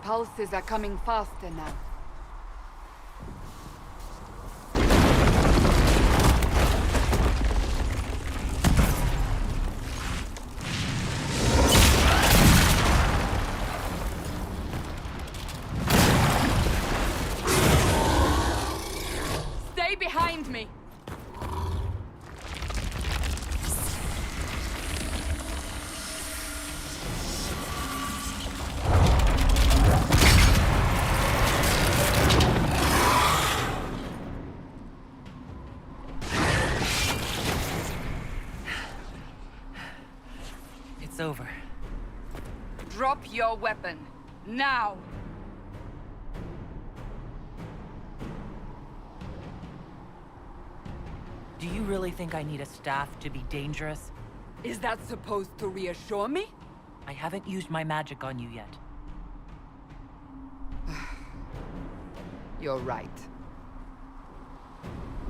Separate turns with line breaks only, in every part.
pulses are coming faster now. Stay behind me!
It's over.
Drop your weapon. Now!
Do you really think I need a staff to be dangerous?
Is that supposed to reassure me?
I haven't used my magic on you yet.
You're right.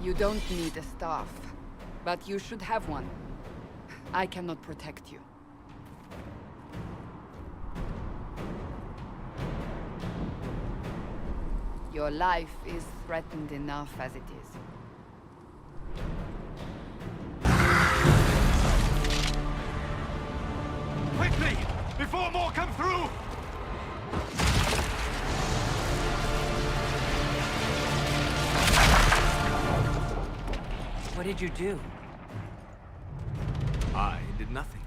You don't need a staff, but you should have one. I cannot protect you. Your life is threatened enough as it is.
Quickly! Before more come through!
What did you do?
I did nothing.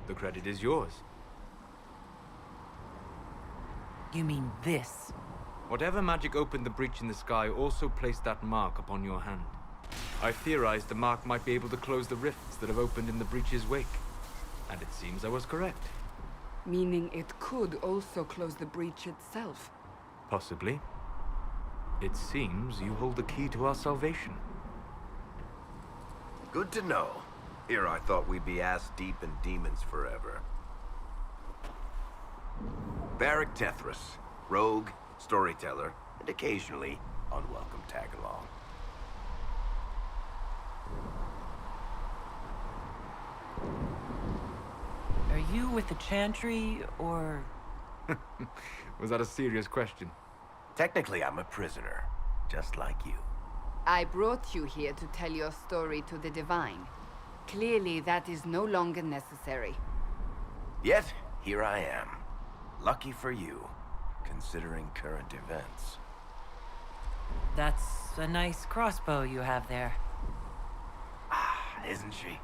The credit is yours.
You mean this?
Whatever magic opened the breach in the sky also placed that mark upon your hand. I theorized the mark might be able to close the rifts that have opened in the breach's wake. And it seems I was correct.
Meaning it could also close the breach itself.
Possibly. It seems you hold the key to our salvation.
Good to know. Here I thought we'd be ass-deep in demons forever. Varric Tethras, rogue, storyteller, and occasionally unwelcome tag-along.
Are you with the Chantry, or...?
Was that a serious question?
Technically, I'm a prisoner, just like you.
I brought you here to tell your story to the Divine. Clearly, that is no longer necessary.
Yet, here I am. Lucky for you, considering current events.
That's a nice crossbow you have there.
Ah, isn't she?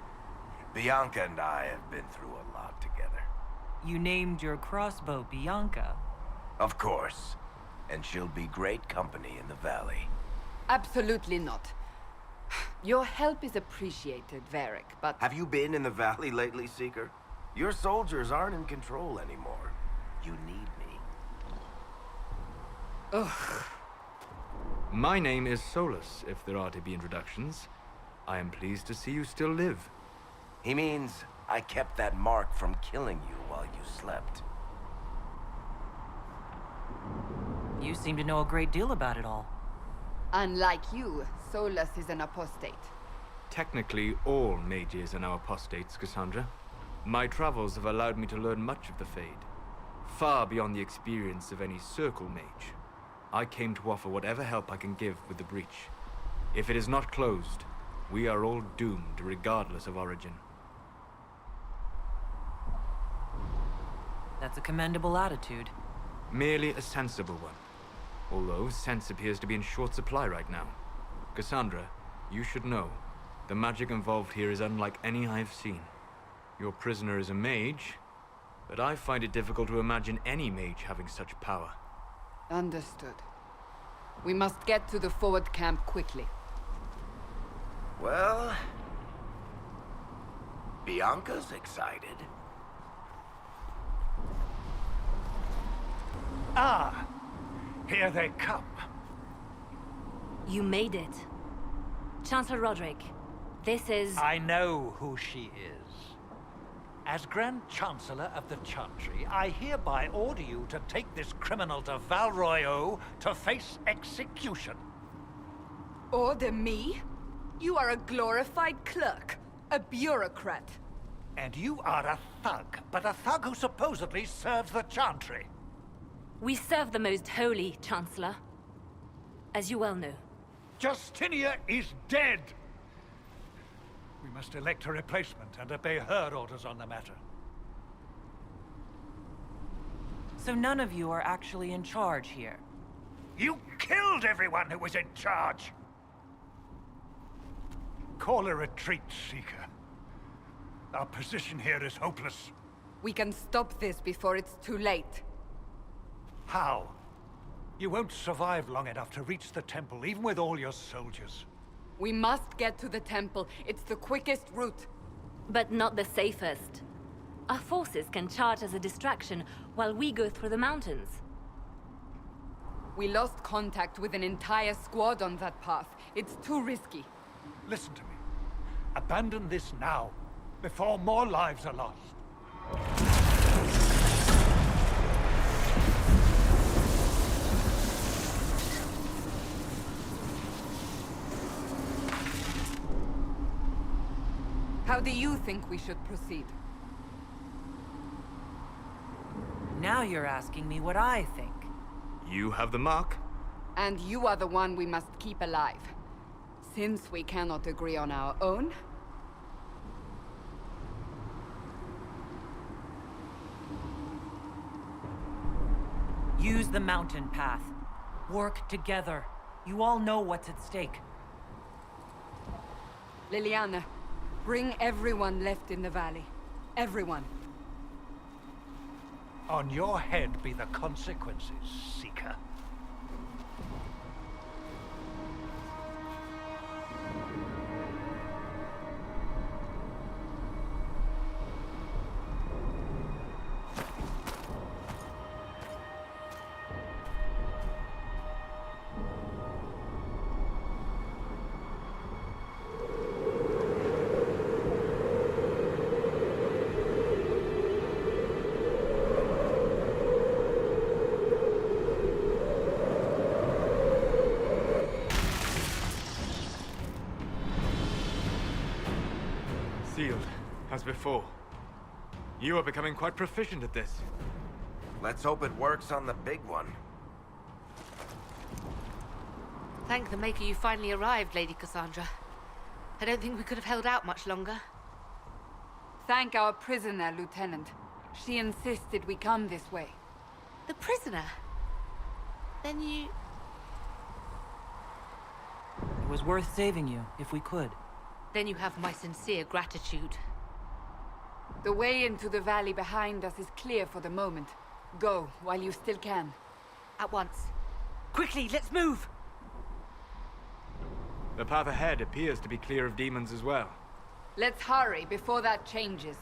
Bianca and I have been through a lot together.
You named your crossbow Bianca.
Of course. And she'll be great company in the valley.
Absolutely not. Your help is appreciated, Varric, but...
Have you been in the valley lately, Seeker? Your soldiers aren't in control anymore. You need me.
Ugh.
My name is Solus, if there are to be introductions. I am pleased to see you still live.
He means I kept that mark from killing you while you slept.
You seem to know a great deal about it all.
Unlike you, Solus is an apostate.
Technically, all mages are now apostates, Cassandra. My travels have allowed me to learn much of the Fade. Far beyond the experience of any circle mage. I came to offer whatever help I can give with the breach. If it is not closed, we are all doomed regardless of origin.
That's a commendable attitude.
Merely a sensible one. Although sense appears to be in short supply right now. Cassandra, you should know, the magic involved here is unlike any I've seen. Your prisoner is a mage, but I find it difficult to imagine any mage having such power.
Understood. We must get to the forward camp quickly.
Well... Bianca's excited.
Ah! Here they come.
You made it. Chancellor Roderick, this is...
I know who she is. As Grand Chancellor of the Chantry, I hereby order you to take this criminal to Val Royeaux to face execution.
Order me? You are a glorified clerk, a bureaucrat.
And you are a thug, but a thug who supposedly serves the Chantry.
We serve the most holy, Chancellor. As you well know.
Justinia is dead! We must elect a replacement and obey her orders on the matter.
So none of you are actually in charge here.
You killed everyone who was in charge! Call a retreat, Seeker. Our position here is hopeless.
We can stop this before it's too late.
How? You won't survive long enough to reach the temple, even with all your soldiers.
We must get to the temple. It's the quickest route.
But not the safest. Our forces can charge as a distraction while we go through the mountains.
We lost contact with an entire squad on that path. It's too risky.
Listen to me. Abandon this now, before more lives are lost.
How do you think we should proceed?
Now you're asking me what I think.
You have the mark.
And you are the one we must keep alive. Since we cannot agree on our own...
Use the mountain path. Work together. You all know what's at stake.
Liliana, bring everyone left in the valley. Everyone.
On your head be the consequences, Seeker.
Sealed, as before. You are becoming quite proficient at this.
Let's hope it works on the big one.
Thank the Maker you finally arrived, Lady Cassandra. I don't think we could have held out much longer.
Thank our prisoner, Lieutenant. She insisted we come this way.
The prisoner? Then you...
It was worth saving you, if we could.
Then you have my sincere gratitude.
The way into the valley behind us is clear for the moment. Go, while you still can.
At once. Quickly, let's move!
The path ahead appears to be clear of demons as well.
Let's hurry before that changes.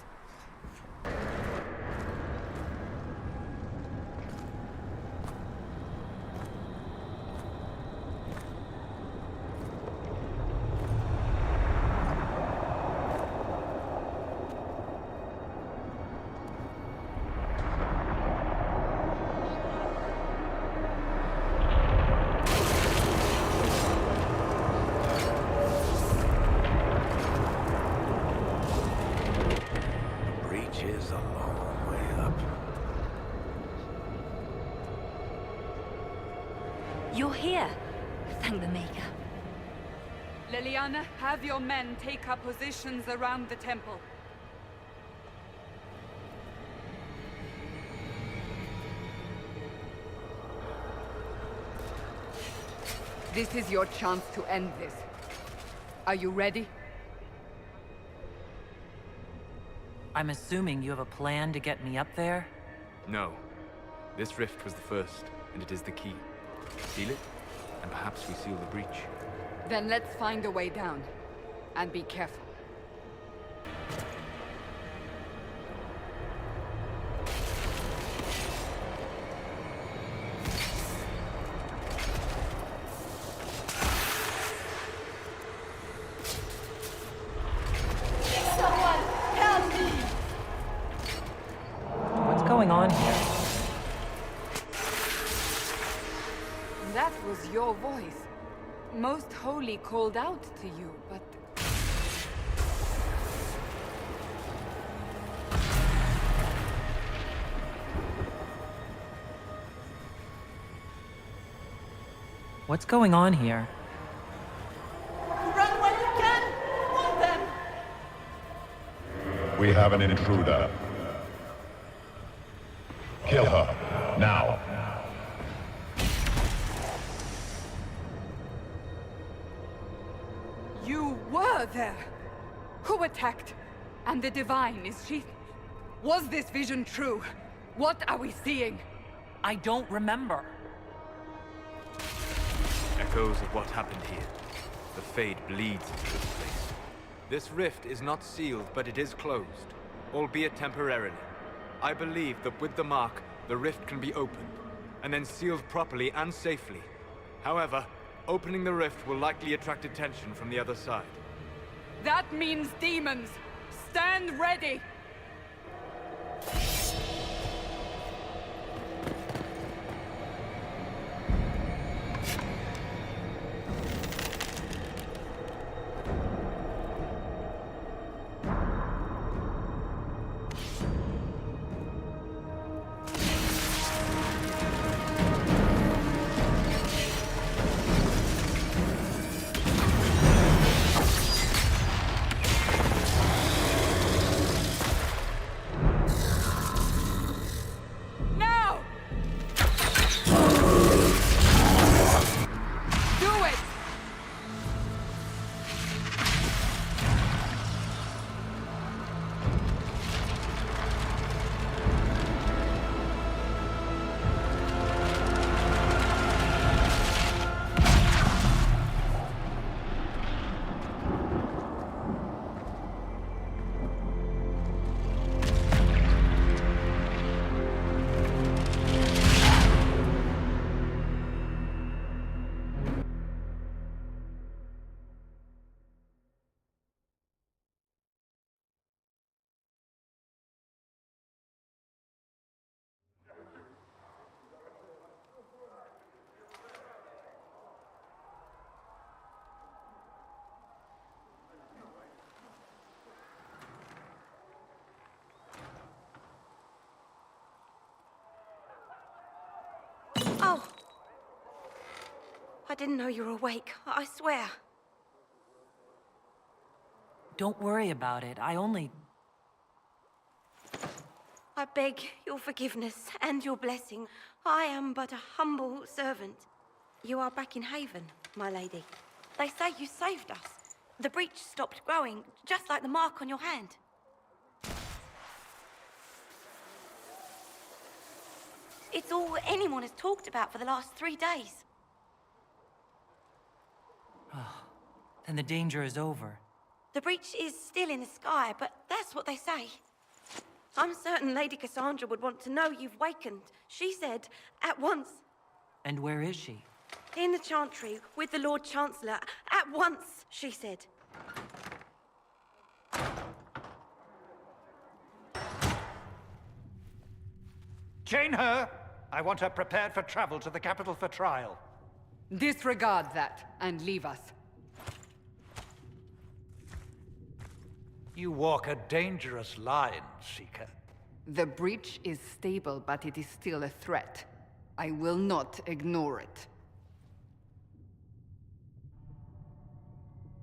Is a long way up.
You're here. Thank the Maker.
Liliana, have your men take up positions around the temple. This is your chance to end this. Are you ready?
I'm assuming you have a plan to get me up there?
No. This rift was the first, and it is the key. Seal it, and perhaps we seal the breach.
Then let's find a way down. And be careful.
What's going on here?
That was your voice. Most Holy called out to you, but...
What's going on here?
Run when you can! Want them!
We have an intruder. Kill her, now.
You were there! Who attacked? And the Divine, is she... Was this vision true? What are we seeing?
I don't remember.
Echoes of what happened here. The Fade bleeds into this place. This rift is not sealed, but it is closed, albeit temporarily. I believe that with the mark, the rift can be opened, and then sealed properly and safely. However, opening the rift will likely attract attention from the other side.
That means demons! Stand ready!
Oh! I didn't know you were awake, I swear.
Don't worry about it. I
beg your forgiveness and your blessing. I am but a humble servant. You are back in Haven, my lady. They say you saved us. The breach stopped growing, just like the mark on your hand. It's all anyone has talked about for the last 3 days.
Then the danger is over.
The breach is still in the sky, but that's what they say. I'm certain Lady Cassandra would want to know you've wakened. She said, at once.
And where is she?
In the Chantry, with the Lord Chancellor. At once, she said.
Chain her! I want her prepared for travel to the capital for trial.
Disregard that, and leave us.
You walk a dangerous line, Seeker.
The breach is stable, but it is still a threat. I will not ignore it.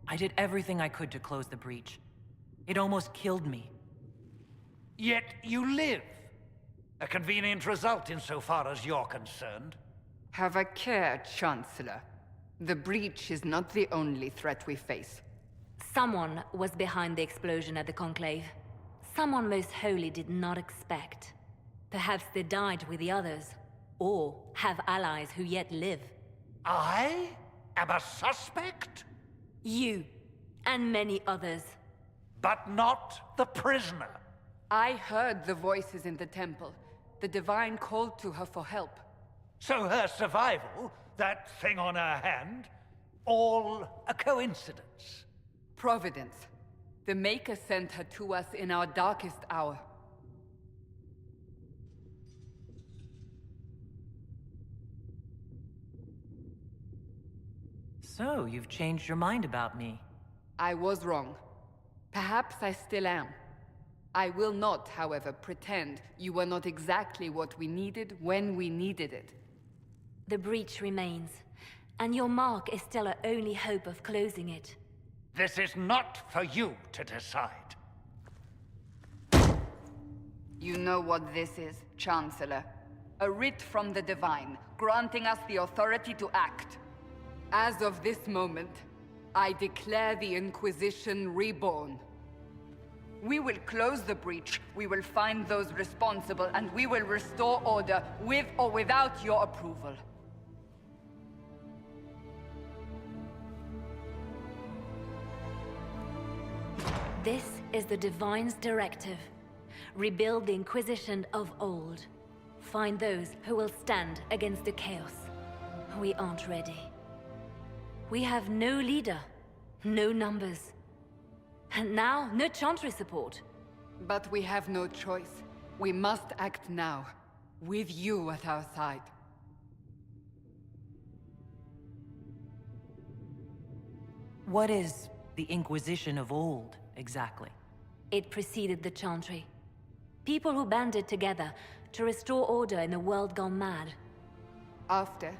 I did everything I could to close the breach. It almost killed me.
Yet you live. A convenient result insofar as you're concerned.
Have a care, Chancellor. The breach is not the only threat we face.
Someone was behind the explosion at the Conclave. Someone most holy did not expect. Perhaps they died with the others, or have allies who yet live.
I am a suspect?
You, and many others.
But not the prisoner.
I heard the voices in the temple. The Divine called to her for help.
So her survival, that thing on her hand, all a coincidence.
Providence. The Maker sent her to us in our darkest hour.
So, you've changed your mind about me.
I was wrong. Perhaps I still am. I will not, however, pretend you were not exactly what we needed when we needed it.
The breach remains, And your mark is still our only hope of closing it.
This is not for you to decide.
You know what this is, Chancellor. A writ from the Divine, granting us the authority to act. As of this moment, I declare the Inquisition reborn. We will close the breach, we will find those responsible, and we will restore order, with or without your approval.
This is the Divine's directive. Rebuild the Inquisition of old. Find those who will stand against the chaos. We aren't ready. We have no leader, no numbers. And now, no Chantry support.
But we have no choice. We must act now, with you at our side.
What is the Inquisition of old, exactly?
It preceded the Chantry. People who banded together to restore order in a world gone mad.
After,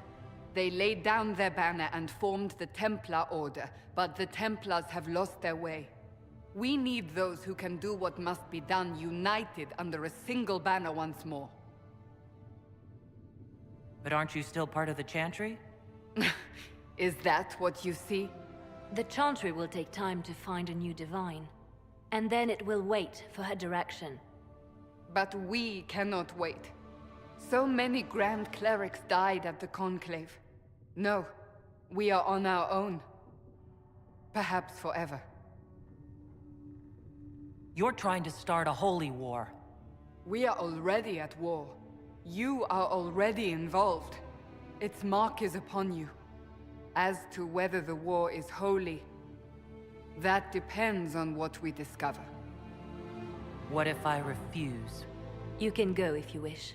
they laid down their banner and formed the Templar Order, but the Templars have lost their way. We need those who can do what must be done, united under a single banner once more.
But aren't you still part of the Chantry?
Is that what you see?
The Chantry will take time to find a new Divine. And then it will wait for her direction.
But we cannot wait. So many Grand Clerics died at the Conclave. No, we are on our own. Perhaps forever.
You're trying to start a holy war.
We are already at war. You are already involved. Its mark is upon you. As to whether the war is holy, that depends on what we discover.
What if I refuse?
You can go if you wish.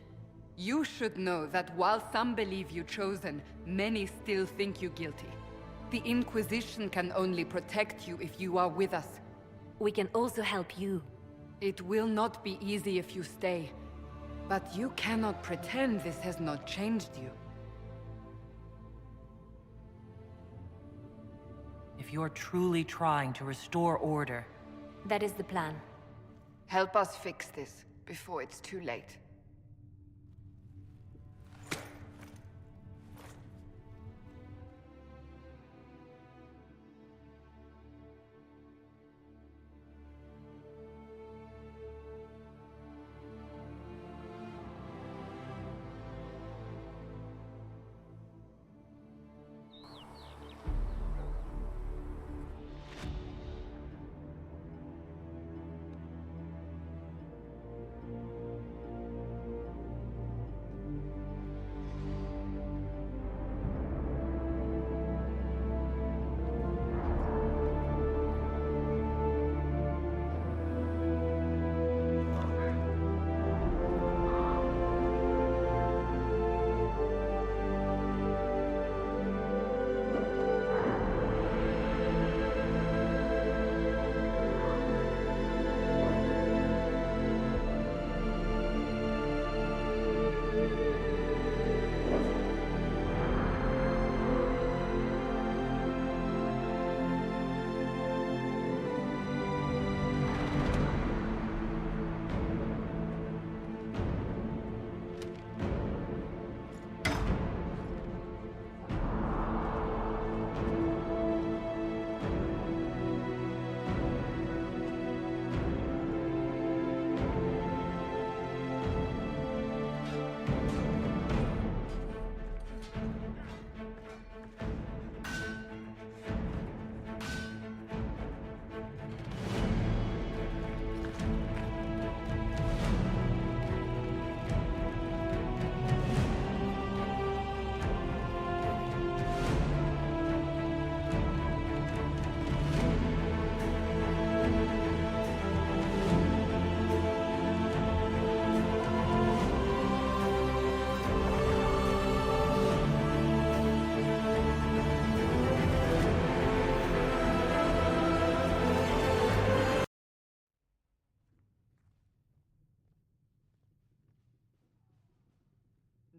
You should know that while some believe you chosen, many still think you guilty. The Inquisition can only protect you if you are with us.
We can also help you.
It will not be easy if you stay, but you cannot pretend this has not changed you.
If you're truly trying to restore order...
That is the plan.
Help us fix this before it's too late.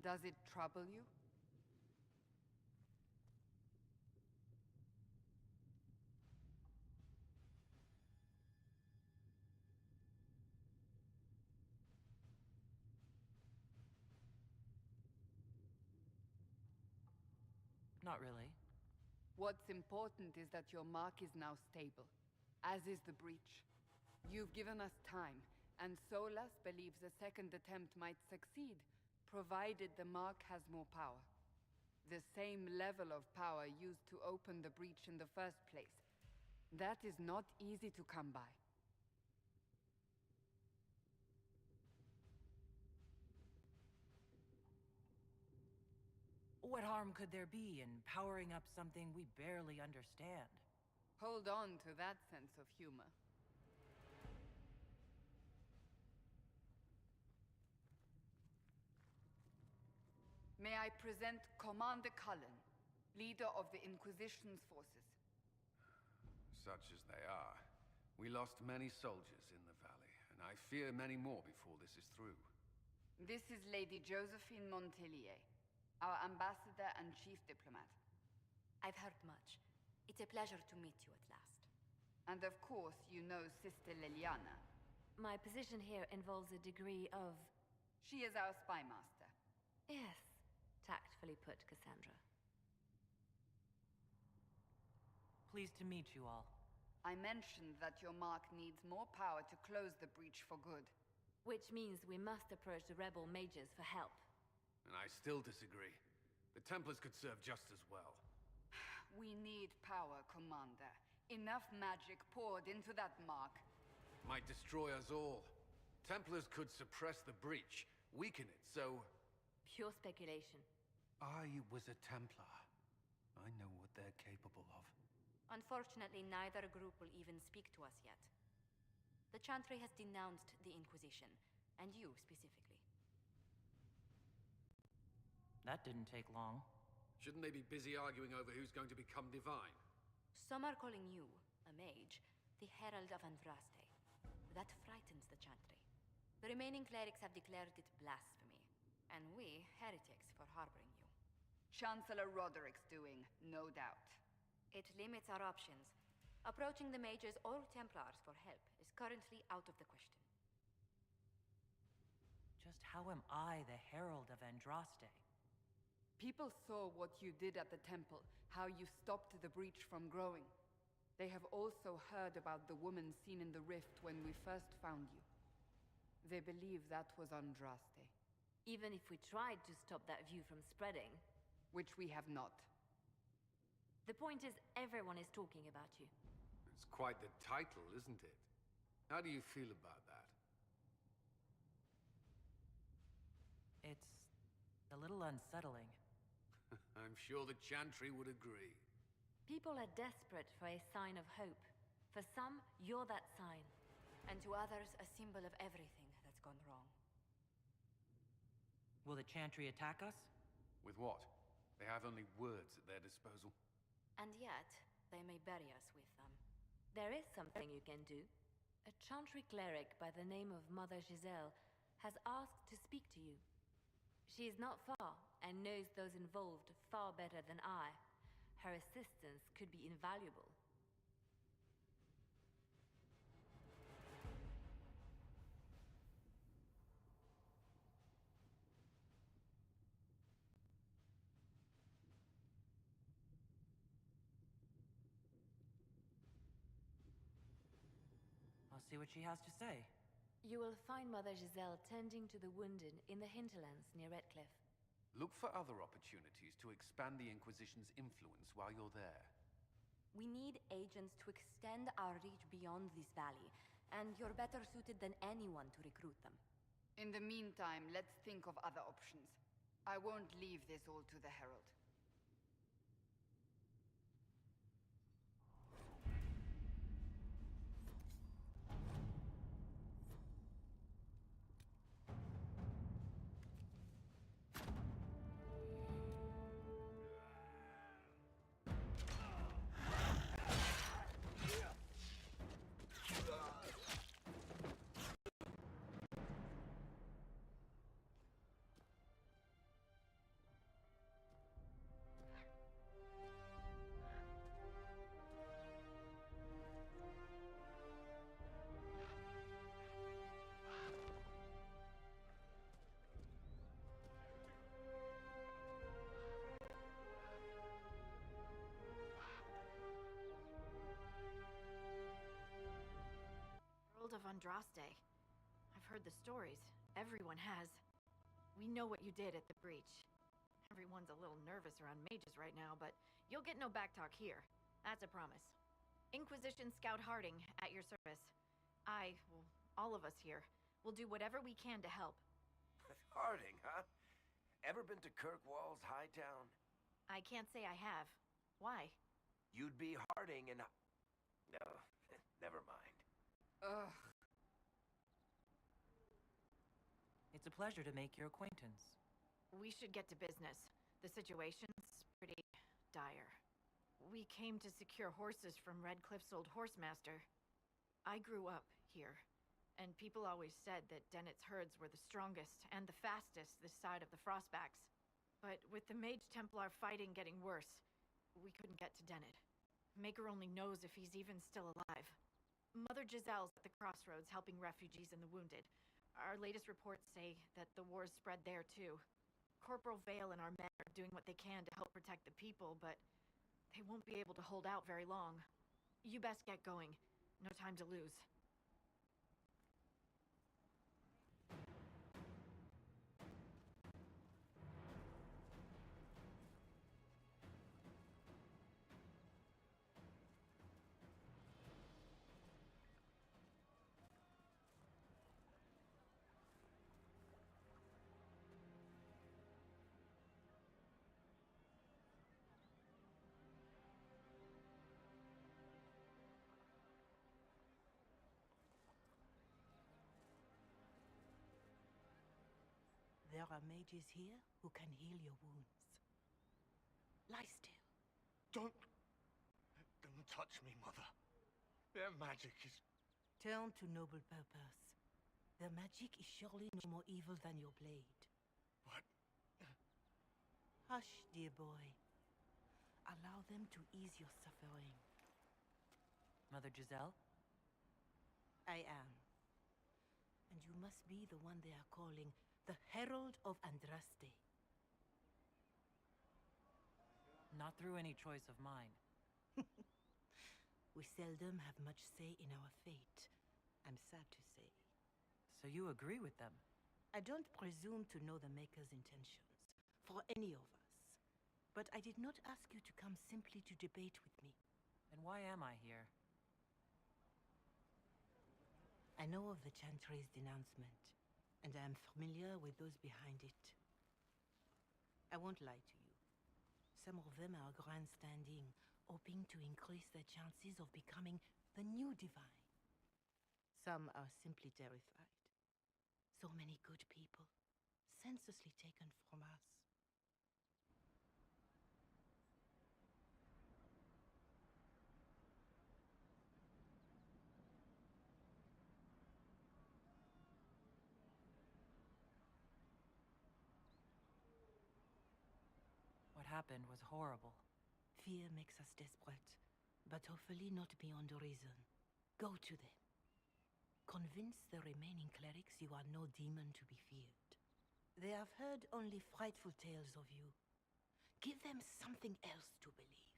Does it trouble you?
Not really.
What's important is that your mark is now stable, as is the breach. You've given us time, and Solas believes a second attempt might succeed, provided the mark has more power. The same level of power used to open the breach in the first place. That is not easy to come by.
What harm could there be in powering up something we barely understand?
Hold on to that sense of humor. May I present Commander Cullen, leader of the Inquisition's forces.
Such as they are. We lost many soldiers in the valley, and I fear many more before this is through.
This is Lady Josephine Montelier, our ambassador and chief diplomat.
I've heard much. It's a pleasure to meet you at last.
And of course, you know Sister Liliana.
My position here involves a degree of...
She is our spy master.
Yes, tactfully put, Cassandra.
Pleased to meet you all.
I mentioned that your mark needs more power to close the breach for good.
Which means we must approach the rebel mages for help.
And I still disagree. The Templars could serve just as well.
We need power, Commander. Enough magic poured into that mark.
Might destroy us all. Templars could suppress the breach, weaken it, so...
Pure speculation.
I was a Templar. I know what they're capable of.
Unfortunately, neither group will even speak to us yet. The Chantry has denounced the Inquisition, and you specifically.
That didn't take long.
Shouldn't they be busy arguing over who's going to become divine?
Some are calling you, a mage, the Herald of Andraste. That frightens the Chantry. The remaining clerics have declared it blasphemy, and we, heretics, for harboring you.
Chancellor Roderick's doing, no doubt.
It limits our options. Approaching the mages or Templars for help is currently out of the question.
Just how am I the Herald of Andraste?
People saw what you did at the temple, how you stopped the breach from growing. They have also heard about the woman seen in the rift when we first found you. They believe that was Andraste.
Even if we tried to stop that view from spreading...
Which we have not.
The point is, everyone is talking about you.
It's quite the title, isn't it? How do you feel about that?
It's a little unsettling.
I'm sure the Chantry would agree.
People are desperate for a sign of hope. For some, you're that sign. And to others, a symbol of everything that's gone wrong.
Will the Chantry attack us?
With what? They have only words at their disposal.
And yet, they may bury us with them. There is something you can do. A Chantry cleric by the name of Mother Giselle has asked to speak to you. She is not far, and knows those involved far better than I. Her assistance could be invaluable.
I'll see what she has to say.
You will find Mother Giselle tending to the wounded in the hinterlands near Redcliffe.
Look for other opportunities to expand the Inquisition's influence while you're there.
We need agents to extend our reach beyond this valley, and you're better suited than anyone to recruit them.
In the meantime, let's think of other options. I won't leave this all to the Herald.
Andraste. I've heard the stories. Everyone has. We know what you did at the breach. Everyone's a little nervous around mages right now, but you'll get no backtalk here. That's a promise. Inquisition Scout Harding, at your service. Well, all of us here, will do whatever we can to help.
Harding, huh? Ever been to Kirkwall's Hightown?
I can't say I have. Why?
You'd be Harding and... No, never mind.
Ugh.
It's a pleasure to make your acquaintance.
We should get to business. The situation's pretty dire. We came to secure horses from Redcliffe's old horsemaster. I grew up here, and people always said that Dennett's herds were the strongest and the fastest this side of the Frostbacks. But with the Mage Templar fighting getting worse, we couldn't get to Dennett. Maker only knows if he's even still alive. Mother Giselle's at the crossroads helping refugees and the wounded. Our latest reports say that the war's spread there too. Corporal Vale and our men are doing what they can to help protect the people, but they won't be able to hold out very long. You best get going. No time to lose.
There are mages here who can heal your wounds. Lie still.
Don't touch me, Mother. Their magic is...
Turn to noble purpose. Their magic is surely no more evil than your blade.
What?
Hush, dear boy. Allow them to ease your suffering.
Mother Giselle?
I am. And you must be the one they are calling the Herald of Andraste.
Not through any choice of mine.
We seldom have much say in our fate, I'm sad to say.
So you agree with them?
I don't presume to know the Maker's intentions, for any of us. But I did not ask you to come simply to debate with me.
Then why am I here?
I know of the Chantry's denouncement, and I am familiar with those behind it. I won't lie to you. Some of them are grandstanding, hoping to increase their chances of becoming the new divine. Some are simply terrified. So many good people, senselessly taken from us.
What happened was horrible.
Fear makes us desperate, but hopefully not beyond reason. Go to them. Convince the remaining clerics you are no demon to be feared. They have heard only frightful tales of you. Give them something else to believe.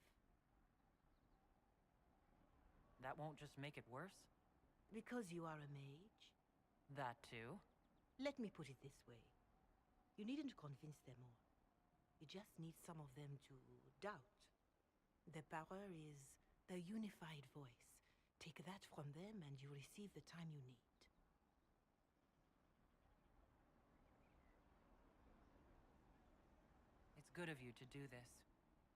That won't just make it worse?
Because you are a mage?
That too?
Let me put it this way. You needn't convince them all. You just need some of them to doubt. The power is the unified voice. Take that from them and you receive the time you need.
It's good of you to do this.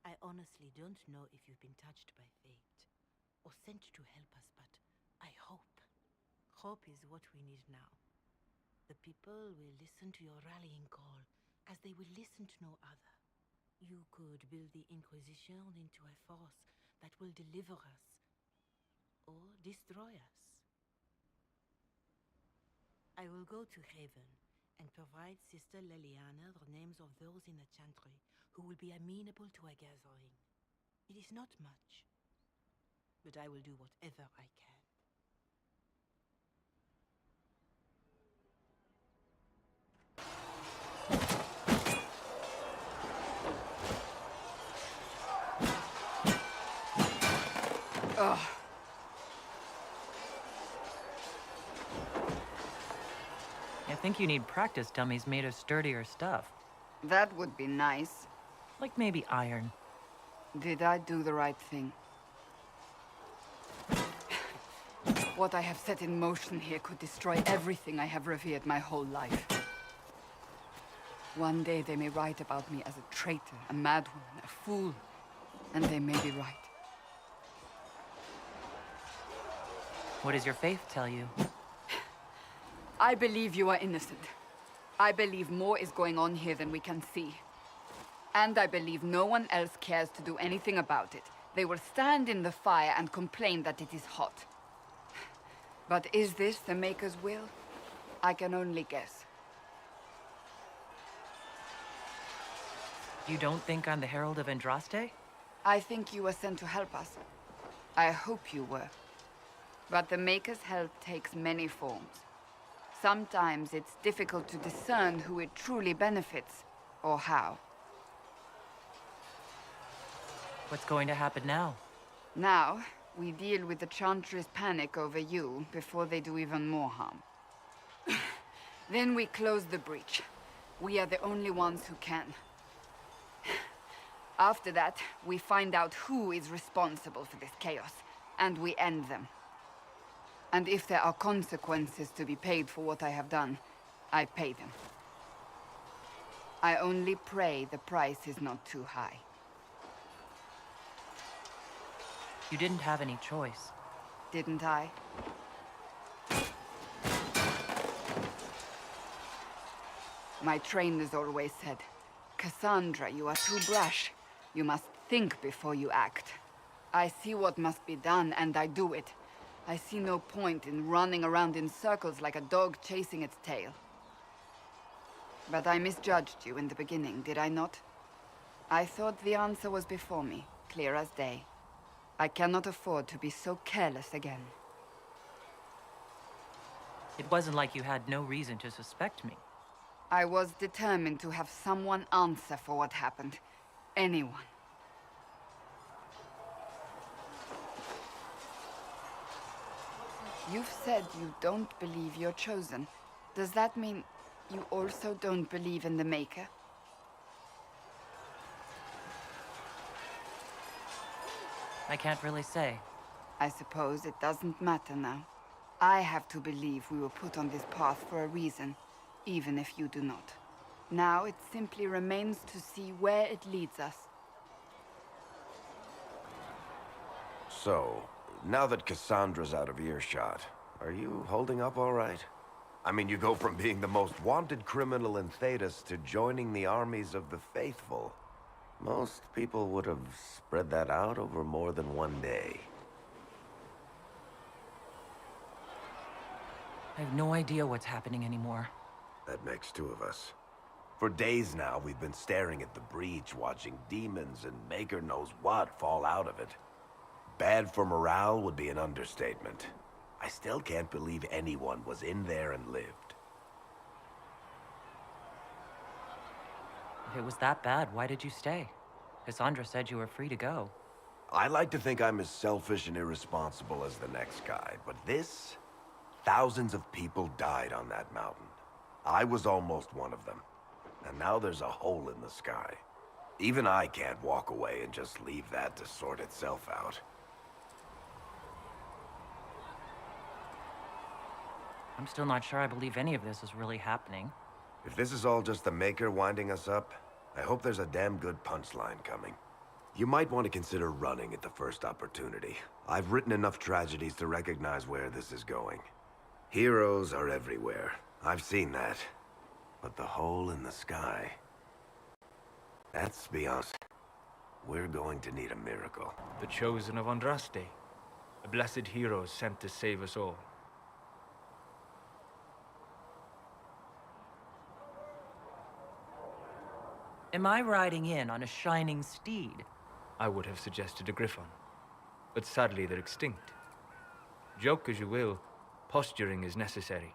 I honestly don't know if you've been touched by fate, or sent to help us, but I hope. Hope is what we need now. The people will listen to your rallying call, as they will listen to no other. You could build the Inquisition into a force that will deliver us, or destroy us. I will go to Haven and provide Sister Leliana the names of those in the Chantry who will be amenable to a gathering. It is not much, but I will do whatever I can.
Ugh.
think you need practice dummies made of sturdier stuff.
That would be nice.
Like maybe iron.
Did I do the right thing? What I have set in motion here could destroy everything I have revered my whole life. One day they may write about me as a traitor, a madwoman, a fool, and they may be right.
What does your faith tell you?
I believe you are innocent. I believe more is going on here than we can see. And I believe no one else cares to do anything about it. They will stand in the fire and complain that it is hot. But is this the Maker's will? I can only guess.
You don't think I'm the Herald of Andraste?
I think you were sent to help us. I hope you were. But the Maker's help takes many forms. Sometimes it's difficult to discern who it truly benefits, or how.
What's going to happen now?
Now, we deal with the Chantry's panic over you before they do even more harm. Then we close the breach. We are the only ones who can. After that, we find out who is responsible for this chaos, and we end them. And if there are consequences to be paid for what I have done, I pay them. I only pray the price is not too high.
You didn't have any choice.
Didn't I? My trainers always said, Cassandra, you are too brash. You must think before you act. I see what must be done, and I do it. I see no point in running around in circles like a dog chasing its tail. But I misjudged you in the beginning, did I not? I thought the answer was before me, clear as day. I cannot afford to be so careless again.
It wasn't like you had no reason to suspect me.
I was determined to have someone answer for what happened. Anyone. You've said you don't believe you're chosen. Does that mean you also don't believe in the Maker?
I can't really say.
I suppose it doesn't matter now. I have to believe we were put on this path for a reason, even if you do not. Now it simply remains to see where it leads us.
So, now that Cassandra's out of earshot, are you holding up all right? I mean, you go from being the most wanted criminal in Thedas to joining the armies of the faithful. Most people would have spread that out over more than one day.
I have no idea what's happening anymore.
That makes two of us. For days now, we've been staring at the breach, watching demons and Maker knows what fall out of it. Bad for morale would be an understatement. I still can't believe anyone was in there and lived.
If it was that bad, why did you stay? Cassandra said you were free to go.
I like to think I'm as selfish and irresponsible as the next guy, but this... Thousands of people died on that mountain. I was almost one of them. And now there's a hole in the sky. Even I can't walk away and just leave that to sort itself out.
I'm still not sure I believe any of this is really happening.
If this is all just the Maker winding us up, I hope there's a damn good punchline coming. You might want to consider running at the first opportunity. I've written enough tragedies to recognize where this is going. Heroes are everywhere. I've seen that. But the hole in the sky... That's beyond... We're going to need a miracle.
The chosen of Andraste. A blessed hero sent to save us all.
Am I riding in on a shining steed?
I would have suggested a griffon. But sadly they're extinct. Joke as you will, posturing is necessary.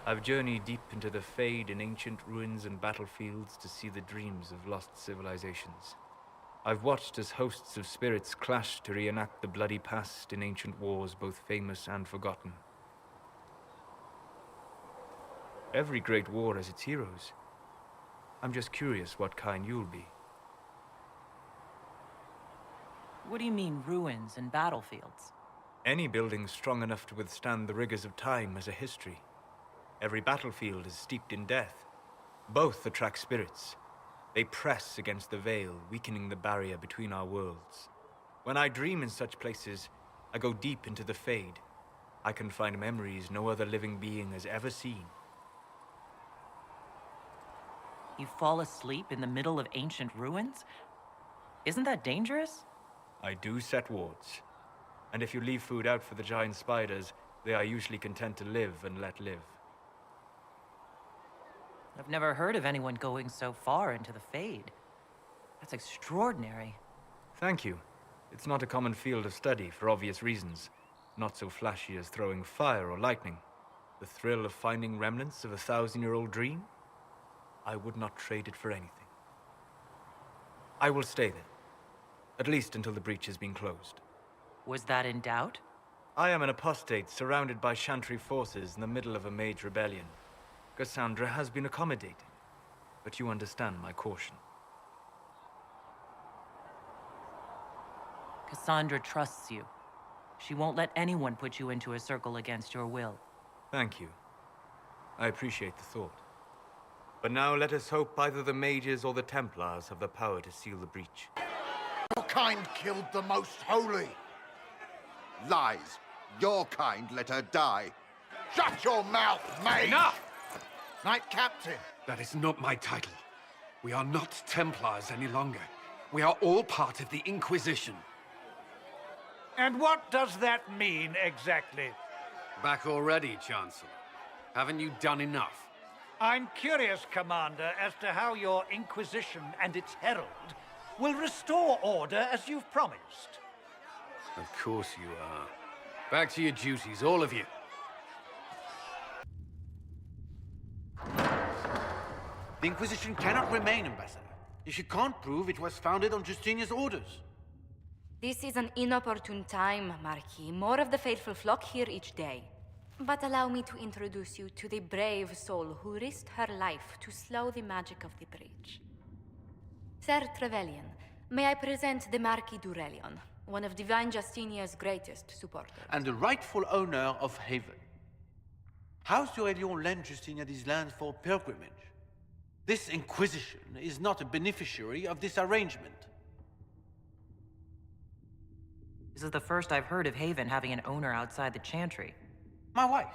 I've journeyed deep into the Fade in ancient ruins and battlefields to see the dreams of lost civilizations. I've watched as hosts of spirits clash to reenact the bloody past in ancient wars both famous and forgotten. Every great war has its heroes. I'm just curious what kind you'll be.
What do you mean, ruins and battlefields?
Any building strong enough to withstand the rigors of time has a history. Every battlefield is steeped in death. Both attract spirits. They press against the veil, weakening the barrier between our worlds. When I dream in such places, I go deep into the Fade. I can find memories no other living being has ever seen.
You fall asleep in the middle of ancient ruins? Isn't that dangerous?
I do set wards. And if you leave food out for the giant spiders, they are usually content to live and let live.
I've never heard of anyone going so far into the Fade. That's extraordinary.
Thank you. It's not a common field of study for obvious reasons. Not so flashy as throwing fire or lightning. The thrill of finding remnants of a 1,000-year-old dream? I would not trade it for anything. I will stay there. At least until the breach has been closed.
Was that in doubt?
I am an apostate surrounded by Chantry forces in the middle of a mage rebellion. Cassandra has been accommodating, but you understand my caution.
Cassandra trusts you. She won't let anyone put you into a circle against your will.
Thank you. I appreciate the thought. But now let us hope either the mages or the Templars have the power to seal the breach.
Your kind killed the most holy.
Lies. Your kind let her die.
Shut your mouth, mate!
Enough!
Knight Captain.
That is not my title. We are not Templars any longer. We are all part of the Inquisition.
And what does that mean exactly?
Back already, Chancellor. Haven't you done enough?
I'm curious, Commander, as to how your Inquisition and its herald will restore order as you've promised.
Of course you are. Back to your duties, all of you.
The Inquisition cannot remain, Ambassador, if you can't prove it was founded on Justinia's orders.
This is an inopportune time, Marquis. More of the faithful flock here each day. But allow me to introduce you to the brave soul who risked her life to slow the magic of the breach. Sir Trevelyan, may I present the Marquis Durelion, one of Divine Justinia's greatest supporters.
And the rightful owner of Haven. House Durelion lent Justinia these lands for pilgrimage. This Inquisition is not a beneficiary of this arrangement.
This is the first I've heard of Haven having an owner outside the Chantry.
My wife,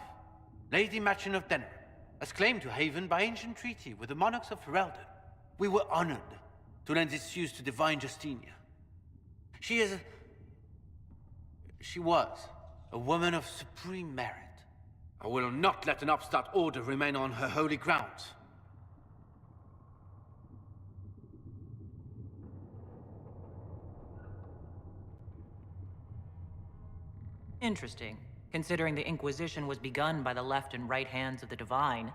Lady Machin of Denner, has claimed to Haven by ancient treaty with the monarchs of Ferelden. We were honored to lend its use to Divine Justinia. She was a woman of supreme merit. I will not let an upstart order remain on her holy grounds.
Interesting, considering the Inquisition was begun by the left and right hands of the Divine.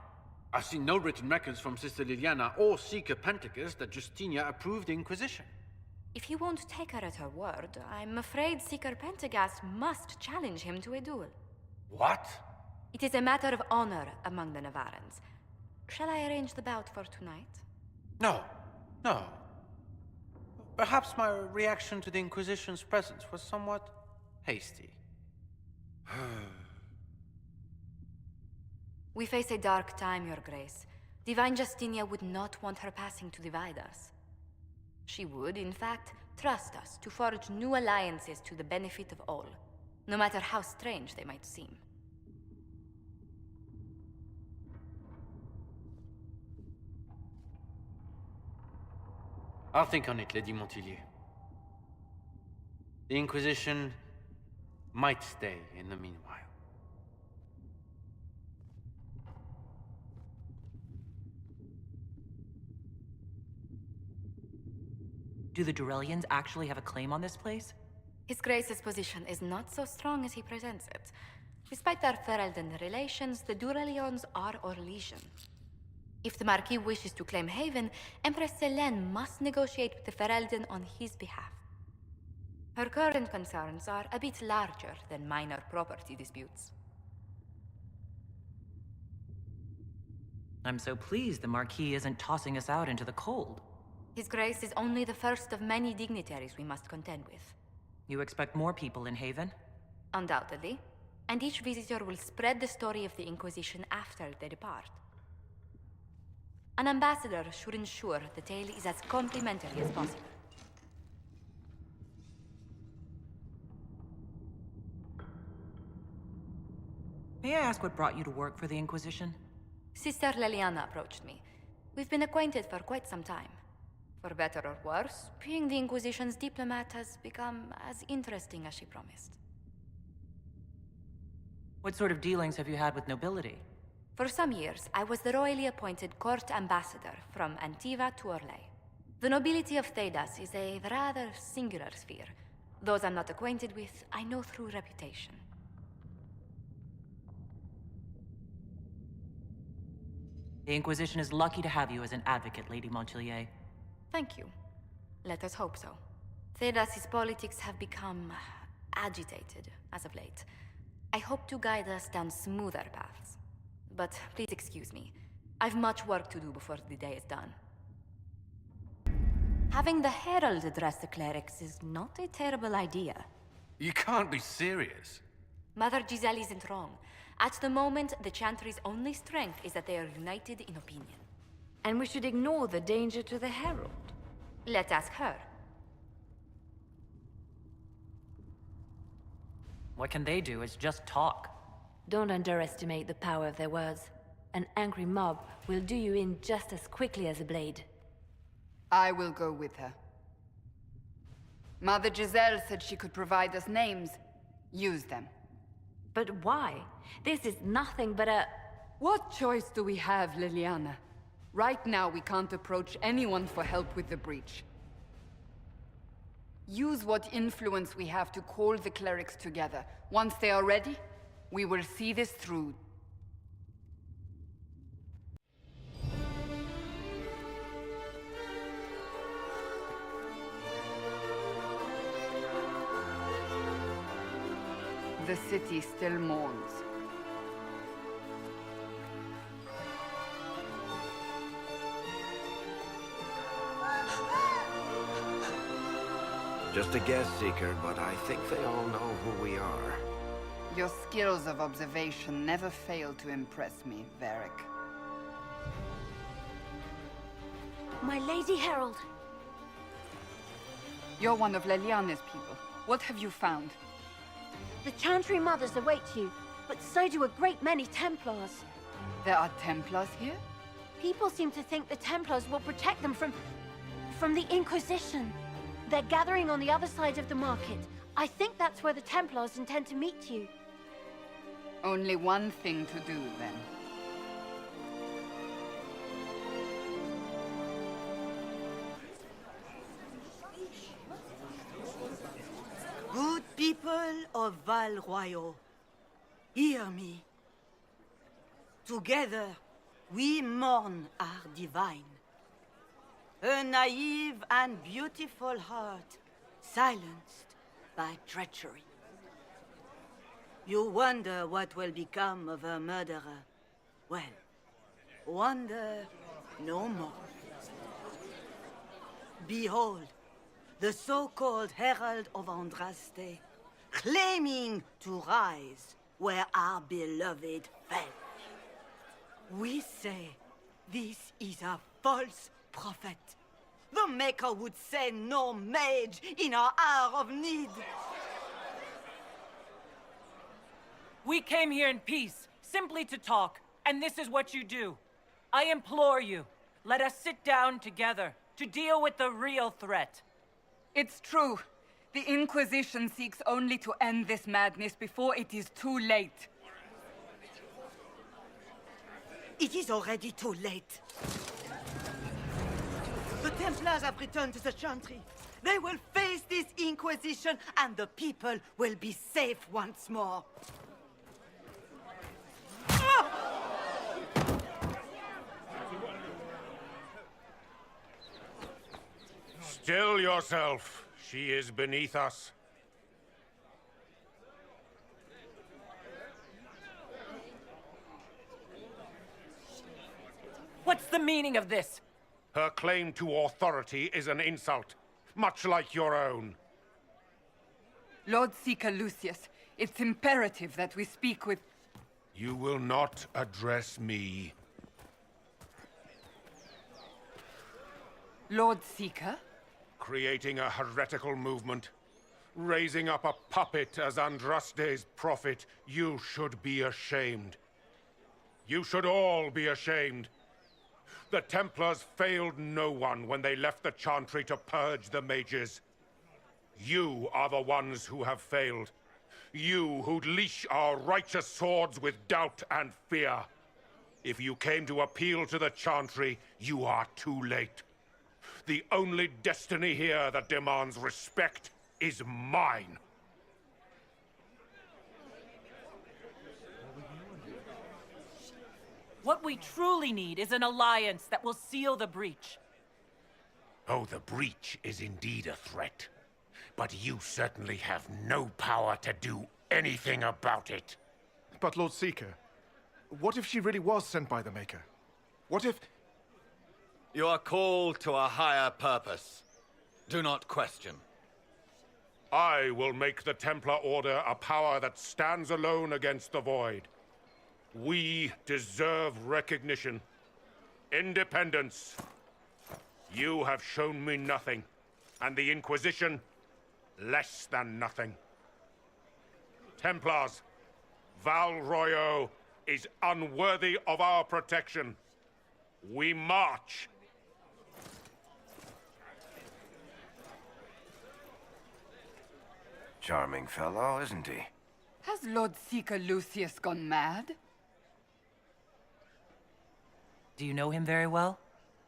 I've seen no written records from Sister Liliana or Seeker Pentacus that Justinia approved the Inquisition.
If you won't take her at her word, I'm afraid Seeker Pentagast must challenge him to a duel.
What?
It is a matter of honor among the Navarrans. Shall I arrange the bout for tonight?
No. Perhaps my reaction to the Inquisition's presence was somewhat hasty.
We face a dark time, Your Grace. Divine Justinia would not want her passing to divide us. She would, in fact, trust us to forge new alliances to the benefit of all, no matter how strange they might seem.
I'll think on it, Lady Montilyet. The Inquisition might stay in the meanwhile.
Do the Durelians actually have a claim on this place?
His Grace's position is not so strong as he presents it. Despite their Ferelden relations, the Durelions are Orlesian.
If the Marquis wishes to claim Haven, Empress Selene must negotiate with the Ferelden on his behalf. Her current concerns are a bit larger than minor property disputes.
I'm so pleased the Marquis isn't tossing us out into the cold.
His Grace is only the first of many dignitaries we must contend with.
You expect more people in Haven?
Undoubtedly. And each visitor will spread the story of the Inquisition after they depart. An ambassador should ensure the tale is as complimentary as possible.
May I ask what brought you to work for the Inquisition?
Sister Leliana approached me. We've been acquainted for quite some time. For better or worse, being the Inquisition's diplomat has become as interesting as she promised.
What sort of dealings have you had with nobility?
For some years, I was the royally appointed court ambassador from Antiva to Orlais. The nobility of Thedas is a rather singular sphere. Those I'm not acquainted with, I know through reputation.
The Inquisition is lucky to have you as an advocate, Lady Montpellier.
Thank you. Let us hope so. Thedas' politics have become agitated as of late. I hope to guide us down smoother paths. But please excuse me. I've much work to do before the day is done. Having the Herald address the clerics is not a terrible idea.
You can't be serious.
Mother Giselle isn't wrong. At the moment, the Chantry's only strength is that they are united in opinion.
And we should ignore the danger to the Herald.
Let's ask her.
What can they do is just talk.
Don't underestimate the power of their words. An angry mob will do you in just as quickly as a blade.
I will go with her. Mother Giselle said she could provide us names. Use them.
But why? This is nothing but a...
What choice do we have, Liliana? Right now, we can't approach anyone for help with the breach. Use what influence we have to call the clerics together. Once they are ready, we will see this through. The city still mourns.
Just a guess, Seeker, but I think they all know who we are.
Your skills of observation never fail to impress me, Varric.
My Lady Herald.
You're one of Leliana's people. What have you found?
The Chantry Mothers await you, but so do a great many Templars.
There are Templars here?
People seem to think the Templars will protect them from the Inquisition. They're gathering on the other side of the market. I think that's where the Templars intend to meet you.
Only one thing to do, then.
Good people of Val Royal, hear me. Together, we mourn our divine. A naive and beautiful heart, silenced by treachery. You wonder what will become of a murderer. Well, wonder no more. Behold, the so-called Herald of Andraste, claiming to rise where our beloved fell. We say this is a false prophet. The Maker would send no mage in our hour of need.
We came here in peace, simply to talk, and this is what you do. I implore you, let us sit down together to deal with the real threat.
It's true. The Inquisition seeks only to end this madness before it is too late.
It is already too late. The Templars have returned to the Chantry. They will face this Inquisition, and the people will be safe once more.
Still yourself. She is beneath us.
What's the meaning of this?
Her claim to authority is an insult, much like your own.
Lord Seeker Lucius, it's imperative that we speak with...
You will not address me.
Lord Seeker?
Creating a heretical movement. Raising up a puppet as Andraste's prophet. You should be ashamed. You should all be ashamed. The Templars failed no one when they left the Chantry to purge the mages. You are the ones who have failed. You who'd leash our righteous swords with doubt and fear. If you came to appeal to the Chantry, you are too late. The only destiny here that demands respect is mine.
What we truly need is an alliance that will seal the breach.
Oh, the breach is indeed a threat. But you certainly have no power to do anything about it.
But Lord Seeker, what if she really was sent by the Maker? What if...
You are called to a higher purpose. Do not question.
I will make the Templar Order a power that stands alone against the Void. We deserve recognition. Independence. You have shown me nothing, and the Inquisition, less than nothing. Templars, Val Royeaux is unworthy of our protection. We march.
Charming fellow, isn't he?
Has Lord Seeker Lucius gone mad?
Do you know him very well?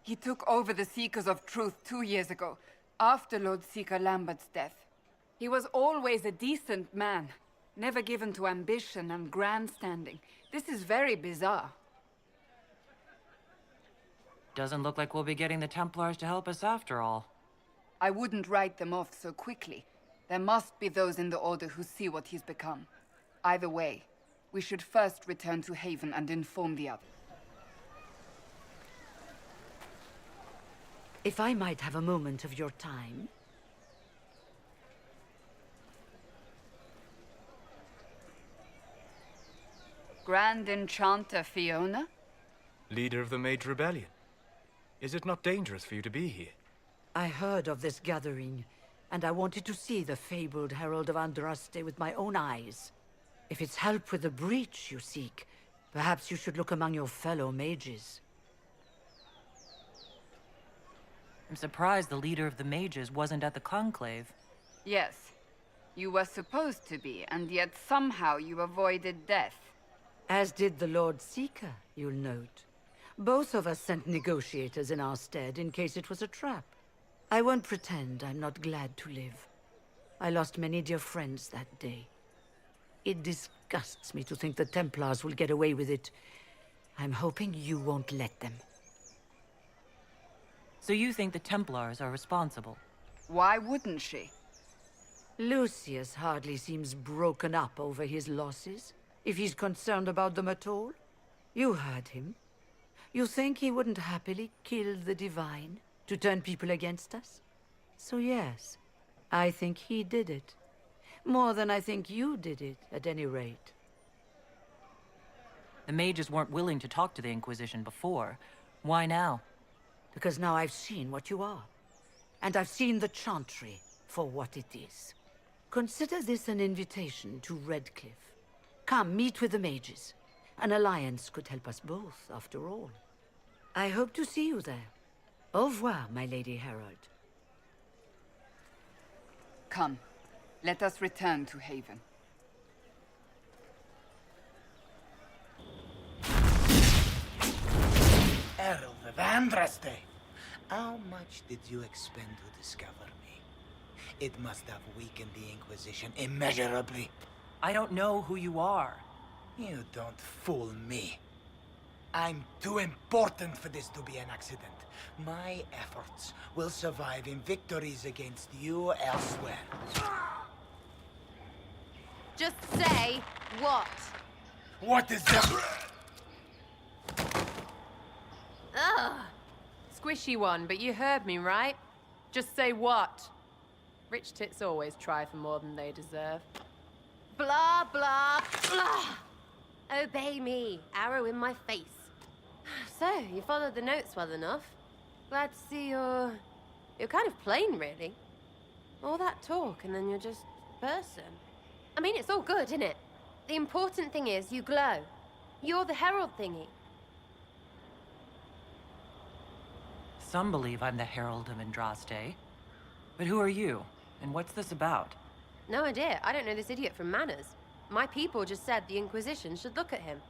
He took over the Seekers of Truth 2 years ago, after Lord Seeker Lambert's death. He was always a decent man, never given to ambition and grandstanding. This is very bizarre.
Doesn't look like we'll be getting the Templars to help us after all.
I wouldn't write them off so quickly. There must be those in the Order who see what he's become. Either way, we should first return to Haven and inform the others.
If I might have a moment of your time.
Grand Enchanter Fiona?
Leader of the Mage Rebellion. Is it not dangerous for you to be here?
I heard of this gathering, and I wanted to see the fabled Herald of Andraste with my own eyes. If it's help with the breach you seek, perhaps you should look among your fellow mages.
I'm surprised the leader of the mages wasn't at the conclave.
Yes. You were supposed to be, and yet somehow you avoided death.
As did the Lord Seeker, you'll note. Both of us sent negotiators in our stead in case it was a trap. I won't pretend I'm not glad to live. I lost many dear friends that day. It disgusts me to think the Templars will get away with it. I'm hoping you won't let them.
So you think the Templars are responsible?
Why wouldn't she?
Lucius hardly seems broken up over his losses, if he's concerned about them at all. You heard him. You think he wouldn't happily kill the Divine to turn people against us? So yes, I think he did it. More than I think you did it, at any rate.
The mages weren't willing to talk to the Inquisition before. Why now?
Because now I've seen what you are. And I've seen the Chantry for what it is. Consider this an invitation to Redcliffe. Come, meet with the mages. An alliance could help us both, after all. I hope to see you there. Au revoir, my Lady Herald.
Come, let us return to Haven.
Herald of Andraste, how much did you expend to discover me? It must have weakened the Inquisition immeasurably.
I don't know who you are.
You don't fool me. I'm too important for this to be an accident. My efforts will survive in victories against you elsewhere.
Just say what?
What is that?
Ugh. Squishy one, but you heard me, right? Just say what? Rich tits always try for more than they deserve. Blah, blah, blah! Obey me. Arrow in my face. So, you followed the notes well enough. Glad to see you're kind of plain, really. All that talk, and then you're just a person. I mean, it's all good, isn't it? The important thing is you glow. You're the herald thingy.
Some believe I'm the Herald of Andraste. But who are you? And what's this about?
No idea. I don't know this idiot from Manners. My people just said the Inquisition should look at him.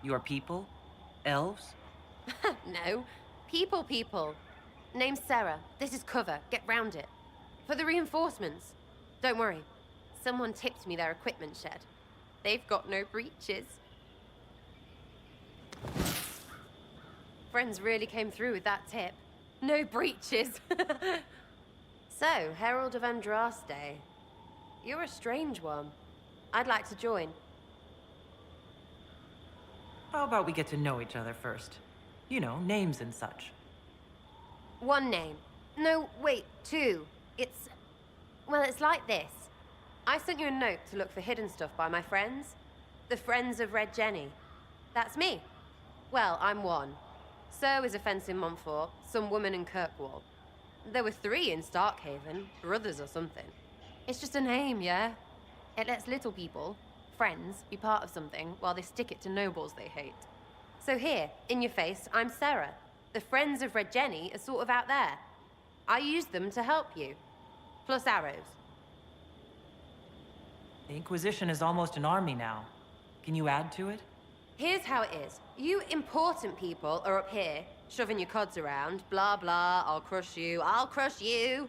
Your people? Elves?
No. People. Name's Sarah. This is cover. Get round it. For the reinforcements. Don't worry. Someone tipped me their equipment shed. They've got no breaches. Friends really came through with that tip. No breaches. So, Herald of Andraste. You're a strange one. I'd like to join.
How about we get to know each other first? You know, names and such.
One name. No, wait, two. Well, it's like this. I sent you a note to look for hidden stuff by my friends. The Friends of Red Jenny. That's me. Well, I'm one. So is a fence in Montfort, some woman in Kirkwall. There were 3 in Starkhaven, brothers or something. It's just a name, yeah? It lets little people, friends, be part of something while they stick it to nobles they hate. So here, in your face, I'm Sarah. The Friends of Red Jenny are sort of out there. I use them to help you. Plus arrows.
The Inquisition is almost an army now. Can you add to it?
Here's how it is. You important people are up here, shoving your cods around. Blah, blah, I'll crush you. Ooh,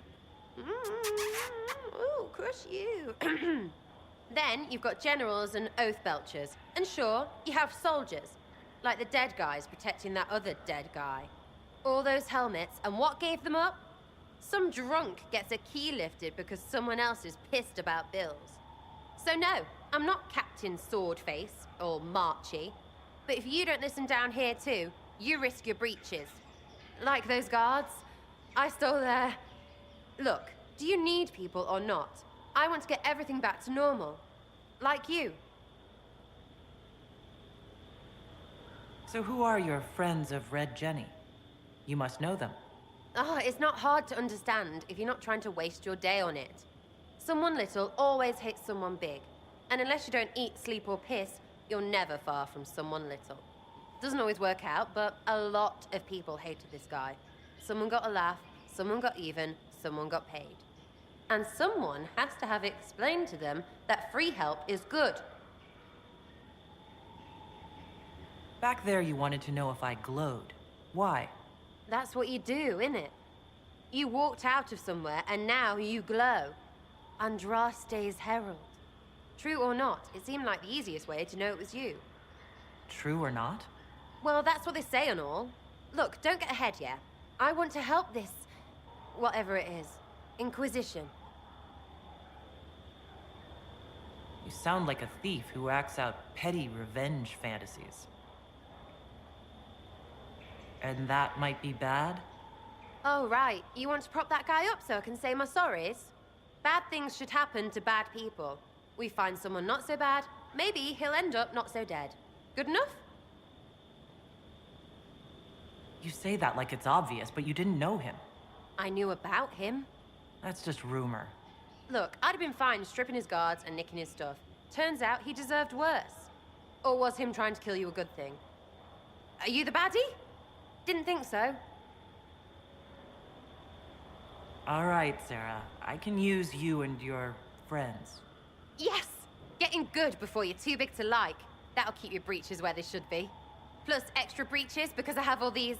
crush you. Then you've got generals and oath belchers. And sure, you have soldiers. Like the dead guys protecting that other dead guy. All those helmets, and what gave them up? Some drunk gets a key lifted because someone else is pissed about bills. So no, I'm not Captain Swordface, or Marchy. But if you don't listen down here too, you risk your breeches. Like those guards, I stole their... Look, do you need people or not? I want to get everything back to normal. Like you.
So who are your Friends of Red Jenny? You must know them.
Oh, it's not hard to understand if you're not trying to waste your day on it. Someone little always hates someone big. And unless you don't eat, sleep, or piss, you're never far from someone little. Doesn't always work out, but a lot of people hated this guy. Someone got a laugh, someone got even, someone got paid. And someone has to have explained to them that free help is good.
Back there you wanted to know if I glowed. Why?
That's what you do, innit? You walked out of somewhere and now you glow. Andraste's herald. True or not, it seemed like the easiest way to know it was you.
True or not?
Well, that's what they say and all. Look, don't get ahead, yeah? I want to help this... whatever it is. Inquisition.
You sound like a thief who acts out petty revenge fantasies. And that might be bad?
Oh, right. You want to prop that guy up so I can say my sorries? Bad things should happen to bad people. We find someone not so bad, maybe he'll end up not so dead. Good enough?
You say that like it's obvious, but you didn't know him.
I knew about him.
That's just rumor.
Look, I'd have been fine stripping his guards and nicking his stuff. Turns out he deserved worse. Or was him trying to kill you a good thing? Are you the baddie? Didn't think so.
All right, Sarah. I can use you and your friends.
Yes! Getting good before you're too big to like. That'll keep your breeches where they should be. Plus extra breeches because I have all these...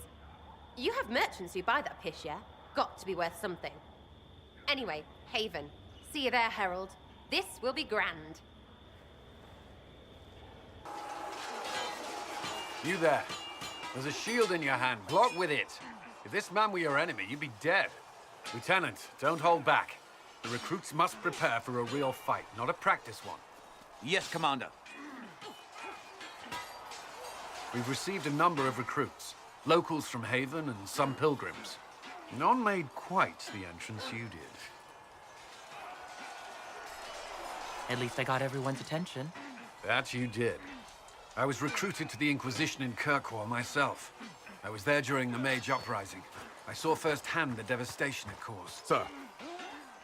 You have merchants who buy that piss, yeah? Got to be worth something. Anyway, Haven. See you there, Herald. This will be grand.
You there.
There's a shield in your hand. Block with it. If this man were your enemy, you'd be dead. Lieutenant, don't hold back. The recruits must prepare for a real fight, not a practice one.
Yes, Commander.
We've received a number of recruits. Locals from Haven and some pilgrims. None made quite the entrance you did.
At least I got everyone's attention.
That you did. I was recruited to the Inquisition in Kirkwall myself. I was there during the Mage Uprising. I saw firsthand the devastation it caused.
Sir.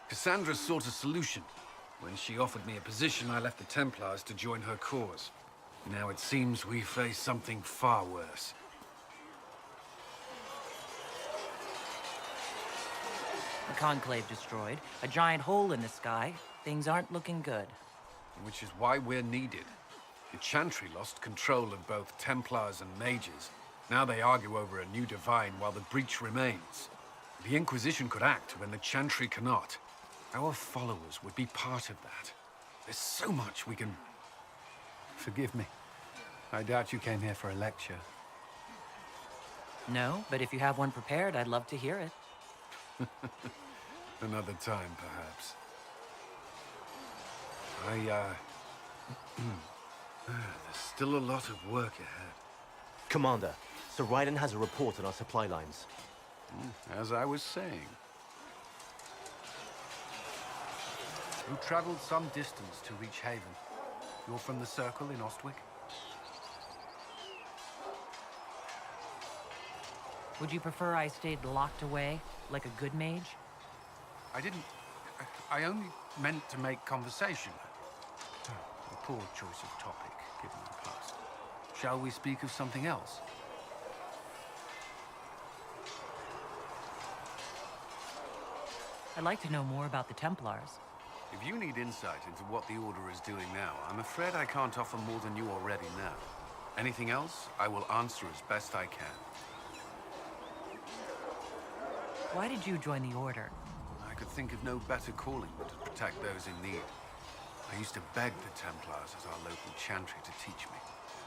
Cassandra sought a solution. When she offered me a position, I left the Templars to join her cause. Now it seems we face something far worse.
The Conclave destroyed, a giant hole in the sky. Things aren't looking good.
Which is why we're needed. The Chantry lost control of both Templars and Mages. Now they argue over a new divine while the breach remains. The Inquisition could act when the Chantry cannot. Our followers would be part of that. There's so much we can... Forgive me. I doubt you came here for a lecture.
No, but if you have one prepared, I'd love to hear it.
Another time, perhaps. There's still a lot of work ahead.
Commander, Sir Ryden has a report on our supply lines.
As I was saying.
You traveled some distance to reach Haven. You're from the Circle in Ostwick?
Would you prefer I stayed locked away, like a good mage?
I didn't... I only meant to make conversation. A poor choice of topic, given the past. Shall we speak of something else?
I'd like to know more about the Templars.
If you need insight into what the Order is doing now, I'm afraid I can't offer more than you already know. Anything else, I will answer as best I can.
Why did you join the Order?
I could think of no better calling than to protect those in need. I used to beg the Templars as our local Chantry to teach me.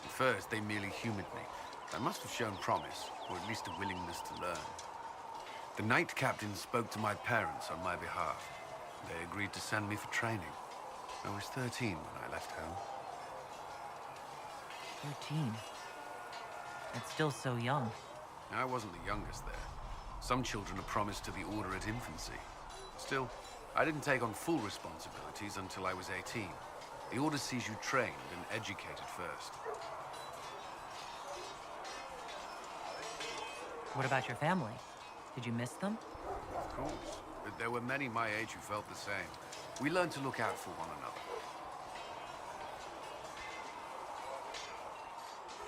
At first, they merely humored me. I must have shown promise, or at least a willingness to learn. The Knight Captain spoke to my parents on my behalf. They agreed to send me for training. I was 13 when I left home.
13? That's still so young.
I wasn't the youngest there. Some children are promised to the Order at infancy. Still, I didn't take on full responsibilities until I was 18. The Order sees you trained and educated first.
What about your family? Did you miss them?
Of course. But there were many my age who felt the same. We learned to look out for one another.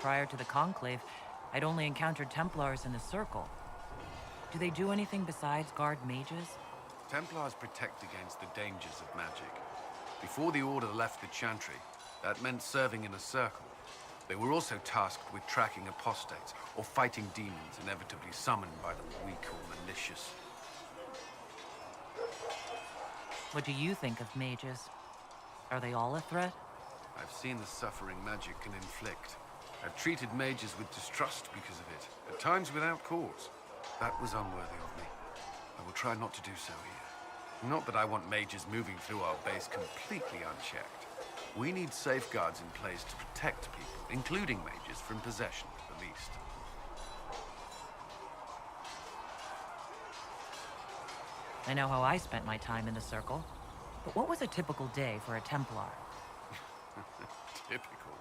Prior to the Conclave, I'd only encountered Templars in the Circle. Do they do anything besides guard mages?
Templars protect against the dangers of magic. Before the Order left the Chantry, that meant serving in a circle. They were also tasked with tracking apostates, or fighting demons inevitably summoned by the weak or malicious.
What do you think of mages? Are they all a threat?
I've seen the suffering magic can inflict. I've treated mages with distrust because of it, at times without cause. That was unworthy of me. I will try not to do so here. Not that I want mages moving through our base completely unchecked. We need safeguards in place to protect people, including mages, from possession, at least.
I know how I spent my time in the Circle. But what was a typical day for a Templar?
Typical?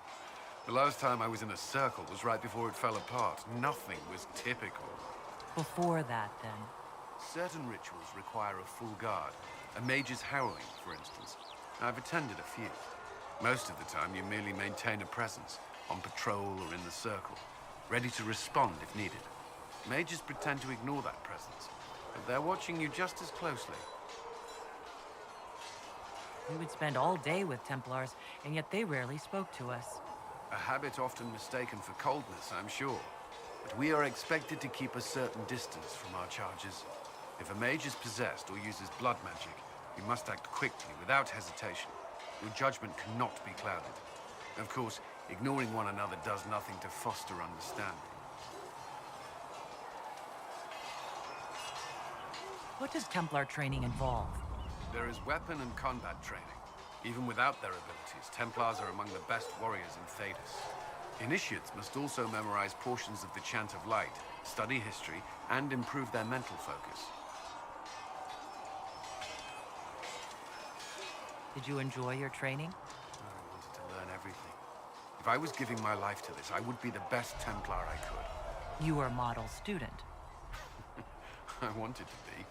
The last time I was in a circle was right before it fell apart. Nothing was typical.
Before that, then?
Certain rituals require a full guard. A mage's harrowing, for instance. I've attended a few. Most of the time, you merely maintain a presence, on patrol or in the circle, ready to respond if needed. Mages pretend to ignore that presence, but they're watching you just as closely.
We would spend all day with Templars, and yet they rarely spoke to us.
A habit often mistaken for coldness, I'm sure. But we are expected to keep a certain distance from our charges. If a mage is possessed or uses blood magic, you must act quickly, without hesitation. Your judgment cannot be clouded. Of course, ignoring one another does nothing to foster understanding.
What does Templar training involve?
There is weapon and combat training. Even without their abilities, Templars are among the best warriors in Thedas. Initiates must also memorize portions of the Chant of Light, study history, and improve their mental focus.
Did you enjoy your training?
I wanted to learn everything. If I was giving my life to this, I would be the best Templar I could.
You were a model student.
I wanted to be.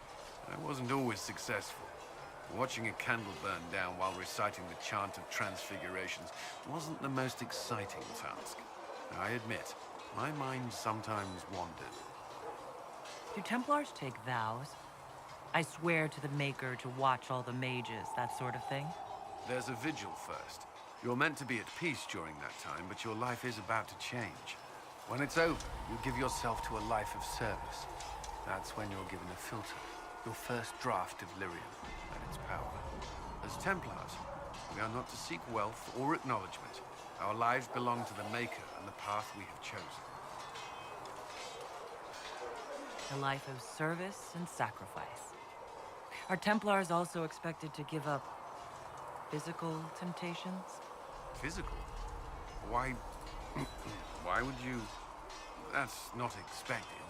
I wasn't always successful. Watching a candle burn down while reciting the Chant of Transfigurations wasn't the most exciting task. I admit, my mind sometimes wandered.
Do Templars take vows? I swear to the Maker to watch all the mages, that sort of thing?
There's a vigil first. You're meant to be at peace during that time, but your life is about to change. When it's over, you give yourself to a life of service. That's when you're given a filter, your first draft of lyrium and its power. As Templars, we are not to seek wealth or acknowledgement. Our lives belong to the Maker and the path we have chosen.
A life of service and sacrifice. Are Templars also expected to give up physical temptations?
Physical? Why... why would you... That's not expected.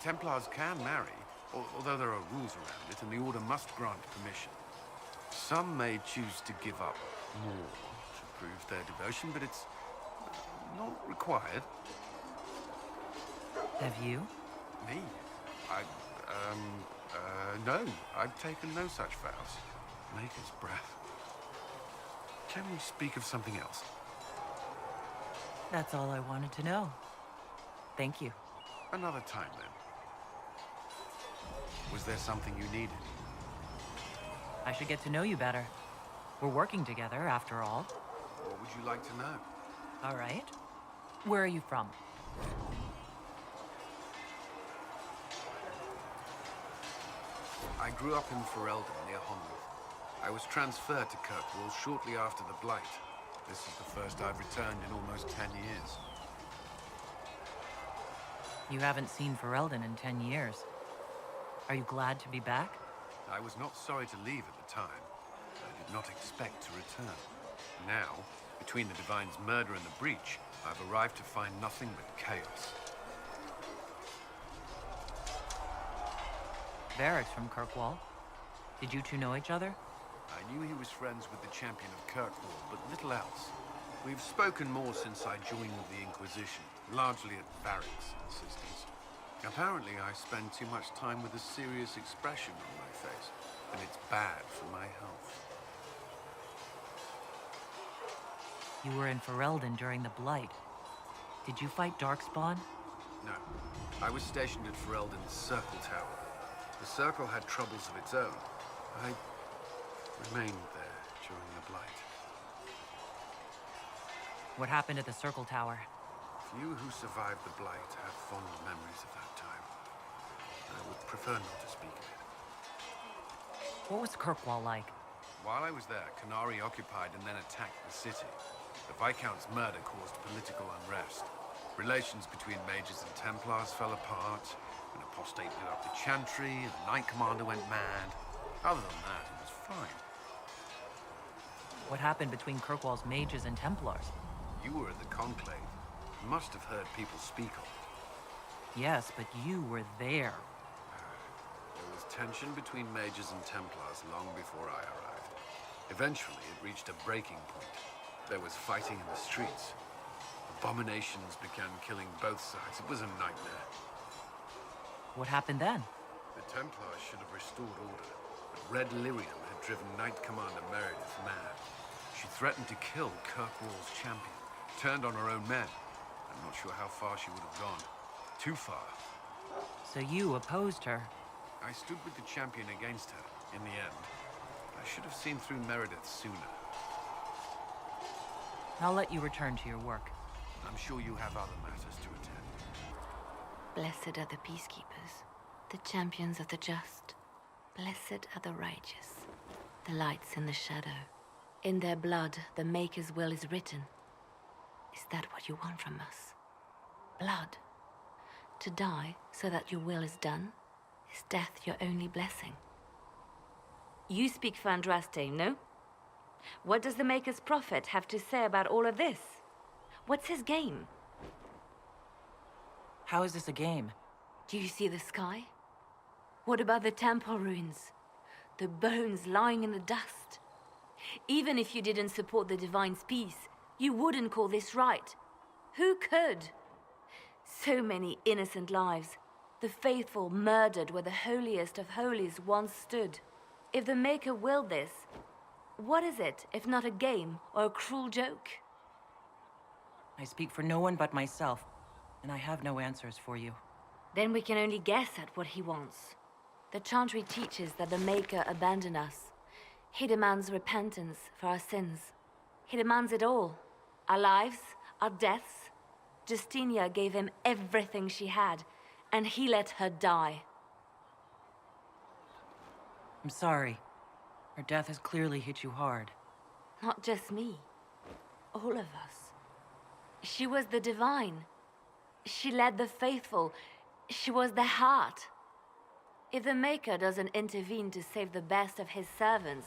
Templars can marry, although there are rules around it, and the Order must grant permission. Some may choose to give up more to prove their devotion, but it's not required.
Have you?
Me? No. I've taken no such vows. Maker's breath. Can we speak of something else?
That's all I wanted to know. Thank you.
Another time, then. Was there something you needed?
I should get to know you better. We're working together, after all.
What would you like to know?
All right. Where are you from?
I grew up in Ferelden, near Honwood. I was transferred to Kirkwall shortly after the Blight. This is the first I've returned in almost 10 years.
You haven't seen Ferelden in 10 years. Are you glad to be back?
I was not sorry to leave at the time. I did not expect to return. Now, between the Divine's murder and the breach, I've arrived to find nothing but chaos.
Varric's from Kirkwall. Did you two know each other?
I knew he was friends with the champion of Kirkwall, but little else. We've spoken more since I joined the Inquisition, largely at Varric's insistence. Apparently, I spend too much time with a serious expression on my face, and it's bad for my health.
You were in Ferelden during the Blight. Did you fight Darkspawn?
No. I was stationed at Ferelden's Circle Tower. The Circle had troubles of its own. I remained there during the Blight.
What happened at the Circle Tower?
Few who survived the Blight have fond memories of that time. I would prefer not to speak of it.
What was Kirkwall like?
While I was there, Canary occupied and then attacked the city. The Viscount's murder caused political unrest. Relations between mages and Templars fell apart. An apostate lit up the Chantry, and the Knight Commander went mad. Other than that, it was fine.
What happened between Kirkwall's mages and Templars?
You were at the Conclave. You must have heard people speak of it.
Yes, but you were there.
There was tension between mages and Templars long before I arrived. Eventually, it reached a breaking point. There was fighting in the streets. Abominations began killing both sides. It was a nightmare.
What happened then?
The Templars should have restored order, but Red Lyrium had driven Knight Commander Meredith mad. She threatened to kill Kirkwall's champion, turned on her own men. I'm not sure how far she would have gone. Too far.
So you opposed her?
I stood with the champion against her, in the end. I should have seen through Meredith sooner.
I'll let you return to your work.
I'm sure you have other matters to attend.
Blessed are the peacekeepers, the champions of the just. Blessed are the righteous, the lights in the shadow. In their blood, the Maker's will is written. Is that what you want from us? Blood? To die so that your will is done? Is death your only blessing? You speak for Andraste, no? What does the Maker's prophet have to say about all of this? What's his game?
How is this a game?
Do you see the sky? What about the temple ruins? The bones lying in the dust? Even if you didn't support the Divine's peace, you wouldn't call this right. Who could? So many innocent lives. The faithful murdered where the holiest of holies once stood. If the Maker willed this, what is it if not a game or a cruel joke?
I speak for no one but myself, and I have no answers for you.
Then we can only guess at what he wants. The Chantry teaches that the Maker abandoned us. He demands repentance for our sins. He demands it all. Our lives, our deaths. Justinia gave him everything she had, and he let her die.
I'm sorry. Her death has clearly hit you hard.
Not just me. All of us. She was the Divine. She led the faithful. She was their heart. If the Maker doesn't intervene to save the best of his servants,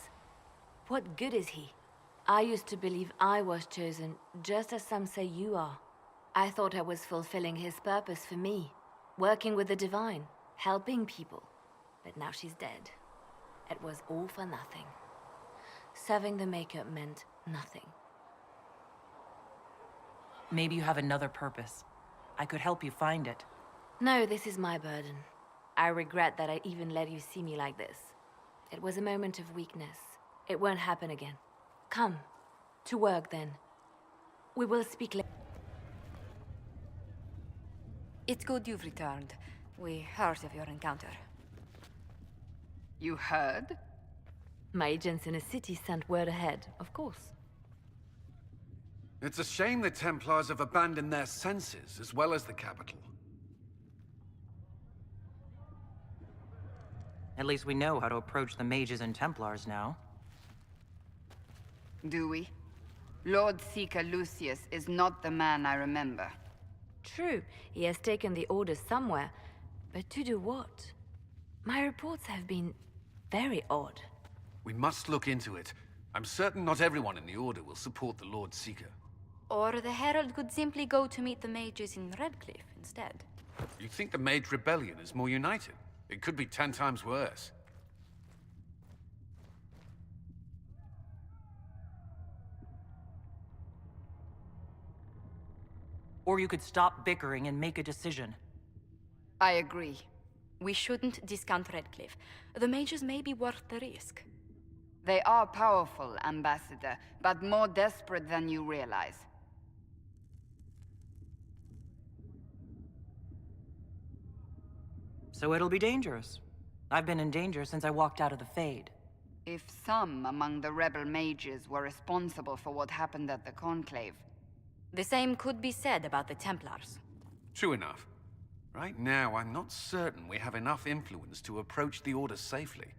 what good is he? I used to believe I was chosen, just as some say you are. I thought I was fulfilling his purpose for me, working with the Divine, helping people. But now she's dead. It was all for nothing. Serving the Maker meant nothing.
Maybe you have another purpose. I could help you find it.
No, this is my burden. I regret that I even let you see me like this. It was a moment of weakness. It won't happen again. Come. To work, then. We will speak later.
It's good you've returned. We heard of your encounter. You heard?
My agents in the city sent word ahead, of course.
It's a shame the Templars have abandoned their senses, as well as the capital.
At least we know how to approach the mages and Templars now.
Do we? Lord Seeker Lucius is not the man I remember.
True, he has taken the Order somewhere, but to do what? My reports have been very odd.
We must look into it. I'm certain not everyone in the Order will support the Lord Seeker.
Or the Herald could simply go to meet the mages in Redcliffe instead.
You think the Mage Rebellion is more united? It could be 10 times worse.
Or you could stop bickering and make a decision.
I agree.
We shouldn't discount Redcliffe. The mages may be worth the risk.
They are powerful, Ambassador, but more desperate than you realize.
So it'll be dangerous. I've been in danger since I walked out of the Fade.
If some among the rebel mages were responsible for what happened at the Conclave...
The same could be said about the Templars.
True enough. Right now, I'm not certain we have enough influence to approach the Order safely.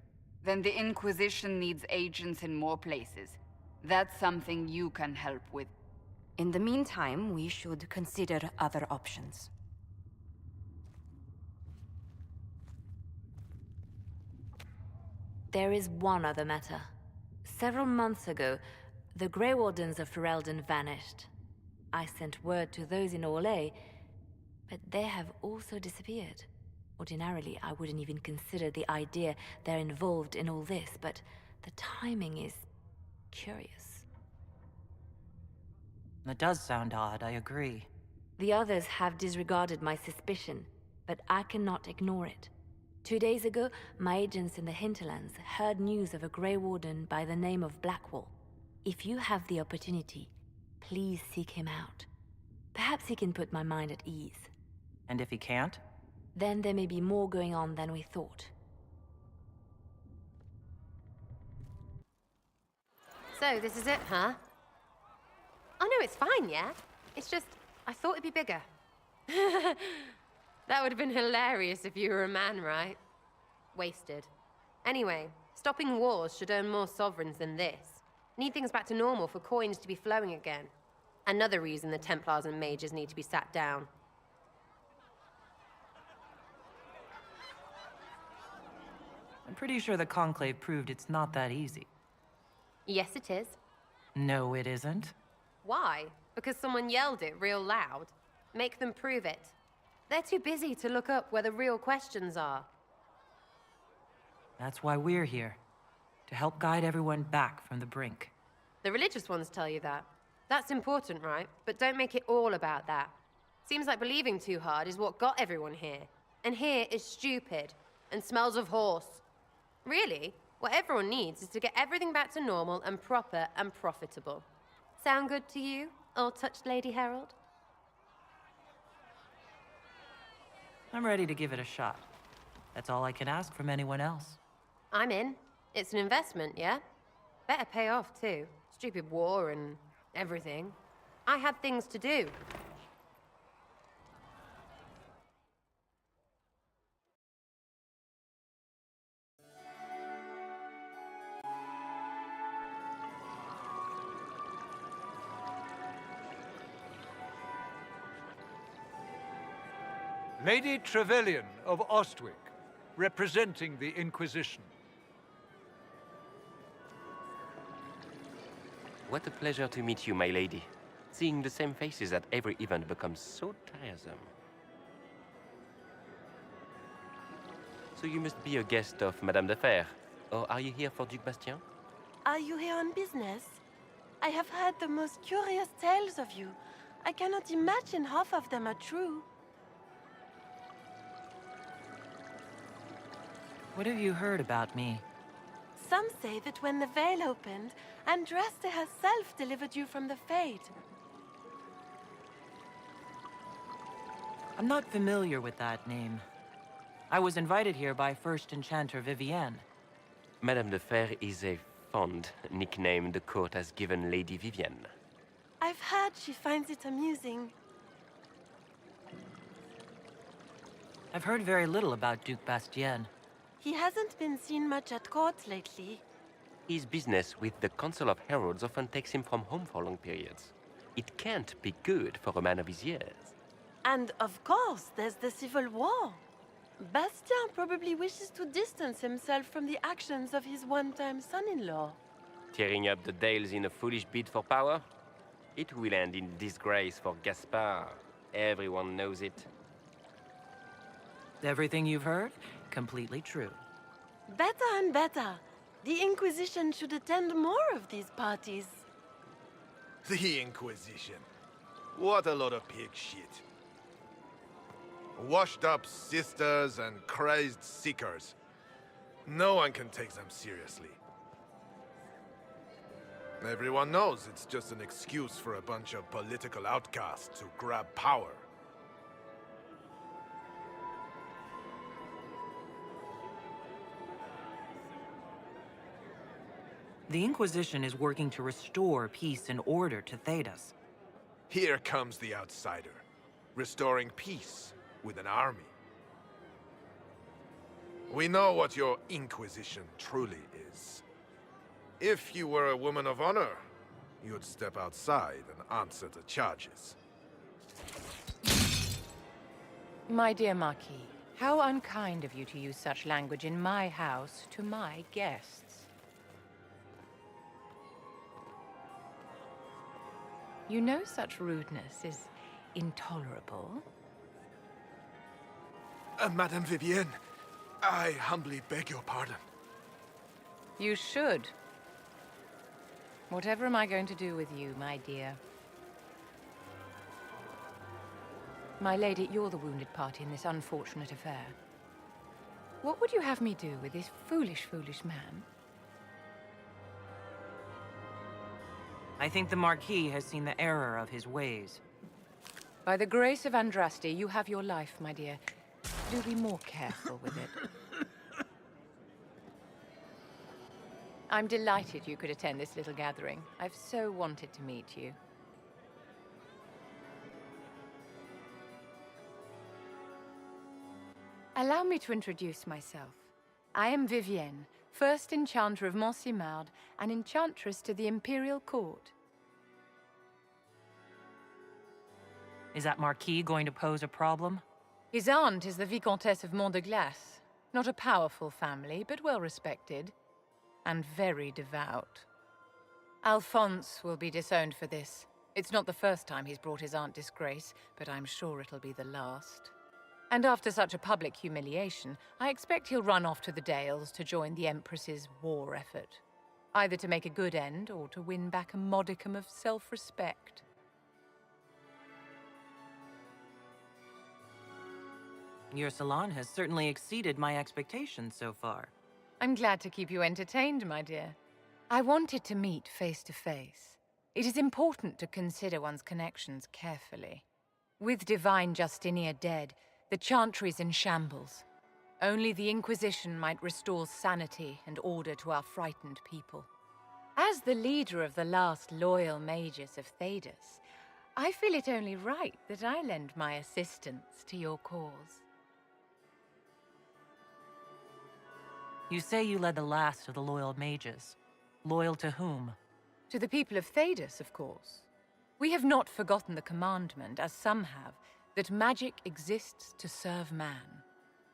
Then the Inquisition needs agents in more places. That's something you can help with.
In the meantime, we should consider other options.
There is one other matter. Several months ago, the Grey Wardens of Ferelden vanished. I sent word to those in Orlais, but they have also disappeared. Ordinarily, I wouldn't even consider the idea they're involved in all this, but the timing is curious.
That does sound odd, I agree.
The others have disregarded my suspicion, but I cannot ignore it. 2 days ago, my agents in the hinterlands heard news of a Grey Warden by the name of Blackwall. If you have the opportunity, please seek him out. Perhaps he can put my mind at ease.
And if he can't?
Then there may be more going on than we thought.
So, this is it, huh? Oh no, it's fine, yeah? It's just, I thought it'd be bigger. That would have been hilarious if you were a man, right? Wasted. Anyway, stopping wars should earn more sovereigns than this. Need things back to normal for coins to be flowing again. Another reason the Templars and mages need to be sat down.
I'm pretty sure the Conclave proved it's not that easy.
Yes, it is.
No, it isn't.
Why? Because someone yelled it real loud? Make them prove it. They're too busy to look up where the real questions are.
That's why we're here. To help guide everyone back from the brink.
The religious ones tell you that. That's important, right? But don't make it all about that. Seems like believing too hard is what got everyone here. And here is stupid and smells of horse. Really, what everyone needs is to get everything back to normal and proper and profitable. Sound good to you, old-touched Lady Herald?
I'm ready to give it a shot. That's all I can ask from anyone else.
I'm in. It's an investment, yeah? Better pay off, too. Stupid war and everything. I had things to do.
Lady Trevelyan of Ostwick, representing the Inquisition.
What a pleasure to meet you, my lady. Seeing the same faces at every event becomes so tiresome. So you must be a guest of Madame de Fer, or are you here for Duc Bastien?
Are you here on business? I have heard the most curious tales of you. I cannot imagine half of them are true.
What have you heard about me?
Some say that when the veil opened, Andraste herself delivered you from the Fade.
I'm not familiar with that name. I was invited here by First Enchanter Vivienne.
Madame de Fer is a fond nickname the court has given Lady Vivienne.
I've heard she finds it amusing.
I've heard very little about Duc Bastien.
He hasn't been seen much at court lately.
His business with the Council of Heralds often takes him from home for long periods. It can't be good for a man of his years.
And of course, there's the civil war. Bastien probably wishes to distance himself from the actions of his one-time son-in-law.
Tearing up the Dales in a foolish bid for power? It will end in disgrace for Gaspard. Everyone knows it.
Everything you've heard? Completely true.
Better and better. The Inquisition should attend more of these parties.
The Inquisition. What a lot of pig shit. Washed-up sisters and crazed seekers. No one can take them seriously. Everyone knows it's just an excuse for a bunch of political outcasts to grab power.
The Inquisition is working to restore peace and order to Thedas.
Here comes the outsider, restoring peace with an army. We know what your Inquisition truly is. If you were a woman of honor, you'd step outside and answer the charges.
My dear Marquis, how unkind of you to use such language in my house to my guests. You know such rudeness is intolerable.
Madame Vivienne, I humbly beg your pardon.
You should. Whatever am I going to do with you, my dear? My lady, you're the wounded party in this unfortunate affair. What would you have me do with this foolish, foolish man?
I think the Marquis has seen the error of his ways.
By the grace of Andraste, you have your life, my dear. Do be more careful with it. I'm delighted you could attend this little gathering. I've so wanted to meet you. Allow me to introduce myself. I am Vivienne, First Enchanter of Montsimard and Enchantress to the Imperial Court.
Is that Marquis going to pose a problem?
His aunt is the Vicomtesse of Mont de Glace. Not a powerful family, but well respected. And very devout. Alphonse will be disowned for this. It's not the first time he's brought his aunt disgrace, but I'm sure it'll be the last. And after such a public humiliation, I expect he'll run off to the Dales to join the Empress's war effort. Either to make a good end, or to win back a modicum of self-respect.
Your salon has certainly exceeded my expectations so far.
I'm glad to keep you entertained, my dear. I wanted to meet face to face. It is important to consider one's connections carefully. With Divine Justinia dead, the Chantry's in shambles. Only the Inquisition might restore sanity and order to our frightened people. As the leader of the last loyal mages of Thedas, I feel it only right that I lend my assistance to your cause.
You say you led the last of the loyal mages. Loyal to whom?
To the people of Thedas, of course. We have not forgotten the commandment, as some have, that magic exists to serve man.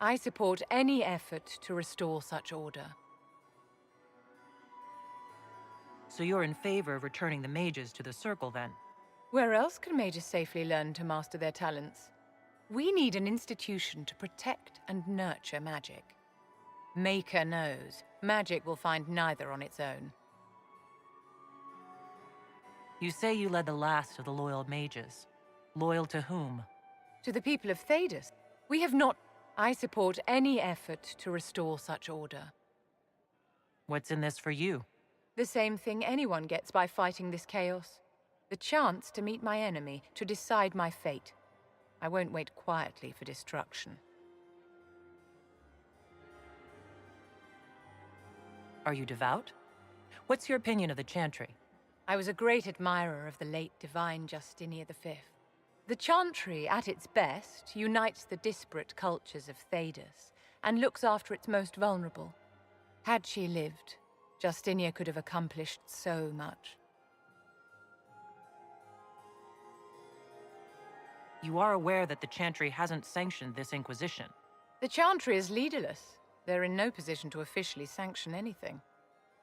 I support any effort to restore such order.
So you're in favor of returning the mages to the Circle, then?
Where else can mages safely learn to master their talents? We need an institution to protect and nurture magic. Maker knows, magic will find neither on its own.
You say you led the last of the loyal mages. Loyal to whom?
To the people of Thedas. We have not... I support any effort to restore such order.
What's in this for you?
The same thing anyone gets by fighting this chaos. The chance to meet my enemy, to decide my fate. I won't wait quietly for destruction.
Are you devout? What's your opinion of the Chantry?
I was a great admirer of the late Divine Justinia V. The Chantry, at its best, unites the disparate cultures of Thedas and looks after its most vulnerable. Had she lived, Justinia could have accomplished so much.
You are aware that the Chantry hasn't sanctioned this Inquisition.
The Chantry is leaderless. They're in no position to officially sanction anything.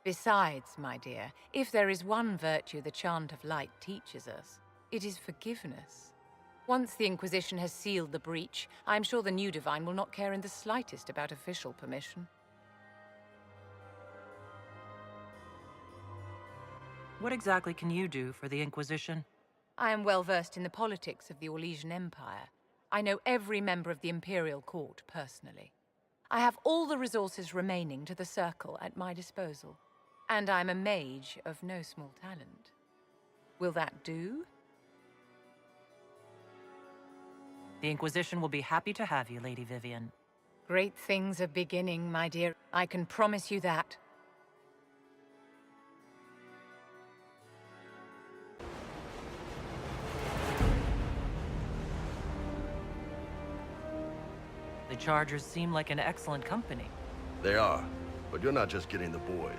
Besides, my dear, if there is one virtue the Chant of Light teaches us, it is forgiveness. Once the Inquisition has sealed the breach, I'm sure the new Divine will not care in the slightest about official permission.
What exactly can you do for the Inquisition?
I am well versed in the politics of the Orlesian Empire. I know every member of the Imperial Court personally. I have all the resources remaining to the Circle at my disposal. And I'm a mage of no small talent. Will that do?
The Inquisition will be happy to have you, Lady Vivian.
Great things are beginning, my dear. I can promise you that.
The Chargers seem like an excellent company.
They are, but you're not just getting the boys.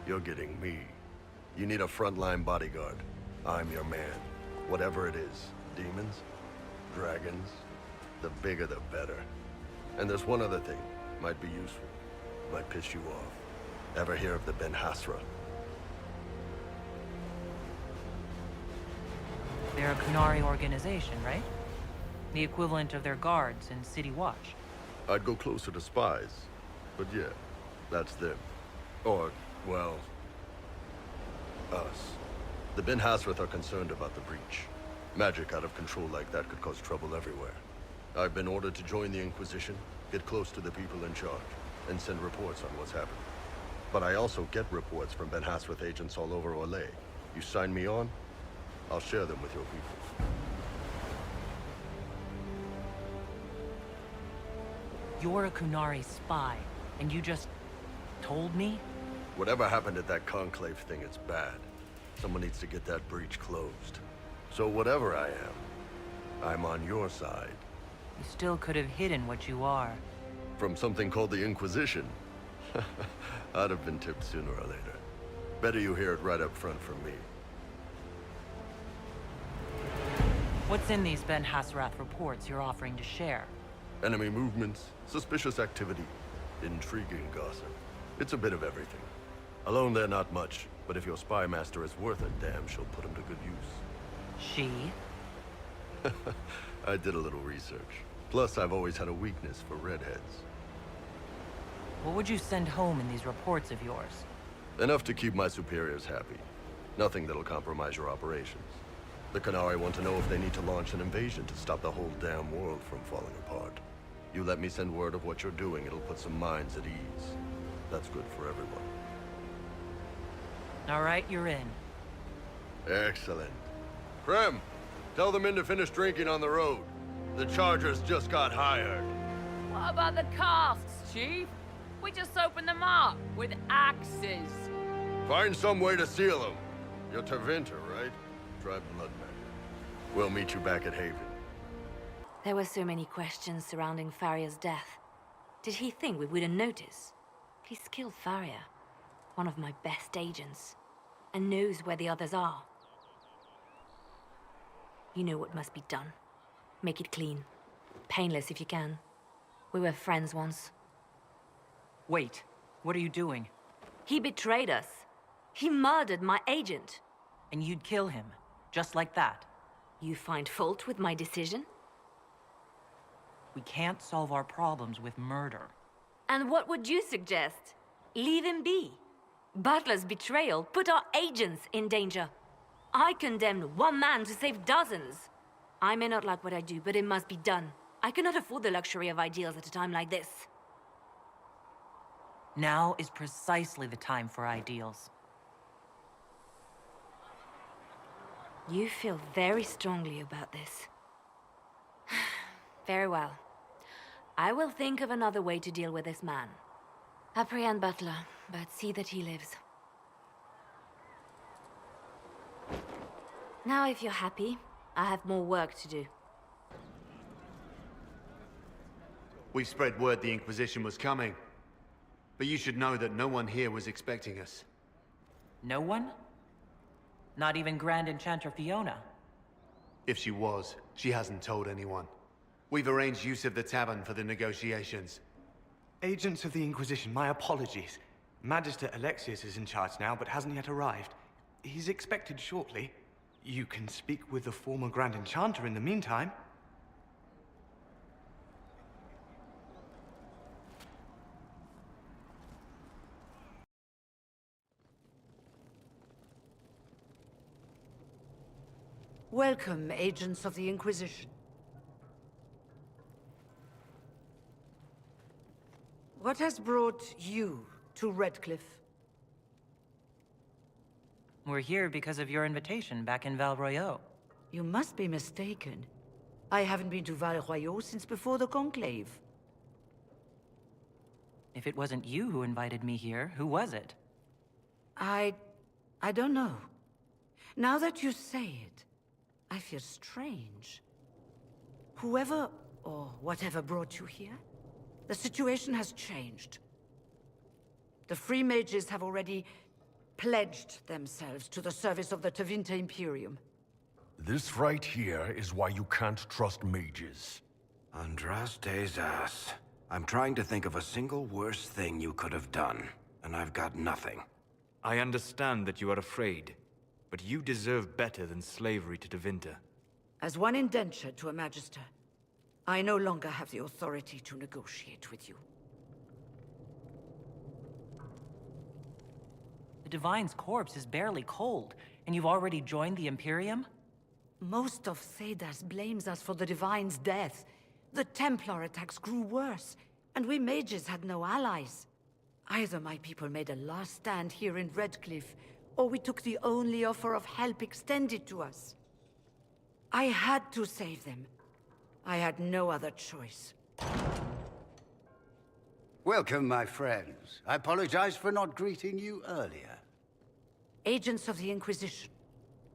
You're getting me. You need a frontline bodyguard. I'm your man. Whatever it is. Demons? Dragons? The bigger the better. And there's one other thing. Might be useful. Might piss you off. Ever hear of the Ben Hasra?
They're a Qunari organization, right? The equivalent of their guards in City Watch.
I'd go closer to spies. But yeah, that's them. Or, well, us. The Ben Hasrath are concerned about the breach. Magic out of control like that could cause trouble everywhere. I've been ordered to join the Inquisition, get close to the people in charge, and send reports on what's happening. But I also get reports from Ben Hasrath agents all over Orlais. You sign me on, I'll share them with your people.
You're a Qunari spy, and you just told me?
Whatever happened at that Conclave thing, it's bad. Someone needs to get that breach closed. So whatever I am, I'm on your side.
You still could have hidden what you are.
From something called the Inquisition? I'd have been tipped sooner or later. Better you hear it right up front from me.
What's in these Ben Hasrath reports you're offering to share?
Enemy movements, suspicious activity,
Intriguing gossip. It's a bit of everything. Alone they're not much, but if your spy master is worth a damn, she'll put him to good use.
She?
I did a little research. Plus, I've always had a weakness for redheads.
What would you send home in these reports of yours?
Enough to keep my superiors happy. Nothing that'll compromise your operations. The Qunari want to know if they need to launch an invasion to stop the whole damn world from falling apart. You let me send word of what you're doing, it'll put some minds at ease. That's good for everyone.
All right, you're in.
Excellent. Krem, tell the men to finish drinking on the road. The Chargers just got hired.
What about the casks, Chief? We just opened them up with axes.
Find some way to seal them. You're Tevinter, right? Tribe Bloodman. We'll meet you back at Haven.
There were so many questions surrounding Farria's death. Did he think we wouldn't notice? He's killed Farria, one of my best agents, and knows where the others are. You know what must be done. Make it clean. Painless if you can. We were friends once.
Wait, what are you doing?
He betrayed us. He murdered my agent.
And you'd kill him, just like that?
You find fault with my decision?
We can't solve our problems with murder.
And what would you suggest? Leave him be. Butler's betrayal put our agents in danger. I condemned one man to save dozens. I may not like what I do, but it must be done. I cannot afford the luxury of ideals at a time like this.
Now is precisely the time for ideals.
You feel very strongly about this. Very well. I will think of another way to deal with this man. Apprehend Butler, but see that he lives. Now, if you're happy, I have more work to do.
We've spread word the Inquisition was coming. But you should know that no one here was expecting us.
No one? Not even Grand Enchanter Fiona?
If she was, she hasn't told anyone. We've arranged use of the tavern for the negotiations.
Agents of the Inquisition, my apologies. Magister Alexius is in charge now, but hasn't yet arrived. He's expected shortly. You can speak with the former Grand Enchanter in the meantime.
Welcome, agents of the Inquisition. What has brought you to Redcliffe?
We're here because of your invitation back in Val Royeaux.
You must be mistaken. I haven't been to Val Royeaux since before the Conclave.
If it wasn't you who invited me here, who was it?
I don't know. Now that you say it, I feel strange. Whoever or whatever brought you here, the situation has changed. The Free Mages have already pledged themselves to the service of the Tevinter Imperium.
This right here is why you can't trust mages.
Andraste's ass. I'm trying to think of a single worse thing you could have done, and I've got nothing.
I understand that you are afraid, but you deserve better than slavery to Tevinter.
As one indentured to a Magister, I no longer have the authority to negotiate with you.
The Divine's corpse is barely cold, and you've already joined the Imperium?
Most of Thedas blames us for the Divine's death. The Templar attacks grew worse, and we mages had no allies. Either my people made a last stand here in Redcliffe, or we took the only offer of help extended to us. I had to save them. I had no other choice.
Welcome, my friends. I apologize for not greeting you earlier.
Agents of the Inquisition,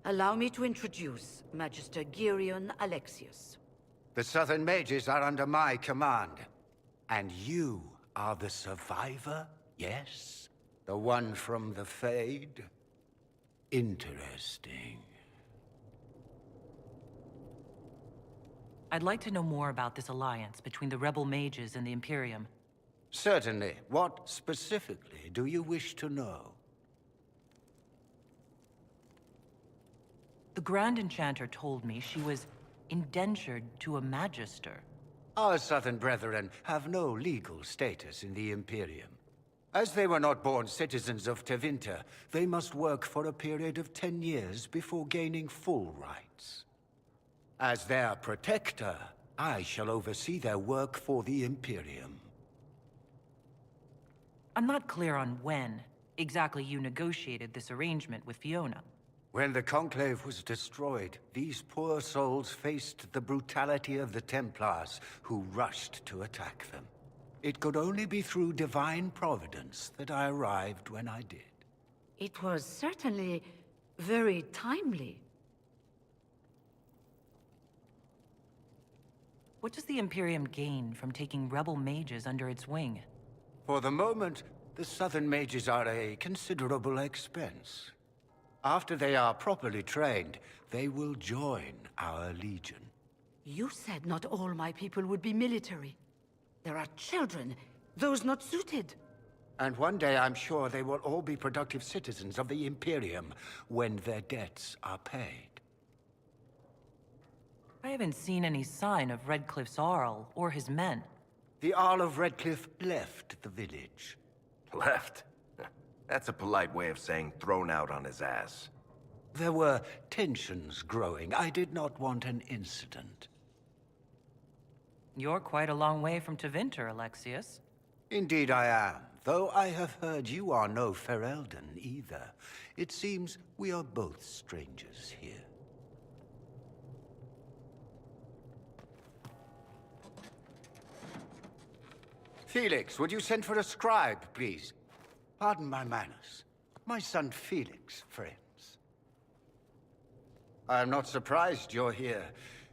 allow me to introduce Magister Girion Alexius.
The Southern Mages are under my command. And you are the survivor, yes? The one from the Fade? Interesting.
I'd like to know more about this alliance between the rebel mages and the Imperium.
Certainly. What specifically do you wish to know?
The Grand Enchanter told me she was indentured to a Magister.
Our Southern Brethren have no legal status in the Imperium. As they were not born citizens of Tevinter, they must work for a period of 10 years before gaining full rights. As their protector, I shall oversee their work for the Imperium.
I'm not clear on when exactly you negotiated this arrangement with Fiona.
When the Conclave was destroyed, these poor souls faced the brutality of the Templars, who rushed to attack them. It could only be through divine providence that I arrived when I did.
It was certainly very timely.
What does the Imperium gain from taking rebel mages under its wing?
For the moment, the Southern mages are a considerable expense. After they are properly trained, they will join our legion.
You said not all my people would be military. There are children, those not suited.
And one day I'm sure they will all be productive citizens of the Imperium when their debts are paid.
I haven't seen any sign of Redcliffe's Arl or his men.
The Arl of Redcliffe left the village.
Left? That's a polite way of saying thrown out on his ass.
There were tensions growing. I did not want an incident.
You're quite a long way from Tevinter, Alexius.
Indeed I am, though I have heard you are no Ferelden either. It seems we are both strangers here. Felix, would you send for a scribe, please? Pardon my manners. My son Felix, friends. I am not surprised you're here.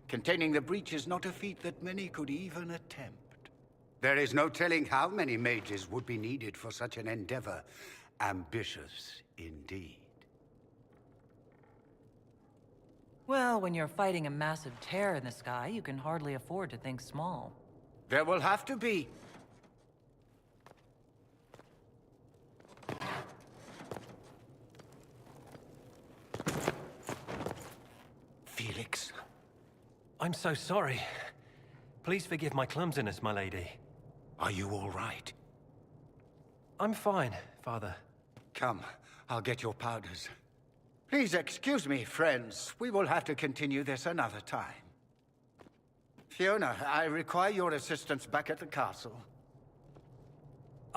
Containing the breach is not a feat that many could even attempt. There is no telling how many mages would be needed for such an endeavor. Ambitious indeed.
Well, when you're fighting a massive tear in the sky, you can hardly afford to think small.
There will have to be. Felix.
I'm so sorry. Please forgive my clumsiness, my lady.
Are you all right?
I'm fine, Father.
Come, I'll get your powders. Please excuse me, friends. We will have to continue this another time. Fiona, I require your assistance back at the castle.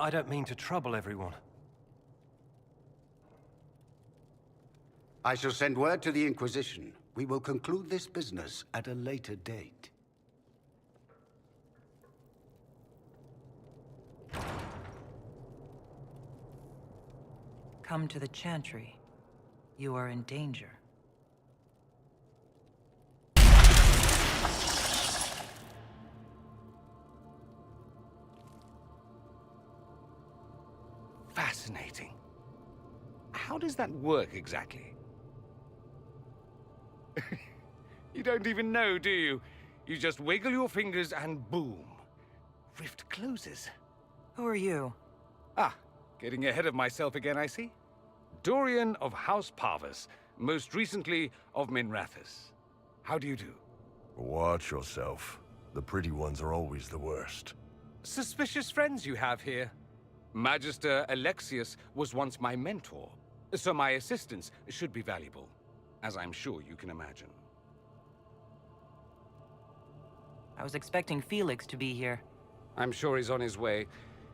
I don't mean to trouble everyone.
I shall send word to the Inquisition. We will conclude this business at a later date.
Come to the Chantry. You are in danger.
Fascinating. How does that work exactly? You don't even know, do you? You just wiggle your fingers and boom. Rift closes.
Who are you?
Ah, getting ahead of myself again, I see. Dorian of House Parvus, most recently of Minrathous. How do you do?
Watch yourself. The pretty ones are always the worst.
Suspicious friends you have here. Magister Alexius was once my mentor, so my assistance should be valuable, as I'm sure you can imagine.
I was expecting Felix to be here.
I'm sure he's on his way.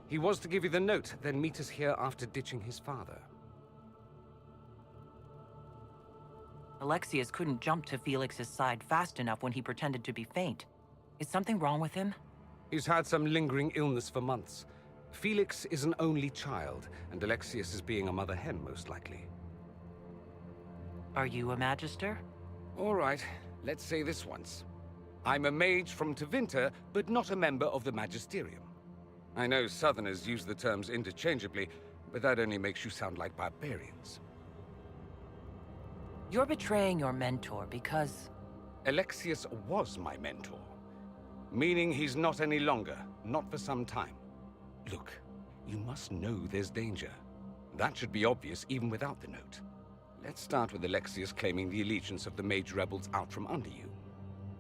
He was to give you the note, then meet us here after ditching his father.
Alexius couldn't jump to Felix's side fast enough when he pretended to be faint. Is something wrong with him?
He's had some lingering illness for months. Felix is an only child, and Alexius is being a mother hen, most likely.
Are you a Magister?
All right, let's say this once. I'm a mage from Tevinter, but not a member of the Magisterium. I know Southerners use the terms interchangeably, but that only makes you sound like barbarians.
You're betraying your mentor because...
Alexius was my mentor. Meaning he's not any longer, not for some time.
Look, you must know there's danger. That should be obvious even without the note. Let's start with Alexius claiming the allegiance of the mage rebels out from under you.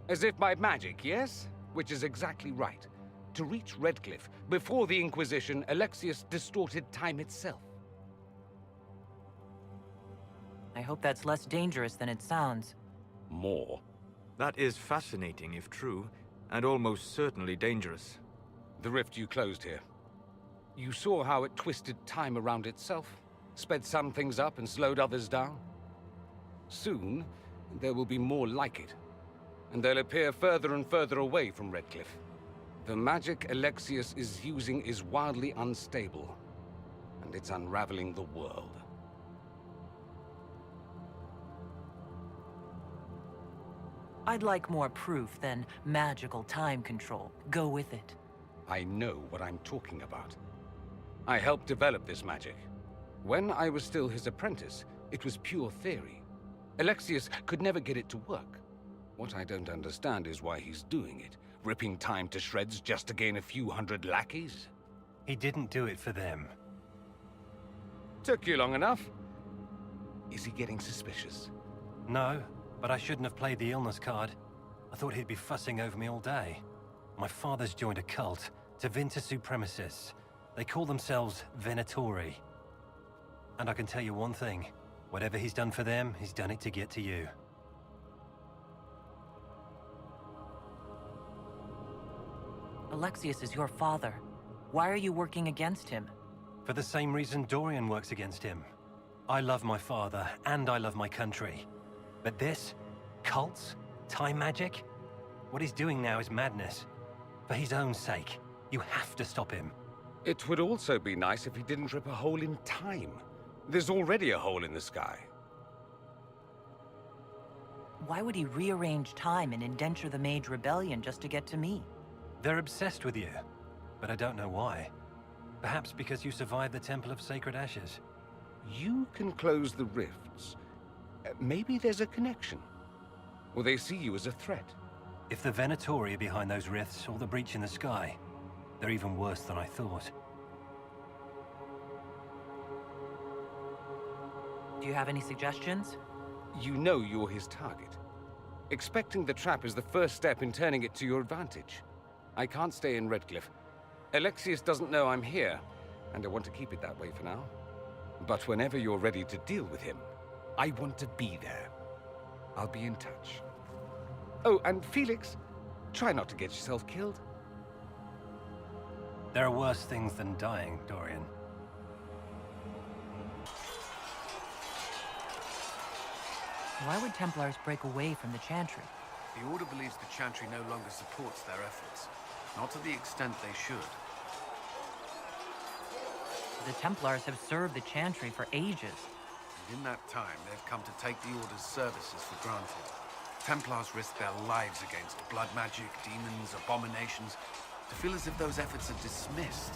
As if by magic, yes? Which is exactly right. To reach Redcliffe, before the Inquisition, Alexius distorted time itself.
I hope that's less dangerous than it sounds.
More.
That is fascinating if true, and almost certainly dangerous.
The rift you closed here. You saw how it twisted time around itself, sped some things up and slowed others down. Soon, there will be more like it, and they'll appear further and further away from Redcliffe. The magic Alexius is using is wildly unstable, and it's unraveling the world.
I'd like more proof than magical time control. Go with it.
I know what I'm talking about. I helped develop this magic. When I was still his apprentice, it was pure theory. Alexius could never get it to work. What I don't understand is why he's doing it, ripping time to shreds just to gain a few hundred lackeys.
He didn't do it for them.
Took you long enough. Is he getting suspicious?
No, but I shouldn't have played the illness card. I thought he'd be fussing over me all day. My father's joined a cult, Tevinter Supremacists. They call themselves Venatori. And I can tell you one thing. Whatever he's done for them, he's done it to get to you.
Alexius is your father. Why are you working against him?
For the same reason Dorian works against him. I love my father, and I love my country. But this? Cults? Time magic? What he's doing now is madness. For his own sake, you have to stop him.
It would also be nice if he didn't rip a hole in time. There's already a hole in the sky.
Why would he rearrange time and indenture the Mage Rebellion just to get to me?
They're obsessed with you, but I don't know why. Perhaps because you survived the Temple of Sacred Ashes.
You can close the rifts. Maybe there's a connection. Or they see you as a threat.
If the Venatori are behind those rifts or the breach in the sky, they're even worse than I thought.
Do you have any suggestions?
You know you're his target. Expecting the trap is the first step in turning it to your advantage. I can't stay in Redcliffe. Alexius doesn't know I'm here, and I want to keep it that way for now. But whenever you're ready to deal with him, I want to be there. I'll be in touch. Oh, and Felix, try not to get yourself killed.
There are worse things than dying, Dorian.
Why would Templars break away from the Chantry?
The Order believes the Chantry no longer supports their efforts. Not to the extent they should.
The Templars have served the Chantry for ages.
And in that time, they've come to take the Order's services for granted. Templars risk their lives against blood magic, demons, abominations, to feel as if those efforts are dismissed.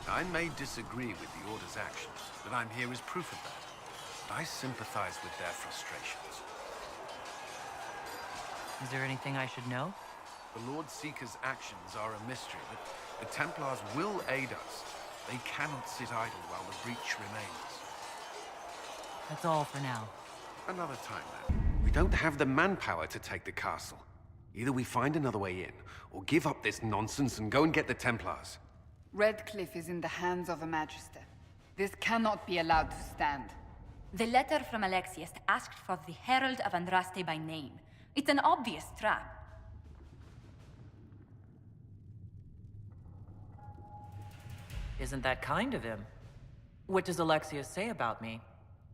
I may disagree with the Order's actions, but I'm here as proof of that. I sympathize with their frustrations.
Is there anything I should know?
The Lord Seeker's actions are a mystery, but the Templars will aid us. They cannot sit idle while the breach remains.
That's all for now.
Another time, then. We don't have the manpower to take the castle. Either we find another way in, or give up this nonsense and go and get the Templars.
Redcliffe is in the hands of a Magister. This cannot be allowed to stand.
The letter from Alexius asked for the Herald of Andraste by name. It's an obvious trap.
Isn't that kind of him? What does Alexius say about me?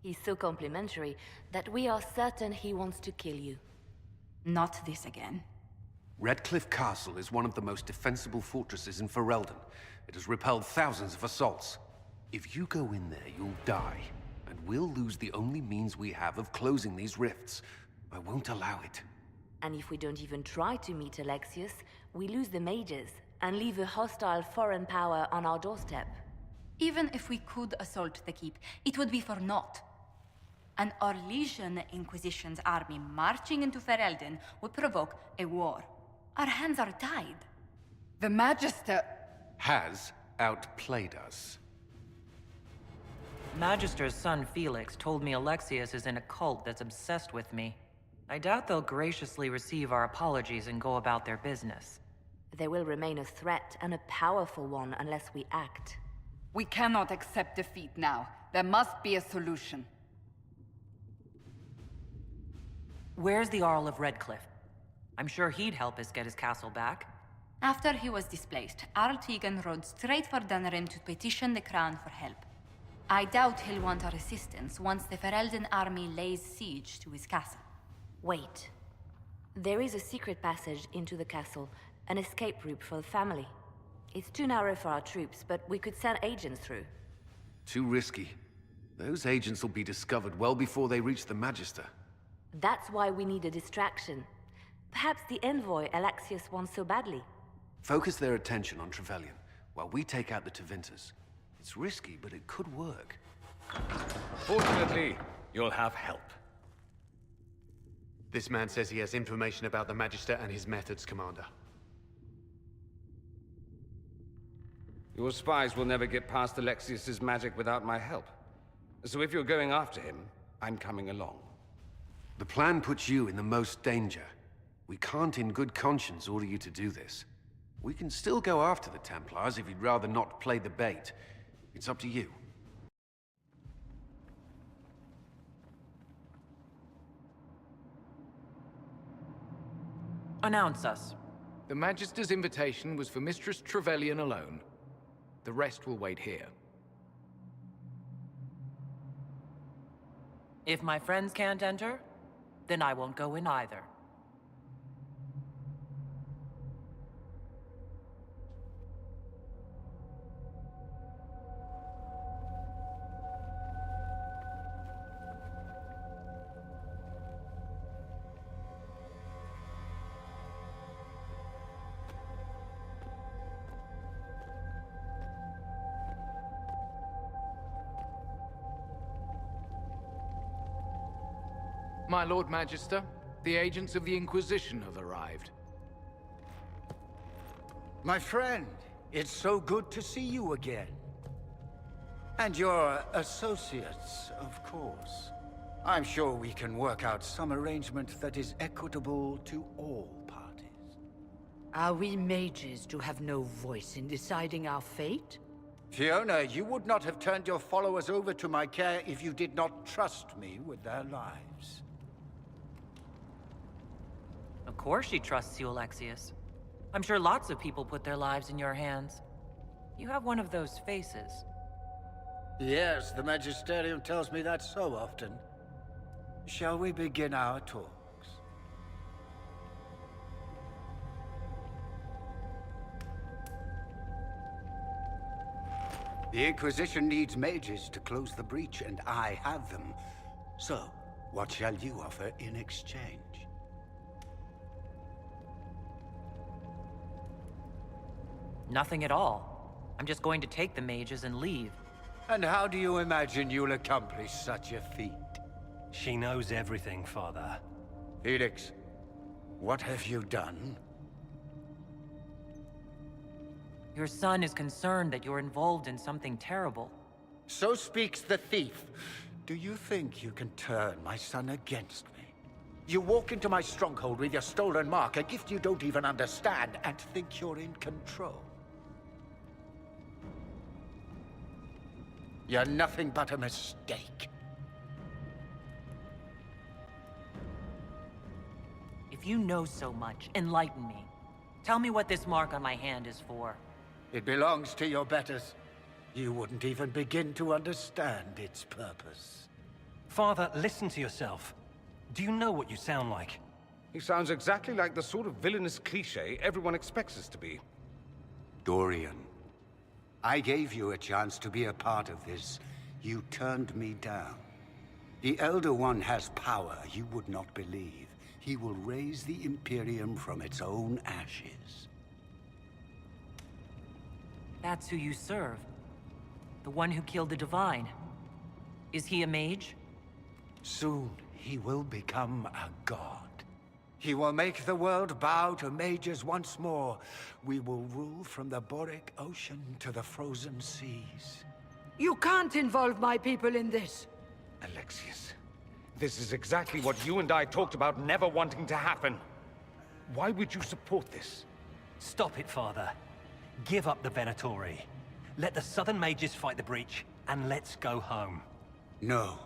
He's so complimentary that we are certain he wants to kill you.
Not this again.
Redcliffe Castle is one of the most defensible fortresses in Ferelden. It has repelled thousands of assaults. If you go in there, you'll die. And we'll lose the only means we have of closing these rifts. I won't allow it.
And if we don't even try to meet Alexius, we lose the mages and leave a hostile foreign power on our doorstep.
Even if we could assault the keep, it would be for naught. An Orlesian Inquisition's army marching into Ferelden would provoke a war. Our hands are tied.
The Magister...
Has outplayed us.
Magister's son Felix told me Alexius is in a cult that's obsessed with me. I doubt they'll graciously receive our apologies and go about their business.
They will remain a threat, and a powerful one, unless we act.
We cannot accept defeat now. There must be a solution.
Where's the Jarl of Redcliffe? I'm sure he'd help us get his castle back.
After he was displaced, Arl Tegan rode straight for Dunnerin to petition the Crown for help. I doubt he'll want our assistance once the Ferelden army lays siege to his castle.
Wait. There is a secret passage into the castle, an escape route for the family. It's too narrow for our troops, but we could send agents through.
Too risky. Those agents will be discovered well before they reach the Magister.
That's why we need a distraction. Perhaps the envoy Alexius wants so badly.
Focus their attention on Trevelyan, while we take out the Tevinters. It's risky, but it could work.
Fortunately, you'll have help.
This man says he has information about the Magister and his methods, Commander.
Your spies will never get past Alexius's magic without my help. So if you're going after him, I'm coming along.
The plan puts you in the most danger. We can't in good conscience order you to do this. We can still go after the Templars if you'd rather not play the bait. It's up to you.
Announce us.
The Magister's invitation was for Mistress Trevelyan alone. The rest will wait here.
If my friends can't enter, then I won't go in either.
My Lord Magister, the agents of the Inquisition have arrived.
My friend, it's so good to see you again. And your associates, of course. I'm sure we can work out some arrangement that is equitable to all parties.
Are we mages to have no voice in deciding our fate?
Fiona, you would not have turned your followers over to my care if you did not trust me with their lives.
Of course she trusts you, Alexius. I'm sure lots of people put their lives in your hands. You have one of those faces.
Yes, the Magisterium tells me that so often. Shall we begin our talks? The Inquisition needs mages to close the breach, and I have them. So, what shall you offer in exchange?
Nothing at all. I'm just going to take the mages and leave.
And how do you imagine you'll accomplish such a feat?
She knows everything, Father.
Felix, what have you done?
Your son is concerned that you're involved in something terrible.
So speaks the thief. Do you think you can turn my son against me? You walk into my stronghold with your stolen mark, a gift you don't even understand, and think you're in control. You're nothing but a mistake.
If you know so much, enlighten me. Tell me what this mark on my hand is for.
It belongs to your betters. You wouldn't even begin to understand its purpose.
Father, listen to yourself. Do you know what you sound like?
He sounds exactly like the sort of villainous cliché everyone expects us to be.
Dorian, I gave you a chance to be a part of this. You turned me down. The Elder One has power you would not believe. He will raise the Imperium from its own ashes.
That's who you serve. The one who killed the Divine. Is he a mage?
Soon, he will become a god. He will make the world bow to mages once more. We will rule from the Boric Ocean to the frozen seas.
You can't involve my people in this.
Alexius, this is exactly what you and I talked about never wanting to happen. Why would you support this?
Stop it, Father. Give up the Venatori. Let the Southern Mages fight the breach, and let's go home.
No.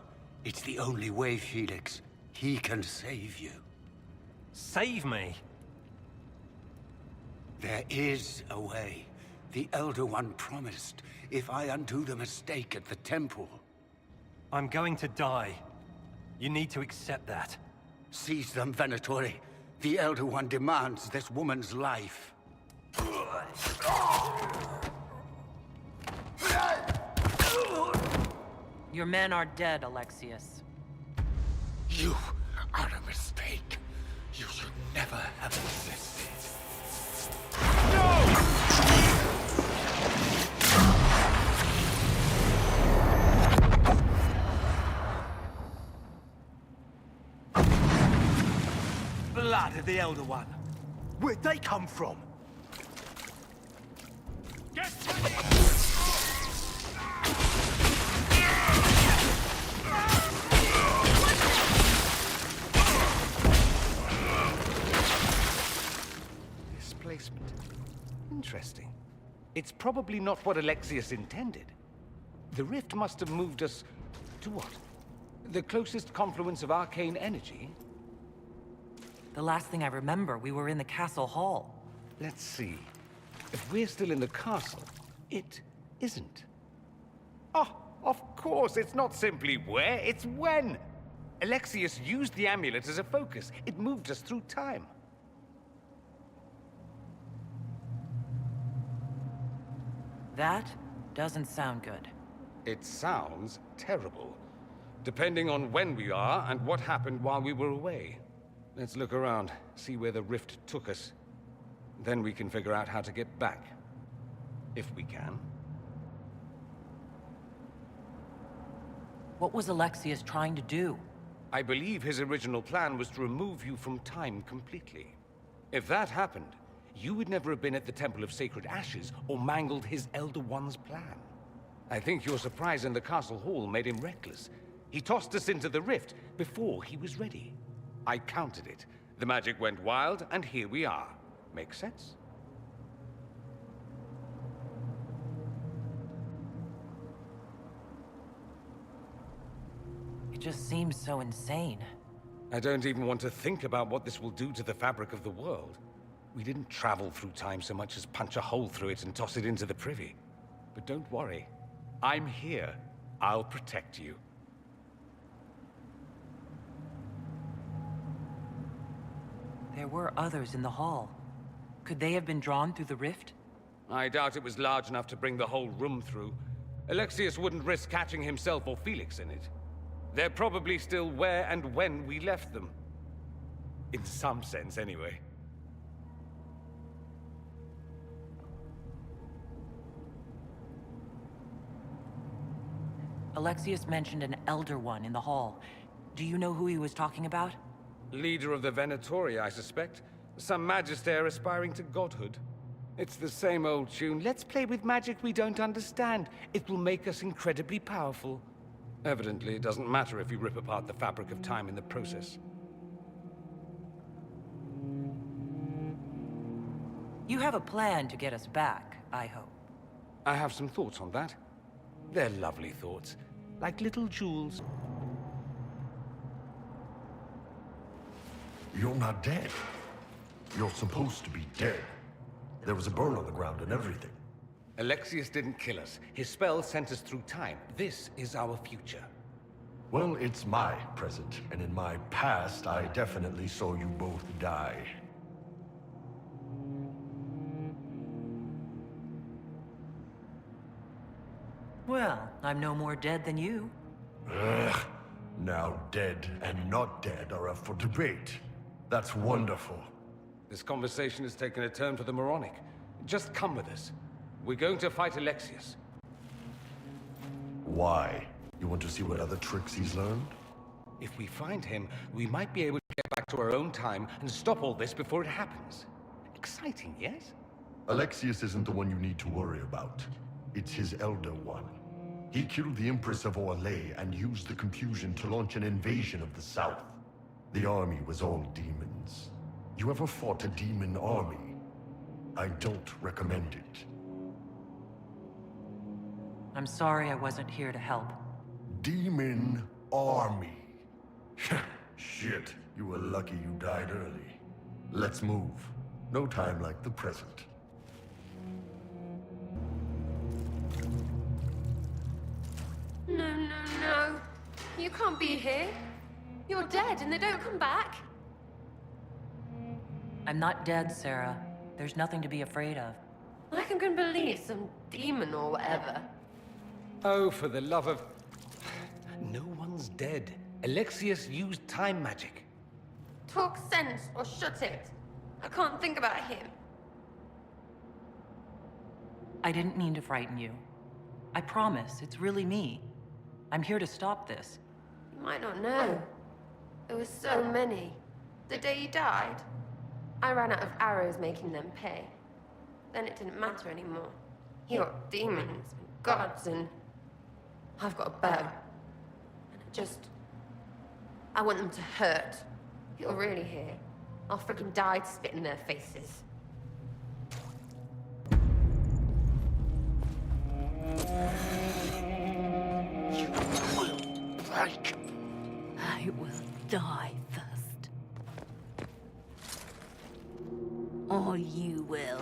It's the only way, Felix. He can save you.
Save me?
There is a way. The Elder One promised, if I undo the mistake at the temple.
I'm going to die. You need to accept that.
Seize them, Venatori. The Elder One demands this woman's life.
Your men are dead, Alexius.
You are a mistake. You should never have existed.
Blood of the Elder One. Where'd they come from? Get
Displacement. Interesting. It's probably not what Alexius intended. The rift must have moved us to what? The closest confluence of arcane energy?
The last thing I remember, we were in the castle hall.
Let's see. If we're still in the castle, it isn't. Oh, of course, it's not simply where, it's when! Alexius used the amulet as a focus. It moved us through time.
That doesn't sound good.
It sounds terrible. Depending on when we are and what happened while we were away. Let's look around, see where the rift took us. Then we can figure out how to get back. If we can.
What was Alexius trying to do?
I believe his original plan was to remove you from time completely. If that happened, you would never have been at the Temple of Sacred Ashes or mangled his Elder One's plan. I think your surprise in the castle hall made him reckless. He tossed us into the rift before he was ready. I counted it. The magic went wild, and here we are. Make sense?
It just seems so insane.
I don't even want to think about what this will do to the fabric of the world. We didn't travel through time so much as punch a hole through it and toss it into the privy. But don't worry. I'm here. I'll protect you.
There were others in the hall. Could they have been drawn through the rift?
I doubt it was large enough to bring the whole room through. Alexius wouldn't risk catching himself or Felix in it. They're probably still where and when we left them. In some sense, anyway.
Alexius mentioned an Elder One in the hall. Do you know who he was talking about?
Leader of the Venatori, I suspect. Some magister aspiring to godhood. It's the same old tune. Let's play with magic we don't understand. It will make us incredibly powerful. Evidently, it doesn't matter if you rip apart the fabric of time in the process.
You have a plan to get us back, I hope.
I have some thoughts on that. They're lovely thoughts, like little jewels.
You're not dead. You're supposed to be dead. There was a burn on the ground and everything.
Alexius didn't kill us. His spell sent us through time. This is our future.
Well, it's my present, and in my past, I definitely saw you both die.
Well, I'm no more dead than you.
Ugh. Now dead and not dead are up for debate. That's wonderful.
This conversation has taken a turn for the moronic. Just come with us. We're going to fight Alexius.
Why? You want to see what other tricks he's learned?
If we find him, we might be able to get back back to our own time and stop all this before it happens. Exciting, yes?
Alexius isn't the one you need to worry about. It's his Elder One. He killed the Empress of Orlais and used the confusion to launch an invasion of the South. The army was all demons. You ever fought a demon army? I don't recommend it.
I'm sorry I wasn't here to help.
Demon army. Shit, you were lucky you died early. Let's move. No time like the present.
No. You can't be here. You're dead and they don't come back.
I'm not dead, Sarah. There's nothing to be afraid of.
Like I'm gonna believe some demon or whatever.
Oh, for the love of... No one's dead. Alexius used time magic.
Talk sense or shut it. I can't think about him.
I didn't mean to frighten you. I promise, it's really me. I'm here to stop this.
You might not know. There were so many. The day you died, I ran out of arrows making them pay. Then it didn't matter anymore. You got demons and gods and... I've got a bow. And I want them to hurt. If you're really here, I'll freaking die to spit in their faces.
You will break. I will die first. Or you will.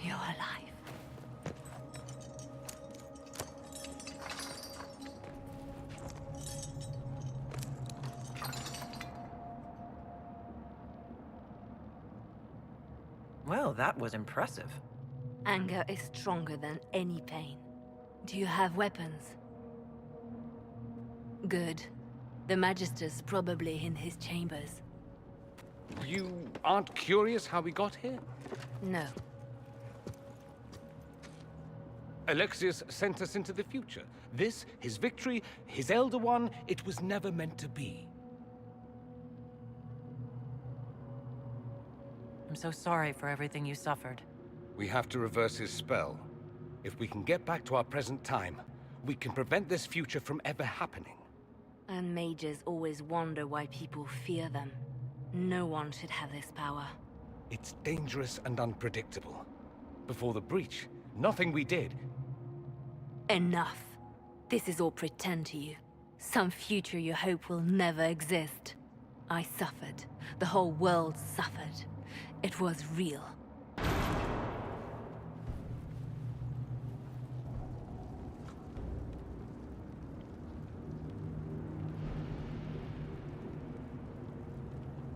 You're alive.
Well, that was impressive.
Anger is stronger than any pain. Do you have weapons? Good. The Magister's probably in his chambers.
You aren't curious how we got here?
No.
Alexius sent us into the future. This, his victory, his Elder One, it was never meant to be.
I'm so sorry for everything you suffered.
We have to reverse his spell. If we can get back to our present time, we can prevent this future from ever happening.
And mages always wonder why people fear them. No one should have this power.
It's dangerous and unpredictable. Before the breach, nothing we did.
Enough. This is all pretend to you. Some future you hope will never exist. I suffered. The whole world suffered. It was real.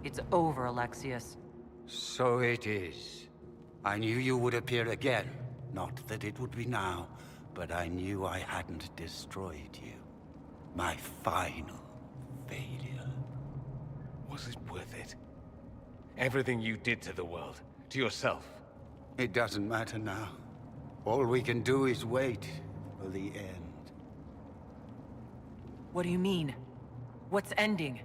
It's over, Alexius.
So it is. I knew you would appear again. Not that it would be now, but I knew I hadn't destroyed you. My final failure.
Was it worth it? Everything you did to the world, to yourself.
It doesn't matter now. All we can do is wait for the end.
What do you mean? What's ending?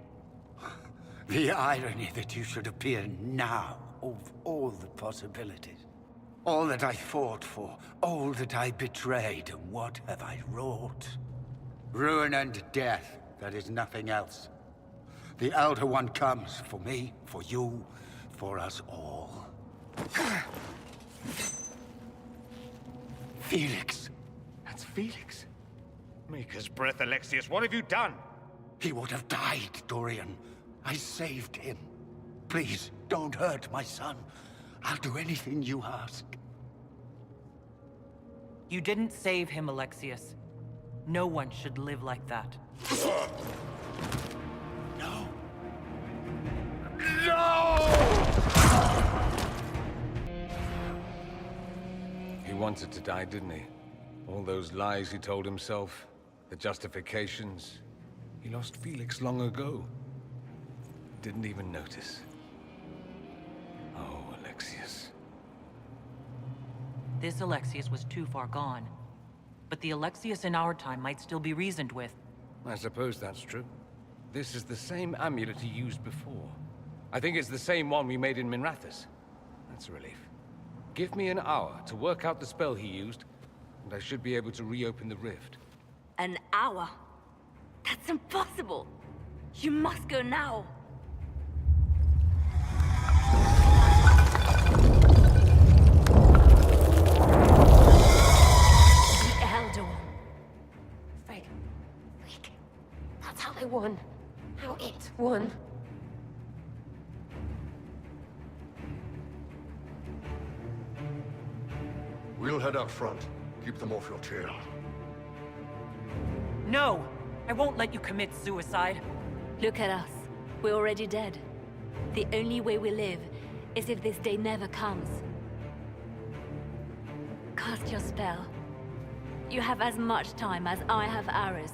The irony that you should appear now, of all the possibilities. All that I fought for, all that I betrayed, and what have I wrought? Ruin and death, that is nothing else. The Elder One comes for me, for you, for us all. Felix.
That's Felix. Maker's breath, Alexius, what have you done?
He would have died, Dorian. I saved him. Please, don't hurt my son. I'll do anything you ask.
You didn't save him, Alexius. No one should live like that.
No!
He wanted to die, didn't he? All those lies he told himself, the justifications. He lost Felix long ago. Didn't even notice. Oh, Alexius.
this Alexius was too far gone. But the Alexius in our time might still be reasoned with.
I suppose that's true. This is the same amulet he used before. I think it's the same one we made in Minrathous. That's a relief. Give me an hour to work out the spell he used, and I should be able to reopen the rift.
An hour? That's impossible! You must go now! The Elder One.
Frigg. That's how they won. How it won.
We'll head out front. Keep them off your tail.
No! I won't let you commit suicide.
Look at us. We're already dead. The only way we live is if this day never comes. Cast your spell. You have as much time as I have arrows.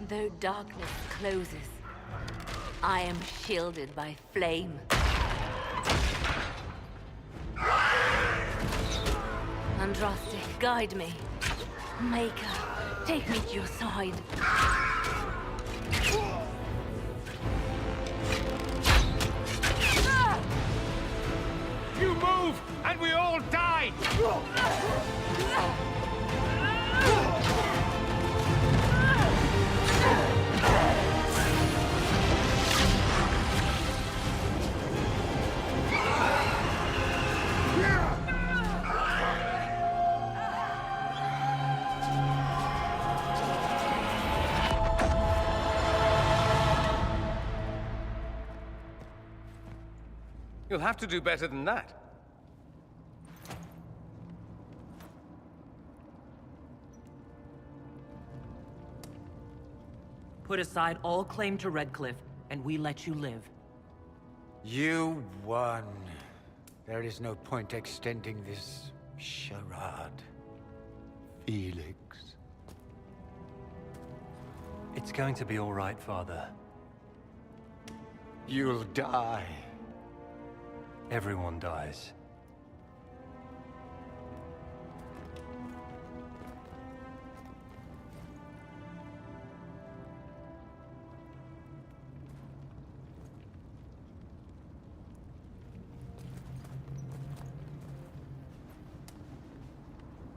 Though darkness closes, I am shielded by flame. Andraste, guide me. Maker, take me to your side.
You move, and we all die!
You'll have to do better than that.
Put aside all claim to Redcliffe, and we let you live.
You won. There is no point extending this charade. Felix.
It's going to be all right, Father.
You'll die.
Everyone dies.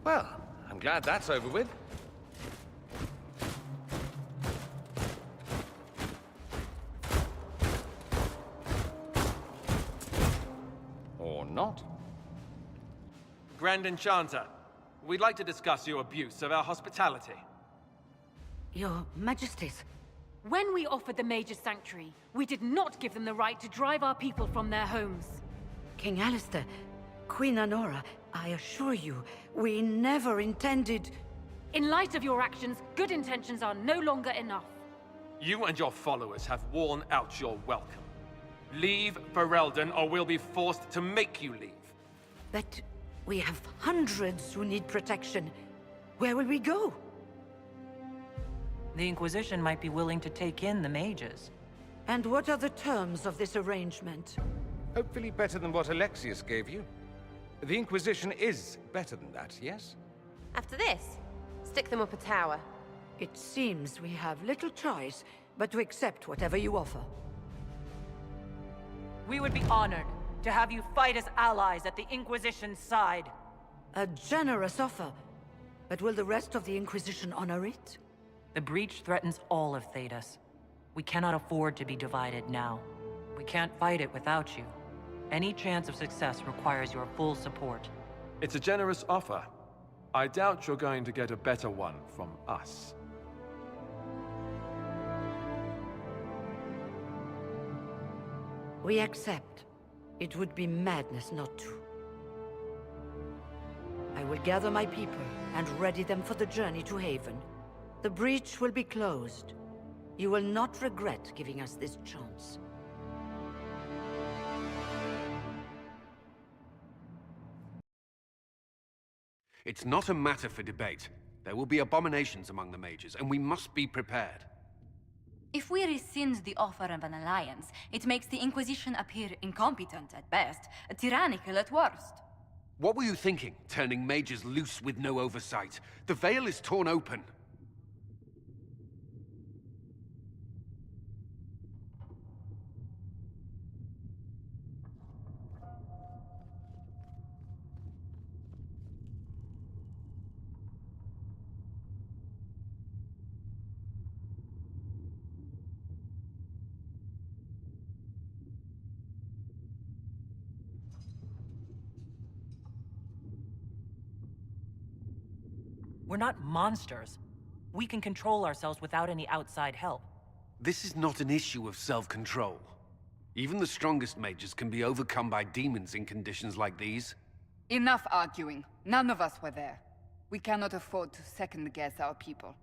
Well, I'm glad that's over with. Or not.
Grand Enchanter, we'd like to discuss your abuse of our hospitality.
Your Majesties, when we offered the Mage's Sanctuary, we did not give them the right to drive our people from their homes.
King Alistair, Queen Honora, I assure you, we never intended...
In light of your actions, good intentions are no longer enough.
You and your followers have worn out your welcome. Leave Ferelden, or we'll be forced to make you leave.
But we have hundreds who need protection. Where will we go?
The Inquisition might be willing to take in the mages.
And what are the terms of this arrangement?
Hopefully better than what Alexius gave you. The Inquisition is better than that, yes?
After this, stick them up a tower.
It seems we have little choice but to accept whatever you offer.
We would be honored to have you fight as allies at the Inquisition's side.
A generous offer. But will the rest of the Inquisition honor it?
The breach threatens all of Thedas. We cannot afford to be divided now. We can't fight it without you. Any chance of success requires your full support.
It's a generous offer. I doubt you're going to get a better one from us.
We accept. It would be madness not to. I will gather my people and ready them for the journey to Haven. The breach will be closed. You will not regret giving us this chance.
It's not a matter for debate. There will be abominations among the mages, and we must be prepared.
If we rescind the offer of an alliance, it makes the Inquisition appear incompetent at best, tyrannical at worst.
What were you thinking, turning mages loose with no oversight? The veil is torn open.
We're not monsters. We can control ourselves without any outside help.
This is not an issue of self-control. Even the strongest mages can be overcome by demons in conditions like these.
Enough arguing. None of us were there. We cannot afford to second-guess our people.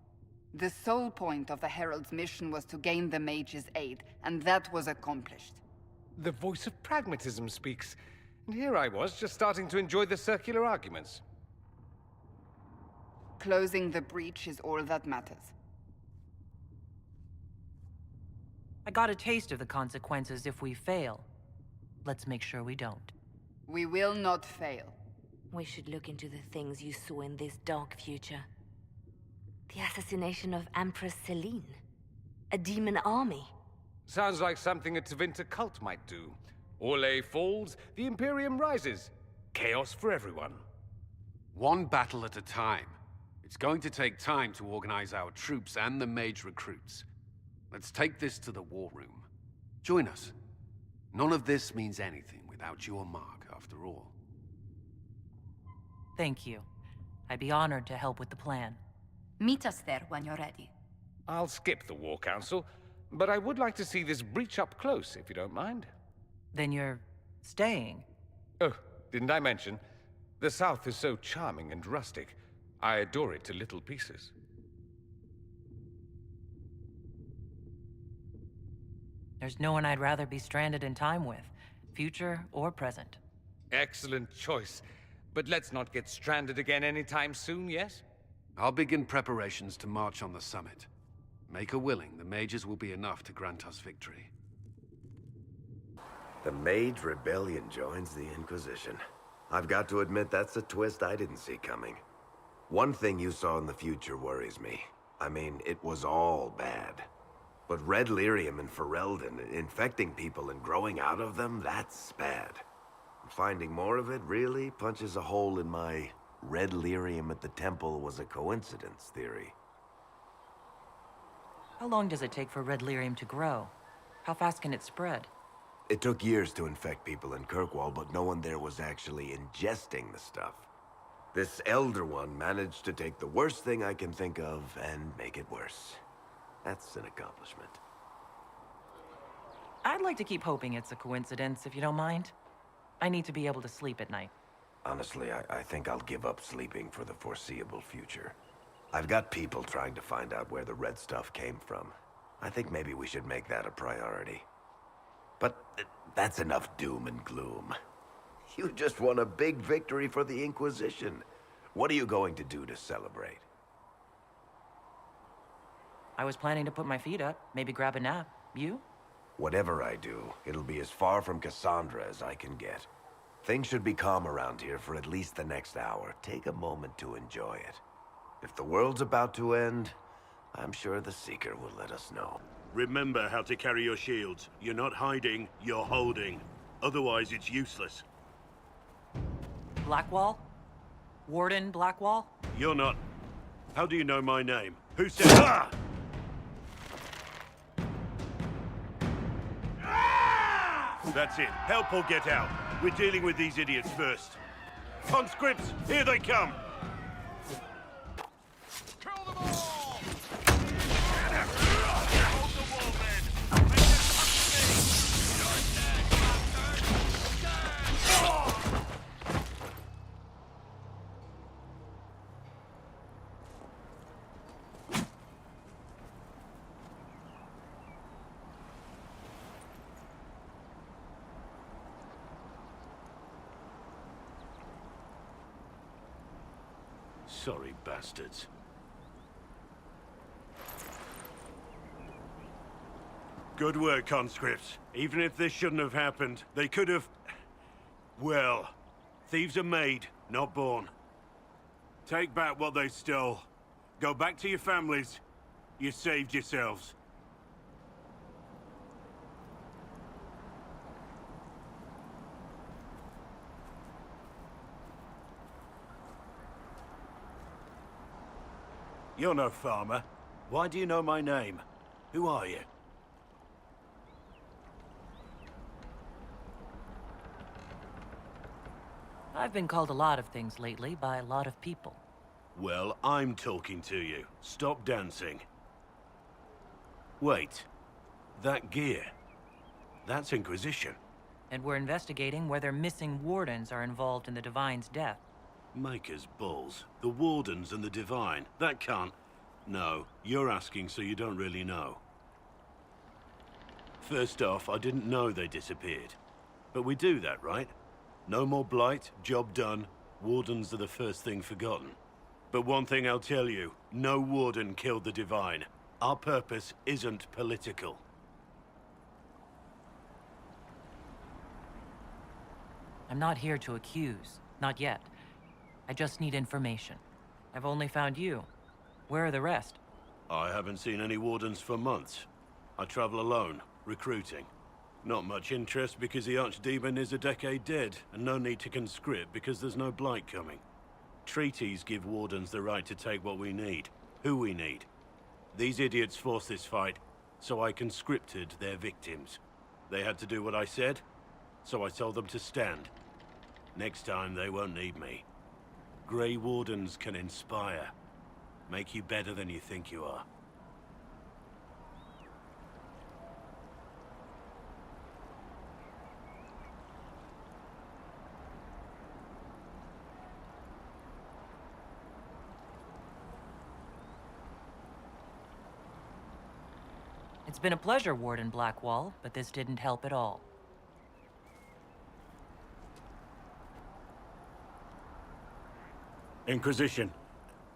The sole point of the Herald's mission was to gain the mage's aid, and that was accomplished.
The voice of pragmatism speaks. And here I was, just starting to enjoy the circular arguments.
Closing the breach is all that matters.
I got a taste of the consequences if we fail. Let's make sure we don't.
We will not fail.
We should look into the things you saw in this dark future. The assassination of Empress Celine. A demon army.
Sounds like something a Tevinter cult might do. Orlais falls, the Imperium rises. Chaos for everyone.
One battle at a time. It's going to take time to organize our troops and the mage recruits. Let's take this to the war room. Join us. None of this means anything without your mark, after all.
Thank you. I'd be honored to help with the plan.
Meet us there when you're ready.
I'll skip the War Council, but I would like to see this breach up close, if you don't mind.
Then you're staying?
Oh, didn't I mention? The South is so charming and rustic. I adore it to little pieces.
There's no one I'd rather be stranded in time with, future or present.
Excellent choice. But let's not get stranded again anytime soon, yes?
I'll begin preparations to march on the summit. Make her willing, the mages will be enough to grant us victory.
The Mage Rebellion joins the Inquisition. I've got to admit that's a twist I didn't see coming. One thing you saw in the future worries me. I mean, it was all bad. But red lyrium in Ferelden, infecting people and growing out of them, that's bad. Finding more of it really punches a hole in my red lyrium at the temple was a coincidence theory.
How long does it take for red lyrium to grow? How fast can it spread?
It took years to infect people in Kirkwall, but no one there was actually ingesting the stuff. This Elder One managed to take the worst thing I can think of and make it worse. That's an accomplishment.
I'd like to keep hoping it's a coincidence, if you don't mind. I need to be able to sleep at night.
Honestly, I think I'll give up sleeping for the foreseeable future. I've got people trying to find out where the red stuff came from. I think maybe we should make that a priority. But that's enough doom and gloom. You just won a big victory for the Inquisition. What are you going to do to celebrate?
I was planning to put my feet up, maybe grab a nap. You?
Whatever I do, it'll be as far from Cassandra as I can get. Things should be calm around here for at least the next hour. Take a moment to enjoy it. If the world's about to end, I'm sure the Seeker will let us know.
Remember how to carry your shields. You're not hiding, you're holding. Otherwise, it's useless.
Blackwall? Warden Blackwall?
You're not. How do you know my name? Who said... Ah! That's it. Help or get out. We're dealing with these idiots first. Conscripts, here they come! Sorry, bastards. Good work, conscripts. Even if this shouldn't have happened, they could have... Well, thieves are made, not born. Take back what they stole. Go back to your families. You saved yourselves. You're no farmer. Why do you know my name? Who are you?
I've been called a lot of things lately by a lot of people.
Well, I'm talking to you. Stop dancing. Wait. That gear. That's Inquisition.
And we're investigating whether missing wardens are involved in the Divine's death.
Maker's balls. The Wardens and the Divine. That can't... No, you're asking so you don't really know. First off, I didn't know they disappeared. But we do that, right? No more blight, job done. Wardens are the first thing forgotten. But one thing I'll tell you, no Warden killed the Divine. Our purpose isn't political.
I'm not here to accuse. Not yet. I just need information. I've only found you. Where are the rest?
I haven't seen any Wardens for months. I travel alone, recruiting. Not much interest because the Archdemon is a decade dead, and no need to conscript because there's no blight coming. Treaties give Wardens the right to take what we need, who we need. These idiots forced this fight, so I conscripted their victims. They had to do what I said, so I told them to stand. Next time they won't need me. Grey Wardens can inspire. Make you better than you think you are.
It's been a pleasure, Warden Blackwall, but this didn't help at all.
Inquisition.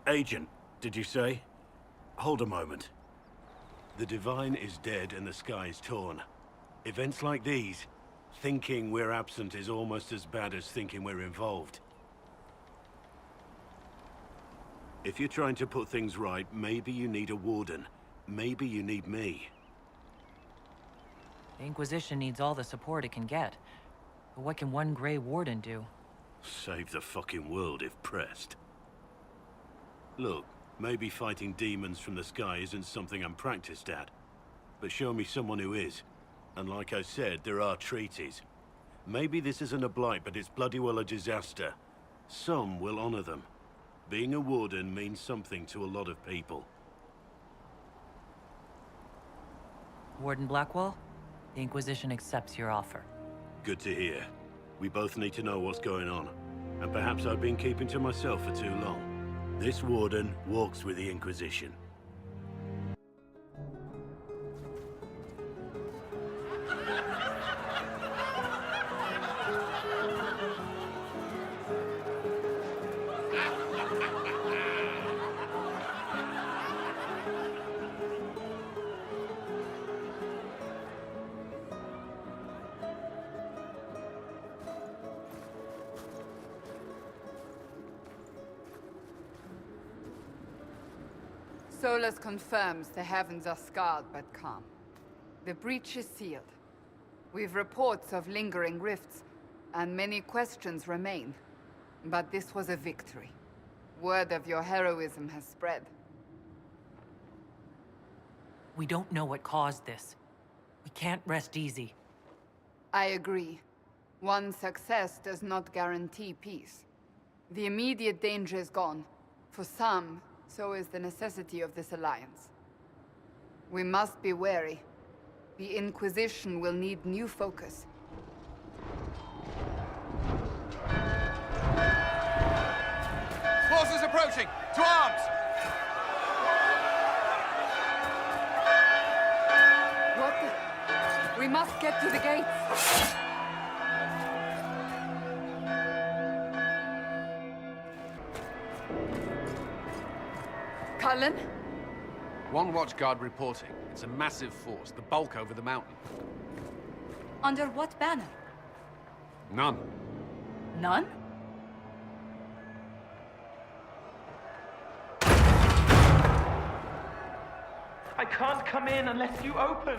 Agent, did you say? Hold a moment. The Divine is dead and the sky is torn. Events like these, thinking we're absent is almost as bad as thinking we're involved. If you're trying to put things right, maybe you need a Warden. Maybe you need me.
The Inquisition needs all the support it can get. But what can one Grey Warden do?
Save the fucking world if pressed. Look, maybe fighting demons from the sky isn't something I'm practiced at. But show me someone who is. And like I said, there are treaties. Maybe this isn't a blight, but it's bloody well a disaster. Some will honor them. Being a Warden means something to a lot of people.
Warden Blackwall, the Inquisition accepts your offer.
Good to hear. We both need to know what's going on. And perhaps I've been keeping to myself for too long. This Warden walks with the Inquisition.
Solus confirms the heavens are scarred but calm. The breach is sealed. We've reports of lingering rifts, and many questions remain. But this was a victory. Word of your heroism has spread.
We don't know what caused this. We can't rest easy.
I agree. One success does not guarantee peace. The immediate danger is gone. For some, so is the necessity of this alliance. We must be wary. The Inquisition will need new focus.
Forces approaching! To arms!
What the... We must get to the gates! Cullen?
One watchguard reporting. It's a massive force, the bulk over the mountain.
Under what banner?
None.
None?
I can't come in unless you open.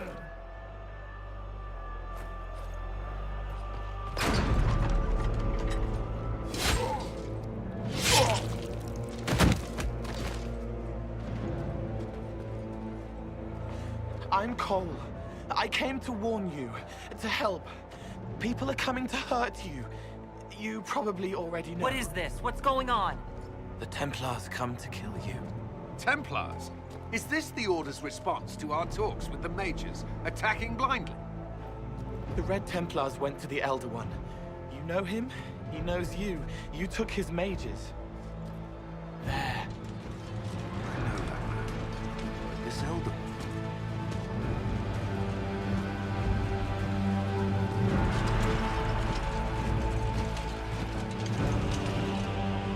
I'm Cole. I came to warn you, to help. People are coming to hurt you. You probably already know.
What is this? What's going on?
The Templars come to kill you.
Templars? Is this the Order's response to our talks with the mages, attacking blindly?
The Red Templars went to the Elder One. You know him? He knows you. You took his mages. There.
I know that man. But this Elder One.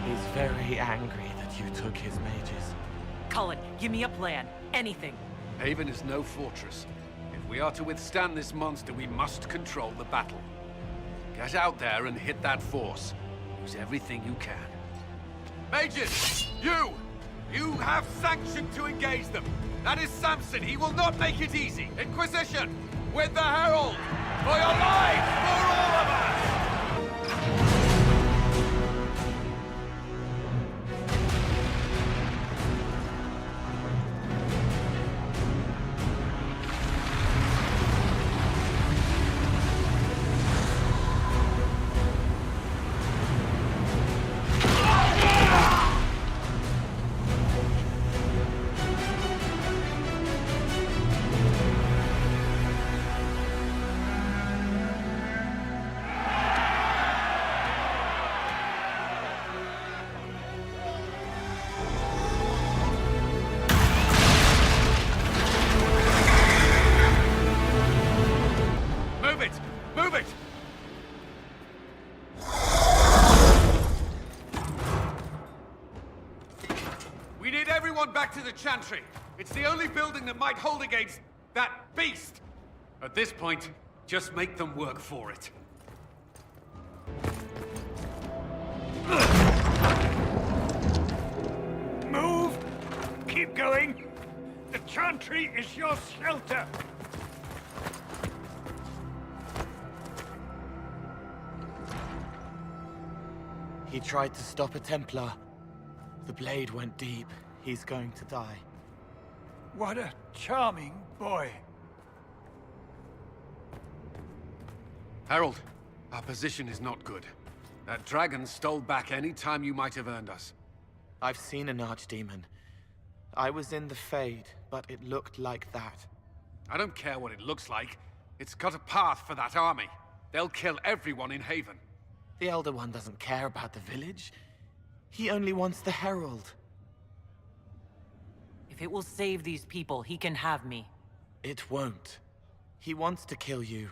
He's very angry that you took his mages.
Cullen, give me a plan. Anything.
Haven is no fortress. If we are to withstand this monster, we must control the battle. Get out there and hit that force. Use everything you can. Mages! You have sanction to engage them. That is Samson. He will not make it easy. Inquisition! With the Herald! For your lives! For all of us! Back to the Chantry. It's the only building that might hold against that beast. At this point, just make them work for it.
Move! Keep going! The Chantry is your shelter! He tried to stop a Templar. The blade went deep. He's going to die. What a charming boy.
Harold, our position is not good. That dragon stole back any time you might have earned us.
I've seen an archdemon. I was in the Fade, but it looked like that.
I don't care what it looks like. It's got a path for that army. They'll kill everyone in Haven.
The Elder One doesn't care about the village. He only wants the Herald.
If it will save these people, he can have me.
It won't. He wants to kill you.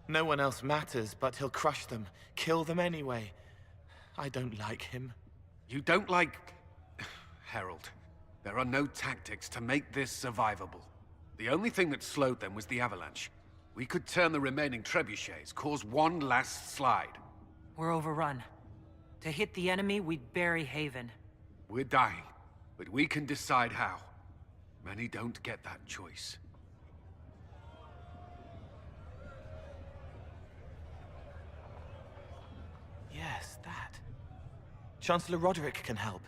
No one else matters, but he'll crush them, kill them anyway. I don't like him.
You don't like... Herald. There are no tactics to make this survivable. The only thing that slowed them was the avalanche. We could turn the remaining trebuchets, cause one last slide.
We're overrun. To hit the enemy, we'd bury Haven.
We're dying. But we can decide how. Many don't get that choice.
Yes, that. Chancellor Roderick can help.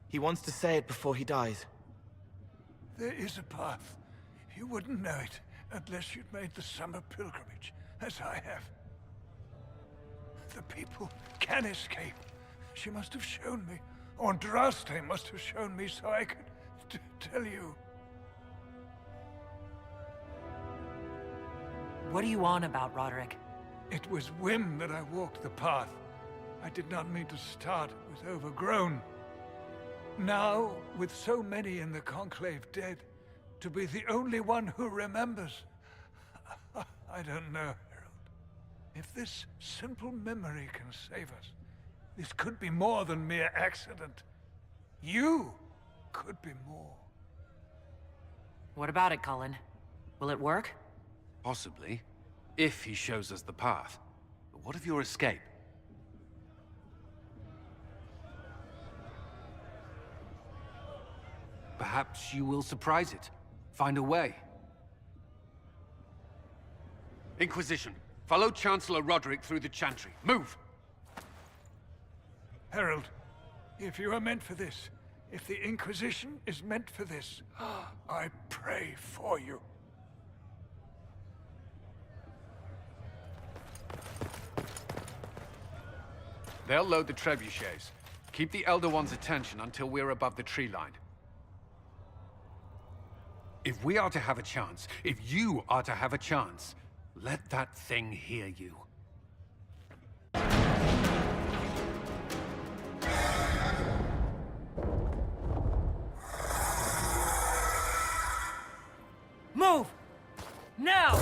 He wants to say it before he dies.
There is a path. You wouldn't know it unless you'd made the summer pilgrimage, as I have. The people can escape. She must have shown me. Andraste must have shown me so I could tell you.
What are you on about, Roderick?
It was whim that I walked the path. I did not mean to start. It was overgrown. Now, with so many in the Conclave dead, to be the only one who remembers... I don't know, Herald. If this simple memory can save us, this could be more than mere accident. You could be more.
What about it, Cullen? Will it work?
Possibly, if he shows us the path. But what of your escape? Perhaps you will surprise it. Find a way. Inquisition, follow Chancellor Roderick through the Chantry. Move!
Herald, if you are meant for this, if the Inquisition is meant for this, I pray for you.
They'll load the trebuchets. Keep the Elder One's attention until we're above the tree line. If we are to have a chance, if you are to have a chance, let that thing hear you.
Move! Now!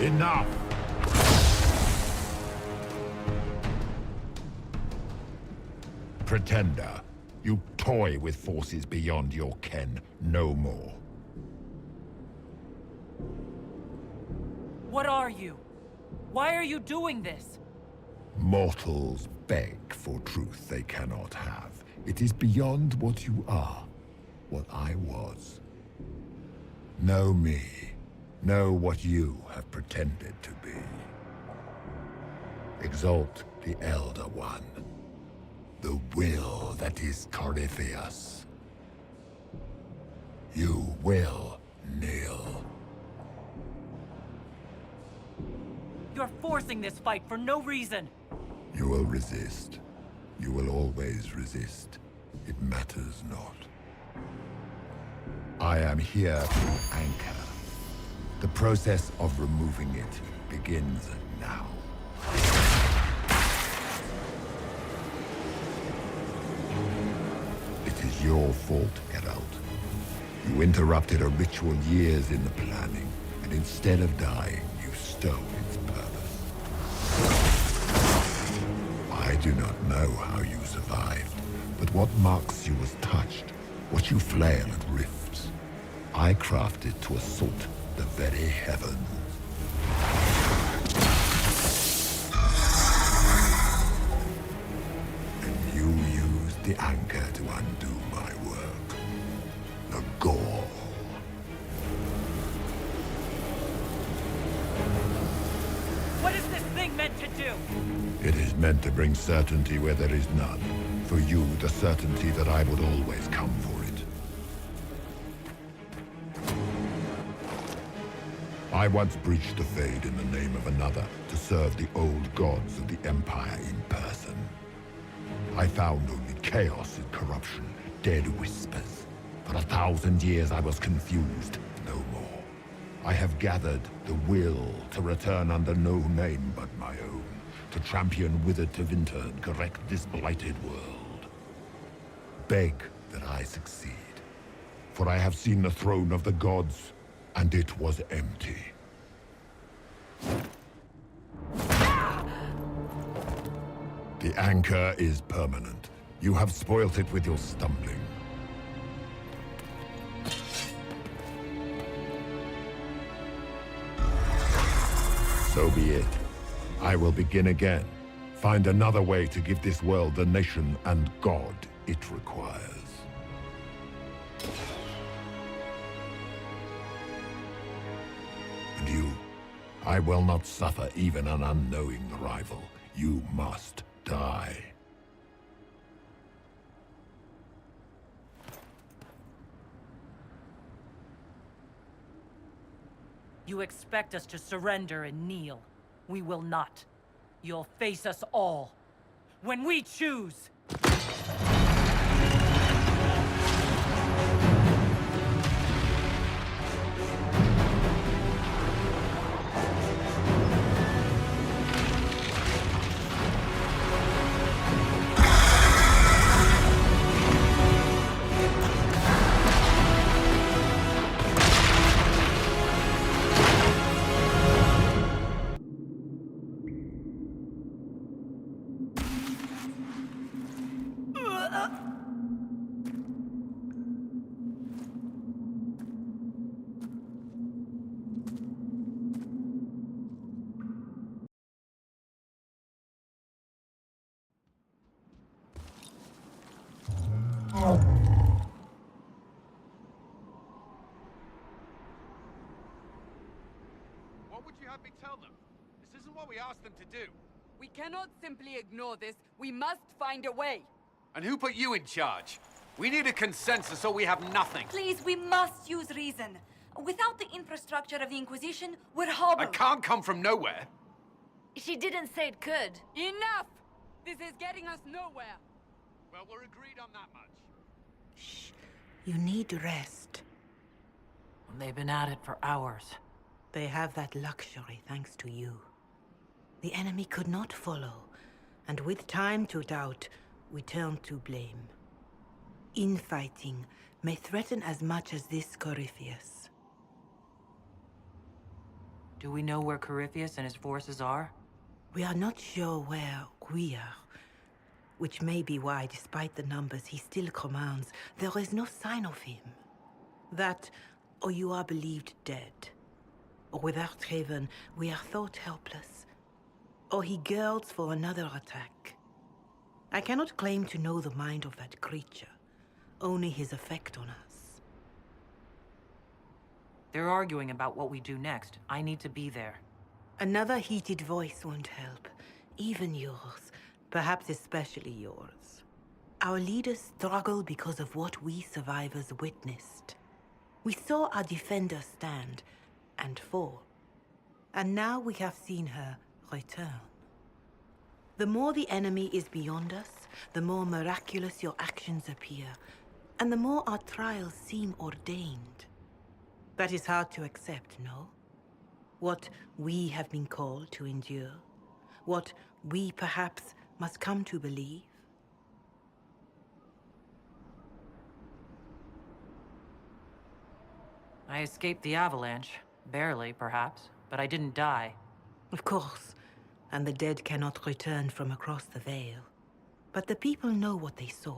Enough! Pretender, you toy with forces beyond your ken, no more.
What are you? Why are you doing this?
Mortals beg for truth they cannot have. It is beyond what you are, what I was. Know me. Know what you have pretended to be. Exalt the Elder One. The will that is Corypheus. You will kneel.
You're forcing this fight for no reason.
You will resist. You will always resist. It matters not. I am here to anchor. The process of removing it begins now. It is your fault, Geralt. You interrupted a ritual years in the planning, and instead of dying, you stole its purpose. I do not know how you survived, but what marks you as touched, what you flail at rifts, I crafted to assault the very heavens. And you used the anchor to undo my work. The gall.
What is this thing meant to do?
It is meant to bring certainty where there is none. For you, the certainty that I would always come for it. I once breached the Fade in the name of another to serve the old gods of the Empire in person. I found only chaos and corruption, dead whispers. For 1,000 years I was confused, no more. I have gathered the will to return under no name but my own, to champion withered Tevinter and correct this blighted world. Beg that I succeed, for I have seen the throne of the gods, and it was empty. The anchor is permanent. You have spoilt it with your stumbling. So be it. I will begin again. Find another way to give this world the nation and God it requires. And you, I will not suffer even an unknowing rival. You must die.
You expect us to surrender and kneel. We will not. You'll face us all. When we choose!
What would you have me tell them? This isn't what we asked them to do.
We cannot simply ignore this. We must find a way.
And who put you in charge? We need a consensus or we have nothing.
Please, we must use reason. Without the infrastructure of the Inquisition, we're hobbled.
I can't come from nowhere.
She didn't say it could.
Enough! This is getting us nowhere.
Well, we're agreed on that much.
You need rest.
They've been at it for hours.
They have that luxury thanks to you. The enemy could not follow, and with time to doubt, we turn to blame. Infighting may threaten as much as this Corypheus.
Do we know where Corypheus and his forces are?
We are not sure where we are, which may be why, despite the numbers he still commands, there is no sign of him. That, or you are believed dead. Or without Trevelyan, we are thought helpless. Or he girds for another attack. I cannot claim to know the mind of that creature, only his effect on us.
They're arguing about what we do next. I need to be there.
Another heated voice won't help, even yours, perhaps especially yours. Our leaders struggle because of what we survivors witnessed. We saw our defender stand and fall, and now we have seen her return. The more the enemy is beyond us, the more miraculous your actions appear, and the more our trials seem ordained. That is hard to accept, no? What we have been called to endure, what we perhaps must come to believe.
I escaped the avalanche. Barely, perhaps, but I didn't die.
Of course, and the dead cannot return from across the veil. But the people know what they saw.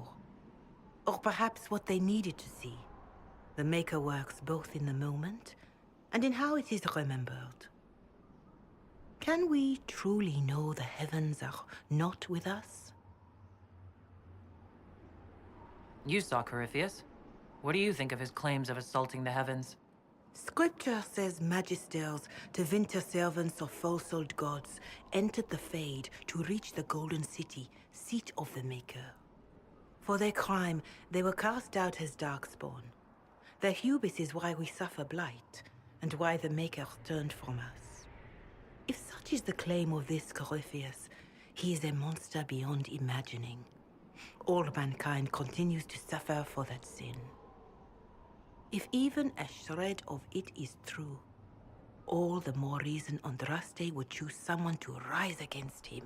Or perhaps what they needed to see. The Maker works both in the moment and in how it is remembered. Can we truly know the heavens are not with us?
You saw Corypheus. What do you think of his claims of assaulting the heavens?
Scripture says magisters, Tevinter servants of false-old gods, entered the Fade to reach the Golden City, seat of the Maker. For their crime, they were cast out as Darkspawn. Their hubris is why we suffer blight, and why the Maker turned from us. If such is the claim of this Corypheus, he is a monster beyond imagining. All mankind continues to suffer for that sin. If even a shred of it is true, all the more reason Andraste would choose someone to rise against him.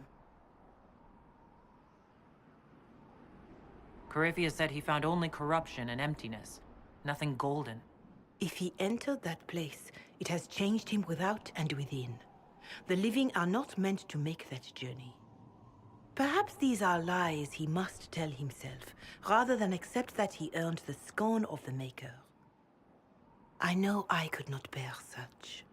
Corypheus said he found only corruption and emptiness. Nothing golden.
If he entered that place, it has changed him without and within. The living are not meant to make that journey. Perhaps these are lies he must tell himself, rather than accept that he earned the scorn of the Maker. I know I could not bear such.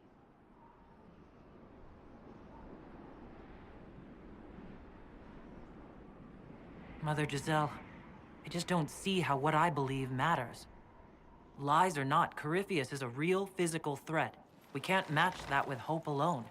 Mother Giselle, I just don't see how what I believe matters. Lies or not, Corypheus is a real physical threat. We can't match that with hope alone.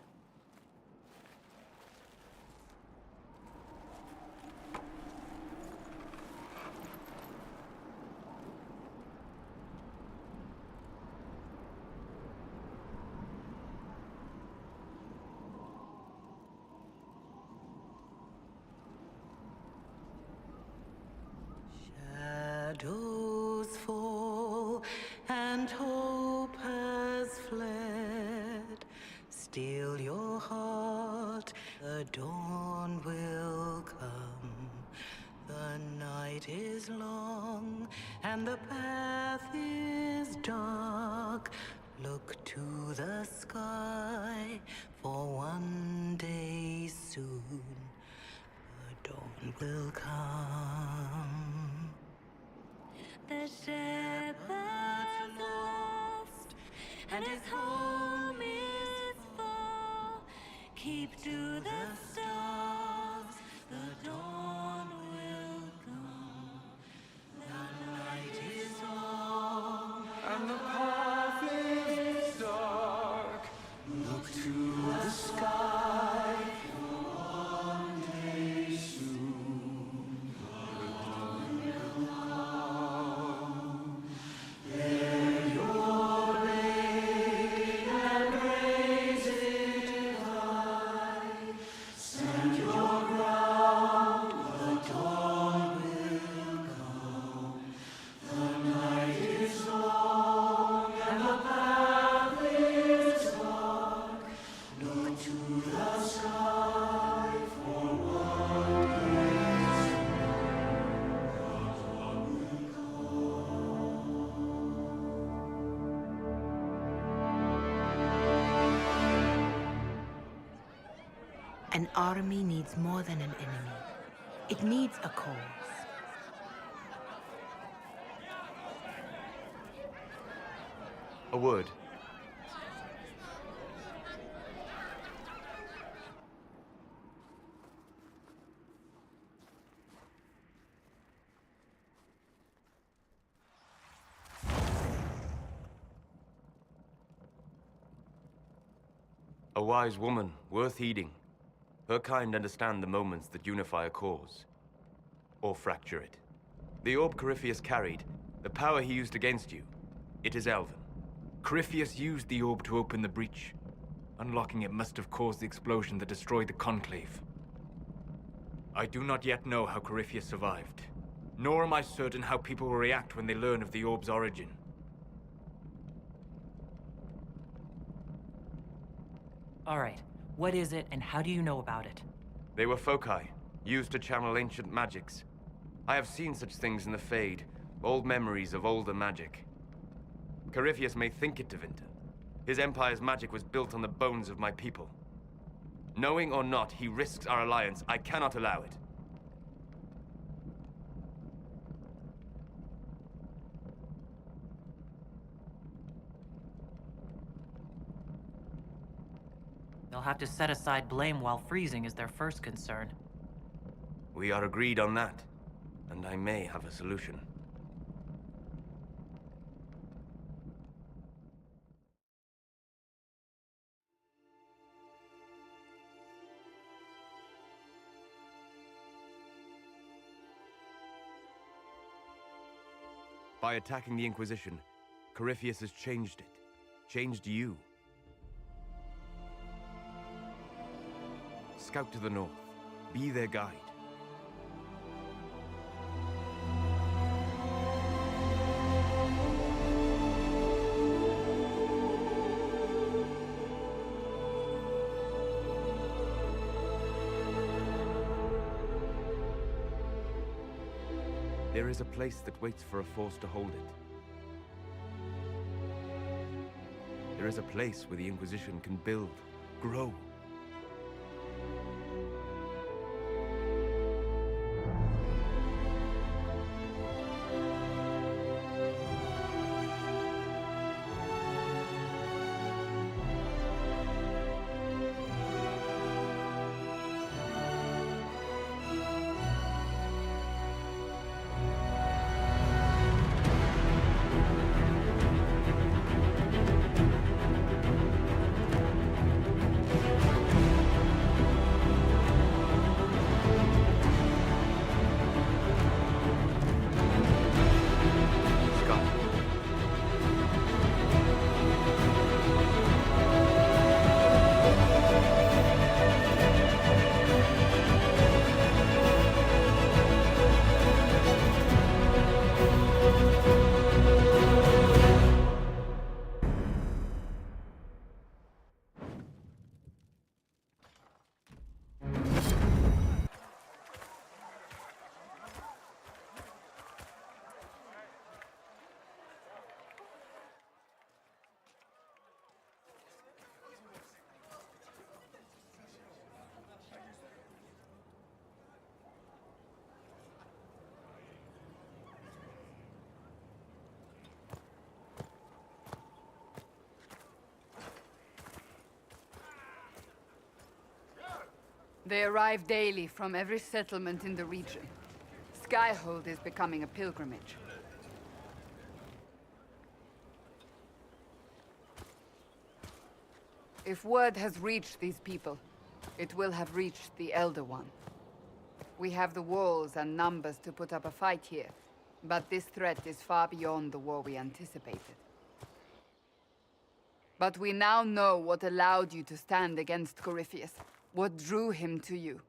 The dawn will come. The night is long, and the path is dark. Look to the sky, for one day soon the dawn will come.
The shepherd's lost, and his home is far. Keep to the stars, the dawn will come. The night is long,
And the path is dark. Look to the sky, for one day soon the dawn will come. Bear your blade and raise it high. Stand your ground, the dawn will come. The night is long, and the path is dark. Look to the sky, for one day soon the dawn will
An army needs more than an enemy. It needs a cause.
A word. A wise woman, worth heeding. Her kind understand the moments that unify a cause. Or fracture it. The orb Corypheus carried, the power he used against you, it is Elven. Corypheus used the orb to open the breach. Unlocking it must have caused the explosion that destroyed the Conclave. I do not yet know how Corypheus survived, nor am I certain how people will react when they learn of the orb's origin.
All right, what is it, and how do you know about it?
They were foci, used to channel ancient magics. I have seen such things in the Fade, old memories of older magic. Corypheus may think it Tevinter. His empire's magic was built on the bones of my people. Knowing or not, he risks our alliance. I cannot allow it.
They'll have to set aside blame while freezing is their first concern.
We are agreed on that, and I may have a solution. By attacking the Inquisition, Corypheus has changed it. Changed you. Scout to the north. Be their guide. There is a place that waits for a force to hold it. There is a place where the Inquisition can build, grow.
They arrive daily from every settlement in the region. Skyhold is becoming a pilgrimage. If word has reached these people, it will have reached the Elder One. We have the walls and numbers to put up a fight here, but this threat is far beyond the war we anticipated. But we now know what allowed you to stand against Corypheus, what drew him to you.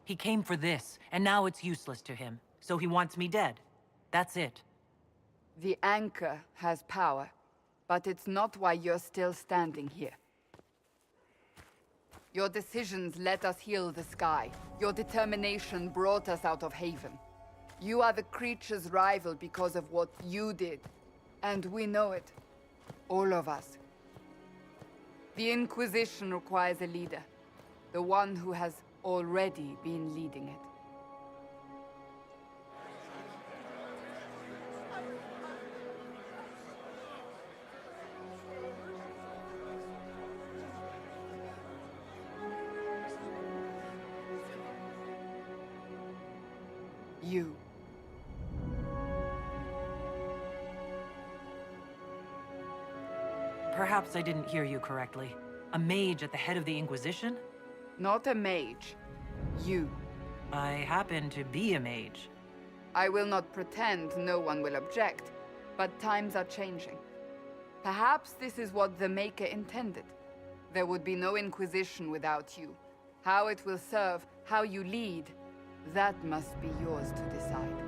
He came for this, and now it's useless to him, so he wants me dead. That's it.
The Anchor has power, but it's not why you're still standing here. Your decisions let us heal the sky. Your determination brought us out of Haven. You are the creature's rival because of what you did. And we know it. All of us. The Inquisition requires a leader. The one who has already been leading it. You.
Perhaps I didn't hear you correctly. A mage at the head of the Inquisition?
Not a mage. You.
I happen to be a mage.
I will not pretend no one will object, but times are changing. Perhaps this is what the Maker intended. There would be no Inquisition without you. How it will serve, how you lead, that must be yours to decide.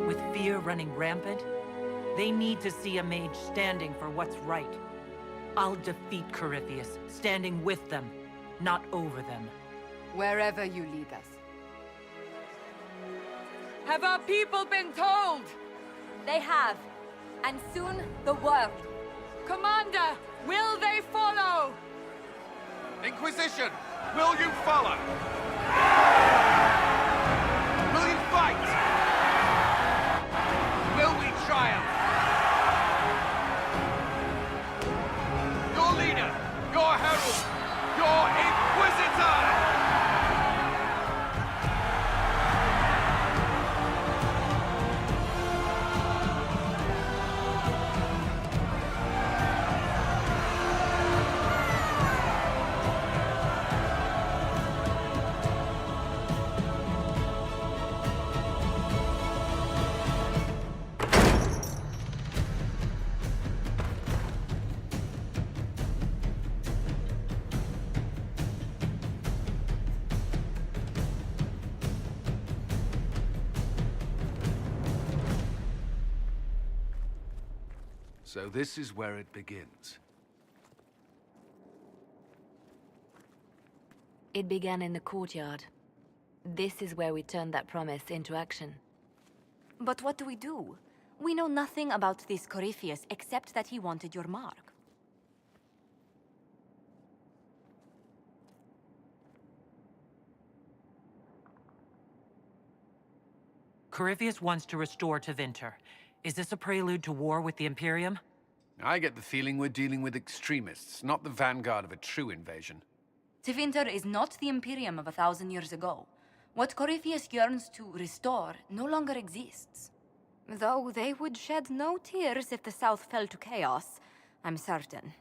With fear running rampant, they need to see a mage standing for what's right. I'll defeat Corypheus, standing with them, not over them.
Wherever you lead us. Have our people been told?
They have. And soon, the world.
Commander, will they follow?
Inquisition, will you follow? Will you fight? Will we triumph? Your leader, your herald, your Inquisitor!
So this is where it begins.
It began in the courtyard. This is where we turned that promise into action.
But what do we do? We know nothing about this Corypheus except that he wanted your mark.
Corypheus wants to restore Tevinter. Is this a prelude to war with the Imperium?
I get the feeling we're dealing with extremists, not the vanguard of a true invasion.
Tevinter is not the Imperium of 1,000 years ago. What Corypheus yearns to restore no longer exists. Though they would shed no tears if the South fell to chaos, I'm certain.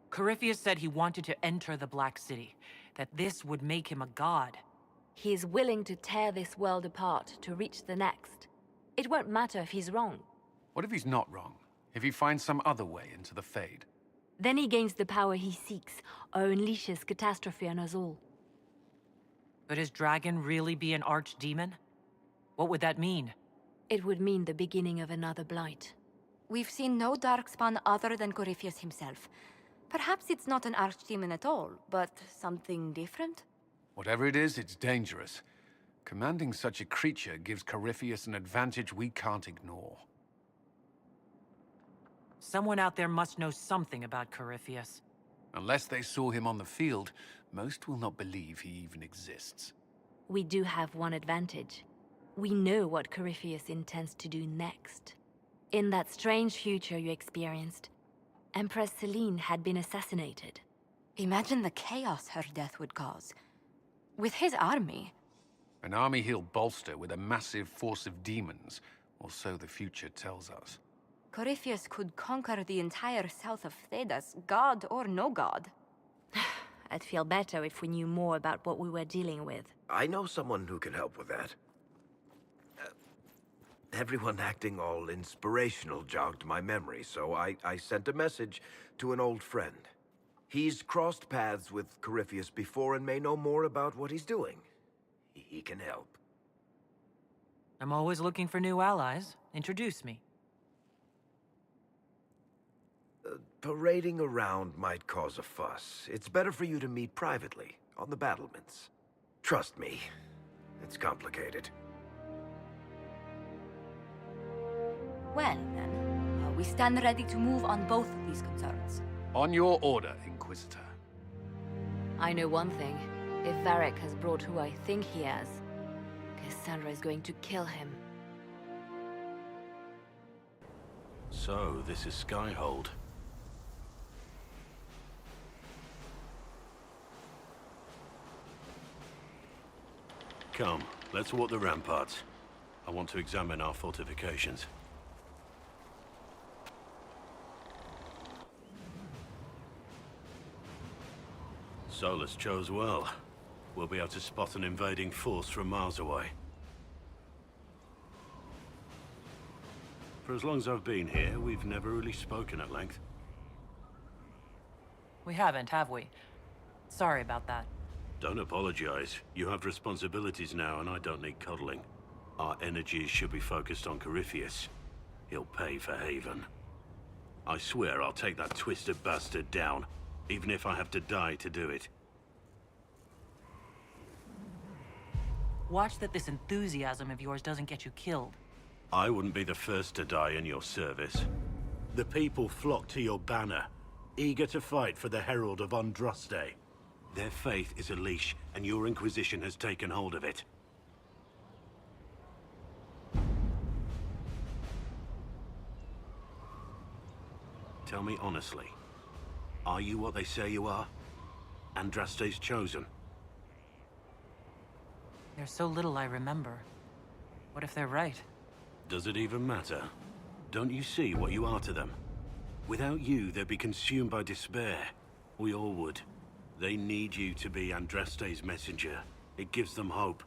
Corypheus said he wanted to enter the Black City, that this would make him a god.
He is willing to tear this world apart to reach the next. It won't matter if he's wrong.
What if he's not wrong? If he finds some other way into the Fade?
Then he gains the power he seeks, or unleashes catastrophe on us all.
Could his dragon really be an archdemon? What would that mean?
It would mean the beginning of another blight.
We've seen no darkspawn other than Corypheus himself. Perhaps it's not an archdemon at all, but something different?
Whatever it is, it's dangerous. Commanding such a creature gives Corypheus an advantage we can't ignore.
Someone out there must know something about Corypheus.
Unless they saw him on the field, most will not believe he even exists.
We do have one advantage. We know what Corypheus intends to do next. In that strange future you experienced, Empress Celine had been assassinated.
Imagine the chaos her death would cause. With his army.
An army he'll bolster with a massive force of demons, or so the future tells us.
Corypheus could conquer the entire south of Thedas, god or no god.
I'd feel better if we knew more about what we were dealing with.
I know someone who can help with that. Everyone acting all inspirational jogged my memory, so I sent a message to an old friend. He's crossed paths with Corypheus before and may know more about what he's doing. He can help.
I'm always looking for new allies. Introduce me.
Parading around might cause a fuss. It's better for you to meet privately, on the battlements. Trust me, it's complicated.
Well, then, we stand ready to move on both of these concerns.
On your order, Inquisitor.
I know one thing. If Varric has brought who I think he has, Cassandra is going to kill him.
So, this is Skyhold. Come, let's walk the ramparts. I want to examine our fortifications. Solus chose well. We'll be able to spot an invading force from miles away. For as long as I've been here, we've never really spoken at length.
We haven't, have we? Sorry about that.
Don't apologize. You have responsibilities now, and I don't need cuddling. Our energies should be focused on Corypheus. He'll pay for Haven. I swear I'll take that twisted bastard down, even if I have to die to do it.
Watch that this enthusiasm of yours doesn't get you killed.
I wouldn't be the first to die in your service. The people flock to your banner, eager to fight for the Herald of Andraste. Their faith is a leash, and your Inquisition has taken hold of it. Tell me honestly, are you what they say you are? Andraste's chosen?
There's so little I remember. What if they're right?
Does it even matter? Don't you see what you are to them? Without you, they'd be consumed by despair. We all would. They need you to be Andraste's messenger. It gives them hope.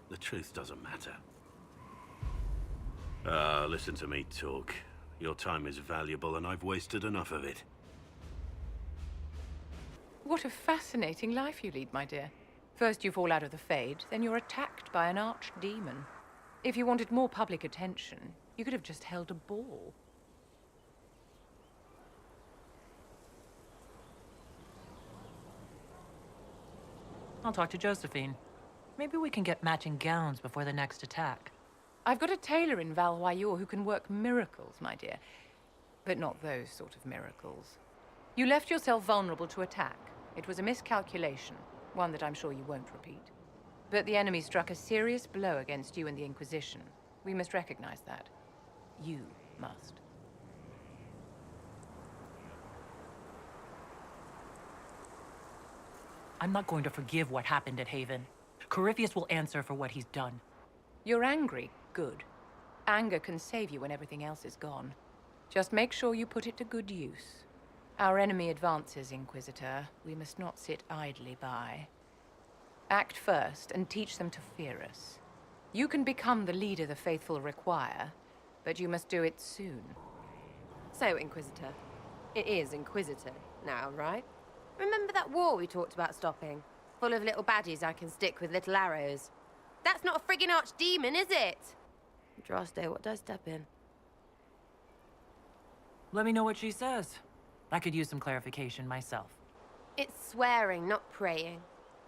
The truth doesn't matter. Listen to me talk. Your time is valuable, and I've wasted enough of it.
What a fascinating life you lead, my dear. First you fall out of the Fade, then you're attacked by an archdemon. If you wanted more public attention, you could have just held a ball.
I'll talk to Josephine. Maybe we can get matching gowns before the next attack.
I've got a tailor in Valroyur who can work miracles, my dear. But not those sort of miracles. You left yourself vulnerable to attack. It was a miscalculation, one that I'm sure you won't repeat. But the enemy struck a serious blow against you and the Inquisition. We must recognize that. You must.
I'm not going to forgive what happened at Haven. Corypheus will answer for what he's done.
You're angry. Good. Anger can save you when everything else is gone. Just make sure you put it to good use. Our enemy advances, Inquisitor. We must not sit idly by. Act first and teach them to fear us. You can become the leader the faithful require, but you must do it soon.
So, Inquisitor. It is Inquisitor now, right? Remember that war we talked about stopping? Full of little baddies I can stick with little arrows. That's not a friggin' archdemon, is it? Andraste, what do I step in?
Let me know what she says. I could use some clarification myself.
It's swearing, not praying.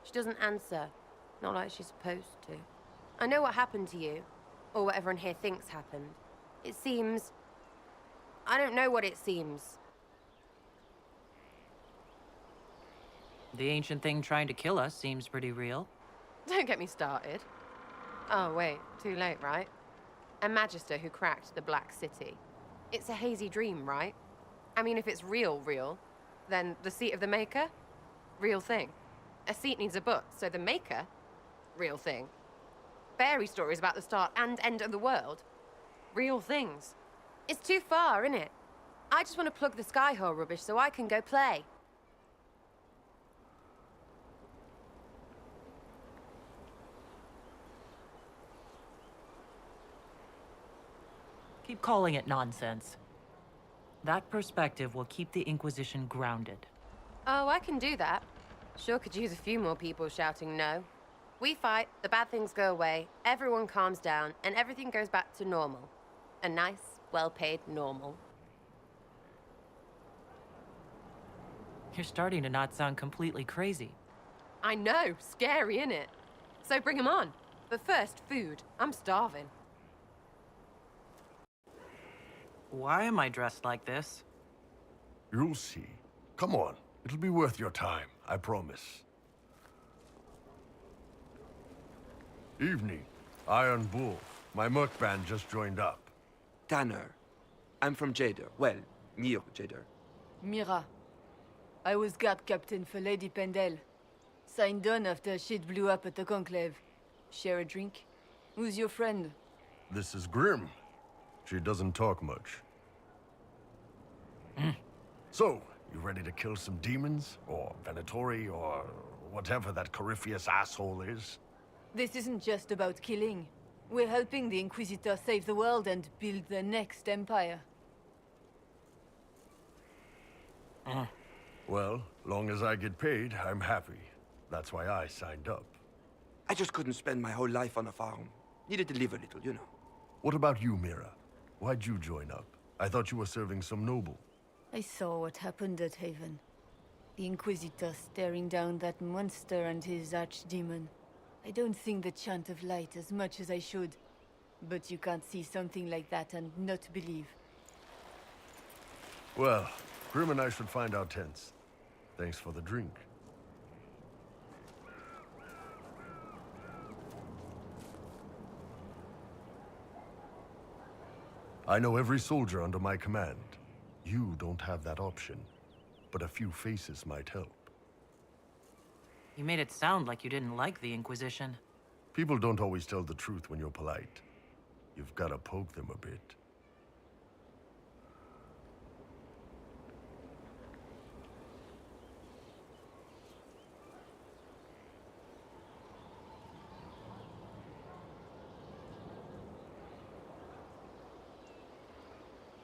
She doesn't answer. Not like she's supposed to. I know what happened to you, or what everyone here thinks happened. It seems... I don't know what it seems.
The ancient thing trying to kill us seems pretty real.
Don't get me started. Oh, wait, too late, right? A magister who cracked the Black City. It's a hazy dream, right? I mean, if it's real, then the seat of the Maker? Real thing. A seat needs a book, so the Maker? Real thing. Fairy stories about the start and end of the world? Real things. It's too far, innit? I just want to plug the Skyhole rubbish so I can go play.
Keep calling it nonsense. That perspective will keep the Inquisition grounded.
Oh, I can do that. Sure could use a few more people shouting no. We fight, the bad things go away, everyone calms down, and everything goes back to normal. A nice, well-paid normal.
You're starting to not sound completely crazy.
I know, scary, innit? So bring 'em on. But first, food. I'm starving.
Why am I dressed like this?
You'll see. Come on. It'll be worth your time, I promise. Evening. Iron Bull. My merc band just joined up.
Tanner. I'm from Jader. Well, near Jader.
Mira. I was guard captain for Lady Pendel. Signed on after shit blew up at the Conclave. Share a drink? Who's your friend?
This is Grim. She doesn't talk much. So, you ready to kill some demons? Or Venatori? Or whatever that Corypheus asshole is?
This isn't just about killing. We're helping the Inquisitor save the world and build the next empire.
Well, long as I get paid, I'm happy. That's why I signed up.
I just couldn't spend my whole life on a farm. Needed to live a little, you know.
What about you, Mira? Why'd you join up? I thought you were serving some noble.
I saw what happened at Haven. The Inquisitor staring down that monster and his archdemon. I don't think the Chant of Light as much as I should. But you can't see something like that and not believe.
Well, Grim and I should find our tents. Thanks for the drink. I know every soldier under my command. You don't have that option, but a few faces might help.
You made it sound like you didn't like the Inquisition.
People don't always tell the truth when you're polite. You've got to poke them a bit.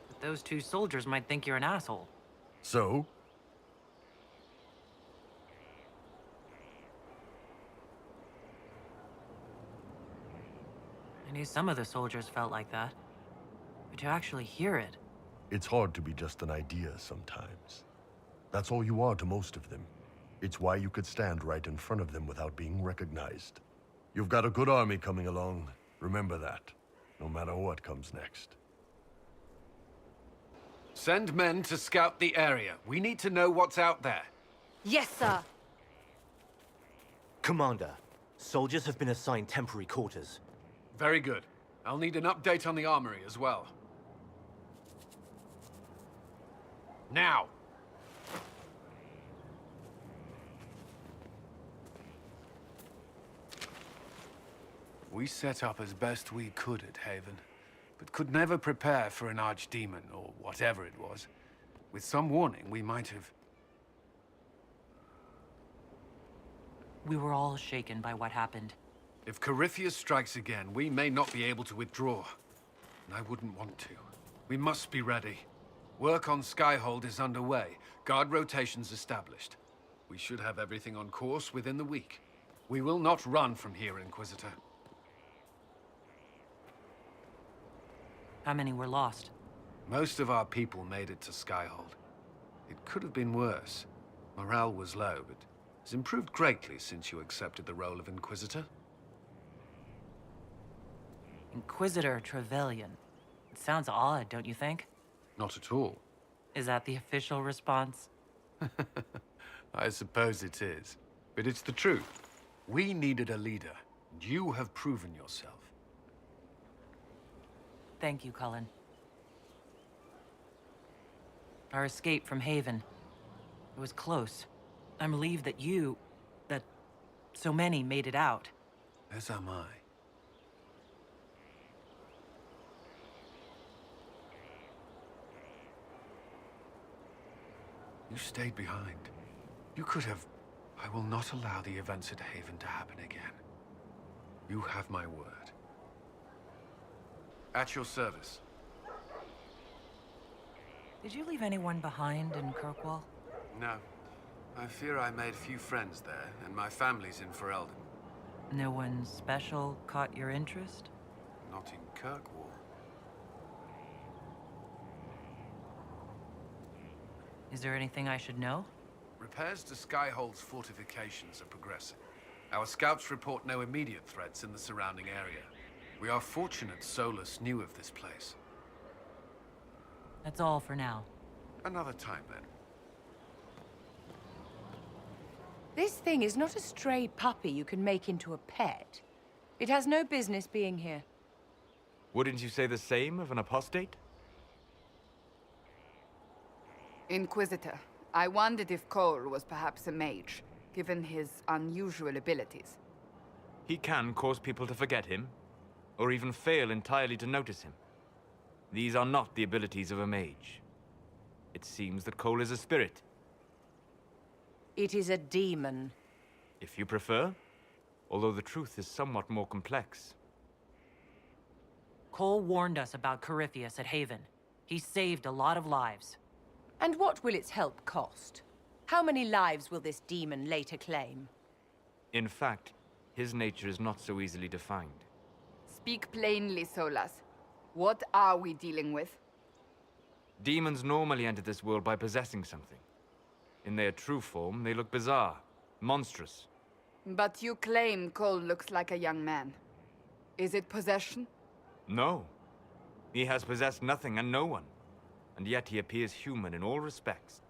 But those two soldiers might think you're an asshole.
So?
I knew some of the soldiers felt like that. But to actually hear it...
It's hard to be just an idea sometimes. That's all you are to most of them. It's why you could stand right in front of them without being recognized. You've got a good army coming along. Remember that, no matter what comes next.
Send men to scout the area. We need to know what's out there.
Yes, sir.
Commander, soldiers have been assigned temporary quarters.
Very good. I'll need an update on the armory as well. Now! We set up as best we could at Haven, but could never prepare for an archdemon, or whatever it was. With some warning, we might have...
We were all shaken by what happened.
If Corypheus strikes again, we may not be able to withdraw. And I wouldn't want to. We must be ready. Work on Skyhold is underway. Guard rotations established. We should have everything on course within the week. We will not run from here, Inquisitor.
How many were lost?
Most of our people made it to Skyhold. It could have been worse. Morale was low, but has improved greatly since you accepted the role of Inquisitor.
Inquisitor Trevelyan. It sounds odd, don't you think?
Not at all.
Is that the official response?
I suppose it is. But it's the truth. We needed a leader, and you have proven yourself.
Thank you, Cullen. Our escape from Haven. It was close. I'm relieved that that so many made it out.
As am I. You stayed behind. You could have... I will not allow the events at Haven to happen again. You have my word. At your service.
Did you leave anyone behind in Kirkwall?
No. I fear I made few friends there, and my family's in Ferelden.
No one special caught your interest?
Not in Kirkwall.
Is there anything I should know?
Repairs to Skyhold's fortifications are progressing. Our scouts report no immediate threats in the surrounding area. We are fortunate Solus knew of this place.
That's all for now.
Another time, then.
This thing is not a stray puppy you can make into a pet. It has no business being here.
Wouldn't you say the same of an apostate?
Inquisitor, I wondered if Cole was perhaps a mage, given his unusual abilities.
He can cause people to forget him, or even fail entirely to notice him. These are not the abilities of a mage. It seems that Cole is a spirit.
It is a demon.
If you prefer, although the truth is somewhat more complex.
Cole warned us about Corypheus at Haven. He saved a lot of lives.
And what will its help cost? How many lives will this demon later claim?
In fact, his nature is not so easily defined.
Speak plainly, Solas. What are we dealing with?
Demons normally enter this world by possessing something. In their true form, they look bizarre, monstrous.
But you claim Cole looks like a young man. Is it possession?
No. He has possessed nothing and no one. And yet he appears human in all respects.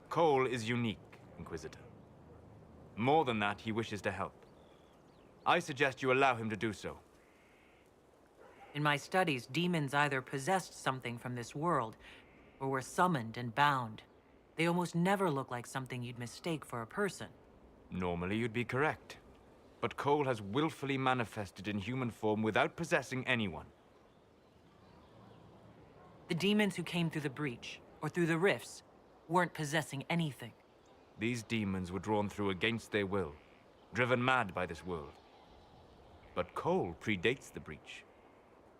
Cole is unique, Inquisitor. More than that, he wishes to help. I suggest you allow him to do so.
In my studies, demons either possessed something from this world, or were summoned and bound. They almost never look like something you'd mistake for a person.
Normally you'd be correct. But Cole has willfully manifested in human form without possessing anyone.
The demons who came through the breach, or through the rifts, weren't possessing anything.
These demons were drawn through against their will, driven mad by this world. But Cole predates the breach.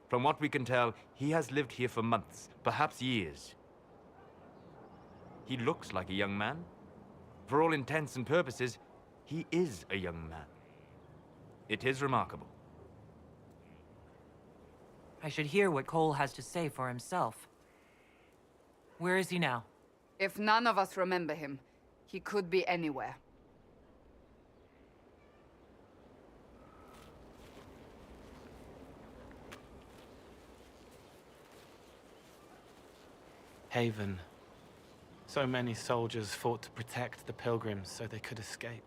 From what we can tell, he has lived here for months, perhaps years. He looks like a young man. For all intents and purposes, he is a young man. It is remarkable.
I should hear what Cole has to say for himself. Where is he now?
If none of us remember him, he could be anywhere.
Haven. So many soldiers fought to protect the pilgrims so they could escape.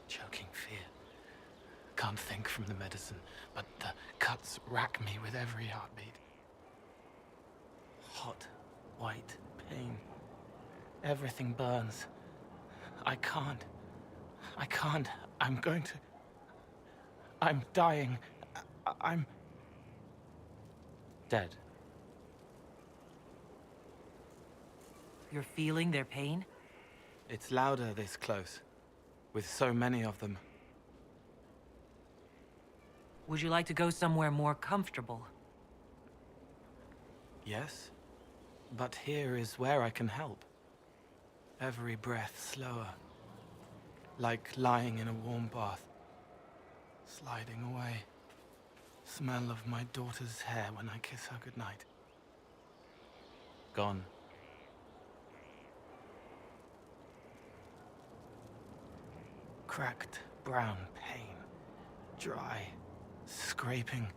Choking fear. Can't think from the medicine, but the cuts rack me with every heartbeat. Hot, white pain. Everything burns. I can't. I'm going to... I'm dying. I'm... dead.
You're feeling their pain?
It's louder this close, with so many of them.
Would you like to go somewhere more comfortable?
Yes, but here is where I can help. Every breath slower, like lying in a warm bath, sliding away. Smell of my daughter's hair when I kiss her goodnight. Gone. Cracked brown pain, dry, scraping,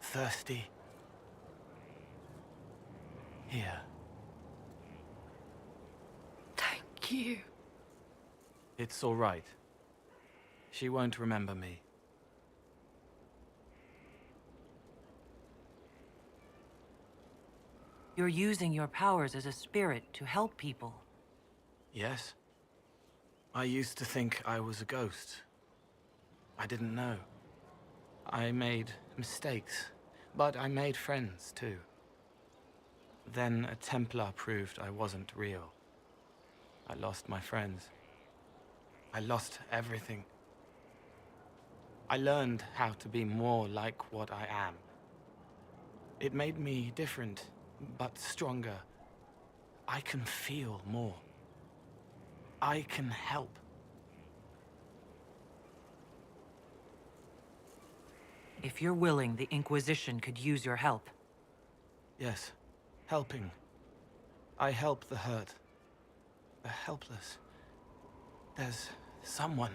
thirsty. Here.
Thank you.
It's all right. She won't remember me.
You're using your powers as a spirit to help people.
Yes. I used to think I was a ghost. I didn't know. I made mistakes, but I made friends too. Then a Templar proved I wasn't real. I lost my friends. I lost everything. I learned how to be more like what I am. It made me different, but stronger. I can feel more. I can help.
If you're willing, the Inquisition could use your help.
Yes, helping. I help the hurt, the helpless. There's someone.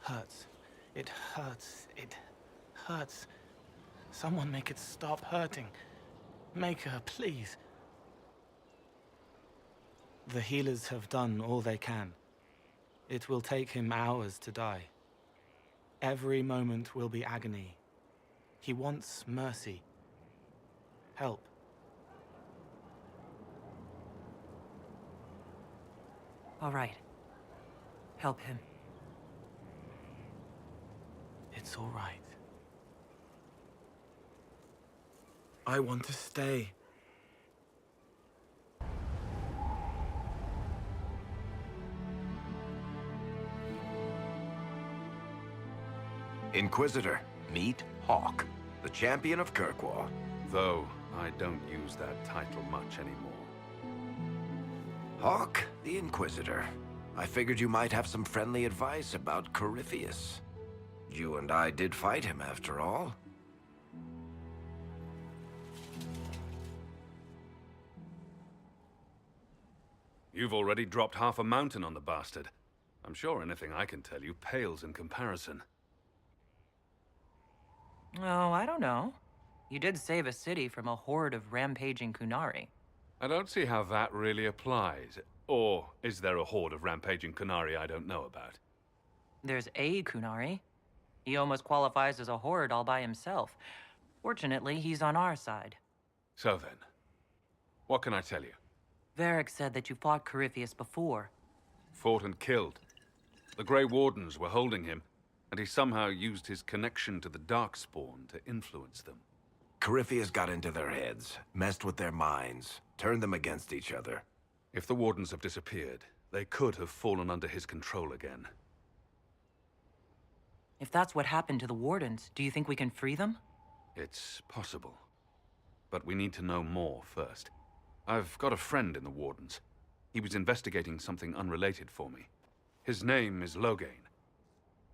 Hurts. It hurts. It hurts. Someone make it stop hurting. Make her, please. The healers have done all they can. It will take him hours to die. Every moment will be agony. He wants mercy. Help.
All right. Help him.
It's all right. I want to stay.
Inquisitor, meet Hawk, the champion of Kirkwall.
Though, I don't use that title much anymore.
Hawk, the Inquisitor. I figured you might have some friendly advice about Corypheus. You and I did fight him, after all.
You've already dropped half a mountain on the bastard. I'm sure anything I can tell you pales in comparison.
Oh, I don't know. You did save a city from a horde of rampaging Kunari.
I don't see how that really applies. Or is there a horde of rampaging Kunari I don't know about?
There's a Kunari. He almost qualifies as a horde all by himself. Fortunately, he's on our side.
So then, what can I tell you?
Varric said that you fought Corypheus before.
Fought and killed. The Grey Wardens were holding him, and he somehow used his connection to the Darkspawn to influence them.
Corypheus got into their heads, messed with their minds, turned them against each other.
If the Wardens have disappeared, they could have fallen under his control again.
If that's what happened to the Wardens, do you think we can free them?
It's possible. But we need to know more first. I've got a friend in the Wardens. He was investigating something unrelated for me. His name is Loghain.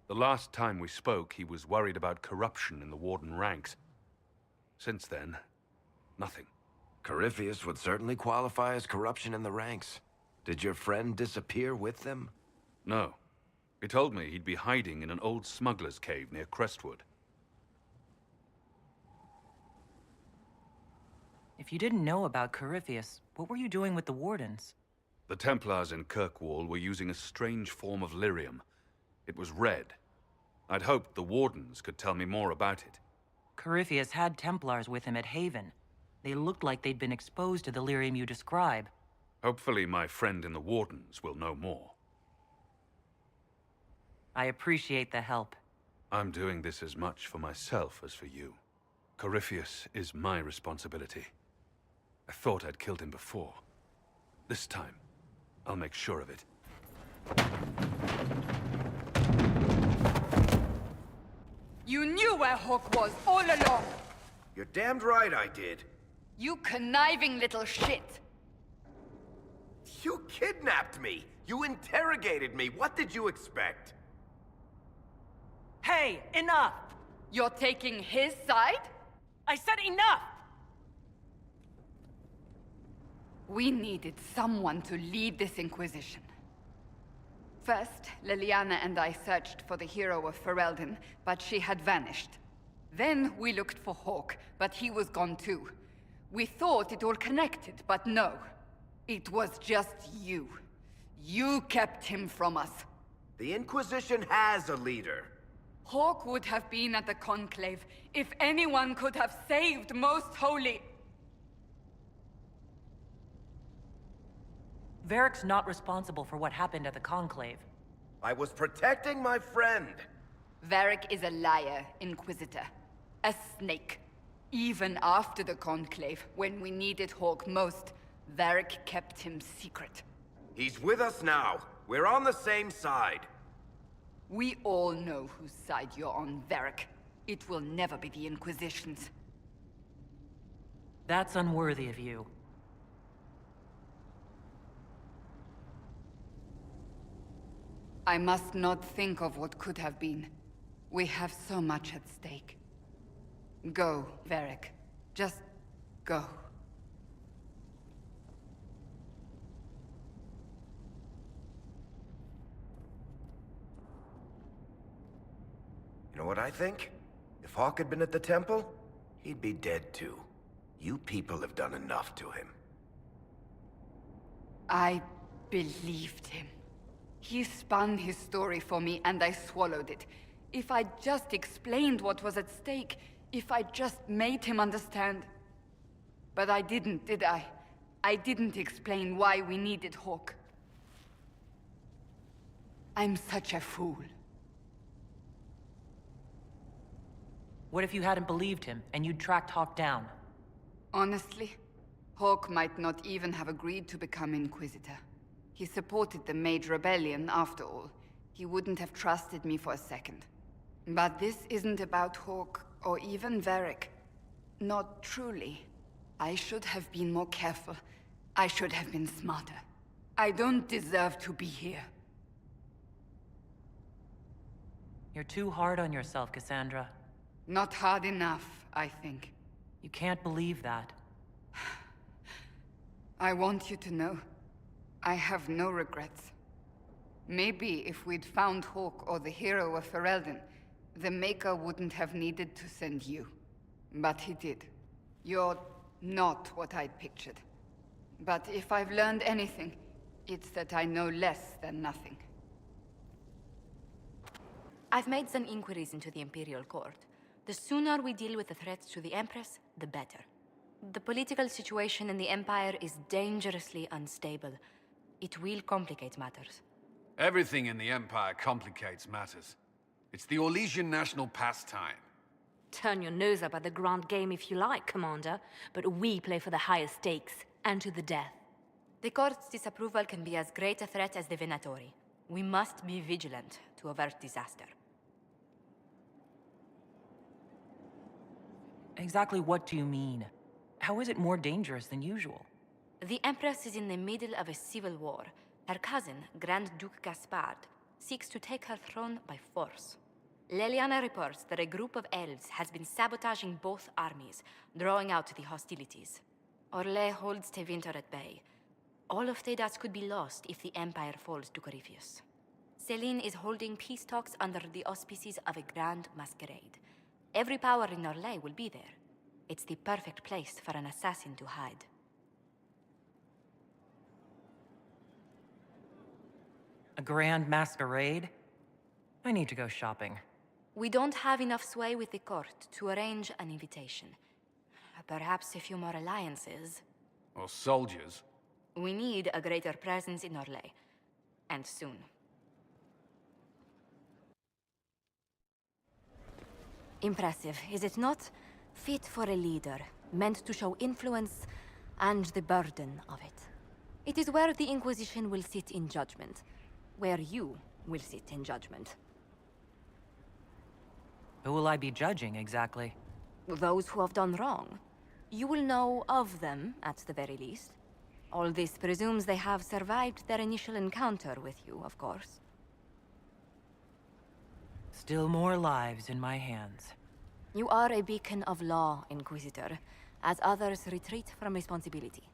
The last time we spoke, he was worried about corruption in the Warden ranks. Since then, nothing.
Corypheus would certainly qualify as corruption in the ranks. Did your friend disappear with them?
No. He told me he'd be hiding in an old smuggler's cave near Crestwood.
If you didn't know about Corypheus, what were you doing with the Wardens?
The Templars in Kirkwall were using a strange form of lyrium. It was red. I'd hoped the Wardens could tell me more about it.
Corypheus had Templars with him at Haven. They looked like they'd been exposed to the lyrium you describe.
Hopefully my friend in the Wardens will know more.
I appreciate the help.
I'm doing this as much for myself as for you. Corypheus is my responsibility. I thought I'd killed him before. This time, I'll make sure of it.
You knew where Hawk was all along!
You're damned right I did.
You conniving little shit!
You kidnapped me! You interrogated me! What did you expect?
Hey, enough!
You're taking his side?
I said enough!
We needed someone to lead this Inquisition. First, Liliana and I searched for the hero of Ferelden, but she had vanished. Then we looked for Hawk, but he was gone too. We thought it all connected, but no. It was just you. You kept him from us.
The Inquisition has a leader.
Hawk would have been at the Conclave if anyone could have saved Most Holy...
Varric's not responsible for what happened at the Conclave.
I was protecting my friend.
Varric is a liar, Inquisitor. A snake. Even after the Conclave, when we needed Hawk most, Varric kept him secret.
He's with us now. We're on the same side.
We all know whose side you're on, Varric. It will never be the Inquisition's.
That's unworthy of you.
I must not think of what could have been. We have so much at stake. Go, Varric. Just go.
You know what I think? If Hawk had been at the temple, he'd be dead too. You people have done enough to him.
I believed him. He spun his story for me, and I swallowed it. If I just explained what was at stake, if I just made him understand... But I didn't, did I? I didn't explain why we needed Hawk. I'm such a fool.
What if you hadn't believed him, and you'd tracked Hawk down?
Honestly, Hawk might not even have agreed to become Inquisitor. He supported the Mage Rebellion, after all. He wouldn't have trusted me for a second. But this isn't about Hawk, or even Varric. Not truly. I should have been more careful. I should have been smarter. I don't deserve to be here.
You're too hard on yourself, Cassandra.
Not hard enough, I think.
You can't believe that.
I want you to know, I have no regrets. Maybe if we'd found Hawk or the hero of Ferelden, the Maker wouldn't have needed to send you. But he did. You're not what I'd pictured. But if I've learned anything, it's that I know less than nothing.
I've made some inquiries into the Imperial Court. The sooner we deal with the threats to the Empress, the better. The political situation in the Empire is dangerously unstable. It will complicate matters.
Everything in the Empire complicates matters. It's the Orlesian national pastime.
Turn your nose up at the grand game if you like, Commander, but we play for the highest stakes, and to the death.
The Court's disapproval can be as great a threat as the Venatori. We must be vigilant to avert disaster.
Exactly what do you mean? How is it more dangerous than usual?
The Empress is in the middle of a civil war. Her cousin, Grand Duke Gaspard, seeks to take her throne by force. Leliana reports that a group of elves has been sabotaging both armies, drawing out the hostilities. Orlais holds Tevinter at bay. All of Thedas could be lost if the Empire falls to Corypheus. Celine is holding peace talks under the auspices of a grand masquerade. Every power in Orlais will be there. It's the perfect place for an assassin to hide.
A grand masquerade? I need to go shopping.
We don't have enough sway with the court to arrange an invitation. Perhaps a few more alliances.
Or soldiers.
We need a greater presence in Orlais. And soon. Impressive, is it not? Fit for a leader, meant to show influence and the burden of it. It is where the Inquisition will sit in judgment. Where you will sit in judgment.
Who will I be judging, exactly?
Those who have done wrong. You will know of them, at the very least. All this presumes they have survived their initial encounter with you, of course.
Still more lives in my hands.
You are a beacon of law, Inquisitor, as others retreat from responsibility.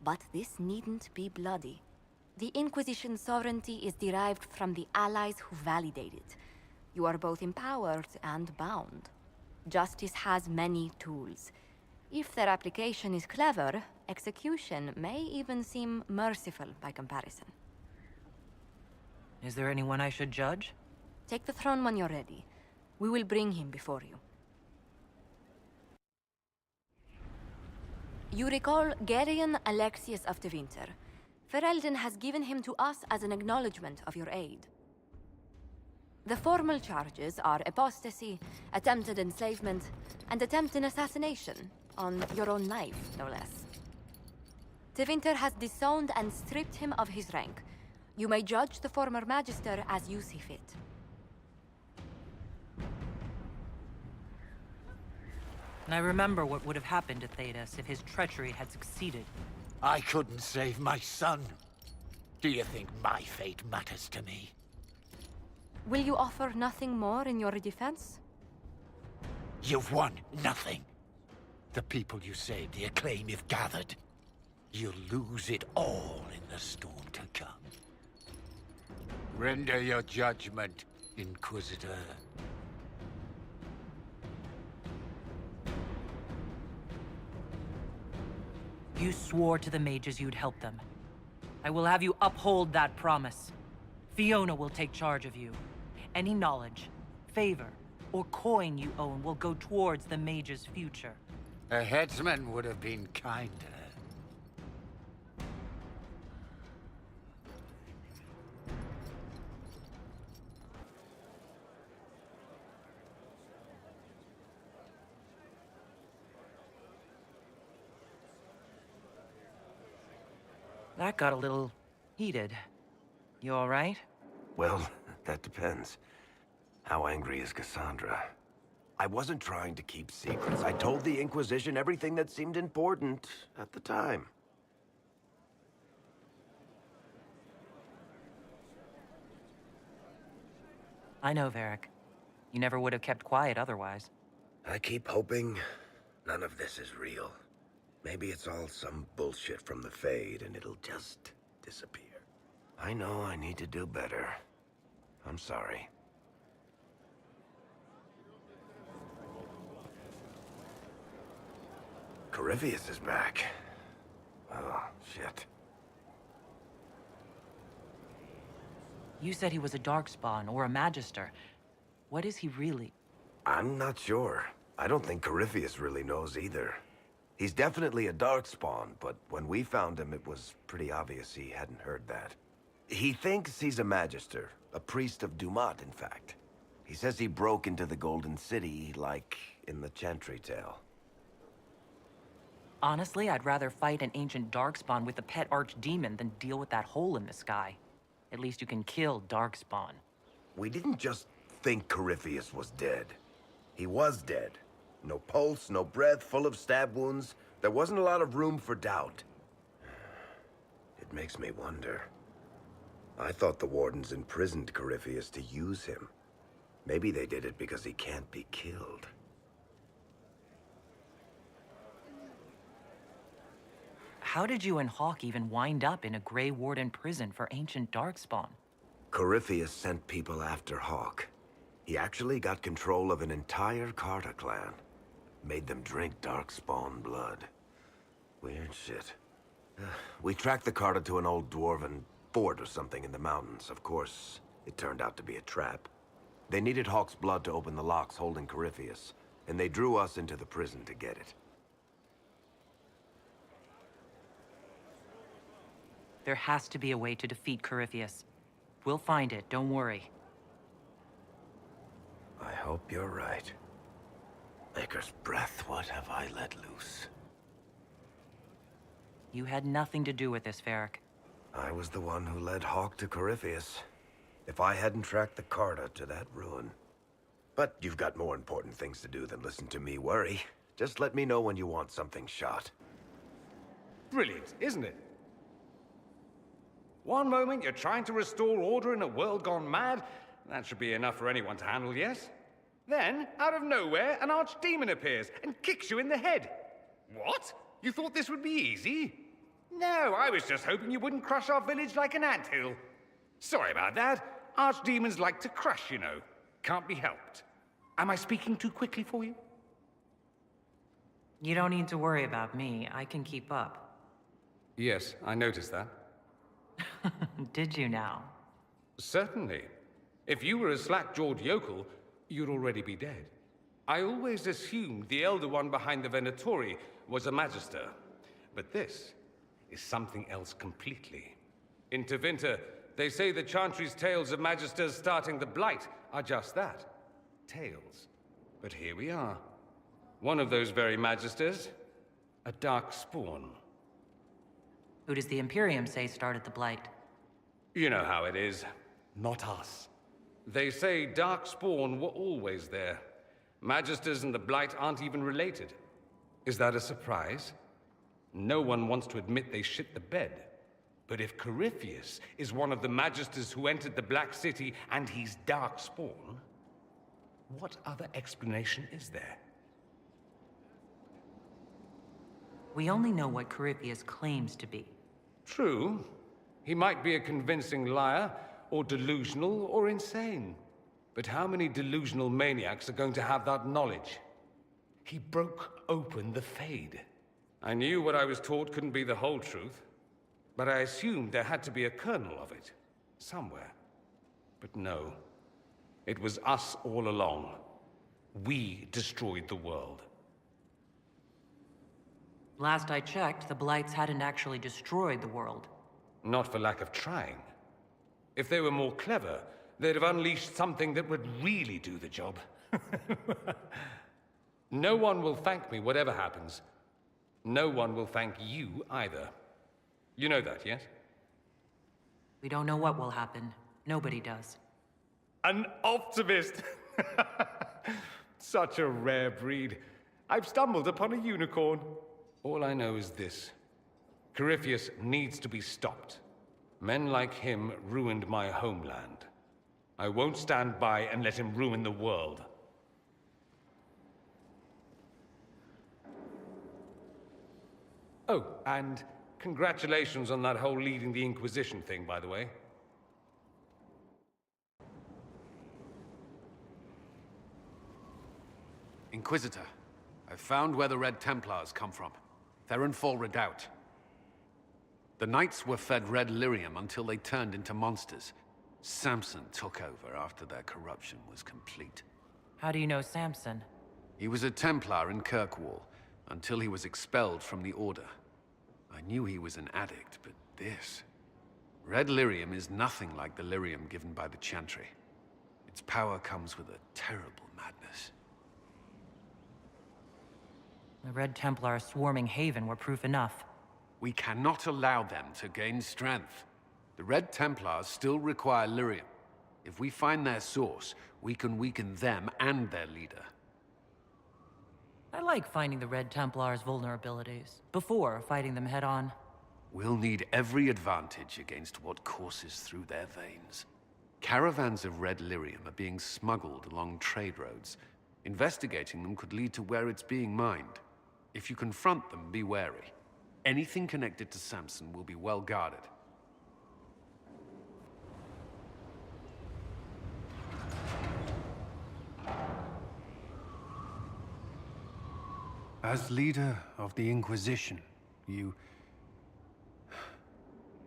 But this needn't be bloody. The Inquisition's sovereignty is derived from the allies who validate it. You are both empowered and bound. Justice has many tools. If their application is clever, execution may even seem merciful by comparison.
Is there anyone I should judge?
Take the throne when you're ready. We will bring him before you. You recall Gerion Alexius of Tevinter. Ferelden has given him to us as an acknowledgement of your aid. The formal charges are apostasy, attempted enslavement, and attempted assassination, on your own life, no less. Tevinter has disowned and stripped him of his rank. You may judge the former Magister as you see fit.
And I remember what would have happened to Thedas if his treachery had succeeded.
I couldn't save my son. Do you think my fate matters to me?
Will you offer nothing more in your defense?
You've won nothing. The people you saved, the acclaim you've gathered. You'll lose it all in the storm to come. Render your judgment, Inquisitor.
You swore to the mages you'd help them. I will have you uphold that promise. Fiona will take charge of you. Any knowledge, favor, or coin you own will go towards the mage's future.
A headsman would have been kinder.
That got a little heated. You all right?
Well, that depends. How angry is Cassandra? I wasn't trying to keep secrets. I told the Inquisition everything that seemed important at the time.
I know, Varric. You never would have kept quiet otherwise.
I keep hoping none of this is real. Maybe it's all some bullshit from the Fade and it'll just disappear. I know I need to do better. I'm sorry. Corypheus is back. Oh, shit.
You said he was a Darkspawn or a Magister. What is he really?
I'm not sure. I don't think Corypheus really knows either. He's definitely a Darkspawn, but when we found him, it was pretty obvious he hadn't heard that. He thinks he's a Magister, a priest of Dumat, in fact. He says he broke into the Golden City, like in the Chantry tale.
Honestly, I'd rather fight an ancient Darkspawn with a pet archdemon than deal with that hole in the sky. At least you can kill Darkspawn.
We didn't just think Corypheus was dead. He was dead. No pulse, no breath, full of stab wounds. There wasn't a lot of room for doubt. It makes me wonder. I thought the Wardens imprisoned Corypheus to use him. Maybe they did it because he can't be killed.
How did you and Hawke even wind up in a Grey Warden prison for ancient Darkspawn?
Corypheus sent people after Hawke. He actually got control of an entire Carta clan. Made them drink Darkspawn blood. Weird shit. We tracked the Carta to an old dwarven fort or something in the mountains. Of course, it turned out to be a trap. They needed Hawke's blood to open the locks holding Corypheus, and they drew us into the prison to get it.
There has to be a way to defeat Corypheus. We'll find it, don't worry.
I hope you're right. Maker's breath, what have I let loose?
You had nothing to do with this, Varric.
I was the one who led Hawke to Corypheus. If I hadn't tracked the Carta to that ruin. But you've got more important things to do than listen to me worry. Just let me know when you want something shot.
Brilliant, isn't it? One moment you're trying to restore order in a world gone mad. That should be enough for anyone to handle, yes? Then, out of nowhere, an archdemon appears and kicks you in the head. What? You thought this would be easy? No, I was just hoping you wouldn't crush our village like an anthill. Sorry about that. Archdemons like to crush, you know. Can't be helped. Am I speaking too quickly for you?
You don't need to worry about me. I can keep up.
Yes, I noticed that.
Did you now?
Certainly. If you were a slack-jawed yokel, you'd already be dead. I always assumed the Elder One behind the Venatori was a Magister. But this is something else completely. In Tevinter, they say the Chantry's tales of Magisters starting the Blight are just that. Tales. But here we are. One of those very Magisters, a dark spawn.
Who does the Imperium say started the Blight?
You know how it is. Not us. They say Darkspawn were always there. Magisters and the Blight aren't even related. Is that a surprise? No one wants to admit they shit the bed. But if Corypheus is one of the Magisters who entered the Black City and he's Darkspawn, what other explanation is there?
We only know what Corypheus claims to be.
True. He might be a convincing liar, or delusional, or insane. But how many delusional maniacs are going to have that knowledge? He broke open the Fade. I knew what I was taught couldn't be the whole truth, but I assumed there had to be a kernel of it, somewhere. But no. It was us all along. We destroyed the world.
Last I checked, the Blights hadn't actually destroyed the world.
Not for lack of trying. If they were more clever, they'd have unleashed something that would really do the job. No one will thank me, whatever happens. No one will thank you either. You know that, yes?
We don't know what will happen. Nobody does.
An optimist! Such a rare breed. I've stumbled upon a unicorn. All I know is this. Corypheus needs to be stopped. Men like him ruined my homeland. I won't stand by and let him ruin the world. Oh, and congratulations on that whole leading the Inquisition thing, by the way.
Inquisitor, I've found where the Red Templars come from. Therenfall Redoubt. The Knights were fed red lyrium until they turned into monsters. Samson took over after their corruption was complete.
How do you know Samson?
He was a Templar in Kirkwall, until he was expelled from the Order. I knew he was an addict, but this... Red lyrium is nothing like the lyrium given by the Chantry. Its power comes with a terrible madness.
The Red Templar swarming Haven were proof enough.
We cannot allow them to gain strength. The Red Templars still require lyrium. If we find their source, we can weaken them and their leader.
I like finding the Red Templars' vulnerabilities, before fighting them head-on.
We'll need every advantage against what courses through their veins. Caravans of red lyrium are being smuggled along trade roads. Investigating them could lead to where it's being mined. If you confront them, be wary. Anything connected to Samson will be well guarded. As leader of the Inquisition,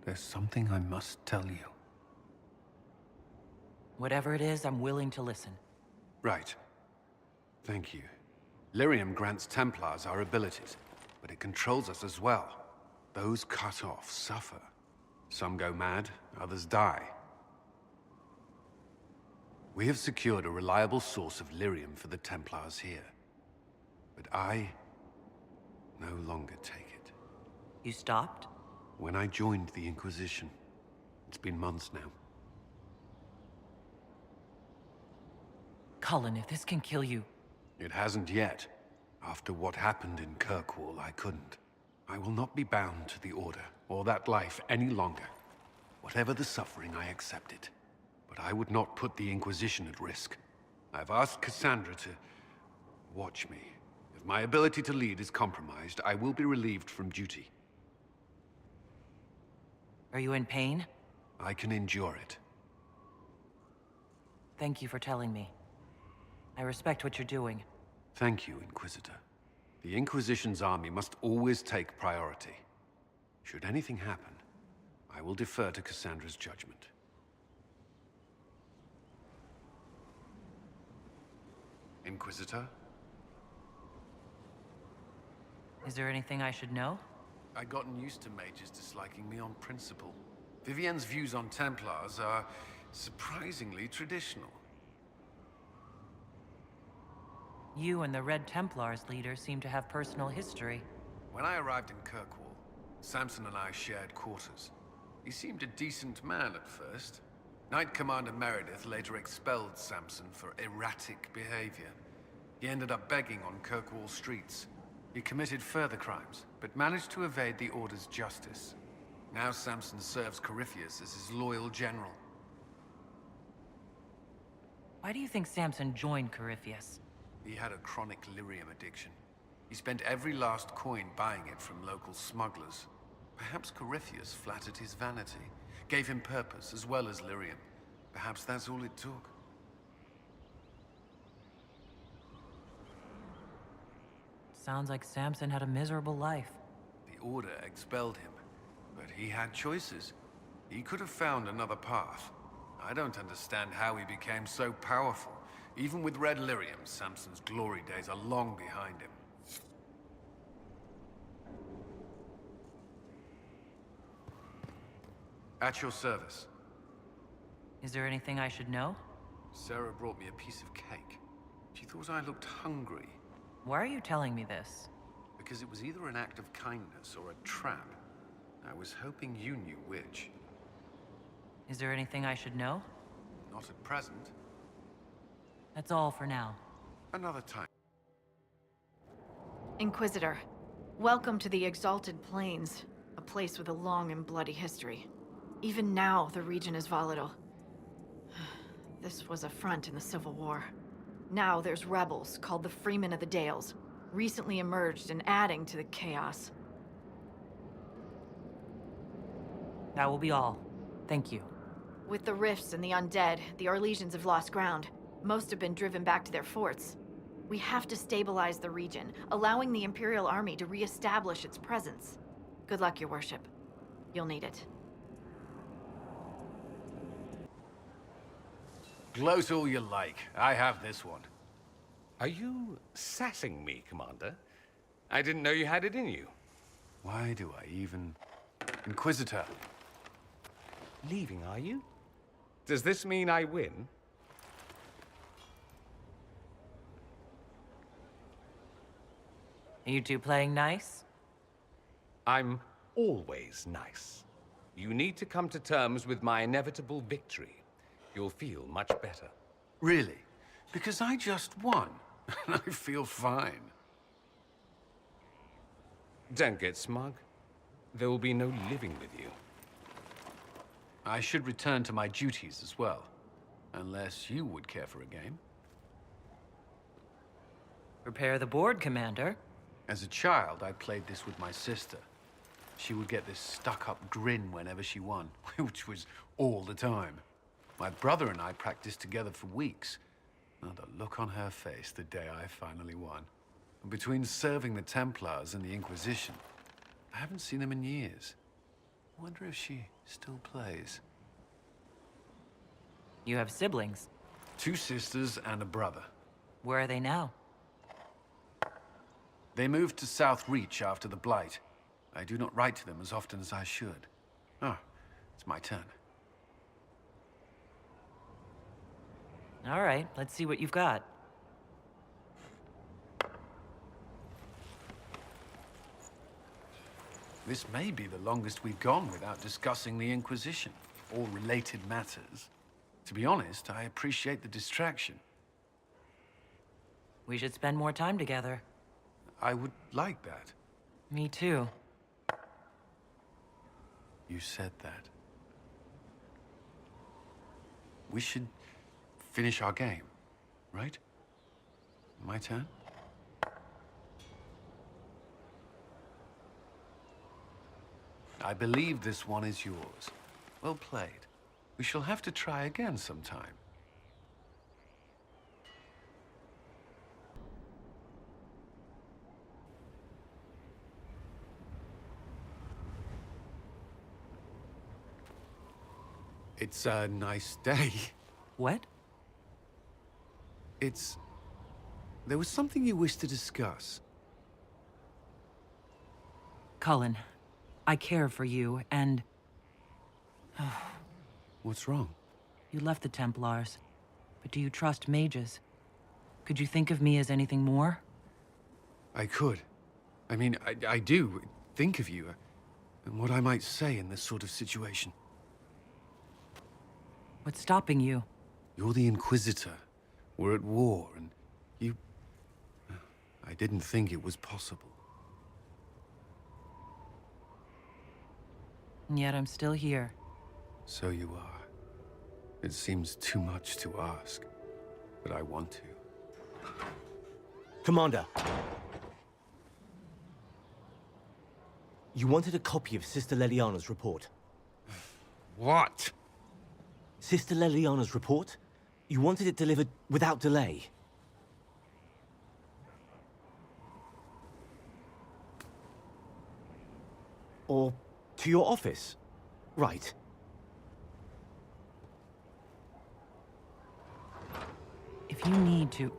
there's something I must tell you.
Whatever it is, I'm willing to listen.
Right. Thank you. Lyrium grants Templars our abilities, but it controls us as well. Those cut off suffer. Some go mad, others die. We have secured a reliable source of lyrium for the Templars here. But I no longer take it.
You stopped?
When I joined the Inquisition. It's been months now.
Cullen, if this can kill you...
It hasn't yet. After what happened in Kirkwall, I couldn't. I will not be bound to the Order, or that life any longer. Whatever the suffering, I accept it. But I would not put the Inquisition at risk. I've asked Cassandra to watch me. If my ability to lead is compromised, I will be relieved from duty.
Are you in pain?
I can endure it.
Thank you for telling me. I respect what you're doing.
Thank you, Inquisitor. The Inquisition's army must always take priority. Should anything happen, I will defer to Cassandra's judgment. Inquisitor?
Is there anything I should know?
I'd gotten used to mages disliking me on principle. Vivienne's views on Templars are surprisingly traditional.
You and the Red Templars leader seem to have personal history.
When I arrived in Kirkwall, Samson and I shared quarters. He seemed a decent man at first. Knight Commander Meredith later expelled Samson for erratic behavior. He ended up begging on Kirkwall streets. He committed further crimes, but managed to evade the Order's justice. Now Samson serves Corypheus as his loyal general.
Why do you think Samson joined Corypheus?
He had a chronic lyrium addiction. He spent every last coin buying it from local smugglers. Perhaps Corypheus flattered his vanity, gave him purpose as well as lyrium. Perhaps that's all it took.
Sounds like Samson had a miserable life.
The Order expelled him, but he had choices. He could have found another path. I don't understand how he became so powerful. Even with red lyrium, Samson's glory days are long behind him. At your service.
Is there anything I should know?
Sarah brought me a piece of cake. She thought I looked hungry.
Why are you telling me this?
Because it was either an act of kindness or a trap. I was hoping you knew which.
Is there anything I should know?
Not at present.
That's all for now.
Another time.
Inquisitor, welcome to the Exalted Plains, a place with a long and bloody history. Even now, the region is volatile. This was a front in the Civil War. Now there's rebels called the Freemen of the Dales, recently emerged and adding to the chaos.
That will be all. Thank you.
With the rifts and the undead, the Orlesians have lost ground. Most have been driven back to their forts. We have to stabilize the region, allowing the Imperial Army to re-establish its presence. Good luck, Your Worship. You'll need it.
Gloat all you like. I have this one.
Are you sassing me, Commander? I didn't know you had it in you.
Why do I even... Inquisitor.
Leaving, are you? Does this mean I win?
Are you two playing nice?
I'm always nice. You need to come to terms with my inevitable victory. You'll feel much better.
Really? Because I just won. And I feel fine.
Don't get smug. There will be no living with you.
I should return to my duties as well. Unless you would care for a game.
Prepare the board, Commander.
As a child, I played this with my sister. She would get this stuck-up grin whenever she won, which was all the time. My brother and I practiced together for weeks. Oh, the look on her face the day I finally won. And between serving the Templars and the Inquisition, I haven't seen them in years. I wonder if she still plays.
You have siblings?
2 sisters and a brother.
Where are they now?
They moved to South Reach after the Blight. I do not write to them as often as I should. Oh, it's my turn.
All right, let's see what you've got.
This may be the longest we've gone without discussing the Inquisition, or related matters. To be honest, I appreciate the distraction.
We should spend more time together.
I would like that.
Me too.
You said that. We should finish our game, right? My turn? I believe this one is yours. Well played. We shall have to try again sometime. It's a nice day.
What?
There was something you wished to discuss.
Cullen, I care for you, and...
What's wrong?
You left the Templars, but do you trust mages? Could you think of me as anything more?
I could. I mean, I do think of you, and what I might say in this sort of situation.
What's stopping you?
You're the Inquisitor. We're at war, and you... I didn't think it was possible.
And yet I'm still here.
So you are. It seems too much to ask, but I want to.
Commander. You wanted a copy of Sister Leliana's report.
What?
Sister Leliana's report? You wanted it delivered without delay. Or to your office? Right.
If you need to...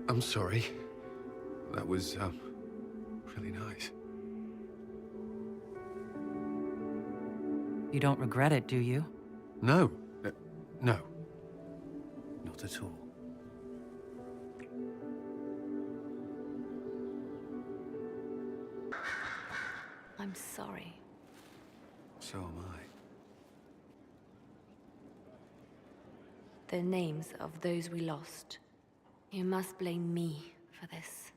I'm sorry. That was, really nice.
You don't regret it, do you?
No. No. Not at all.
I'm sorry.
So am I.
The names of those we lost. You must blame me for this.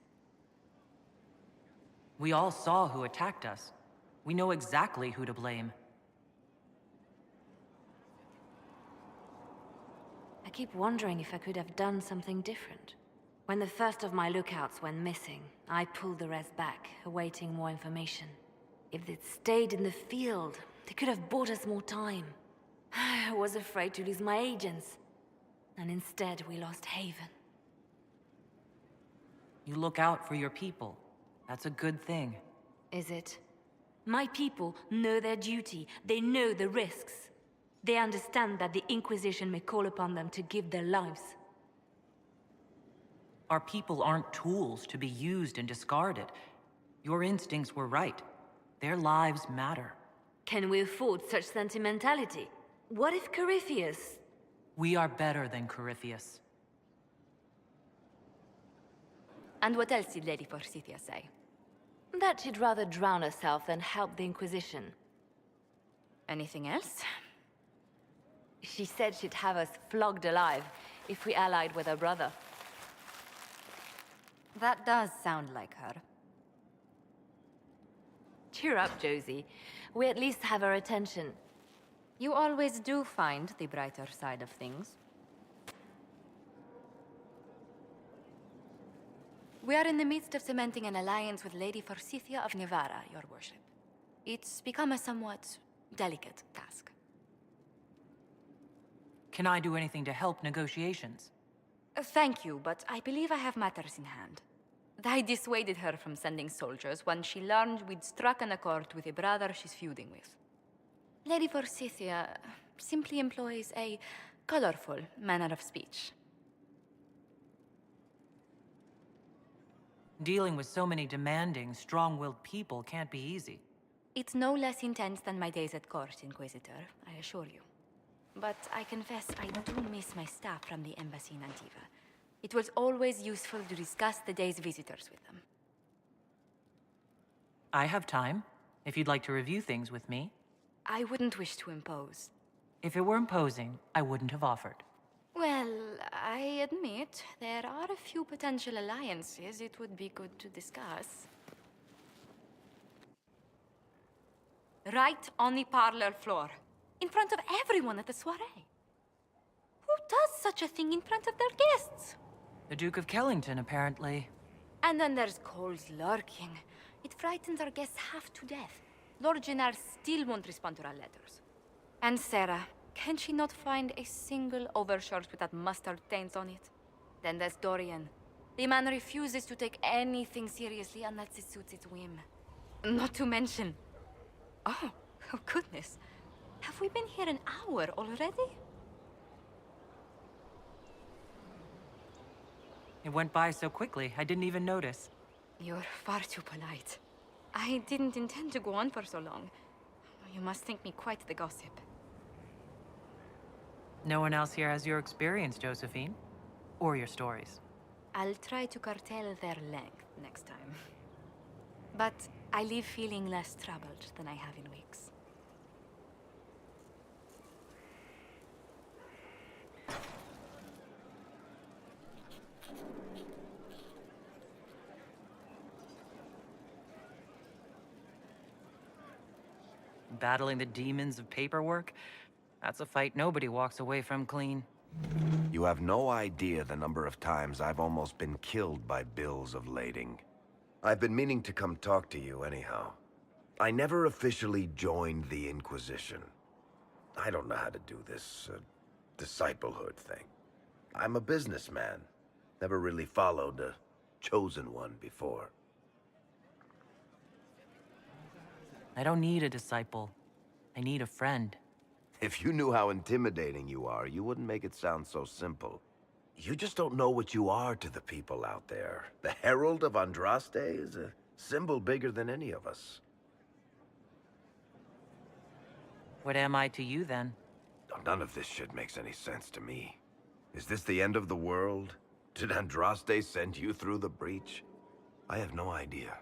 We all saw who attacked us. We know exactly who to blame.
I keep wondering if I could have done something different. When the first of my lookouts went missing, I pulled the rest back, awaiting more information. If they'd stayed in the field, they could have bought us more time. I was afraid to lose my agents. And instead, we lost Haven.
You look out for your people. That's a good thing.
Is it? My people know their duty. They know the risks. They understand that the Inquisition may call upon them to give their lives.
Our people aren't tools to be used and discarded. Your instincts were right. Their lives matter.
Can we afford such sentimentality? What if Corypheus...
We are better than Corypheus.
And what else did Lady Forsythia say?
That she'd rather drown herself than help the Inquisition.
Anything else?
She said she'd have us flogged alive if we allied with her brother.
That does sound like her.
Cheer up, Josie. We at least have her attention.
You always do find the brighter side of things. We are in the midst of cementing an alliance with Lady Forsythia of Nevada, your worship. It's become a somewhat delicate task.
Can I do anything to help negotiations?
Thank you, but I believe I have matters in hand. I dissuaded her from sending soldiers when she learned we'd struck an accord with a brother she's feuding with. Lady Forsythia simply employs a colorful manner of speech.
Dealing with so many demanding, strong-willed people can't be easy.
It's no less intense than my days at court, Inquisitor, I assure you. But I confess I do miss my staff from the embassy in Antiva. It was always useful to discuss the day's visitors with them.
I have time, if you'd like to review things with me.
I wouldn't wish to impose.
If it were imposing, I wouldn't have offered.
Well, I admit there are a few potential alliances it would be good to discuss. Right on the parlor floor, in front of everyone at the soiree. Who does such a thing in front of their guests?
The Duke of Kellington, apparently.
And then there's Cole's lurking. It frightens our guests half to death. Lord Jennar still won't respond to our letters. And Sarah, can she not find a single overshirt with that mustard taint on it? Then there's Dorian. The man refuses to take anything seriously unless it suits its whim. Not to mention... Oh goodness. Have we been here an hour already?
It went by so quickly, I didn't even notice.
You're far too polite. I didn't intend to go on for so long. You must think me quite the gossip.
No one else here has your experience, Josephine. Or your stories.
I'll try to curtail their length next time. But I leave feeling less troubled than I have in weeks.
Battling the demons of paperwork? That's a fight nobody walks away from clean.
You have no idea the number of times I've almost been killed by bills of lading. I've been meaning to come talk to you anyhow. I never officially joined the Inquisition. I don't know how to do this, disciplehood thing. I'm a businessman. Never really followed a chosen one before.
I don't need a disciple. I need a friend.
If you knew how intimidating you are, you wouldn't make it sound so simple. You just don't know what you are to the people out there. The Herald of Andraste is a symbol bigger than any of us.
What am I to you, then?
None of this shit makes any sense to me. Is this the end of the world? Did Andraste send you through the breach? I have no idea.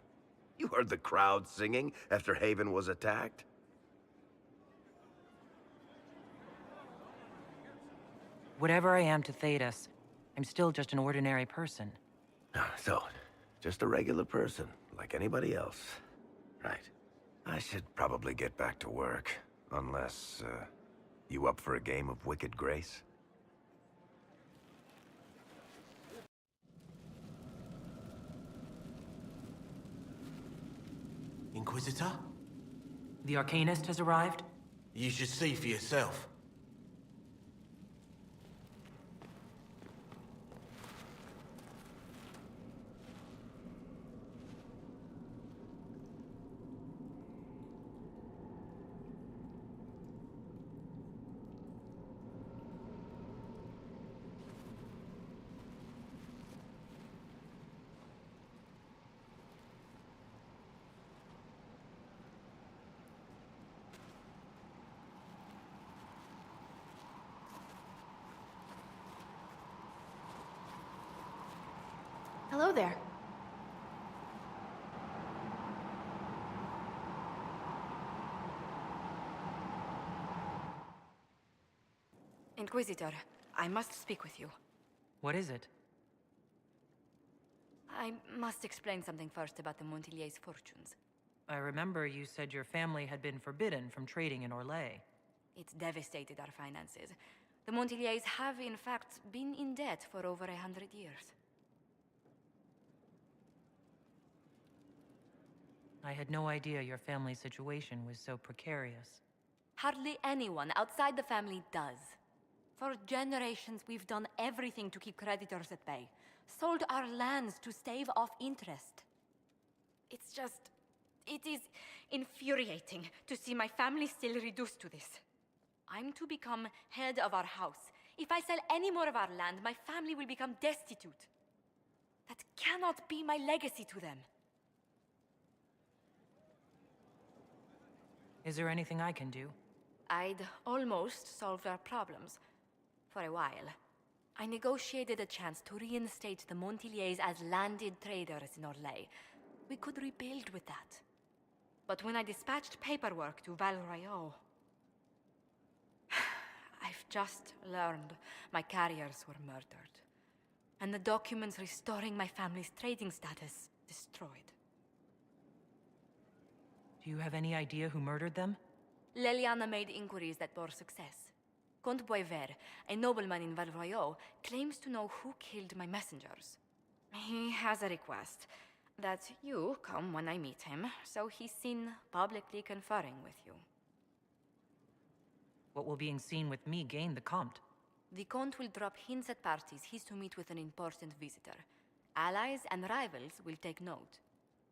You heard the crowd singing after Haven was attacked?
Whatever I am to Thedas, I'm still just an ordinary person.
So, just a regular person, like anybody else. Right. I should probably get back to work. Unless, you up for a game of Wicked Grace?
Inquisitor?
The Arcanist has arrived?
You should see for yourself.
Hello there.
Inquisitor, I must speak with you.
What is it?
I must explain something first about the Montilier's fortunes.
I remember you said your family had been forbidden from trading in Orlais.
It's devastated our finances. The Montilier's have, in fact, been in debt for over 100 years.
I had no idea your family's situation was so precarious.
Hardly anyone outside the family does. For generations, we've done everything to keep creditors at bay. Sold our lands to stave off interest. It is infuriating to see my family still reduced to this. I'm to become head of our house. If I sell any more of our land, my family will become destitute. That cannot be my legacy to them.
Is there anything I can do?
I'd almost solved our problems. For a while. I negotiated a chance to reinstate the Montilier's as landed traders in Orlais. We could rebuild with that. But when I dispatched paperwork to Val Royeaux... I've just learned my carriers were murdered. And the documents restoring my family's trading status destroyed.
Do you have any idea who murdered them?
Leliana made inquiries that bore success. Comte Boisvert, a nobleman in Valroyot, claims to know who killed my messengers. He has a request that you come when I meet him, so he's seen publicly conferring with you.
What will being seen with me gain the Comte?
The Comte will drop hints at parties he's to meet with an important visitor. Allies and rivals will take note.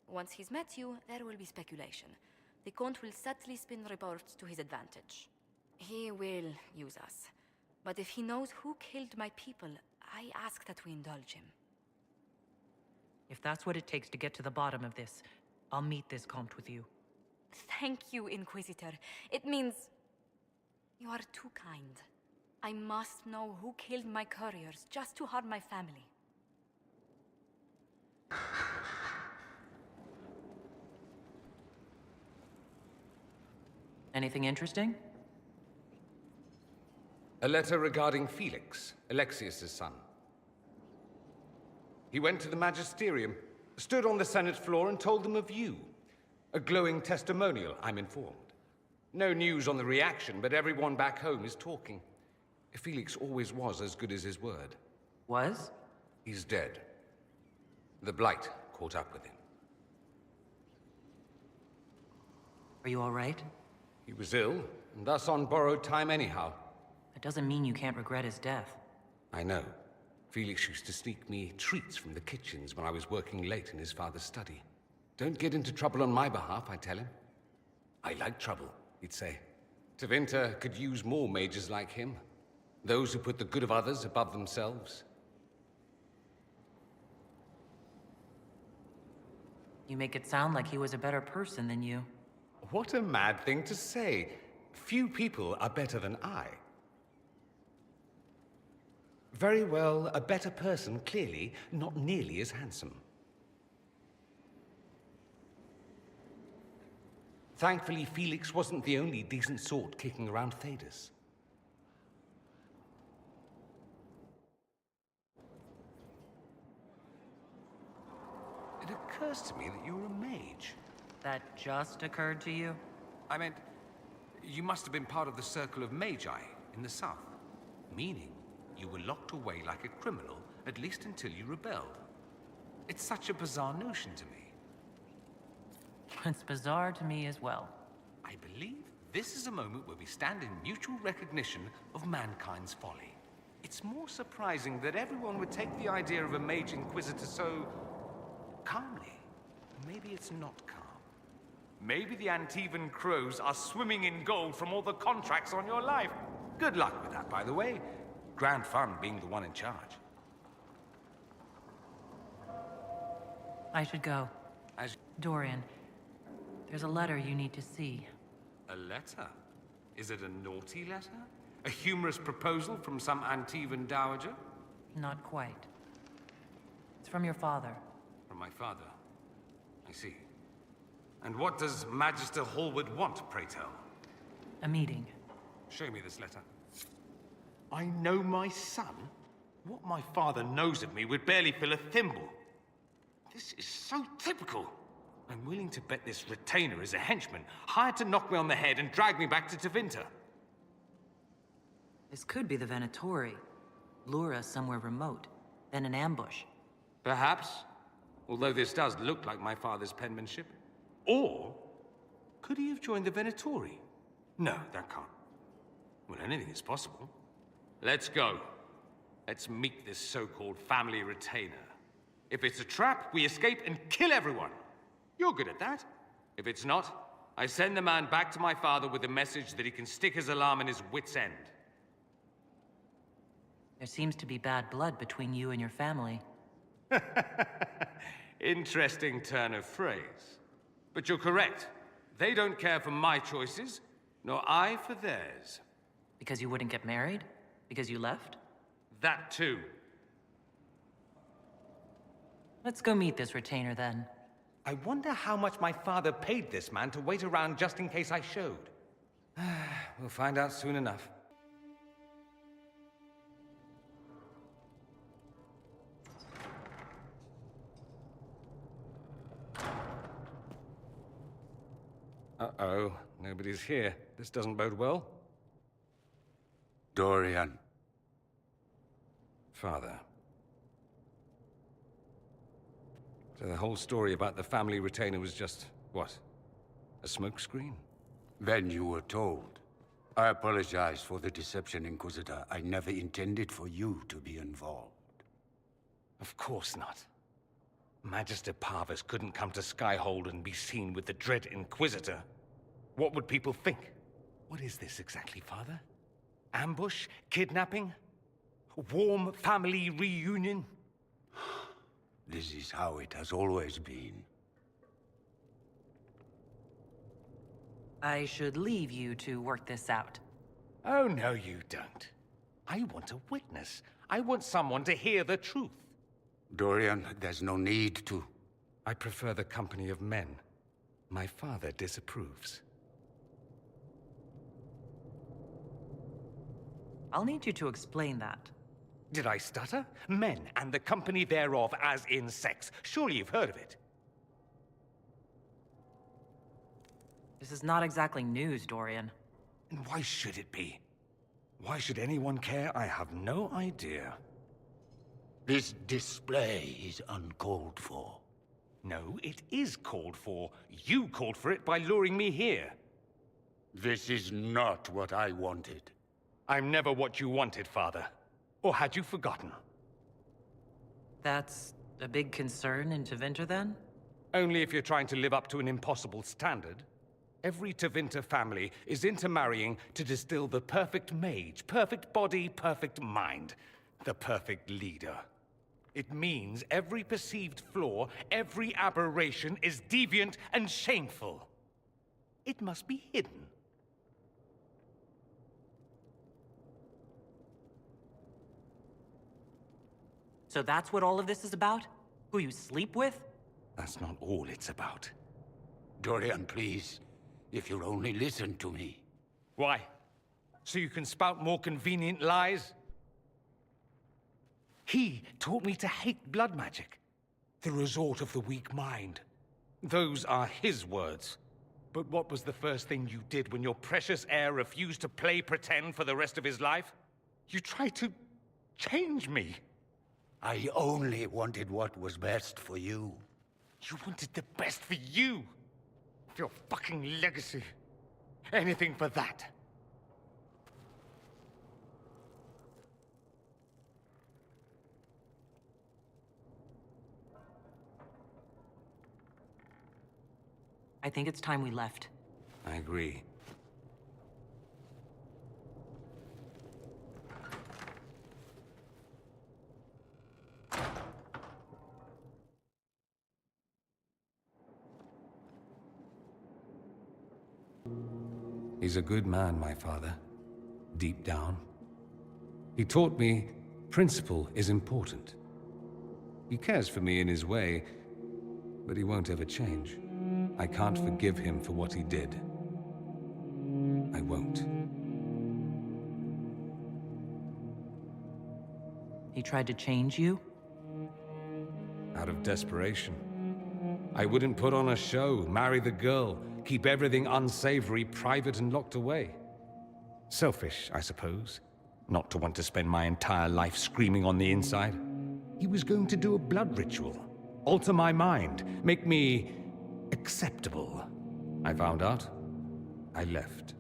Once he's met you, there will be speculation. The Comte will subtly spin reports to his advantage. He will use us. But if he knows who killed my people, I ask that we indulge him.
If that's what it takes to get to the bottom of this, I'll meet this Comte with you.
Thank you, Inquisitor. It means... you are too kind. I must know who killed my couriers just to harm my family.
Anything interesting?
A letter regarding Felix, Alexius' son. He went to the Magisterium, stood on the Senate floor and told them of you. A glowing testimonial, I'm informed. No news on the reaction, but everyone back home is talking. Felix always was as good as his word.
Was?
He's dead. The Blight caught up with him.
Are you all right?
He was ill, and thus on borrowed time anyhow.
That doesn't mean you can't regret his death.
I know. Felix used to sneak me treats from the kitchens when I was working late in his father's study. Don't get into trouble on my behalf, I tell him. I like trouble, he'd say. Tevinter could use more mages like him. Those who put the good of others above themselves.
You make it sound like he was a better person than you.
What a mad thing to say. Few people are better than I. Very well, a better person, clearly, not nearly as handsome. Thankfully, Felix wasn't the only decent sort kicking around Thedas. It occurs to me that you're a mage.
That just occurred to you?
I meant, you must have been part of the Circle of Magi in the south. Meaning, you were locked away like a criminal, at least until you rebelled. It's such a bizarre notion to me.
It's bizarre to me as well.
I believe this is a moment where we stand in mutual recognition of mankind's folly. It's more surprising that everyone would take the idea of a mage Inquisitor so... calmly. Maybe it's not calm. Maybe the Antivan crows are swimming in gold from all the contracts on your life. Good luck with that, by the way. Grand fun being the one in charge.
I should go. Dorian, there's a letter you need to see.
A letter? Is it a naughty letter? A humorous proposal from some Antivan dowager?
Not quite. It's from your father.
From my father? I see. And what does Magister Hallward want, pray tell?
A meeting.
Show me this letter. I know my son? What my father knows of me would barely fill a thimble. This is so typical. I'm willing to bet this retainer is a henchman, hired to knock me on the head and drag me back to Tevinter.
This could be the Venatori. Lure us somewhere remote, then an ambush.
Perhaps. Although this does look like my father's penmanship. Or, could he have joined the Venatori? No, that can't. Well, anything is possible. Let's go. Let's meet this so-called family retainer. If it's a trap, we escape and kill everyone. You're good at that. If it's not, I send the man back to my father with a message that he can stick his alarm in his wit's end.
There seems to be bad blood between you and your family.
Interesting turn of phrase. But you're correct. They don't care for my choices, nor I for theirs.
Because you wouldn't get married? Because you left?
That too.
Let's go meet this retainer then.
I wonder how much my father paid this man to wait around just in case I showed. We'll find out soon enough. Uh-oh, nobody's here. This doesn't bode well.
Dorian.
Father. So the whole story about the family retainer was just, what? A smokescreen?
Then you were told. I apologize for the deception, Inquisitor. I never intended for you to be involved.
Of course not. Magister Parvus couldn't come to Skyhold and be seen with the dread Inquisitor. What would people think? What is this exactly, Father? Ambush? Kidnapping? Warm family reunion?
This is how it has always been.
I should leave you to work this out.
Oh, no, you don't. I want a witness. I want someone to hear the truth.
Dorian, there's no need to.
I prefer the company of men. My father disapproves.
I'll need you to explain that.
Did I stutter? Men, and the company thereof, as in sex. Surely you've heard of it.
This is not exactly news, Dorian.
And why should it be? Why should anyone care? I have no idea.
This display is uncalled for.
No, it is called for. You called for it by luring me here.
This is not what I wanted.
I'm never what you wanted, Father. Or had you forgotten?
That's a big concern in Tevinter, then?
Only if you're trying to live up to an impossible standard. Every Tevinter family is intermarrying to distill the perfect mage, perfect body, perfect mind, the perfect leader. It means every perceived flaw, every aberration is deviant and shameful. It must be hidden.
So that's what all of this is about? Who you sleep with?
That's not all it's about.
Dorian, please. If you'll only listen to me.
Why? So you can spout more convenient lies? He taught me to hate blood magic. The resort of the weak mind. Those are his words. But what was the first thing you did when your precious heir refused to play pretend for the rest of his life? You tried to change me.
I only wanted what was best for you.
You wanted the best for you. Your fucking legacy. Anything for that.
I think it's time we left.
I agree. He's a good man, my father. Deep down. He taught me principle is important. He cares for me in his way, but he won't ever change. I can't forgive him for what he did. I won't.
He tried to change you?
Out of desperation. I wouldn't put on a show, marry the girl, keep everything unsavory, private and locked away. Selfish, I suppose. Not to want to spend my entire life screaming on the inside. He was going to do a blood ritual. Alter my mind. Make me acceptable. I found out. I left.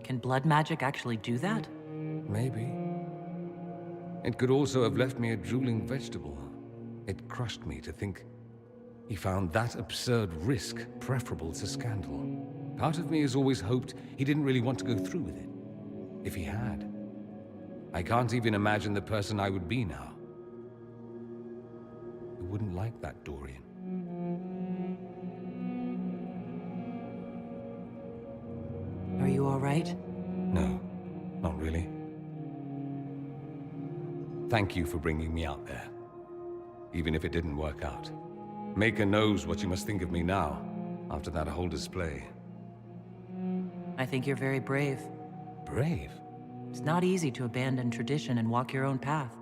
Can blood magic actually do that?
Maybe. It could also have left me a drooling vegetable. It crushed me to think he found that absurd risk preferable to scandal. Part of me has always hoped he didn't really want to go through with it. If he had. I can't even imagine the person I would be now. Who wouldn't like that, Dorian?
Are you all right?
No, not really. Thank you for bringing me out there. Even if it didn't work out. Maker knows what you must think of me now, after that whole display.
I think you're very brave.
Brave?
It's not easy to abandon tradition and walk your own path.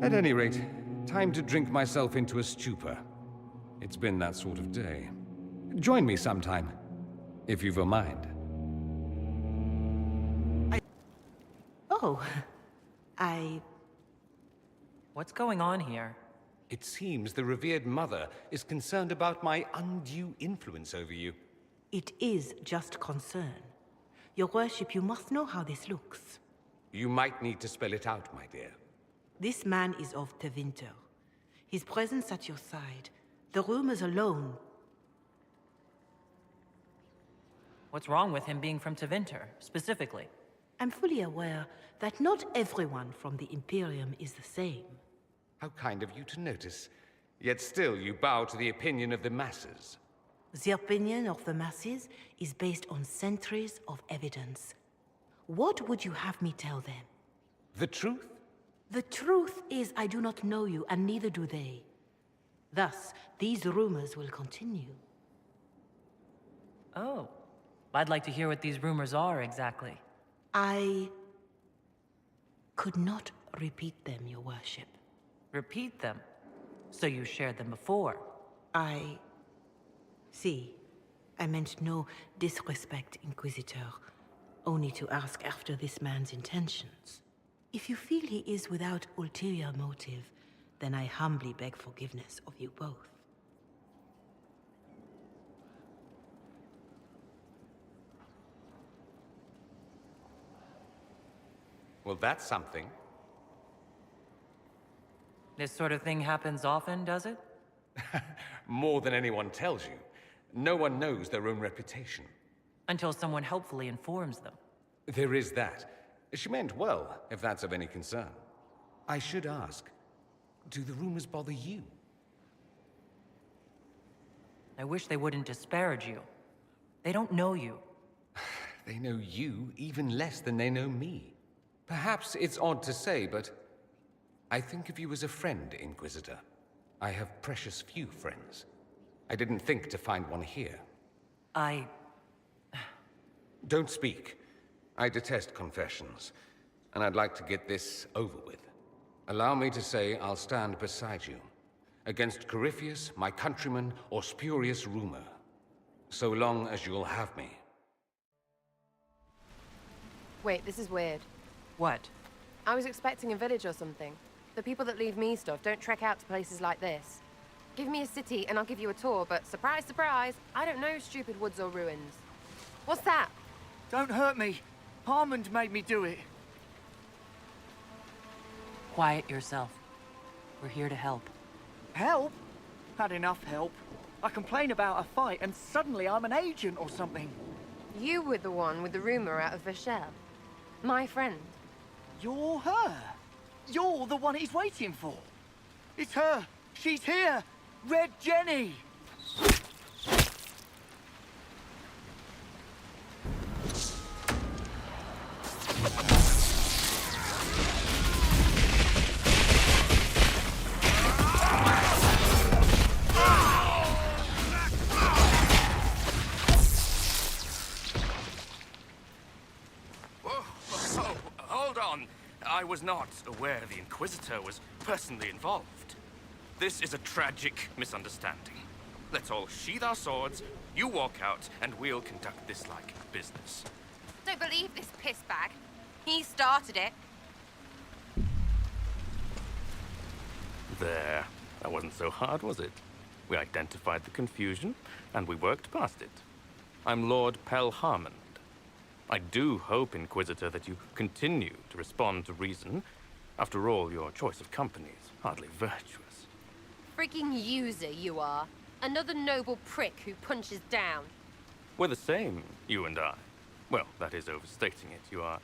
At any rate, time to drink myself into a stupor. It's been that sort of day. Join me sometime. if you've a mind.
Oh,
What's going on here?
It seems the revered mother is concerned about my undue influence over you.
It is just concern. Your worship, you must know how this looks.
You might need to spell it out, my dear.
This man is of Tevinter. His presence at your side, the rumors alone.
What's wrong with him being from Tevinter, specifically?
I'm fully aware that not everyone from the Imperium is the same.
How kind of you to notice. Yet still you bow to the opinion of the masses.
The opinion of the masses is based on centuries of evidence. What would you have me tell them?
The truth?
The truth is I do not know you, and neither do they. Thus, these rumors will continue.
Oh. I'd like to hear what these rumors are, exactly.
I could not repeat them, your worship.
Repeat them? So you shared them before?
See, I meant no disrespect, Inquisitor. Only to ask after this man's intentions. If you feel he is without ulterior motive, then I humbly beg forgiveness of you both.
Well, that's something.
This sort of thing happens often, does it?
More than anyone tells you. No one knows their own reputation.
Until someone helpfully informs them.
There is that. She meant well, if that's of any concern. I should ask, do the rumors bother you?
I wish they wouldn't disparage you. They don't know you.
They know you even less than they know me. Perhaps it's odd to say, but I think of you as a friend, Inquisitor. I have precious few friends. I didn't think to find one here. Don't speak. I detest confessions, and I'd like to get this over with. Allow me to say I'll stand beside you, against Corypheus, my countryman, or spurious rumor, so long as you'll have me.
Wait, this is weird.
What?
I was expecting a village or something. The people that leave me stuff don't trek out to places like this. Give me a city and I'll give you a tour, but surprise, surprise, I don't know stupid woods or ruins. What's that?
Don't hurt me. Harmond made me do it.
Quiet yourself. We're here to help.
Help? Had enough help. I complain about a fight and suddenly I'm an agent or something.
You were the one with the rumor out of Vashel. My friend.
You're her. You're the one he's waiting for. It's her. She's here. Red Jenny.
I was not aware the Inquisitor was personally involved. This is a tragic misunderstanding. Let's all sheathe our swords, you walk out, and we'll conduct this like business.
Don't believe this piss bag. He started it.
There. That wasn't so hard, was it? We identified the confusion, and we worked past it. I'm Lord Pelharmond. I do hope, Inquisitor, that you continue to respond to reason. After all, your choice of company is hardly virtuous.
Freaking user, you are. Another noble prick who punches down.
We're the same, you and I. Well, that is overstating it. You are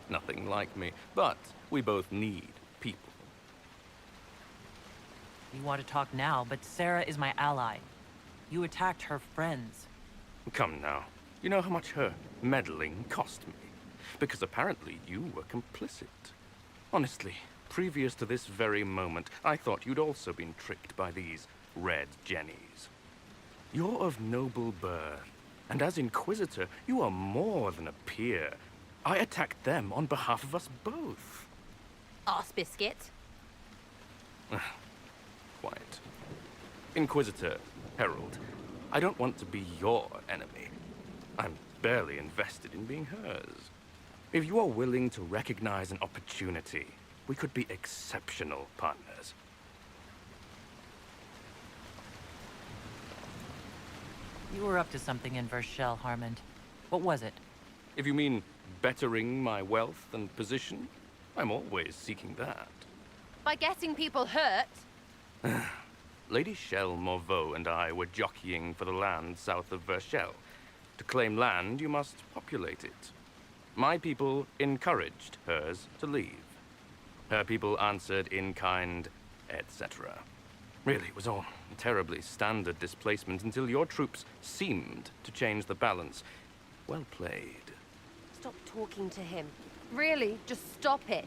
nothing like me. But we both need people.
You want to talk now, but Sarah is my ally. You attacked her friends.
Come now. You know how much her meddling cost me? Because apparently you were complicit. Honestly, previous to this very moment, I thought you'd also been tricked by these Red Jennies. You're of noble birth, and as Inquisitor, you are more than a peer. I attacked them on behalf of us both.
Arse biscuit.
Quiet. Inquisitor, Herald, I don't want to be your enemy. I'm barely invested in being hers. If you are willing to recognize an opportunity, we could be exceptional partners.
You were up to something in Vershel, Harmond. What was it?
If you mean bettering my wealth and position, I'm always seeking that.
By getting people hurt?
Lady Shell Morveau and I were jockeying for the land south of Vershel. To claim land, you must populate it. My people encouraged hers to leave. Her people answered in kind, etc. Really, it was all terribly standard displacement until your troops seemed to change the balance. Well played.
Stop talking to him. Really, just stop it.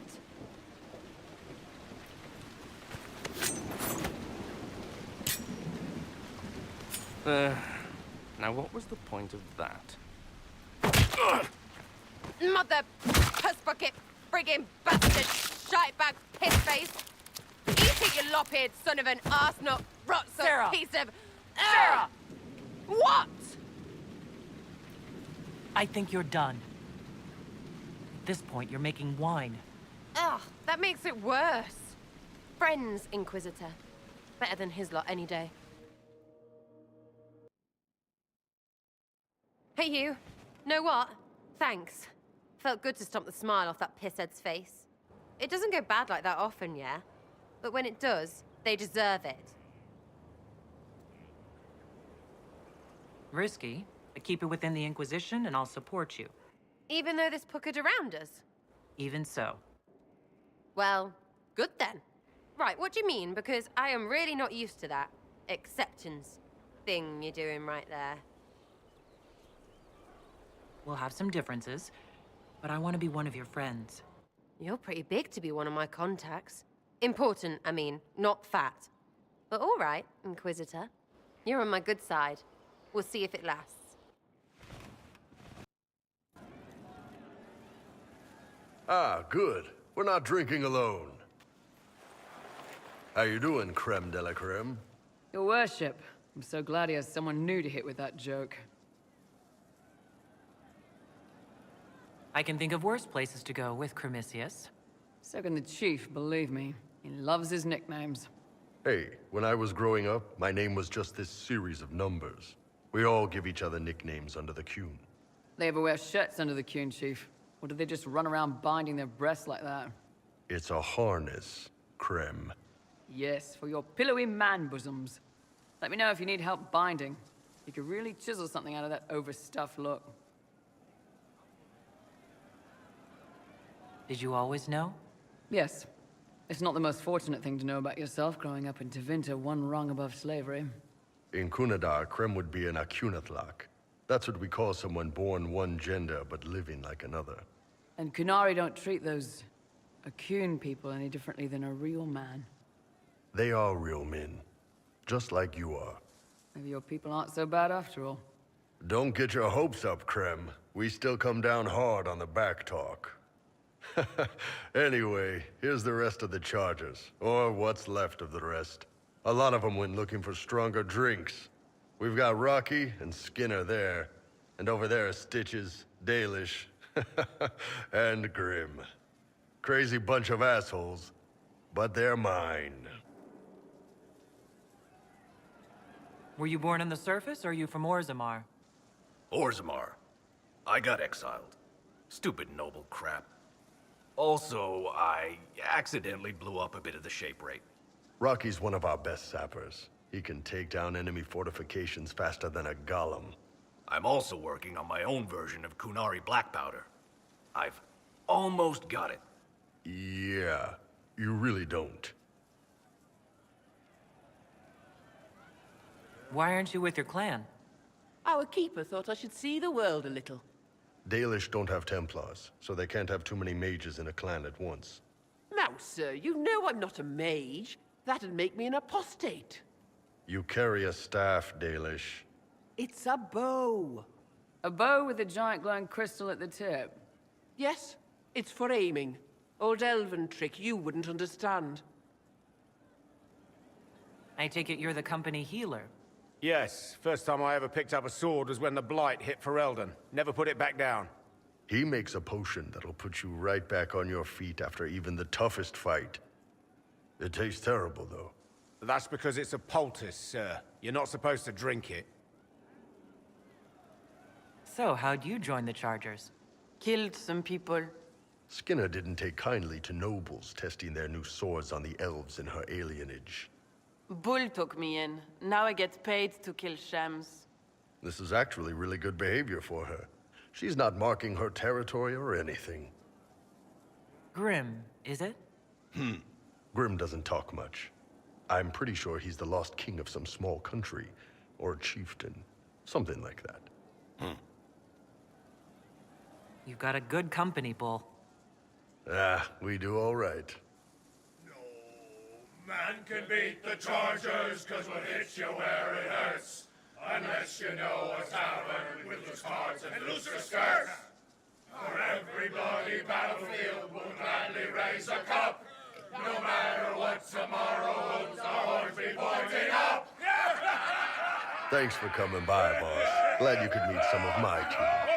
Now what was the point of that?
Mother, puss bucket, friggin' bastard, shitebag, piss face. Eat it, you lop-eared son of an arsenal, rot-suck piece of...
Sarah!
What?
I think you're done. At this point, you're making wine.
Ugh, that makes it worse. Friends, Inquisitor. Better than his lot any day. Hey, you. Know what? Thanks. Felt good to stomp the smile off that pisshead's face. It doesn't go bad like that often, yeah? But when it does, they deserve it.
Risky, but keep it within the Inquisition and I'll support you.
Even though this puckered around us?
Even so.
Well, good then. Right, what do you mean? Because I am really not used to that acceptance thing you're doing right there.
We'll have some differences, but I want to be one of your friends.
You're pretty big to be one of my contacts. Important, I mean, not fat. But all right, Inquisitor. You're on my good side. We'll see if it lasts.
Ah, good. We're not drinking alone. How you doing, creme de la creme?
Your worship, I'm so glad he has someone new to hit with that joke.
I can think of worse places to go with Cremisius.
So can the chief, believe me. He loves his nicknames.
Hey, when I was growing up, my name was just this series of numbers. We all give each other nicknames under the Qun.
They ever wear shirts under the Qun, chief? Or do they just run around binding their breasts like that?
It's a harness, creme.
Yes, for your pillowy man bosoms. Let me know if you need help binding. You could really chisel something out of that overstuffed look.
Did you always know?
Yes. It's not the most fortunate thing to know about yourself growing up in Tevinter, one rung above slavery.
In Kunadar, creme would be an Akunathlak. That's what we call someone born one gender but living like another.
And Kunari don't treat those Akun people any differently than a real man.
They are real men, just like you are.
Maybe your people aren't so bad after all.
Don't get your hopes up, Creme. We still come down hard on the back talk. Anyway, here's the rest of the charges, or what's left of the rest. A lot of them went looking for stronger drinks. We've got Rocky and Skinner there, and over there are Stitches, Dalish, and Grim. Crazy bunch of assholes, but they're mine.
Were you born on the surface, or are you from Orzammar?
Orzammar. I got exiled. Stupid noble crap. Also, I accidentally blew up a bit of the shape rate.
Rocky's one of our best sappers. He can take down enemy fortifications faster than a golem.
I'm also working on my own version of Kunari black powder. I've almost got it.
Yeah, you really don't.
Why aren't you with your clan?
Our keeper thought I should see the world a little.
Dalish don't have Templars, so they can't have too many mages in a clan at once.
Now, sir, you know I'm not a mage. That'd make me an apostate.
You carry a staff, Dalish.
It's a bow.
A bow with a giant glowing crystal at the tip?
Yes, it's for aiming. Old elven trick you wouldn't understand.
I take it you're the company healer.
Yes, first time I ever picked up a sword was when the Blight hit Ferelden. Never put it back down.
He makes a potion that'll put you right back on your feet after even the toughest fight. It tastes terrible, though.
That's because it's a poultice, sir. You're not supposed to drink it.
So, how'd you join the Chargers?
Killed some people.
Skinner didn't take kindly to nobles testing their new swords on the elves in her alienage.
Bull took me in. Now I get paid to kill shams.
This is actually really good behavior for her. She's not marking her territory or anything.
Grim, is it?
Grim doesn't talk much. I'm pretty sure he's the lost king of some small country, or chieftain. Something like that.
You've got a good company, Bull.
We do all right.
Man can beat the Chargers, cause we'll hit you where it hurts. Unless you know a tavern with loose cards and looser skirts. For every bloody battlefield we'll gladly raise a cup. No matter what tomorrow holds, our horns be pointing up.
Thanks for coming by, boss. Glad you could meet some of my team.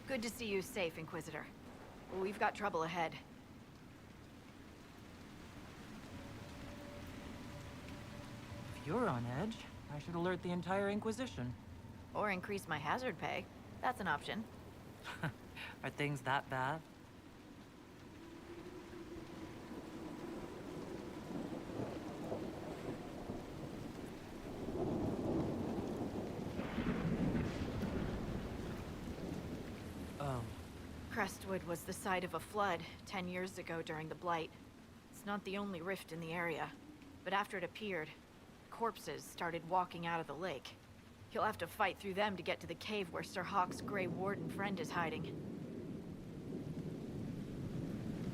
Good to see you safe, Inquisitor. We've got trouble ahead.
If you're on edge, I should alert the entire Inquisition.
Or increase my hazard pay. That's an option.
Are things that bad? Oh.
Crestwood was the site of a flood 10 years ago during the Blight. It's not the only rift in the area, but after it appeared, corpses started walking out of the lake. You'll have to fight through them to get to the cave where Sir Hawk's Grey Warden friend is hiding.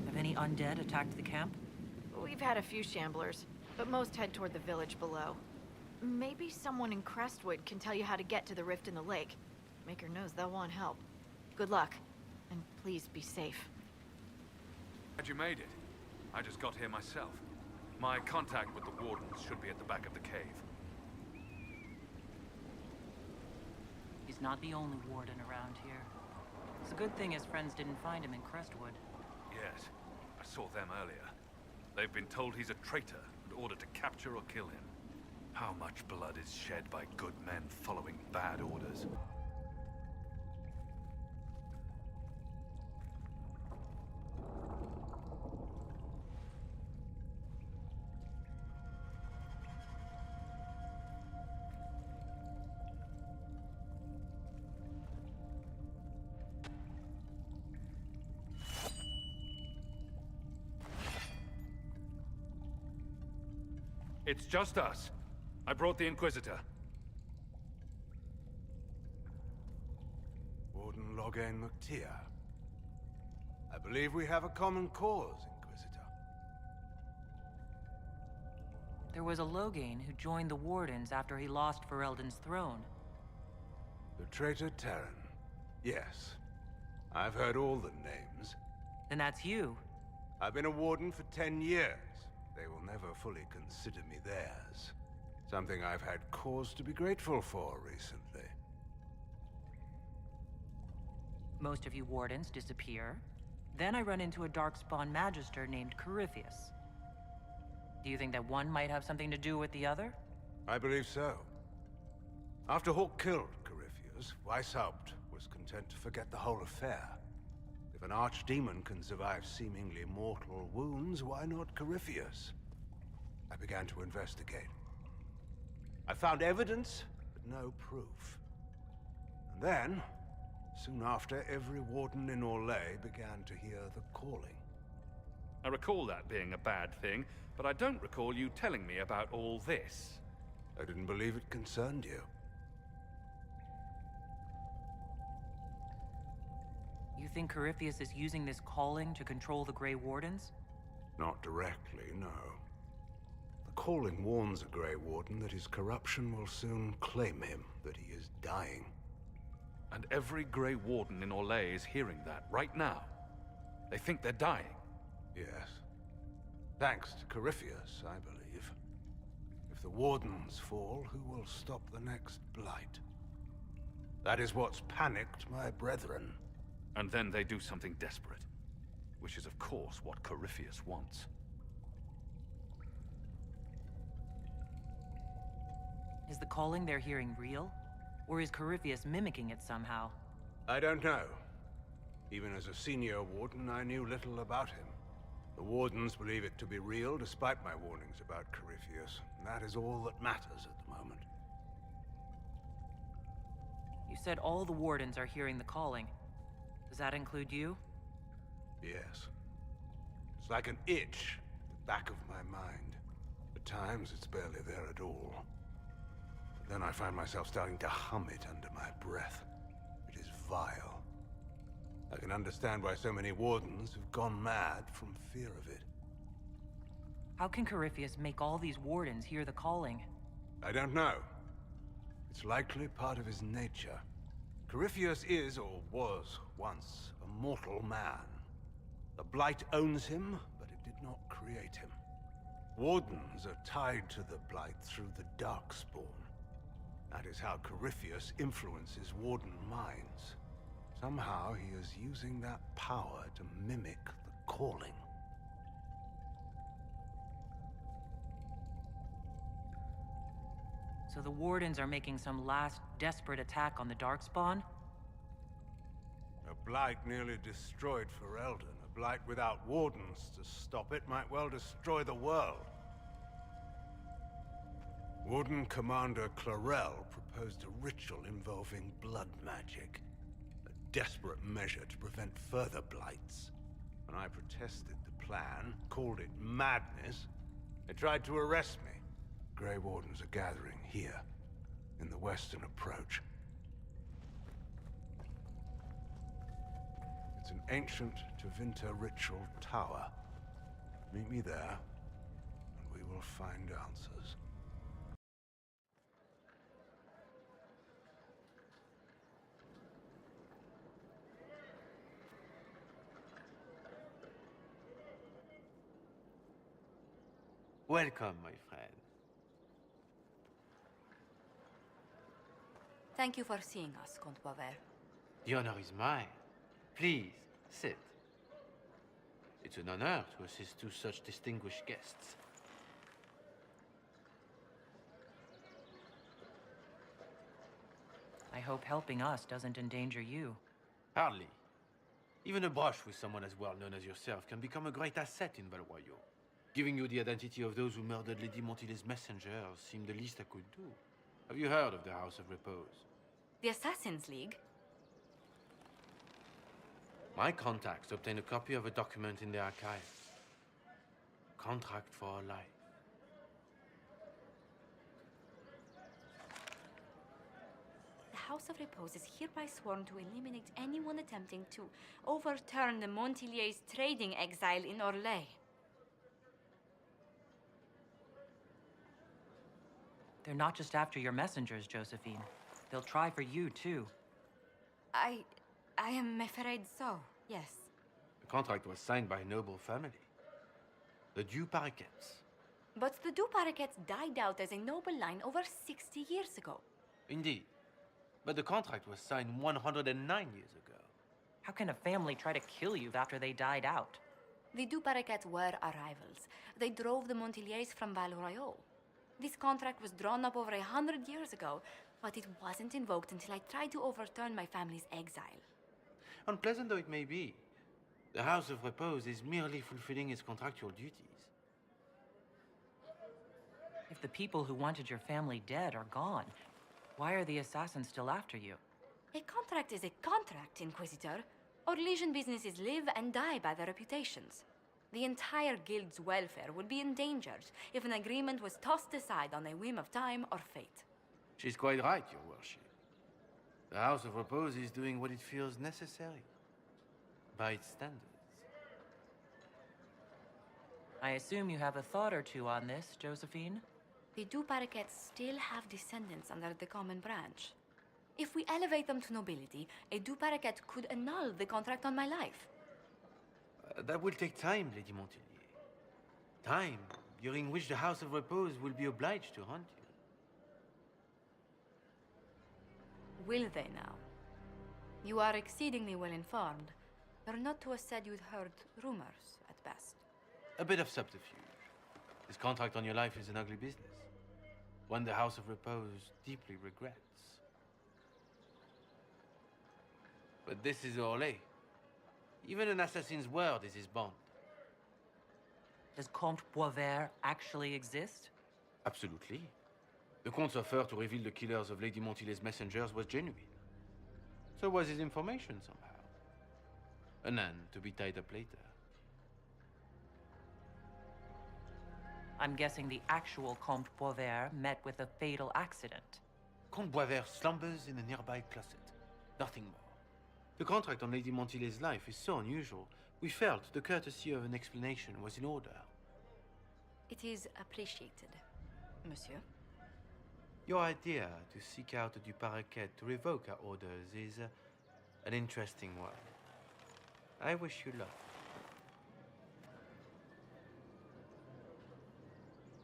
Have any undead attacked the camp?
We've had a few shamblers, but most head toward the village below. Maybe someone in Crestwood can tell you how to get to the rift in the lake. Maker knows they'll want help. Good luck, and please be safe.
Glad you made it. I just got here myself. My contact with the Wardens should be at the back of the cave.
He's not the only Warden around here. It's a good thing his friends didn't find him in Crestwood.
Yes, I saw them earlier. They've been told he's a traitor and ordered to capture or kill him. How much blood is shed by good men following bad orders? It's just us. I brought the Inquisitor.
Warden Loghain McTeer. I believe we have a common cause, Inquisitor.
There was a Loghain who joined the Wardens after he lost Ferelden's throne.
The traitor Terran. Yes. I've heard all the names.
Then that's you.
I've been a Warden for 10 years. They will never fully consider me theirs. Something I've had cause to be grateful for recently.
Most of you Wardens disappear. Then I run into a Darkspawn Magister named Corypheus. Do you think that one might have something to do with the other?
I believe so. After Hawk killed Corypheus, Weishaupt was content to forget the whole affair. If an archdemon can survive seemingly mortal wounds, why not Corypheus? I began to investigate. I found evidence, but no proof. And then, soon after, every warden in Orlais began to hear the calling.
I recall that being a bad thing, but I don't recall you telling me about all this.
I didn't believe it concerned you.
You think Corypheus is using this calling to control the Grey Wardens?
Not directly, no. The calling warns a Grey Warden that his corruption will soon claim him, that he is dying.
And every Grey Warden in Orlais is hearing that right now. They think they're dying.
Yes.
Thanks to Corypheus, I believe. If the Wardens fall, who will stop the next Blight? That is what's panicked my brethren.
And then they do something desperate. Which is, of course, what Corypheus wants.
Is the calling they're hearing real? Or is Corypheus mimicking it somehow?
I don't know. Even as a senior Warden, I knew little about him. The Wardens believe it to be real, despite my warnings about Corypheus. And that is all that matters at the moment.
You said all the Wardens are hearing the calling. Does that include you?
Yes. It's like an itch at the back of my mind. At times, it's barely there at all. But then I find myself starting to hum it under my breath. It is vile. I can understand why so many Wardens have gone mad from fear of it.
How can Corypheus make all these Wardens hear the calling?
I don't know. It's likely part of his nature. Corypheus is, or was, once a mortal man. The Blight owns him, but it did not create him. Wardens are tied to the Blight through the Darkspawn. That is how Corypheus influences Warden minds. Somehow he is using that power to mimic the calling.
So the Wardens are making some last desperate attack on the Darkspawn?
A Blight nearly destroyed Ferelden. A Blight without Wardens to stop it might well destroy the world. Warden Commander Clarel proposed a ritual involving blood magic. A desperate measure to prevent further blights. When I protested the plan, called it madness, they tried to arrest me. Grey Wardens are gathering here, in the western approach. It's an ancient Tevinter ritual tower. Meet me there, and we will find answers.
Welcome, my friend.
Thank you for seeing us, Comte Baver.
The honor is mine. Please, sit. It's an honor to assist two such distinguished guests.
I hope helping us doesn't endanger you.
Hardly. Even a brush with someone as well known as yourself can become a great asset in Val Royeaux. Giving you the identity of those who murdered Lady Montily's messenger seemed the least I could do. Have you heard of the House of Repose?
The Assassin's League?
My contacts obtained a copy of a document in the archive. Contract for a life.
The House of Repose is hereby sworn to eliminate anyone attempting to overturn the Montily's trading exile in Orlais.
They're not just after your messengers, Josephine. They'll try for you, too.
I am afraid so, yes.
The contract was signed by a noble family. The Du Paraquets.
But the Du Paraquets died out as a noble line over 60 years ago.
Indeed. But the contract was signed 109 years ago.
How can a family try to kill you after they died out?
The Du Paraquets were our rivals. They drove the Montily's from Val Royeaux. This contract was drawn up over 100 years ago, but it wasn't invoked until I tried to overturn my family's exile.
Unpleasant though it may be, the House of Repose is merely fulfilling its contractual duties.
If the people who wanted your family dead are gone, why are the assassins still after you?
A contract is a contract, Inquisitor. Orlesian businesses live and die by their reputations. The entire guild's welfare would be endangered if an agreement was tossed aside on a whim of time or fate.
She's quite right, Your Worship. The House of Repose is doing what it feels necessary, by its standards.
I assume you have a thought or two on this, Josephine?
The Du Paraquets still have descendants under the common branch. If we elevate them to nobility, a Du Paraquet could annul the contract on my life.
That will take time, Lady Montily. Time during which the House of Repose will be obliged to hunt you.
Will they now? You are exceedingly well informed. You're not to have said you'd heard rumors, at best.
A bit of subterfuge. This contract on your life is an ugly business. One the House of Repose deeply regrets. But this is Orlais. Even an assassin's word is his bond.
Does Comte Boisvert actually exist?
Absolutely. The Comte's offer to reveal the killers of Lady Montile's messengers was genuine. So was his information somehow. An end to be tied up later.
I'm guessing the actual Comte Boisvert met with a fatal accident.
Comte Boisvert slumbers in a nearby closet. Nothing more. The contract on Lady Montile's life is so unusual, we felt the courtesy of an explanation was in order.
It is appreciated, monsieur.
Your idea to seek out the Duparequet to revoke our orders is an interesting one. I wish you luck.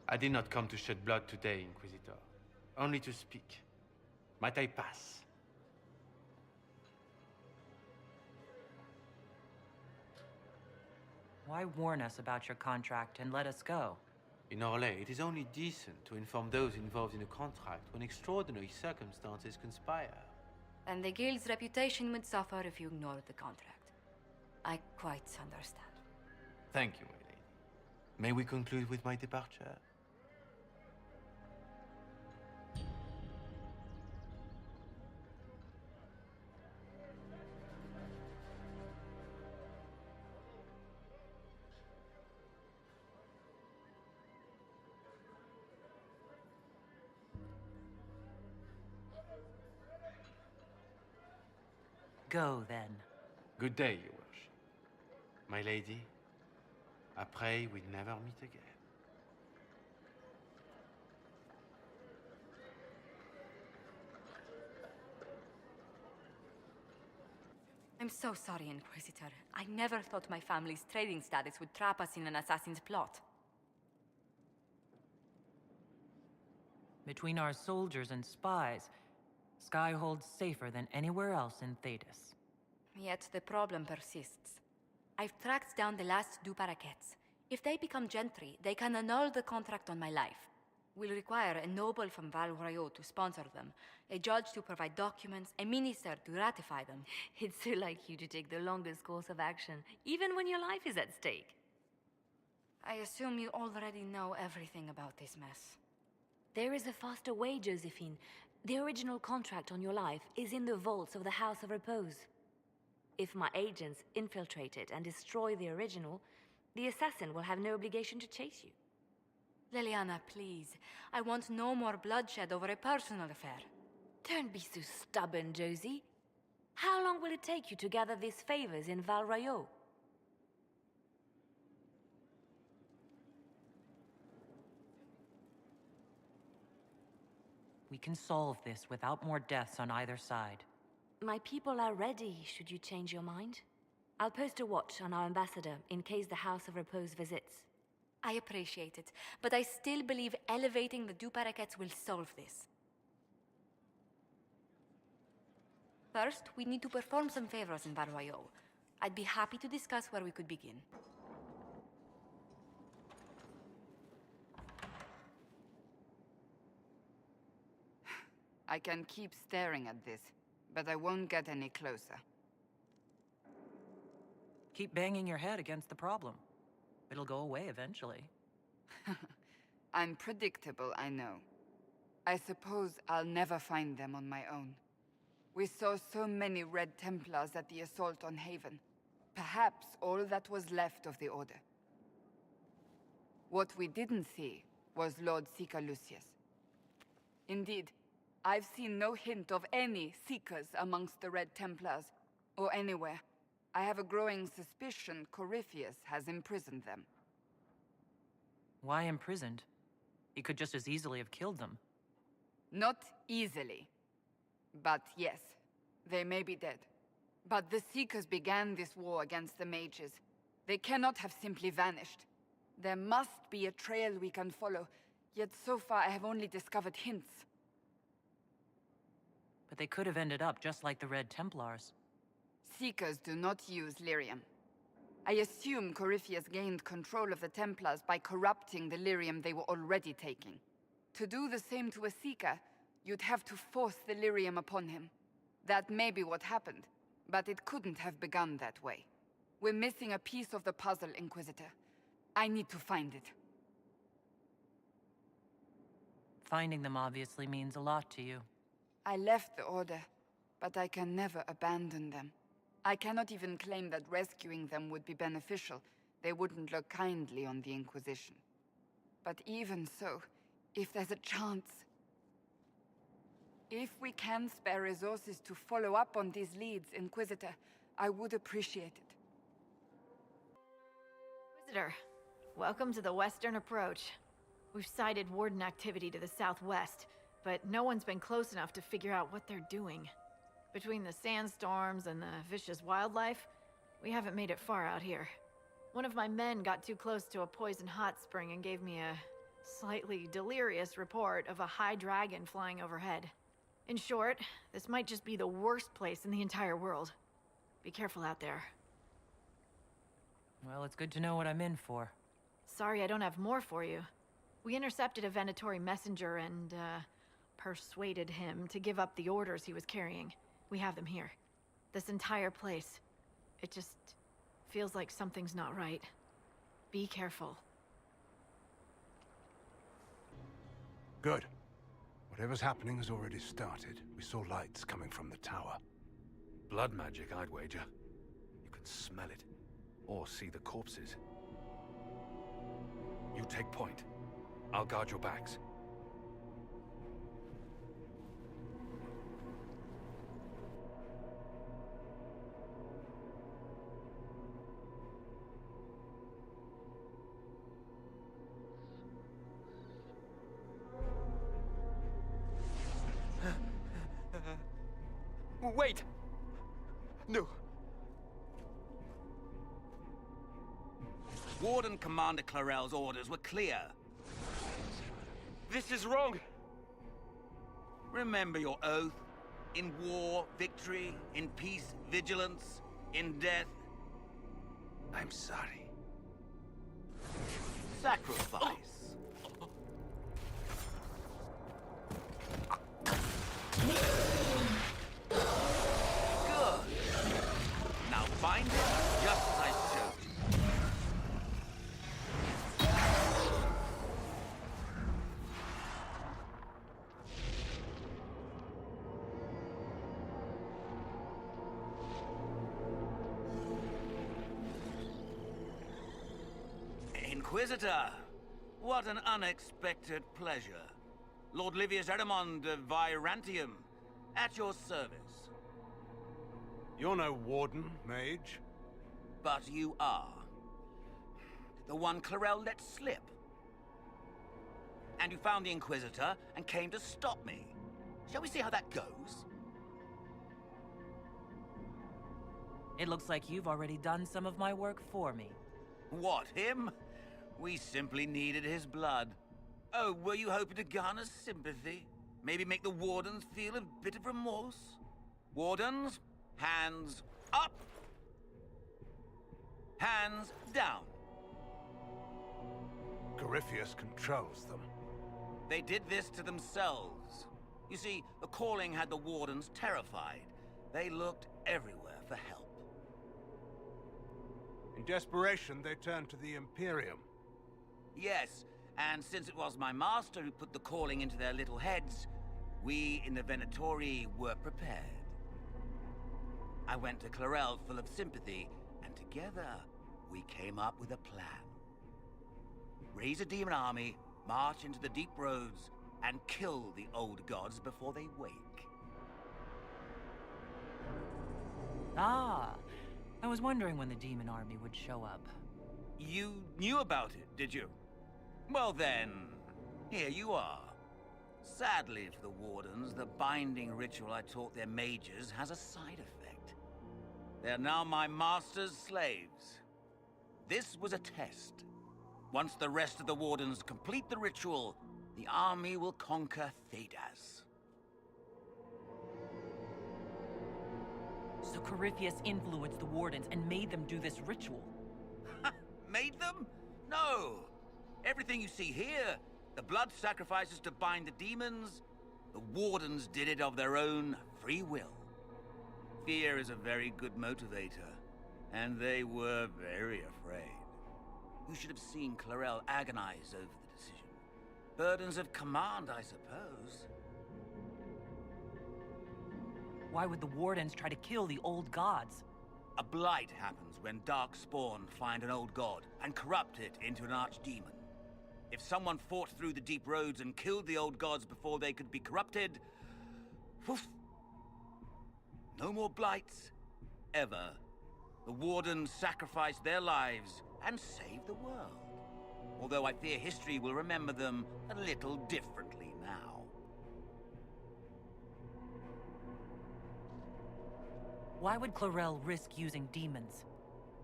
I did not come to shed blood today, Inquisitor. Only to speak. Might I pass?
Why warn us about your contract and let us go?
In Orlais, it is only decent to inform those involved in a contract when extraordinary circumstances conspire.
And the guild's reputation would suffer if you ignored the contract. I quite understand.
Thank you, my lady. May we conclude with my departure?
Go, then.
Good day, your worship. My lady, I pray we never meet again.
I'm so sorry, Inquisitor. I never thought my family's trading status would trap us in an assassin's plot.
Between our soldiers and spies, Sky holds safer than anywhere else in Thedas.
Yet the problem persists. I've tracked down the last Duparequets. If they become gentry, they can annul the contract on my life. We'll require a noble from Val Royeaux to sponsor them, a judge to provide documents, a minister to ratify them.
It's so like you to take the longest course of action, even when your life is at stake.
I assume you already know everything about this mess.
There is a faster way, Josephine. The original contract on your life is in the vaults of the House of Repose. If my agents infiltrate it and destroy the original, the assassin will have no obligation to chase you.
Leliana, please. I want no more bloodshed over a personal affair.
Don't be so stubborn, Josie. How long will it take you to gather these favors in Val Royeaux?
We can solve this without more deaths on either side.
My people are ready, should you change your mind. I'll post a watch on our ambassador in case the House of Repose visits.
I appreciate it, but I still believe elevating the Duparequets will solve this. First, we need to perform some favors in Val Royeaux. I'd be happy to discuss where we could begin.
I can keep staring at this, but I won't get any closer.
Keep banging your head against the problem. It'll go away eventually.
I'm predictable, I know. I suppose I'll never find them on my own. We saw so many Red Templars at the assault on Haven. Perhaps all that was left of the Order. What we didn't see was Lord Seeker Lucius. Indeed, I've seen no hint of any Seekers amongst the Red Templars, or anywhere. I have a growing suspicion Corypheus has imprisoned them.
Why imprisoned? He could just as easily have killed them.
Not easily. But yes, they may be dead. But the Seekers began this war against the mages. They cannot have simply vanished. There must be a trail we can follow, yet so far I have only discovered hints.
But they could have ended up just like the Red Templars.
Seekers do not use lyrium. I assume Corypheus gained control of the Templars by corrupting the lyrium they were already taking. To do the same to a Seeker, you'd have to force the lyrium upon him. That may be what happened, but it couldn't have begun that way. We're missing a piece of the puzzle, Inquisitor. I need to find it.
Finding them obviously means a lot to you.
I left the Order, but I can never abandon them. I cannot even claim that rescuing them would be beneficial. They wouldn't look kindly on the Inquisition. But even so, if there's a chance... If we can spare resources to follow up on these leads, Inquisitor, I would appreciate it.
Inquisitor, welcome to the Western Approach. We've sighted Warden activity to the southwest, but no one's been close enough to figure out what they're doing. Between the sandstorms and the vicious wildlife, we haven't made it far out here. One of my men got too close to a poison hot spring and gave me a slightly delirious report of a high dragon flying overhead. In short, this might just be the worst place in the entire world. Be careful out there.
Well, it's good to know what I'm in for.
Sorry I don't have more for you. We intercepted a Venatori messenger and, persuaded him to give up the orders he was carrying. We have them here. This entire place. It just feels like something's not right. Be careful.
Good. Whatever's happening has already started. We saw lights coming from the tower.
Blood magic, I'd wager. You can smell it. Or see the corpses. You take point. I'll guard your backs.
Wait! No.
Warden Commander Clarel's orders were clear.
This is wrong!
Remember your oath. In war, victory. In peace, vigilance. In death... I'm sorry. Sacrifice. Good. Now bind it just as I showed you. Inquisitor, what an unexpected pleasure. Lord Livius Erimond of Virantium, at your service.
You're no warden, mage.
But you are. The one Clarel let slip. And you found the Inquisitor and came to stop me. Shall we see how that goes?
It looks like you've already done some of my work for me.
What, him? We simply needed his blood. Oh, were you hoping to garner sympathy? Maybe make the Wardens feel a bit of remorse? Wardens, hands up! Hands down.
Corypheus controls them.
They did this to themselves. You see, the calling had the Wardens terrified. They looked everywhere for help.
In desperation, they turned to the Imperium.
Yes, and since it was my master who put the calling into their little heads, we in the Venatori were prepared. I went to Clarel full of sympathy, and together we came up with a plan. Raise a demon army, march into the deep roads, and kill the old gods before they wake.
Ah, I was wondering when the demon army would show up.
You knew about it, did you? Well then, here you are. Sadly for the Wardens, the binding ritual I taught their mages has a side effect. They're now my master's slaves. This was a test. Once the rest of the Wardens complete the ritual, the army will conquer Thedas.
So Corypheus influenced the Wardens and made them do this ritual?
Made them? No! Everything you see here, the blood sacrifices to bind the demons, the Wardens did it of their own free will. Fear is a very good motivator, and they were very afraid. You should have seen Clarel agonize over the decision. Burdens of command, I suppose.
Why would the Wardens try to kill the old gods?
A blight happens when dark spawn find an old god and corrupt it into an archdemon. If someone fought through the deep roads and killed the old gods before they could be corrupted, poof, no more blights, ever. The Wardens sacrificed their lives and saved the world. Although I fear history will remember them a little differently now.
Why would Clarel risk using demons?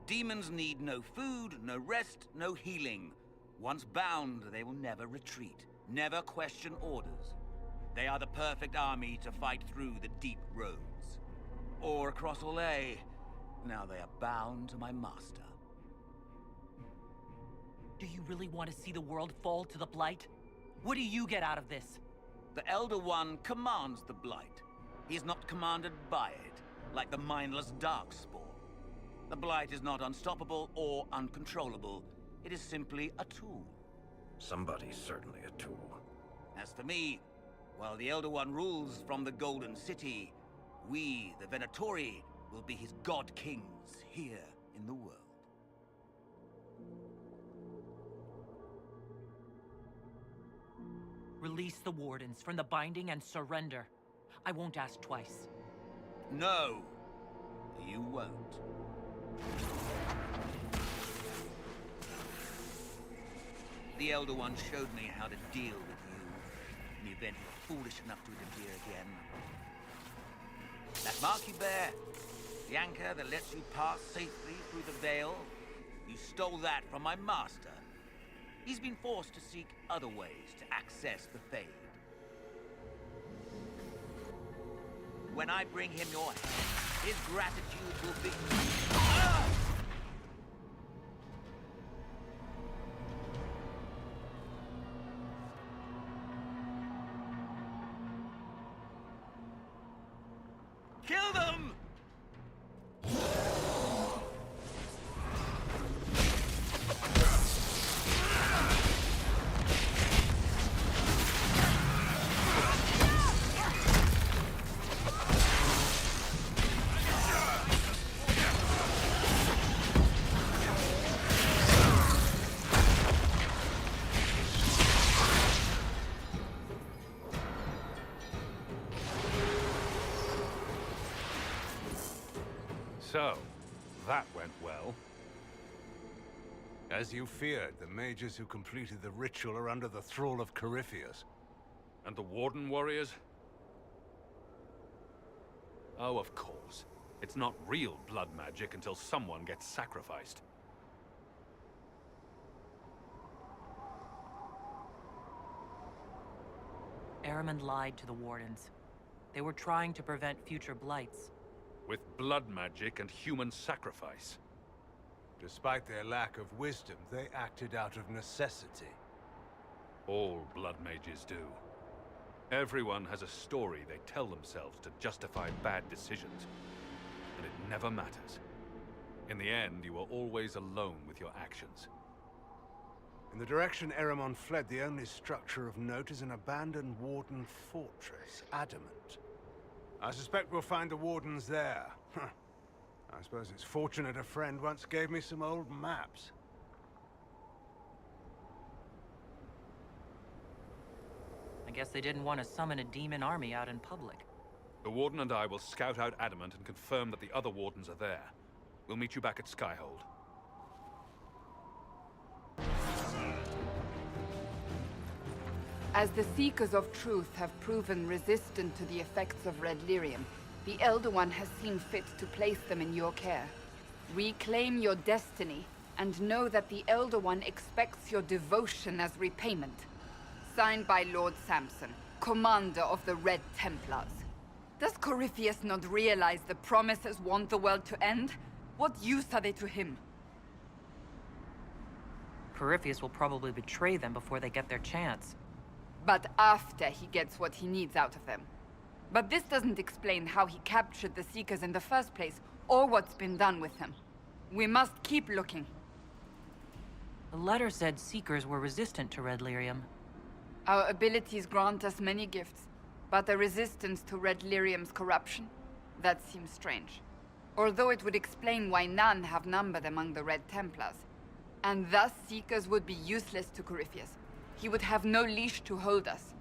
Demons need no food, no rest, no healing. Once bound, they will never retreat, never question orders. They are the perfect army to fight through the deep roads. Or across Olay. Now they are bound to my master.
Do you really want to see the world fall to the Blight? What do you get out of this?
The Elder One commands the Blight. He is not commanded by it, like the mindless Darkspawn. The Blight is not unstoppable or uncontrollable. It is simply a tool.
Somebody's certainly a tool.
As for me, while the Elder One rules from the Golden City, we, the Venatori, will be his god kings here in the world.
Release the Wardens from the binding and surrender. I won't ask twice.
No, you won't. The Elder One showed me how to deal with you in the event you were foolish enough to interfere again. That mark you bear, the anchor that lets you pass safely through the veil, you stole that from my master. He's been forced to seek other ways to access the Fade. When I bring him your head, his gratitude will be... Ah! Kill them!
So, that went well. As you feared, the mages who completed the ritual are under the thrall of Corypheus.
And the Warden warriors? Oh, of course. It's not real blood magic until someone gets sacrificed.
Ahriman lied to the Wardens. They were trying to prevent future blights.
With blood magic and human sacrifice.
Despite their lack of wisdom, they acted out of necessity.
All blood mages do. Everyone has a story they tell themselves to justify bad decisions. And it never matters. In the end, you are always alone with your actions.
In the direction Eramon fled, the only structure of note is an abandoned Warden fortress, Adamant. I suspect we'll find the Wardens there. I suppose it's fortunate a friend once gave me some old maps.
I guess they didn't want to summon a demon army out in public.
The Warden and I will scout out Adamant and confirm that the other Wardens are there. We'll meet you back at Skyhold.
As the Seekers of Truth have proven resistant to the effects of Red Lyrium, the Elder One has seen fit to place them in your care. Reclaim your destiny, and know that the Elder One expects your devotion as repayment. Signed by Lord Samson, commander of the Red Templars. Does Corypheus not realize the promises want the world to end? What use are they to him?
Corypheus will probably betray them before they get their chance.
But after he gets what he needs out of them. But this doesn't explain how he captured the Seekers in the first place, or what's been done with them. We must keep looking.
The letter said Seekers were resistant to red lyrium.
Our abilities grant us many gifts, but a resistance to red lyrium's corruption? That seems strange. Although it would explain why none have numbered among the Red Templars. And thus Seekers would be useless to Corypheus. He would have no leash to hold us.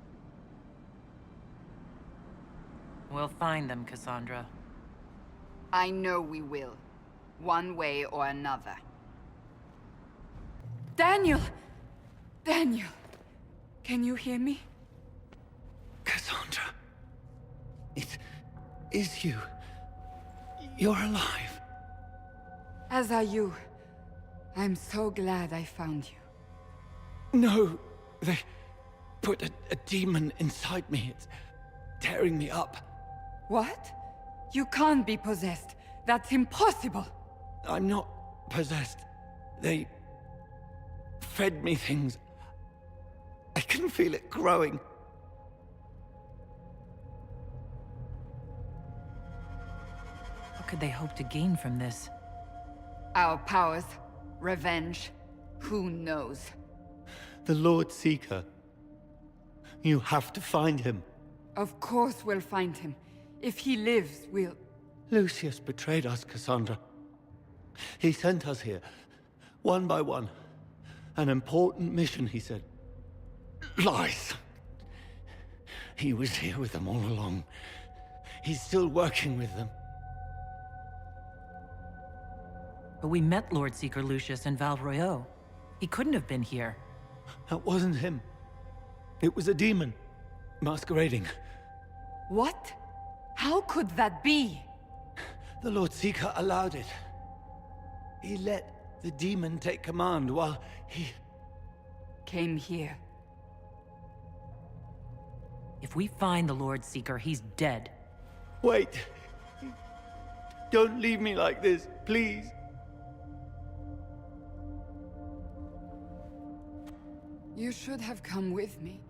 We'll find them, Cassandra.
I know we will. One way or another. Daniel! Daniel! Can you hear me?
Cassandra. It is you. You're alive.
As are you. I'm so glad I found you.
No, they put a demon inside me. It's tearing me up.
What? You can't be possessed. That's impossible.
I'm not possessed. They fed me things. I can feel it growing.
What could they hope to gain from this?
Our powers, revenge, who knows?
The Lord Seeker. You have to find him.
Of course we'll find him. If he lives, we'll...
Lucius betrayed us, Cassandra. He sent us here, one by one. An important mission, he said. Lies! He was here with them all along. He's still working with them.
But we met Lord Seeker Lucius in Val Royeaux. He couldn't have been here.
That wasn't him. It was a demon, masquerading.
What? How could that be?
The Lord Seeker allowed it. He let the demon take command while he...
came here.
If we find the Lord Seeker, he's dead.
Wait. Don't leave me like this, please.
You should have come with me.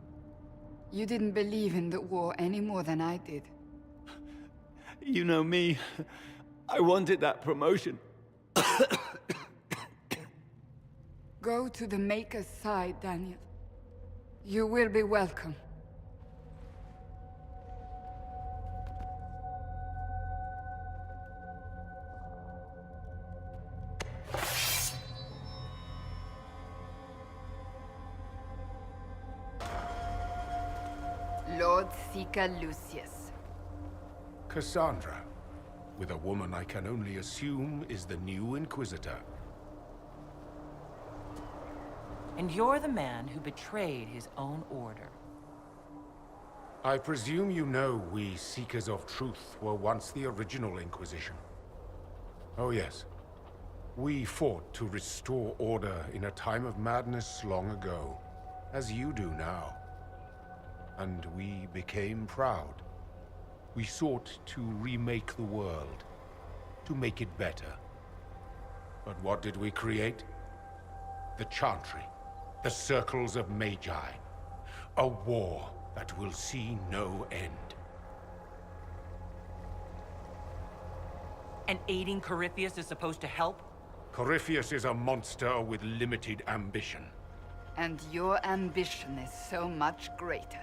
You didn't believe in the war any more than I did.
You know me. I wanted that promotion.
Go to the Maker's side, Daniel. You will be welcome. Lord Seeker Lucius.
Cassandra, with a woman I can only assume is the new Inquisitor.
And you're the man who betrayed his own order.
I presume you know we Seekers of Truth were once the original Inquisition. Oh yes. We fought to restore order in a time of madness long ago, as you do now. And we became proud. We sought to remake the world, to make it better. But what did we create? The Chantry, the Circles of Magi. A war that will see no end.
And aiding Corypheus is supposed to help?
Corypheus is a monster with limited ambition.
And your ambition is so much greater.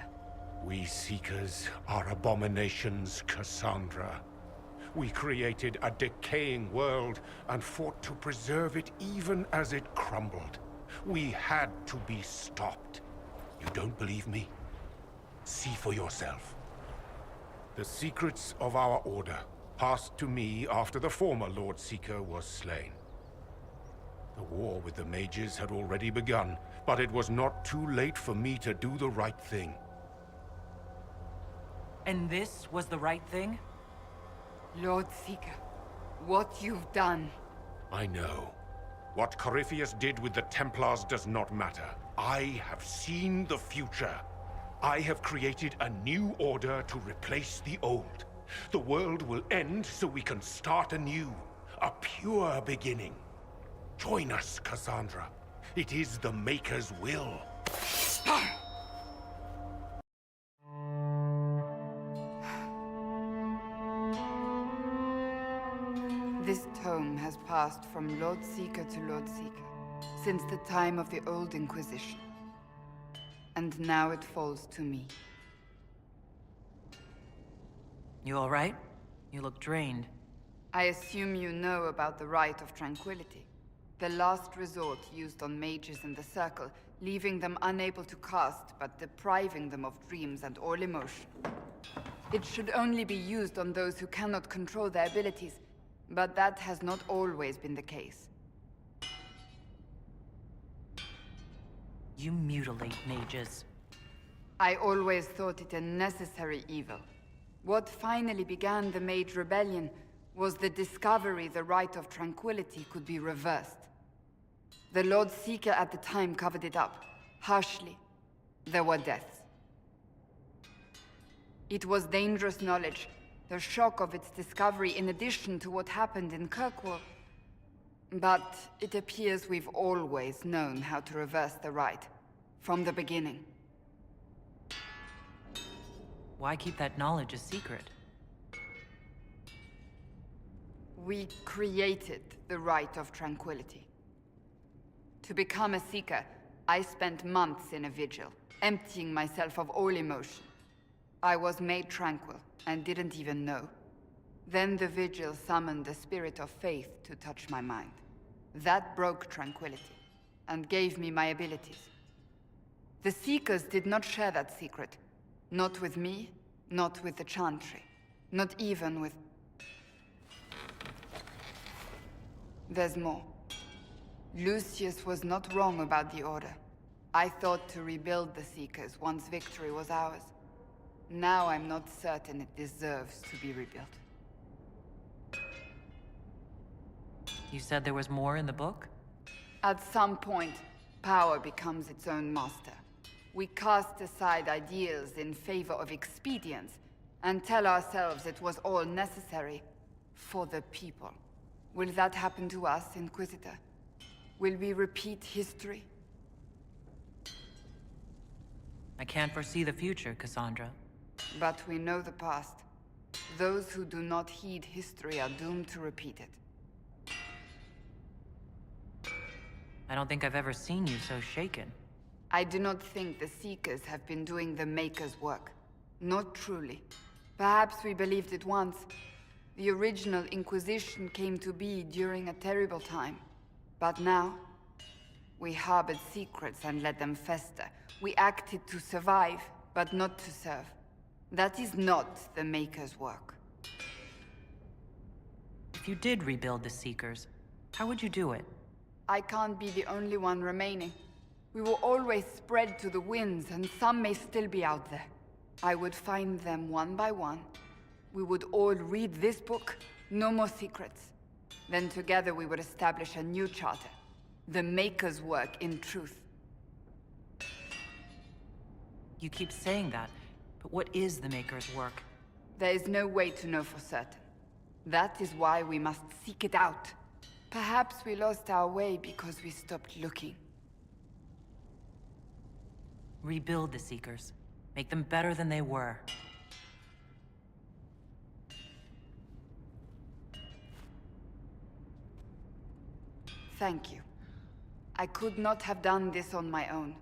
We Seekers are abominations, Cassandra. We created a decaying world and fought to preserve it even as it crumbled. We had to be stopped. You don't believe me? See for yourself. The secrets of our order passed to me after the former Lord Seeker was slain. The war with the mages had already begun, but it was not too late for me to do the right thing.
And this was the right thing?
Lord Seeker, what you've done...
I know. What Corypheus did with the Templars does not matter. I have seen the future. I have created a new order to replace the old. The world will end so we can start anew. A pure beginning. Join us, Cassandra. It is the Maker's will.
This tome has passed from Lord Seeker to Lord Seeker, since the time of the Old Inquisition. And now it falls to me.
You all right? You look drained.
I assume you know about the Rite of Tranquility. The last resort used on mages in the Circle, leaving them unable to cast, but depriving them of dreams and all emotion. It should only be used on those who cannot control their abilities, but that has not always been the case.
You mutilate mages.
I always thought it a necessary evil. What finally began the Mage Rebellion was the discovery the Rite of Tranquility could be reversed. The Lord Seeker at the time covered it up, harshly. There were deaths. It was dangerous knowledge, the shock of its discovery in addition to what happened in Kirkwall. But it appears we've always known how to reverse the Rite, from the beginning.
Why keep that knowledge a secret?
We created the Rite of Tranquility. To become a Seeker, I spent months in a vigil, emptying myself of all emotion. I was made tranquil, and didn't even know. Then the vigil summoned a spirit of faith to touch my mind. That broke tranquility, and gave me my abilities. The Seekers did not share that secret. Not with me, not with the Chantry, not even with... There's more. Lucius was not wrong about the Order. I thought to rebuild the Seekers once victory was ours. Now I'm not certain it deserves to be rebuilt.
You said there was more in the book?
At some point, power becomes its own master. We cast aside ideals in favor of expedience, and tell ourselves it was all necessary for the people. Will that happen to us, Inquisitor? Will we repeat history?
I can't foresee the future, Cassandra.
But we know the past. Those who do not heed history are doomed to repeat it.
I don't think I've ever seen you so shaken.
I do not think the Seekers have been doing the Maker's work. Not truly. Perhaps we believed it once. The original Inquisition came to be during a terrible time. But now, we harbored secrets and let them fester. We acted to survive, but not to serve. That is not the Maker's work.
If you did rebuild the Seekers, how would you do it?
I can't be the only one remaining. We will always spread to the winds, and some may still be out there. I would find them one by one. We would all read this book, no more secrets. Then together we would establish a new charter. The Maker's work in truth.
You keep saying that, but what is the Maker's work?
There is no way to know for certain. That is why we must seek it out. Perhaps we lost our way because we stopped looking.
Rebuild the Seekers. Make them better than they were.
Thank you. I could not have done this on my own.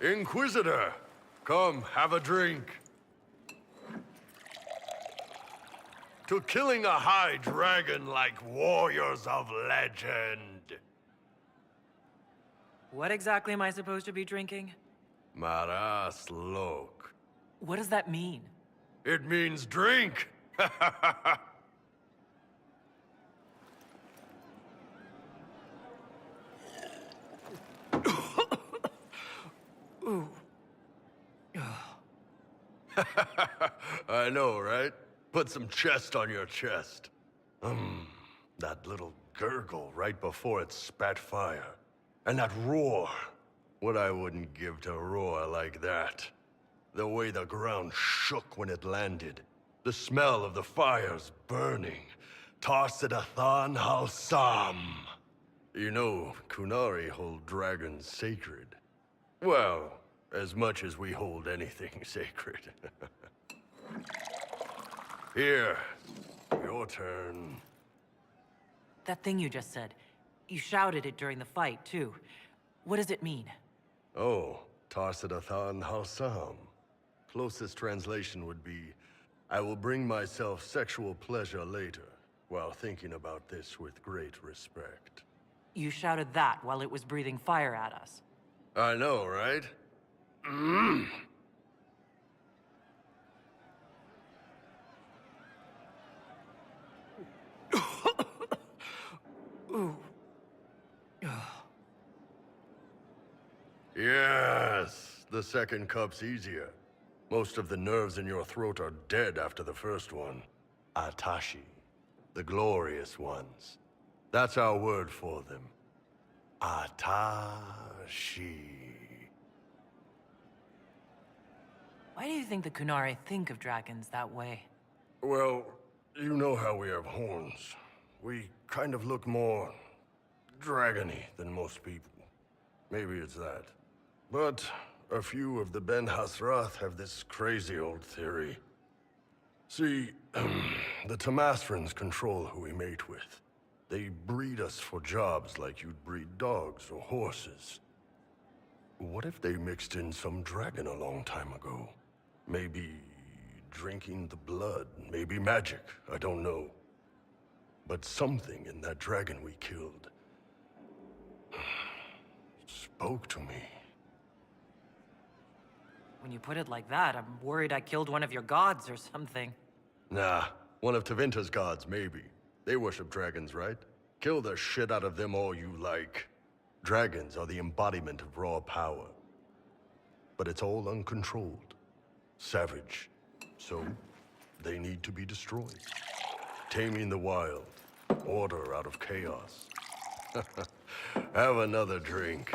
Inquisitor! Come, have a drink. To killing a high dragon like warriors of legend.
What exactly am I supposed to be drinking?
Maras lok.
What does that mean?
It means drink!
Ooh.
I know, right? Put some chest on your chest. That little gurgle right before it spat fire. And that roar. What I wouldn't give to roar like that. The way the ground shook when it landed. The smell of the fires burning. Tarsidathan Halsam. You know, Kunari hold dragons sacred. Well, as much as we hold anything sacred. Here, your turn.
That thing you just said, you shouted it during the fight, too. What does it mean?
Oh, Tarsidathan Halsam. Closest translation would be, I will bring myself sexual pleasure later, while thinking about this with great respect.
You shouted that while it was breathing fire at us.
I know, right?
Ooh.
Yes, the second cup's easier. Most of the nerves in your throat are dead after the first one. Atashi, the glorious ones. That's our word for them. Atashi.
Why do you think the Kunari think of dragons that way?
Well, you know how we have horns. We kind of look more dragony than most people. Maybe it's that. But a few of the Ben Hasrath have this crazy old theory. See, the Tamasrans control who we mate with. They breed us for jobs like you'd breed dogs or horses. What if they mixed in some dragon a long time ago? Maybe drinking the blood, maybe magic, I don't know. But something in that dragon we killed spoke to me.
When you put it like that, I'm worried I killed one of your gods or something.
Nah, one of Tevinter's gods, maybe. They worship dragons, right? Kill the shit out of them all you like. Dragons are the embodiment of raw power. But it's all uncontrolled. Savage. So, they need to be destroyed. Taming the wild. Order out of chaos. Have another drink.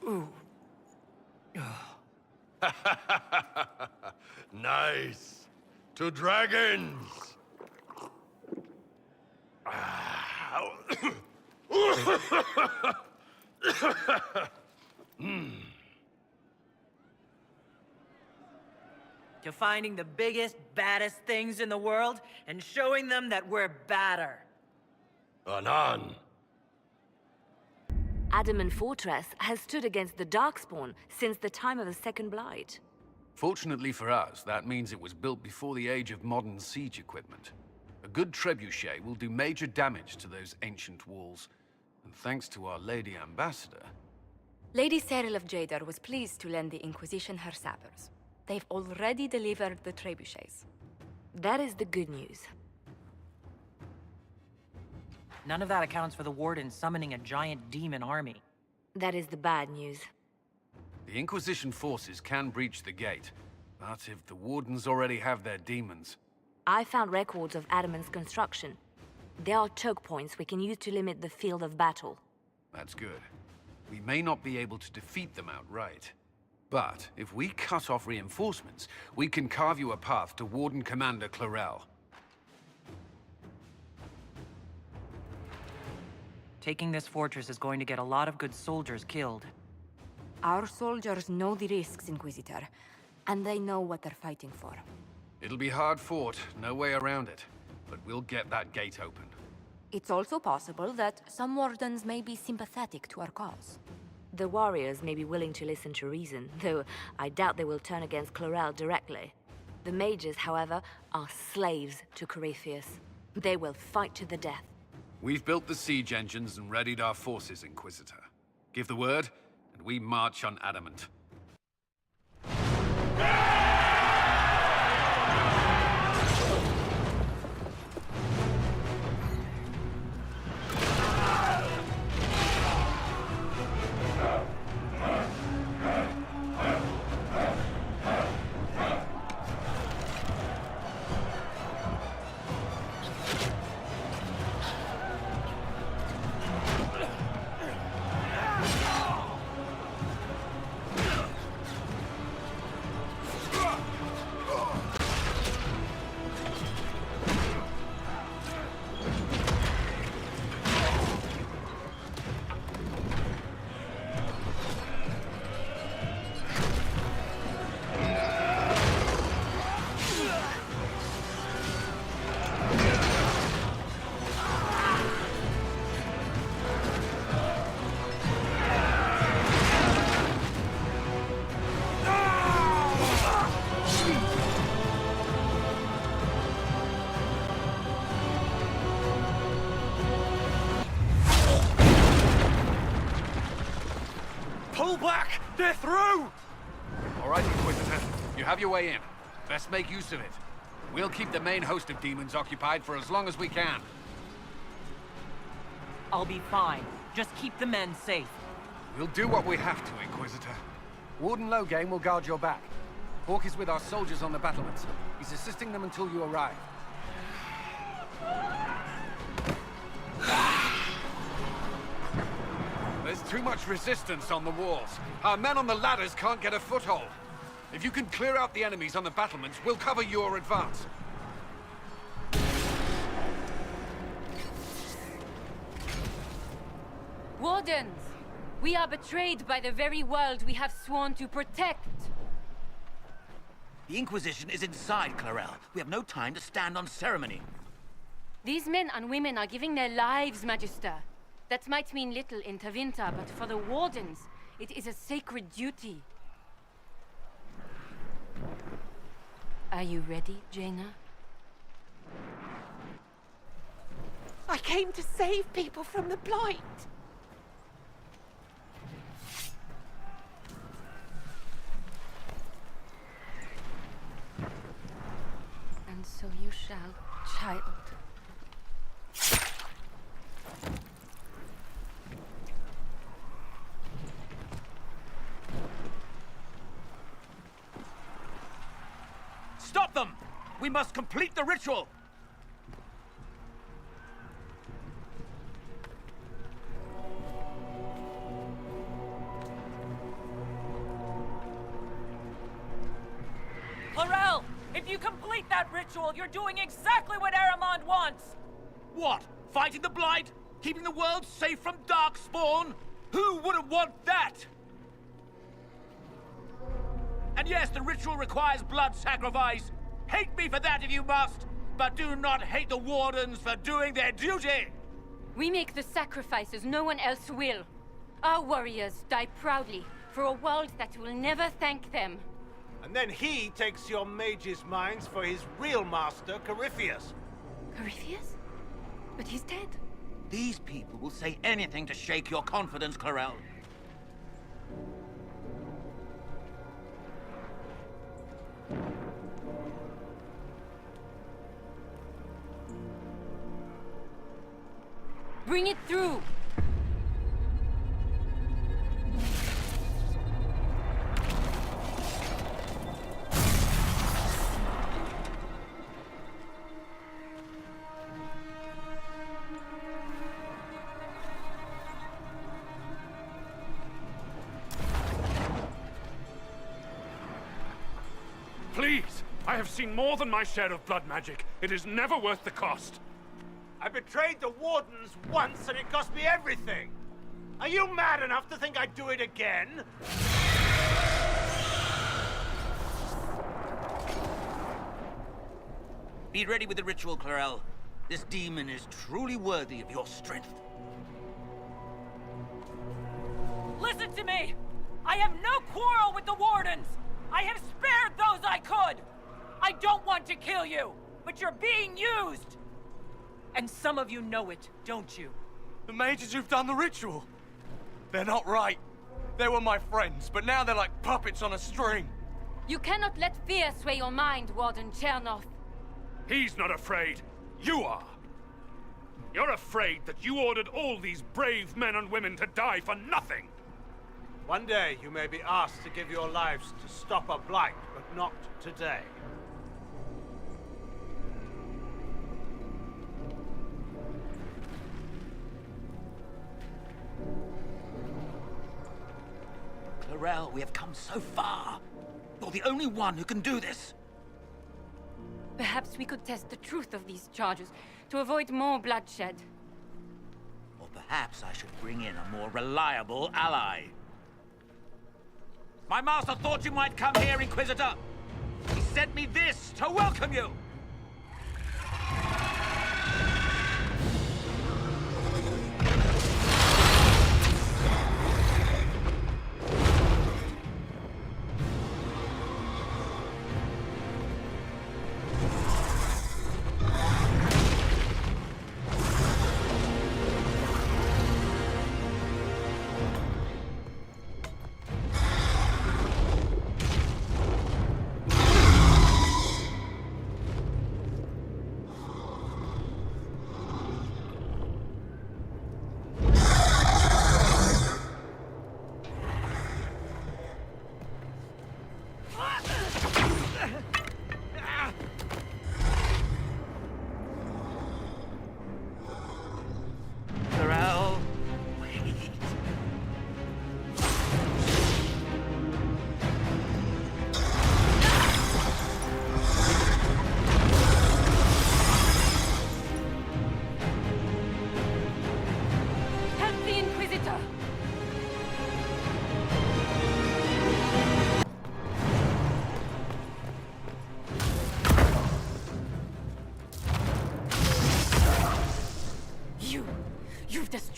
Ooh.
Nice. To dragons.
To finding the biggest, baddest things in the world and showing them that we're badder.
Anan.
Adamant Fortress has stood against the Darkspawn since the time of the Second Blight.
Fortunately for us, that means it was built before the age of modern siege equipment. A good trebuchet will do major damage to those ancient walls. And thanks to our Lady Ambassador...
Lady Cyril of Jadar was pleased to lend the Inquisition her sabers. They've already delivered the trebuchets.
That is the good news.
None of that accounts for the Warden summoning a giant demon army.
That is the bad news.
The Inquisition forces can breach the gate, but if the Wardens already have their demons...
I found records of Adamant's construction. There are choke points we can use to limit the field of battle.
That's good. We may not be able to defeat them outright. But if we cut off reinforcements, we can carve you a path to Warden Commander Clarel.
Taking this fortress is going to get a lot of good soldiers killed.
Our soldiers know the risks, Inquisitor, and they know what they're fighting for.
It'll be hard fought, no way around it, but we'll get that gate open.
It's also possible that some Wardens may be sympathetic to our cause.
The warriors may be willing to listen to reason, though I doubt they will turn against Clarel directly. The mages, however, are slaves to Corypheus. They will fight to the death.
We've built the siege engines and readied our forces, Inquisitor. Give the word, and we march on Adamant. Pull back! They're through! All right, Inquisitor. You have your way in. Best make use of it. We'll keep the main host of demons occupied for as long as we can.
I'll be fine. Just keep the men safe.
We'll do what we have to, Inquisitor. Warden Loghain will guard your back. Hawk is with our soldiers on the battlements. He's assisting them until you arrive. There's too much resistance on the walls. Our men on the ladders can't get a foothold. If you can clear out the enemies on the battlements, we'll cover your advance.
Wardens! We are betrayed by the very world we have sworn to protect.
The Inquisition is inside, Clarel. We have no time to stand on ceremony.
These men and women are giving their lives, Magister. That might mean little in Tevinter, but for the Wardens, it is a sacred duty. Are you ready, Jaina?
I came to save people from the Blight.
And so you shall, child.
Stop them! We must complete the ritual!
Clarel! If you complete that ritual, you're doing exactly what Aramond wants!
What? Fighting the Blight? Keeping the world safe from Darkspawn? Who wouldn't want that? And yes, the ritual requires blood sacrifice. Hate me for that if you must, but do not hate the Wardens for doing their duty!
We make the sacrifices no one else will. Our warriors die proudly for a world that will never thank them.
And then he takes your mage's minds for his real master, Corypheus.
Corypheus? But he's dead.
These people will say anything to shake your confidence, Clarel.
Bring it through!
Please! I have seen more than my share of blood magic. It is never worth the cost.
I betrayed the Wardens once and it cost me everything. Are you mad enough to think I'd do it again?
Be ready with the ritual, Clarel. This demon is truly worthy of your strength.
Listen to me! I have no quarrel with the Wardens! I have spared those I could! I don't want to kill you, but you're being used! And some of you know it, don't you?
The mages who've done the ritual. They're not right. They were my friends, but now they're like puppets on a string.
You cannot let fear sway your mind, Warden Chernov.
He's not afraid. You are. You're afraid that you ordered all these brave men and women to die for nothing.
One day you may be asked to give your lives to stop a blight, but not today.
Clarel, we have come so far. You're the only one who can do this.
Perhaps we could test the truth of these charges to avoid more bloodshed.
Or perhaps I should bring in a more reliable ally. My master thought you might come here, Inquisitor. He sent me this to welcome you.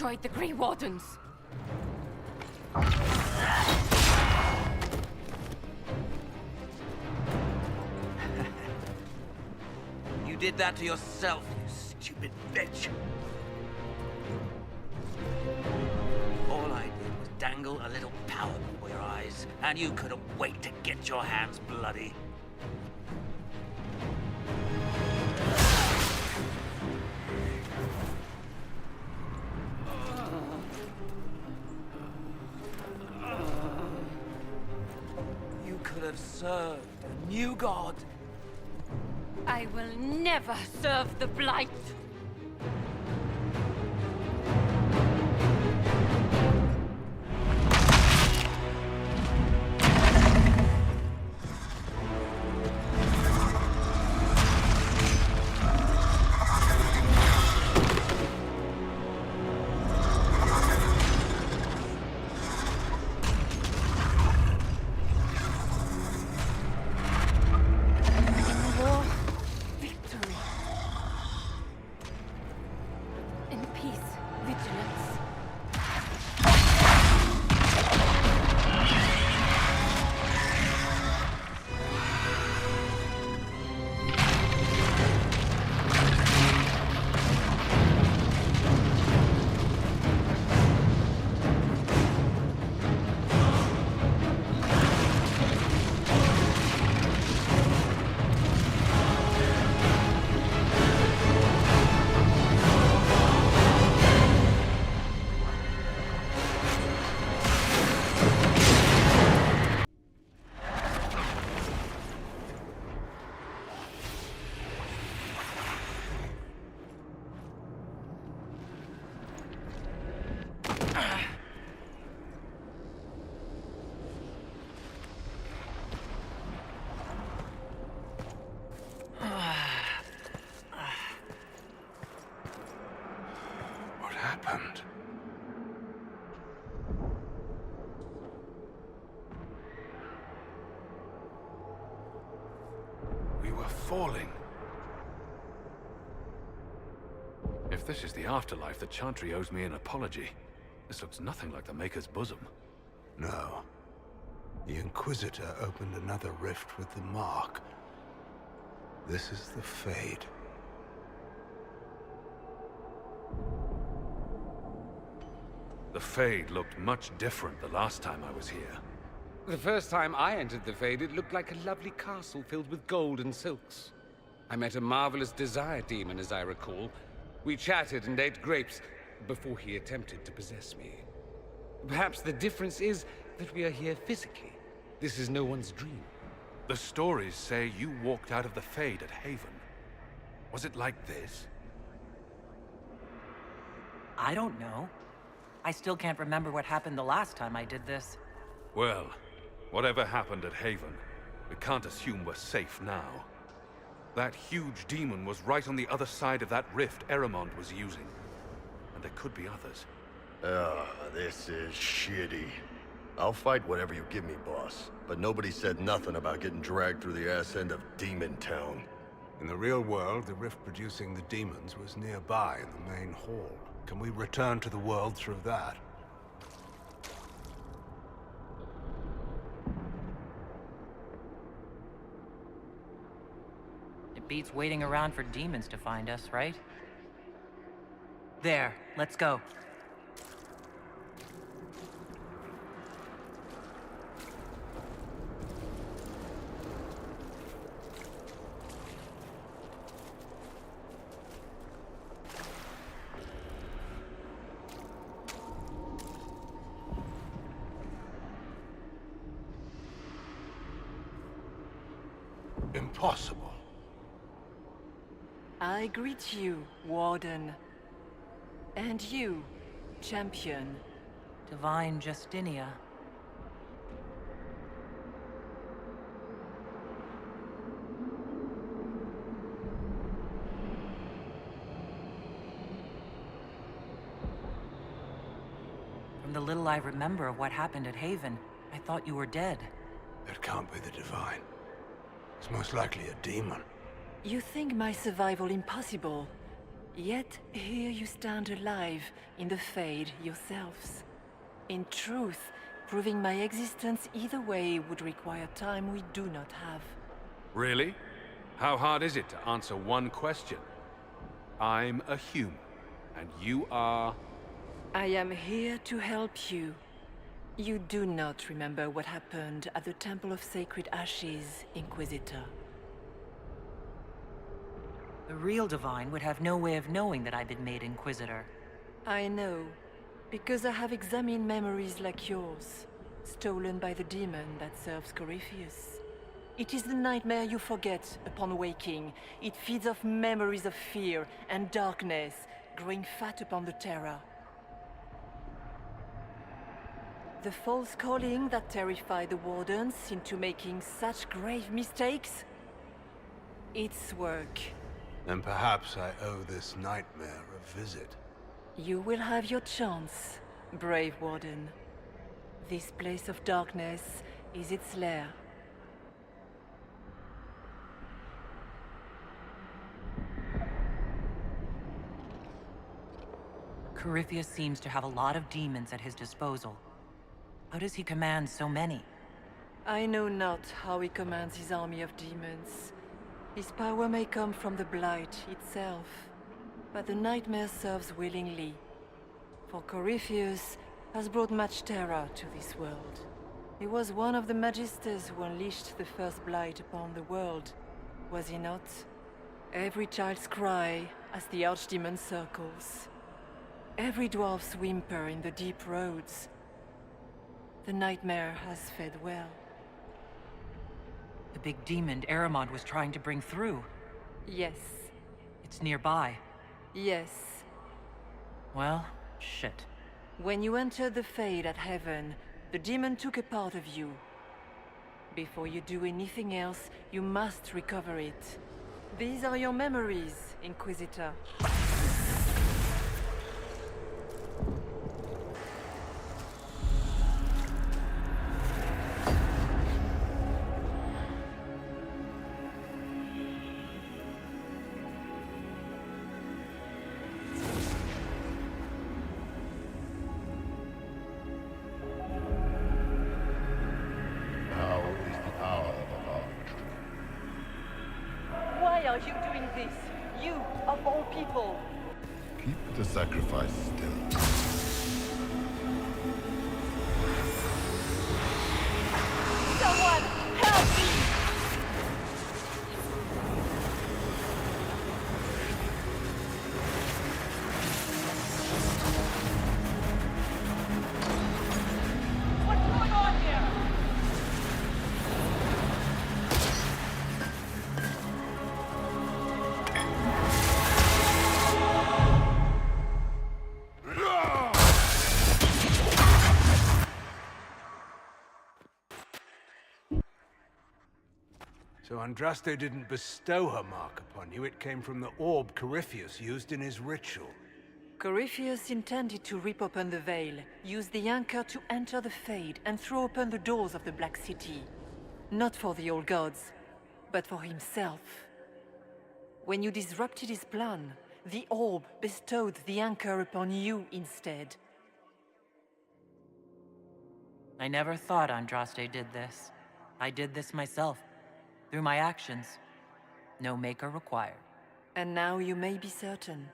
fight the Grey Wardens.
You did that to yourself, you stupid bitch. All I did was dangle a little power before your eyes, and you couldn't wait to get your hands bloody. You could have served a new god.
I will never serve the Blight.
What happened?
We were falling. If this is the afterlife, the Chantry owes me an apology. This looks nothing like the Maker's bosom.
No. The Inquisitor opened another rift with the Mark. This is the Fade.
The Fade looked much different the last time I was here.
The first time I entered the Fade, it looked like a lovely castle filled with gold and silks. I met a marvelous desire demon, as I recall. We chatted and ate grapes before he attempted to possess me. Perhaps the difference is that we are here physically. This is no one's dream.
The stories say you walked out of the Fade at Haven. Was it like this?
I don't know. I still can't remember what happened the last time I did this.
Well, whatever happened at Haven, we can't assume we're safe now. That huge demon was right on the other side of that rift Eramond was using. And there could be others.
This is shitty. I'll fight whatever you give me, boss. But nobody said nothing about getting dragged through the ass end of Demon Town.
In the real world, the rift producing the demons was nearby in the main hall. Can we return to the world through that?
It beats waiting around for demons to find us, right? There, let's go.
Impossible.
I greet you, Warden. And you, Champion.
Divine Justinia. From the little I remember of what happened at Haven, I thought you were dead.
It can't be the Divine. It's most likely a demon.
You think my survival impossible,
Yet here you stand alive in the Fade yourselves. In truth, proving my existence either way would require time we do not have.
Really? How hard is it to answer one question? I'm a human, and you are...
I am here to help you. You do not remember what happened at the Temple of Sacred Ashes, Inquisitor.
The real Divine would have no way of knowing that I've been made Inquisitor.
I know, because I have examined memories like yours, stolen by the demon that serves Corypheus. It is the nightmare you forget upon waking. It feeds off memories of fear and darkness, growing fat upon the terror. The false calling that terrified the Wardens into making such grave mistakes? Its work.
Then perhaps I owe this nightmare a visit.
You will have your chance, brave Warden. This place of darkness is its lair.
Corypheus seems to have a lot of demons at his disposal. How does he command so many?
I know not how he commands his army of demons. His power may come from the Blight itself, but the nightmare serves willingly. For Corypheus has brought much terror to this world. He was one of the Magisters who unleashed the first Blight upon the world, was he not? Every child's cry as the Archdemon circles. Every dwarf's whimper in the deep roads. The nightmare has fed well.
The big demon Aramond was trying to bring through.
Yes.
It's nearby.
Yes.
Well, shit.
When you entered the Fade at Heaven, the demon took a part of you. Before you do anything else, you must recover it. These are your memories, Inquisitor. Why are you doing this? You, of all people!
Keep the sacrifice still.
Someone, help me! What's going on here?
So Andraste didn't bestow her mark upon you, it came from the orb Corypheus used in his ritual.
Corypheus intended to rip open the veil, use the anchor to enter the Fade, and throw open the doors of the Black City. Not for the old gods, but for himself. When you disrupted his plan, the orb bestowed the anchor upon you instead.
I never thought Andraste did this. I did this myself. Through my actions. No maker required.
And now you may be certain.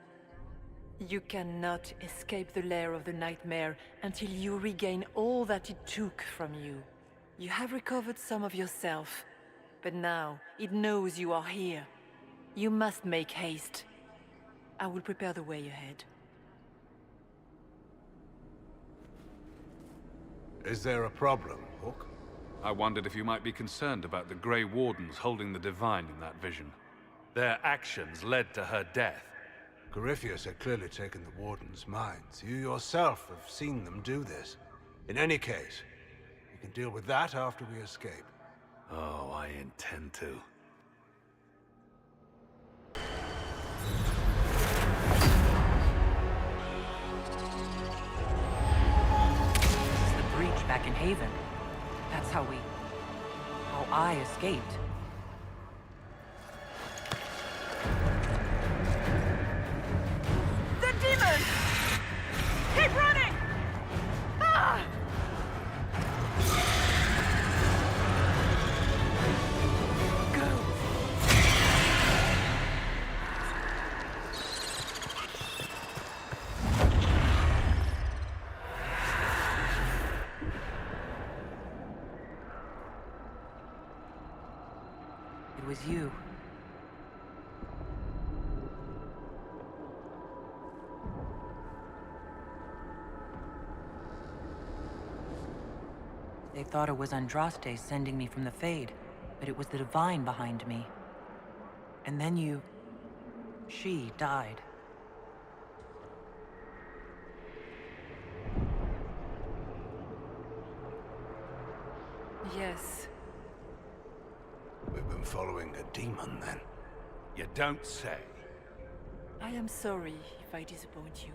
You cannot escape the lair of the nightmare until you regain all that it took from you. You have recovered some of yourself, but now it knows you are here. You must make haste. I will prepare the way ahead.
Is there a problem, Hawk?
I wondered if you might be concerned about the Grey Wardens holding the Divine in that vision. Their actions led to her death.
Corypheus had clearly taken the Warden's minds. You yourself have seen them do this. In any case, we can deal with that after we escape.
Oh, I intend to.
This is the breach back in Haven. That's how I escaped. was you. They thought it was Andraste sending me from the Fade, but it was the Divine behind me. And then you... she died.
Yes.
We've been following a demon, then.
You don't say.
I am sorry if I disappoint you.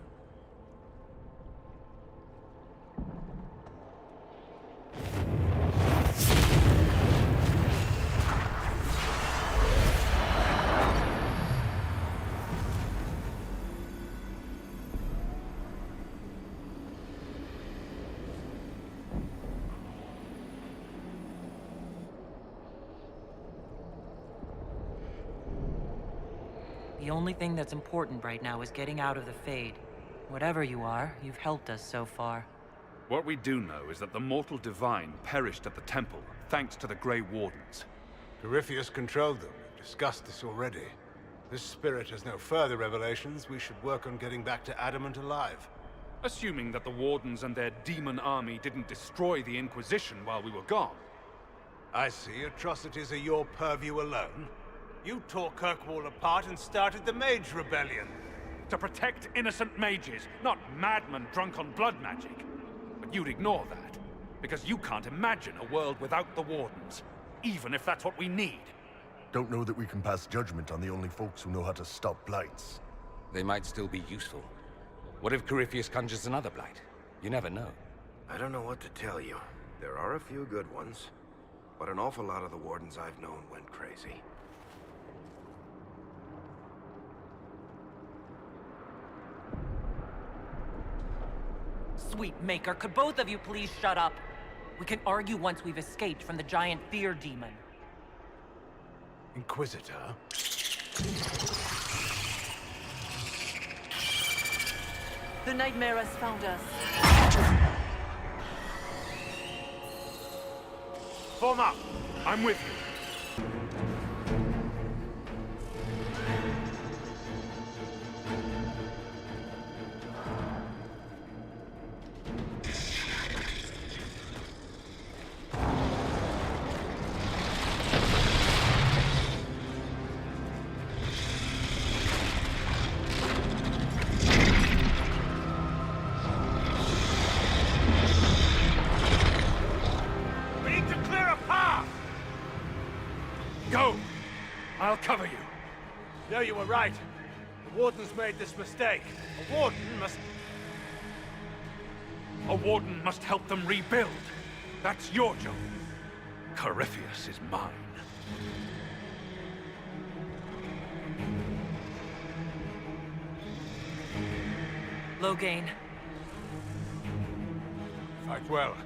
The only thing that's important right now is getting out of the Fade. Whatever you are, you've helped us so far.
What we do know is that the mortal divine perished at the temple, thanks to the Grey Wardens.
Corypheus controlled them. We've discussed this already. This spirit has no further revelations. We should work on getting back to Adamant alive.
Assuming that the Wardens and their demon army didn't destroy the Inquisition while we were gone.
I see. Atrocities are your purview alone. You tore Kirkwall apart and started the Mage Rebellion.
To protect innocent mages, not madmen drunk on blood magic. But you'd ignore that, because you can't imagine a world without the Wardens, even if that's what we need.
Don't know that we can pass judgment on the only folks who know how to stop blights.
They might still be useful. What if Corypheus conjures another blight? You never know.
I don't know what to tell you. There are a few good ones, but an awful lot of the Wardens I've known went crazy.
Sweet Maker, could both of you please shut up? We can argue once we've escaped from the giant fear demon.
Inquisitor?
The nightmare has found us.
Form up! I'm with you. Go! I'll cover you.
No, you were right. The Wardens made this mistake. A Warden must...
A Warden must help them rebuild. That's your job. Corypheus is mine.
Logain.
Fight well.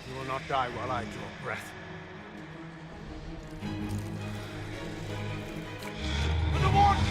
You will not die while I draw breath. For the Warden!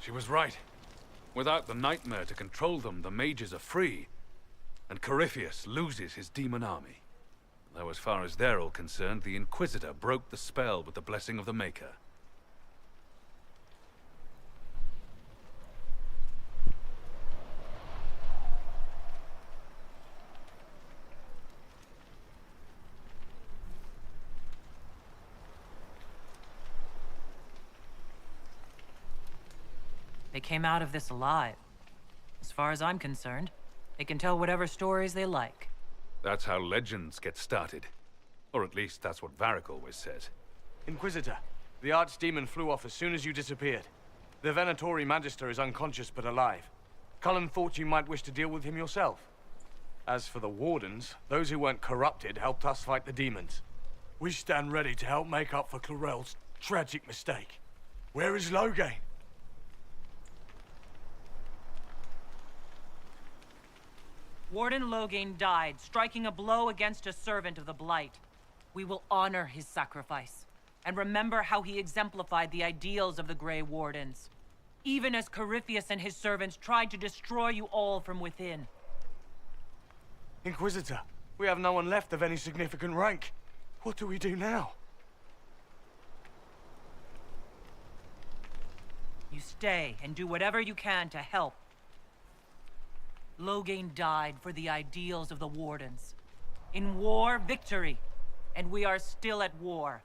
She was right. Without the nightmare to control them, the mages are free. And Corypheus loses his demon army. Though as far as they're all concerned, the Inquisitor broke the spell with the blessing of the Maker.
came out of this alive. As far as I'm concerned, they can tell whatever stories they like.
That's how legends get started. Or at least that's what Varric always says.
Inquisitor, the archdemon flew off as soon as you disappeared. The Venatori Magister is unconscious but alive. Cullen thought you might wish to deal with him yourself. As for the Wardens, those who weren't corrupted helped us fight the demons. We stand ready to help make up for Clarel's tragic mistake. Where is Loghain?
Warden Loghain died, striking a blow against a servant of the Blight. We will honor his sacrifice, and remember how he exemplified the ideals of the Grey Wardens. Even as Corypheus and his servants tried to destroy you all from within.
Inquisitor, we have no one left of any significant rank. What do we do now?
You stay and do whatever you can to help. Loghain died for the ideals of the Wardens. In war, victory. And we are still at war.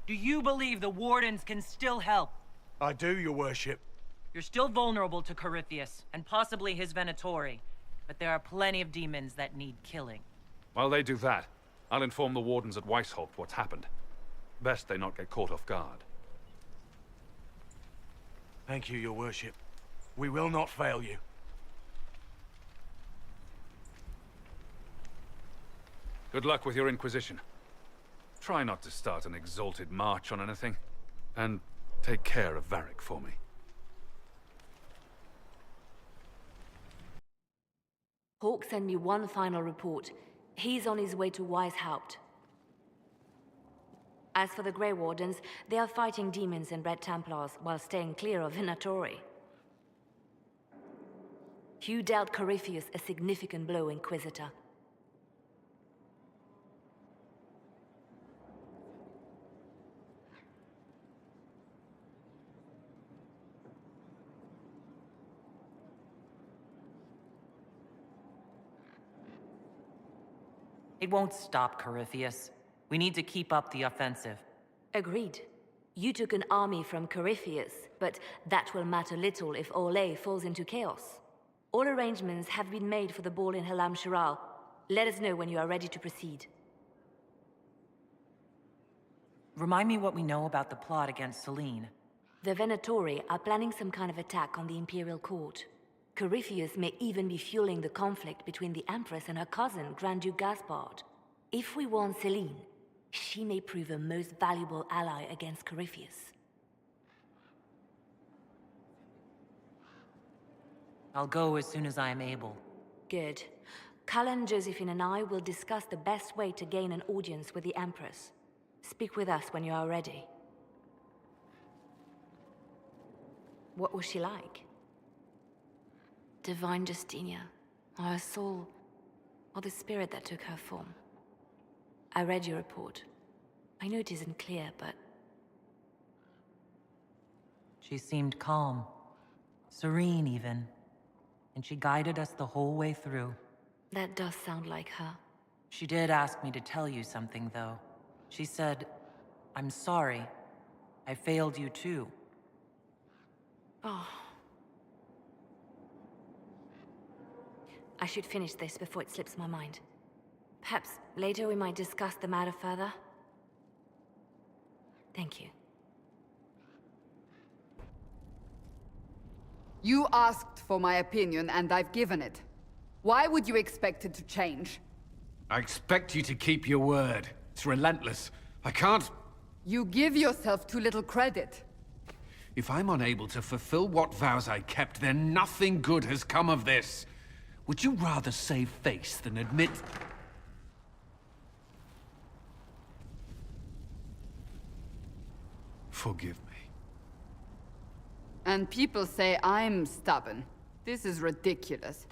Do you believe the Wardens can still help?
I do, your worship.
You're still vulnerable to Corypheus, and possibly his Venatori. But there are plenty of demons that need killing.
While they do that, I'll inform the Wardens at Weishaupt what's happened. Best they not get caught off guard.
Thank you, your worship. We will not fail you.
Good luck with your Inquisition. Try not to start an exalted march on anything. And take care of Varric for me.
Hawk sent me one final report. He's on his way to Weishaupt. As for the Grey Wardens, they are fighting demons and Red Templars while staying clear of Venatori. You dealt Corypheus a significant blow, Inquisitor.
It won't stop Corypheus. We need to keep up the offensive.
Agreed. You took an army from Corypheus, but that will matter little if Orlais falls into chaos. All arrangements have been made for the ball in Halam Shiral. Let us know when you are ready to proceed.
Remind me what we know about the plot against Selene.
The Venatori are planning some kind of attack on the Imperial Court. Corypheus may even be fueling the conflict between the Empress and her cousin, Grand Duke Gaspard. If we warn Selene, she may prove a most valuable ally against Corypheus.
I'll go as soon as I am able.
Good. Cullen, Josephine, and I will discuss the best way to gain an audience with the Empress. Speak with us when you are ready. What was she like? Divine Justinia, or her soul, or the spirit that took her form. I read your report. I know it isn't clear, but...
She seemed calm, serene even, and she guided us the whole way through.
That does sound like her.
She did ask me to tell you something, though. She said, "I'm sorry. I failed you too."
Oh. I should finish this before it slips my mind. Perhaps later we might discuss the matter further. Thank you.
You asked for my opinion, and I've given it. Why would you expect it to change?
I expect you to keep your word. It's relentless. I can't...
You give yourself too little credit.
If I'm unable to fulfill what vows I kept, then nothing good has come of this. Would you rather save face than admit... Forgive me.
And people say I'm stubborn. This is ridiculous.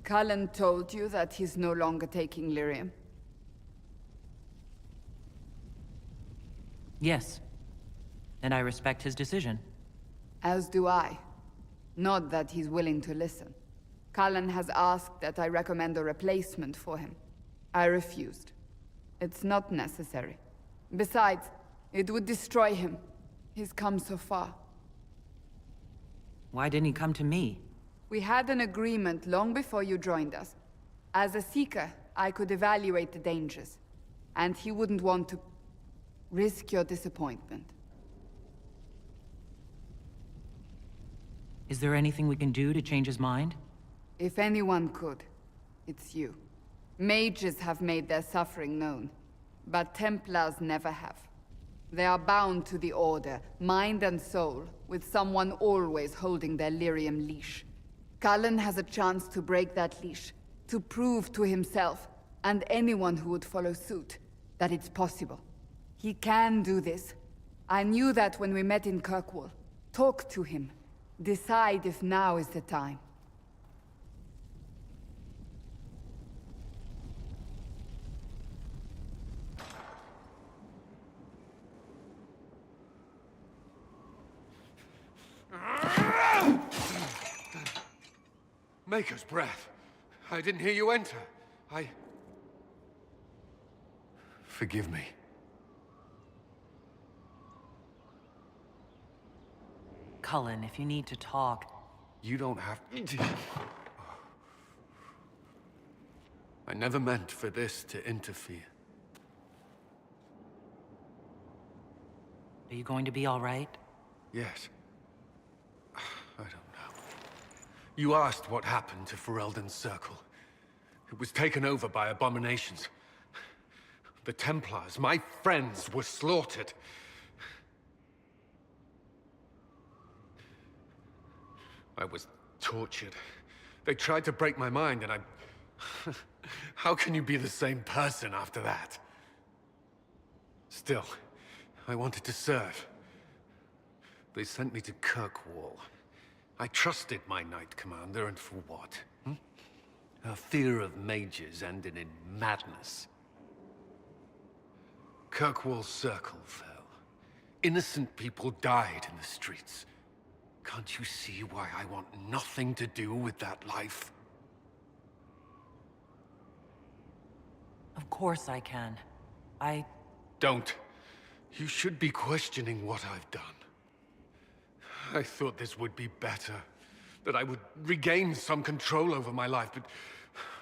Cullen told you that he's no longer taking lyrium?
Yes. And I respect his decision.
As do I. Not that he's willing to listen. Cullen has asked that I recommend a replacement for him. I refused. It's not necessary. Besides, it would destroy him. He's come so far.
Why didn't he come to me?
We had an agreement long before you joined us. As a Seeker, I could evaluate the dangers. And he wouldn't want to risk your disappointment.
Is there anything we can do to change his mind?
If anyone could, it's you. Mages have made their suffering known, but Templars never have. They are bound to the Order, mind and soul, with someone always holding their lyrium leash. Cullen has a chance to break that leash, to prove to himself, and anyone who would follow suit, that it's possible. He can do this. I knew that when we met in Kirkwall. Talk to him. Decide if now is the time.
Maker's breath. I didn't hear you enter. Forgive me.
Cullen, if you need to talk...
You don't have to... I never meant for this to interfere.
Are you going to be all right?
Yes. I don't know. You asked what happened to Ferelden's Circle. It was taken over by abominations. The Templars, my friends, were slaughtered. I was tortured. They tried to break my mind, and I... How can you be the same person after that? Still, I wanted to serve. They sent me to Kirkwall. I trusted my Knight Commander, and for what? Her fear of mages ended in madness. Kirkwall's Circle fell. Innocent people died in the streets. Can't you see why I want nothing to do with that life?
Of course I can.
Don't. You should be questioning what I've done. I thought this would be better. That I would regain some control over my life, but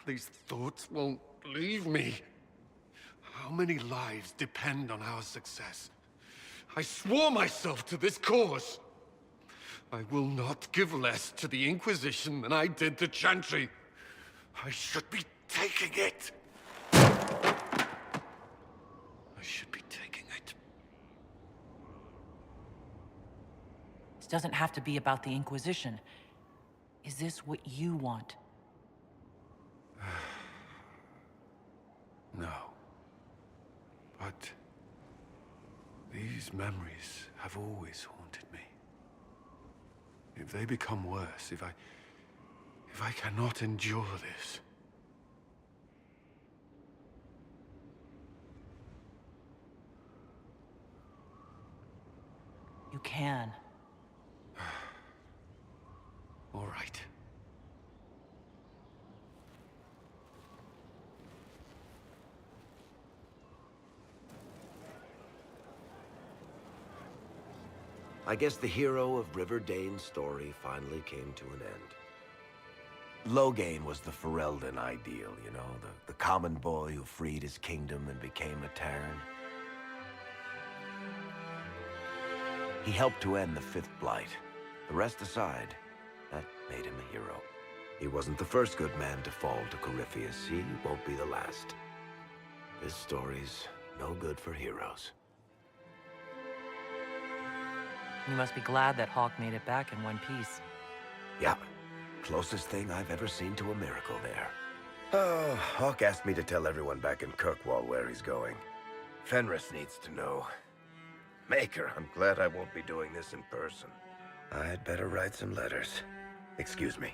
these thoughts won't leave me. How many lives depend on our success? I swore myself to this cause. I will not give less to the Inquisition than I did to Chantry. I should be taking it. I should be taking it.
This doesn't have to be about the Inquisition. Is this what you want?
No. But these memories have always haunted me. If they become worse, if I cannot endure this...
You can.
All right.
I guess the hero of River Dane's story finally came to an end. Loghain was the Ferelden ideal, you know, the common boy who freed his kingdom and became a Terran. He helped to end the Fifth Blight. The rest aside, that made him a hero. He wasn't the first good man to fall to Corypheus. He won't be the last. This story's no good for heroes.
You must be glad that Hawk made it back in one piece.
Yeah. Closest thing I've ever seen to a miracle there. Oh, Hawk asked me to tell everyone back in Kirkwall where he's going. Fenris needs to know. Maker, I'm glad I won't be doing this in person. I'd better write some letters. Excuse me.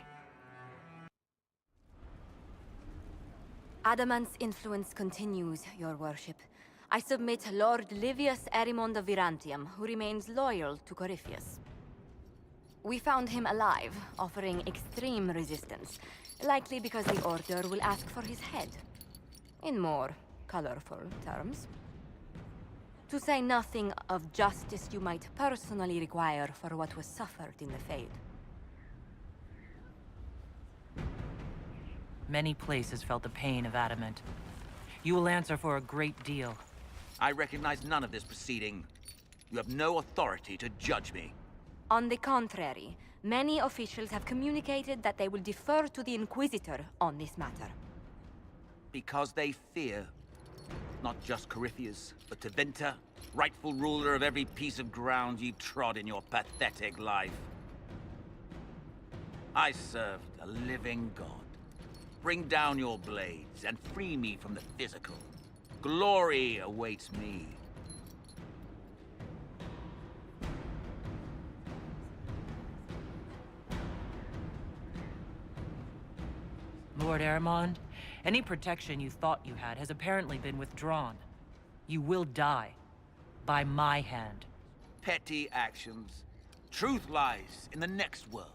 Adamant's influence continues, your worship. I submit Lord Livius Erimond of Virantium, who remains loyal to Corypheus. We found him alive, offering extreme resistance, likely because the Order will ask for his head. In more colorful terms. To say nothing of justice you might personally require for what was suffered in the Fade.
Many places felt the pain of adamant. You will answer for a great deal.
I recognize none of this proceeding. You have no authority to judge me.
On the contrary, many officials have communicated that they will defer to the Inquisitor on this matter.
Because they fear. Not just Corypheus, but Tevinter, rightful ruler of every piece of ground you trod in your pathetic life. I served a living god. Bring down your blades and free me from the physical. Glory awaits me.
Lord Aramond, any protection you thought you had has apparently been withdrawn. You will die. By my hand.
Petty actions. Truth lies in the next world.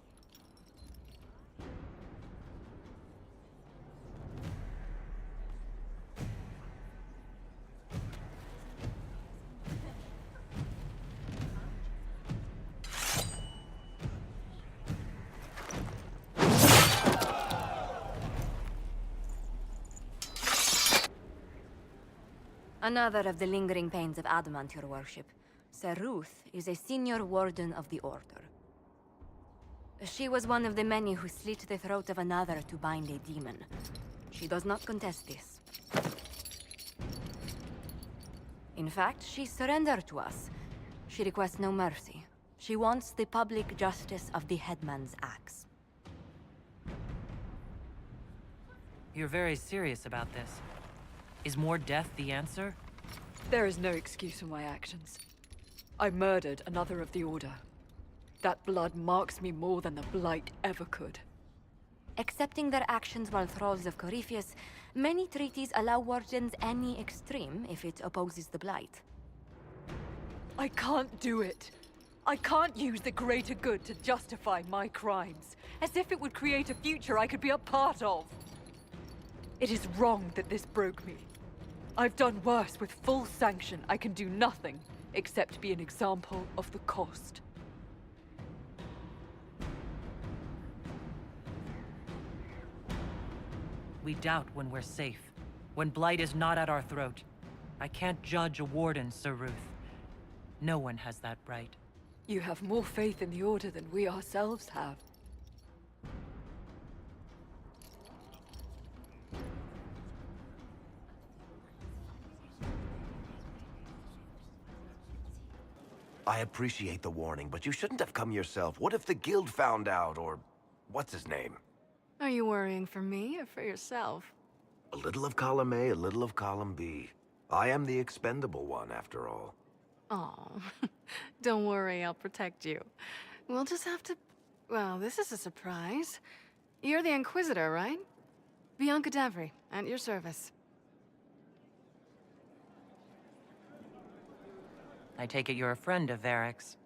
Another of the lingering pains of adamant, your worship. Sir Ruth is a senior warden of the Order. She was one of the many who slit the throat of another to bind a demon. She does not contest this. In fact, she surrendered to us. She requests no mercy. She wants the public justice of the headman's axe.
You're very serious about this. Is more death the answer?
There is no excuse for my actions. I murdered another of the Order. That blood marks me more than the Blight ever could.
Accepting their actions while thralls of Corypheus, many treaties allow wardens any extreme if it opposes the Blight.
I can't do it. I can't use the greater good to justify my crimes, as if it would create a future I could be a part of. It is wrong that this broke me. I've done worse. With full sanction, I can do nothing except be an example of the cost.
We doubt when we're safe. When blight is not at our throat. I can't judge a warden, Sir Ruth. No one has that right.
You have more faith in the Order than we ourselves have.
I appreciate the warning, but you shouldn't have come yourself. What if the guild found out, or what's his name?
Are you worrying for me or for yourself?
A little of column A, a little of column B. I am the expendable one, after all.
Oh, don't worry, I'll protect you. We'll just have to... Well, this is a surprise. You're the Inquisitor, right? Bianca Davry, at your service.
I take it you're a friend of Varric's.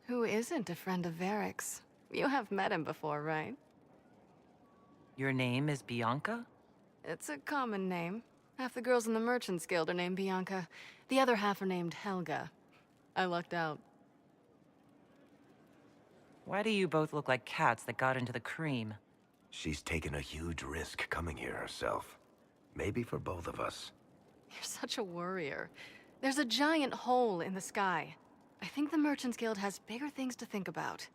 Who isn't a friend of Varric's? You have met him before, right?
Your name is Bianca?
It's a common name. Half the girls in the Merchants Guild are named Bianca. The other half are named Helga. I lucked out.
Why do you both look like cats that got into the cream?
She's taken a huge risk coming here herself. Maybe for both of us.
You're such a worrier. There's a giant hole in the sky. I think the Merchants Guild has bigger things to think about.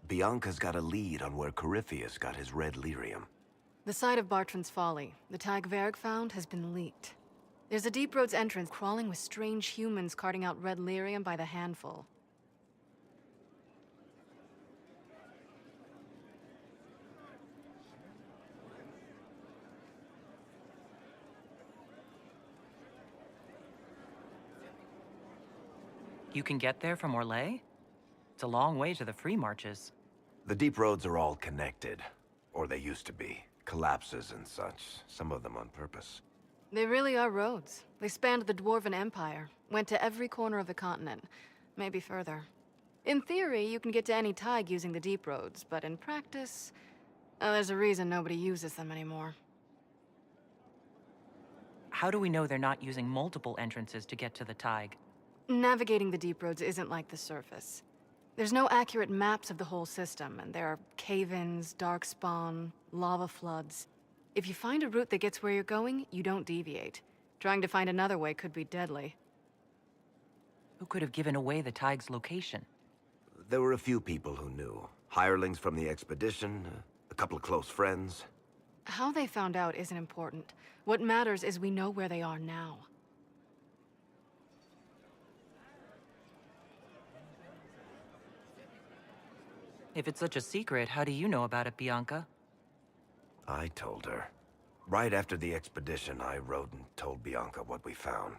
Bianca's got a lead on where Corypheus got his red lyrium.
The site of Bartran's Folly, the tag Varric found, has been leaked. There's a deep roads entrance crawling with strange humans carting out red lyrium by the handful.
You can get there from Orlais? It's a long way to the Free Marches.
The deep roads are all connected. Or they used to be. Collapses and such. Some of them on purpose.
They really are roads. They spanned the Dwarven Empire, went to every corner of the continent, maybe further. In theory, you can get to any tide using the deep roads, but in practice, there's a reason nobody uses them anymore.
How do we know they're not using multiple entrances to get to the Tig?
Navigating the deep roads isn't like the surface. There's no accurate maps of the whole system, and there are cave-ins, darkspawn, lava floods. If you find a route that gets where you're going, you don't deviate. Trying to find another way could be deadly.
Who could have given away the Tig's location?
There were a few people who knew. Hirelings from the expedition, a couple of close friends.
How they found out isn't important. What matters is we know where they are now.
If it's such a secret, how do you know about it, Bianca?
I told her. Right after the expedition, I wrote and told Bianca what we found.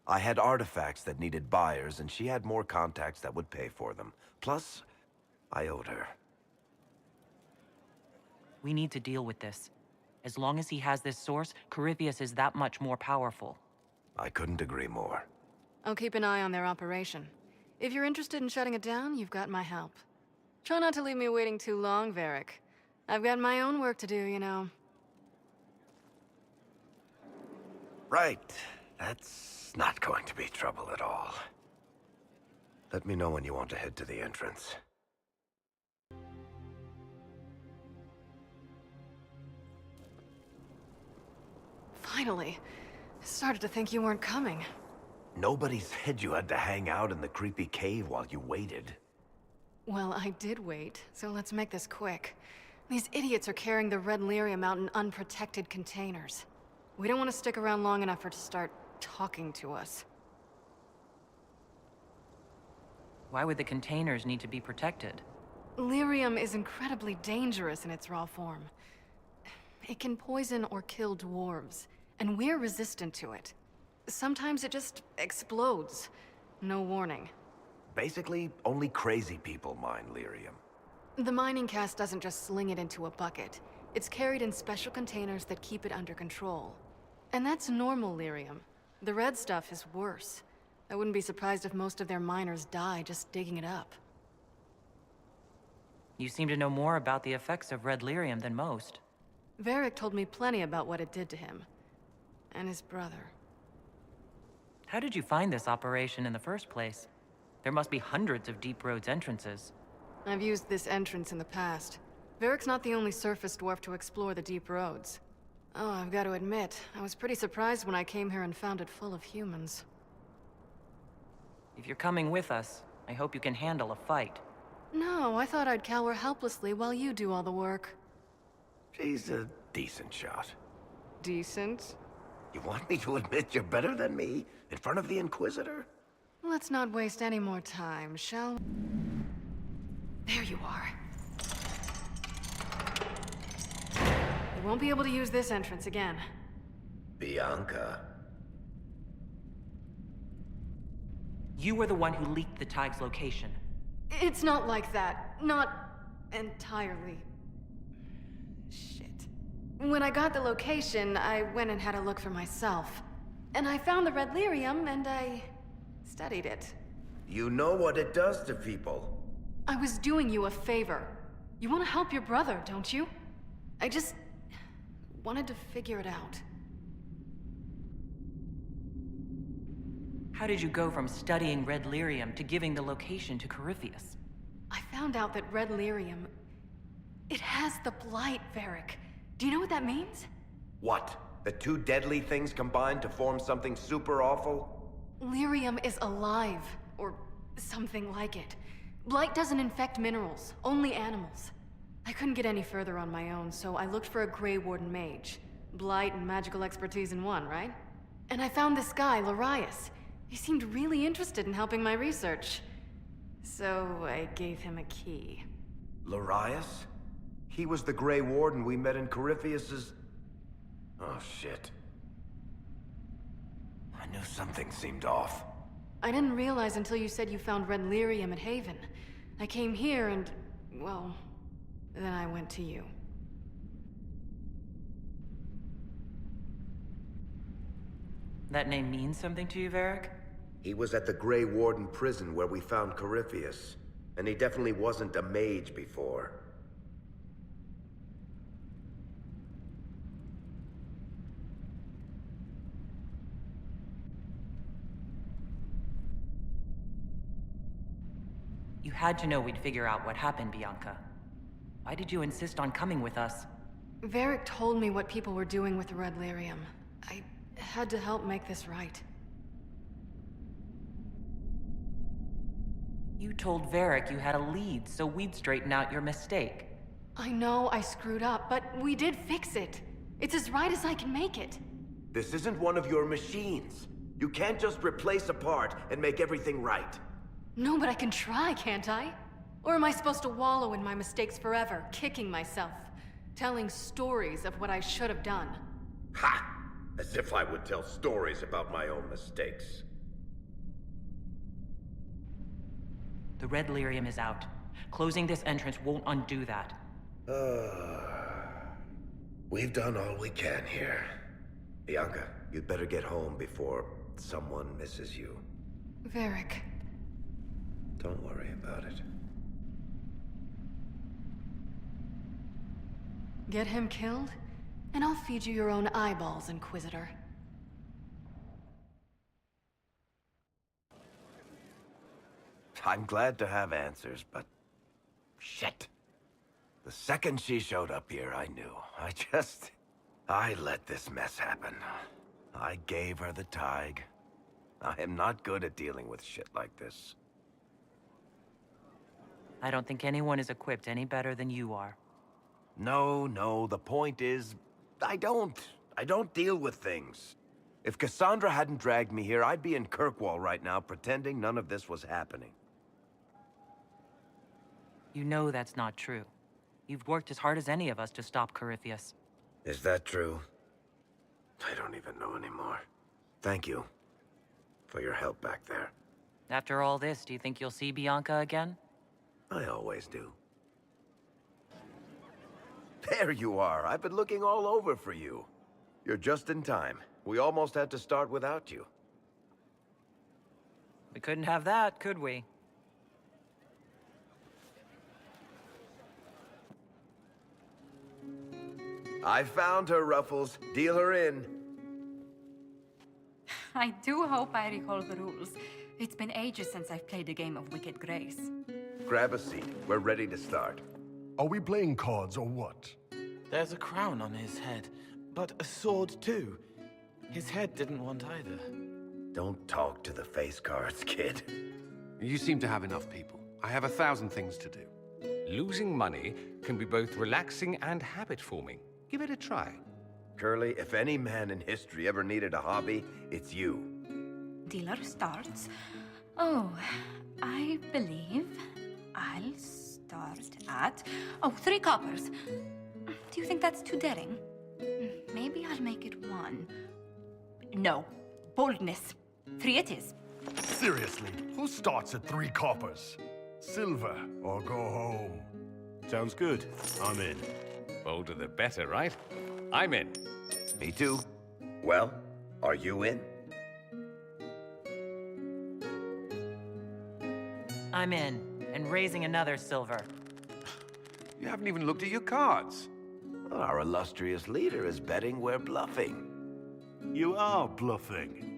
I had artifacts that needed buyers, and she had more contacts that would pay for them. Plus, I owed her.
We need to deal with this. As long as he has this source, Corypheus is that much more powerful.
I couldn't agree more.
I'll keep an eye on their operation. If you're interested in shutting it down, you've got my help. Try not to leave me waiting too long, Varric. I've got my own work to do, you know.
Right. That's not going to be trouble at all. Let me know when you want to head to the entrance.
Finally. I started to think you weren't coming.
Nobody said you had to hang out in the creepy cave while you waited.
Well, I did wait, so let's make this quick. These idiots are carrying the red lyrium out in unprotected containers. We don't want to stick around long enough for it to start talking to us.
Why would the containers need to be protected?
Lyrium is incredibly dangerous in its raw form. It can poison or kill dwarves, and we're resistant to it. Sometimes it just explodes. No warning.
Basically, only crazy people mine lyrium.
The mining cast doesn't just sling it into a bucket. It's carried in special containers that keep it under control. And that's normal lyrium. The red stuff is worse. I wouldn't be surprised if most of their miners die just digging it up.
You seem to know more about the effects of red lyrium than most.
Varric told me plenty about what it did to him. And his brother.
How did you find this operation in the first place? There must be hundreds of Deep Road's entrances.
I've used this entrance in the past. Varric's not the only surface dwarf to explore the Deep Roads. Oh, I've got to admit, I was pretty surprised when I came here and found it full of humans.
If you're coming with us, I hope you can handle a fight.
No, I thought I'd cower helplessly while you do all the work.
She's a decent shot.
Decent?
You want me to admit you're better than me? In front of the Inquisitor?
Let's not waste any more time, shall we? There you are. You won't be able to use this entrance again.
Bianca.
You were the one who leaked the Tig's location.
It's not like that. Not entirely. Shit. When I got the location, I went and had a look for myself. And I found the red lyrium, and I studied it.
You know what it does to people.
I was doing you a favor. You want to help your brother, don't you? I just wanted to figure it out.
How did you go from studying red lyrium to giving the location to Corypheus?
I found out that red lyrium... it has the blight, Varric. Do you know what that means?
What? The two deadly things combined to form something super awful?
Lyrium is alive, or something like it. Blight doesn't infect minerals, only animals. I couldn't get any further on my own, so I looked for a Grey Warden mage. Blight and magical expertise in one, right? And I found this guy, Larius. He seemed really interested in helping my research. So I gave him a key.
Larius? He was the Grey Warden we met in Corypheus's... Oh, shit. I knew something seemed off.
I didn't realize until you said you found red lyrium at Haven. I came here and, well, then I went to you.
That name means something to you, Varric?
He was at the Grey Warden prison where we found Corypheus. And he definitely wasn't a mage before.
You had to know we'd figure out what happened, Bianca. Why did you insist on coming with us?
Varric told me what people were doing with the Red Lyrium. I had to help make this right.
You told Varric you had a lead, so we'd straighten out your mistake.
I know I screwed up, but we did fix it. It's as right as I can make it.
This isn't one of your machines. You can't just replace a part and make everything right.
No, but I can try, can't I? Or am I supposed to wallow in my mistakes forever, kicking myself, telling stories of what I should have done?
Ha! As if I would tell stories about my own mistakes.
The Red Lyrium is out. Closing this entrance won't undo that.
We've done all we can here. Bianca, you'd better get home before someone misses you.
Varric.
Don't worry about it.
Get him killed, and I'll feed you your own eyeballs, Inquisitor.
I'm glad to have answers, but... shit. The second she showed up here, I knew. I let this mess happen. I gave her the Tig. I am not good at dealing with shit like this.
I don't think anyone is equipped any better than you are.
No, the point is... I don't deal with things. If Cassandra hadn't dragged me here, I'd be in Kirkwall right now pretending none of this was happening.
You know that's not true. You've worked as hard as any of us to stop Corypheus.
Is that true? I don't even know anymore. Thank you for your help back there.
After all this, do you think you'll see Bianca again?
I always do. There you are. I've been looking all over for you. You're just in time. We almost had to start without you.
We couldn't have that, could we?
I found her, Ruffles. Deal her in.
I do hope I recall the rules. It's been ages since I've played a game of Wicked Grace.
Grab a seat. We're ready to start.
Are we playing cards or what?
There's a crown on his head, but a sword too. His head didn't want either.
Don't talk to the face cards, kid.
You seem to have enough people. I have 1,000 things to do.
Losing money can be both relaxing and habit-forming. Give it a try.
Curly, if any man in history ever needed a hobby, it's you.
Dealer starts. Oh, I believe I'll start at... Oh, 3 coppers. Do you think that's too daring? Maybe I'll make it 1. No. Boldness. 3 it is.
Seriously, who starts at 3 coppers? Silver or go home?
Sounds good. I'm in.
Bolder the better, right? I'm in.
Me too. Well, are you in?
I'm in, and raising another silver.
You haven't even looked at your cards.
Our illustrious leader is betting we're bluffing.
You are bluffing.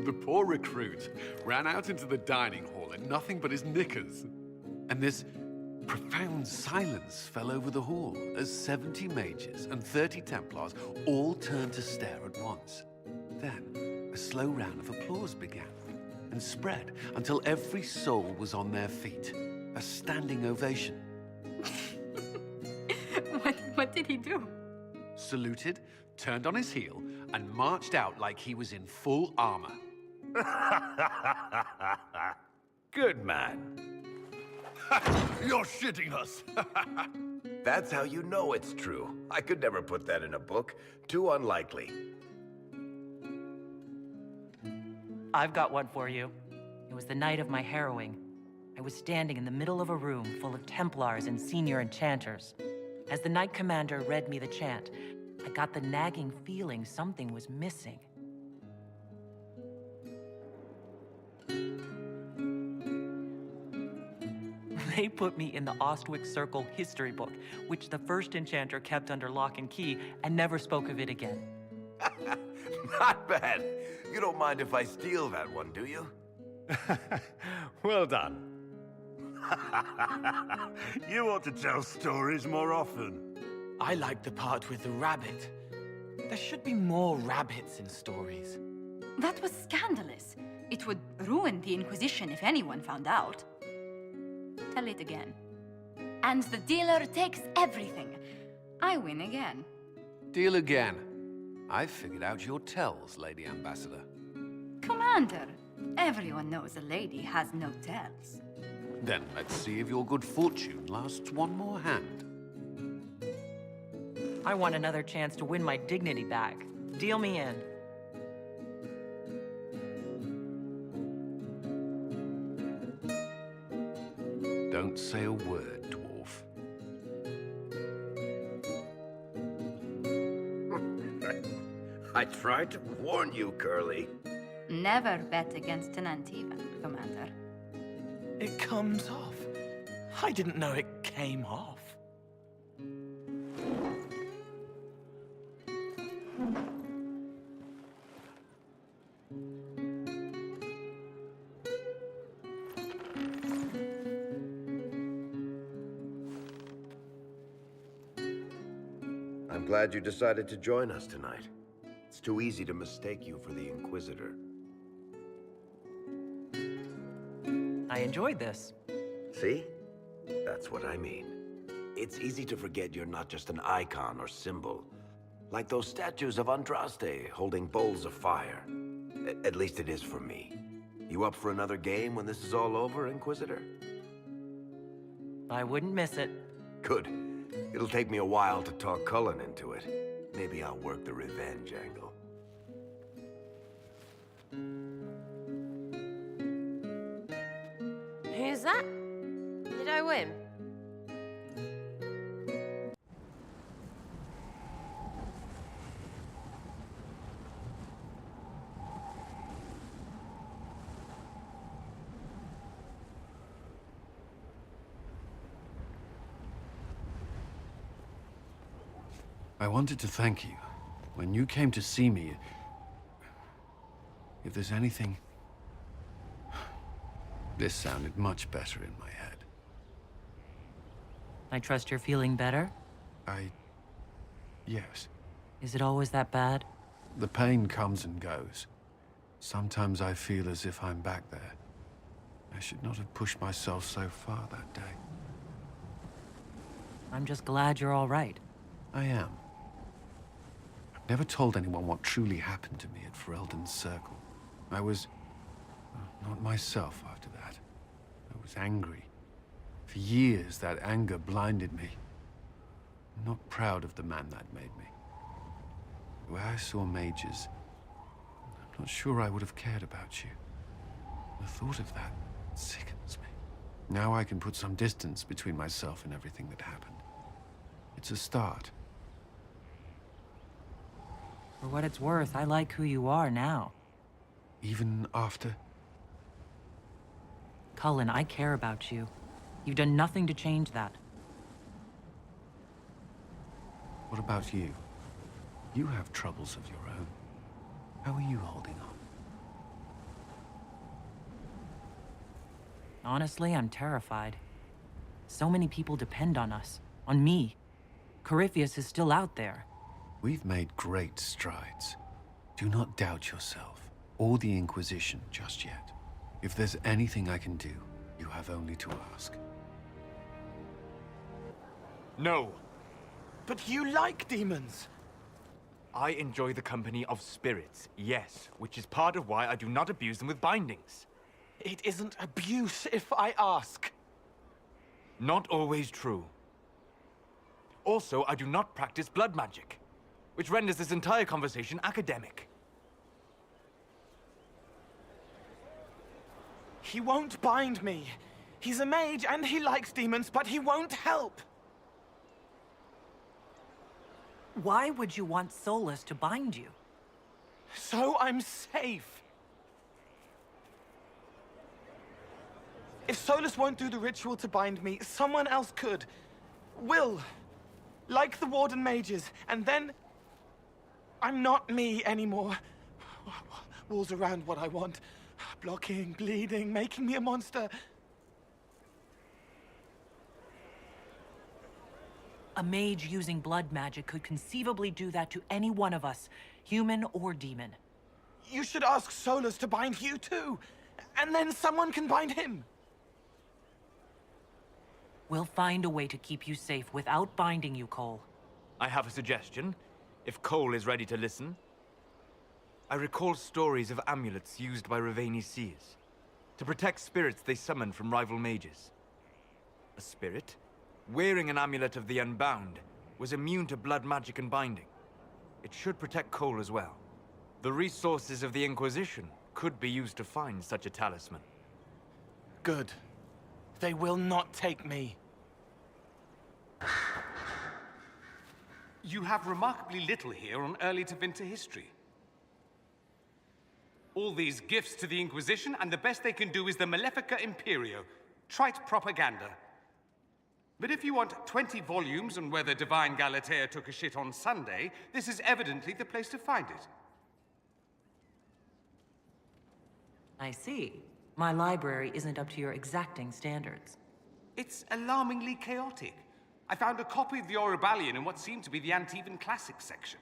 The poor recruit ran out into the dining hall in nothing but his knickers. And this profound silence fell over the hall as 70 mages and 30 Templars all turned to stare at once. Then, a slow round of applause began and spread until every soul was on their feet. A standing ovation.
What did he do?
Saluted, turned on his heel, and marched out like he was in full armor.
Good man.
You're shitting us.
That's how you know it's true. I could never put that in a book. Too unlikely.
I've got one for you. It was the night of my harrowing. I was standing in the middle of a room full of Templars and senior enchanters. As the Knight Commander read me the chant, I got the nagging feeling something was missing. They put me in the Ostwick Circle history book, which the first enchanter kept under lock and key and never spoke of it again.
Not bad. You don't mind if I steal that one, do you?
Well done. You ought to tell stories more often.
I like the part with the rabbit. There should be more rabbits in stories.
That was scandalous. It would ruin the Inquisition if anyone found out. Tell it again. And the dealer takes everything. I win again.
Deal again. I've figured out your tells, Lady Ambassador.
Commander, everyone knows a lady has no tells.
Then let's see if your good fortune lasts one more hand.
I want another chance to win my dignity back. Deal me in.
Don't say a word, dwarf.
I tried to warn you, Curly.
Never bet against an Antivan, Commander.
It comes off. I didn't know it came off.
I'm glad you decided to join us tonight. It's too easy to mistake you for the Inquisitor.
I enjoyed this.
See? That's what I mean. It's easy to forget you're not just an icon or symbol. Like those statues of Andraste holding bowls of fire. At least it is for me. You up for another game when this is all over, Inquisitor?
I wouldn't miss it.
Good. It'll take me a while to talk Cullen into it. Maybe I'll work the revenge angle.
Who's that? Did I win?
I wanted to thank you. When you came to see me, if there's anything... This sounded much better in my head.
I trust you're feeling better?
Yes.
Is it always that bad?
The pain comes and goes. Sometimes I feel as if I'm back there. I should not have pushed myself so far that day.
I'm just glad you're all right.
I am. I've never told anyone what truly happened to me at Ferelden's Circle. I was... not myself after that. I was angry. For years, that anger blinded me. I'm not proud of the man that made me. The way I saw mages, I'm not sure I would have cared about you. The thought of that sickens me. Now I can put some distance between myself and everything that happened. It's a start.
For what it's worth, I like who you are now.
Even after?
Cullen, I care about you. You've done nothing to change that.
What about you? You have troubles of your own. How are you holding on?
Honestly, I'm terrified. So many people depend on us. On me. Corypheus is still out there.
We've made great strides. Do not doubt yourself, or the Inquisition just yet. If there's anything I can do, you have only to ask.
No.
But you like demons!
I enjoy the company of spirits, yes, which is part of why I do not abuse them with bindings.
It isn't abuse if I ask.
Not always true. Also, I do not practice blood magic, which renders this entire conversation academic.
He won't bind me. He's a mage and he likes demons, but he won't help.
Why would you want Solus to bind you?
So I'm safe. If Solus won't do the ritual to bind me, someone else could. Will. Like the Warden mages, and then... I'm not me anymore. Walls around what I want. Blocking, bleeding, making me a monster.
A mage using blood magic could conceivably do that to any one of us, human or demon.
You should ask Solus to bind you too. And then someone can bind him.
We'll find a way to keep you safe without binding you, Cole.
I have a suggestion, if Cole is ready to listen. I recall stories of amulets used by Raveni seers to protect spirits they summon from rival mages. A spirit, wearing an amulet of the Unbound, was immune to blood magic and binding. It should protect Cole as well. The resources of the Inquisition could be used to find such a talisman.
Good. They will not take me.
You have remarkably little here on early to Vinter history. All these gifts to the Inquisition, and the best they can do is the Malefica Imperio. Trite propaganda. But if you want 20 volumes on whether Divine Galatea took a shit on Sunday, this is evidently the place to find it.
I see. My library isn't up to your exacting standards.
It's alarmingly chaotic. I found a copy of the Oribalian in what seemed to be the Antivan Classics section.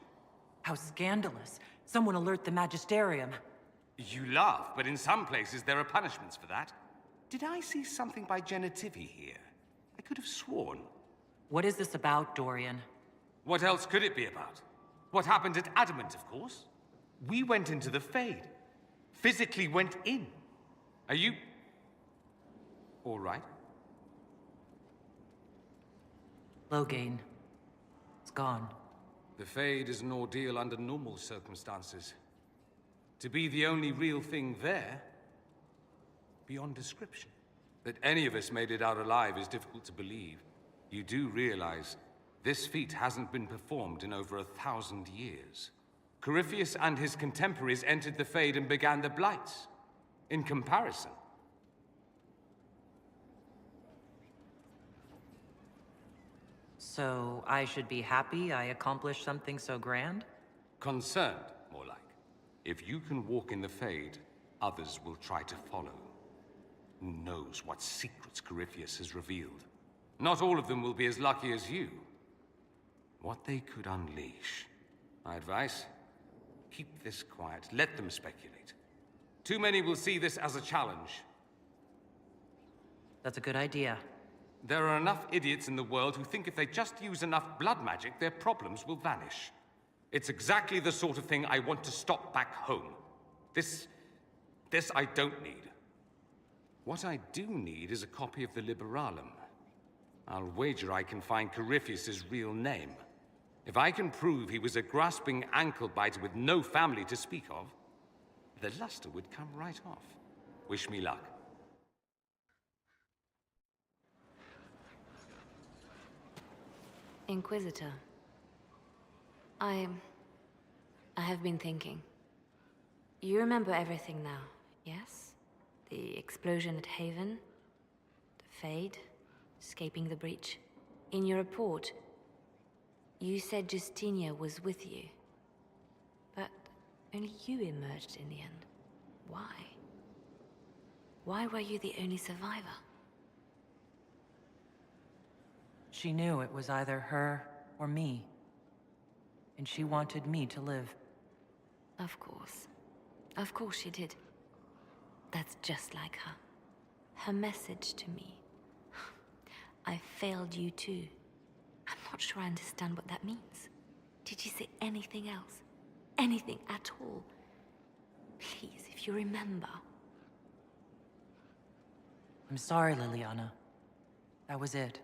How scandalous. Someone alert the Magisterium.
You laugh, but in some places there are punishments for that. Did I see something by Genitivi here? I could have sworn.
What is this about, Dorian?
What else could it be about? What happened at Adamant, of course. We went into the Fade. Physically went in. Are you... all right?
Loghain. It's gone.
The Fade is an ordeal under normal circumstances. To be the only real thing there, beyond description. That any of us made it out alive is difficult to believe. You do realize this feat hasn't been performed in over 1,000 years. Corypheus and his contemporaries entered the Fade and began the Blights. In comparison.
So I should be happy I accomplished something so grand?
Concerned, more like. If you can walk in the Fade, others will try to follow. Who knows what secrets Corypheus has revealed? Not all of them will be as lucky as you. What they could unleash. My advice? Keep this quiet. Let them speculate. Too many will see this as a challenge.
That's a good idea.
There are enough idiots in the world who think if they just use enough blood magic, their problems will vanish. It's exactly the sort of thing I want to stop back home. This I don't need. What I do need is a copy of the Liberalum. I'll wager I can find Corypheus's real name. If I can prove he was a grasping ankle-biter with no family to speak of, the luster would come right off. Wish me luck.
Inquisitor. I have been thinking. You remember everything now, yes? The explosion at Haven, the Fade, escaping the breach. In your report, you said Justinia was with you. But only you emerged in the end. Why? Why were you the only survivor?
She knew it was either her or me. And she wanted me to live.
Of course. Of course she did. That's just like her. Her message to me. I failed you too. I'm not sure I understand what that means. Did you say anything else? Anything at all? Please, if you remember.
I'm sorry, Liliana. That was it.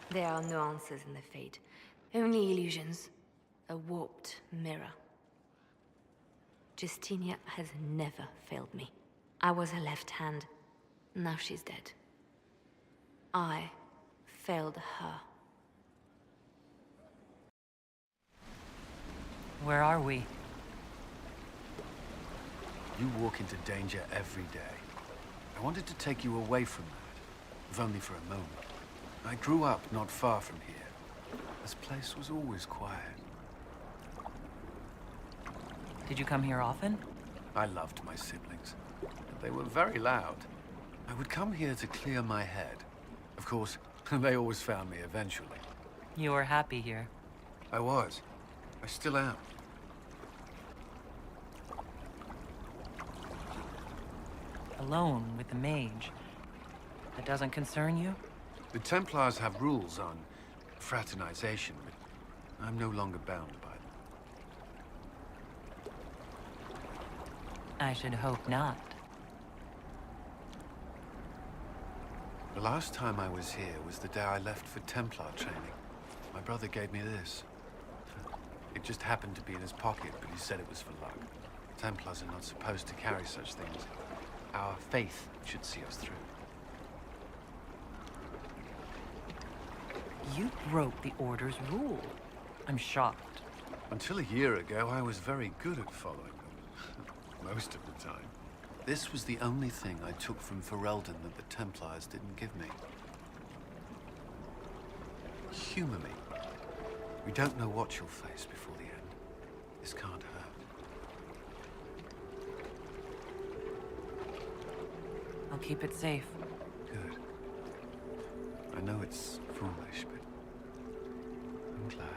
There are no answers in the Fade. Only illusions. A warped mirror. Justinia has never failed me. I was her left hand. Now she's dead. I failed her.
Where are we?
You walk into danger every day. I wanted to take you away from that, if only for a moment. I grew up not far from here. This place was always quiet.
Did you come here often?
I loved my siblings. They were very loud. I would come here to clear my head. Of course, they always found me eventually.
You were happy here.
I was. I still am.
Alone with the mage. That doesn't concern you?
The Templars have rules on fraternization, but I'm no longer bound by them.
I should hope not.
The last time I was here was the day I left for Templar training. My brother gave me this. It just happened to be in his pocket, but he said it was for luck. Templars are not supposed to carry such things. Our faith should see us through.
You broke the Order's rule. I'm shocked.
Until a year ago, I was very good at following them. Most of the time. This was the only thing I took from Ferelden that the Templars didn't give me. Humor me. We don't know what you'll face before the end. This can't hurt.
I'll keep it safe.
Good. I know it's foolish, but I'm glad.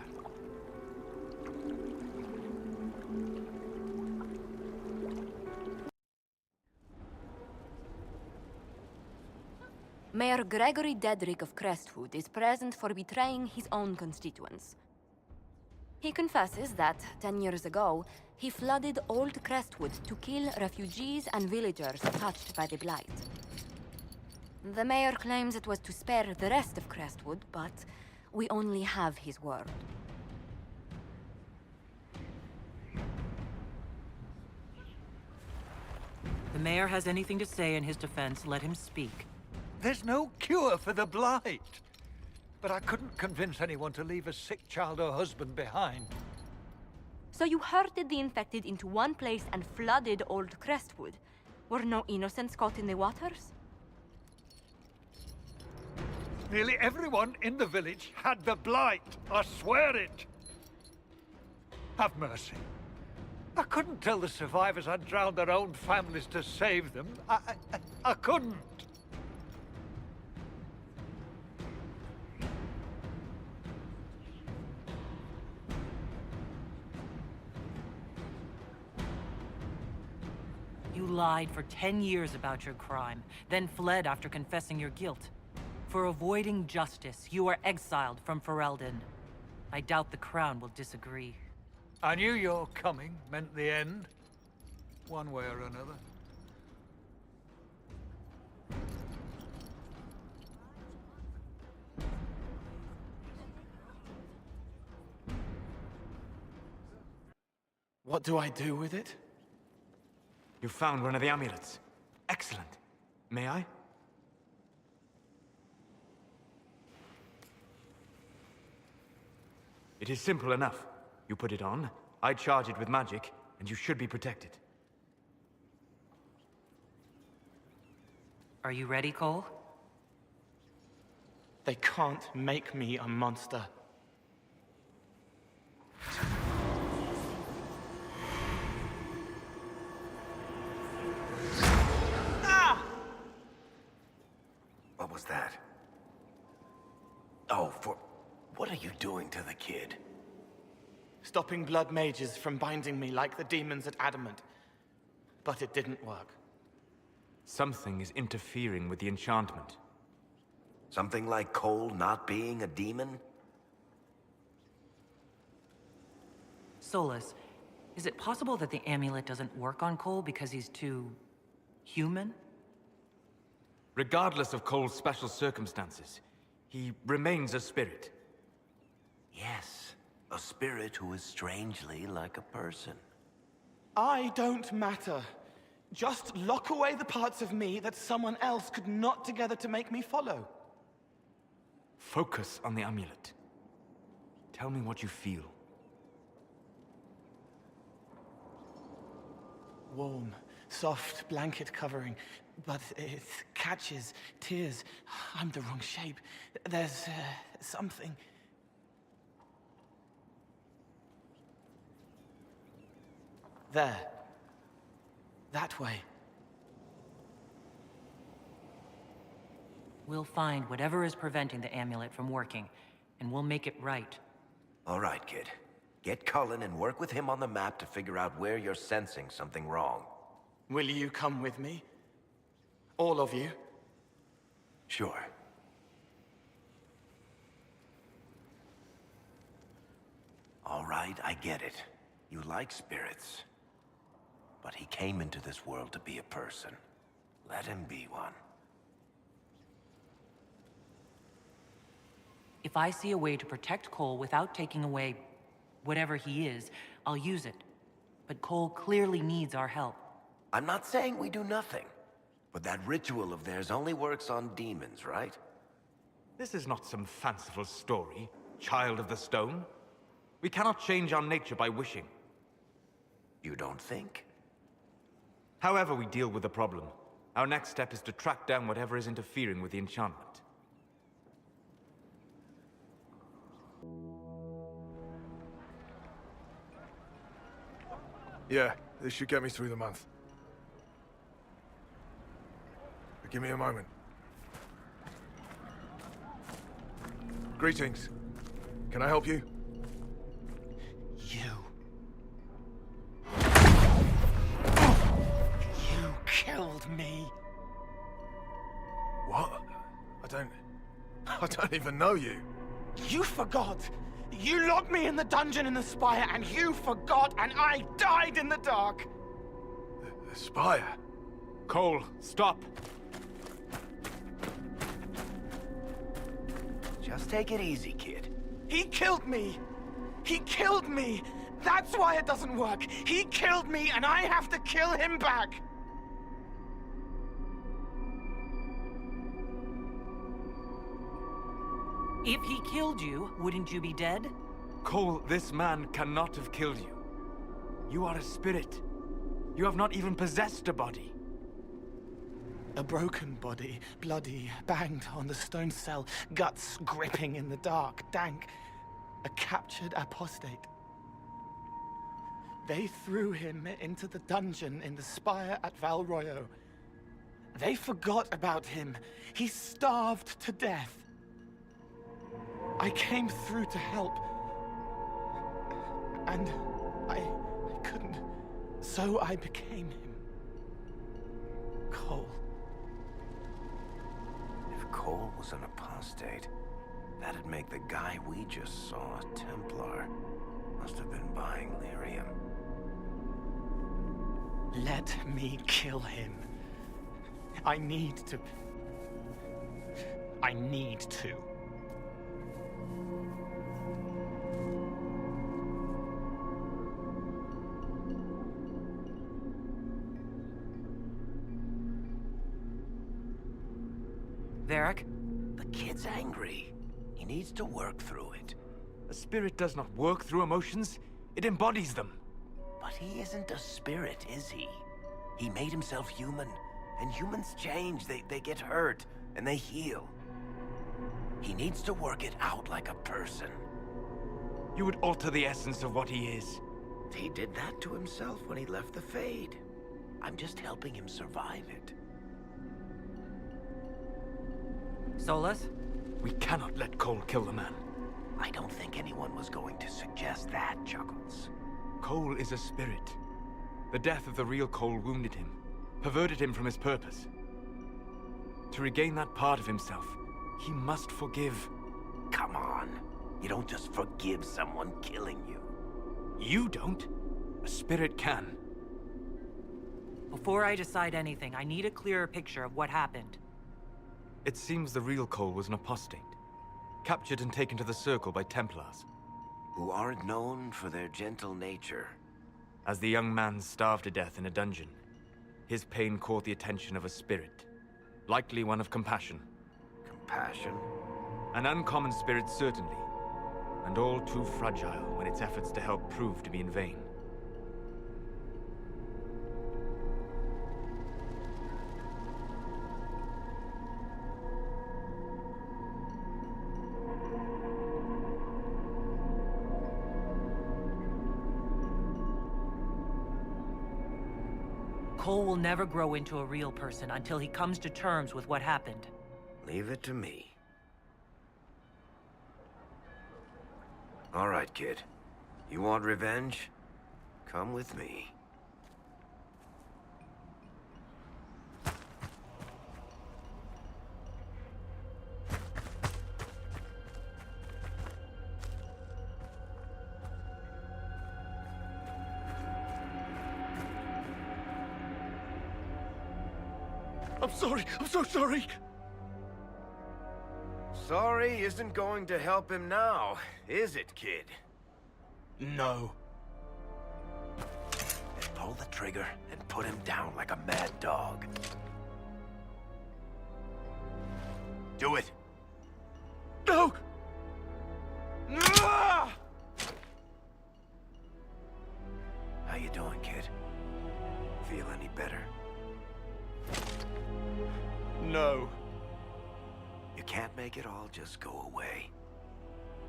Mayor Gregory Dedrick of Crestwood is present for betraying his own constituents. He confesses that, 10 years ago, he flooded Old Crestwood to kill refugees and villagers touched by the Blight. The mayor claims it was to spare the rest of Crestwood, but we only have his word.
The mayor has anything to say in his defense, let him speak.
There's no cure for the Blight. But I couldn't convince anyone to leave a sick child or husband behind.
So you herded the infected into one place and flooded Old Crestwood? Were no innocents caught in the waters?
Nearly everyone in the village had the Blight. I swear it. Have mercy. I couldn't tell the survivors I'd drowned their own families to save them. I couldn't.
You lied for 10 years about your crime, then fled after confessing your guilt. For avoiding justice, you are exiled from Ferelden. I doubt the Crown will disagree.
I knew your coming meant the end, one way or another.
What do I do with it?
You found one of the amulets. Excellent. May I? It is simple enough. You put it on, I charge it with magic, and you should be protected.
Are you ready, Cole?
They can't make me a monster.
What was that? Oh, what are you doing to the kid?
Stopping blood mages from binding me like the demons at Adamant. But it didn't work.
Something is interfering with the enchantment.
Something like Cole not being a demon?
Solus, is it possible that the amulet doesn't work on Cole because he's too... human?
Regardless of Cole's special circumstances, he remains a spirit.
Yes, a spirit who is strangely like a person.
I don't matter. Just lock away the parts of me that someone else could knot together to make me follow.
Focus on the amulet. Tell me what you feel.
Warm, soft blanket covering, but it catches tears. I'm the wrong shape. There's something. There. That way.
We'll find whatever is preventing the amulet from working, and we'll make it right.
All right, kid. Get Cullen and work with him on the map to figure out where you're sensing something wrong.
Will you come with me? All of you?
Sure. All right, I get it. You like spirits. But he came into this world to be a person. Let him be one.
If I see a way to protect Cole without taking away whatever he is, I'll use it. But Cole clearly needs our help.
I'm not saying we do nothing. But that ritual of theirs only works on demons, right?
This is not some fanciful story, child of the stone. We cannot change our nature by wishing.
You don't think?
However we deal with the problem, our next step is to track down whatever is interfering with the enchantment.
Yeah, this should get me through the month. But give me a moment. Greetings. Can I help you?
You killed me.
What? I don't even know you.
You forgot. You locked me in the dungeon in the spire, and you forgot, and I died in the dark.
The spire?
Cole, stop.
Just take it easy, kid.
He killed me. He killed me. That's why it doesn't work. He killed me, and I have to kill him back.
If he killed you, wouldn't you be dead?
Cole, this man cannot have killed you. You are a spirit. You have not even possessed a body.
A broken body, bloody, banged on the stone cell, guts gripping in the dark, dank. A captured apostate. They threw him into the dungeon in the spire at Val Royo. They forgot about him. He starved to death. I came through to help. And I couldn't. So I became him. Cole.
If Cole was an apostate, that'd make the guy we just saw a Templar. Must have been buying lyrium.
Let me kill him. I need to.
Varric?
The kid's angry. He needs to work through it.
A spirit does not work through emotions. It embodies them.
But he isn't a spirit, is he? He made himself human. And humans change. They get hurt. And they heal. He needs to work it out like a person.
You would alter the essence of what he is.
He did that to himself when he left the Fade. I'm just helping him survive it.
Solus?
We cannot let Cole kill the man.
I don't think anyone was going to suggest that, Chuckles.
Cole is a spirit. The death of the real Cole wounded him, perverted him from his purpose. To regain that part of himself, he must forgive.
Come on. You don't just forgive someone killing you.
You don't. A spirit can.
Before I decide anything, I need a clearer picture of what happened.
It seems the real Cole was an apostate, captured and taken to the Circle by Templars.
Who aren't known for their gentle nature.
As the young man starved to death in a dungeon, his pain caught the attention of a spirit, likely one of compassion.
Compassion?
An uncommon spirit, certainly, and all too fragile when its efforts to help prove to be in vain.
Cole will never grow into a real person until he comes to terms with what happened.
Leave it to me. All right, kid. You want revenge? Come with me.
I'm sorry. I'm so sorry.
Sorry isn't going to help him now, is it, kid?
No.
Then pull the trigger and put him down like a mad dog. Do it.
No!
How you doing, kid? Feel any better?
No.
You can't make it all just go away.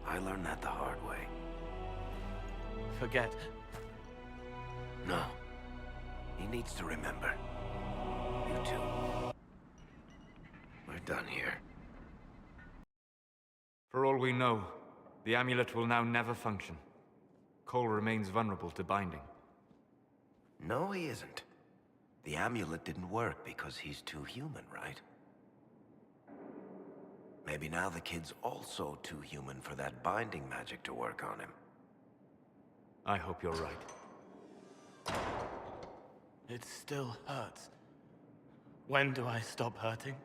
I learned that the hard way.
Forget.
No. He needs to remember. You too. We're done here.
For all we know, the amulet will now never function. Cole remains vulnerable to binding.
No, he isn't. The amulet didn't work because he's too human, right? Maybe now the kid's also too human for that binding magic to work on him.
I hope you're right.
It still hurts. When do I stop hurting?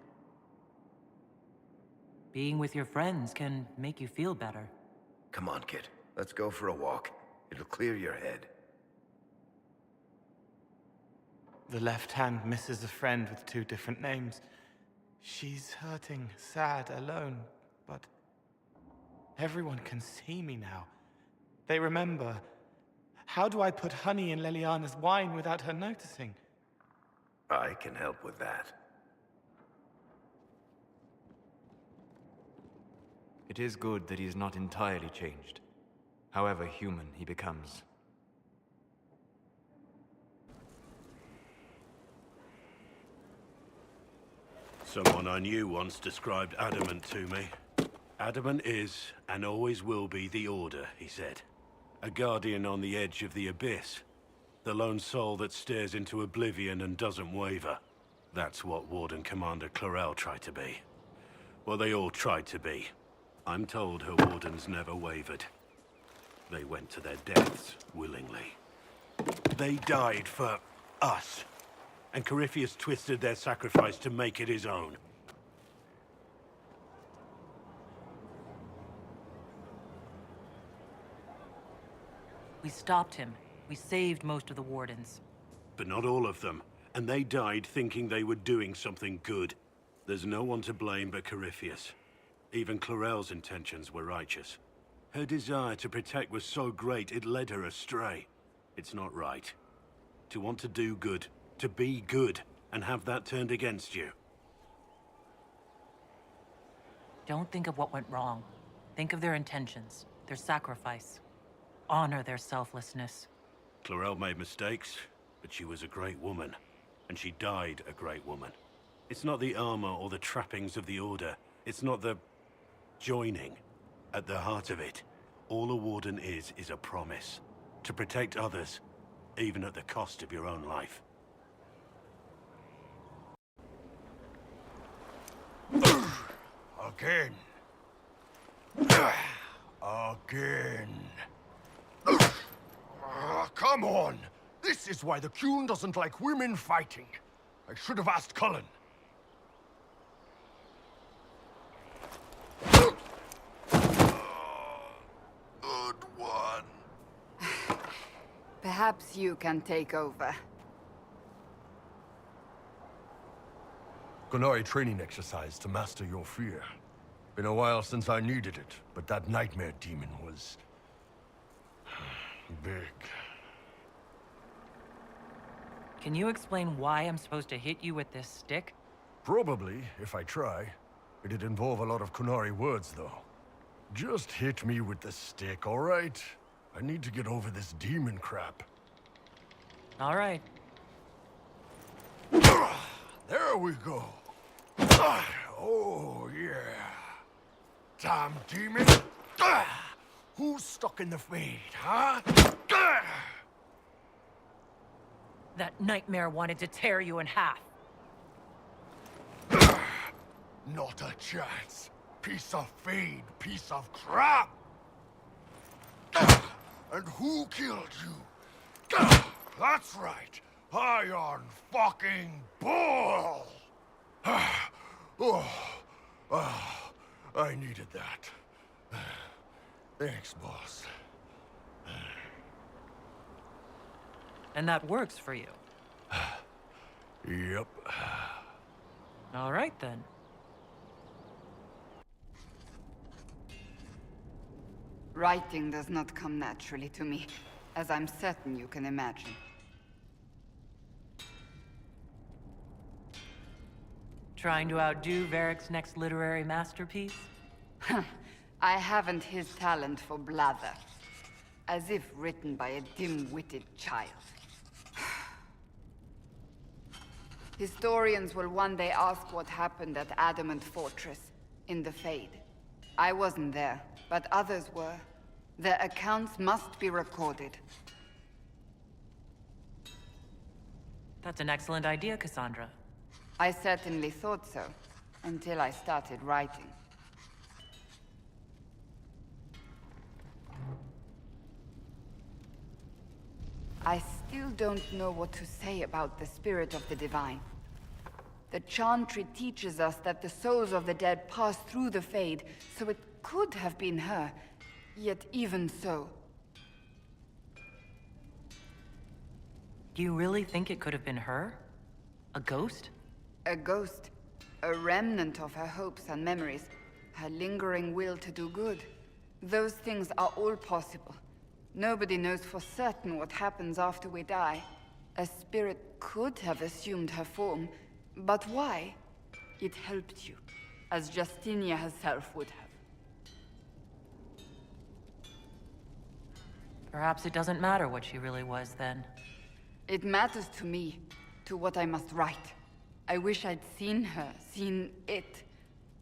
Being with your friends can make you feel better.
Come on, kid. Let's go for a walk. It'll clear your head.
The left hand misses a friend with 2 different names. She's hurting, sad, alone, but everyone can see me now. They remember. How do I put honey in Leliana's wine without her noticing?
I can help with that.
It is good that he is not entirely changed, however human he becomes.
Someone I knew once described adamant to me. Adamant is, and always will be, the Order, he said. A guardian on the edge of the abyss. The lone soul that stares into oblivion and doesn't waver. That's what Warden Commander Clarel tried to be. Well, they all tried to be. I'm told her wardens never wavered. They went to their deaths willingly. They died for us. And Corypheus twisted their sacrifice to make it his own.
We stopped him. We saved most of the Wardens.
But not all of them. And they died thinking they were doing something good. There's no one to blame but Corypheus. Even Clarel's intentions were righteous. Her desire to protect was so great it led her astray. It's not right. To want to do good, to be good, and have that turned against you.
Don't think of what went wrong. Think of their intentions, their sacrifice. Honor their selflessness.
Clarel made mistakes, but she was a great woman. And she died a great woman. It's not the armor or the trappings of the Order. It's not the joining. At the heart of it, all a Warden is a promise. To protect others, even at the cost of your own life.
Again. Again. Come on! This is why the Qun doesn't like women fighting. I should have asked Cullen. Good one.
Perhaps you can take over.
Qunari training exercise to master your fear. Been a while since I needed it, but that nightmare demon was... big.
Can you explain why I'm supposed to hit you with this stick?
Probably, if I try. It'd involve a lot of Qunari words, though. Just hit me with the stick, all right? I need to get over this demon crap.
All right.
There we go. Oh, yeah. Damn demon! Who's stuck in the fade, huh?
That nightmare wanted to tear you in half.
Not a chance. Piece of fade, piece of crap! And who killed you? That's right. Iron fucking Bull! I needed that. Thanks, boss.
And that works for you.
Yep.
All right, then.
Writing does not come naturally to me, as I'm certain you can imagine.
Trying to outdo Varric's next literary masterpiece?
I haven't his talent for blather. As if written by a dim-witted child. Historians will one day ask what happened at Adamant Fortress, in the Fade. I wasn't there, but others were. Their accounts must be recorded.
That's an excellent idea, Cassandra.
I certainly thought so, until I started writing. I still don't know what to say about the spirit of the divine. The Chantry teaches us that the souls of the dead pass through the Fade, so it could have been her. Yet even so...
Do you really think it could have been her? A ghost?
A ghost. A remnant of her hopes and memories. Her lingering will to do good. Those things are all possible. Nobody knows for certain what happens after we die. A spirit could have assumed her form, but why? It helped you, as Justinia herself would have.
Perhaps it doesn't matter what she really was, then.
It matters to me, to what I must write. I wish I'd seen her, seen it.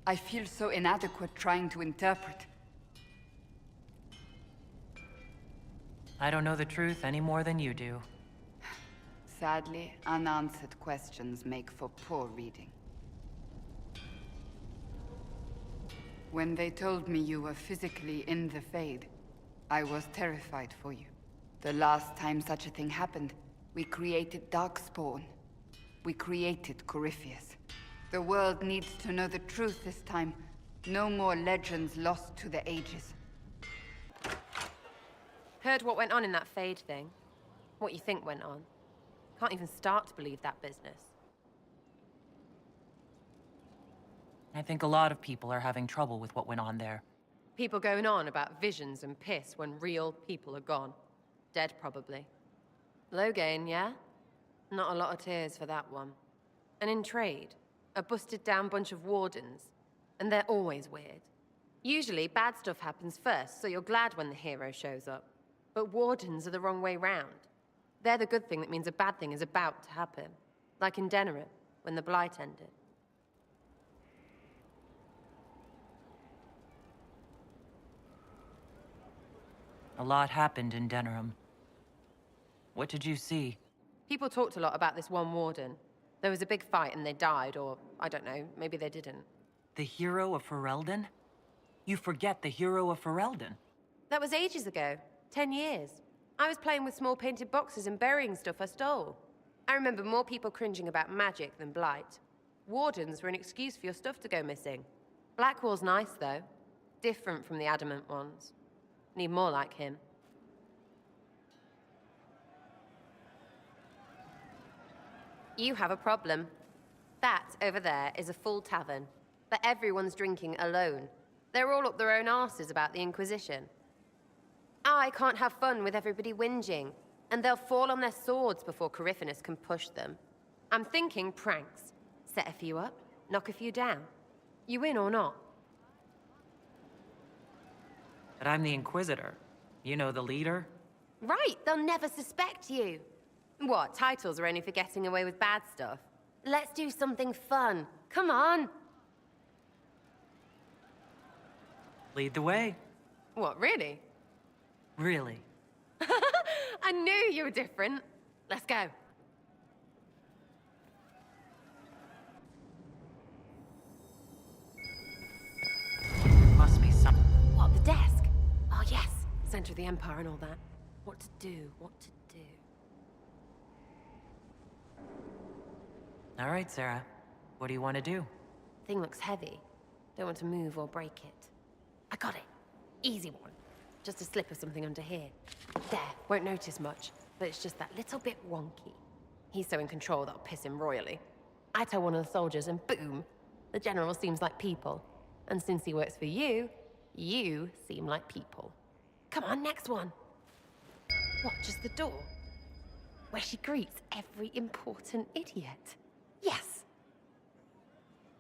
I feel so inadequate trying to interpret.
I don't know the truth any more than you do.
Sadly, unanswered questions make for poor reading. When they told me you were physically in the Fade, I was terrified for you. The last time such a thing happened, we created Darkspawn. We created Corypheus. The world needs to know the truth this time. No more legends lost to the ages.
Heard what went on in that Fade thing? What you think went on? Can't even start to believe that business.
I think a lot of people are having trouble with what went on there.
People going on about visions and piss when real people are gone. Dead, probably. Low gain, yeah? Not a lot of tears for that one. And in trade, a busted-down bunch of wardens. And they're always weird. Usually, bad stuff happens first, so you're glad when the hero shows up. But wardens are the wrong way round. They're the good thing that means a bad thing is about to happen. Like in Denerim, when the Blight ended.
A lot happened in Denerim. What did you see?
People talked a lot about this one warden. There was a big fight and they died, or, I don't know, maybe they didn't.
The hero of Ferelden? You forget the hero of Ferelden.
That was ages ago. 10 years. I was playing with small painted boxes and burying stuff I stole. I remember more people cringing about magic than Blight. Wardens were an excuse for your stuff to go missing. Blackwall's nice, though. Different from the Adamant ones. Need more like him. You have a problem. That, over there, is a full tavern. But everyone's drinking alone. They're all up their own arses about the Inquisition. I can't have fun with everybody whinging, and they'll fall on their swords before Corypheus can push them. I'm thinking pranks. Set a few up, knock a few down. You win or not?
But I'm the Inquisitor. You know, the leader?
Right, they'll never suspect you. What, titles are only for getting away with bad stuff? Let's do something fun. Come on.
Lead the way.
What, really?
Really.
I knew you were different. Let's go.
Must be some...
What, the desk? Oh, yes. Center of the Empire and all that. What to do, what to do.
All right, Sarah. What do you want to do?
Thing looks heavy. Don't want to move or break it. I got it. Easy one. Just a slip or something under here. There, won't notice much, but it's just that little bit wonky. He's so in control that'll piss him royally. I tell one of the soldiers and boom! The general seems like people. And since he works for you, you seem like people. Come on, next one. What, just the door? Where she greets every important idiot. Yes!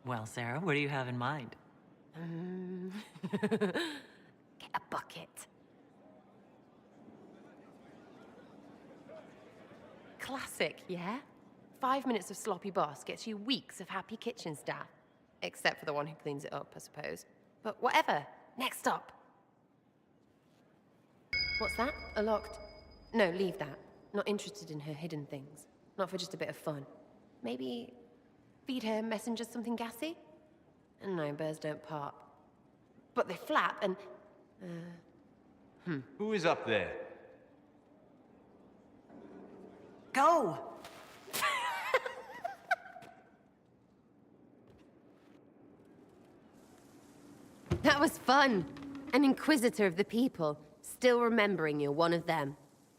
Well, Sarah, what do you have in mind?
Get a bucket. Classic, yeah? 5 minutes of sloppy boss gets you weeks of happy kitchen staff. Except for the one who cleans it up, I suppose. But whatever. Next stop. What's that? A locked... No, leave that. Not interested in her hidden things. Not for just a bit of fun. Maybe... feed her messengers something gassy? No, birds don't pop. But they flap and...
Who is up there?
Go!
That was fun. An Inquisitor of the people, still remembering you're one of them.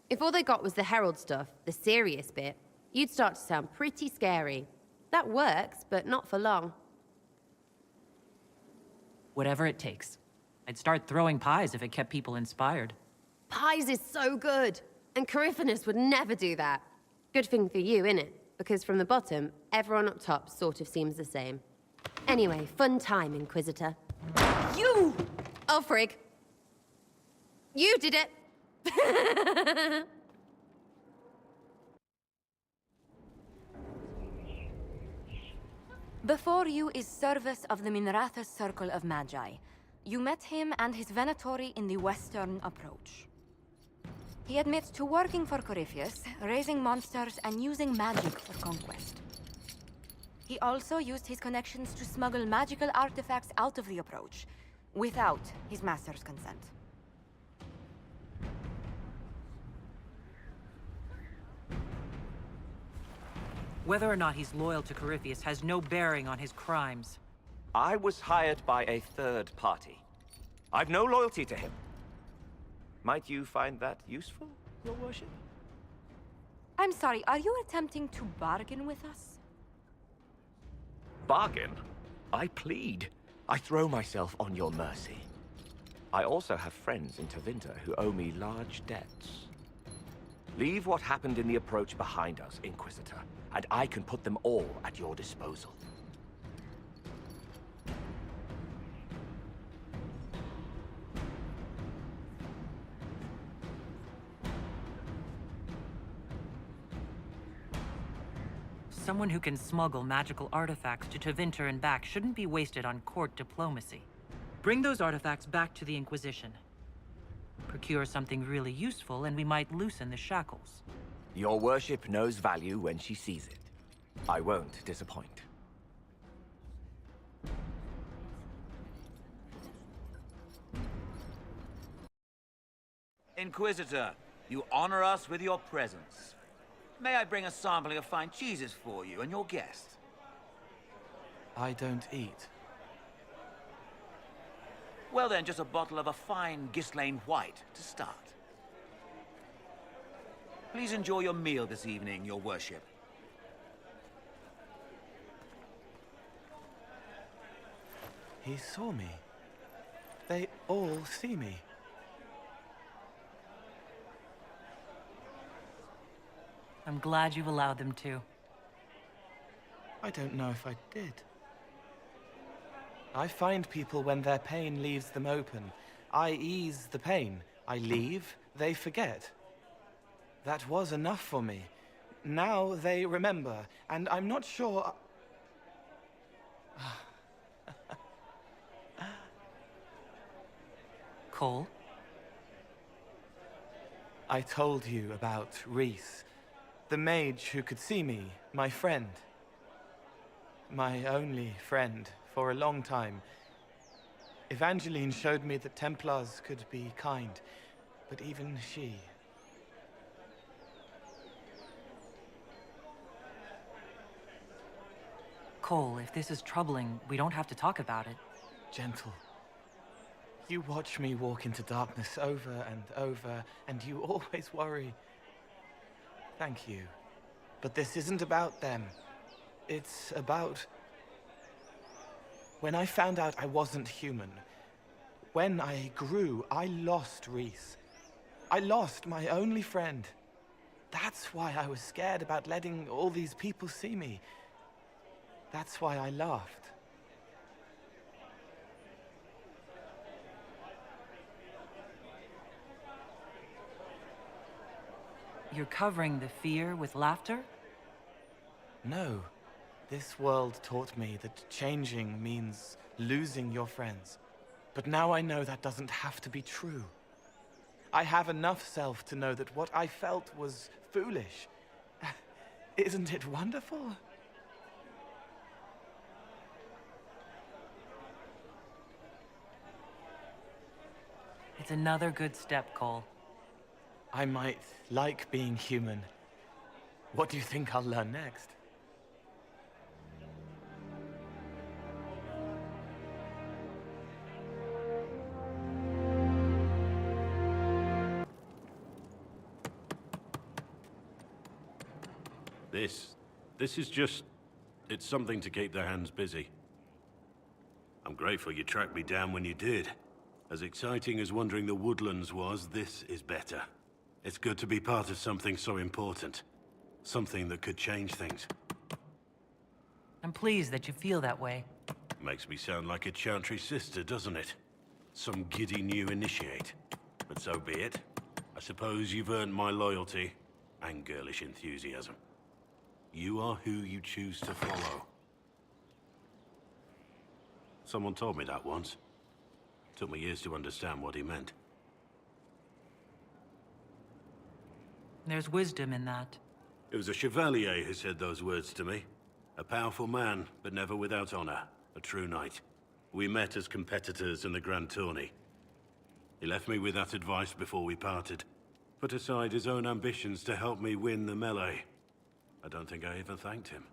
If all they got was the Herald stuff, the serious bit, you'd start to sound pretty scary. That works, but not for long.
Whatever it takes. I'd start throwing pies if it kept people inspired.
Pies is so good, and Coryphanus would never do that. Good thing for you, innit? Because from the bottom, everyone up top sort of seems the same. Anyway, fun time, Inquisitor. You! Oh, frig. You did it!
Before you is Service of the Minrathous Circle of Magi. You met him and his Venatori in the Western Approach. He admits to working for Corypheus, raising monsters, and using magic for conquest. He also used his connections to smuggle magical artifacts out of the Approach, without his master's consent.
Whether or not he's loyal to Corypheus has no bearing on his crimes.
I was hired by a third party. I've no loyalty to him. Might you find that useful, Your Worship?
I'm sorry, are you attempting to bargain with us?
Bargain? I plead. I throw myself on your mercy. I also have friends in Tevinter who owe me large debts. Leave what happened in the Approach behind us, Inquisitor, and I can put them all at your disposal.
Someone who can smuggle magical artifacts to Tevinter and back shouldn't be wasted on court diplomacy. Bring those artifacts back to the Inquisition. Procure something really useful and we might loosen the shackles.
Your Worship knows value when she sees it. I won't disappoint.
Inquisitor, you honor us with your presence. May I bring a sampling of fine cheeses for you and your guest?
I don't eat.
Well then, just a bottle of a fine Ghislaine White to start. Please enjoy your meal this evening, Your Worship.
He saw me. They all see me.
I'm glad you've allowed them to.
I don't know if I did. I find people when their pain leaves them open. I ease the pain. I leave, they forget. That was enough for me. Now they remember, and I'm not sure...
Cole?
I told you about Reese, the mage who could see me, my friend. My only friend for a long time. Evangeline showed me that Templars could be kind, but even she...
Cole, if this is troubling, we don't have to talk about it.
Gentle. You watch me walk into darkness over and over, and you always worry. Thank you. But this isn't about them. It's about... When I found out I wasn't human, when I grew, I lost Reese. I lost my only friend. That's why I was scared about letting all these people see me. That's why I laughed.
You're covering the fear with laughter?
No. This world taught me that changing means losing your friends. But now I know that doesn't have to be true. I have enough self to know that what I felt was foolish. Isn't it wonderful?
It's another good step, Cole.
I might like being human. What do you think I'll learn next?
This is just... it's something to keep their hands busy. I'm grateful you tracked me down when you did. As exciting as wandering the woodlands was, this is better. It's good to be part of something so important. Something that could change things.
I'm pleased that you feel that way.
Makes me sound like a Chantry sister, doesn't it? Some giddy new initiate. But so be it. I suppose you've earned my loyalty and girlish enthusiasm. You are who you choose to follow. Someone told me that once. Took me years to understand what he meant.
There's wisdom in that.
It was a chevalier who said those words to me. A powerful man, but never without honor. A true knight. We met as competitors in the Grand Tourney. He left me with that advice before we parted. Put aside his own ambitions to help me win the melee. I don't think I even thanked him.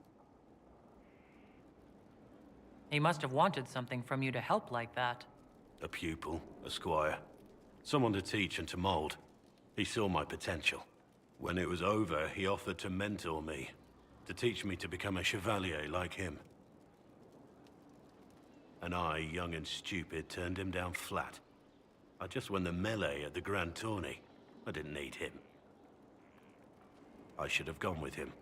He must have wanted something from you to help like that.
A pupil, a squire. Someone to teach and to mold. He saw my potential. When it was over, he offered to mentor me. To teach me to become a chevalier like him. And I, young and stupid, turned him down flat. I just won the melee at the Grand Tourney. I didn't need him. I should have gone with him.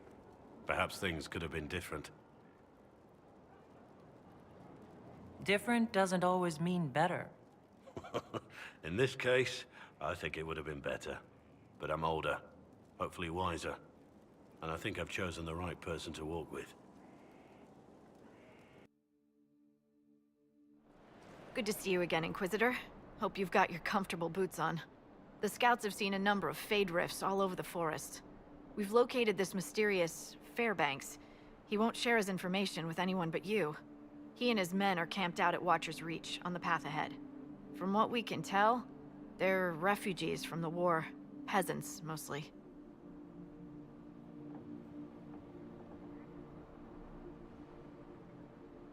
Perhaps things could have been different.
Different doesn't always mean better.
In this case, I think it would have been better. But I'm older, hopefully wiser. And I think I've chosen the right person to walk with.
Good to see you again, Inquisitor. Hope you've got your comfortable boots on. The scouts have seen a number of Fade rifts all over the forest. We've located this mysterious Fairbanks. He won't share his information with anyone but you. He and his men are camped out at Watcher's Reach, on the path ahead. From what we can tell, they're refugees from the war. Peasants, mostly.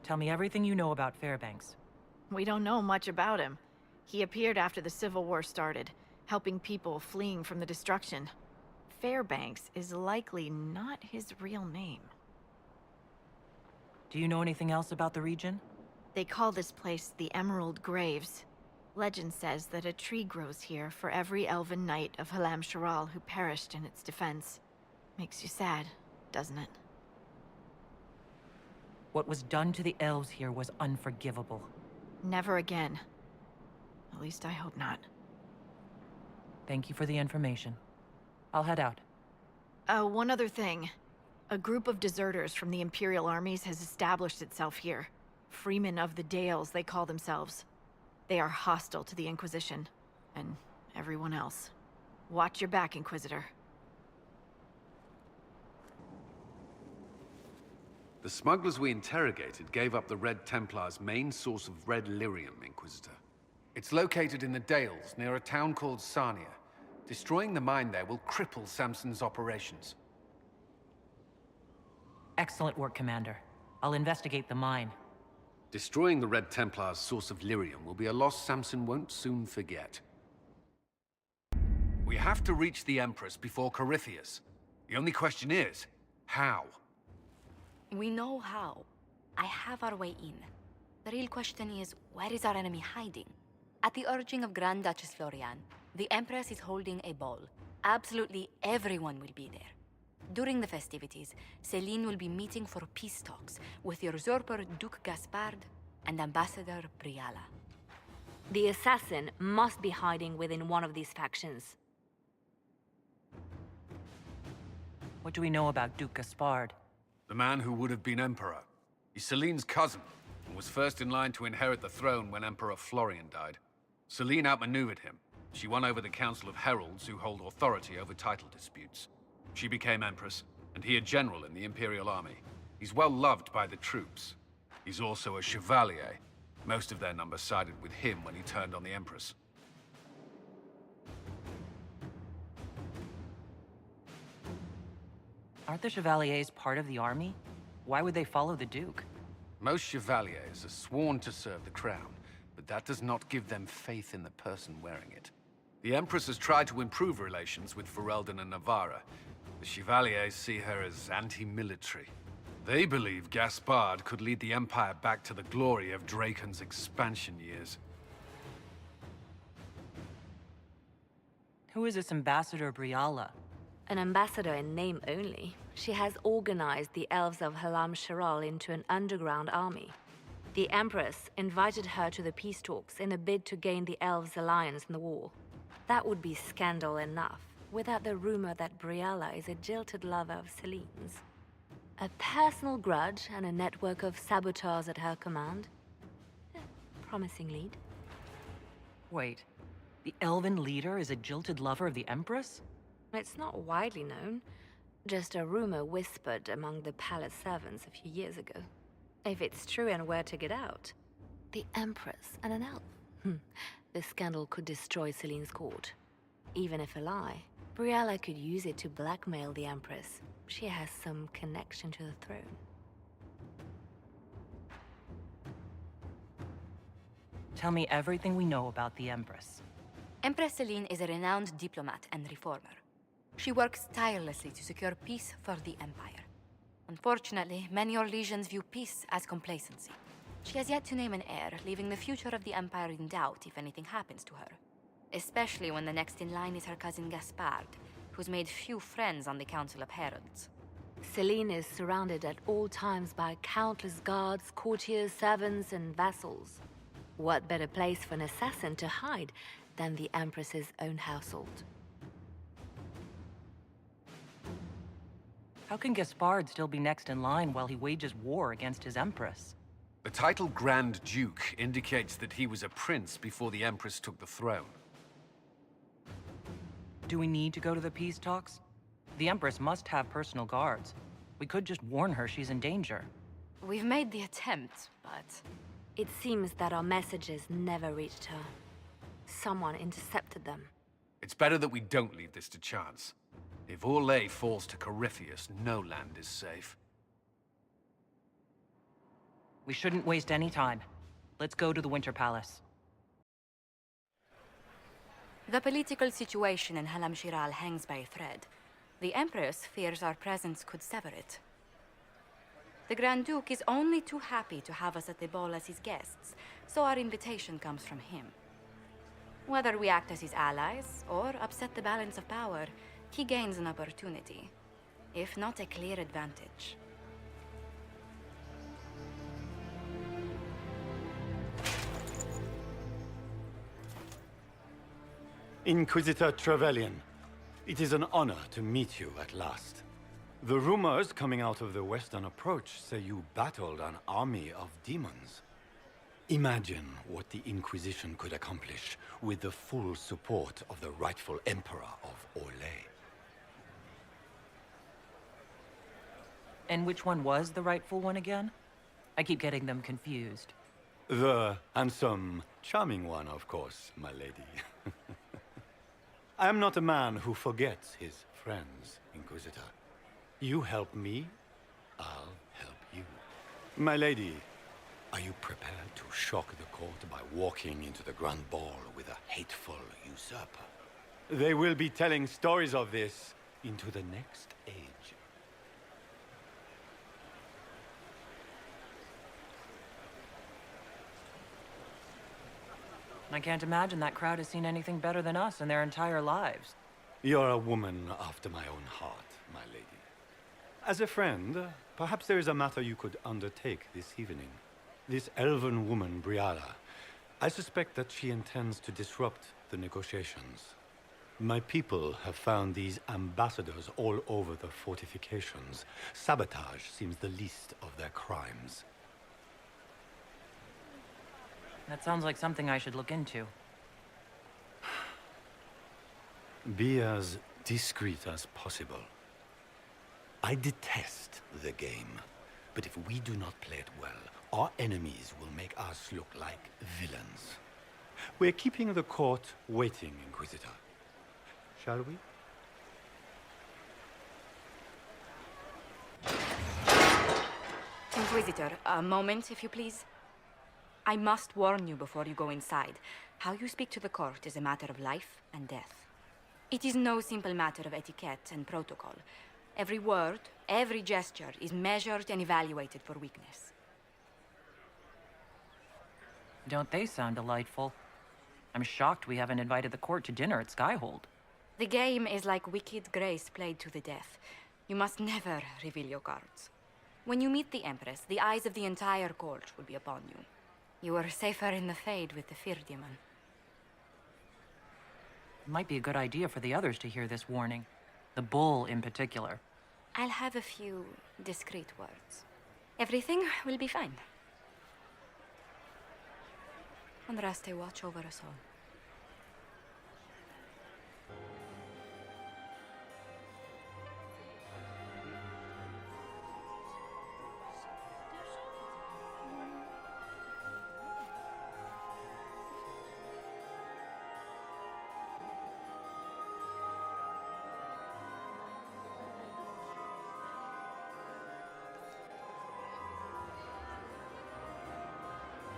Tell me everything you know about Fairbanks.
We don't know much about him. He appeared after the Civil War started, helping people fleeing from the destruction. Fairbanks is likely not his real name.
Do you know anything else about the region?
They call this place the Emerald Graves. Legend says that a tree grows here for every elven knight of Halam Sharal who perished in its defense. Makes you sad, doesn't it?
What was done to the elves here was unforgivable.
Never again. At least I hope not.
Thank you for the information. I'll head out.
One other thing. A group of deserters from the Imperial armies has established itself here. Freemen of the Dales, they call themselves. They are hostile to the Inquisition. And everyone else. Watch your back, Inquisitor.
The smugglers we interrogated gave up the Red Templar's main source of red lyrium, Inquisitor. It's located in the Dales, near a town called Sarnia. Destroying the mine there will cripple Samson's operations.
Excellent work, Commander. I'll investigate the mine.
Destroying the Red Templar's source of lyrium will be a loss Samson won't soon forget. We have to reach the Empress before Corypheus. The only question is, how?
We know how. I have our way in. The real question is, where is our enemy hiding? At the urging of Grand Duchess Florian, the Empress is holding a ball. Absolutely everyone will be there. During the festivities, Celine will be meeting for peace talks with usurper Duke Gaspard and Ambassador Briala. The assassin must be hiding within one of these factions.
What do we know about Duke Gaspard?
The man who would have been Emperor. He's Celine's cousin, and was first in line to inherit the throne when Emperor Florian died. Celine outmaneuvered him. She won over the Council of Heralds, who hold authority over title disputes. She became Empress, and he a general in the Imperial Army. He's well loved by the troops. He's also a Chevalier. Most of their number sided with him when he turned on the Empress.
Aren't the Chevaliers part of the army? Why would they follow the Duke?
Most Chevaliers are sworn to serve the crown, but that does not give them faith in the person wearing it. The Empress has tried to improve relations with Ferelden and Navarra. The Chevaliers see her as anti-military. They believe Gaspard could lead the Empire back to the glory of Draken's expansion years.
Who is this Ambassador Briala?
An ambassador in name only. She has organized the elves of Halam Sharal into an underground army. The Empress invited her to the peace talks in a bid to gain the elves' alliance in the war. That would be scandal enough, without the rumor that Briala is a jilted lover of Celine's. A personal grudge and a network of saboteurs at her command. Promising lead.
Wait, the elven leader is a jilted lover of the Empress?
It's not widely known. Just a rumor whispered among the palace servants a few years ago. If it's true and were to get out, the Empress and an elf. The scandal could destroy Celine's court. Even if a lie, Briala could use it to blackmail the Empress. She has some connection to the throne.
Tell me everything we know about the Empress.
Empress Celine is a renowned diplomat and reformer. She works tirelessly to secure peace for the Empire. Unfortunately, many Orlesians view peace as complacency. She has yet to name an heir, leaving the future of the Empire in doubt if anything happens to her. Especially when the next in line is her cousin Gaspard, who's made few friends on the Council of Heralds.
Celine is surrounded at all times by countless guards, courtiers, servants, and vassals. What better place for an assassin to hide than the Empress's own household?
How can Gaspard still be next in line while he wages war against his Empress?
The title Grand Duke indicates that he was a prince before the Empress took the throne.
Do we need to go to the peace talks? The Empress must have personal guards. We could just warn her she's in danger.
We've made the attempt, but...
It seems that our messages never reached her. Someone intercepted them.
It's better that we don't leave this to chance. If Orlais falls to Corypheus, no land is safe.
We shouldn't waste any time. Let's go to the Winter Palace.
The political situation in Halam Shiral hangs by a thread. The Empress fears our presence could sever it. The Grand Duke is only too happy to have us at the ball as his guests, so our invitation comes from him. Whether we act as his allies or upset the balance of power, he gains an opportunity, if not a clear advantage.
Inquisitor Trevelyan, it is an honor to meet you at last. The rumors coming out of the Western Approach say you battled an army of demons. Imagine what the Inquisition could accomplish with the full support of the rightful Emperor of Orlais.
And which one was the rightful one again? I keep getting them confused.
The handsome, charming one, of course, my lady. I am not a man who forgets his friends, Inquisitor. You help me, I'll help you. My lady, are you prepared to shock the court by walking into the Grand Ball with a hateful usurper? They will be telling stories of this into the next age.
I can't imagine that crowd has seen anything better than us in their entire lives.
You're a woman after my own heart, my lady. As a friend, perhaps there is a matter you could undertake this evening. This elven woman, Briala, I suspect that she intends to disrupt the negotiations. My people have found these ambassadors all over the fortifications. Sabotage seems the least of their crimes.
That sounds like something I should look into.
Be as discreet as possible. I detest the game, but if we do not play it well, our enemies will make us look like villains. We're keeping the court waiting, Inquisitor. Shall we?
Inquisitor, a moment, if you please. I must warn you before you go inside. How you speak to the court is a matter of life and death. It is no simple matter of etiquette and protocol. Every word, every gesture is measured and evaluated for weakness.
Don't they sound delightful? I'm shocked we haven't invited the court to dinner at Skyhold.
The game is like Wicked Grace played to the death. You must never reveal your cards. When you meet the Empress, the eyes of the entire court will be upon you. You are safer in the Fade with the Fear Demon.
It might be a good idea for the others to hear this warning. The bull in particular.
I'll have a few discreet words. Everything will be fine. Andraste, watch over us all.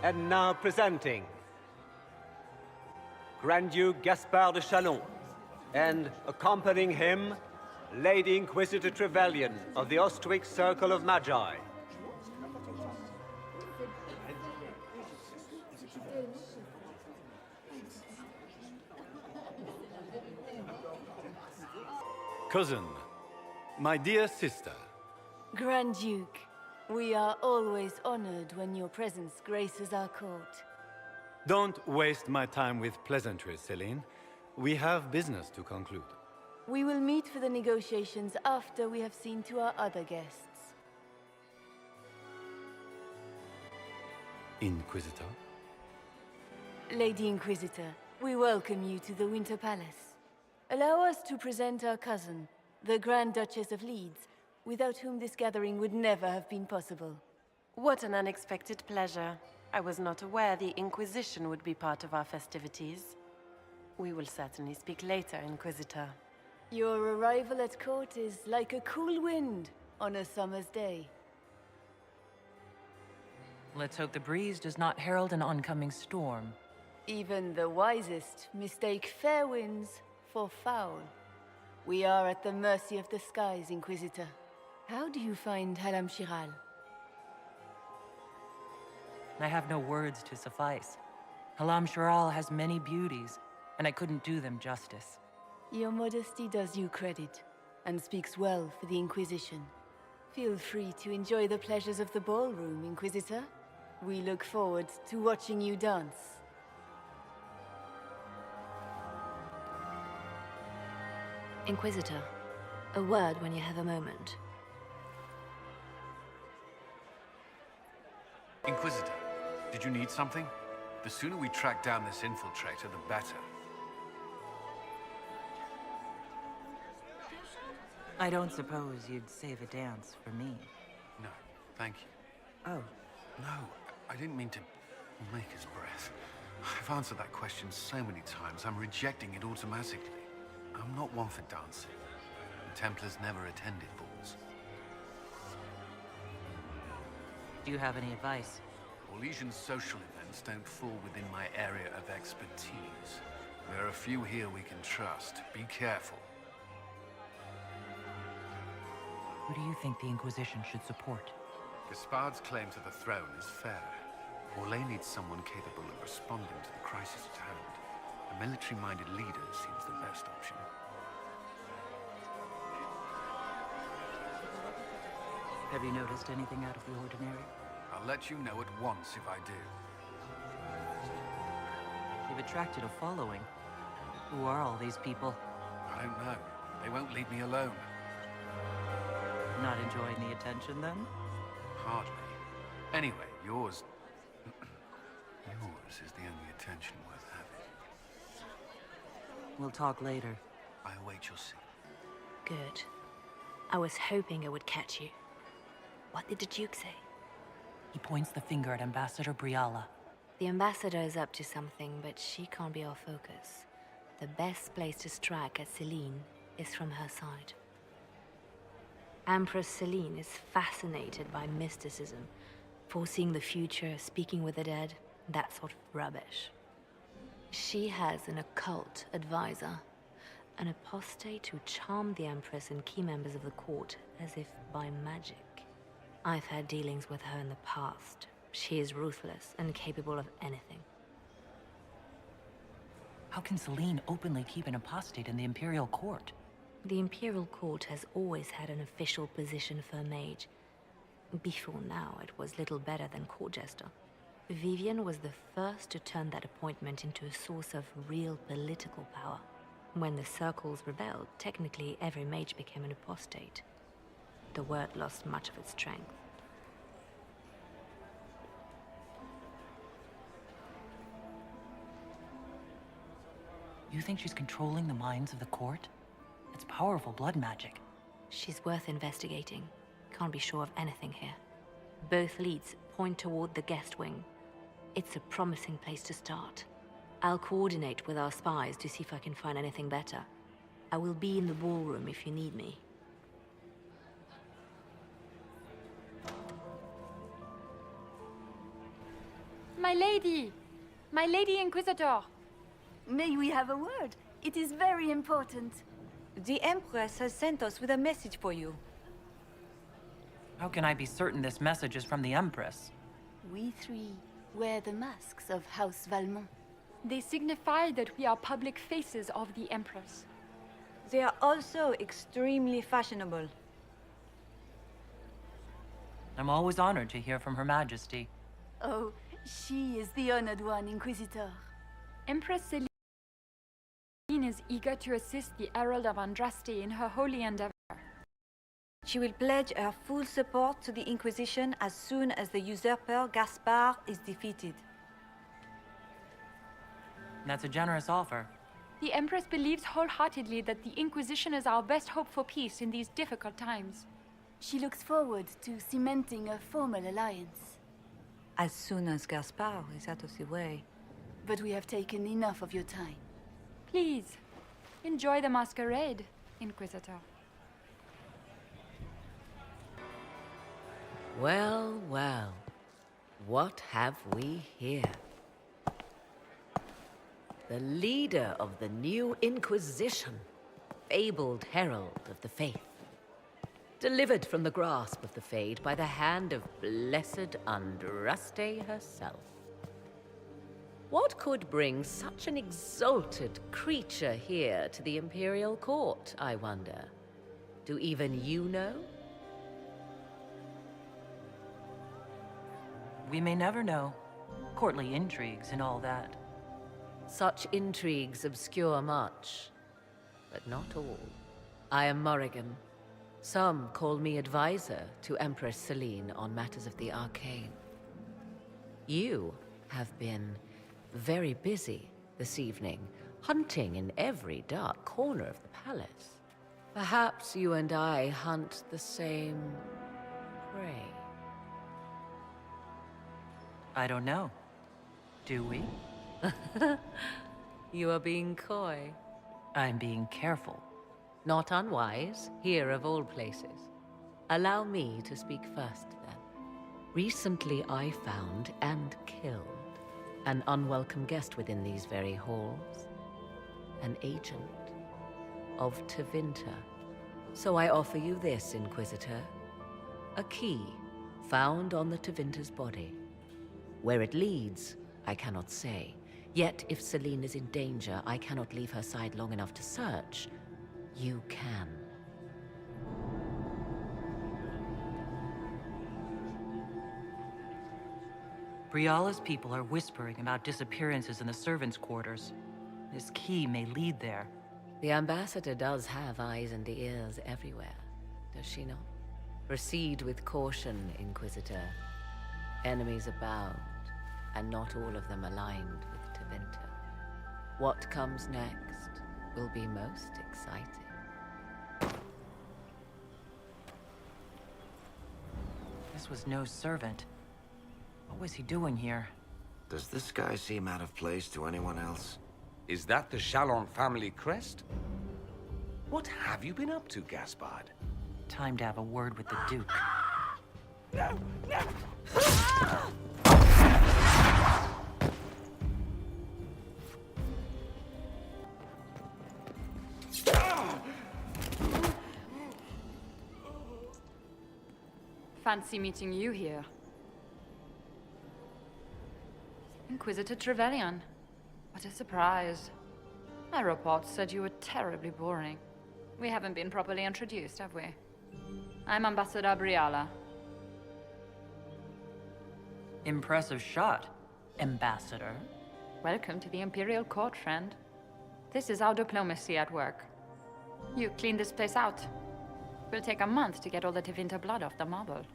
And now presenting Grand Duke Gaspard de Chalon, and accompanying him, Lady Inquisitor Trevelyan of the Ostwick Circle of Magi.
Cousin, my dear sister.
Grand Duke, we are always honored when your presence graces our court.
Don't waste my time with pleasantries, Celine. We have business to conclude.
We will meet for the negotiations after we have seen to our other guests.
Inquisitor?
Lady Inquisitor, we welcome you to the Winter Palace. Allow us to present our cousin, the Grand Duchess of Leeds, without whom this gathering would never have been possible.
What an unexpected pleasure. I was not aware the Inquisition would be part of our festivities. We will certainly speak later, Inquisitor.
Your arrival at court is like a cool wind on a summer's day.
Let's hope the breeze does not herald an oncoming storm.
Even the wisest mistake fair winds for foul. We are at the mercy of the skies, Inquisitor. How do you find Halam Shiral?
I have no words to suffice. Halam Shiral has many beauties, and I couldn't do them justice.
Your modesty does you credit, and speaks well for the Inquisition. Feel free to enjoy the pleasures of the ballroom, Inquisitor. We look forward to watching you dance.
Inquisitor, a word when you have a moment.
Inquisitor, Did you need something? The sooner we track down this infiltrator, the better.
I don't suppose you'd save a dance for me.
No, thank you.
Oh.
No, I didn't mean to make his breath. I've answered that question so many times, I'm rejecting it automatically. I'm not one for dancing. The Templars never attended balls.
Do you have any advice?
Orlesian's social events don't fall within my area of expertise. There are a few here we can trust. Be careful.
Who do you think the Inquisition should support?
Gaspard's claim to the throne is fair. Orlais needs someone capable of responding to the crisis at hand. A military-minded leader seems the best option.
Have you noticed anything out of the ordinary?
I'll let you know at once if I do.
You've attracted a following. Who are all these people?
I don't know. They won't leave me alone.
Not enjoying the attention, then?
Hardly. Anyway, yours is the only attention worth having.
We'll talk later.
I await your signal.
Good. I was hoping I would catch you. What did the Duke say?
He points the finger at Ambassador Briala.
The Ambassador is up to something, but she can't be our focus. The best place to strike at Celine is from her side. Empress Celine is fascinated by mysticism, foreseeing the future, speaking with the dead, that sort of rubbish. She has an occult advisor, an apostate who charmed the Empress and key members of the court as if by magic. I've had dealings with her in the past. She is ruthless and capable of anything.
How can Celine openly keep an apostate in the Imperial Court?
The Imperial Court has always had an official position for a mage. Before now, it was little better than court jester. Vivian was the first to turn that appointment into a source of real political power. When the circles rebelled, technically every mage became an apostate. The word lost much of its strength.
You think she's controlling the minds of the court? It's powerful blood magic.
She's worth investigating. Can't be sure of anything here. Both leads point toward the guest wing. It's a promising place to start. I'll coordinate with our spies to see if I can find anything better. I will be in the ballroom if you need me.
My lady! My lady Inquisitor!
May we have a word? It is very important.
The Empress has sent us with a message for you.
How can I be certain this message is from the Empress?
We three wear the masks of House Valmont.
They signify that we are public faces of the Empress.
They are also extremely fashionable.
I'm always honored to hear from Her Majesty.
Oh, she is the honored one, Inquisitor.
Empress Celine is eager to assist the Herald of Andraste in her holy endeavor.
She will pledge her full support to the Inquisition as soon as the usurper Gaspard is defeated.
That's a generous offer.
The Empress believes wholeheartedly that the Inquisition is our best hope for peace in these difficult times.
She looks forward to cementing a formal alliance.
As soon as Gaspard is out of the way.
But we have taken enough of your time.
Please, enjoy the masquerade, Inquisitor.
Well, well. What have we here? The leader of the new Inquisition, fabled herald of the faith. Delivered from the grasp of the Fade by the hand of blessed Andraste herself. What could bring such an exalted creature here to the Imperial Court, I wonder? Do even you know?
We may never know. Courtly intrigues and all that.
Such intrigues obscure much, but not all. I am Morrigan. Some call me advisor to Empress Celine on matters of the arcane. You have been very busy this evening, hunting in every dark corner of the palace. Perhaps you and I hunt the same prey.
I don't know. Do we?
You are being coy.
I'm being careful.
Not unwise, here of all places. Allow me to speak first, then. Recently I found and killed an unwelcome guest within these very halls. An agent of Tevinter. So I offer you this, Inquisitor. A key found on the Tevinter's body. Where it leads, I cannot say. Yet if Celine is in danger, I cannot leave her side long enough to search. You can.
Briala's people are whispering about disappearances in the servants' quarters. This key may lead there.
The ambassador does have eyes and ears everywhere, does she not? Proceed with caution, Inquisitor. Enemies abound, and not all of them aligned with Tevinter. What comes next will be most exciting.
This was no servant. What was he doing here?
Does this guy seem out of place to anyone else?
Is that the Chalon family crest? What have you been up to, Gaspard?
Time to have a word with the Duke.
No! No!
Fancy meeting you here. Inquisitor Trevelyan. What a surprise. My reports said you were terribly boring. We haven't been properly introduced, have we? I'm Ambassador Briala.
Impressive shot, Ambassador.
Welcome to the Imperial Court, friend. This is our diplomacy at work. You cleaned this place out. Will take a month to get all the Tevinter blood off the marble.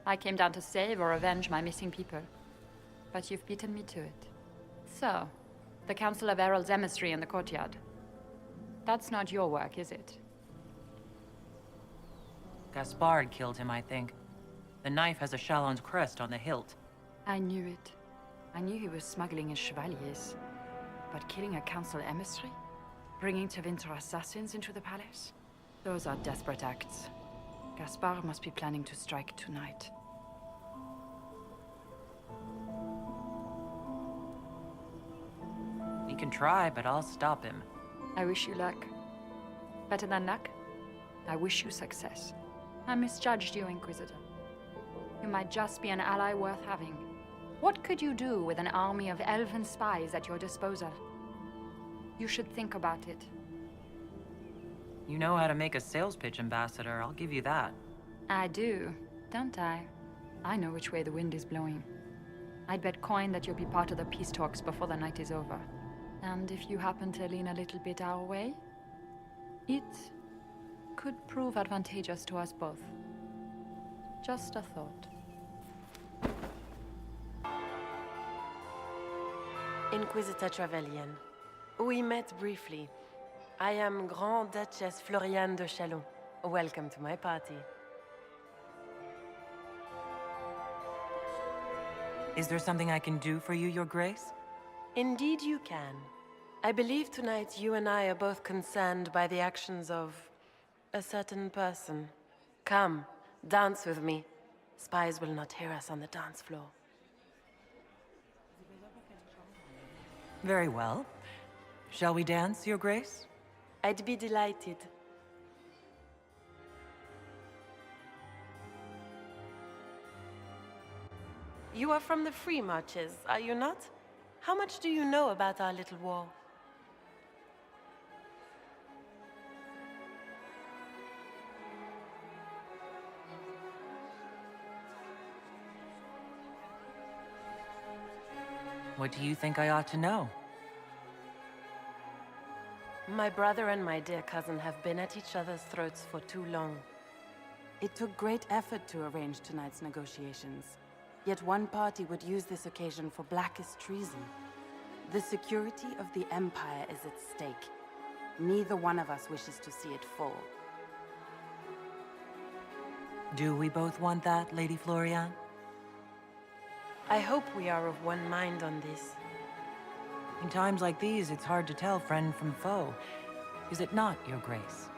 I came down to save or avenge my missing people. But you've beaten me to it. So, the Council of Herald's emissary in the courtyard. That's not your work, is it?
Gaspard killed him, I think. The knife has a Chalon's crest on the hilt.
I knew it. I knew he was smuggling his chevaliers. But killing a council emissary? Bringing Tevinter assassins into the palace? Those are desperate acts. Gaspard must be planning to strike tonight.
We can try, but I'll stop him.
I wish you luck. Better than luck? I wish you success. I misjudged you, Inquisitor. You might just be an ally worth having. What could you do with an army of elven spies at your disposal? You should think about it.
You know how to make a sales pitch, Ambassador. I'll give you that.
I do, don't I? I know which way the wind is blowing. I'd bet coin that you'll be part of the peace talks before the night is over. And if you happen to lean a little bit our way, it could prove advantageous to us both. Just a thought.
Inquisitor Trevelyan. We met briefly. I am Grand Duchess Floriane de Chalon. Welcome to my party.
Is there something I can do for you, Your Grace?
Indeed you can. I believe tonight you and I are both concerned by the actions of a certain person. Come, dance with me. Spies will not hear us on the dance floor.
Very well. Shall we dance, Your Grace?
I'd be delighted. You are from the Free Marches, are you not? How much do you know about our little war?
What do you think I ought to know?
My brother and my dear cousin have been at each other's throats for too long.
It took great effort to arrange tonight's negotiations.
Yet one party would use this occasion for blackest treason. The security of the Empire is at stake. Neither one of us wishes to see it fall.
Do we both want that, Lady Florian?
I hope we are of one mind on this.
In times like these, it's hard to tell friend from foe. Is it not, Your Grace?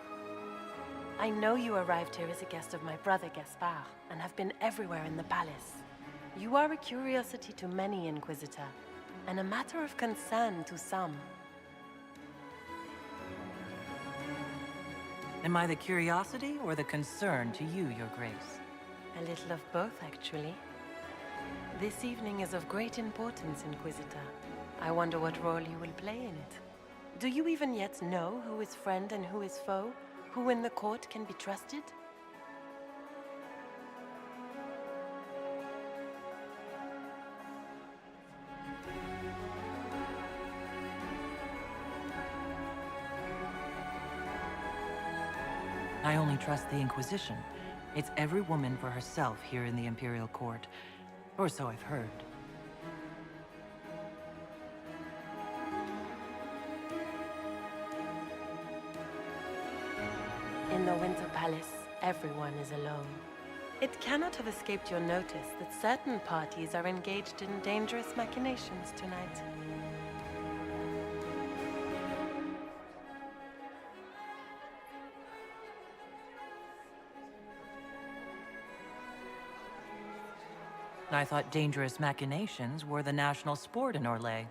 I know you arrived here as a guest of my brother Gaspard, and have been everywhere in the palace. You are a curiosity to many, Inquisitor, and a matter of concern to some.
Am I the curiosity or the concern to you, Your Grace?
A little of both, actually. This evening is of great importance, Inquisitor. I wonder what role you will play in it. Do you even yet know who is friend and who is foe? Who in the court can be trusted?
I only trust the Inquisition. It's every woman for herself here in the Imperial Court. Or so I've heard.
In the Winter Palace, everyone is alone. It cannot have escaped your notice that certain parties are engaged in dangerous machinations tonight.
I thought dangerous machinations were the national sport in Orlais.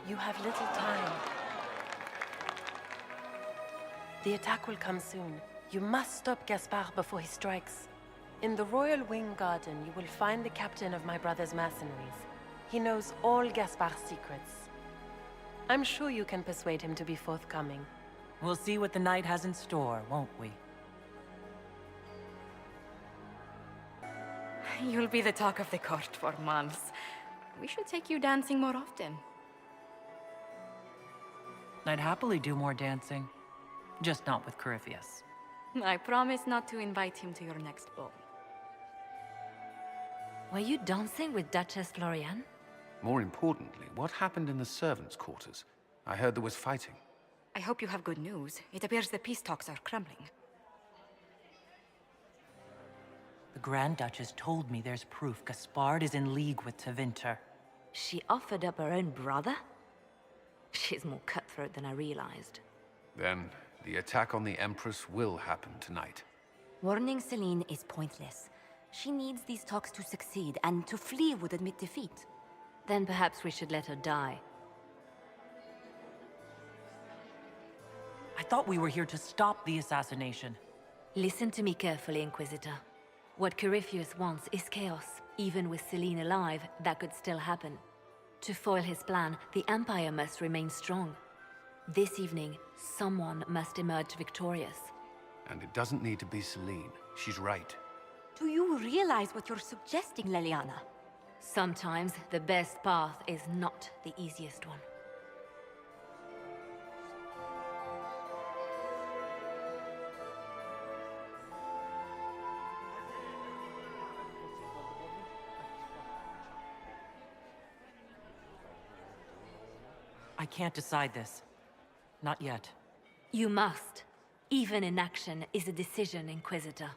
You have little time. The attack will come soon. You must stop Gaspard before he strikes. In the Royal Wing Garden, you will find the captain of my brother's mercenaries. He knows all Gaspard's secrets. I'm sure you can persuade him to be forthcoming.
We'll see what the night has in store, won't we?
You'll be the talk of the court for months. We should take you dancing more often.
I'd happily do more dancing. Just not with Corypheus.
I promise not to invite him to your next ball.
Were you dancing with Duchess Florian?
More importantly, what happened in the servants' quarters? I heard there was fighting.
I hope you have good news. It appears the peace talks are crumbling.
The Grand Duchess told me there's proof Gaspard is in league with Tevinter.
She offered up her own brother? She's more cutthroat than I realized.
Then, the attack on the Empress will happen tonight.
Warning Celine is pointless. She needs these talks to succeed, and to flee would admit defeat.
Then perhaps we should let her die.
I thought we were here to stop the assassination.
Listen to me carefully, Inquisitor. What Corypheus wants is chaos. Even with Celine alive, that could still happen. To foil his plan, the Empire must remain strong. This evening, someone must emerge victorious.
And it doesn't need to be Celine. She's right.
Do you realize what you're suggesting, Leliana?
Sometimes the best path is not the easiest one.
I can't decide this. Not yet.
You must. Even inaction is a decision, Inquisitor.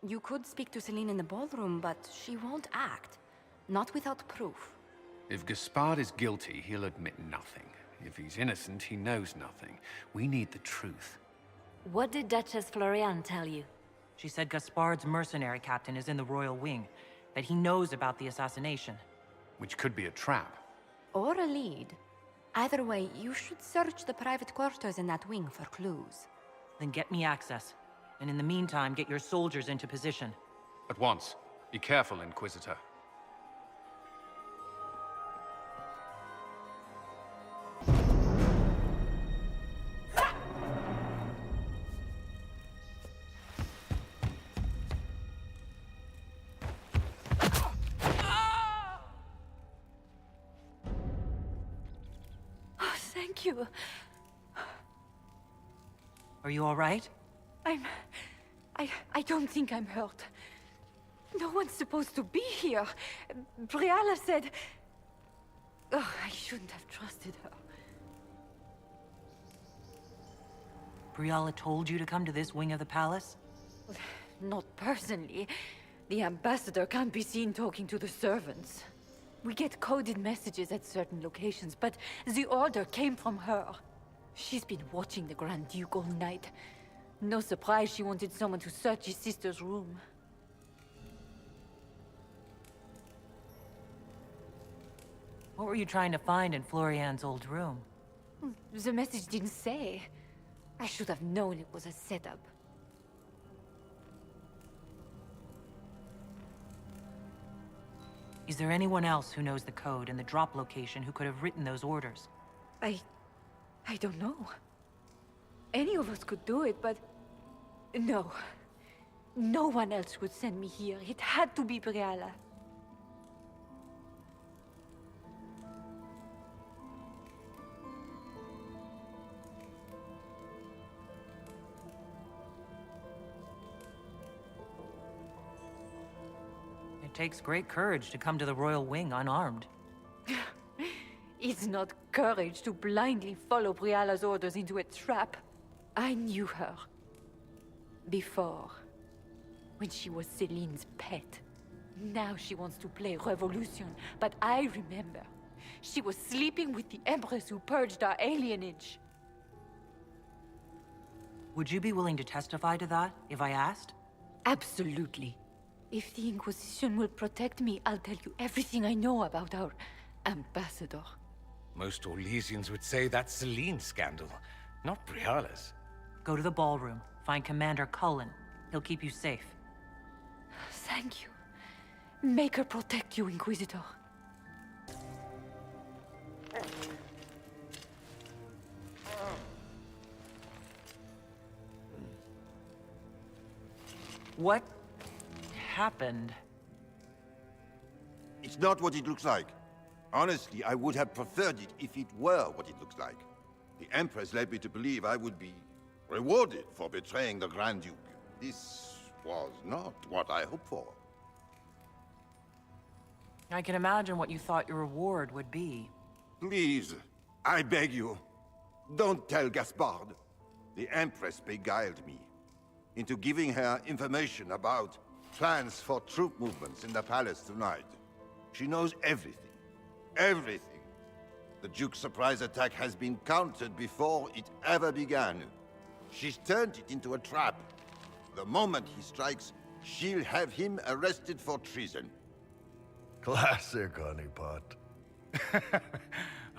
You could speak to Celine in the ballroom, but she won't act. Not without proof.
If Gaspard is guilty, he'll admit nothing. If he's innocent, he knows nothing. We need the truth.
What did Duchess Florian tell you?
She said Gaspard's mercenary captain is in the Royal Wing, that he knows about the assassination.
Which could be a trap.
Or a lead. Either way, you should search the private quarters in that wing for clues.
Then get me access. And in the meantime, get your soldiers into position.
At once. Be careful, Inquisitor.
Thank you.
Are you all right?
I don't think I'm hurt. No one's supposed to be here. Briala said... Oh, I shouldn't have trusted her.
Briala told you to come to this wing of the palace?
Not personally. The ambassador can't be seen talking to the servants. We get coded messages at certain locations, but the order came from her. She's been watching the Grand Duke all night. No surprise she wanted someone to search his sister's room.
What were you trying to find in Florian's old room?
The message didn't say. I should have known it was a setup.
Is there anyone else who knows the code and the drop location who could have written those orders?
I don't know. Any of us could do it, but... No. No one else would send me here. It had to be Briala.
It takes great courage to come to the Royal Wing unarmed.
It's not courage to blindly follow Briala's orders into a trap. I knew her. Before. When she was Celine's pet. Now she wants to play revolution, but I remember. She was sleeping with the Empress who purged our alienage.
Would you be willing to testify to that, if I asked?
Absolutely. If the Inquisition will protect me, I'll tell you everything I know about our ambassador.
Most Orlesians would say that's Celine's scandal, not Briala's.
Go to the ballroom. Find Commander Cullen. He'll keep you safe.
Thank you. Make her protect you, Inquisitor.
What happened?
It's not what it looks like. Honestly, I would have preferred it if it were what it looks like. The Empress led me to believe I would be rewarded for betraying the Grand Duke. This was not what I hoped for.
I can imagine what you thought your reward would be.
Please, I beg you, don't tell Gaspard. The Empress beguiled me into giving her information about plans for troop movements in the palace tonight. She knows everything. Everything. The Duke's surprise attack has been countered before it ever began. She's turned it into a trap. The moment he strikes, she'll have him arrested for treason.
Classic, honeypot.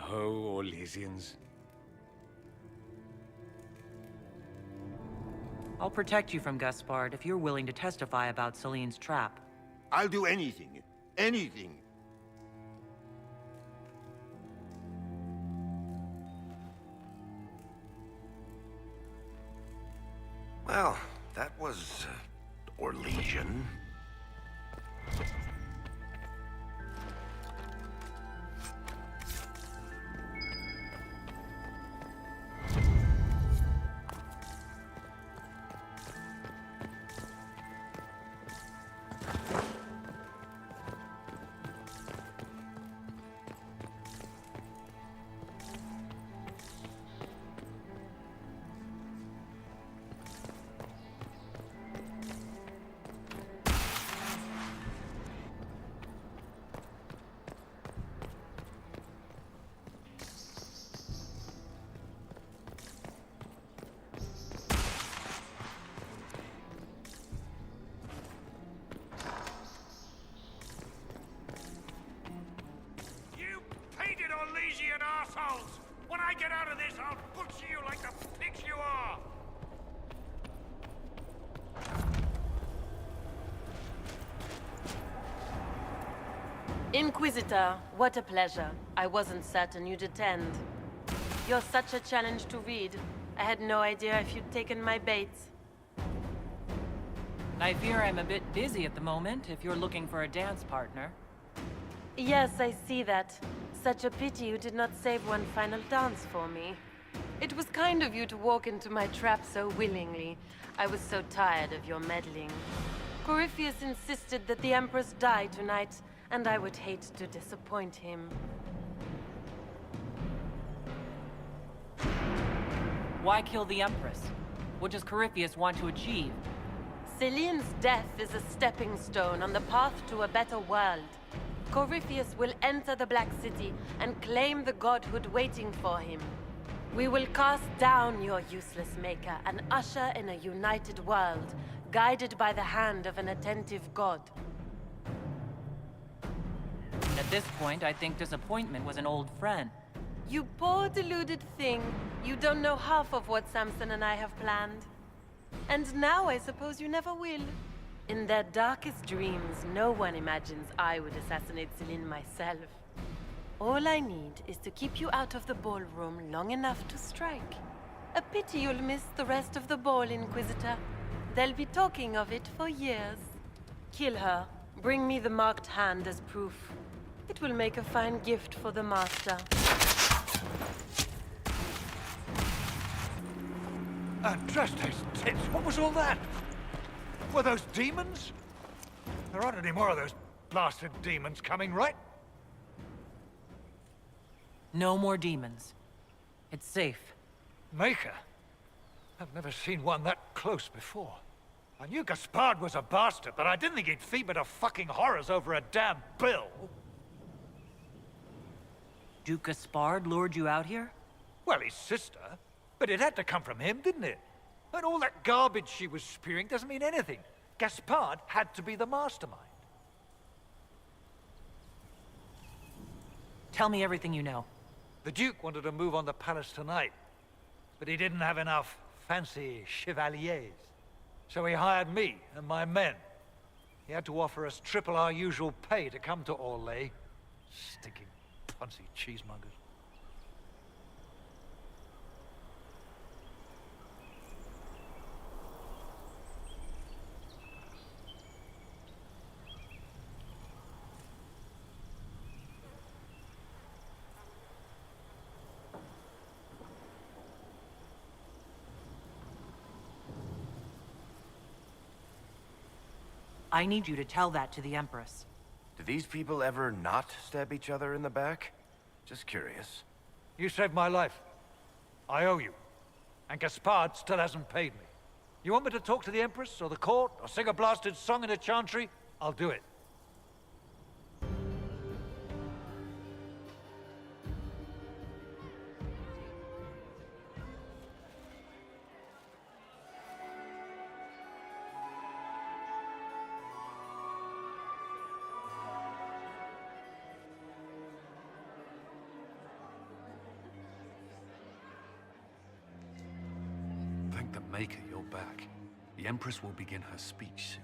Oh, Orlesians.
I'll protect you from Gaspard if you're willing to testify about Celine's trap.
I'll do anything. Anything.
Well, that was Orlesian.
Orlesian assholes! When I get out of this, I'll butcher you like the pigs you are!
Inquisitor, what a pleasure. I wasn't certain you'd attend. You're such a challenge to read. I had no idea if you'd taken my bait.
I fear I'm a bit busy at the moment, if you're looking for a dance partner.
Yes, I see that. Such a pity you did not save one final dance for me. It was kind of you to walk into my trap so willingly. I was so tired of your meddling. Corypheus insisted that the Empress die tonight, and I would hate to disappoint him.
Why kill the Empress? What does Corypheus want to achieve?
Celine's death is a stepping stone on the path to a better world. Corypheus will enter the Black City and claim the godhood waiting for him. We will cast down your useless maker and usher in a united world, guided by the hand of an attentive god.
At this point, I think disappointment was an old friend.
You poor deluded thing. You don't know half of what Samson and I have planned. And now I suppose you never will. In their darkest dreams, no one imagines I would assassinate Celine myself. All I need is to keep you out of the ballroom long enough to strike. A pity you'll miss the rest of the ball, Inquisitor. They'll be talking of it for years. Kill her. Bring me the marked hand as proof. It will make a fine gift for the Master.
Andraste's tits, what was all that? Were those demons? There aren't any more of those blasted demons coming, right?
No more demons. It's safe.
Maker? I've never seen one that close before. I knew Gaspard was a bastard, but I didn't think he'd feed me to fucking horrors over a damn bill.
Duke Gaspard lured you out here?
Well, his sister. But it had to come from him, didn't it? And all that garbage she was spewing doesn't mean anything. Gaspard had to be the mastermind.
Tell me everything you know.
The Duke wanted to move on the palace tonight, but he didn't have enough fancy chevaliers. So he hired me and my men. He had to offer us triple our usual pay to come to Orlais. Stinking punsy cheesemongers.
I need you to tell that to the Empress.
Do these people ever not stab each other in the back? Just curious.
You saved my life. I owe you. And Gaspard still hasn't paid me. You want me to talk to the Empress, or the court, or sing a blasted song in a chantry? I'll do it.
Thank the Maker you're back. The Empress will begin her speech soon.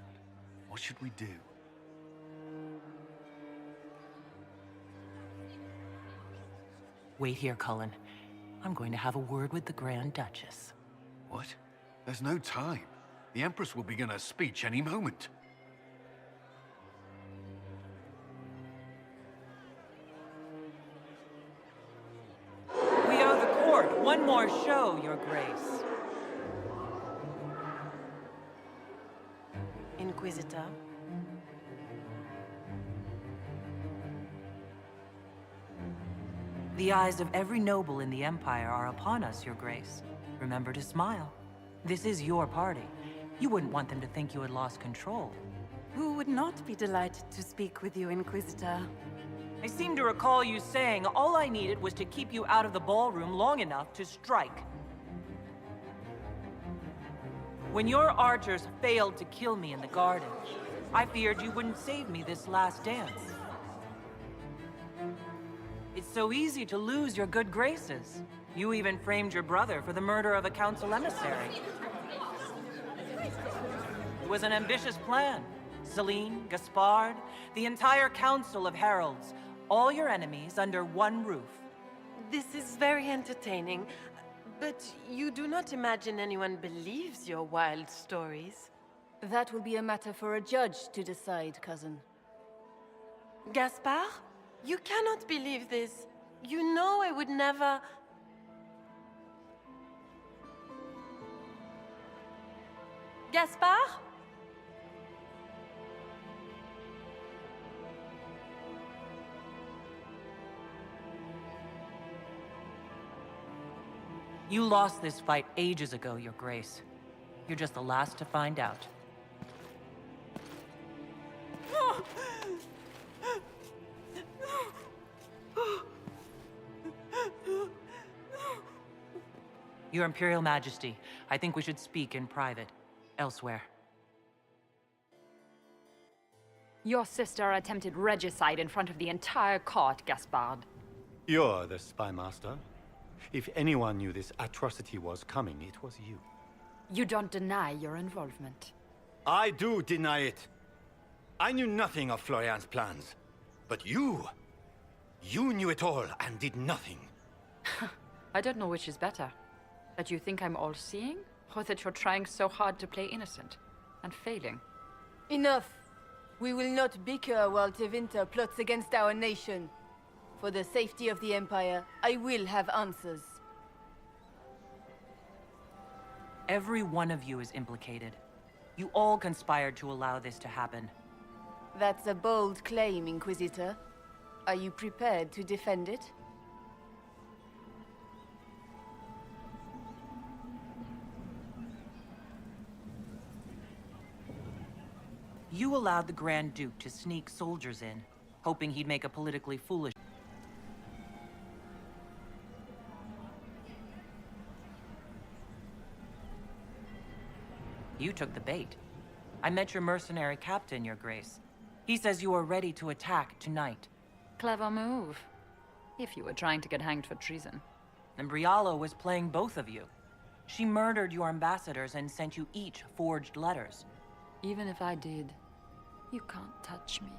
What should we do?
Wait here, Cullen. I'm going to have a word with the Grand Duchess.
What? There's no time. The Empress will begin her speech any moment.
We owe the court one more show, Your Grace.
Inquisitor.
The eyes of every noble in the Empire are upon us, Your Grace. Remember to smile. This is your party. You wouldn't want them to think you had lost control.
Who would not be delighted to speak with you, Inquisitor?
I seem to recall you saying all I needed was to keep you out of the ballroom long enough to strike. When your archers failed to kill me in the garden, I feared you wouldn't save me this last dance. It's so easy to lose your good graces. You even framed your brother for the murder of a council emissary. It was an ambitious plan. Celine, Gaspard, the entire council of heralds, all your enemies under one roof.
This is very entertaining, but you do not imagine anyone believes your wild stories.
That will be a matter for a judge to decide, cousin.
Gaspard? You cannot believe this. You know I would never...
Gaspard?
You lost this fight ages ago, Your Grace. You're just the last to find out. Your Imperial Majesty, I think we should speak in private, elsewhere.
Your sister attempted regicide in front of the entire court, Gaspard.
You're the spy master. If anyone knew this atrocity was coming, it was you.
You don't deny your involvement.
I do deny it. I knew nothing of Florian's plans. But you knew it all and did nothing.
I don't know which is better. That you think I'm all-seeing, or that you're trying so hard to play innocent, and failing.
Enough. We will not bicker while Tevinter plots against our nation. For the safety of the Empire, I will have answers.
Every one of you is implicated. You all conspired to allow this to happen.
That's a bold claim, Inquisitor. Are you prepared to defend it?
You allowed the Grand Duke to sneak soldiers in, hoping he'd make a politically foolish... You took the bait. I met your mercenary captain, Your Grace. He says you are ready to attack tonight.
Clever move. If you were trying to get hanged for treason.
And Briala was playing both of you. She murdered your ambassadors and sent you each forged letters.
Even if I did, you can't touch me.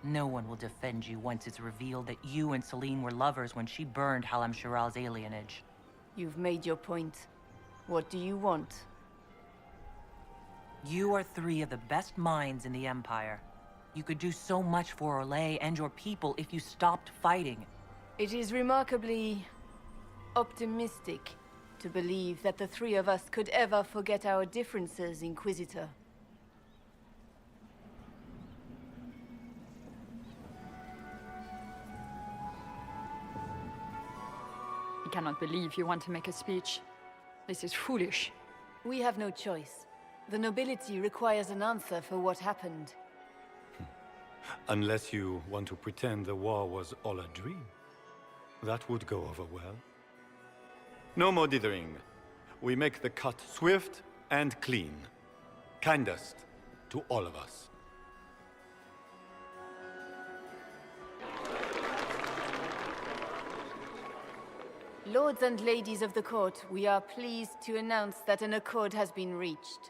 No one will defend you once it's revealed that you and Celine were lovers when she burned Halam Shiral's alienage.
You've made your point. What do you want?
You are three of the best minds in the Empire. You could do so much for Orlais and your people if you stopped fighting.
It is remarkably optimistic to believe that the three of us could ever forget our differences, Inquisitor.
I cannot believe you want to make a speech. This is foolish.
We have no choice. The nobility requires an answer for what happened.
Unless you want to pretend the war was all a dream. That would go over well. No more dithering. We make the cut swift and clean. Kindest to all of us.
Lords and ladies of the court, we are pleased to announce that an accord has been reached.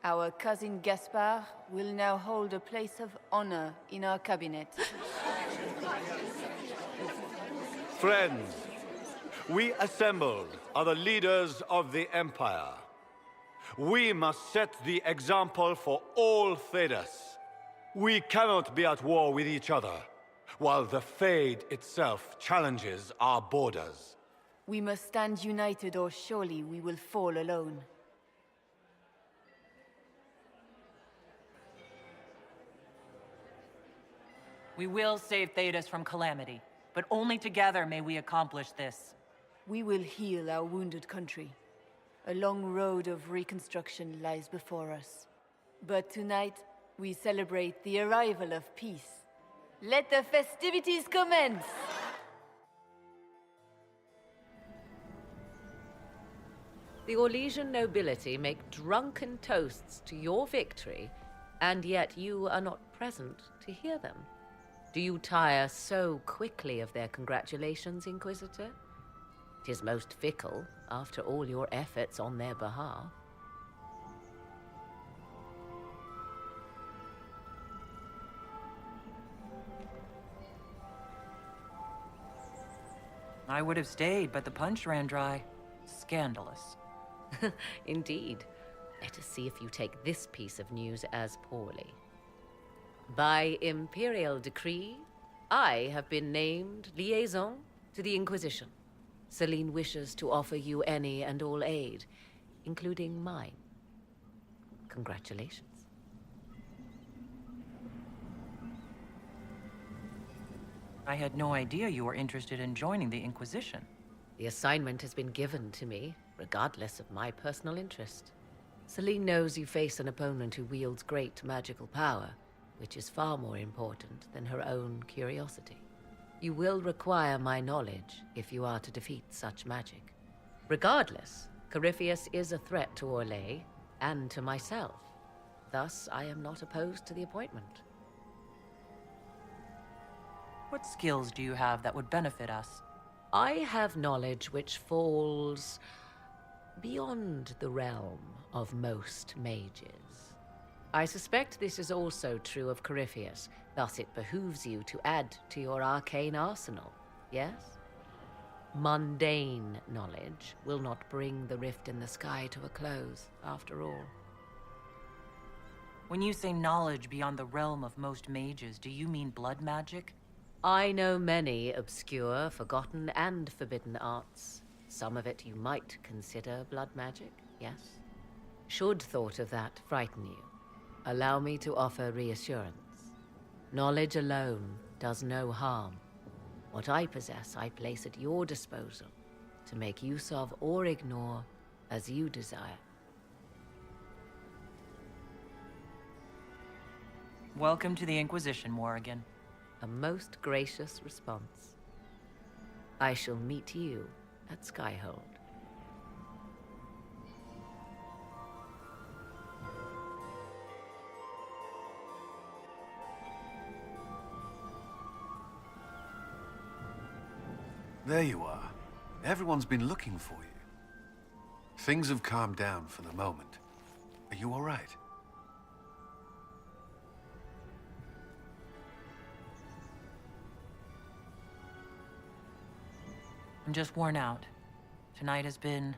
Our cousin Gaspard will now hold a place of honor in our cabinet.
Friends, we assembled are the leaders of the Empire. We must set the example for all Thedas. We cannot be at war with each other, while the Fade itself challenges our borders.
We must stand united, or surely we will fall alone.
We will save Thedas from calamity, but only together may we accomplish this.
We will heal our wounded country. A long road of reconstruction lies before us. But tonight, we celebrate the arrival of peace. Let the festivities commence!
The Orlesian nobility make drunken toasts to your victory, and yet you are not present to hear them. Do you tire so quickly of their congratulations, Inquisitor? 'Tis most fickle, after all your efforts on their behalf.
I would have stayed, but the punch ran dry. Scandalous.
Indeed. Let us see if you take this piece of news as poorly. By Imperial decree, I have been named liaison to the Inquisition. Celine wishes to offer you any and all aid, including mine. Congratulations.
I had no idea you were interested in joining the Inquisition.
The assignment has been given to me, regardless of my personal interest. Celine knows you face an opponent who wields great magical power, which is far more important than her own curiosity. You will require my knowledge if you are to defeat such magic. Regardless, Corypheus is a threat to Orlais and to myself. Thus, I am not opposed to the appointment.
What skills do you have that would benefit us?
I have knowledge which falls beyond the realm of most mages. I suspect this is also true of Corypheus, thus it behooves you to add to your arcane arsenal, yes? Mundane knowledge will not bring the rift in the sky to a close, after all.
When you say knowledge beyond the realm of most mages, do you mean blood magic?
I know many obscure, forgotten, and forbidden arts. Some of it you might consider blood magic, yes? Should thought of that frighten you, allow me to offer reassurance. Knowledge alone does no harm. What I possess, I place at your disposal to make use of or ignore as you desire.
Welcome to the Inquisition, Morrigan.
A most gracious response. I shall meet you at Skyhold.
There you are. Everyone's been looking for you. Things have calmed down for the moment. Are you all right?
I'm just worn out. Tonight has been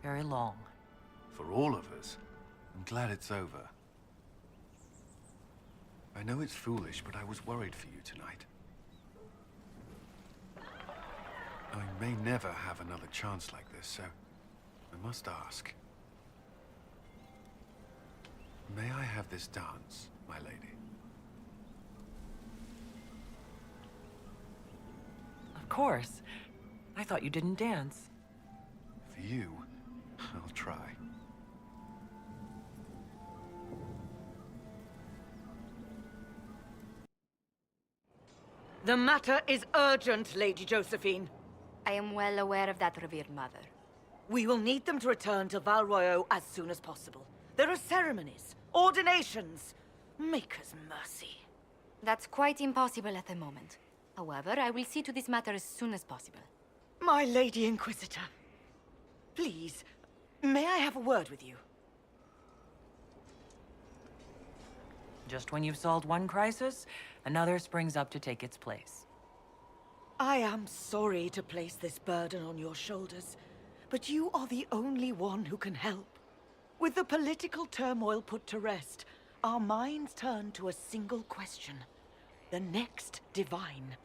very long.
For all of us, I'm glad it's over. I know it's foolish, but I was worried for you tonight. I may never have another chance like this, so I must ask. May I have this dance, my lady?
Of course. I thought you didn't dance.
For you, I'll try.
The matter is urgent, Lady Josephine.
I am well aware of that, revered mother.
We will need them to return to Val Royeaux as soon as possible. There are ceremonies, ordinations. Maker's mercy.
That's quite impossible at the moment. However, I will see to this matter as soon as possible.
My Lady Inquisitor, please, may I have a word with you?
Just when you've solved one crisis, another springs up to take its place.
I am sorry to place this burden on your shoulders, but you are the only one who can help. With the political turmoil put to rest, our minds turn to a single question. The next divine.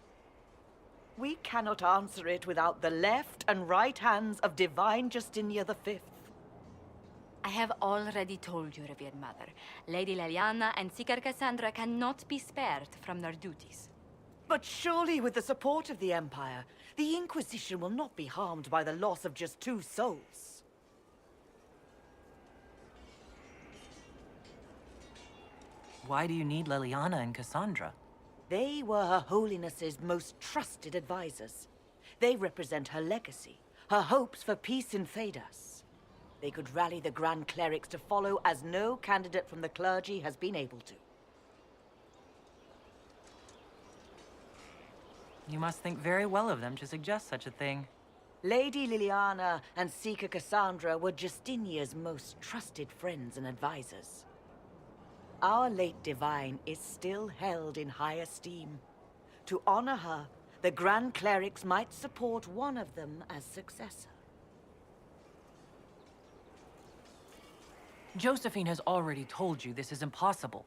We cannot answer it without the left and right hands of Divine Justinia V.
I have already told you, revered mother. Lady Leliana and Seeker Cassandra cannot be spared from their duties.
But surely with the support of the Empire, the Inquisition will not be harmed by the loss of just 2 souls.
Why do you need Leliana and Cassandra?
They were Her Holiness's most trusted advisors. They represent her legacy, her hopes for peace in Thedas. They could rally the Grand Clerics to follow as no candidate from the clergy has been able to.
You must think very well of them to suggest such a thing.
Lady Liliana and Seeker Cassandra were Justinia's most trusted friends and advisors. Our late divine is still held in high esteem. To honor her, the Grand Clerics might support one of them as successor.
Josephine has already told you this is impossible.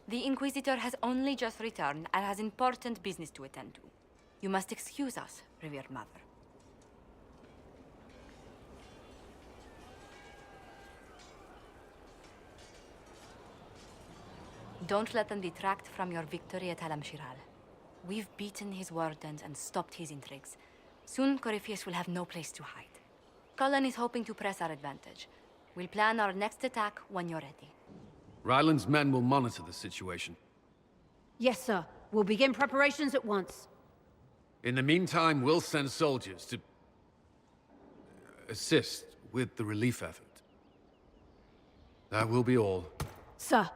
The Inquisitor has only just returned and has important business to attend to. You must excuse us, revered mother. Don't let them detract from your victory at Alam-Shiral. We've beaten his wardens and stopped his intrigues. Soon, Corypheus will have no place to hide. Cullen is hoping to press our advantage. We'll plan our next attack when you're ready.
Ryland's men will monitor the situation.
Yes, sir. We'll begin preparations at once.
In the meantime, we'll send soldiers to assist with the relief effort. That will be all.
Sir.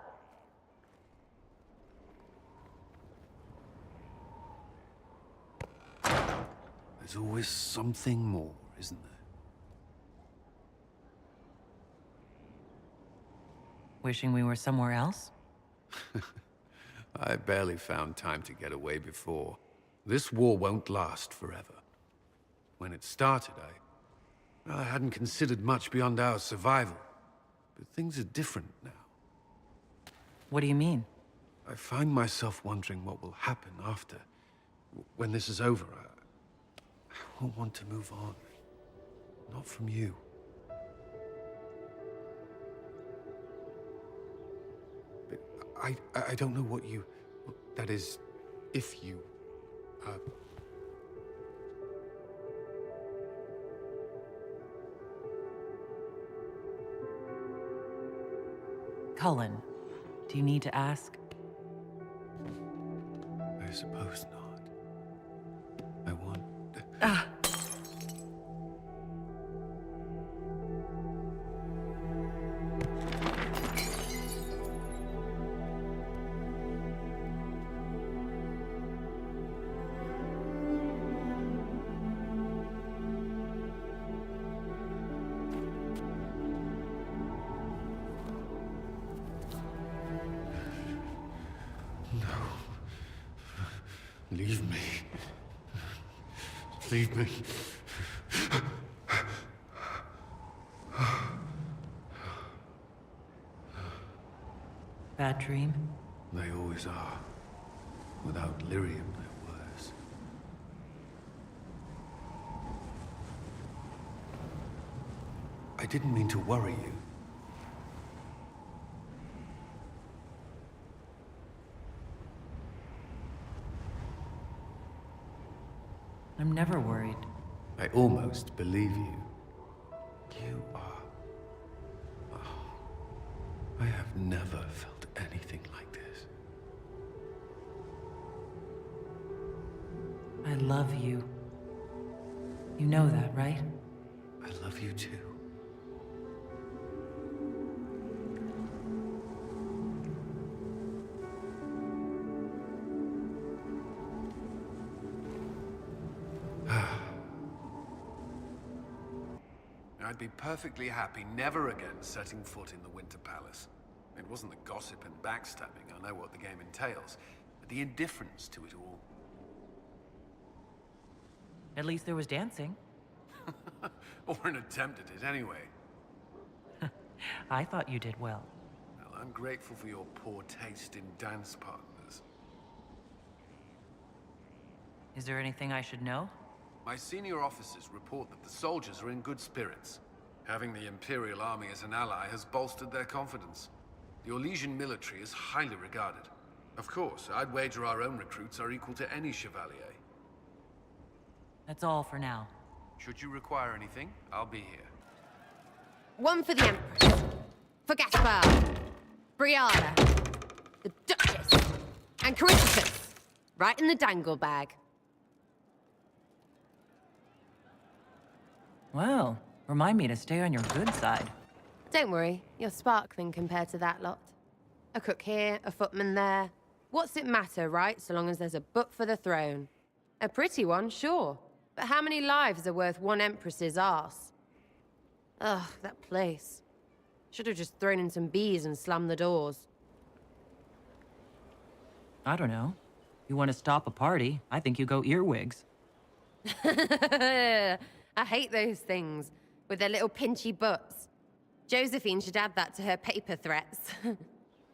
There's always something more, isn't there?
Wishing we were somewhere else?
I barely found time to get away before. This war won't last forever. When it started, I hadn't considered much beyond our survival. But things are different now.
What do you mean?
I find myself wondering what will happen after. When this is over, I won't want to move on. Not from you. But I don't know what you... That is, if you...
Cullen, do you need to ask?
I suppose not. I want... Leave me. Leave me.
Bad dream?
They always are. Without lyrium, they're worse. I didn't mean to worry you.
I'm never worried.
I almost believe you. You are... Oh, I have never felt anything like this.
I love you. You know that, right?
I love you too. I'd be perfectly happy never again setting foot in the Winter Palace. It wasn't the gossip and backstabbing, I know what the game entails, but the indifference to it all.
At least there was dancing.
Or an attempt at it, anyway.
I thought you did well.
Well, I'm grateful for your poor taste in dance partners.
Is there anything I should know?
My senior officers report that the soldiers are in good spirits. Having the Imperial Army as an ally has bolstered their confidence. The Orlesian military is highly regarded. Of course, I'd wager our own recruits are equal to any chevalier.
That's all for now.
Should you require anything, I'll be here.
One for the Empress. For Gaspard. Briala. The Duchess. And Corypheus. Right in the dangle bag.
Well, remind me to stay on your good side.
Don't worry, you're sparkling compared to that lot. A cook here, a footman there. What's it matter, right, so long as there's a butt for the throne? A pretty one, sure. But how many lives are worth one empress's arse? Ugh, that place. Should have just thrown in some bees and slammed the doors.
I don't know. You want to stop a party, I think you go earwigs.
I hate those things, with their little pinchy butts. Josephine should add that to her paper threats.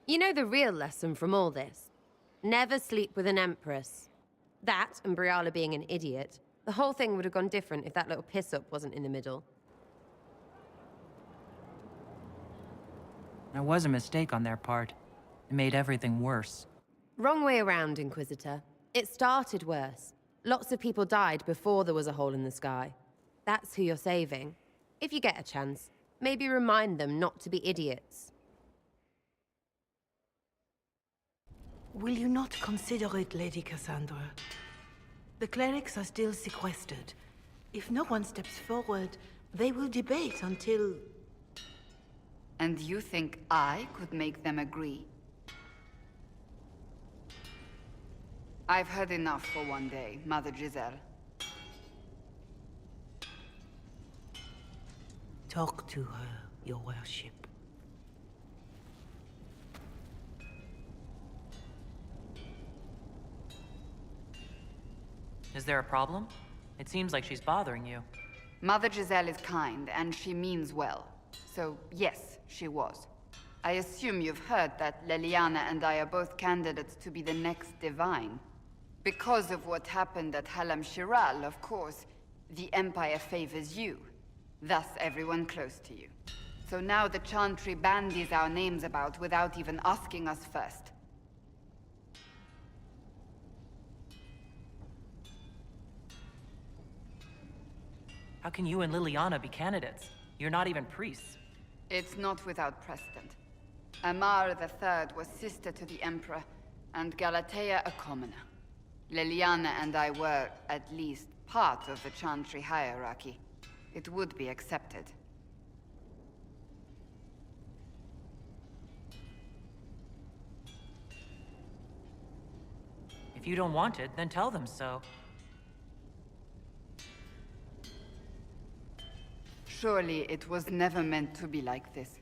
You know the real lesson from all this? Never sleep with an empress. That, and Briala being an idiot, the whole thing would have gone different if that little piss-up wasn't in the middle.
That was a mistake on their part. It made everything worse.
Wrong way around, Inquisitor. It started worse. Lots of people died before there was a hole in the sky. That's who you're saving. If you get a chance, maybe remind them not to be idiots.
Will you not consider it, Lady Cassandra? The clerics are still sequestered. If no one steps forward, they will debate until...
And you think I could make them agree? I've heard enough for one day, Mother Giselle.
Talk to her, your worship.
Is there a problem? It seems like she's bothering you.
Mother Giselle is kind, and she means well. So, yes, she was. I assume you've heard that Leliana and I are both candidates to be the next Divine. Because of what happened at Halam Shiral, of course, the Empire favors you. Thus, everyone close to you. So now the Chantry bandies our names about without even asking us first.
How can you and Liliana be candidates? You're not even priests.
It's not without precedent. Amar III was sister to the Emperor, and Galatea a commoner. Liliana and I were, at least, part of the Chantry hierarchy. It would be accepted.
If you don't want it, then tell them so.
Surely it was never meant to be like this.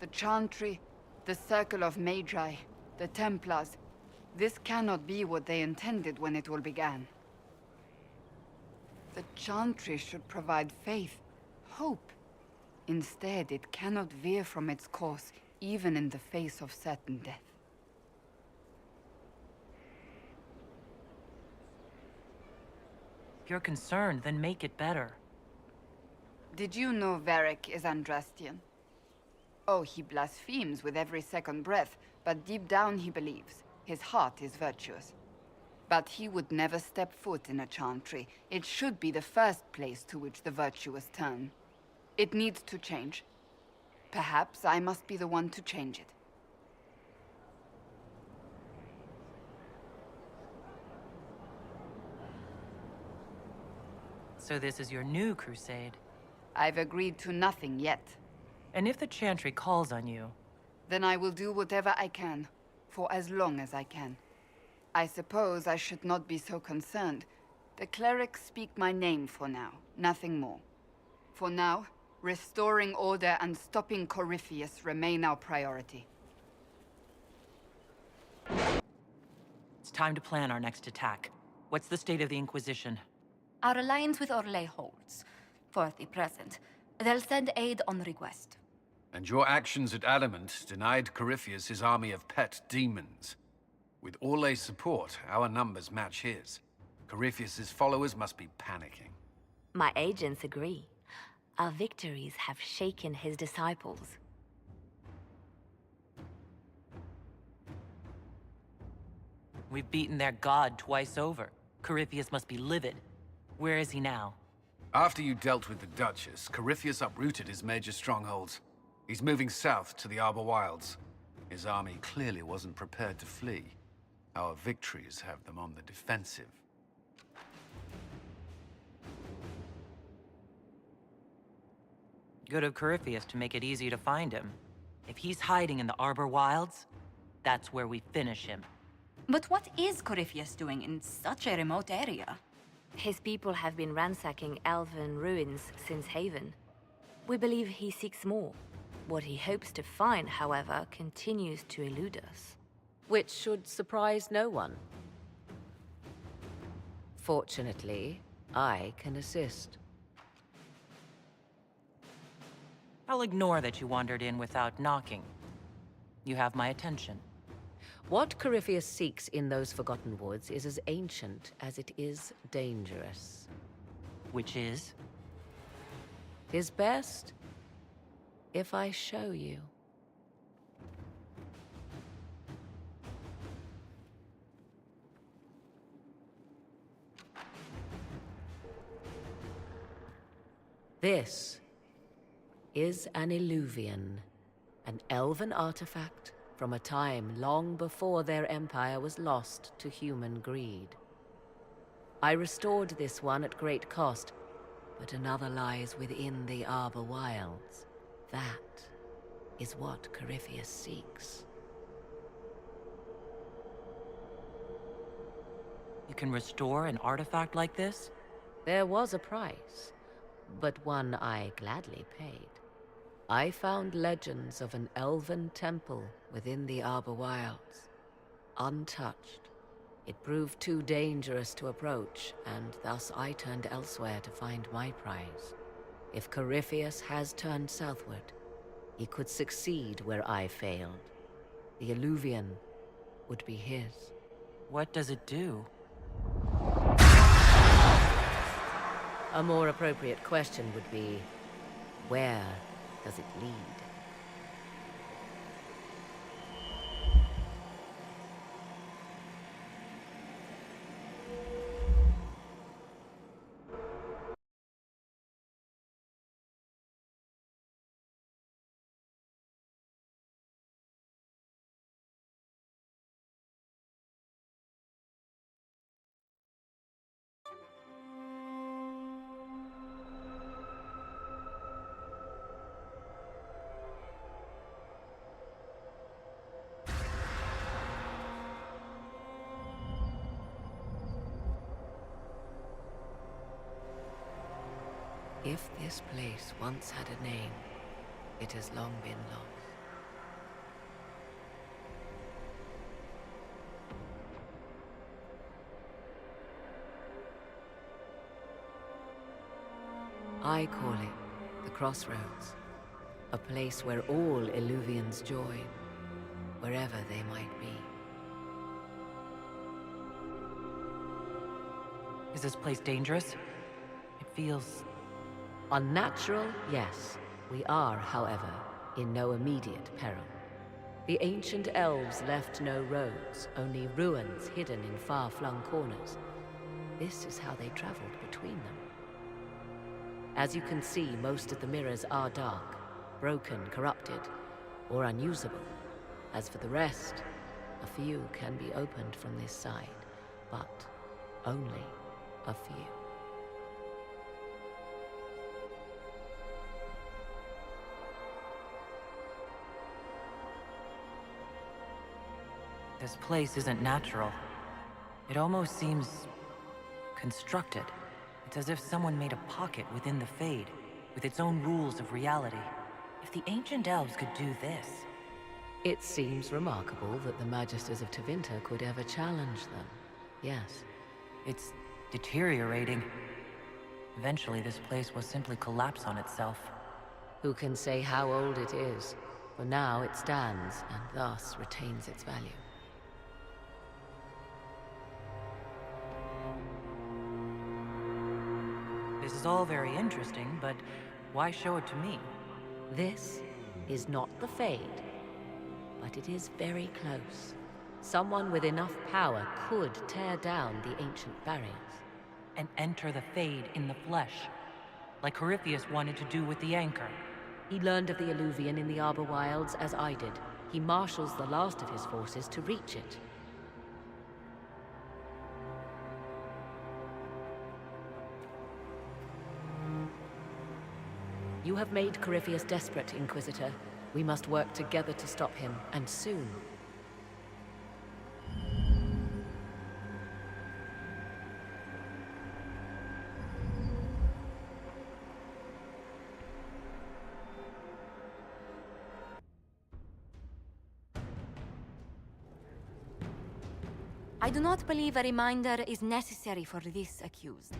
The Chantry, the Circle of Magi, the Templars, this cannot be what they intended when it all began. The Chantry should provide faith, hope. Instead, it cannot veer from its course, even in the face of certain death.
If you're concerned, then make it better.
Did you know Varric is Andrastian? Oh, he blasphemes with every second breath, but deep down he believes. His heart is virtuous. But he would never step foot in a Chantry. It should be the first place to which the virtuous turn. It needs to change. Perhaps I must be the one to change it.
So this is your new crusade?
I've agreed to nothing yet.
And if the Chantry calls on you?
Then I will do whatever I can, for as long as I can. I suppose I should not be so concerned. The clerics speak my name for now, nothing more. For now, restoring order and stopping Corypheus remain our priority.
It's time to plan our next attack. What's the state of the Inquisition?
Our alliance with Orlais holds. For the present. They'll send aid on request.
And your actions at Adamant denied Corypheus his army of pet demons. With Orlais' support, our numbers match his. Corypheus' followers must be panicking.
My agents agree. Our victories have shaken his disciples.
We've beaten their god twice over. Corypheus must be livid. Where is he now?
After you dealt with the Duchess, Corypheus uprooted his major strongholds. He's moving south to the Arbor Wilds. His army clearly wasn't prepared to flee. Our victories have them on the defensive.
Good of Corypheus to make it easy to find him. If he's hiding in the Arbor Wilds, that's where we finish him.
But what is Corypheus doing in such a remote area?
His people have been ransacking elven ruins since Haven. We believe he seeks more. What he hopes to find, however, continues to elude us.
Which should surprise no one. Fortunately, I can assist.
I'll ignore that you wandered in without knocking. You have my attention.
What Corypheus seeks in those Forgotten Woods is as ancient as it is dangerous.
Which is?
His best, if I show you. This is an Illuvian, an elven artifact from a time long before their empire was lost to human greed. I restored this one at great cost, but another lies within the Arbor Wilds. That is what Corypheus seeks.
You can restore an artifact like this?
There was a price, but one I gladly paid. I found legends of an elven temple within the Arbor Wilds, untouched. It proved too dangerous to approach, and thus I turned elsewhere to find my prize. If Corypheus has turned southward, he could succeed where I failed. The Illuvian would be his.
What does it do?
A more appropriate question would be, where does it lead? If this place once had a name, it has long been lost. I call it the Crossroads, a place where all Illuvians join, wherever they might be.
Is this place dangerous? It feels...
unnatural, yes. We are, however, in no immediate peril. The ancient elves left no roads, only ruins hidden in far-flung corners. This is how they traveled between them. As you can see, most of the mirrors are dark, broken, corrupted, or unusable. As for the rest, a few can be opened from this side, but only a few.
This place isn't natural. It almost seems... constructed. It's as if someone made a pocket within the Fade, with its own rules of reality. If the ancient elves could do this...
It seems remarkable that the Magisters of Tevinter could ever challenge them. Yes.
It's deteriorating. Eventually, this place will simply collapse on itself.
Who can say how old it is? For now, it stands, and thus retains its value.
This is all very interesting, but why show it to me?
This is not the Fade, but it is very close. Someone with enough power could tear down the ancient barriers.
And enter the Fade in the flesh, like Corypheus wanted to do with the Anchor.
He learned of the Illuvian in the Arbor Wilds as I did. He marshals the last of his forces to reach it. You have made Corypheus desperate, Inquisitor. We must work together to stop him, and soon.
I do not believe a reminder is necessary for this accused.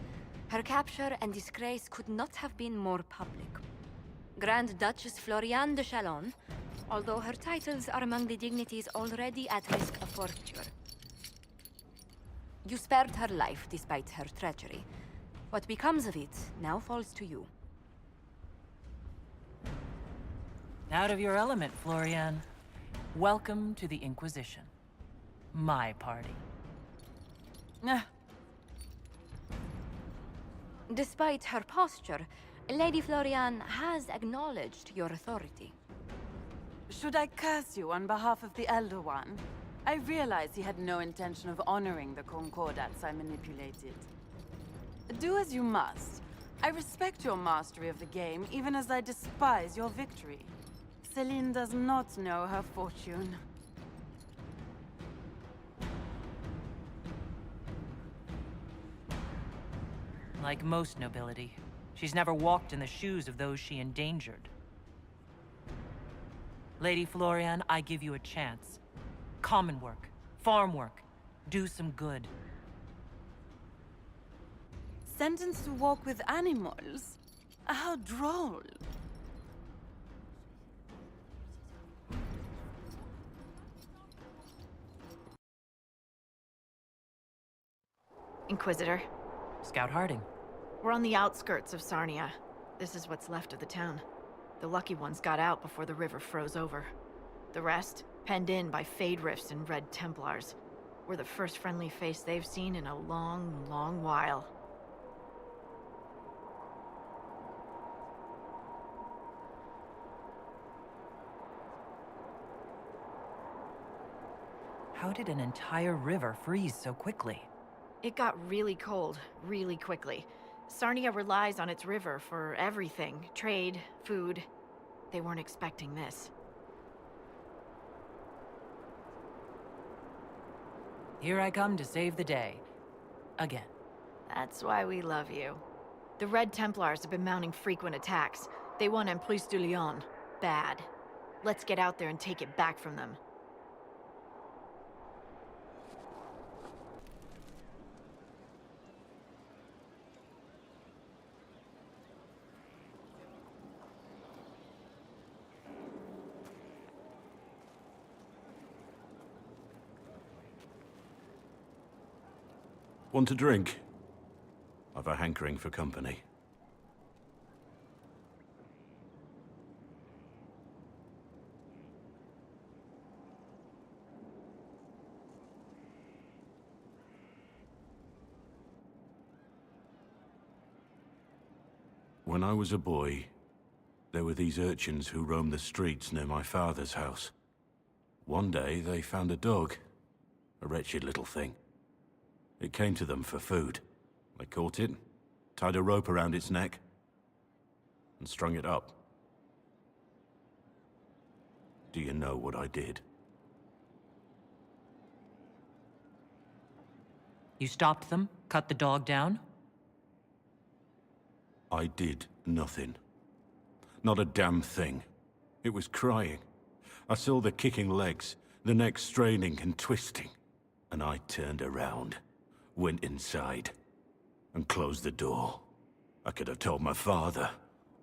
Her capture and disgrace could not have been more public. Grand Duchess Floriane de Chalon, although her titles are among the dignities already at risk of forfeiture. You spared her life despite her treachery. What becomes of it now falls to you.
Out of your element, Floriane. Welcome to the Inquisition. My party.
Despite her posture, Lady Florian has acknowledged your authority.
Should I curse you on behalf of the Elder One? I realize he had no intention of honoring the concordats I manipulated. Do as you must. I respect your mastery of the game, even as I despise your victory. Celine does not know her fortune.
Like most nobility, she's never walked in the shoes of those she endangered. Lady Florian, I give you a chance. Common work, farm work, do some good.
Sentenced to walk with animals? How droll.
Inquisitor.
Scout Harding.
We're on the outskirts of Sarnia. This is what's left of the town. The lucky ones got out before the river froze over. The rest, penned in by Fade Rifts and Red Templars. We're the first friendly face they've seen in a long, long while.
How did an entire river freeze so quickly?
It got really cold, really quickly. Sarnia relies on its river for everything. Trade, food. They weren't expecting this.
Here I come to save the day. Again.
That's why we love you. The Red Templars have been mounting frequent attacks. They want Emprise de Lyon. Bad. Let's get out there and take it back from them.
Want a drink? I've a hankering for company. When I was a boy, there were these urchins who roamed the streets near my father's house. One day, they found a dog. A wretched little thing. It came to them for food. They caught it, tied a rope around its neck, and strung it up. Do you know what I did?
You stopped them? Cut the dog down?
I did nothing. Not a damn thing. It was crying. I saw the kicking legs, the neck straining and twisting, and I turned around. Went inside and closed the door. I could have told my father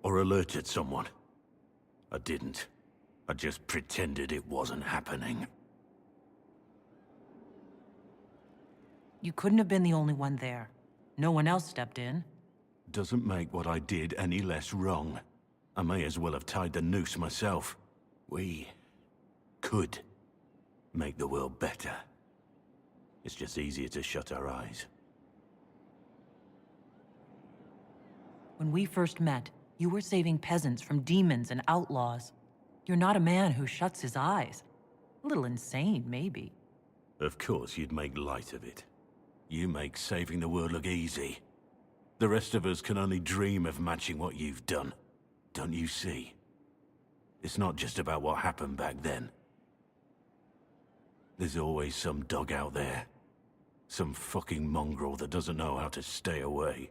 or alerted someone. I didn't. I just pretended it wasn't happening.
You couldn't have been the only one there. No one else stepped in.
Doesn't make what I did any less wrong. I may as well have tied the noose myself. We could make the world better. It's just easier to shut our eyes.
When we first met, you were saving peasants from demons and outlaws. You're not a man who shuts his eyes. A little insane, maybe.
Of course you'd make light of it. You make saving the world look easy. The rest of us can only dream of matching what you've done. Don't you see? It's not just about what happened back then. There's always some dog out there. Some fucking mongrel that doesn't know how to stay away.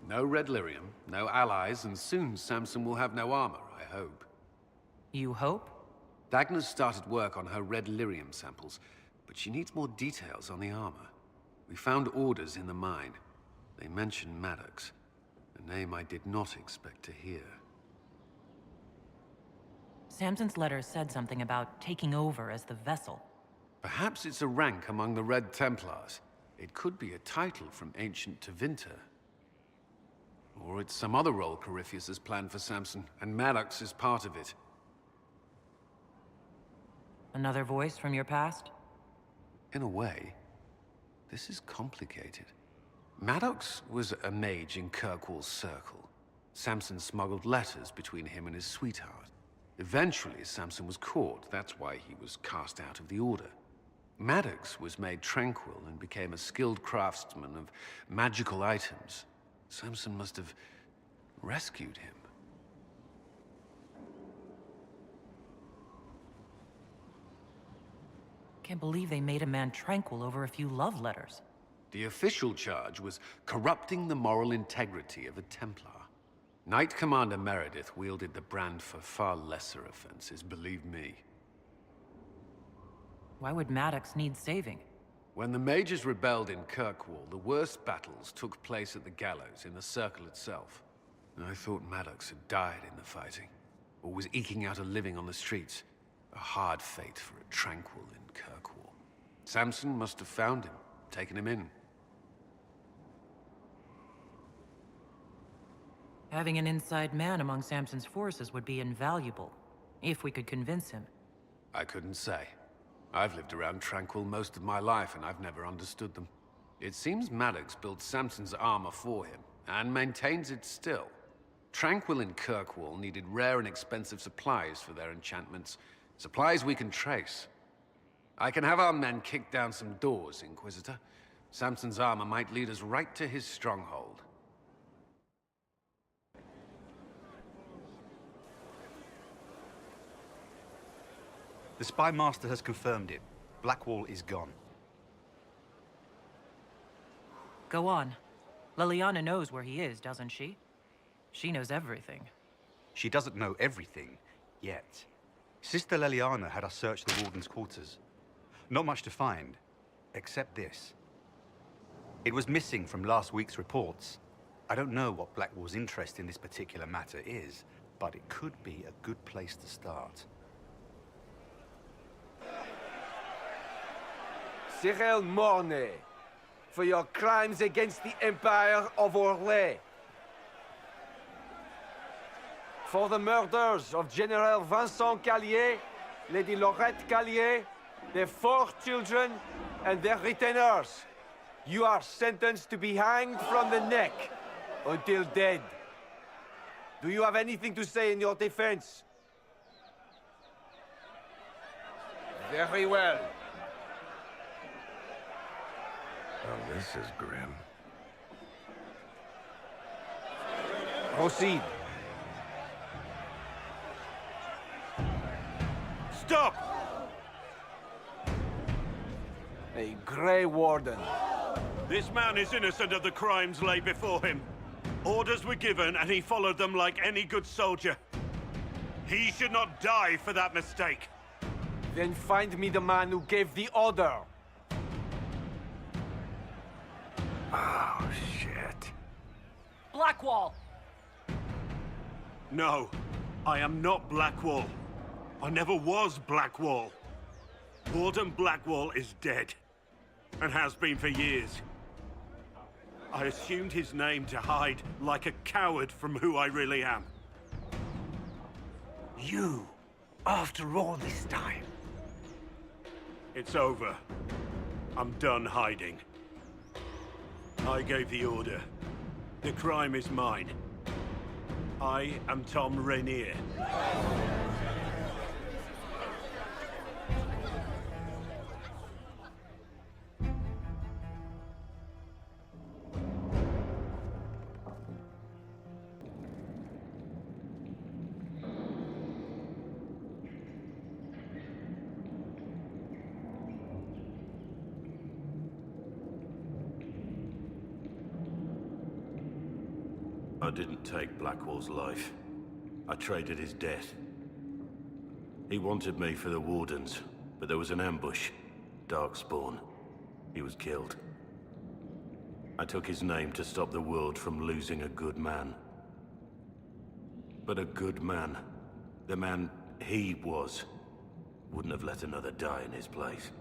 No red lyrium, no allies, and soon Samson will have no armor, I hope.
You hope?
Dagna's started work on her red lyrium samples, but she needs more details on the armor. We found orders in the mine. They mention Maddox, a name I did not expect to hear.
Samson's letter said something about taking over as the vessel.
Perhaps it's a rank among the Red Templars. It could be a title from ancient Tevinter. Or it's some other role Corypheus has planned for Samson, and Maddox is part of it.
Another voice from your past?
In a way, this is complicated. Maddox was a mage in Kirkwall's circle. Samson smuggled letters between him and his sweetheart. Eventually, Samson was caught. That's why he was cast out of the Order. Maddox was made tranquil and became a skilled craftsman of magical items. Samson must have rescued him.
Can't believe they made a man tranquil over a few love letters.
The official charge was corrupting the moral integrity of a Templar. Knight Commander Meredith wielded the brand for far lesser offenses, believe me.
Why would Maddox need saving?
When the mages rebelled in Kirkwall, the worst battles took place at the gallows, in the circle itself. And I thought Maddox had died in the fighting, or was eking out a living on the streets. A hard fate for a tranquil in Kirkwall. Samson must have found him, taken him in.
Having an inside man among Samson's forces would be invaluable, if we could convince him.
I couldn't say. I've lived around Tranquil most of my life, and I've never understood them. It seems Maddox built Samson's armor for him, and maintains it still. Tranquil and Kirkwall needed rare and expensive supplies for their enchantments. Supplies we can trace. I can have our men kick down some doors, Inquisitor. Samson's armor might lead us right to his stronghold.
The Spy Master has confirmed it. Blackwall is gone.
Go on. Leliana knows where he is, doesn't she? She knows everything.
She doesn't know everything, yet. Sister Leliana had us search the Warden's quarters. Not much to find, except this. It was missing from last week's reports. I don't know what Blackwall's interest in this particular matter is, but it could be a good place to start.
Cyril Mornay, for your crimes against the Empire of Orlais. For the murders of General Vincent Callier, Lady Laurette Callier, their 4 children, and their retainers. You are sentenced to be hanged from the neck until dead. Do you have anything to say in your defense? Very well.
Oh, this is grim.
Proceed.
Stop!
A Grey Warden.
This man is innocent of the crimes laid before him. Orders were given, and he followed them like any good soldier. He should not die for that mistake.
Then find me the man who gave the order.
Oh, shit.
Blackwall!
No, I am not Blackwall. I never was Blackwall. Warden Blackwall is dead, and has been for years. I assumed his name to hide like a coward from who I really am.
You, after all this time.
It's over. I'm done hiding. I gave the order. The crime is mine. I am Tom Rainier. I didn't take Blackwall's life. I traded his death. He wanted me for the Wardens, but there was an ambush. Darkspawn. He was killed. I took his name to stop the world from losing a good man. But a good man, the man he was, wouldn't have let another die in his place.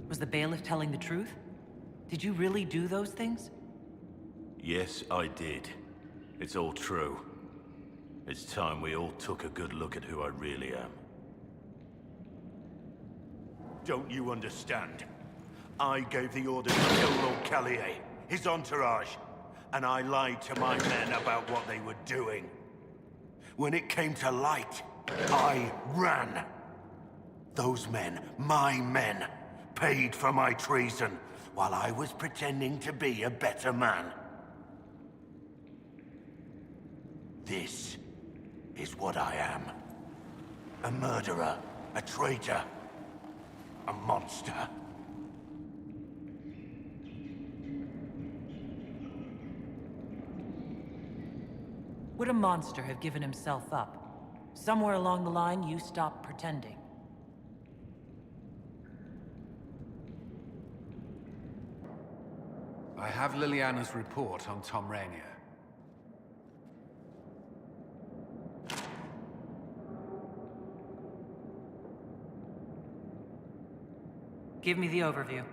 Was the bailiff telling the truth? Did you really do those things?
Yes, I did. It's all true. It's time we all took a good look at who I really am. Don't you understand? I gave the order to kill Lord Callier, his entourage, and I lied to my men about what they were doing. When it came to light, I ran. Those men, my men, paid for my treason, while I was pretending to be a better man. This is what I am. A murderer, a traitor, a monster.
Would a monster have given himself up? Somewhere along the line, you stopped pretending.
I have Liliana's report on Tom Rainier.
Give me the overview.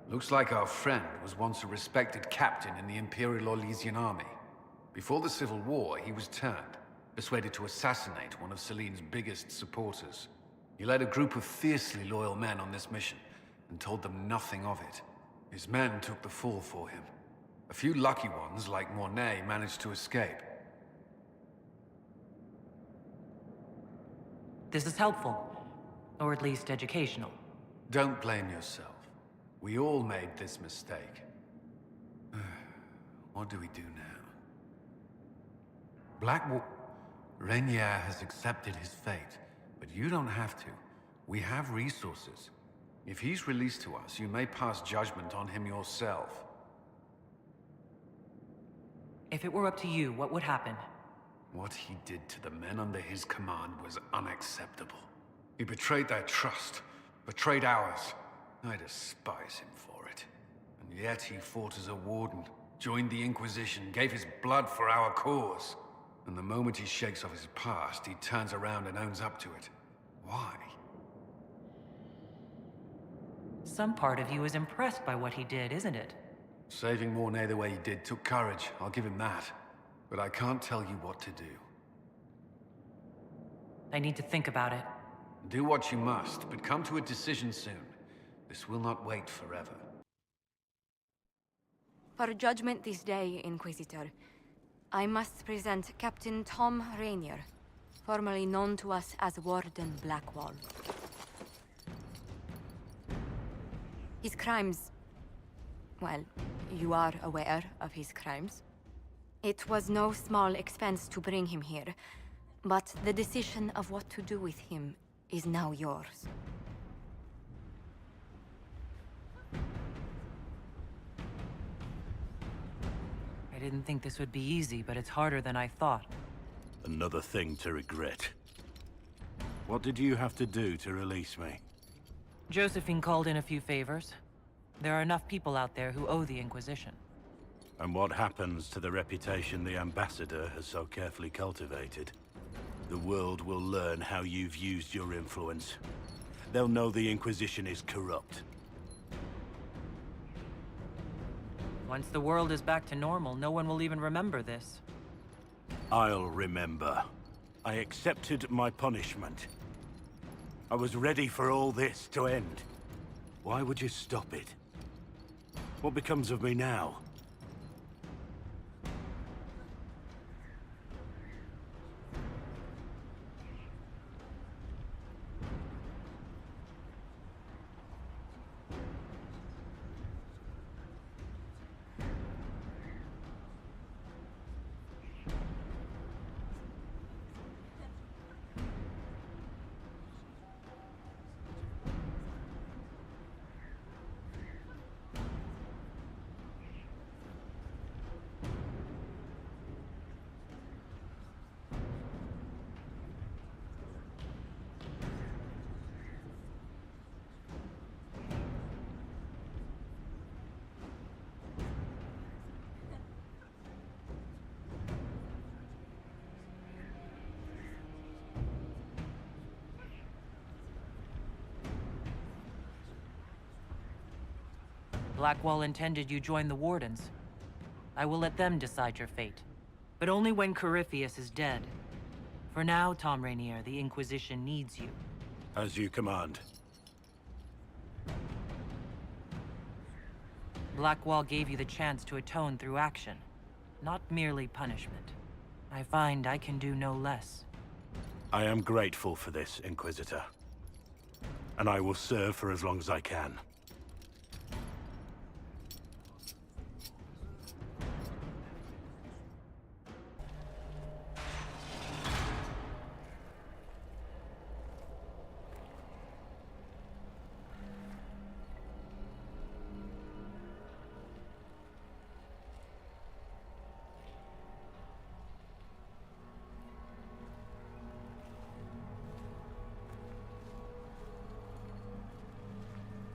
Looks like our friend was once a respected captain in the Imperial Orlesian army. Before the Civil War, he was turned, persuaded to assassinate one of Celine's biggest supporters. He led a group of fiercely loyal men on this mission, and told them nothing of it. His men took the fall for him. A few lucky ones, like Mornay, managed to escape.
This is helpful. Or at least educational.
Don't blame yourself. We all made this mistake. What do we do now? Rainier has accepted his fate, but you don't have to. We have resources. If he's released to us, you may pass judgment on him yourself.
If it were up to you, what would happen?
What he did to the men under his command was unacceptable. He betrayed their trust, betrayed ours. I despise him for it. And yet he fought as a warden, joined the Inquisition, gave his blood for our cause. And the moment he shakes off his past, he turns around and owns up to it. Why?
Some part of you is impressed by what he did, isn't it?
Saving Mornay the way he did took courage, I'll give him that. But I can't tell you what to do.
I need to think about it.
Do what you must, but come to a decision soon. This will not wait forever.
For judgment this day, Inquisitor, I must present Captain Tom Rainier, formerly known to us as Warden Blackwall. His crimes... well, you are aware of his crimes. It was no small expense to bring him here, but the decision of what to do with him is now yours.
I didn't think this would be easy, but it's harder than I thought.
Another thing to regret. What did you have to do to release me?
Josephine called in a few favors. There are enough people out there who owe the Inquisition.
And what happens to the reputation the Ambassador has so carefully cultivated? The world will learn how you've used your influence. They'll know the Inquisition is corrupt.
Once the world is back to normal, no one will even remember this.
I'll remember. I accepted my punishment. I was ready for all this to end. Why would you stop it? What becomes of me now?
Blackwall intended you join the Wardens. I will let them decide your fate. But only when Corypheus is dead. For now, Tom Rainier, the Inquisition needs you.
As you command.
Blackwall gave you the chance to atone through action, not merely punishment. I find I can do no less.
I am grateful for this, Inquisitor. And I will serve for as long as I can.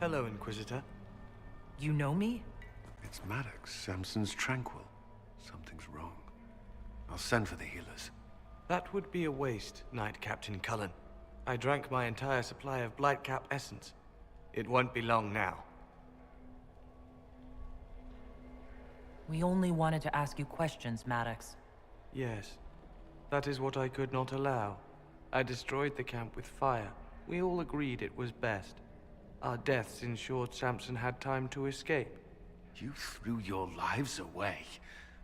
Hello, Inquisitor.
You know me?
It's Maddox, Samson's Tranquil. Something's wrong. I'll send for the healers.
That would be a waste, Knight Captain Cullen. I drank my entire supply of Blightcap essence. It won't be long now.
We only wanted to ask you questions, Maddox.
Yes. That is what I could not allow. I destroyed the camp with fire. We all agreed it was best. Our deaths ensured Samson had time to escape.
You threw your lives away?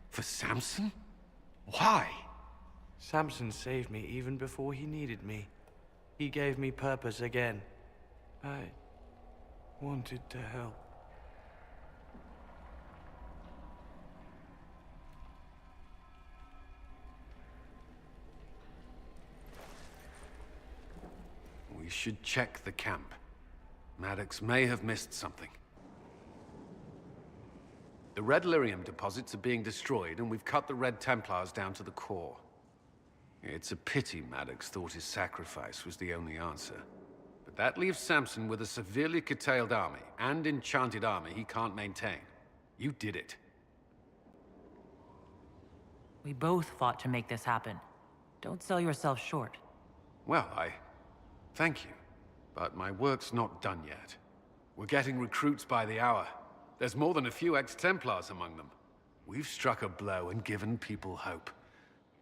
For Samson? Why?
Samson saved me even before he needed me. He gave me purpose again. I wanted to help.
We should check the camp. Maddox may have missed something. The Red Lyrium deposits are being destroyed, and we've cut the Red Templars down to the core. It's a pity Maddox thought his sacrifice was the only answer. But that leaves Samson with a severely curtailed army, and enchanted armor he can't maintain. You did it.
We both fought to make this happen. Don't sell yourself short.
Well, thank you. But my work's not done yet. We're getting recruits by the hour. There's more than a few ex-Templars among them. We've struck a blow and given people hope.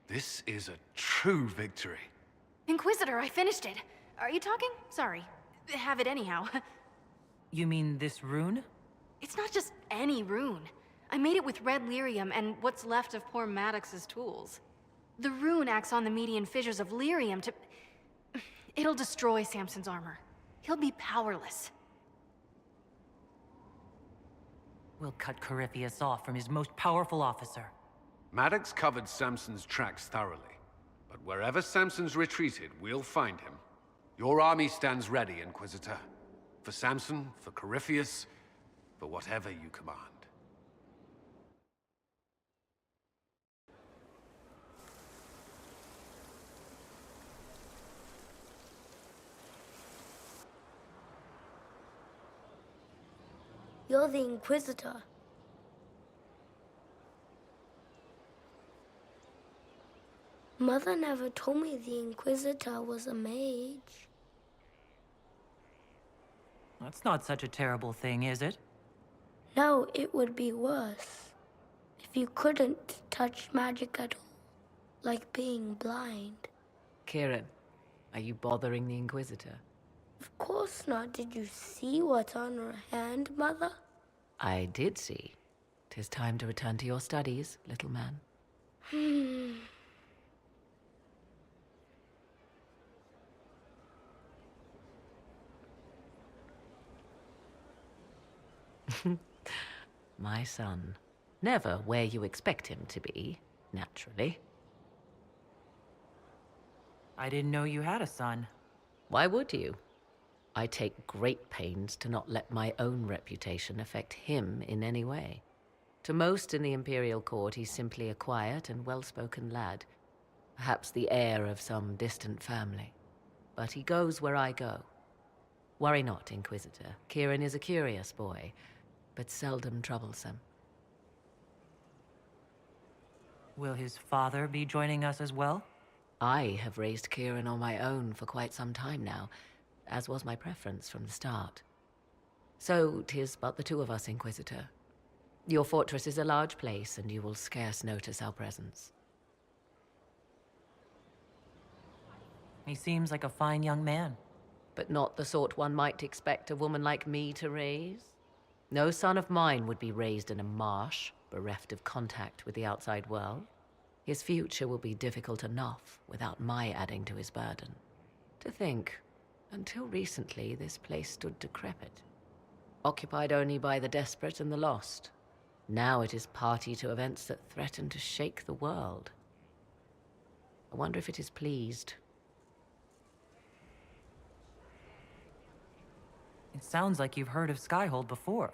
This is a true victory.
Inquisitor, I finished it. Are you talking? Sorry. Have it anyhow.
You mean this rune?
It's not just any rune. I made it with red lyrium and what's left of poor Maddox's tools. The rune acts on the median fissures of lyrium to... It'll destroy Samson's armor. He'll be powerless.
We'll cut Corypheus off from his most powerful officer.
Maddox covered Samson's tracks thoroughly. But wherever Samson's retreated, we'll find him. Your army stands ready, Inquisitor. For Samson, for Corypheus, for whatever you command.
You're the Inquisitor. Mother never told me the Inquisitor was a mage.
That's not such a terrible thing, is it?
No, it would be worse. If you couldn't touch magic at all. Like being blind.
Kieran, are you bothering the Inquisitor?
Of course not. Did you see what's on her hand, Mother?
I did see. 'Tis time to return to your studies, little man. My son. Never where you expect him to be, naturally.
I didn't know you had a son.
Why would you? I take great pains to not let my own reputation affect him in any way. To most in the Imperial Court, he's simply a quiet and well-spoken lad. Perhaps the heir of some distant family. But he goes where I go. Worry not, Inquisitor. Kieran is a curious boy, but seldom troublesome.
Will his father be joining us as well?
I have raised Kieran on my own for quite some time now, as was my preference from the start. So 'tis but the two of us, Inquisitor. Your fortress is a large place, and you will scarce notice our presence.
He seems like a fine young man.
But not the sort one might expect a woman like me to raise. No son of mine would be raised in a marsh, bereft of contact with the outside world. His future will be difficult enough without my adding to his burden. To think, until recently, this place stood decrepit, occupied only by the desperate and the lost. Now it is party to events that threaten to shake the world. I wonder if it is pleased.
It sounds like you've heard of Skyhold before.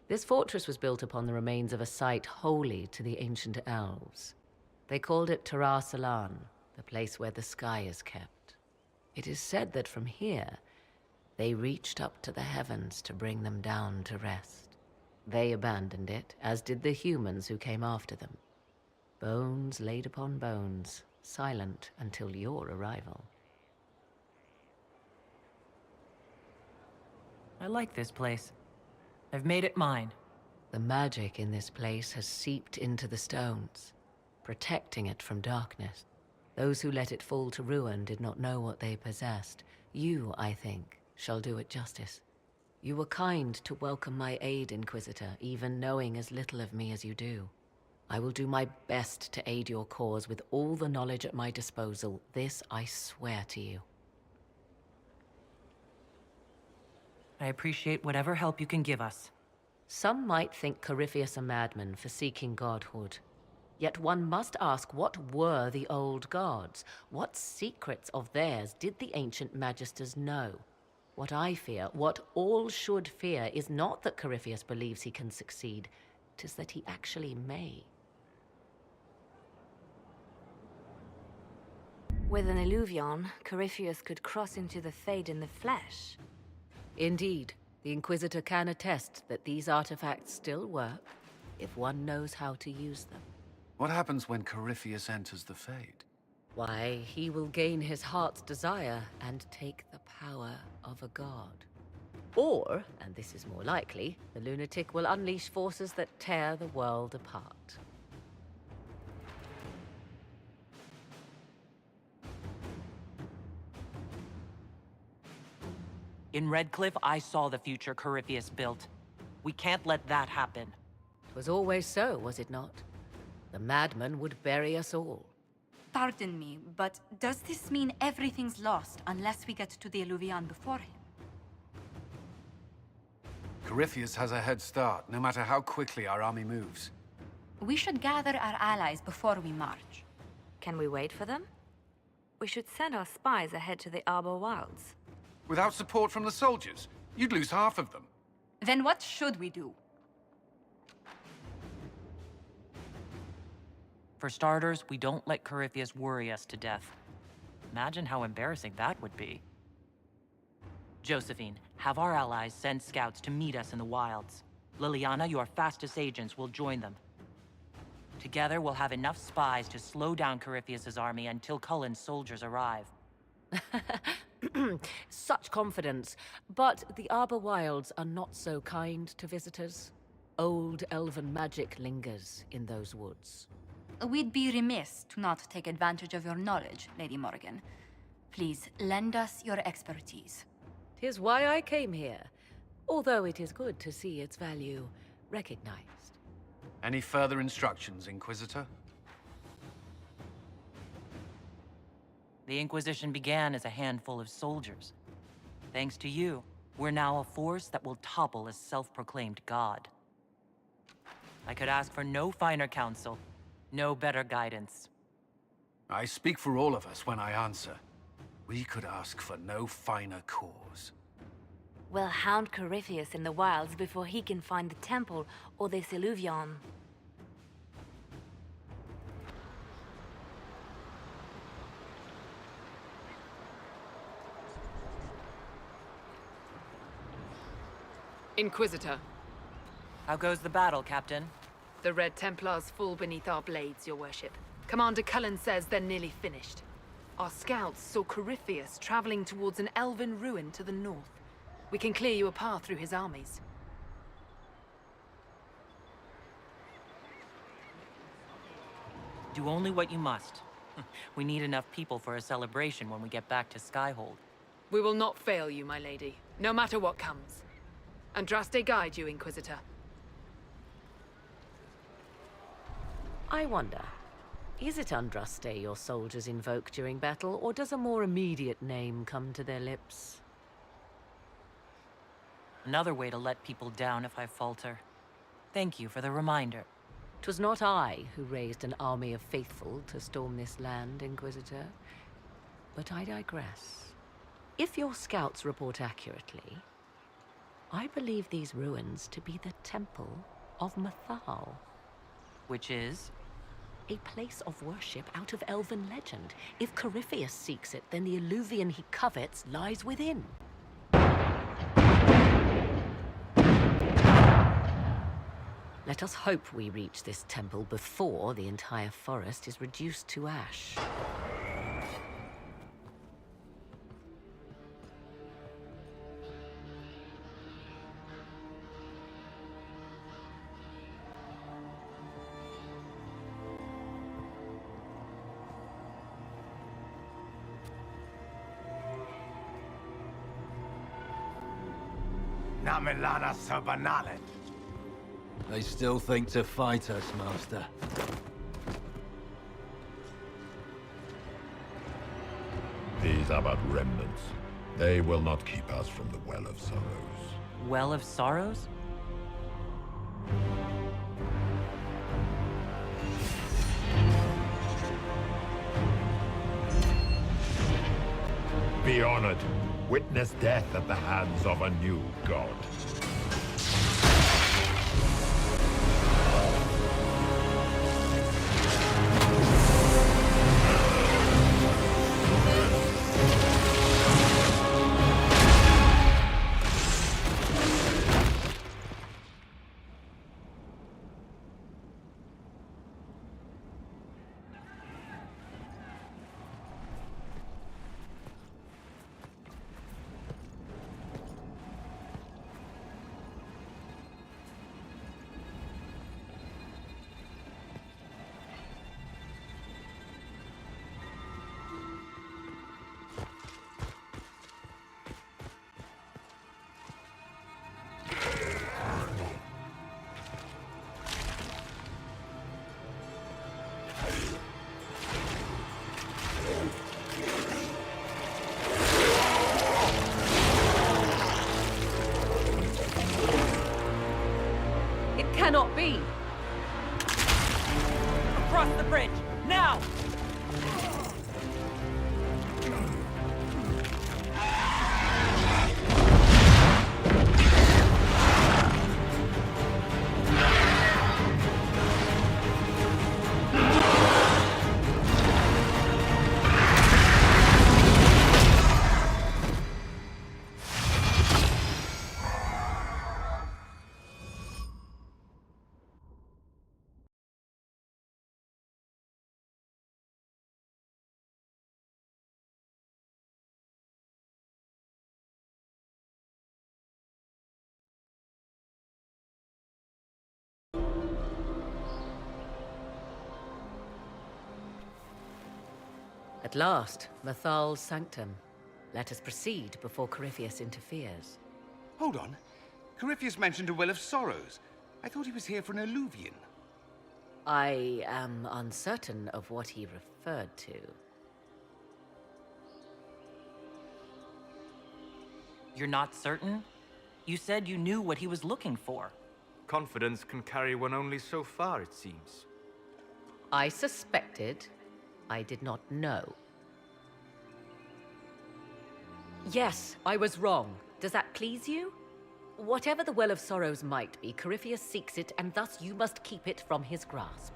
This fortress was built upon the remains of a site holy to the ancient elves. They called it Tara Salan, the place where the sky is kept. It is said that from here, they reached up to the heavens to bring them down to rest. They abandoned it, as did the humans who came after them. Bones laid upon bones, silent until your arrival.
I like this place. I've made it mine.
The magic in this place has seeped into the stones, protecting it from darkness. Those who let it fall to ruin did not know what they possessed. You, I think, shall do it justice. You were kind to welcome my aid, Inquisitor, even knowing as little of me as you do. I will do my best to aid your cause with all the knowledge at my disposal. This I swear to you.
I appreciate whatever help you can give us.
Some might think Corypheus a madman for seeking godhood. Yet one must ask, what were the old gods? What secrets of theirs did the ancient magisters know? What I fear, what all should fear, is not that Corypheus believes he can succeed. 'Tis that he actually may.
With an illuvion, Corypheus could cross into the Fade in the flesh.
Indeed, the Inquisitor can attest that these artifacts still work, if one knows how to use them.
What happens when Corypheus enters the Fade?
Why, he will gain his heart's desire and take the power of a god. Or, and this is more likely, the lunatic will unleash forces that tear the world apart.
In Redcliffe, I saw the future Corypheus built. We can't let that happen.
It was always so, was it not? The madman would bury us all.
Pardon me, but does this mean everything's lost unless we get to the Illuvian before him?
Corypheus has a head start, no matter how quickly our army moves.
We should gather our allies before we march.
Can we wait for them? We should send our spies ahead to the Arbor Wilds.
Without support from the soldiers, you'd lose half of them.
Then what should we do?
For starters, we don't let Corypheus worry us to death. Imagine how embarrassing that would be. Josephine, have our allies send scouts to meet us in the wilds. Liliana, your fastest agents, will join them. Together, we'll have enough spies to slow down Corypheus's army until Cullen's soldiers arrive.
Such confidence. But the Arbor Wilds are not so kind to visitors. Old elven magic lingers in those woods.
We'd be remiss to not take advantage of your knowledge, Lady Morgan. Please, lend us your expertise.
'Tis why I came here, although it is good to see its value recognized.
Any further instructions, Inquisitor?
The Inquisition began as a handful of soldiers. Thanks to you, we're now a force that will topple a self-proclaimed god. I could ask for no finer counsel, no better guidance.
I speak for all of us when I answer. We could ask for no finer cause.
We'll hound Corypheus in the wilds before he can find the temple or this illuvion.
Inquisitor.
How goes the battle, Captain?
The Red Templars fall beneath our blades, your worship. Commander Cullen says they're nearly finished. Our scouts saw Corypheus traveling towards an elven ruin to the north. We can clear you a path through his armies.
Do only what you must. We need enough people for a celebration when we get back to Skyhold.
We will not fail you, my lady, no matter what comes. Andraste guide you, Inquisitor.
I wonder, is it Andraste your soldiers invoke during battle, or does a more immediate name come to their lips?
Another way to let people down if I falter. Thank you for the reminder.
'Twas not I who raised an army of faithful to storm this land, Inquisitor. But I digress. If your scouts report accurately, I believe these ruins to be the Temple of Mathal.
Which is?
A place of worship out of elven legend. If Corypheus seeks it, then the Illuvian he covets lies within. Let us hope we reach this temple before the entire forest is reduced to ash.
Namelana Sabanalet.
They still think to fight us, Master.
These are but remnants. They will not keep us from the Well of Sorrows.
Well of Sorrows?
Be honored. Witness death at the hands of a new god.
Cannot be!
Across the bridge! Now!
At last, Mathal's sanctum. Let us proceed before Corypheus interferes.
Hold on. Corypheus mentioned a Well of Sorrows. I thought he was here for an Illuvian.
I am uncertain of what he referred to.
You're not certain? You said you knew what he was looking for.
Confidence can carry one only so far, it seems.
I suspected. I did not know. Yes, I was wrong. Does that please you? Whatever the Well of Sorrows might be, Corypheus seeks it, and thus you must keep it from his grasp.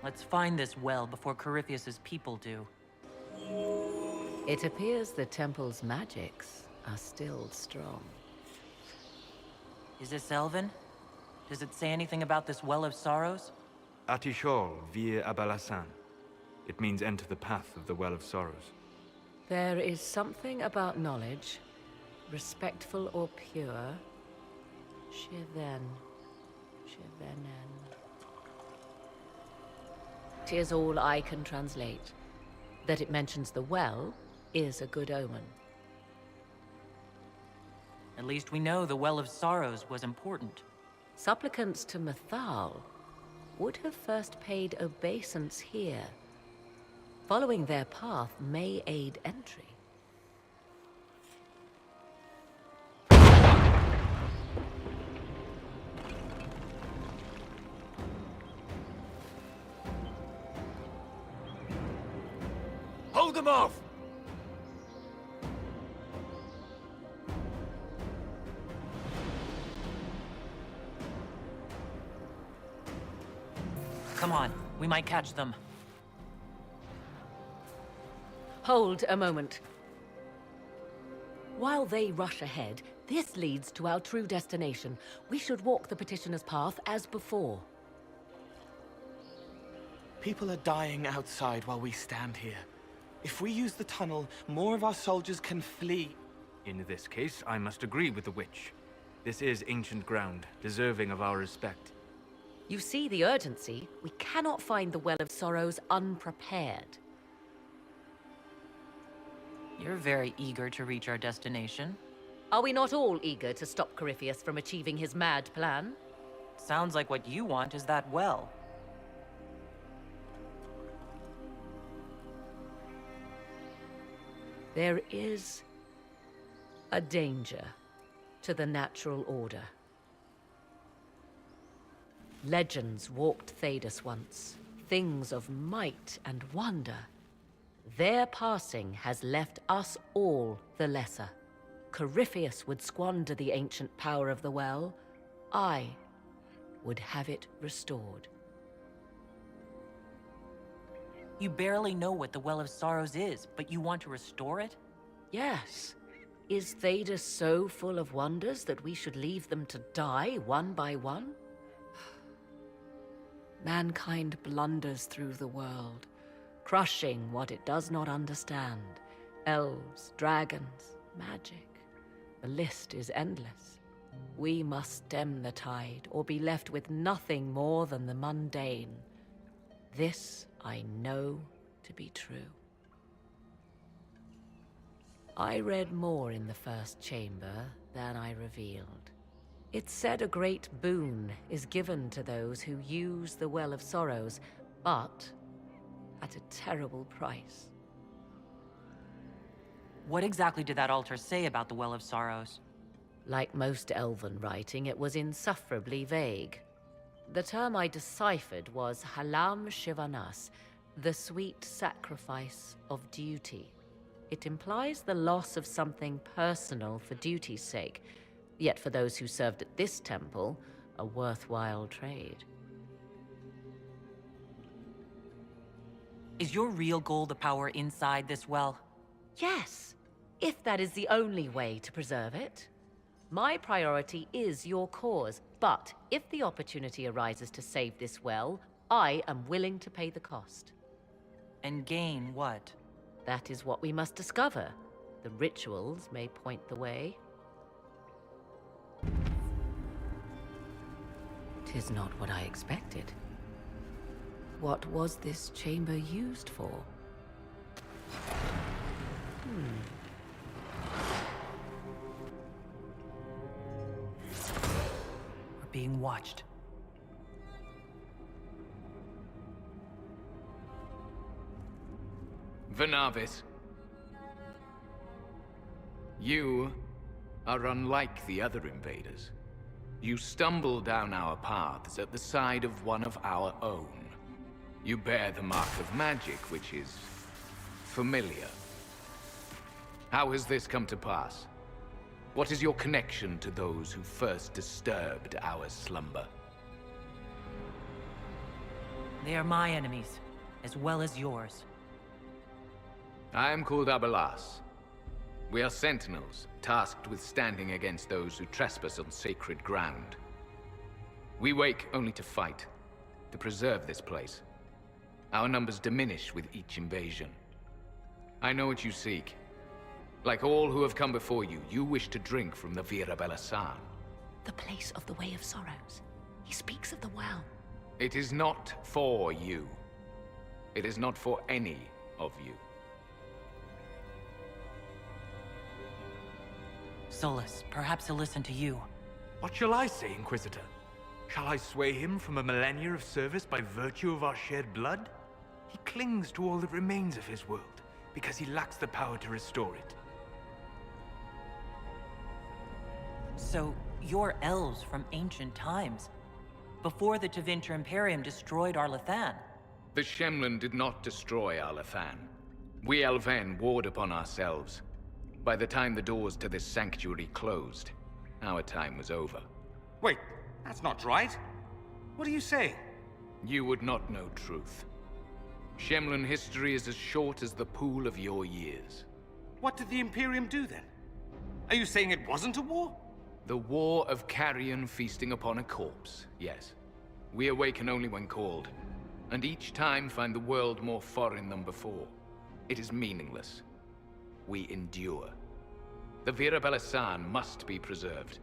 Let's find this well before Corypheus's people do.
It appears the temple's magics are still strong.
Is this Elven? Does it say anything about this Well of Sorrows?
Atishol vir Abalasan. It means enter the path of the Well of Sorrows.
There is something about knowledge, respectful or pure, Shiven. Trevelyan. 'Tis all I can translate. That it mentions the well is a good omen.
At least we know the Well of Sorrows was important.
Supplicants to Mathal would have first paid obeisance here. Following their path may aid entry.
Hold them off!
Come on, we might catch them.
Hold a moment. While they rush ahead, this leads to our true destination. We should walk the petitioner's path as before.
People are dying outside while we stand here. If we use the tunnel, more of our soldiers can flee.
In this case, I must agree with the witch. This is ancient ground, deserving of our respect.
You see the urgency? We cannot find the Well of Sorrows unprepared.
You're very eager to reach our destination.
Are we not all eager to stop Corypheus from achieving his mad plan?
Sounds like what you want is that well.
There is a danger to the natural order. Legends walked Thedas once, things of might and wonder. Their passing has left us all the lesser. Corypheus would squander the ancient power of the well. I would have it restored.
You barely know what the Well of Sorrows is, but you want to restore it?
Yes. Is Thedas so full of wonders that we should leave them to die one by one? Mankind blunders through the world, crushing what it does not understand. Elves, dragons, magic. The list is endless. We must stem the tide, or be left with nothing more than the mundane. This I know to be true. I read more in the first chamber than I revealed. It said a great boon is given to those who use the Well of Sorrows, but at a terrible price.
What exactly did that altar say about the Well of Sorrows?
Like most elven writing, it was insufferably vague. The term I deciphered was Halam Shivanas, the sweet sacrifice of duty. It implies the loss of something personal for duty's sake, yet for those who served at this temple, a worthwhile trade.
Is your real goal the power inside this well?
Yes, if that is the only way to preserve it. My priority is your cause, but if the opportunity arises to save this well, I am willing to pay the cost.
And gain what?
That is what we must discover. The rituals may point the way. 'Tis not what I expected. What was this chamber used for?
We're being watched.
Venavis. You are unlike the other invaders. You stumble down our paths at the side of one of our own. You bear the mark of magic, which is familiar. How has this come to pass? What is your connection to those who first disturbed our slumber?
They are my enemies, as well as yours.
I am called Abelas. We are sentinels, tasked with standing against those who trespass on sacred ground. We wake only to fight, to preserve this place. Our numbers diminish with each invasion. I know what you seek. Like all who have come before you, you wish to drink from the Vira Belasan.
The place of the Way of Sorrows. He speaks of the well.
It is not for you. It is not for any of you.
Solus, perhaps he'll listen to you.
What shall I say, Inquisitor? Shall I sway him from a millennia of service by virtue of our shared blood? He clings to all that remains of his world, because he lacks the power to restore it.
So, you're elves from ancient times, before the Tevinter Imperium destroyed Arlathan.
The Shemlin did not destroy Arlathan. We Elven warred upon ourselves. By the time the doors to this sanctuary closed, our time was over.
Wait, that's not right. What are you saying?
You would not know truth. Shemlin history is as short as the pool of your years.
What did the Imperium do then? Are you saying it wasn't a war?
The war of carrion feasting upon a corpse, yes. We awaken only when called, and each time find the world more foreign than before. It is meaningless. We endure. The Virabella San must be preserved.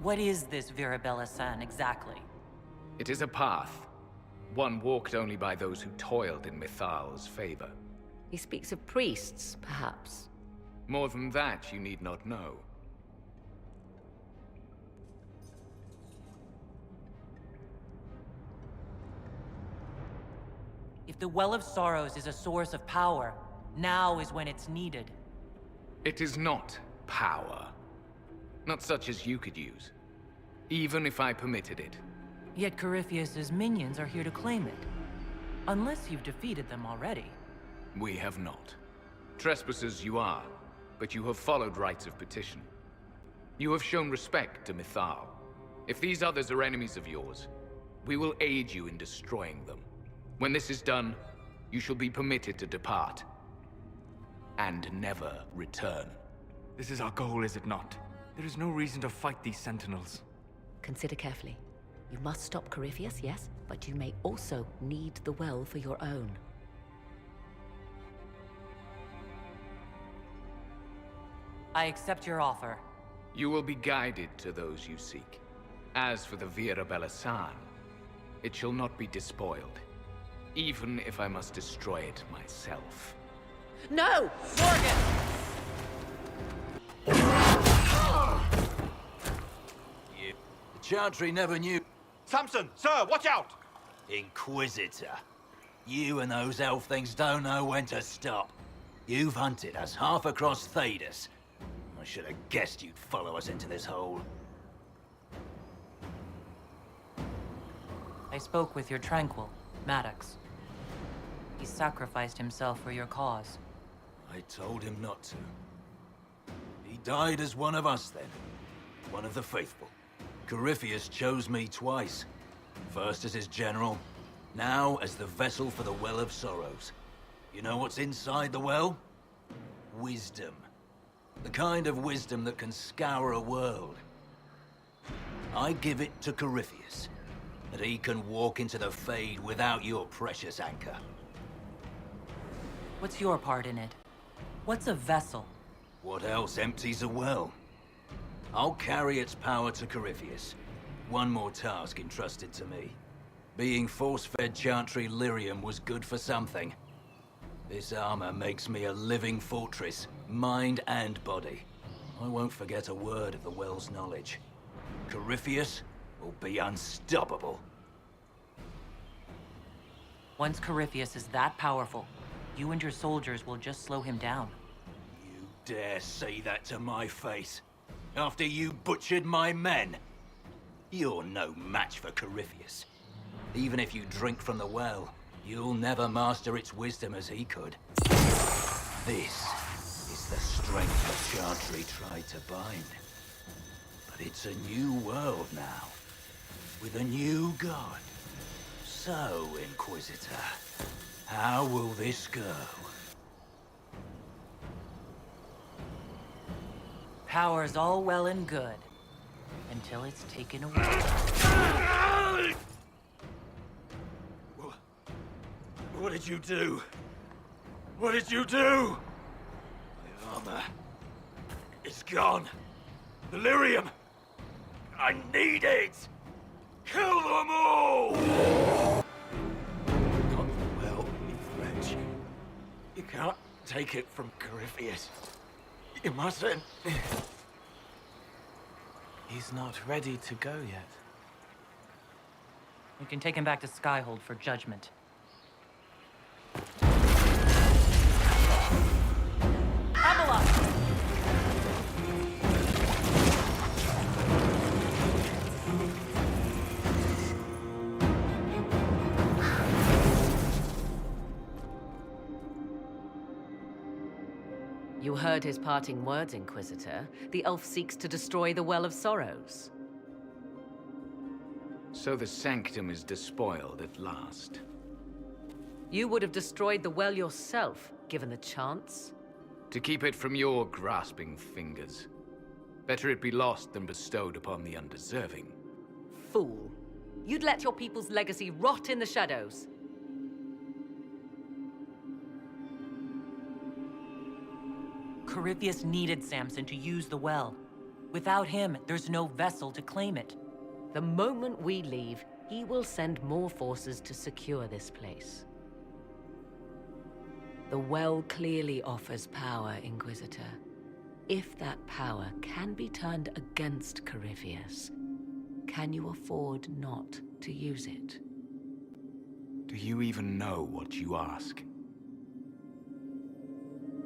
What is this Virabella San exactly?
It is a path, one walked only by those who toiled in Mithal's favor.
He speaks of priests, perhaps.
More than that, you need not know.
If the Well of Sorrows is a source of power, now is when it's needed.
It is not power. Not such as you could use. Even if I permitted it.
Yet Corypheus's minions are here to claim it. Unless you've defeated them already.
We have not. Trespassers you are, but you have followed rites of petition. You have shown respect to Mithal. If these others are enemies of yours, we will aid you in destroying them. When this is done, you shall be permitted to depart. And never return.
This is our goal, is it not? There is no reason to fight these sentinels.
Consider carefully. You must stop Corypheus, yes, but you may also need the well for your own.
I accept your offer.
You will be guided to those you seek. As for the Virabella San, it shall not be despoiled. Even if I must destroy it myself.
No! Morgan!
The Chantry never knew.
Samson, sir, watch out!
Inquisitor. You and those elf things don't know when to stop. You've hunted us half across Thedas. I should have guessed you'd follow us into this hole.
I spoke with your Tranquil, Maddox. He sacrificed himself for your cause.
I told him not to. He died as one of us then. One of the faithful. Corypheus chose me twice. First as his general, now as the vessel for the Well of Sorrows. You know what's inside the well? Wisdom. The kind of wisdom that can scour a world. I give it to Corypheus, that he can walk into the Fade without your precious anchor.
What's your part in it? What's a vessel?
What else empties a well? I'll carry its power to Corypheus. One more task entrusted to me. Being force-fed Chantry lyrium was good for something. This armor makes me a living fortress, mind and body. I won't forget a word of the well's knowledge. Corypheus will be unstoppable.
Once Corypheus is that powerful, you and your soldiers will just slow him down.
You dare say that to my face? After you butchered my men? You're no match for Corypheus. Even if you drink from the well, you'll never master its wisdom as he could. This is the strength the Chantry tried to bind. But it's a new world now, with a new god. So, Inquisitor, how will this go?
Power's all well and good, until it's taken away.
What did you do? What did you do? My armor. It's gone. Delirium.
I need it! Kill them all! Not well, French. You can't take it from Corypheus. You mustn't.
He's not ready to go yet.
You can take him back to Skyhold for judgment. Abeloth!
You heard his parting words, Inquisitor. The elf seeks to destroy the Well of Sorrows.
So the Sanctum is despoiled at last.
You would have destroyed the well yourself, given the chance.
To keep it from your grasping fingers. Better it be lost than bestowed upon the undeserving.
Fool. You'd let your people's legacy rot in the shadows.
Corypheus needed Samson to use the well. Without him, there's no vessel to claim it.
The moment we leave, he will send more forces to secure this place. The well clearly offers power, Inquisitor. If that power can be turned against Corypheus, can you afford not to use it?
Do you even know what you ask?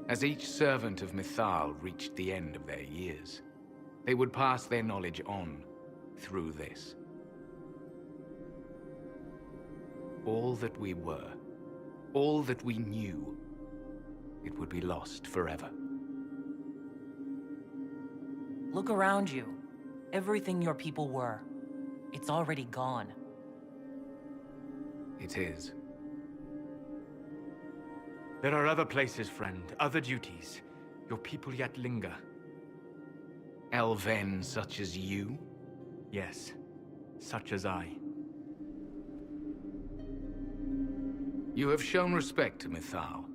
As each servant of Mythal reached the end of their years, they would pass their knowledge on through this. All that we were, all that we knew, it would be lost forever.
Look around you. Everything your people were. It's already gone.
It is.
There are other places, friend, other duties. Your people yet linger.
Elven such as you?
Yes, such as I.
You have shown respect to Mythal,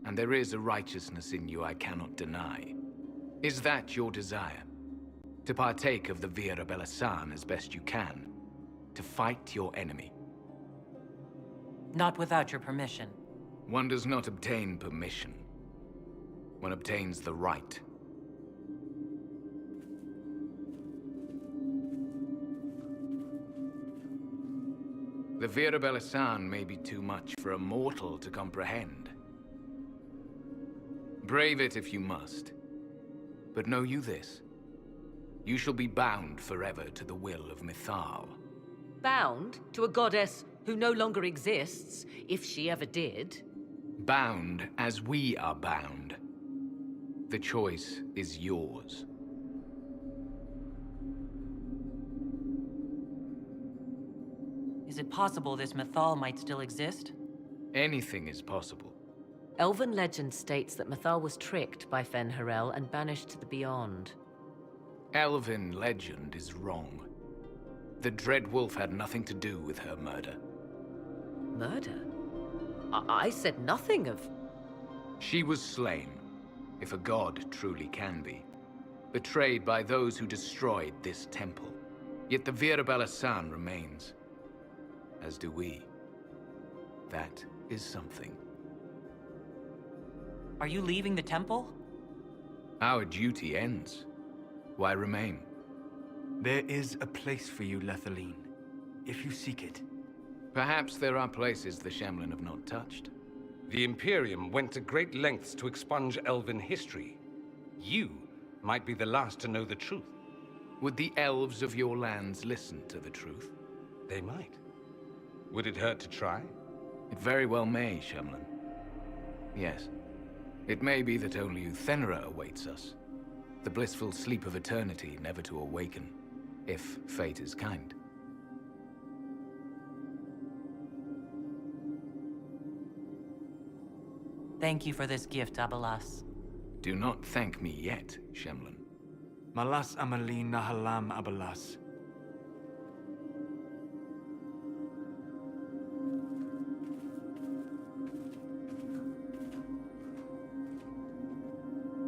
and there is a righteousness in you I cannot deny. Is that your desire? To partake of the Vira Belasan as best you can? To fight your enemy?
Not without your permission.
One does not obtain permission. One obtains the right. The Vira Belasan may be too much for a mortal to comprehend. Brave it if you must. But know you this. You shall be bound forever to the will of Mythal.
Bound to a goddess who no longer exists, if she ever did.
Bound as we are bound. The choice is yours.
Is it possible this Mythal might still exist?
Anything is possible.
Elven legend states that Mythal was tricked by Fen-Harel and banished to the Beyond.
Elven legend is wrong. The Dread Wolf had nothing to do with her murder.
Murder? I said nothing of...
She was slain, if a god truly can be. Betrayed by those who destroyed this temple. Yet the Vira Belasan remains. As do we. That is something.
Are you leaving the temple?
Our duty ends. Why remain?
There is a place for you, Lethaline, if you seek it.
Perhaps there are places the Shemlin have not touched.
The Imperium went to great lengths to expunge Elven history. You might be the last to know the truth.
Would the elves of your lands listen to the truth?
They might. Would it hurt to try?
It very well may, Shemlin. Yes. It may be that only Uthenera awaits us. The blissful sleep of eternity, never to awaken, if fate is kind.
Thank you for this gift, Abelas.
Do not thank me yet, Shemlin.
Malas Amalin Nahalam Abelas.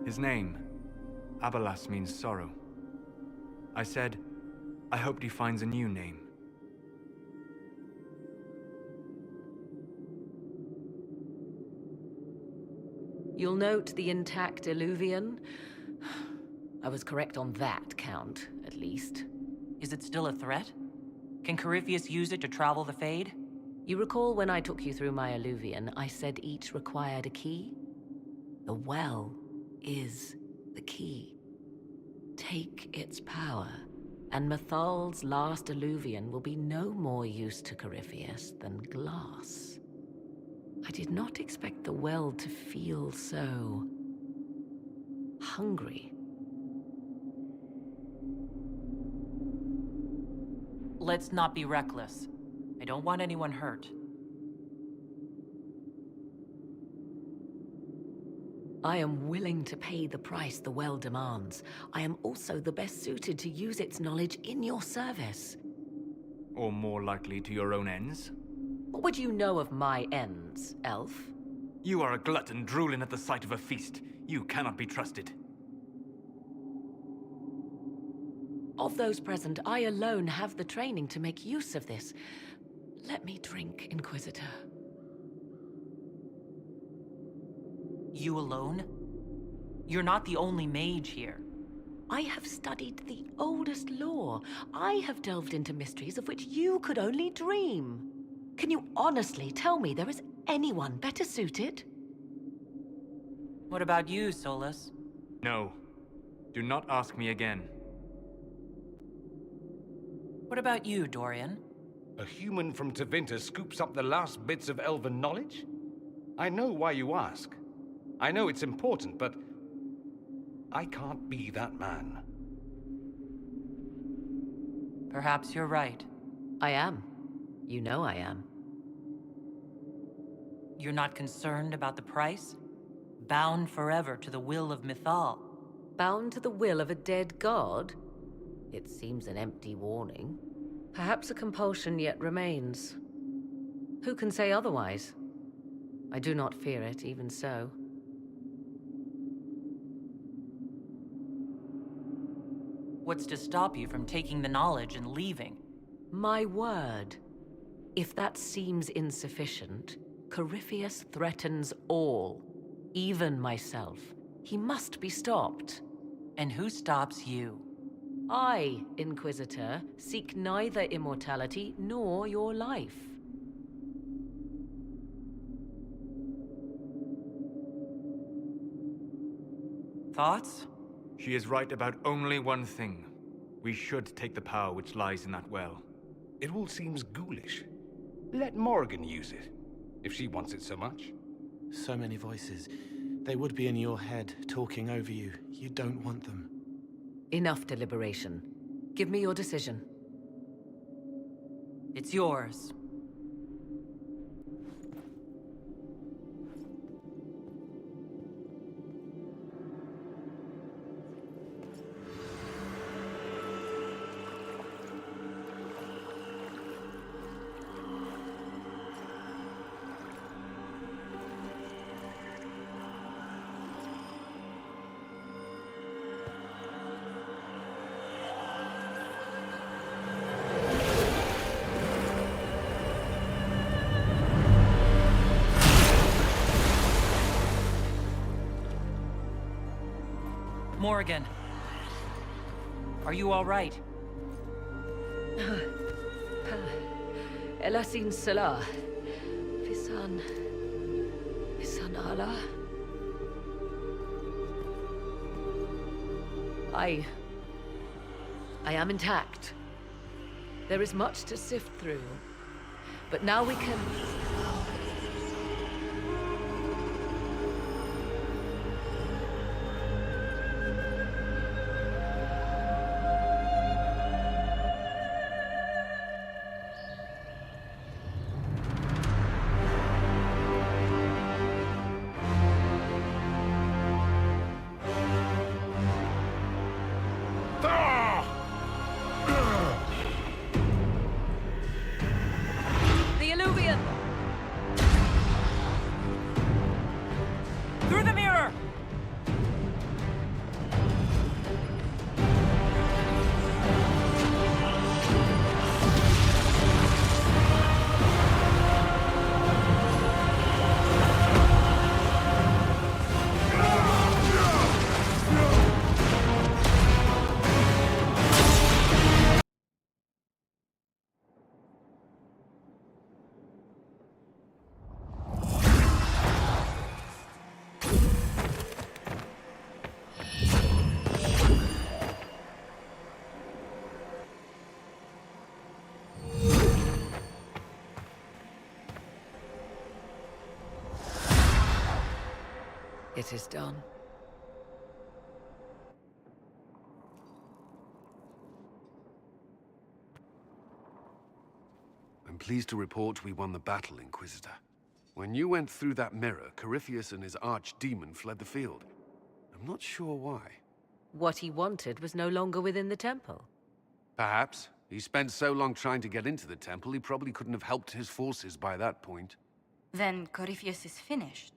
His name, Abelas, means sorrow. I said, I hoped he finds a new name.
You'll note the intact Illuvian. I was correct on that count, at least.
Is it still a threat? Can Corypheus use it to travel the Fade?
You recall when I took you through my Illuvian, I said each required a key? The well is the key. Take its power, and Mythal's last Illuvian will be no more use to Corypheus than glass. I did not expect the well to feel so hungry.
Let's not be reckless. I don't want anyone hurt.
I am willing to pay the price the well demands. I am also the best suited to use its knowledge in your service.
Or more likely to your own ends?
What would you know of my ends, elf?
You are a glutton drooling at the sight of a feast. You cannot be trusted.
Of those present, I alone have the training to make use of this. Let me drink, Inquisitor.
You alone? You're not the only mage here.
I have studied the oldest lore. I have delved into mysteries of which you could only dream. Can you honestly tell me there is anyone better suited?
What about you, Solus?
No. Do not ask me again.
What about you, Dorian?
A human from Tevinter scoops up the last bits of elven knowledge? I know why you ask. I know it's important, but I can't be that man.
Perhaps you're right.
I am. You know I am.
You're not concerned about the price? Bound forever to the will of Mythal.
Bound to the will of a dead god? It seems an empty warning. Perhaps a compulsion yet remains. Who can say otherwise? I do not fear it, even so.
What's to stop you from taking the knowledge and leaving?
My word. If that seems insufficient, Corypheus threatens all, even myself. He must be stopped.
And who stops you?
I, Inquisitor, seek neither immortality nor your life.
Thoughts?
She is right about only one thing. We should take the power which lies in that well.
It all seems ghoulish. Let Morrigan use it, if she wants it so much.
So many voices. They would be in your head, talking over you. You don't want them.
Enough deliberation. Give me your decision.
It's yours. Morrigan. Are you all right?
Elasin Salah. Visan Allah. I am intact. There is much to sift through. But now we can... The Illuvian! It is done.
I'm pleased to report we won the battle, Inquisitor. When you went through that mirror, Corypheus and his archdemon fled the field. I'm not sure why.
What he wanted was no longer within the temple.
Perhaps. He spent so long trying to get into the temple, he probably couldn't have helped his forces by that point.
Then Corypheus is finished.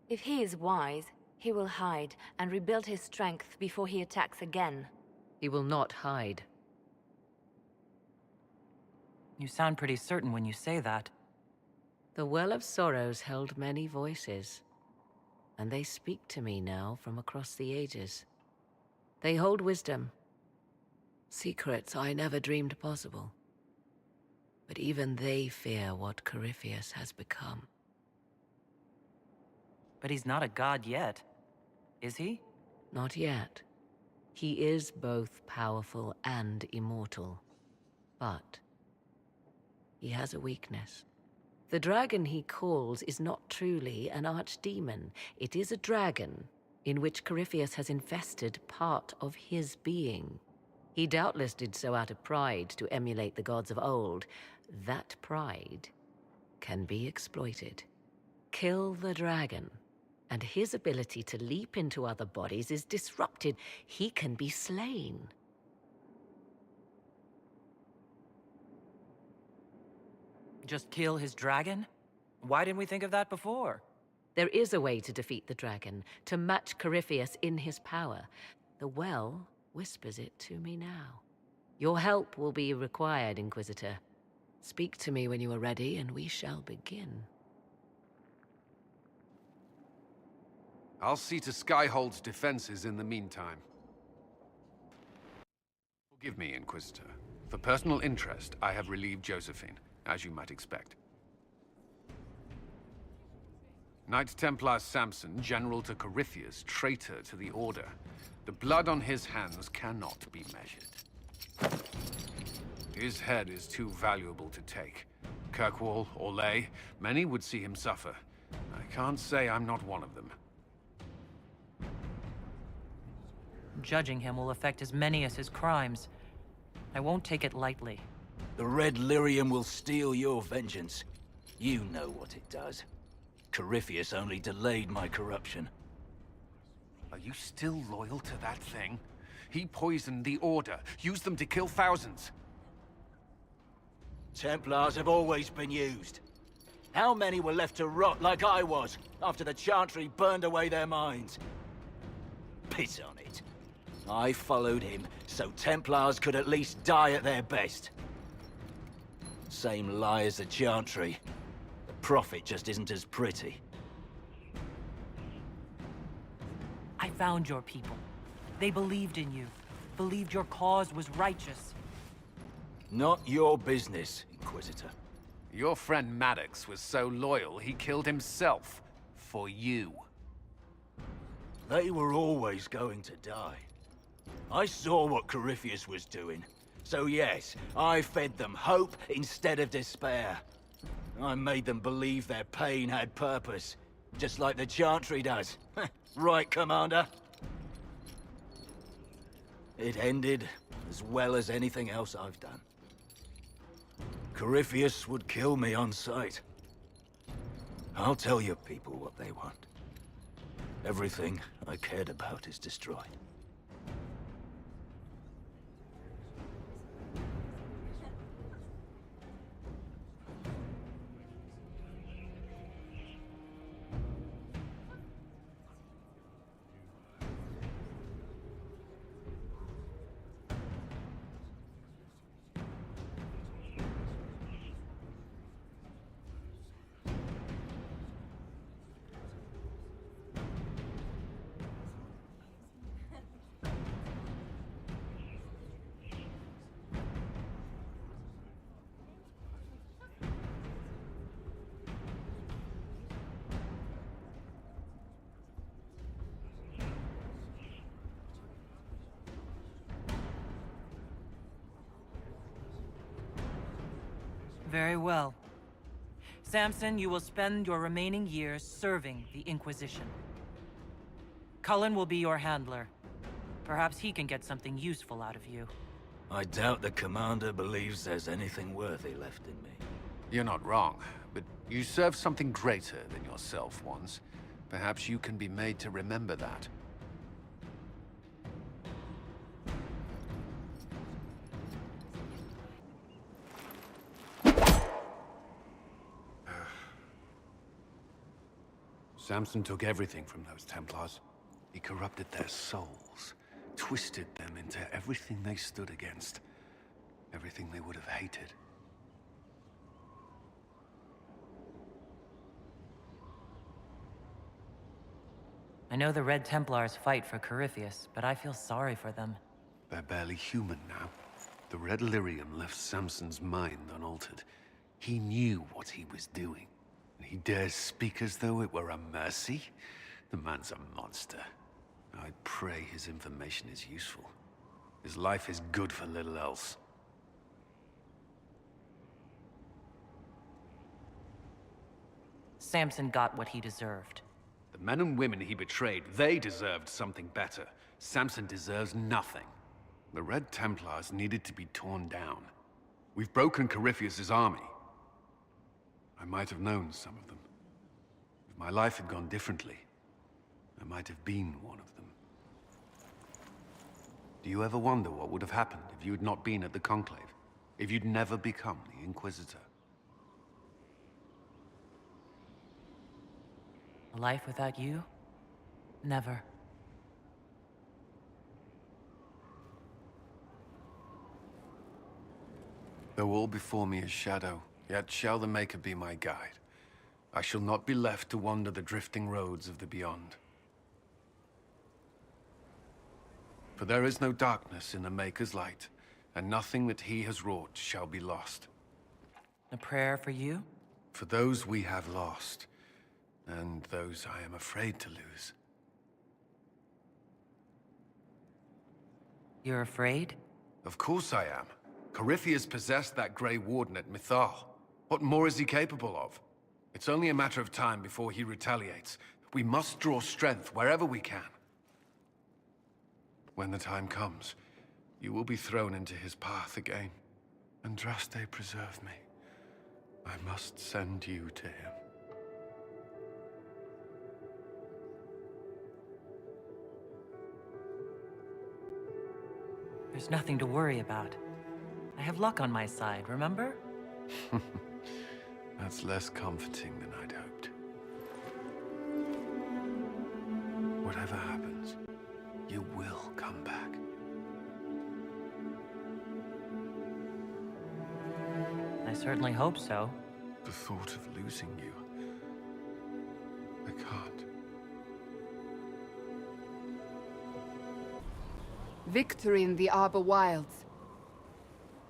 If he is wise, he will hide and rebuild his strength before he attacks again.
He will not hide.
You sound pretty certain when you say that.
The Well of Sorrows held many voices, and they speak to me now from across the ages. They hold wisdom, secrets I never dreamed possible. But even they fear what Corypheus has become.
But he's not a god yet, is he?
Not yet. He is both powerful and immortal. But he has a weakness. The dragon he calls is not truly an archdemon. It is a dragon in which Corypheus has infested part of his being. He doubtless did so out of pride to emulate the gods of old. That pride can be exploited. Kill the dragon, and his ability to leap into other bodies is disrupted. He can be slain.
Just kill his dragon? Why didn't we think of that before?
There is a way to defeat the dragon, to match Corypheus in his power. The well whispers it to me now. Your help will be required, Inquisitor. Speak to me when you are ready, and we shall begin.
I'll see to Skyhold's defenses in the meantime. Forgive me, Inquisitor. For personal interest, I have relieved Josephine, as you might expect. Knight Templar Samson, general to Corypheus, traitor to the Order. The blood on his hands cannot be measured. His head is too valuable to take. Kirkwall, Orlais, many would see him suffer. I can't say I'm not one of them.
Judging him will affect as many as his crimes. I won't take it lightly.
The Red Lyrium will steal your vengeance. You know what it does. Corypheus only delayed my corruption.
Are you still loyal to that thing? He poisoned the Order, used them to kill thousands.
Templars have always been used. How many were left to rot like I was, after the Chantry burned away their minds? Piss on it. I followed him, so Templars could at least die at their best. Same lie as the Chantry. The Prophet just isn't as pretty.
I found your people. They believed in you. Believed your cause was righteous.
Not your business, Inquisitor.
Your friend Maddox was so loyal, he killed himself. For you.
They were always going to die. I saw what Corypheus was doing. So yes, I fed them hope instead of despair. I made them believe their pain had purpose. Just like the Chantry does. Right, Commander? It ended as well as anything else I've done. Corypheus would kill me on sight. I'll tell your people what they want. Everything I cared about is destroyed.
Very well. Samson, you will spend your remaining years serving the Inquisition. Cullen will be your handler. Perhaps he can get something useful out of you.
I doubt the commander believes there's anything worthy left in me.
You're not wrong, but you served something greater than yourself once. Perhaps you can be made to remember that. Samson took everything from those Templars. He corrupted their souls, twisted them into everything they stood against, everything they would have hated.
I know the Red Templars fight for Corypheus, but I feel sorry for them.
They're barely human now. The Red Lyrium left Samson's mind unaltered. He knew what he was doing. And he dares speak as though it were a mercy? The man's a monster. I pray his information is useful. His life is good for little else.
Samson got what he deserved.
The men and women he betrayed, they deserved something better. Samson deserves nothing. The Red Templars needed to be torn down. We've broken Corypheus' army. I might have known some of them. If my life had gone differently, I might have been one of them. Do you ever wonder what would have happened if you had not been at the Conclave? If you'd never become the Inquisitor?
A life without you? Never.
Though all before me is shadow, yet shall the Maker be my guide. I shall not be left to wander the drifting roads of the beyond. For there is no darkness in the Maker's light, and nothing that he has wrought shall be lost.
A prayer for you?
For those we have lost, and those I am afraid to lose.
You're afraid?
Of course I am. Corypheus possessed that Grey Warden at Mythal. What more is he capable of? It's only a matter of time before he retaliates. We must draw strength wherever we can. When the time comes, you will be thrown into his path again. Andraste, preserve me. I must send you to him.
There's nothing to worry about. I have luck on my side, remember?
That's less comforting than I'd hoped. Whatever happens, you will come back.
I certainly hope so.
The thought of losing you... I can't.
Victory in the Arbor Wilds.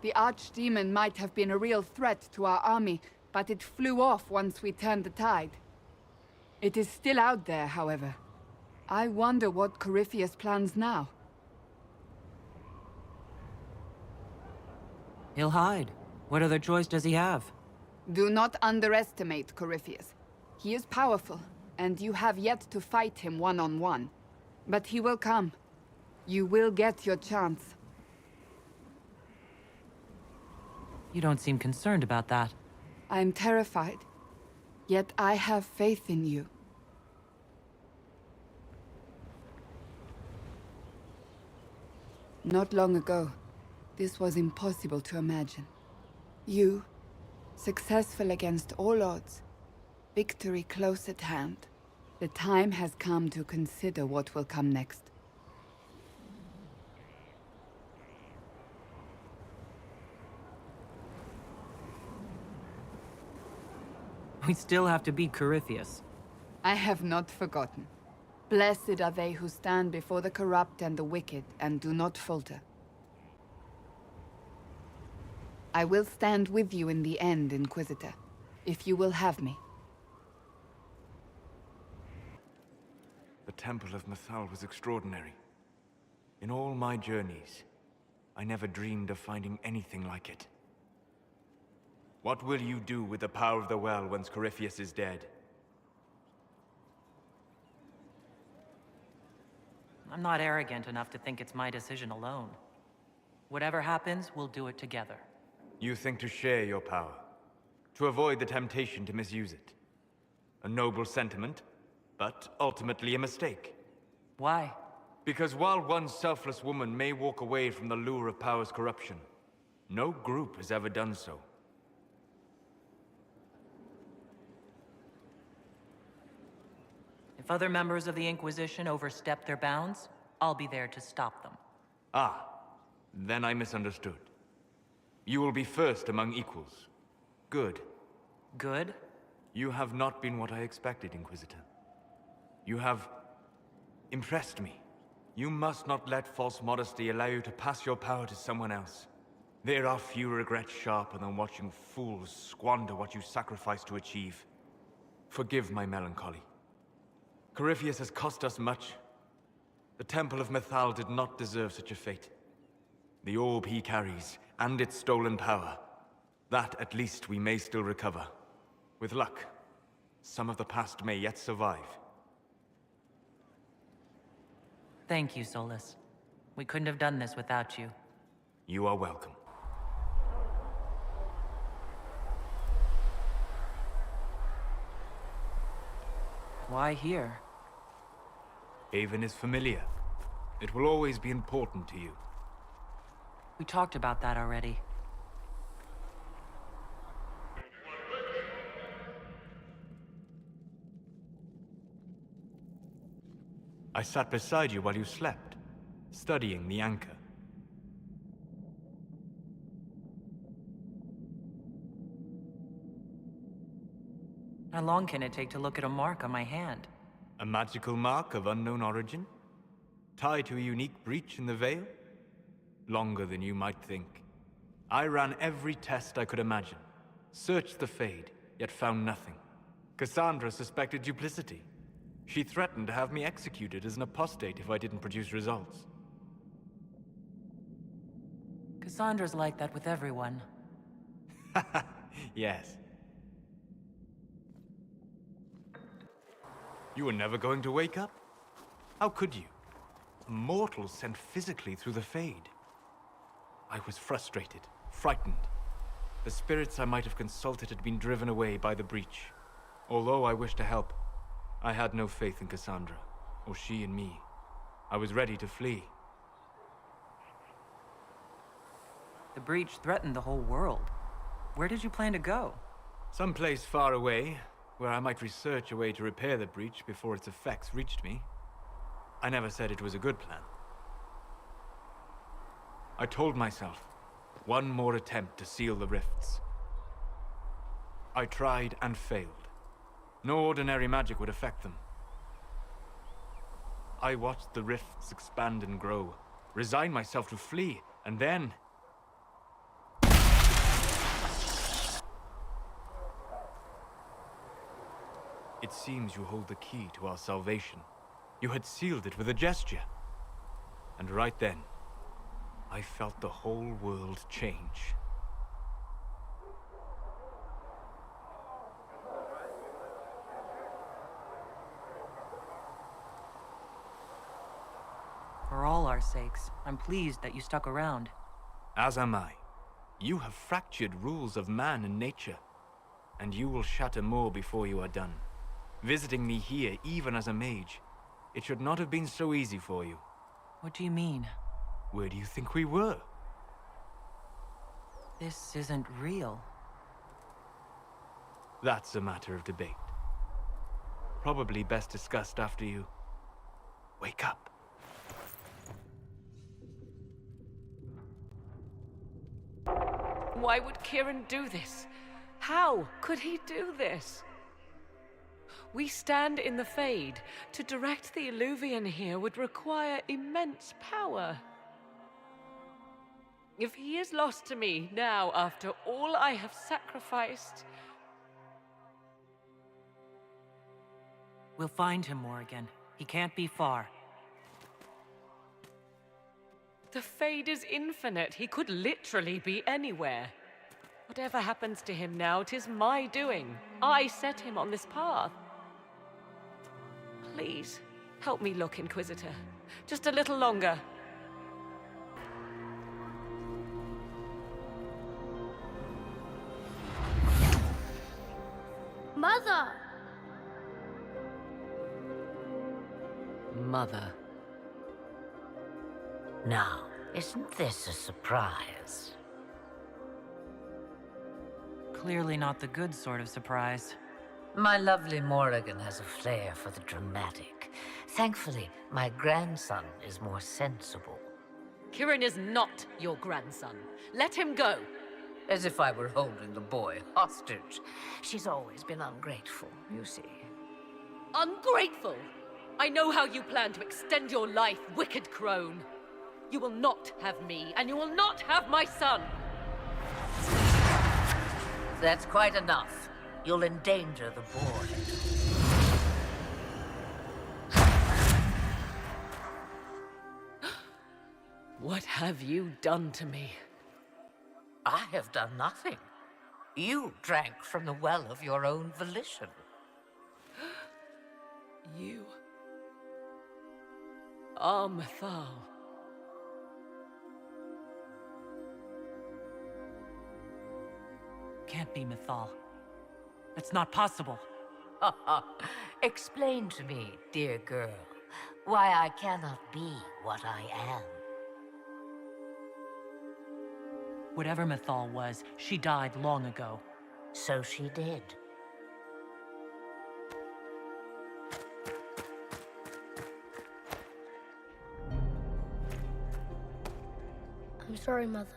The Archdemon might have been a real threat to our army, but it flew off once we turned the tide. It is still out there, however. I wonder what Corypheus plans now.
He'll hide. What other choice does he have?
Do not underestimate Corypheus. He is powerful, and you have yet to fight him one-on-one. But he will come. You will get your chance.
You don't seem concerned about that.
I'm terrified. Yet I have faith in you. Not long ago, this was impossible to imagine. You, successful against all odds, victory close at hand. The time has come to consider what will come next.
We still have to beat Corypheus.
I have not forgotten. Blessed are they who stand before the corrupt and the wicked and do not falter. I will stand with you in the end, Inquisitor, if you will have me.
The Temple of Mythal was extraordinary. In all my journeys, I never dreamed of finding anything like it. What will you do with the power of the well once Corypheus is dead?
I'm not arrogant enough to think it's my decision alone. Whatever happens, we'll do it together.
You think to share your power, to avoid the temptation to misuse it. A noble sentiment, but ultimately a mistake.
Why?
Because while one selfless woman may walk away from the lure of power's corruption, no group has ever done so.
If other members of the Inquisition overstep their bounds, I'll be there to stop them.
Ah, then I misunderstood. You will be first among equals. Good.
Good?
You have not been what I expected, Inquisitor. You have impressed me. You must not let false modesty allow you to pass your power to someone else. There are few regrets sharper than watching fools squander what you sacrifice to achieve. Forgive my melancholy. Corypheus has cost us much. The Temple of Mythal did not deserve such a fate. The orb he carries, and its stolen power, that at least we may still recover. With luck, some of the past may yet survive.
Thank you, Solus. We couldn't have done this without you.
You are welcome.
Why here?
Haven is familiar. It will always be important to you.
We talked about that already.
I sat beside you while you slept, studying the anchor.
How long can it take to look at a mark on my hand?
A magical mark of unknown origin? Tied to a unique breach in the veil? Longer than you might think. I ran every test I could imagine. Searched the Fade, yet found nothing. Cassandra suspected duplicity. She threatened to have me executed as an apostate if I didn't produce results.
Cassandra's like that with everyone.
Yes. You were never going to wake up? How could you? A mortal sent physically through the Fade. I was frustrated, frightened. The spirits I might have consulted had been driven away by the breach. Although I wished to help, I had no faith in Cassandra, or she in me. I was ready to flee.
The breach threatened the whole world. Where did you plan to go?
Someplace far away, where I might research a way to repair the breach before its effects reached me. I never said it was a good plan. I told myself, one more attempt to seal the rifts. I tried and failed. No ordinary magic would affect them. I watched the rifts expand and grow, resigned myself to flee, and then... It seems you hold the key to our salvation. You had sealed it with a gesture. And right then, I felt the whole world change.
For all our sakes, I'm pleased that you stuck around.
As am I. You have fractured rules of man and nature, and you will shatter more before you are done. Visiting me here, even as a mage, it should not have been so easy for you.
What do you mean?
Where do you think we were?
This isn't real.
That's a matter of debate. Probably best discussed after you wake up.
Why would Kieran do this? How could he do this? We stand in the Fade. To direct the Illuvian here would require immense power. If he is lost to me now, after all I have sacrificed...
We'll find him, Morrigan. He can't be far.
The Fade is infinite. He could literally be anywhere. Whatever happens to him now, 'tis my doing. I set him on this path. Please, help me look, Inquisitor. Just a little longer.
Mother!
Mother. Now, isn't this a surprise?
Clearly not the good sort of surprise.
My lovely Morrigan has a flair for the dramatic. Thankfully, my grandson is more sensible.
Kieran is not your grandson. Let him go.
As if I were holding the boy hostage. She's always been ungrateful, you see.
Ungrateful? I know how you plan to extend your life, wicked crone. You will not have me, and you will not have my son.
That's quite enough. You'll endanger the boy.
What have you done to me?
I have done nothing. You drank from the well of your own volition.
You are Mythal.
Can't be Mythal. That's not possible.
Explain to me, dear girl, why I cannot be what I am.
Whatever Mythal was, she died long ago.
So she did.
I'm sorry, Mother.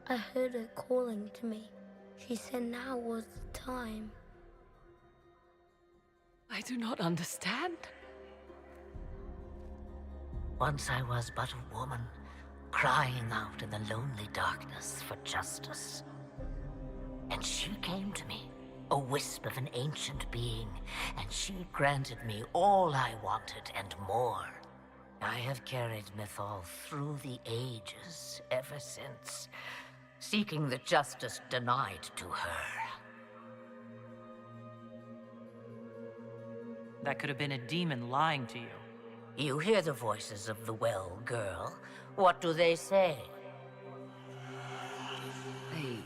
I heard her calling to me. She said now was the time.
I do not understand.
Once I was but a woman, crying out in the lonely darkness for justice. And she came to me, a wisp of an ancient being, and she granted me all I wanted and more. I have carried Mythal through the ages ever since, seeking the justice denied to her.
That could have been a demon lying to you.
You hear the voices of the well, girl. What do they say?
They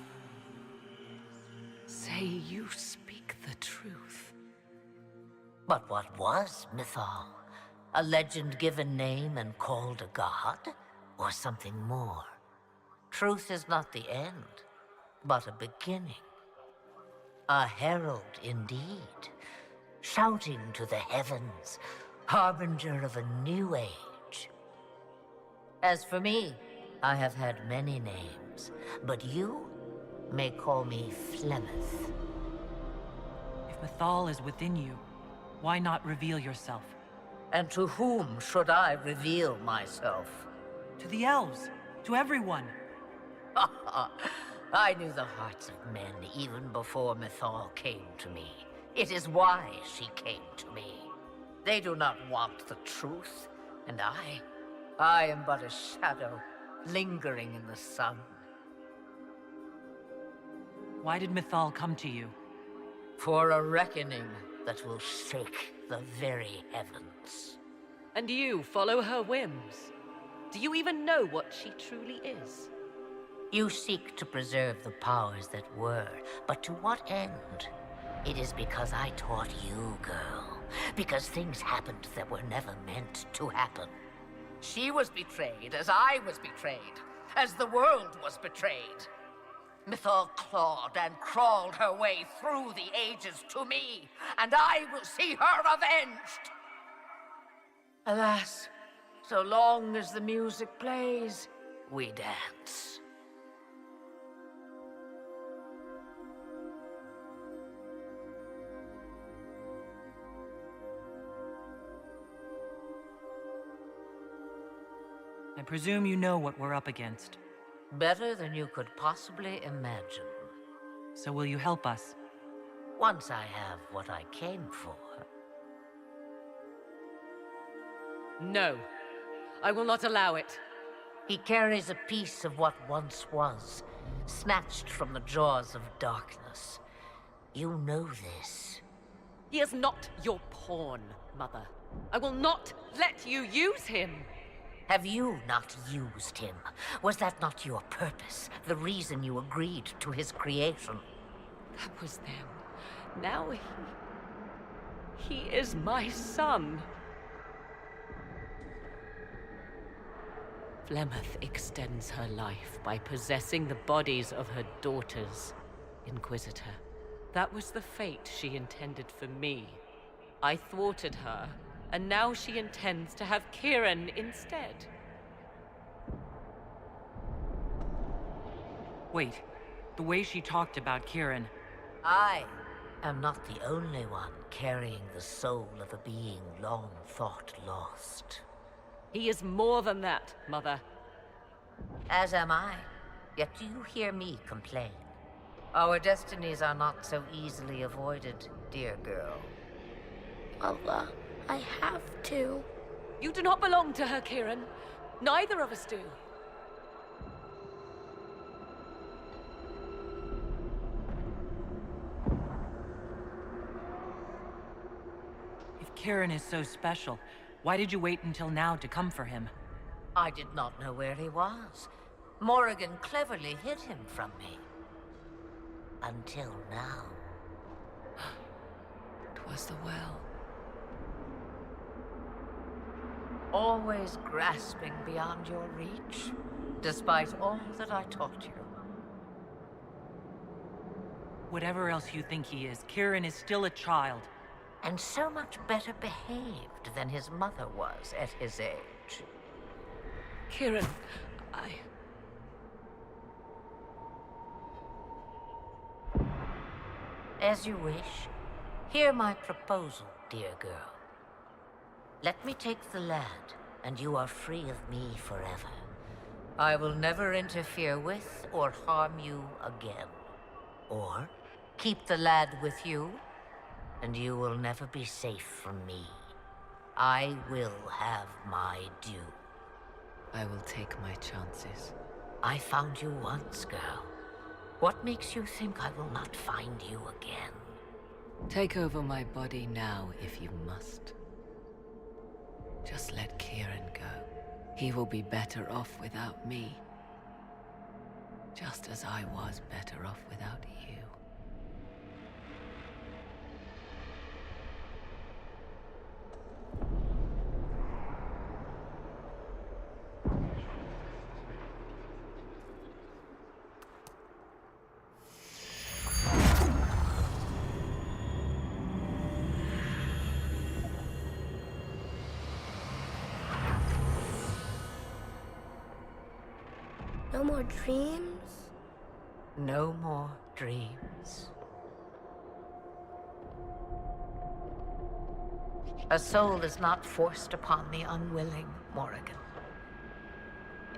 say you speak the truth.
But what was Mythal? A legend given name and called a god? Or something more? Truth is not the end, but a beginning. A herald indeed, shouting to the heavens, harbinger of a new age. As for me, I have had many names, but you may call me Flemeth.
If Mythal is within you, why not reveal yourself?
And to whom should I reveal myself?
To the elves, to everyone.
I knew the hearts of men even before Mythal came to me. It is why she came to me. They do not want the truth, and I am but a shadow, lingering in the sun.
Why did Mythal come to you?
For a reckoning that will shake the very heavens.
And you follow her whims. Do you even know what she truly is?
You seek to preserve the powers that were, but to what end? It is because I taught you, girl. Because things happened that were never meant to happen. She was betrayed as I was betrayed, as the world was betrayed. Mythal clawed and crawled her way through the ages to me, and I will see her avenged! Alas, so long as the music plays, we dance.
I presume you know what we're up against.
Better than you could possibly imagine.
So will you help us?
Once I have what I came for.
No. I will not allow it.
He carries a piece of what once was, snatched from the jaws of darkness. You know this.
He is not your pawn, Mother. I will not let you use him.
Have you not used him? Was that not your purpose? The reason you agreed to his creation?
That was then. Now he is my son. Flemeth extends her life by possessing the bodies of her daughters, Inquisitor. That was the fate she intended for me. I thwarted her, and now she intends to have Kieran instead.
Wait, the way she talked about Kieran...
I am not the only one carrying the soul of a being long thought lost.
He is more than that, Mother.
As am I. Yet do you hear me complain? Our destinies are not so easily avoided, dear girl.
Mother, I have to.
You do not belong to her, Kieran. Neither of us do.
If Kieran is so special, why did you wait until now to come for him?
I did not know where he was. Morrigan cleverly hid him from me. Until now.
Twas the well.
Always grasping beyond your reach, despite all that I taught you.
Whatever else you think he is, Kieran is still a child.
And so much better behaved than his mother was at his age.
Kieran,
As you wish. Hear my proposal, dear girl. Let me take the lad, and you are free of me forever. I will never interfere with or harm you again. Or keep the lad with you, and you will never be safe from me. I will have my due.
I will take my chances.
I found you once, girl. What makes you think I will not find you again?
Take over my body now, if you must. Just let Kieran go. He will be better off without me. Just as I was better off without you.
No more dreams?
No more dreams. A soul is not forced upon the unwilling, Morrigan.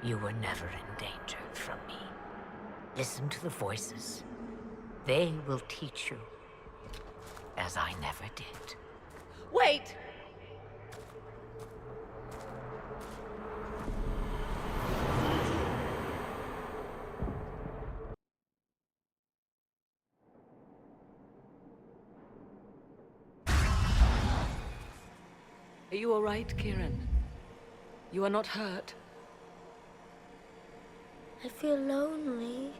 You were never in danger from me. Listen to the voices. They will teach you, as I never did.
wait!
Are you all right, Kieran? You are not hurt?
I feel lonely.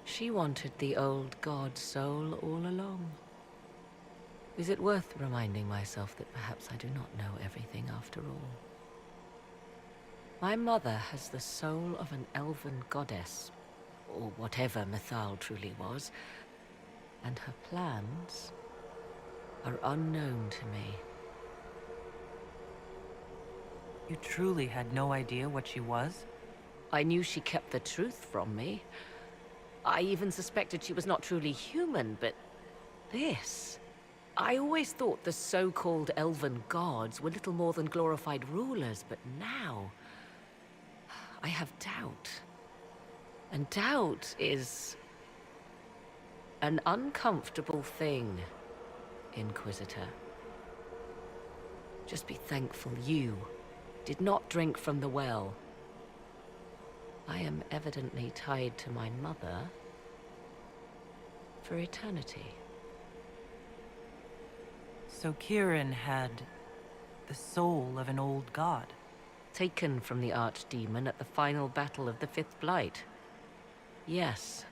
She wanted the old god soul all along. Is it worth reminding myself that perhaps I do not know everything after all? My mother has the soul of an elven goddess, or whatever Mythal truly was, and her plans are unknown to me.
You truly had no idea what she was?
I knew she kept the truth from me. I even suspected she was not truly human, but this... I always thought the so-called elven gods were little more than glorified rulers, but now... I have doubt. And doubt is... an uncomfortable thing, Inquisitor. Just be thankful you did not drink from the well. I am evidently tied to my mother for eternity.
So Kieran had the soul of an old god.
Taken from the archdemon at the final battle of the Fifth Blight. Yes,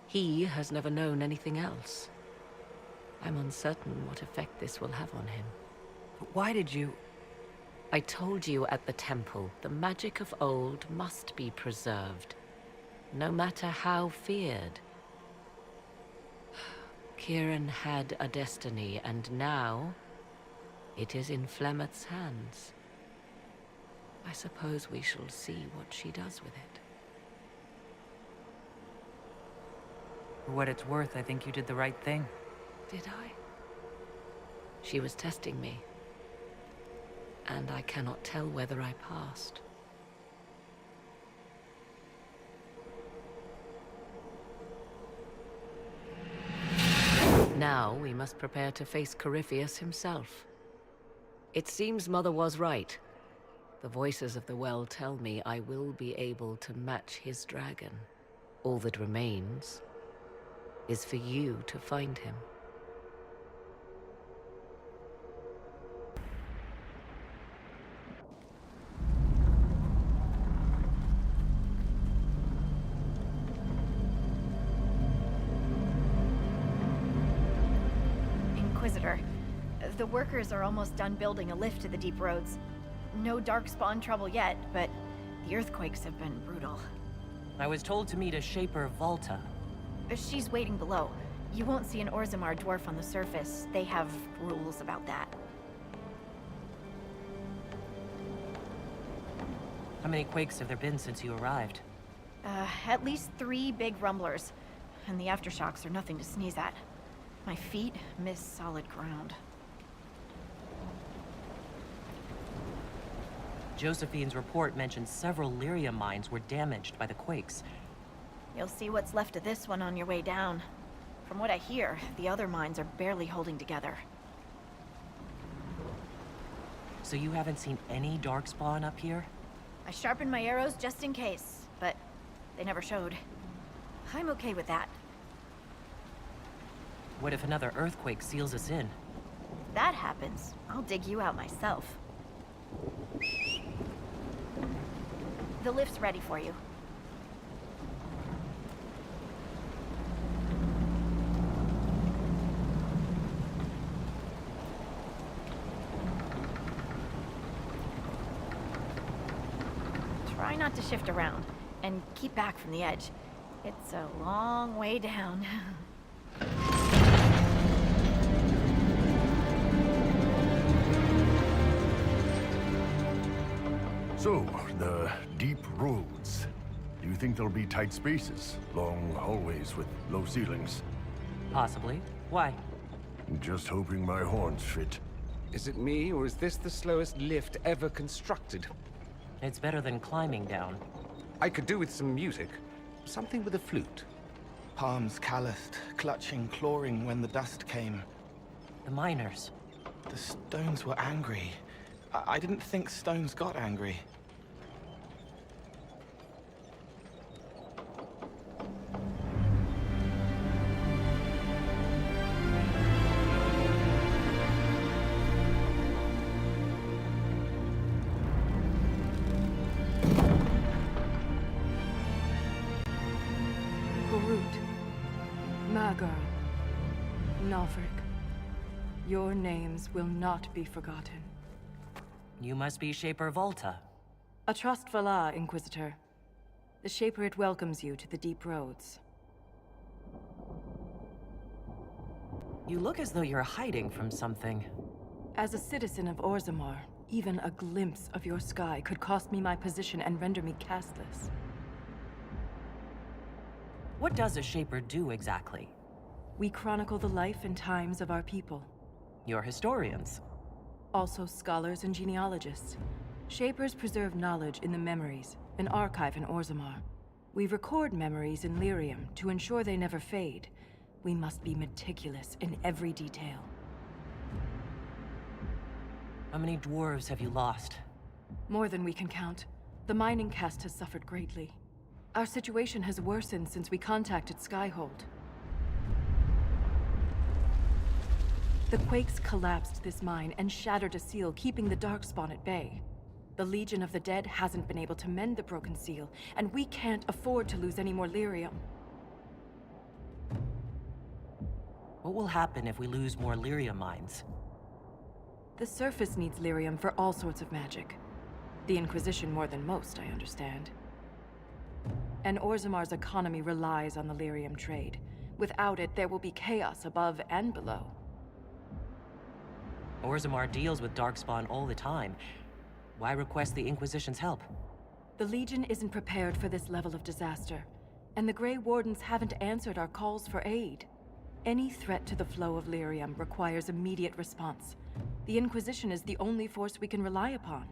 he has never known anything else. I'm uncertain what effect this will have on him.
But why did you...
I told you at the temple, the magic of old must be preserved, no matter how feared. Kieran had a destiny, and now it is in Flemeth's hands. I suppose we shall see what she does with it.
For what it's worth, I think you did the right thing.
Did I? She was testing me, and I cannot tell whether I passed. Now we must prepare to face Corypheus himself. It seems Mother was right. The voices of the well tell me I will be able to match his dragon. All that remains is for you to find him.
Inquisitor, the workers are almost done building a lift to the deep roads. No darkspawn trouble yet, but the earthquakes have been brutal.
I was told to meet a Shaper Volta.
She's waiting below. You won't see an Orzammar dwarf on the surface. They have rules about that.
How many quakes have there been since you arrived?
At least 3 big rumblers. And the aftershocks are nothing to sneeze at. My feet miss solid ground.
Josephine's report mentioned several lyrium mines were damaged by the quakes.
You'll see what's left of this one on your way down. From what I hear, the other mines are barely holding together.
So you haven't seen any darkspawn up here?
I sharpened my arrows just in case, but they never showed. I'm okay with that.
What if another earthquake seals us in?
If that happens, I'll dig you out myself. The lift's ready for you. Try not to shift around, and keep back from the edge. It's a long way down.
So, the deep roads. Do you think there'll be tight spaces? Long hallways with low ceilings?
Possibly. Why?
Just hoping my horns fit.
Is it me, or is this the slowest lift ever constructed?
It's better than climbing down.
I could do with some music. Something with a flute.
Palms calloused, clutching, clawing when the dust came.
The miners.
The stones were angry. I didn't think stones got angry.
Magor, Nalfric, your names will not be forgotten.
You must be Shaper Volta.
A trust Valar, Inquisitor. The Shaper it welcomes you to the deep roads.
You look as though you're hiding from something.
As a citizen of Orzammar, even a glimpse of your sky could cost me my position and render me castless.
What does a Shaper do exactly?
We chronicle the life and times of our people.
You're historians.
Also scholars and genealogists. Shapers preserve knowledge in the memories, an archive in Orzammar. We record memories in Lyrium to ensure they never fade. We must be meticulous in every detail.
How many dwarves have you lost?
More than we can count. The mining caste has suffered greatly. Our situation has worsened since we contacted Skyhold. The quakes collapsed this mine and shattered a seal, keeping the Darkspawn at bay. The Legion of the Dead hasn't been able to mend the broken seal, and we can't afford to lose any more lyrium.
What will happen if we lose more lyrium mines?
The surface needs lyrium for all sorts of magic. The Inquisition more than most, I understand. And Orzamar's economy relies on the lyrium trade. Without it, there will be chaos above and below.
Orzamar deals with Darkspawn all the time. Why request the Inquisition's help?
The Legion isn't prepared for this level of disaster, and the Grey Wardens haven't answered our calls for aid. Any threat to the flow of lyrium requires immediate response. The Inquisition is the only force we can rely upon.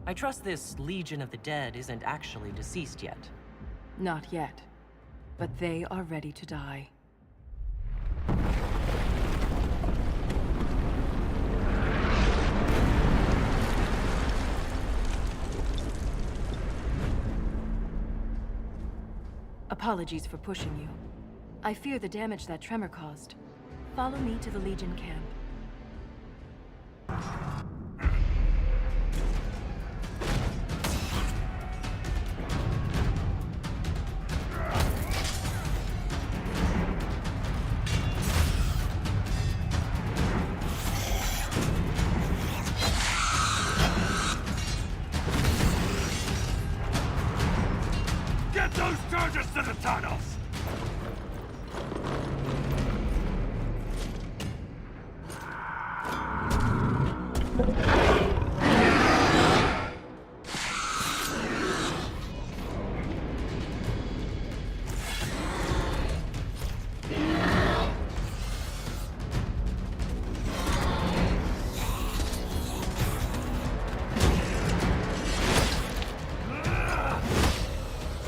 I trust this Legion of the Dead isn't actually deceased yet.
Not yet, but they are ready to die. Apologies for pushing you. I fear the damage that tremor caused. Follow me to the Legion camp.
Get those charges to the tunnels!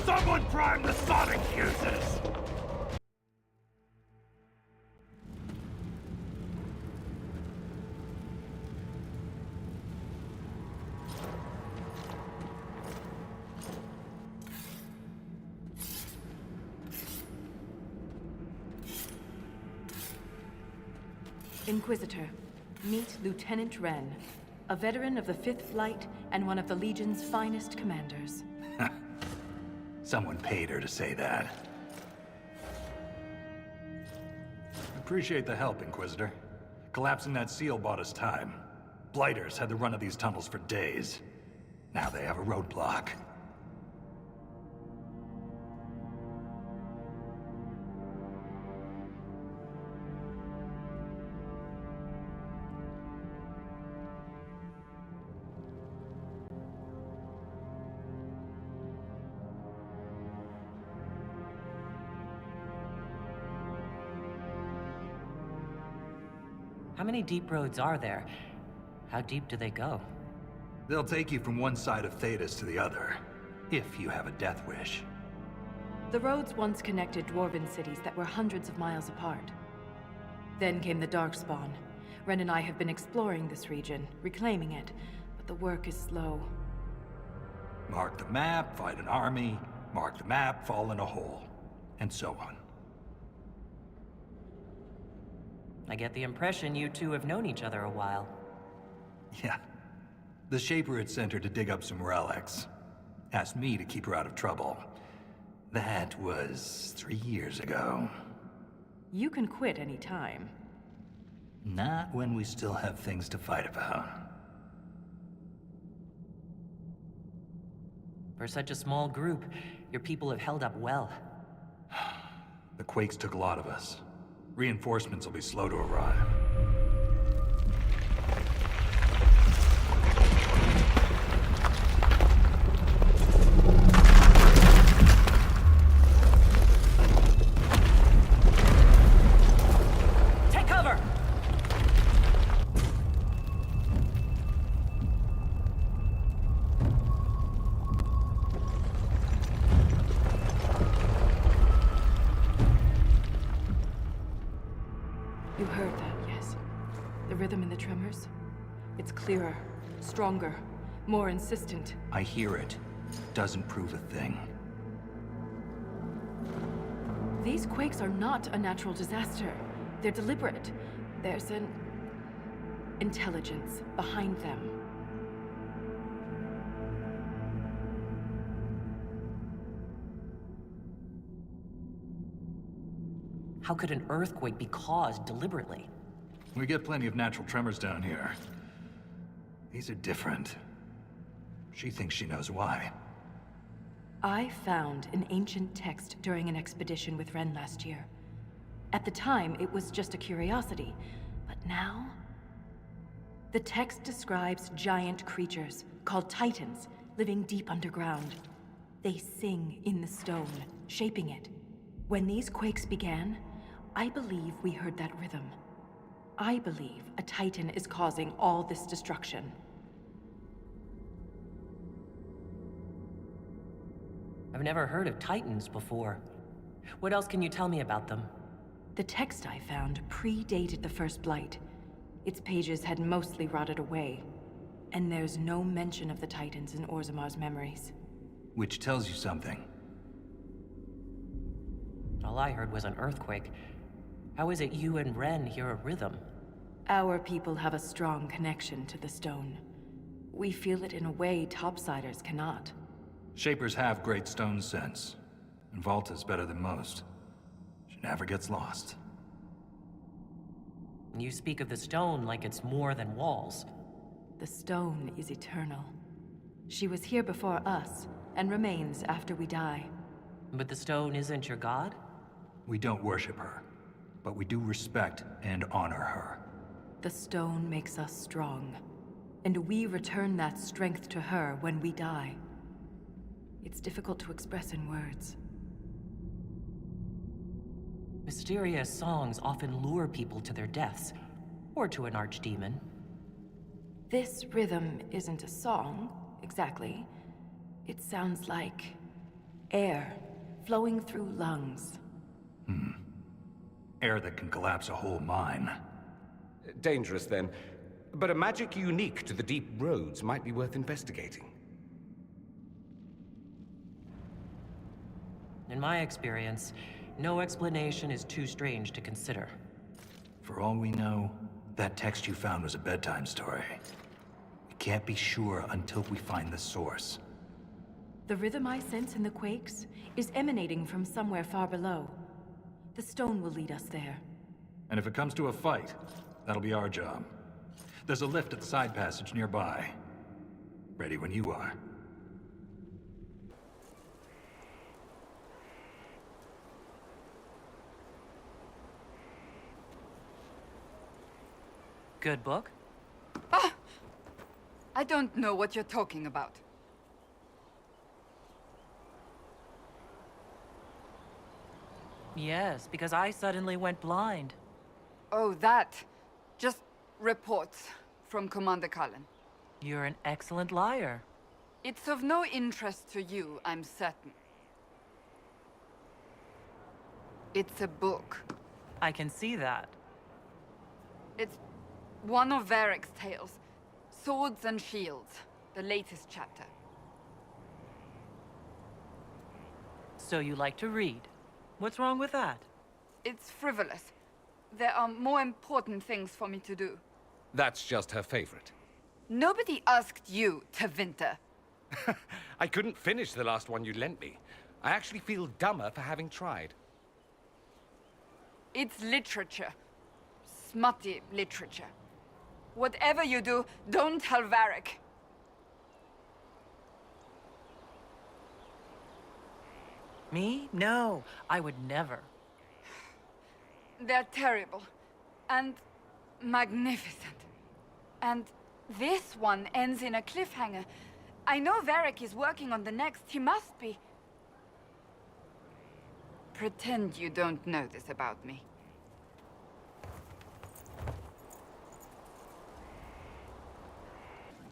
Someone prime the sonic fuses!
Inquisitor, meet Lieutenant Wren, a veteran of the 5th Flight and one of the Legion's finest commanders.
Someone paid her to say that. Appreciate the help, Inquisitor. Collapsing that seal bought us time. Blighters had the run of these tunnels for days. Now they have a roadblock.
How many deep roads are there? How deep do they go?
They'll take you from one side of Thedas to the other, if you have a death wish.
The roads once connected dwarven cities that were hundreds of miles apart. Then came the Darkspawn. Ren and I have been exploring this region, reclaiming it, but the work is slow.
Mark the map, fight an army. Mark the map, fall in a hole. And so on.
I get the impression you two have known each other a while.
Yeah. The Shaper had sent her to dig up some relics. Asked me to keep her out of trouble. That was 3 years ago.
You can quit any time.
Not when we still have things to fight about.
For such a small group, your people have held up well.
The quakes took a lot of us. Reinforcements will be slow to arrive.
Take cover!
You heard that, yes? The rhythm in the tremors? It's clearer, stronger, more insistent.
I hear it. Doesn't prove a thing.
These quakes are not a natural disaster. They're deliberate. There's an intelligence behind them.
How could an earthquake be caused deliberately?
We get plenty of natural tremors down here. These are different. She thinks she knows why.
I found an ancient text during an expedition with Ren last year. At the time, it was just a curiosity, but now... The text describes giant creatures, called Titans, living deep underground. They sing in the stone, shaping it. When these quakes began, I believe we heard that rhythm. I believe a Titan is causing all this destruction.
I've never heard of Titans before. What else can you tell me about them?
The text I found predated the First Blight. Its pages had mostly rotted away, and there's no mention of the Titans in Orzamar's memories.
Which tells you something.
All I heard was an earthquake. How is it you and Ren hear a rhythm?
Our people have a strong connection to the stone. We feel it in a way topsiders cannot.
Shapers have great stone sense, and Volta's better than most. She never gets lost.
You speak of the stone like it's more than walls.
The stone is eternal. She was here before us, and remains after we die.
But the stone isn't your god?
We don't worship her, but we do respect and honor her.
The stone makes us strong, and we return that strength to her when we die. It's difficult to express in words.
Mysterious songs often lure people to their deaths, or to an archdemon.
This rhythm isn't a song, exactly. It sounds like air flowing through lungs.
Air that can collapse a whole mine.
Dangerous, then. But a magic unique to the deep roads might be worth investigating.
In my experience, no explanation is too strange to consider.
For all we know, that text you found was a bedtime story. We can't be sure until we find the source.
The rhythm I sense in the quakes is emanating from somewhere far below. The stone will lead us there.
And if it comes to a fight, that'll be our job. There's a lift at the side passage nearby. Ready when you are.
Good book?
Ah! I don't know what you're talking about.
Yes, because I suddenly went blind.
Oh, that. Just reports from Commander Cullen.
You're an excellent liar.
It's of no interest to you, I'm certain. It's a book.
I can see that.
It's one of Varric's tales. Swords and Shields, the latest chapter.
So you like to read. What's wrong with that?
It's frivolous. There are more important things for me to do.
That's just her favorite.
Nobody asked you, Tevinter.
I couldn't finish the last one you lent me. I actually feel dumber for having tried.
It's literature. Smutty literature. Whatever you do, don't tell Varric.
Me? No, I would never.
They're terrible. And magnificent. And this one ends in a cliffhanger. I know Varric is working on the next. He must be. Pretend you don't know this about me.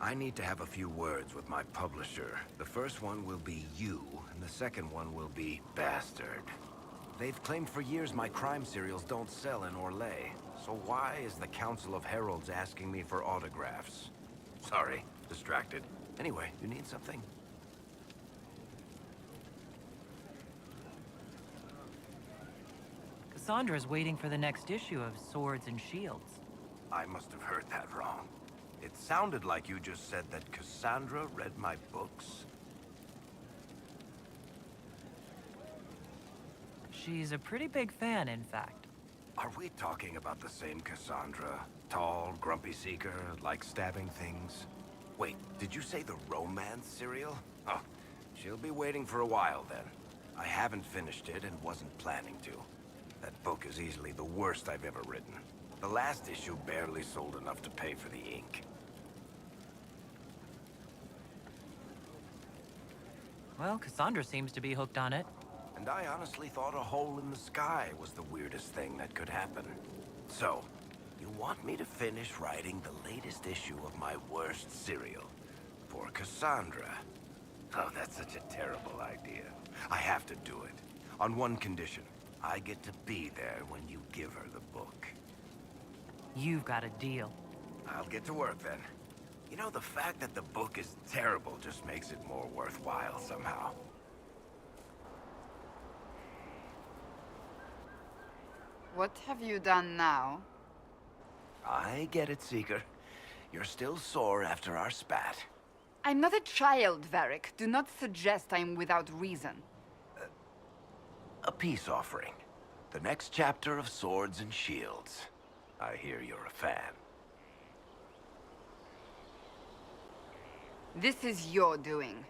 I need to have a few words with my publisher. The first one will be you, and the second one will be Bastard. They've claimed for years my crime serials don't sell in Orlais. So why is the Council of Heralds asking me for autographs? Sorry, distracted.
distracted. Anyway, you need something?
Cassandra's waiting for the next issue of Swords and Shields.
I must have heard that wrong. It sounded like you just said that Cassandra read my books.
She's a pretty big fan, in fact.
Are we talking about the same Cassandra? Tall, grumpy seeker, like stabbing things? Wait, did you say the romance serial? Oh, she'll be waiting for a while then. I haven't finished it and wasn't planning to. That book is easily the worst I've ever written. The last issue barely sold enough to pay for the ink.
Well, Cassandra seems to be hooked on it.
And I honestly thought a hole in the sky was the weirdest thing that could happen. So, you want me to finish writing the latest issue of my worst serial for Cassandra? Oh, that's such a terrible idea. I have to do it. On one condition. I get to be there when you give her the book.
You've got a deal.
I'll get to work then. You know, the fact that the book is terrible just makes it more worthwhile somehow.
What have you done now?
I get it, Seeker. You're still sore after our spat.
I'm not a child, Varric. Do not suggest I'm without reason.
A peace offering. The next chapter of Swords and Shields. I hear you're a fan.
This is your doing.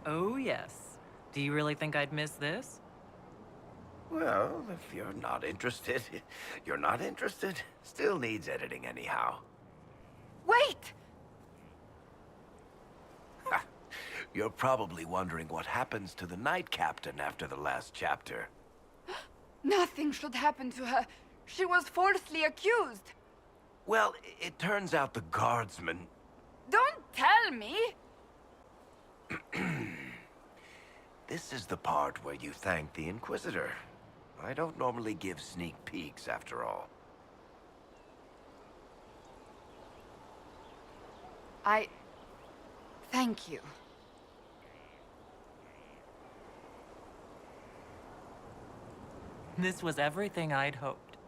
Oh, yes. Do you really think I'd miss this?
Well, if you're not interested, you're not interested. Still needs editing anyhow.
Wait!
You're probably wondering what happens to the Knight Captain after the last chapter.
Nothing should happen to her. She was falsely accused.
Well, it turns out the guardsman...
Don't tell me!
This is the part where you thank the Inquisitor. I don't normally give sneak peeks, after all.
Thank you.
This was everything I'd hoped.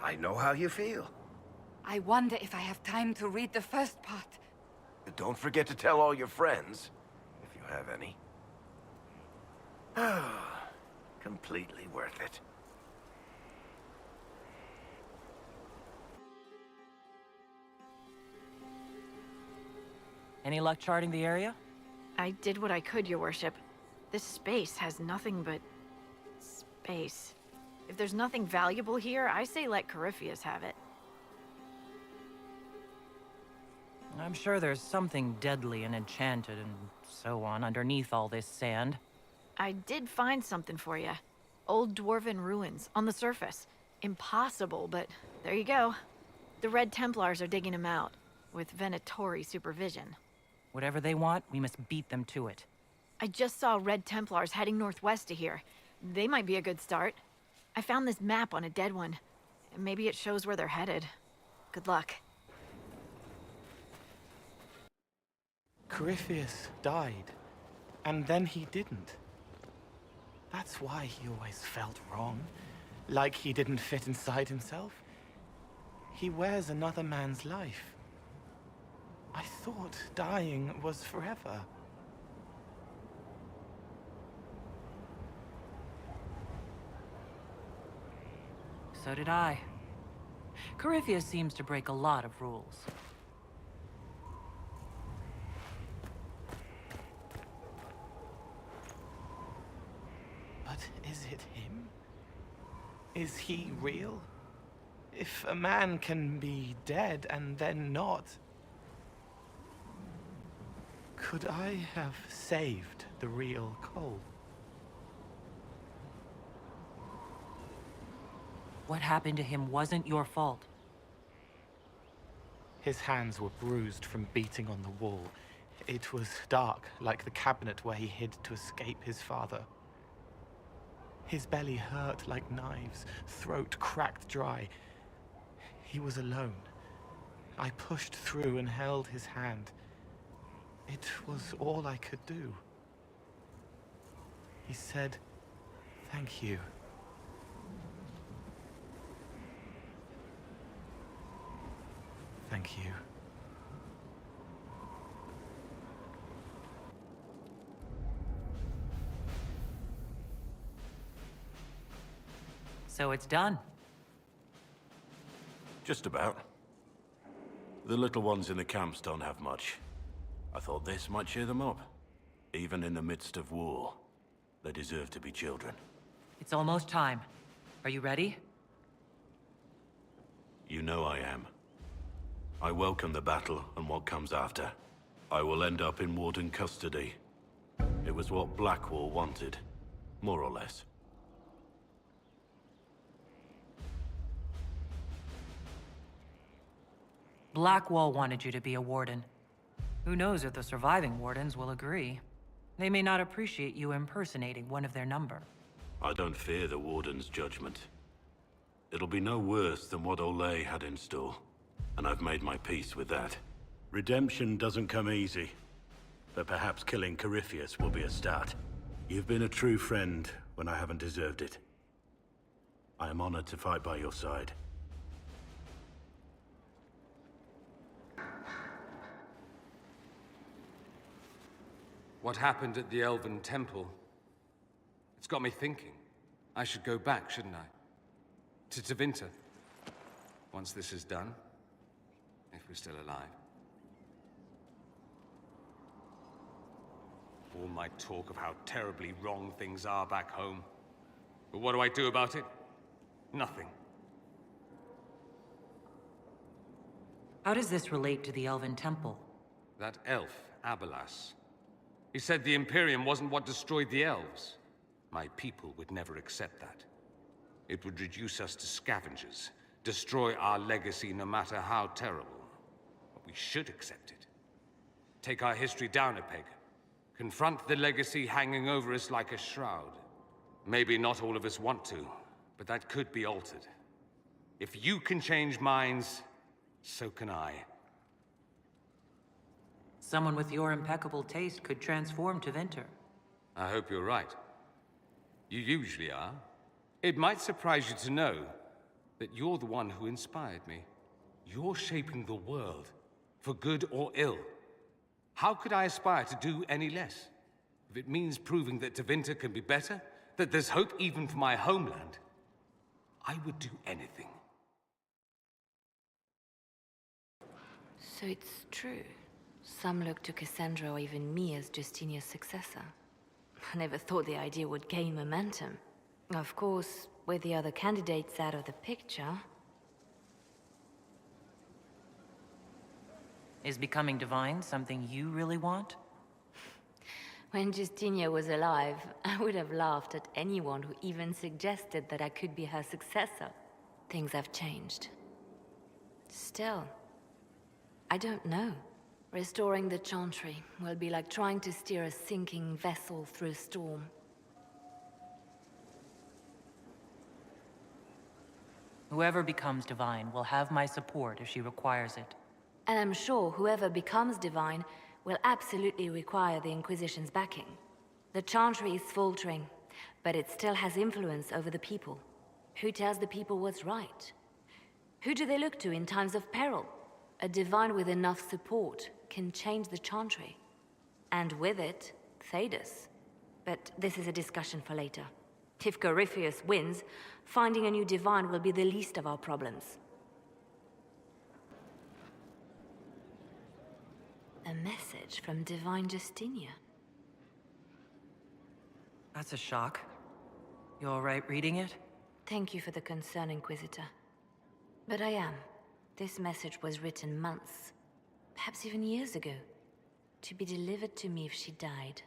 I know how you feel.
I wonder if I have time to read the first part.
Don't forget to tell all your friends, if you have any. Completely worth it.
Any luck charting the area?
I did what I could, Your Worship. This space has nothing but... space. If there's nothing valuable here, I say let Corypheus have it.
I'm sure there's something deadly and enchanted and so on underneath all this sand.
I did find something for you. Old dwarven ruins, on the surface. Impossible, but there you go. The Red Templars are digging them out, with Venatori supervision.
Whatever they want, we must beat them to it.
I just saw Red Templars heading northwest to here. They might be a good start. I found this map on a dead one. Maybe it shows where they're headed. Good luck.
Corypheus died, and then he didn't. That's why he always felt wrong, like he didn't fit inside himself. He wears another man's life. I thought dying was forever.
So did I. Corypheus seems to break a lot of rules.
But is it him? Is he real? If a man can be dead and then not, could I have saved the real Cole?
What happened to him wasn't your fault.
His hands were bruised from beating on the wall. It was dark, like the cabinet where he hid to escape his father. His belly hurt like knives, throat cracked dry. He was alone, I pushed through and held his hand. It was all I could do. He said, "Thank you." Thank you.
So it's done.
Just about. The little ones in the camps don't have much. I thought this might cheer them up. Even in the midst of war, they deserve to be children.
It's almost time. Are you ready?
You know I am. I welcome the battle and what comes after. I will end up in Warden custody. It was what Blackwall wanted, more or less.
Blackwall wanted you to be a warden. Who knows if the surviving wardens will agree? They may not appreciate you impersonating one of their number.
I don't fear the Warden's judgment. It'll be no worse than what Olay had in store, and I've made my peace with that. Redemption doesn't come easy, but perhaps killing Corypheus will be a start. You've been a true friend when I haven't deserved it. I am honored to fight by your side.
What happened at the Elven Temple? It's got me thinking. I should go back, shouldn't I? To Tevinter. Once this is done. If we're still alive. All my talk of how terribly wrong things are back home. But what do I do about it? Nothing.
How does this relate to the Elven Temple?
That elf, Abelas. He said the Imperium wasn't what destroyed the elves. My people would never accept that. It would reduce us to scavengers, destroy our legacy no matter how terrible. But we should accept it. Take our history down a peg. Confront the legacy hanging over us like a shroud. Maybe not all of us want to, but that could be altered. If you can change minds, so can I.
Someone with your impeccable taste could transform Tevinter.
I hope you're right. You usually are. It might surprise you to know that you're the one who inspired me. You're shaping the world, for good or ill. How could I aspire to do any less? If it means proving that Tevinter can be better, that there's hope even for my homeland, I would do anything.
So it's true. Some look to Cassandra or even me as Justinia's successor. I never thought the idea would gain momentum. Of course, with the other candidates out of the picture...
Is becoming divine something you really want?
When Justinia was alive, I would have laughed at anyone who even suggested that I could be her successor. Things have changed. Still, I don't know. Restoring the Chantry will be like trying to steer a sinking vessel through a storm.
Whoever becomes divine will have my support if she requires it.
And I'm sure whoever becomes divine will absolutely require the Inquisition's backing. The Chantry is faltering, but it still has influence over the people. Who tells the people what's right? Who do they look to in times of peril? A divine with enough support can change the Chantry. And with it, Thedas. But this is a discussion for later. If Corypheus wins, finding a new divine will be the least of our problems. A message from Divine Justinia.
That's a shock. You all right reading it?
Thank you for the concern, Inquisitor. But I am. This message was written months, perhaps even years ago, to be delivered to me if she died.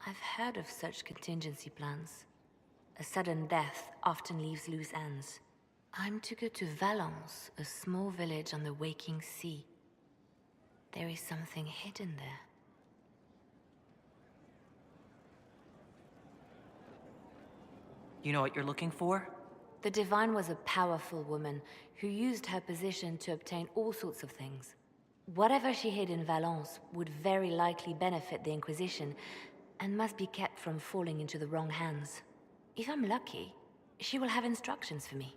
I've heard of such contingency plans. A sudden death often leaves loose ends. I'm to go to Valence, a small village on the waking sea. There is something hidden there.
You know what you're looking for?
The Divine was a powerful woman who used her position to obtain all sorts of things. Whatever she hid in Valence would very likely benefit the Inquisition and must be kept from falling into the wrong hands. If I'm lucky, she will have instructions for me.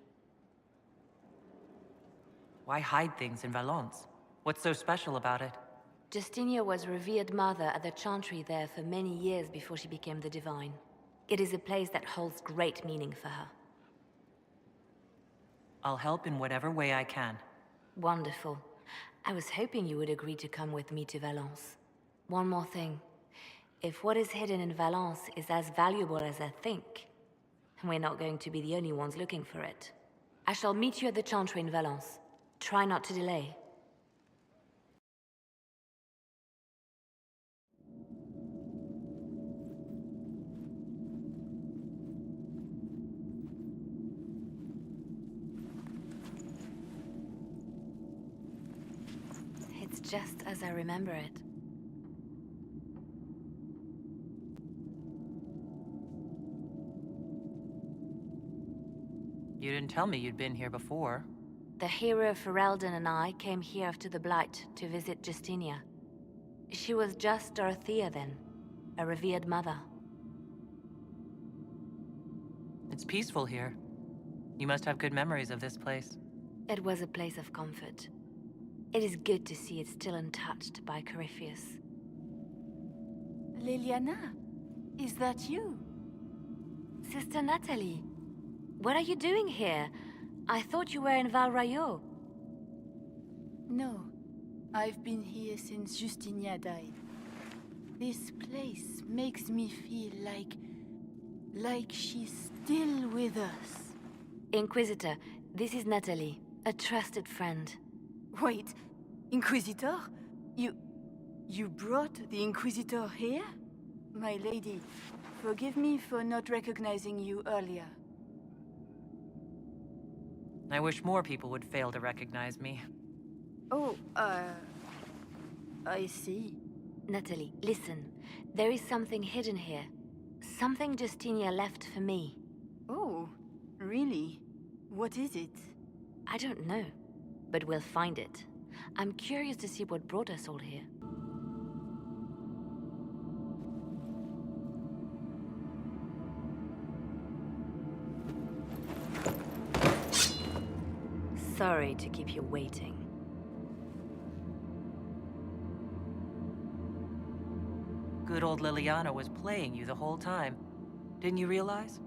Why hide things in Valence? What's so special about it?
Justinia was revered mother at the Chantry there for many years before she became the Divine. It is a place that holds great meaning for her.
I'll help in whatever way I can.
Wonderful. I was hoping you would agree to come with me to Valence. One more thing. If what is hidden in Valence is as valuable as I think, we're not going to be the only ones looking for it. I shall meet you at the Chantry in Valence. Try not to delay. It's just as I remember it.
You didn't tell me you'd been here before.
The hero Ferelden and I came here after the Blight to visit Justinia. She was just Dorothea then, a revered mother.
It's peaceful here. You must have good memories of this place.
It was a place of comfort. It is good to see it still untouched by Corypheus.
Liliana, is that you?
Sister Natalie, what are you doing here? I thought you were in Val Rayo.
No, I've been here since Justinia died. This place makes me feel like she's still with us.
Inquisitor, this is Natalie, a trusted friend.
Wait, Inquisitor? You brought the Inquisitor here? My lady, forgive me for not recognizing you earlier.
I wish more people would fail to recognize me.
Oh, I see.
Natalie, listen. There is something hidden here. Something Justinia left for me.
Oh, really? What is it?
I don't know, but we'll find it. I'm curious to see what brought us all here. Sorry to keep you waiting.
Good old Liliana was playing you the whole time. Didn't you realize?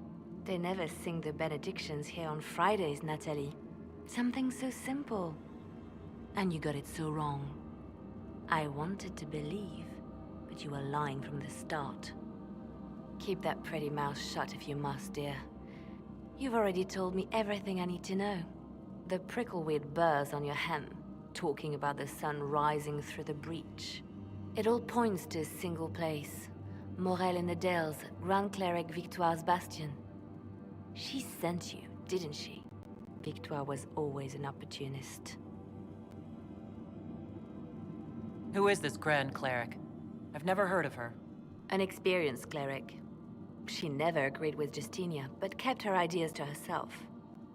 They never sing the benedictions here on Fridays, Natalie. Something so simple. And you got it so wrong. I wanted to believe, but you were lying from the start. Keep that pretty mouth shut if you must, dear. You've already told me everything I need to know. The prickleweed burrs on your hem, talking about the sun rising through the breach. It all points to a single place. Morel in the Dales, Grand Cleric Victoire's bastion. She sent you, didn't she? Victoire was always an opportunist.
Who is this Grand Cleric? I've never heard of her.
An experienced cleric. She never agreed with Justinia, but kept her ideas to herself.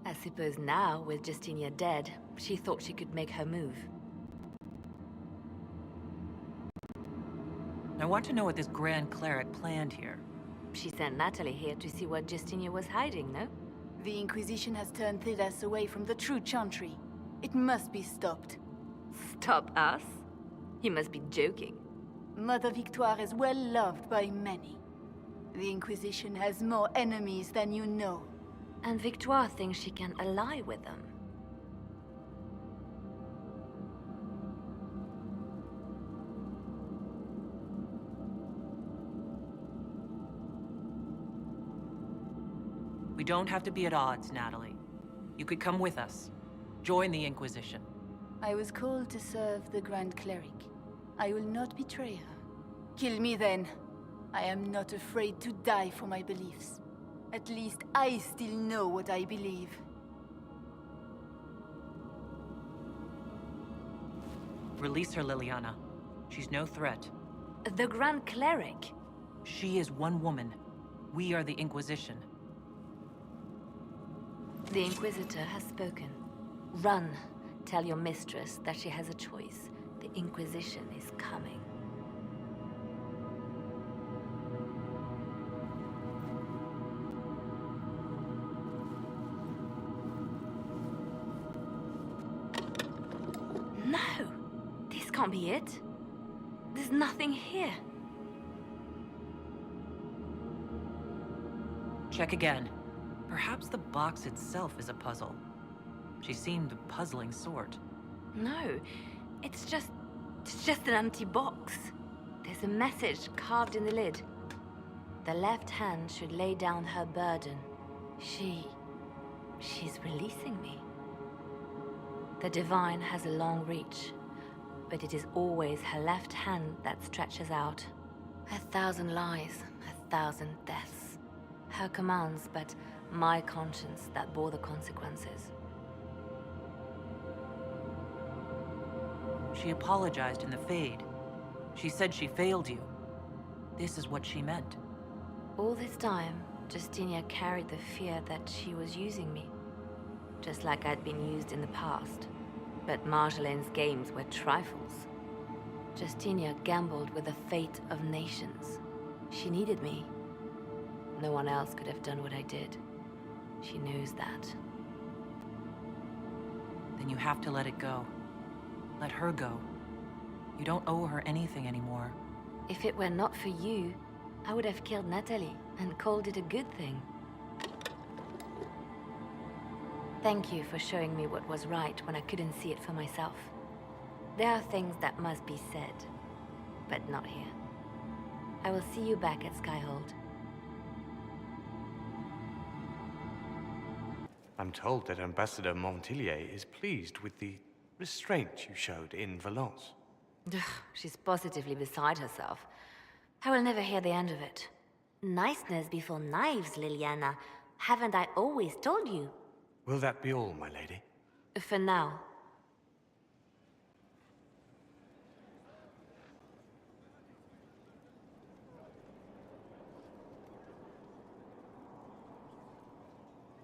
I suppose now, with Justinia dead, she thought she could make her move.
I want to know what this Grand Cleric planned here.
She sent Natalie here to see what Justinia was hiding, no?
The Inquisition has turned Thilas away from the true Chantry. It must be stopped.
Stop us? You must be joking.
Mother Victoire is well loved by many. The Inquisition has more enemies than you know.
And Victoire thinks she can ally with them.
We don't have to be at odds, Natalie. You could come with us. Join the Inquisition.
I was called to serve the Grand Cleric. I will not betray her. Kill me then. I am not afraid to die for my beliefs. At least I still know what I believe.
Release her, Liliana. She's no threat.
The Grand Cleric?
She is one woman. We are the Inquisition.
The Inquisitor has spoken. Run. Tell your mistress that she has a choice. The Inquisition is coming. No! This can't be it. There's nothing here.
Check again. Perhaps the box itself is a puzzle. She seemed a puzzling sort.
No, it's just an empty box. There's a message carved in the lid. The left hand should lay down her burden. She's releasing me. The divine has a long reach, but it is always her left hand that stretches out. 1,000 lies, 1,000 deaths. Her commands, but my conscience that bore the consequences.
She apologized in the Fade. She said she failed you. This is what she meant.
All this time, Justinia carried the fear that she was using me. Just like I'd been used in the past. But Marjolaine's games were trifles. Justinia gambled with the fate of nations. She needed me. No one else could have done what I did. She knows that.
Then you have to let it go. Let her go. You don't owe her anything anymore.
If it were not for you, I would have killed Natalie and called it a good thing. Thank you for showing me what was right when I couldn't see it for myself. There are things that must be said, but not here. I will see you back at Skyhold.
I'm told that Ambassador Montillier is pleased with the restraint you showed in Valence.
She's positively beside herself. I will never hear the end of it. Niceness before knives, Liliana. Haven't I always told you?
Will that be all, my lady?
For now.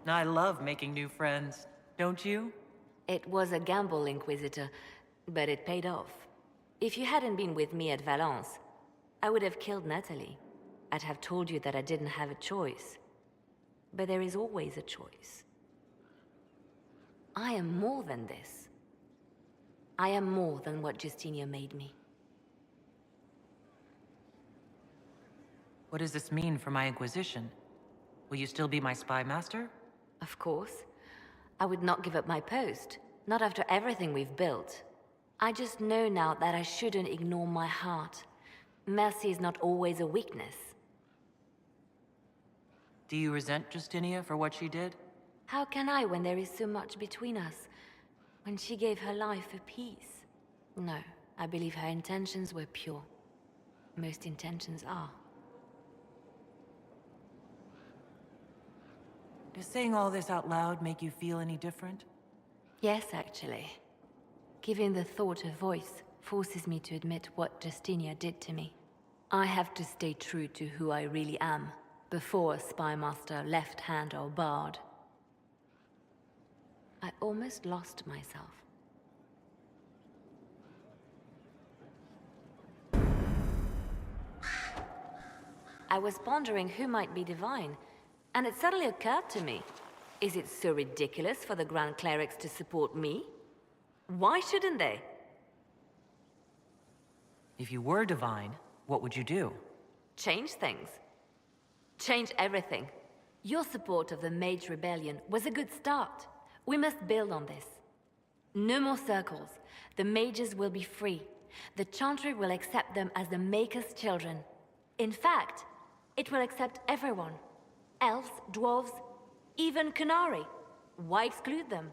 I love making new friends, don't you?
It was a gamble, Inquisitor, but it paid off. If you hadn't been with me at Valence, I would have killed Natalie. I'd have told you that I didn't have a choice. But there is always a choice. I am more than this. I am more than what Justinia made me.
What does this mean for my Inquisition? Will you still be my spy master?
Of course. I would not give up my post. Not after everything we've built. I just know now that I shouldn't ignore my heart. Mercy is not always a weakness.
Do you resent Justinia for what she did?
How can I when there is so much between us? When she gave her life for peace? No, I believe her intentions were pure. Most intentions are.
Does saying all this out loud make you feel any different?
Yes, actually. Giving the thought a voice forces me to admit what Justinia did to me. I have to stay true to who I really am, before a spy master, left hand or bard. I almost lost myself. I was pondering who might be divine, and it suddenly occurred to me. Is it so ridiculous for the Grand Clerics to support me? Why shouldn't they?
If you were divine, what would you do?
Change things. Change everything. Your support of the Mage Rebellion was a good start. We must build on this. No more circles. The mages will be free. The Chantry will accept them as the Maker's children. In fact, it will accept everyone. Elves, dwarves, even Canary. Why exclude them?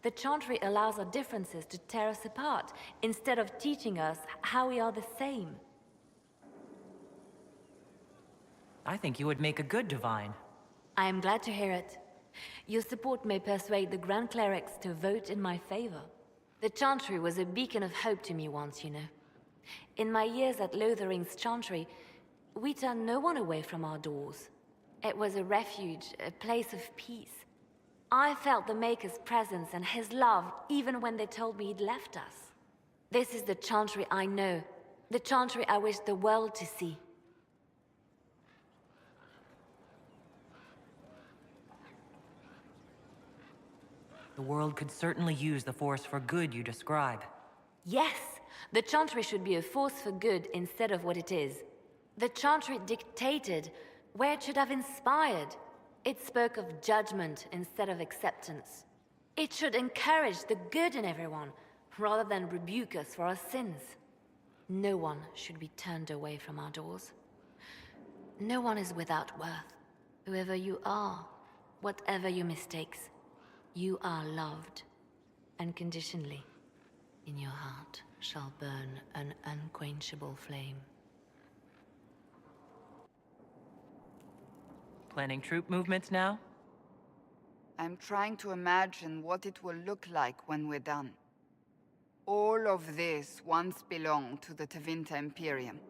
The Chantry allows our differences to tear us apart, instead of teaching us how we are the same.
I think you would make a good divine.
I am glad to hear it. Your support may persuade the Grand Clerics to vote in my favor. The Chantry was a beacon of hope to me once, you know. In my years at Lothering's Chantry, we turned no one away from our doors. It was a refuge, a place of peace. I felt the Maker's presence and his love even when they told me he'd left us. This is the Chantry I know. The Chantry I wish the world to see.
The world could certainly use the force for good you describe.
Yes, the Chantry should be a force for good instead of what it is. The Chantry dictated where it should have inspired. It spoke of judgment instead of acceptance. It should encourage the good in everyone, rather than rebuke us for our sins. No one should be turned away from our doors. No one is without worth. Whoever you are, whatever your mistakes, you are loved, unconditionally. In your heart shall burn an unquenchable flame.
Planning troop movements now?
I'm trying to imagine what it will look like when we're done. All of this once belonged to the Tevinter Imperium.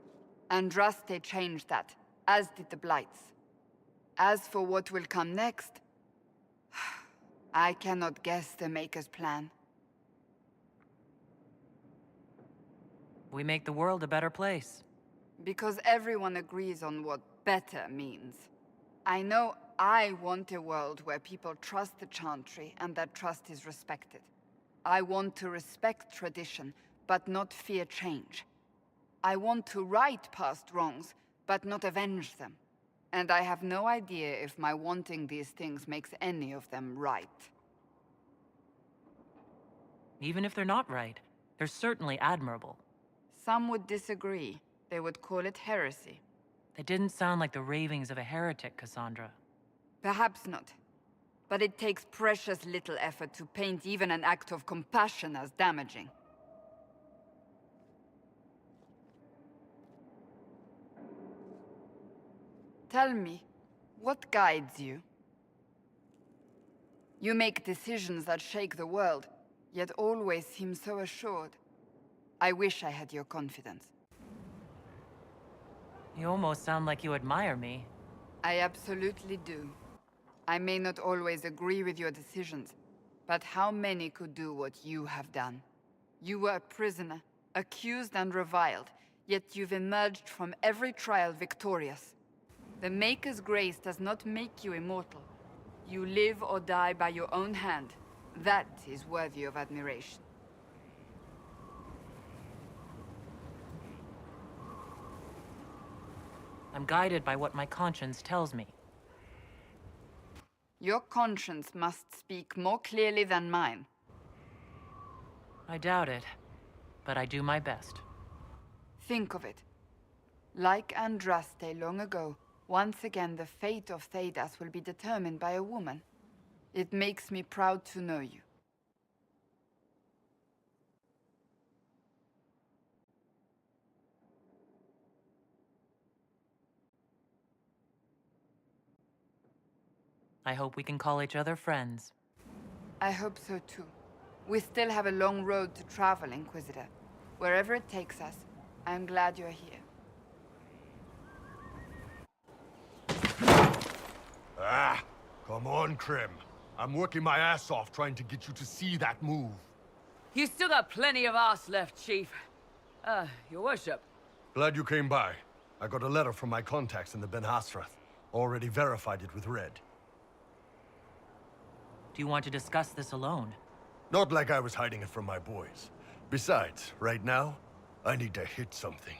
Andraste changed that, as did the Blights. As for what will come next, I cannot guess the Maker's plan.
We make the world a better place.
Because everyone agrees on what better means. I know I want a world where people trust the Chantry and that trust is respected. I want to respect tradition, but not fear change. I want to right past wrongs, but not avenge them. And I have no idea if my wanting these things makes any of them right.
Even if they're not right, they're certainly admirable.
Some would disagree. They would call it heresy.
They didn't sound like the ravings of a heretic, Cassandra.
Perhaps not. But it takes precious little effort to paint even an act of compassion as damaging. Tell me, what guides you? You make decisions that shake the world, yet always seem so assured. I wish I had your confidence.
You almost sound like you admire me.
I absolutely do. I may not always agree with your decisions, but how many could do what you have done? You were a prisoner, accused and reviled, yet you've emerged from every trial victorious. The Maker's grace does not make you immortal. You live or die by your own hand. That is worthy of admiration.
I'm guided by what my conscience tells me.
Your conscience must speak more clearly than mine.
I doubt it, but I do my best.
Think of it. Like Andraste long ago, once again the fate of Thedas will be determined by a woman. It makes me proud to know you.
I hope we can call each other friends.
I hope so too. We still have a long road to travel, Inquisitor. Wherever it takes us, I'm glad you're here.
Ah, come on, Krim. I'm working my ass off trying to get you to see that move.
You still got plenty of arse left, Chief. Your worship.
Glad you came by. I got a letter from my contacts in the Ben Hasrath. Already verified it with Red.
Do you want to discuss this alone?
Not like I was hiding it from my boys. Besides, right now, I need to hit something.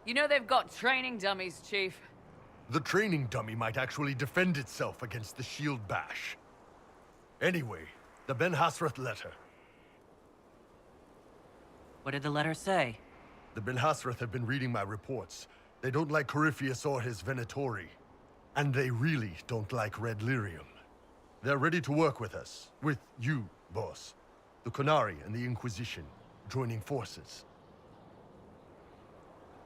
You know they've got training dummies, Chief.
The training dummy might actually defend itself against the shield bash. Anyway, the Ben Hasrath letter.
What did the letter say?
The Ben Hasrath have been reading my reports. They don't like Corypheus or his Venatori. And they really don't like Red Lyrium. They're ready to work with us. With you, boss. The Qunari and the Inquisition, joining forces.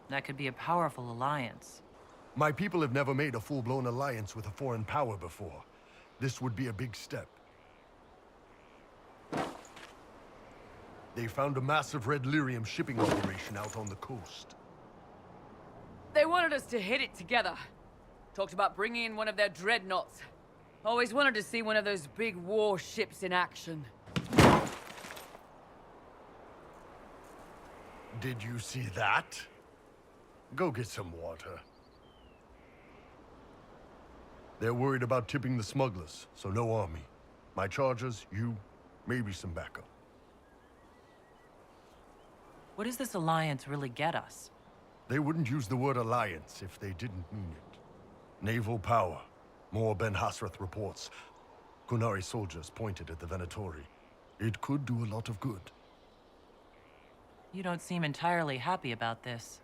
That could be a powerful alliance.
My people have never made a full-blown alliance with a foreign power before. This would be a big step. They found a massive Red Lyrium shipping operation out on the coast.
They wanted us to hit it together. Talked about bringing in one of their dreadnoughts.
Always wanted to see one of those big warships in action.
Did you see that? Go get some water. They're worried about tipping the smugglers, so no army. My chargers, you, maybe some backup.
What does this alliance really get us?
They wouldn't use the word alliance if they didn't mean it. Naval power. More Ben Hasrath reports. Qunari soldiers pointed at the Venatori. It could do a lot of good.
You don't seem entirely happy about this.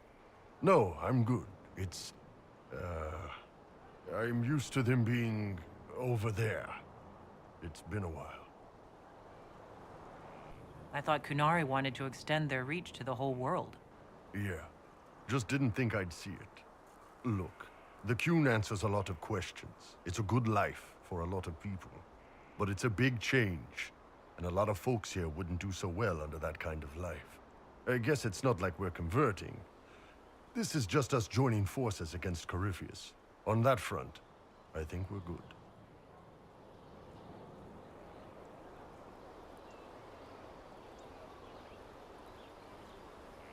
No, I'm good. It's... I'm used to them being over there. It's been a while.
I thought Qunari wanted to extend their reach to the whole world.
Yeah. Just didn't think I'd see it. Look, the Qun answers a lot of questions. It's a good life for a lot of people. But it's a big change, and a lot of folks here wouldn't do so well under that kind of life. I guess it's not like we're converting. This is just us joining forces against Corypheus. On that front, I think we're good.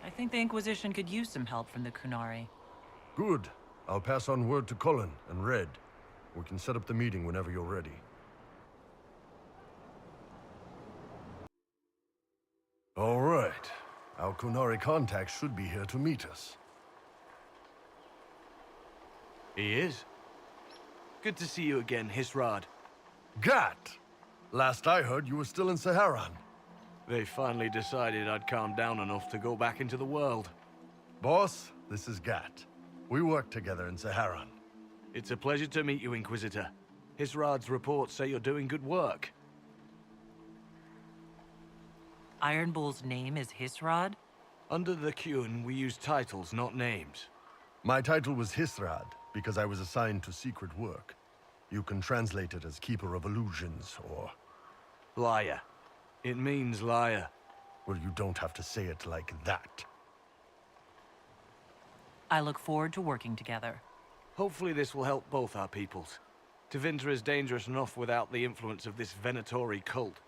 I think the Inquisition could use some help from the Qunari.
Good. I'll pass on word to Cullen and Red. We can set up the meeting whenever you're ready. All right. Our Qunari contact should be here to meet us.
He is. Good to see you again, Hisrad.
Gat! Last I heard, you were still in Saharan.
They finally decided I'd calmed down enough to go back into the world.
Boss, this is Gat. We worked together in Saharan.
It's a pleasure to meet you, Inquisitor. Hisrad's reports say you're doing good work.
Iron Bull's name is Hisrad?
Under the Qun, we use titles, not names.
My title was Hisrad, because I was assigned to secret work. You can translate it as Keeper of Illusions, or...
Liar. It means liar.
Well, you don't have to say it like that.
I look forward to working together.
Hopefully this will help both our peoples. Tevinter is dangerous enough without the influence of this Venatori cult.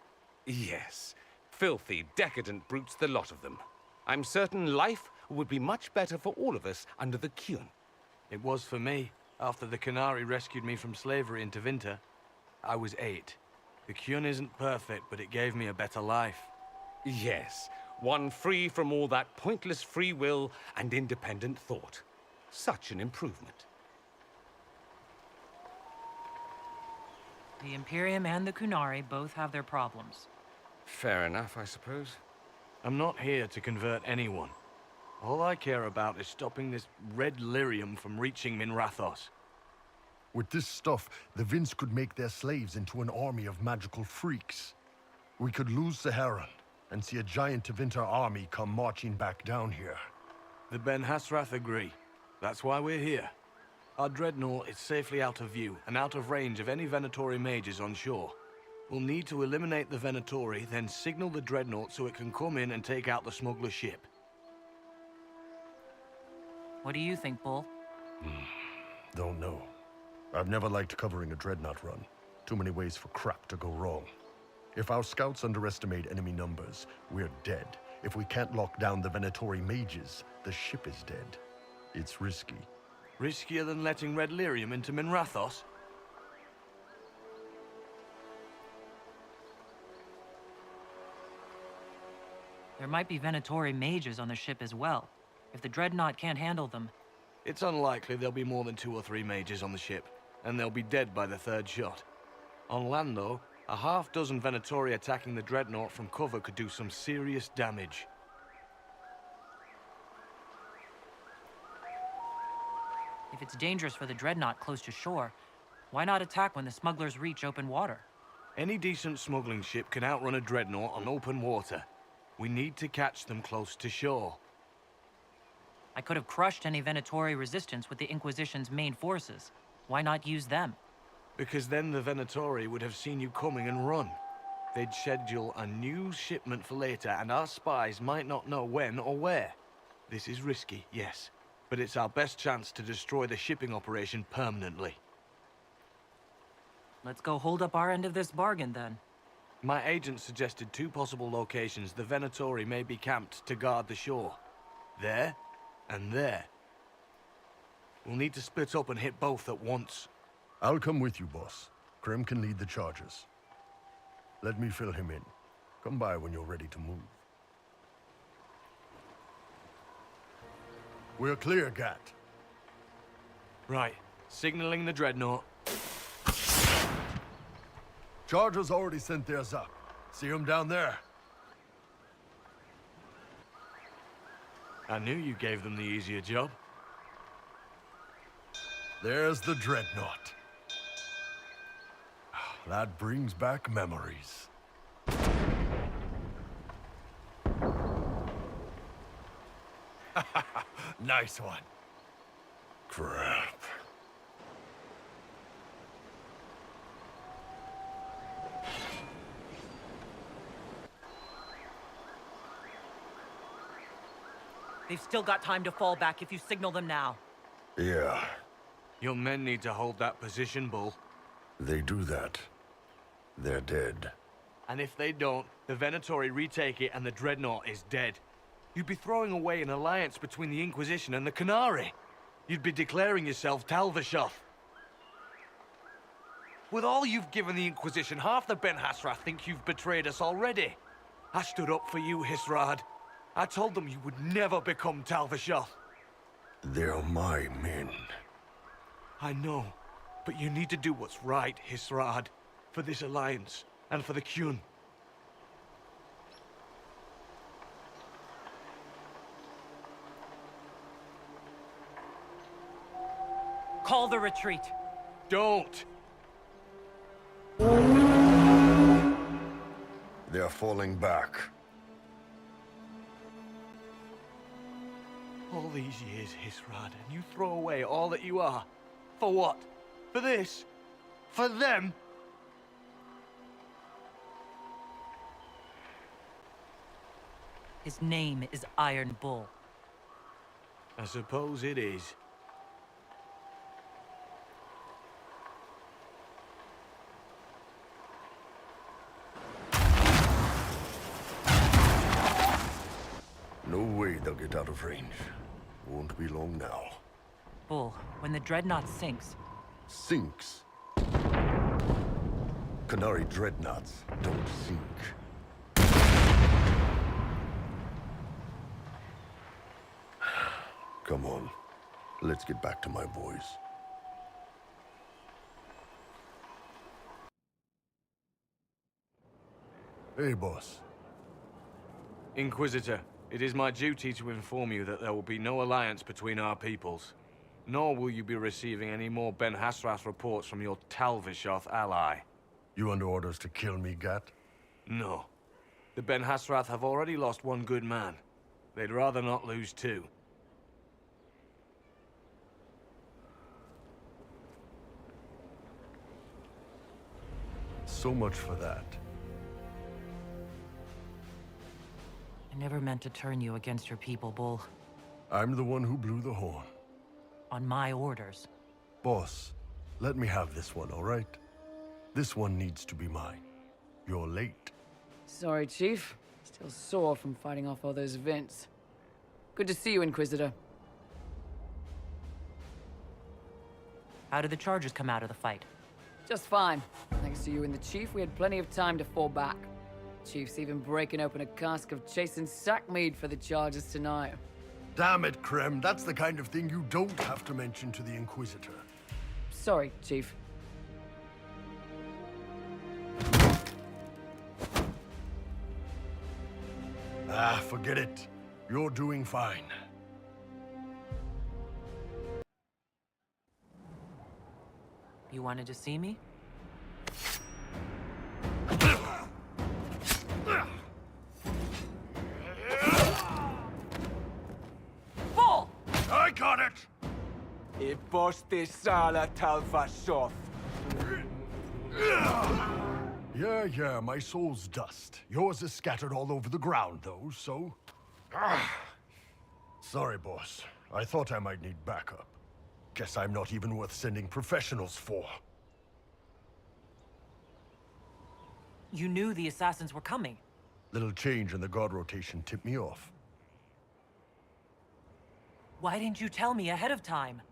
Yes. Filthy, decadent brutes, the lot of them. I'm certain life would be much better for all of us under the Qun.
It was for me, after the Qunari rescued me from slavery in Tevinter. I was 8. The Qun isn't perfect, but it gave me a better life.
Yes, one free from all that pointless free will and independent thought. Such an improvement.
The Imperium and the Qunari both have their problems.
Fair enough, I suppose.
I'm not here to convert anyone. All I care about is stopping this red lyrium from reaching Minrathos.
With this stuff, the Vince could make their slaves into an army of magical freaks. We could lose Saharan and see a giant Tevinter army come marching back down here.
The Ben Hasrath agree. That's why we're here. Our dreadnought is safely out of view and out of range of any Venatori mages on shore. We'll need to eliminate the Venatori, then signal the dreadnought so it can come in and take out the smuggler ship.
What do you think, Bull?
Don't know. I've never liked covering a dreadnought run. Too many ways for crap to go wrong. If our scouts underestimate enemy numbers, we're dead. If we can't lock down the Venatori mages, the ship is dead. It's risky.
Riskier than letting Red Lyrium into Minrathos?
There might be Venatori mages on the ship as well. If the dreadnought can't handle them...
It's unlikely there'll be more than 2 or 3 mages on the ship, and they'll be dead by the 3rd shot. On land, though, a half-dozen Venatori attacking the dreadnought from cover could do some serious damage.
If it's dangerous for the dreadnought close to shore, why not attack when the smugglers reach open water?
Any decent smuggling ship can outrun a dreadnought on open water. We need to catch them close to shore.
I could have crushed any Venatori resistance with the Inquisition's main forces. Why not use them?
Because then the Venatori would have seen you coming and run. They'd schedule a new shipment for later, and our spies might not know when or where. This is risky, yes, but it's our best chance to destroy the shipping operation permanently.
Let's go hold up our end of this bargain, then.
My agent suggested 2 possible locations the Venatori may be camped to guard the shore. There, and there. We'll need to split up and hit both at once.
I'll come with you, boss. Krem can lead the charges. Let me fill him in. Come by when you're ready to move. We're clear, Gat.
Right. Signaling the Dreadnought.
Chargers already sent theirs up. See them down there?
I knew you gave them the easier job.
There's the Dreadnought. That brings back memories. Nice one. Crap.
They've still got time to fall back if you signal them now.
Yeah.
Your men need to hold that position, Bull.
They do that. They're dead.
And if they don't, the Venatori retake it and the Dreadnought is dead. You'd be throwing away an alliance between the Inquisition and the Canary. You'd be declaring yourself Talvishoth. With all you've given the Inquisition, half the Ben Hassrath think you've betrayed us already. I stood up for you, Hisrad. I told them you would never become Talvishoth.
They're my men.
I know, but you need to do what's right, Hisrad. For this alliance, and for the Qun.
Call the retreat.
Don't!
They're falling back.
All these years, Hisrad, and you throw away all that you are. For what? For this? For them?
His name is Iron Bull.
I suppose it is.
No way they'll get out of range. Won't be long now.
Bull, when the Dreadnought sinks...
Sinks? Canary Dreadnoughts don't sink. Come on. Let's get back to my boys. Hey, boss.
Inquisitor, it is my duty to inform you that there will be no alliance between our peoples. Nor will you be receiving any more Ben Hassrath reports from your Talvishoth ally.
You under orders to kill me, Gat?
No. The Ben Hassrath have already lost one good man. They'd rather not lose 2.
So much for that.
I never meant to turn you against your people, Bull.
I'm the one who blew the horn.
On my orders.
Boss, let me have this one, all right? This one needs to be mine. You're late.
Sorry, Chief. Still sore from fighting off all those vents. Good to see you, Inquisitor.
How did the Chargers come out of the fight?
Just fine. Thanks to you and the Chief, we had plenty of time to fall back. Chief's even breaking open a cask of chastened sackmead for the Chargers tonight.
Damn it, Krem. That's the kind of thing you don't have to mention to the Inquisitor.
Sorry, Chief.
Ah, forget it. You're doing fine.
You wanted to see me?
Bull!
I got it!
Sala Talvishoth.
Yeah, my soul's dust. Yours is scattered all over the ground, though, so... Sorry, boss. I thought I might need backup. Guess I'm not even worth sending professionals for.
You knew the assassins were coming.
Little change in the guard rotation tipped me off.
Why didn't you tell me ahead of time?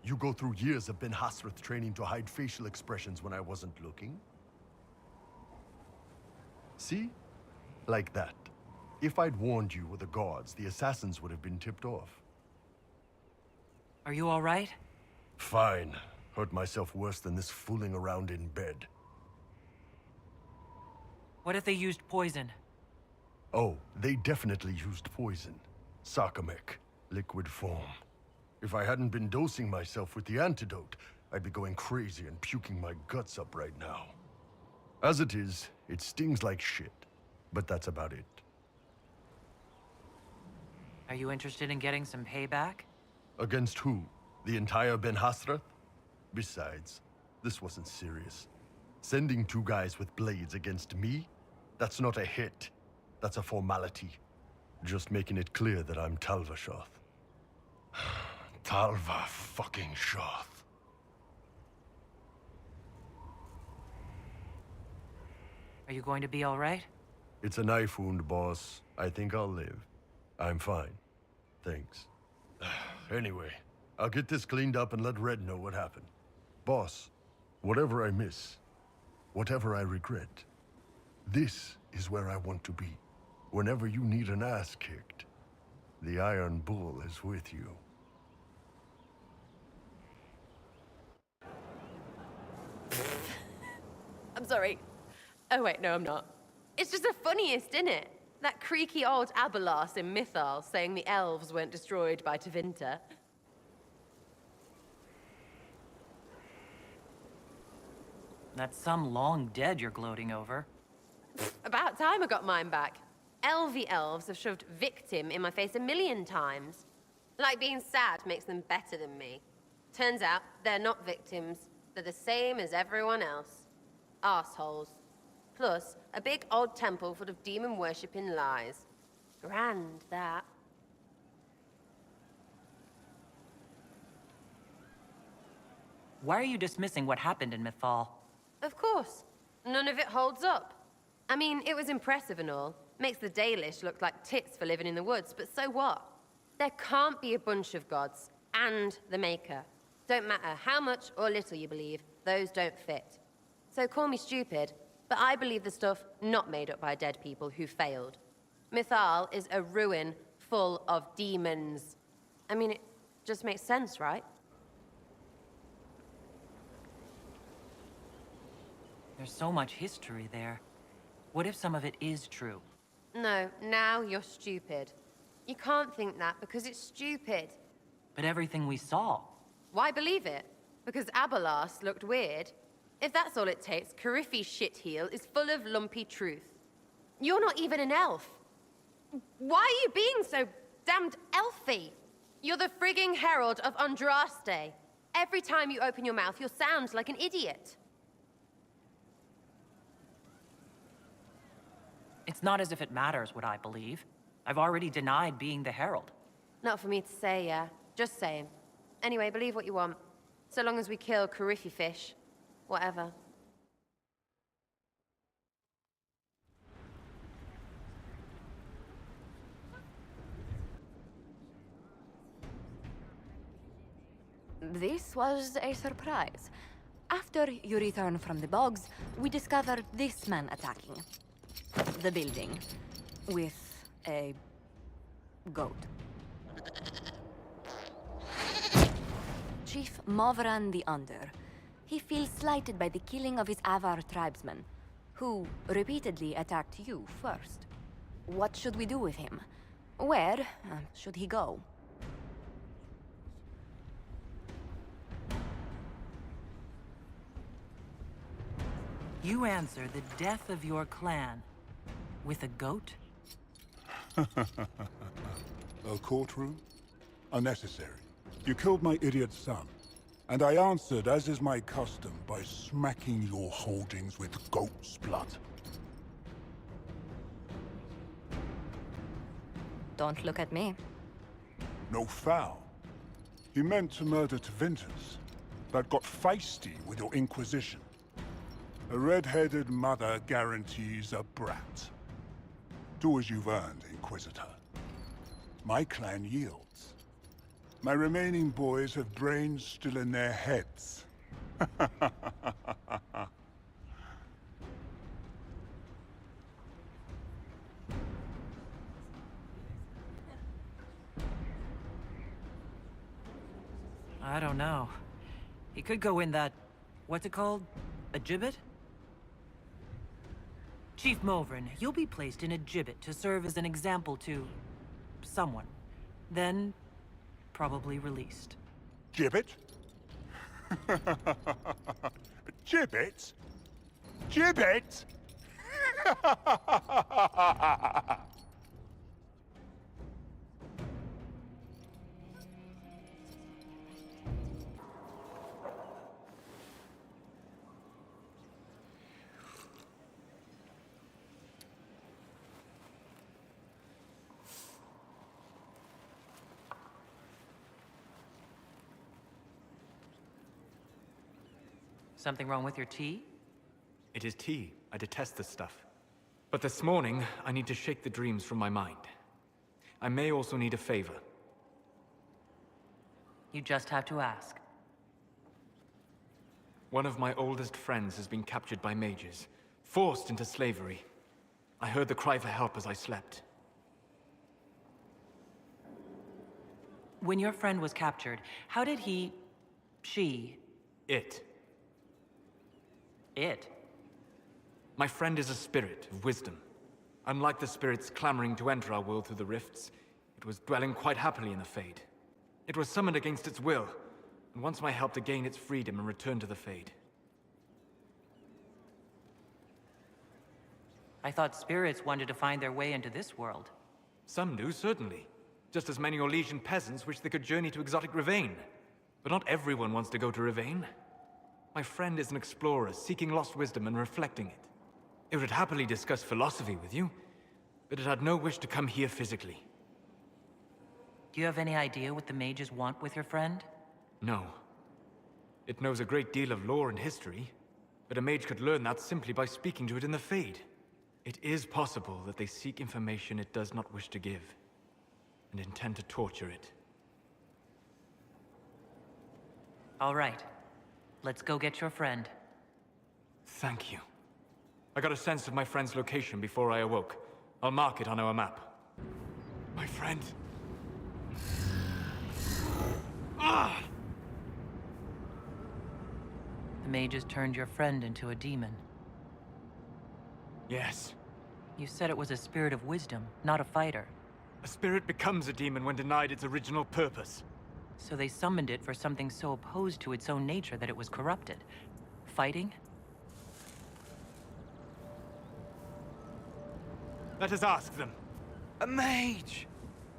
You go through years of Ben Hasrath training to hide facial expressions when I wasn't looking. See? Like that. If I'd warned you with the guards, the assassins would have been tipped off.
Are you all right?
Fine. Hurt myself worse than this fooling around in bed.
What if they used poison?
Oh, they definitely used poison. Sarcomec, liquid form. If I hadn't been dosing myself with the antidote, I'd be going crazy and puking my guts up right now. As it is, it stings like shit. But that's about it.
Are you interested in getting some payback?
Against who? The entire Ben Hasrath? Besides, this wasn't serious. Sending 2 guys with blades against me? That's not a hit. That's a formality. Just making it clear that I'm Talvashoth. Talva fucking Shoth.
Are you going to be all right?
It's a knife wound, boss. I think I'll live. I'm fine. Thanks. Anyway, I'll get this cleaned up and let Red know what happened. Boss, whatever I miss, whatever I regret, this is where I want to be. Whenever you need an ass kicked, the Iron Bull is with you.
I'm sorry. Oh wait, no I'm not. It's just the funniest, isn't it? That creaky old Abelas in Mythal saying the elves weren't destroyed by Tevinter.
That's some long dead you're gloating over.
About time I got mine back. Elvie elves have shoved victim in my face 1,000,000 times. Like being sad makes them better than me. Turns out they're not victims. They're the same as everyone else. Arseholes. Plus, a big old temple full of demon-worshipping lies. Grand, that.
Why are you dismissing what happened in Mythal?
Of course. None of it holds up. I mean, it was impressive and all. Makes the Dalish look like tits for living in the woods, but so what? There can't be a bunch of gods and the Maker. Don't matter how much or little you believe, those don't fit. So call me stupid, but I believe the stuff not made up by dead people who failed. Mythal is a ruin full of demons. I mean, it just makes sense, right?
There's so much history there. What if some of it is true?
No, now you're stupid. You can't think that because it's stupid.
But everything we saw.
Why believe it? Because Abelas looked weird? If that's all it takes, Cariffi's shitheel is full of lumpy truth. You're not even an elf. Why are you being so damned elfy? You're the frigging herald of Andraste. Every time you open your mouth, you'll sound like an idiot.
It's not as if it matters what I believe. I've already denied being the herald.
Not for me to say, yeah. Just saying. Anyway, believe what you want. So long as we kill Cariffi fish. Whatever.
This was a surprise. After you return from the bogs, we discovered this man attacking the building with a goat. Chief Movran the Under. He feels slighted by the killing of his Avar tribesmen, who repeatedly attacked you first. What should we do with him? Where should he go?
You answer the death of your clan with a goat?
A courtroom? Unnecessary. You killed my idiot son, and I answered, as is my custom, by smacking your holdings with goat's blood.
Don't look at me.
No foul. You meant to murder Tevinters, but got feisty with your Inquisition. A red-headed mother guarantees a brat. Do as you've earned, Inquisitor. My clan yields. My remaining boys have brains still in their heads.
I don't know. He could go in that... what's it called? A gibbet? Chief Movrin, you'll be placed in a gibbet to serve as an example to... someone. Then... probably released.
Gibbet? Gibbet? Gibbet?
Something wrong with your tea?
It is tea. I detest this stuff. But this morning, I need to shake the dreams from my mind. I may also need a favor.
You just have to ask.
One of my oldest friends has been captured by mages, forced into slavery. I heard the cry for help as I slept.
When your friend was captured, how did he... she...
It.
It?
My friend is a spirit of wisdom. Unlike the spirits clamoring to enter our world through the rifts, it was dwelling quite happily in the Fade. It was summoned against its will, and wants my help to gain its freedom and return to the Fade.
I thought spirits wanted to find their way into this world.
Some do, certainly. Just as many Orlesian peasants wish they could journey to exotic Rivain. But not everyone wants to go to Rivain. My friend is an explorer, seeking lost wisdom and reflecting it. It would happily discuss philosophy with you, but it had no wish to come here physically.
Do you have any idea what the mages want with your friend?
No. It knows a great deal of lore and history, but a mage could learn that simply by speaking to it in the Fade. It is possible that they seek information it does not wish to give, and intend to torture it.
All right. Let's go get your friend.
Thank you. I got a sense of my friend's location before I awoke. I'll mark it on our map. My friend. Ah!
The mages turned your friend into a demon.
Yes.
You said it was a spirit of wisdom, not a fighter.
A spirit becomes a demon when denied its original purpose.
So they summoned it for something so opposed to its own nature that it was corrupted. Fighting?
Let us ask them.
A mage!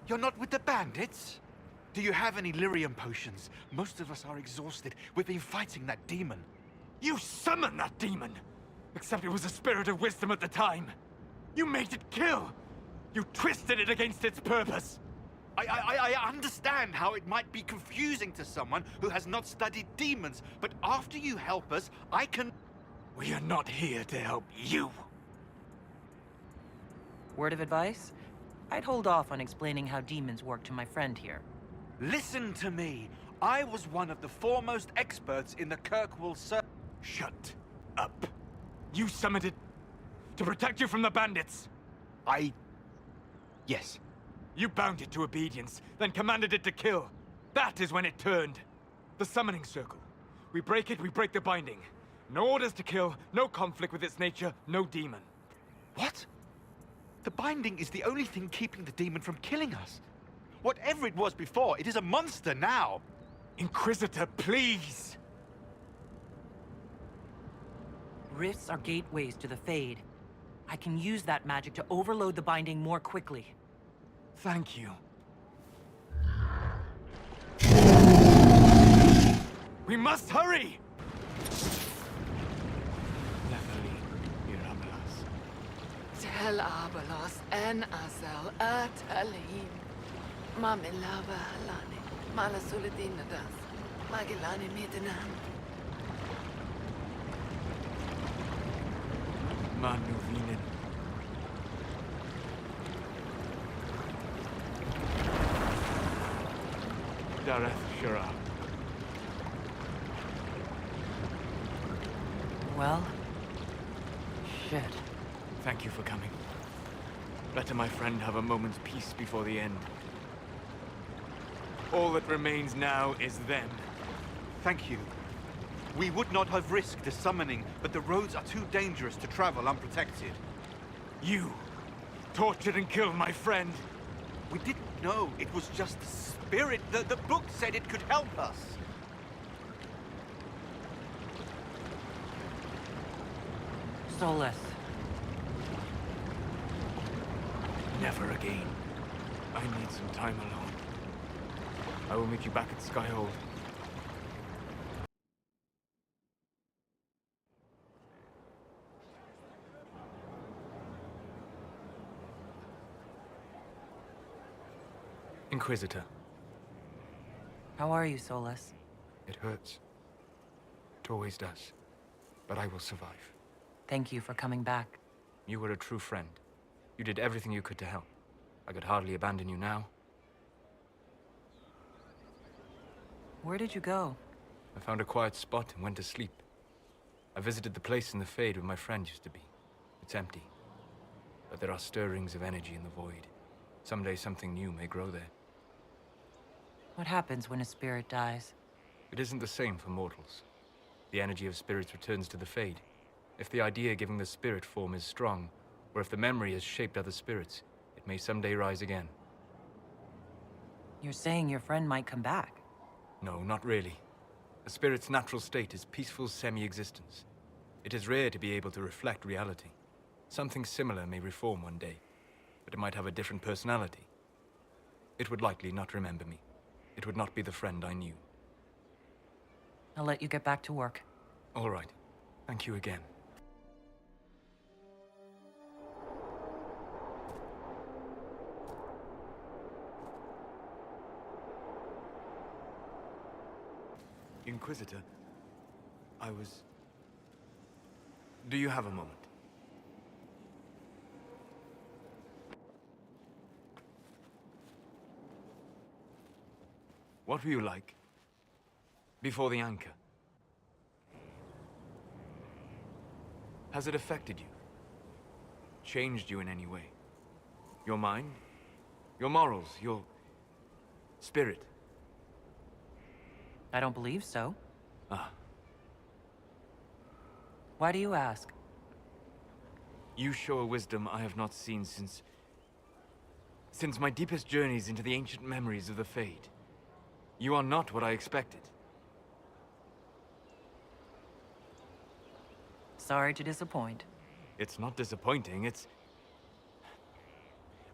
You're not with the bandits? Do you have any lyrium potions? Most of us are exhausted. We've been fighting that demon.
You summoned that demon! Except it was a spirit of wisdom at the time. You made it kill! You twisted it against its purpose!
I understand how it might be confusing to someone who has not studied demons, but after you help us, I can...
We are not here to help you.
Word of advice? I'd hold off on explaining how demons work to my friend here.
Listen to me. I was one of the foremost experts in the Kirkwall Circle.
Shut up. You summoned it to protect you from the bandits.
Yes.
You bound it to obedience, then commanded it to kill. That is when it turned. The summoning circle. We break it, we break the binding. No orders to kill, no conflict with its nature, no demon.
What? The binding is the only thing keeping the demon from killing us. Whatever it was before, it is a monster now.
Inquisitor, please!
Rifts are gateways to the Fade. I can use that magic to overload the binding more quickly.
Thank you. We must hurry!
Tel Abalos en Azel Atalim. Mamilava Halani. Malasuladinadas. Magilani Midanam.
Manu Vinen. Dareth Shira.
Well, shit.
Thank you for coming. Better my friend have a moment's peace before the end. All that remains now is them.
Thank you. We would not have risked the summoning, but the roads are too dangerous to travel unprotected.
You tortured and killed my friend.
We didn't know. It was just the spirit. The book said it could help us.
Solus.
Never again. I need some time alone. I will meet you back at Skyhold. Inquisitor.
How are you, Solus?
It hurts. It always does. But I will survive.
Thank you for coming back.
You were a true friend. You did everything you could to help. I could hardly abandon you now.
Where did you go?
I found a quiet spot and went to sleep. I visited the place in the Fade where my friend used to be. It's empty. But there are stirrings of energy in the void. Someday something new may grow there.
What happens when a spirit dies?
It isn't the same for mortals. The energy of spirits returns to the Fade. If the idea giving the spirit form is strong, or if the memory has shaped other spirits, it may someday rise again.
You're saying your friend might come back?
No, not really. A spirit's natural state is peaceful semi-existence. It is rare to be able to reflect reality. Something similar may reform one day, but it might have a different personality. It would likely not remember me. It would not be the friend I knew.
I'll let you get back to work.
All right. Thank you again. Inquisitor, Do you have a moment? What were you like before the anchor? Has it affected you? Changed you in any way? Your mind? Your morals? Your spirit?
I don't believe so.
Ah.
Why do you ask?
You show a wisdom I have not seen since my deepest journeys into the ancient memories of the Fade. You are not what I expected.
Sorry to disappoint.
It's not disappointing, it's...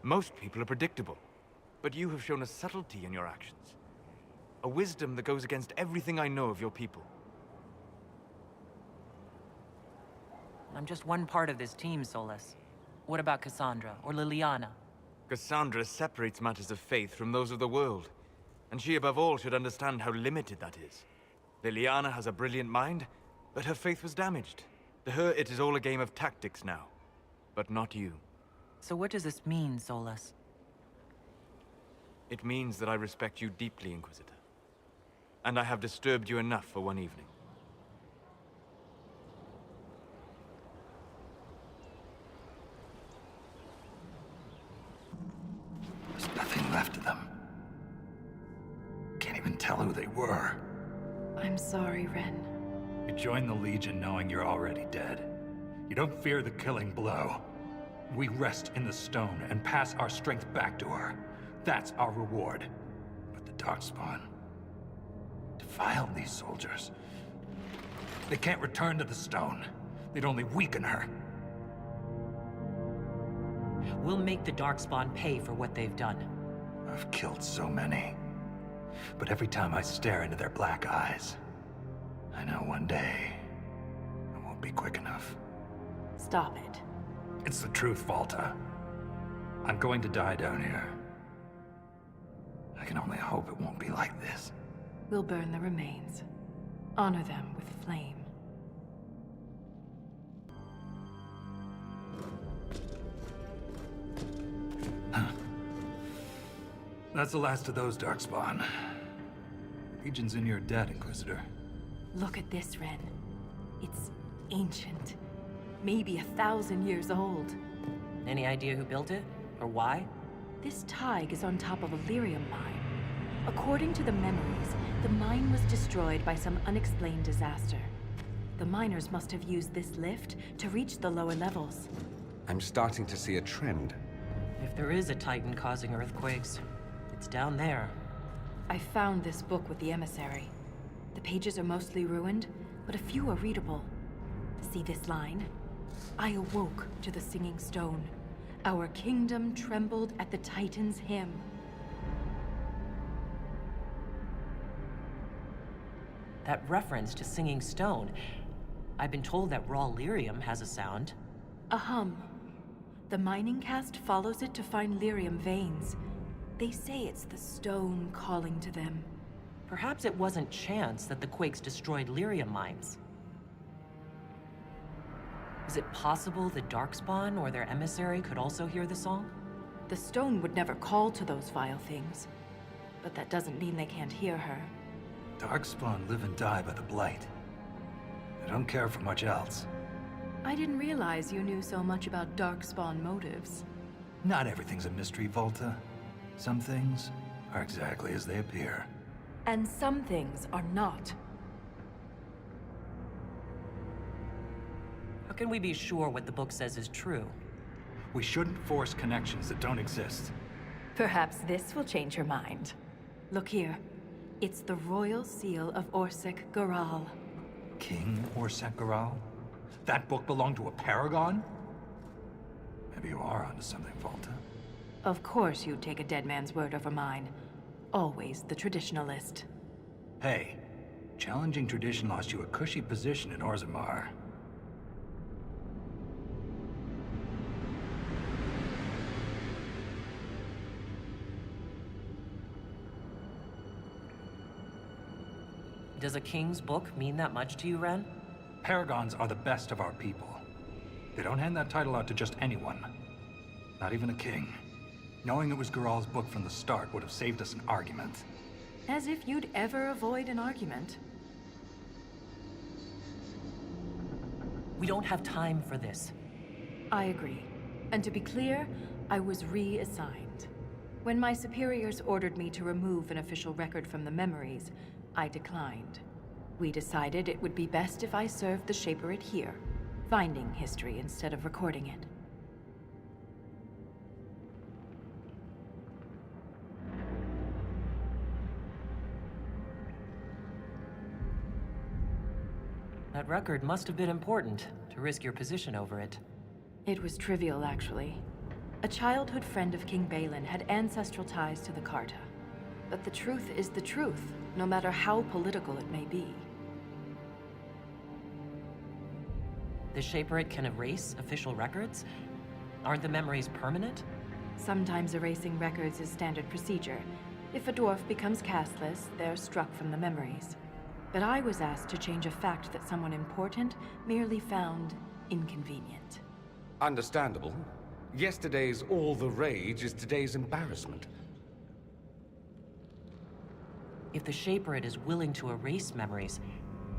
Most people are predictable, but you have shown a subtlety in your actions. A wisdom that goes against everything I know of your people.
I'm just one part of this team, Solus. What about Cassandra or Liliana?
Cassandra separates matters of faith from those of the world, and she above all should understand how limited that is. Liliana has a brilliant mind, but her faith was damaged. To her, it is all a game of tactics now, but not you.
So what does this mean, Solus?
It means that I respect you deeply, Inquisitor. And I have disturbed you enough for one evening.
There's nothing left of them. Can't even tell who they were.
I'm sorry, Ren.
You join the Legion knowing you're already dead. You don't fear the killing blow. We rest in the stone and pass our strength back to her. That's our reward. But the Darkspawn defiled these soldiers. They can't return to the stone. They'd only weaken her.
We'll make the Darkspawn pay for what they've done.
I've killed so many. But every time I stare into their black eyes, I know one day I won't be quick enough.
Stop it.
It's the truth, Volta. I'm going to die down here. I can only hope it won't be like this.
We'll burn the remains. Honor them with flame.
That's the last of those, Darkspawn. Legion's in your debt, Inquisitor.
Look at this, Ren. It's ancient. Maybe 1,000 years old.
Any idea who built it? Or why?
This Tig is on top of a lyrium mine. According to the memories, the mine was destroyed by some unexplained disaster. The miners must have used this lift to reach the lower levels.
I'm starting to see a trend.
If there is a Titan causing earthquakes, it's down there.
I found this book with the emissary. The pages are mostly ruined, but a few are readable. See this line? I awoke to the singing stone. Our kingdom trembled at the Titan's hymn.
That reference to singing stone. I've been told that raw lyrium has a sound.
A hum. The mining cast follows it to find lyrium veins. They say it's the stone calling to them.
Perhaps it wasn't chance that the quakes destroyed lyrium mines. Is it possible the Darkspawn or their emissary could also hear the song?
The stone would never call to those vile things. But that doesn't mean they can't hear her.
Darkspawn live and die by the Blight. They don't care for much else.
I didn't realize you knew so much about Darkspawn motives.
Not everything's a mystery, Volta. Some things are exactly as they appear.
And some things are not.
How can we be sure what the book says is true?
We shouldn't force connections that don't exist.
Perhaps this will change her mind. Look here. It's the royal seal of Orsec Garal.
King Orsec Garal? That book belonged to a paragon? Maybe you are onto something, Volta.
Of course you'd take a dead man's word over mine. Always the traditionalist.
Hey, challenging tradition lost you a cushy position in Orzammar.
Does a king's book mean that much to you, Ren?
Paragons are the best of our people. They don't hand that title out to just anyone. Not even a king. Knowing it was Garal's book from the start would have saved us an argument.
As if you'd ever avoid an argument.
We don't have time for this.
I agree. And to be clear, I was reassigned. When my superiors ordered me to remove an official record from the memories, I declined. We decided it would be best if I served the Shaperate here, finding history instead of recording it.
That record must have been important, to risk your position over it.
It was trivial, actually. A childhood friend of King Balin had ancestral ties to the Carta. But the truth is the truth, no matter how political it may be.
The Shaperate can erase official records? Aren't the memories permanent?
Sometimes erasing records is standard procedure. If a dwarf becomes castless, they're struck from the memories. But I was asked to change a fact that someone important merely found inconvenient.
Understandable. Yesterday's all the rage is today's embarrassment.
If the Shaperate is willing to erase memories,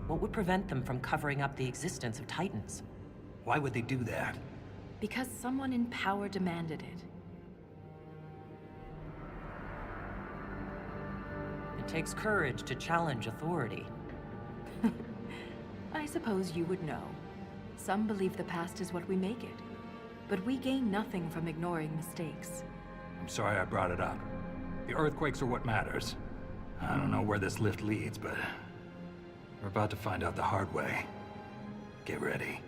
what would prevent them from covering up the existence of Titans?
Why would they do that?
Because someone in power demanded it.
It takes courage to challenge authority.
I suppose you would know. Some believe the past is what we make it. But we gain nothing from ignoring mistakes.
I'm sorry I brought it up. The earthquakes are what matters. I don't know where this lift leads, but we're about to find out the hard way. Get ready.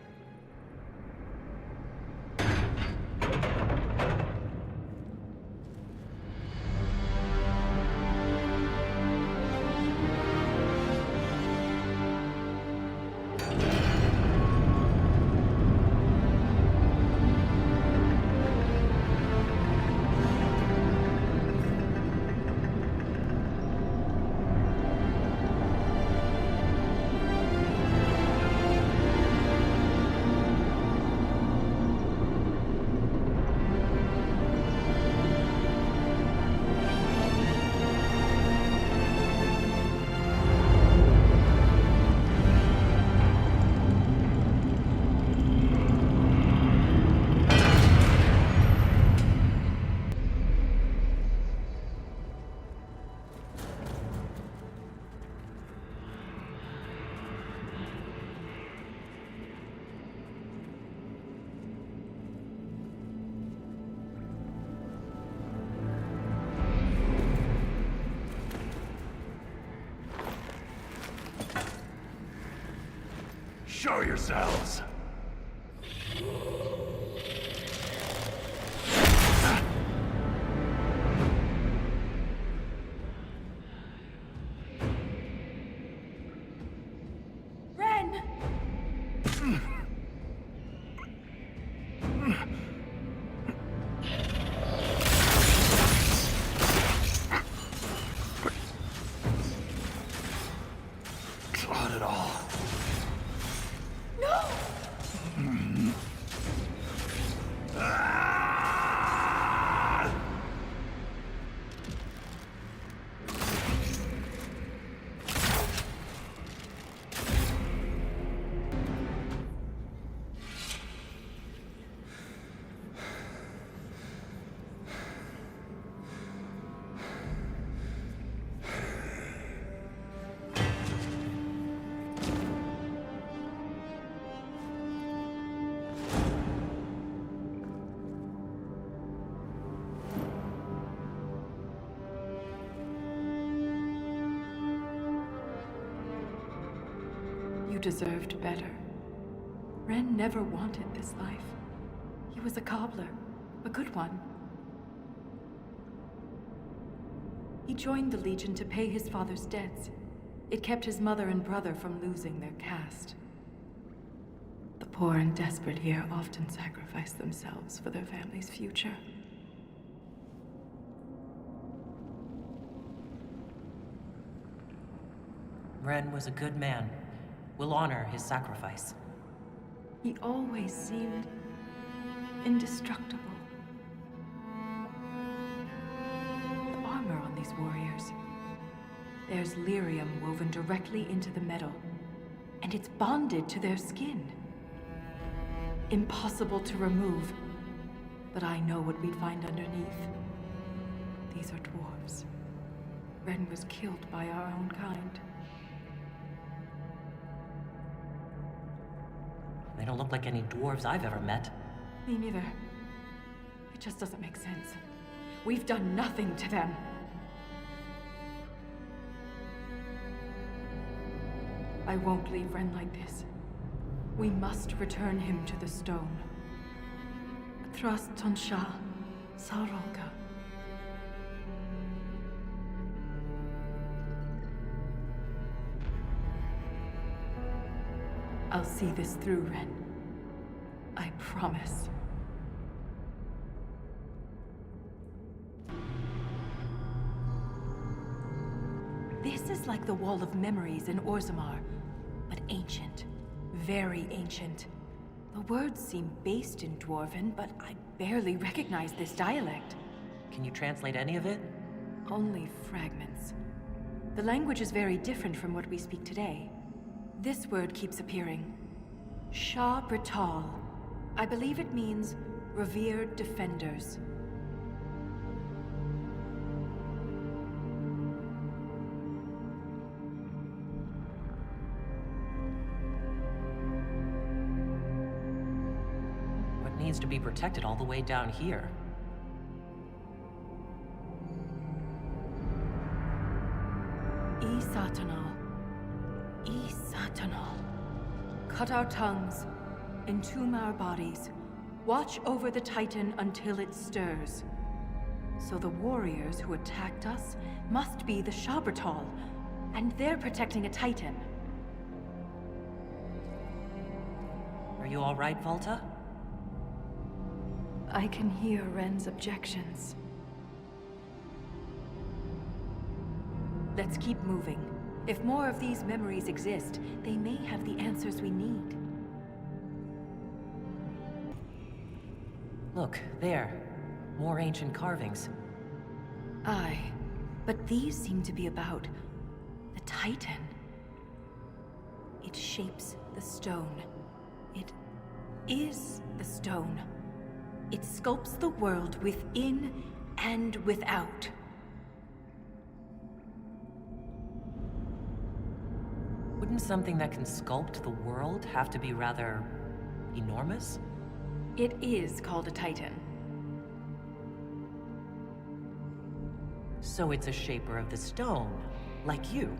Show yourselves!
Ren!
Not at all.
No! You deserved better. Ren never wanted this life. He was a cobbler, a good one. He joined the Legion to pay his father's debts. It kept his mother and brother from losing their caste. The poor and desperate here often sacrifice themselves for their family's future.
Ren was a good man. We'll honor his sacrifice.
He always seemed indestructible. The armor on these warriors. There's lyrium woven directly into the metal, and it's bonded to their skin. Impossible to remove, but I know what we'd find underneath. These are dwarves. Ren was killed by our own kind.
They don't look like any dwarves I've ever met.
Me neither. It just doesn't make sense. We've done nothing to them. I won't leave Ren like this. We must return him to the stone. Thrust Tonsha, Sarolka. I'll see this through, Ren. I promise. This is like the Wall of Memories in Orzammar, but ancient. Very ancient. The words seem based in Dwarven, but I barely recognize this dialect.
Can you translate any of it?
Only fragments. The language is very different from what we speak today. This word keeps appearing. Shah Brital. I believe it means revered defenders.
What needs to be protected all the way down here?
Satanal. Satanal. Cut our tongues, entomb our bodies, watch over the Titan until it stirs. So the warriors who attacked us must be the Shabratal, and they're protecting a Titan.
Are you all right, Volta?
I can hear Ren's objections. Let's keep moving. If more of these memories exist, they may have the answers we need.
Look, there. More ancient carvings.
Aye, but these seem to be about the Titan. It shapes the stone. It is the stone. It sculpts the world within and without.
Wouldn't something that can sculpt the world have to be rather enormous?
It is called a Titan.
So it's a shaper of the stone, like you.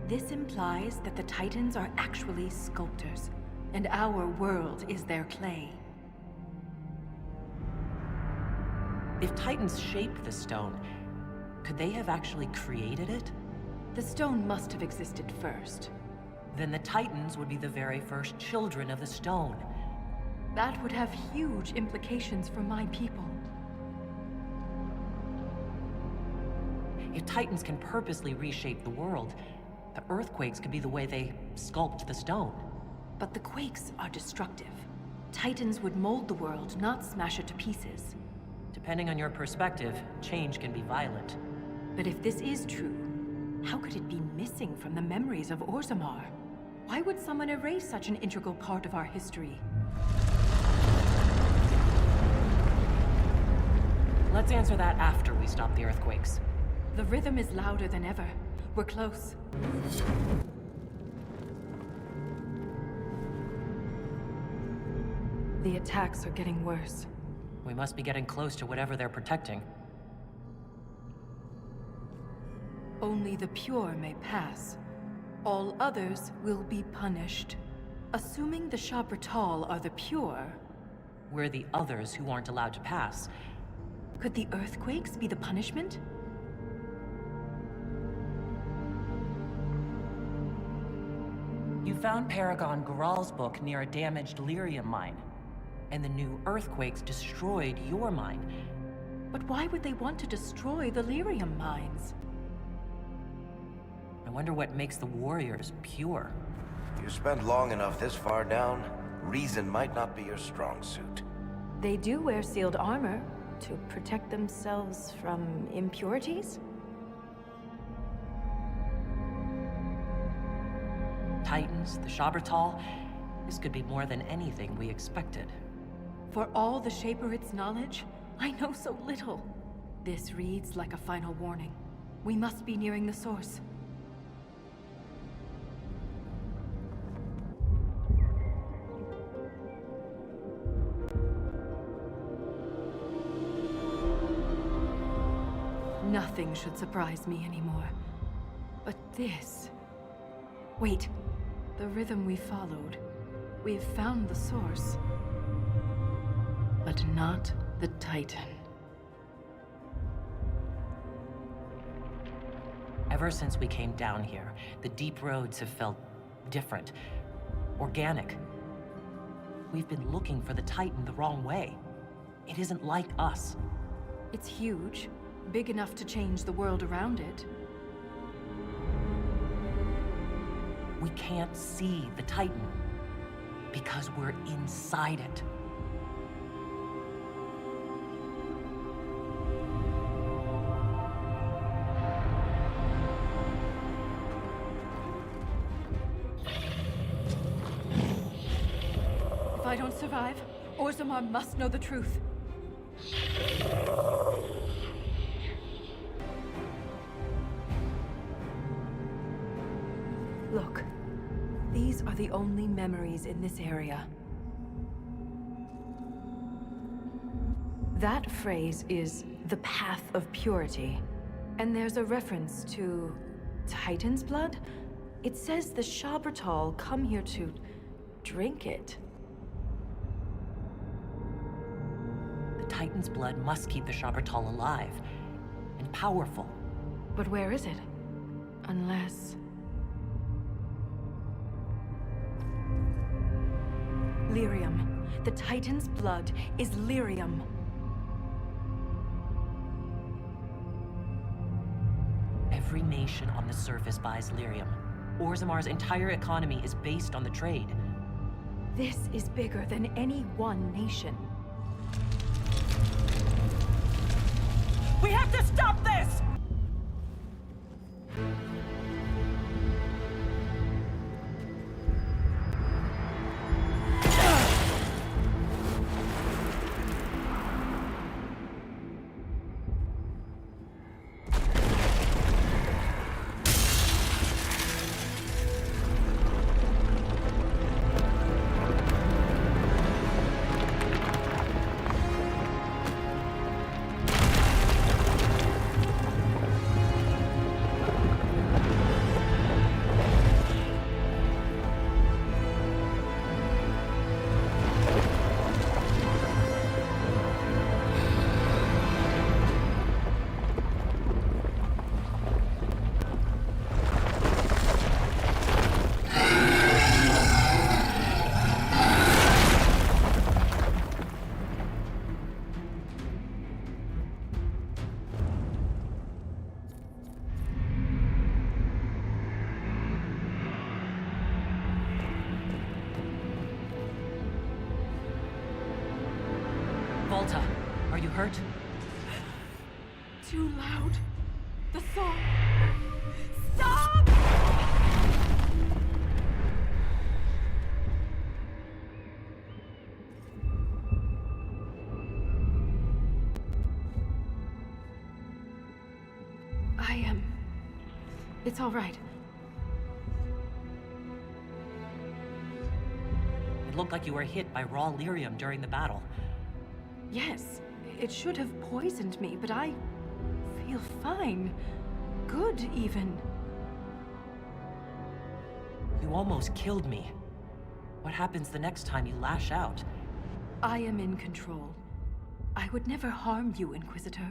This implies that the Titans are actually sculptors, and our world is their clay.
If Titans shaped the stone, could they have actually created it?
The stone must have existed first.
Then the Titans would be the very first children of the stone.
That would have huge implications for my people.
If Titans can purposely reshape the world, the earthquakes could be the way they sculpt the stone.
But the quakes are destructive. Titans would mold the world, not smash it to pieces.
Depending on your perspective, change can be violent.
But if this is true, how could it be missing from the memories of Orzammar? Why would someone erase such an integral part of our history?
Let's answer that after we stop the earthquakes.
The rhythm is louder than ever. We're close. The attacks are getting worse.
We must be getting close to whatever they're protecting.
Only the pure may pass. All others will be punished. Assuming the Shabratal are the pure...
We're the others who aren't allowed to pass.
Could the earthquakes be the punishment?
You found Paragon Garal's book near a damaged lyrium mine. And the new earthquakes destroyed your mine.
But why would they want to destroy the lyrium mines?
I wonder what makes the warriors pure.
You spent long enough this far down, reason might not be your strong suit.
They do wear sealed armor to protect themselves from impurities?
Titans, the Shabratal, this could be more than anything we expected.
For all the Shaperit's knowledge, I know so little. This reads like a final warning. We must be nearing the source. Nothing should surprise me anymore. But this... Wait. The rhythm we followed. We've found the source. But not the Titan.
Ever since we came down here, the deep roads have felt different. Organic. We've been looking for the Titan the wrong way. It isn't like us.
It's huge. Big enough to change the world around it.
We can't see the Titan. Because we're inside it.
If I don't survive, Orzammar must know the truth. Look, these are the only memories in this area. That phrase is the path of purity. And there's a reference to Titan's blood? It says the Shabratal come here to drink it.
The Titan's blood must keep the Shabratal alive and powerful.
But where is it? Unless... Lyrium. The Titan's blood is lyrium.
Every nation on the surface buys lyrium. Orzammar's entire economy is based on the trade.
This is bigger than any one nation.
We have to stop this! hurt?
Too loud. The song. Stop! It's all right.
It looked like you were hit by raw lyrium during the battle.
Yes, it should have poisoned me, but I feel fine. Good, even.
You almost killed me. What happens the next time you lash out?
I am in control. I would never harm you, Inquisitor.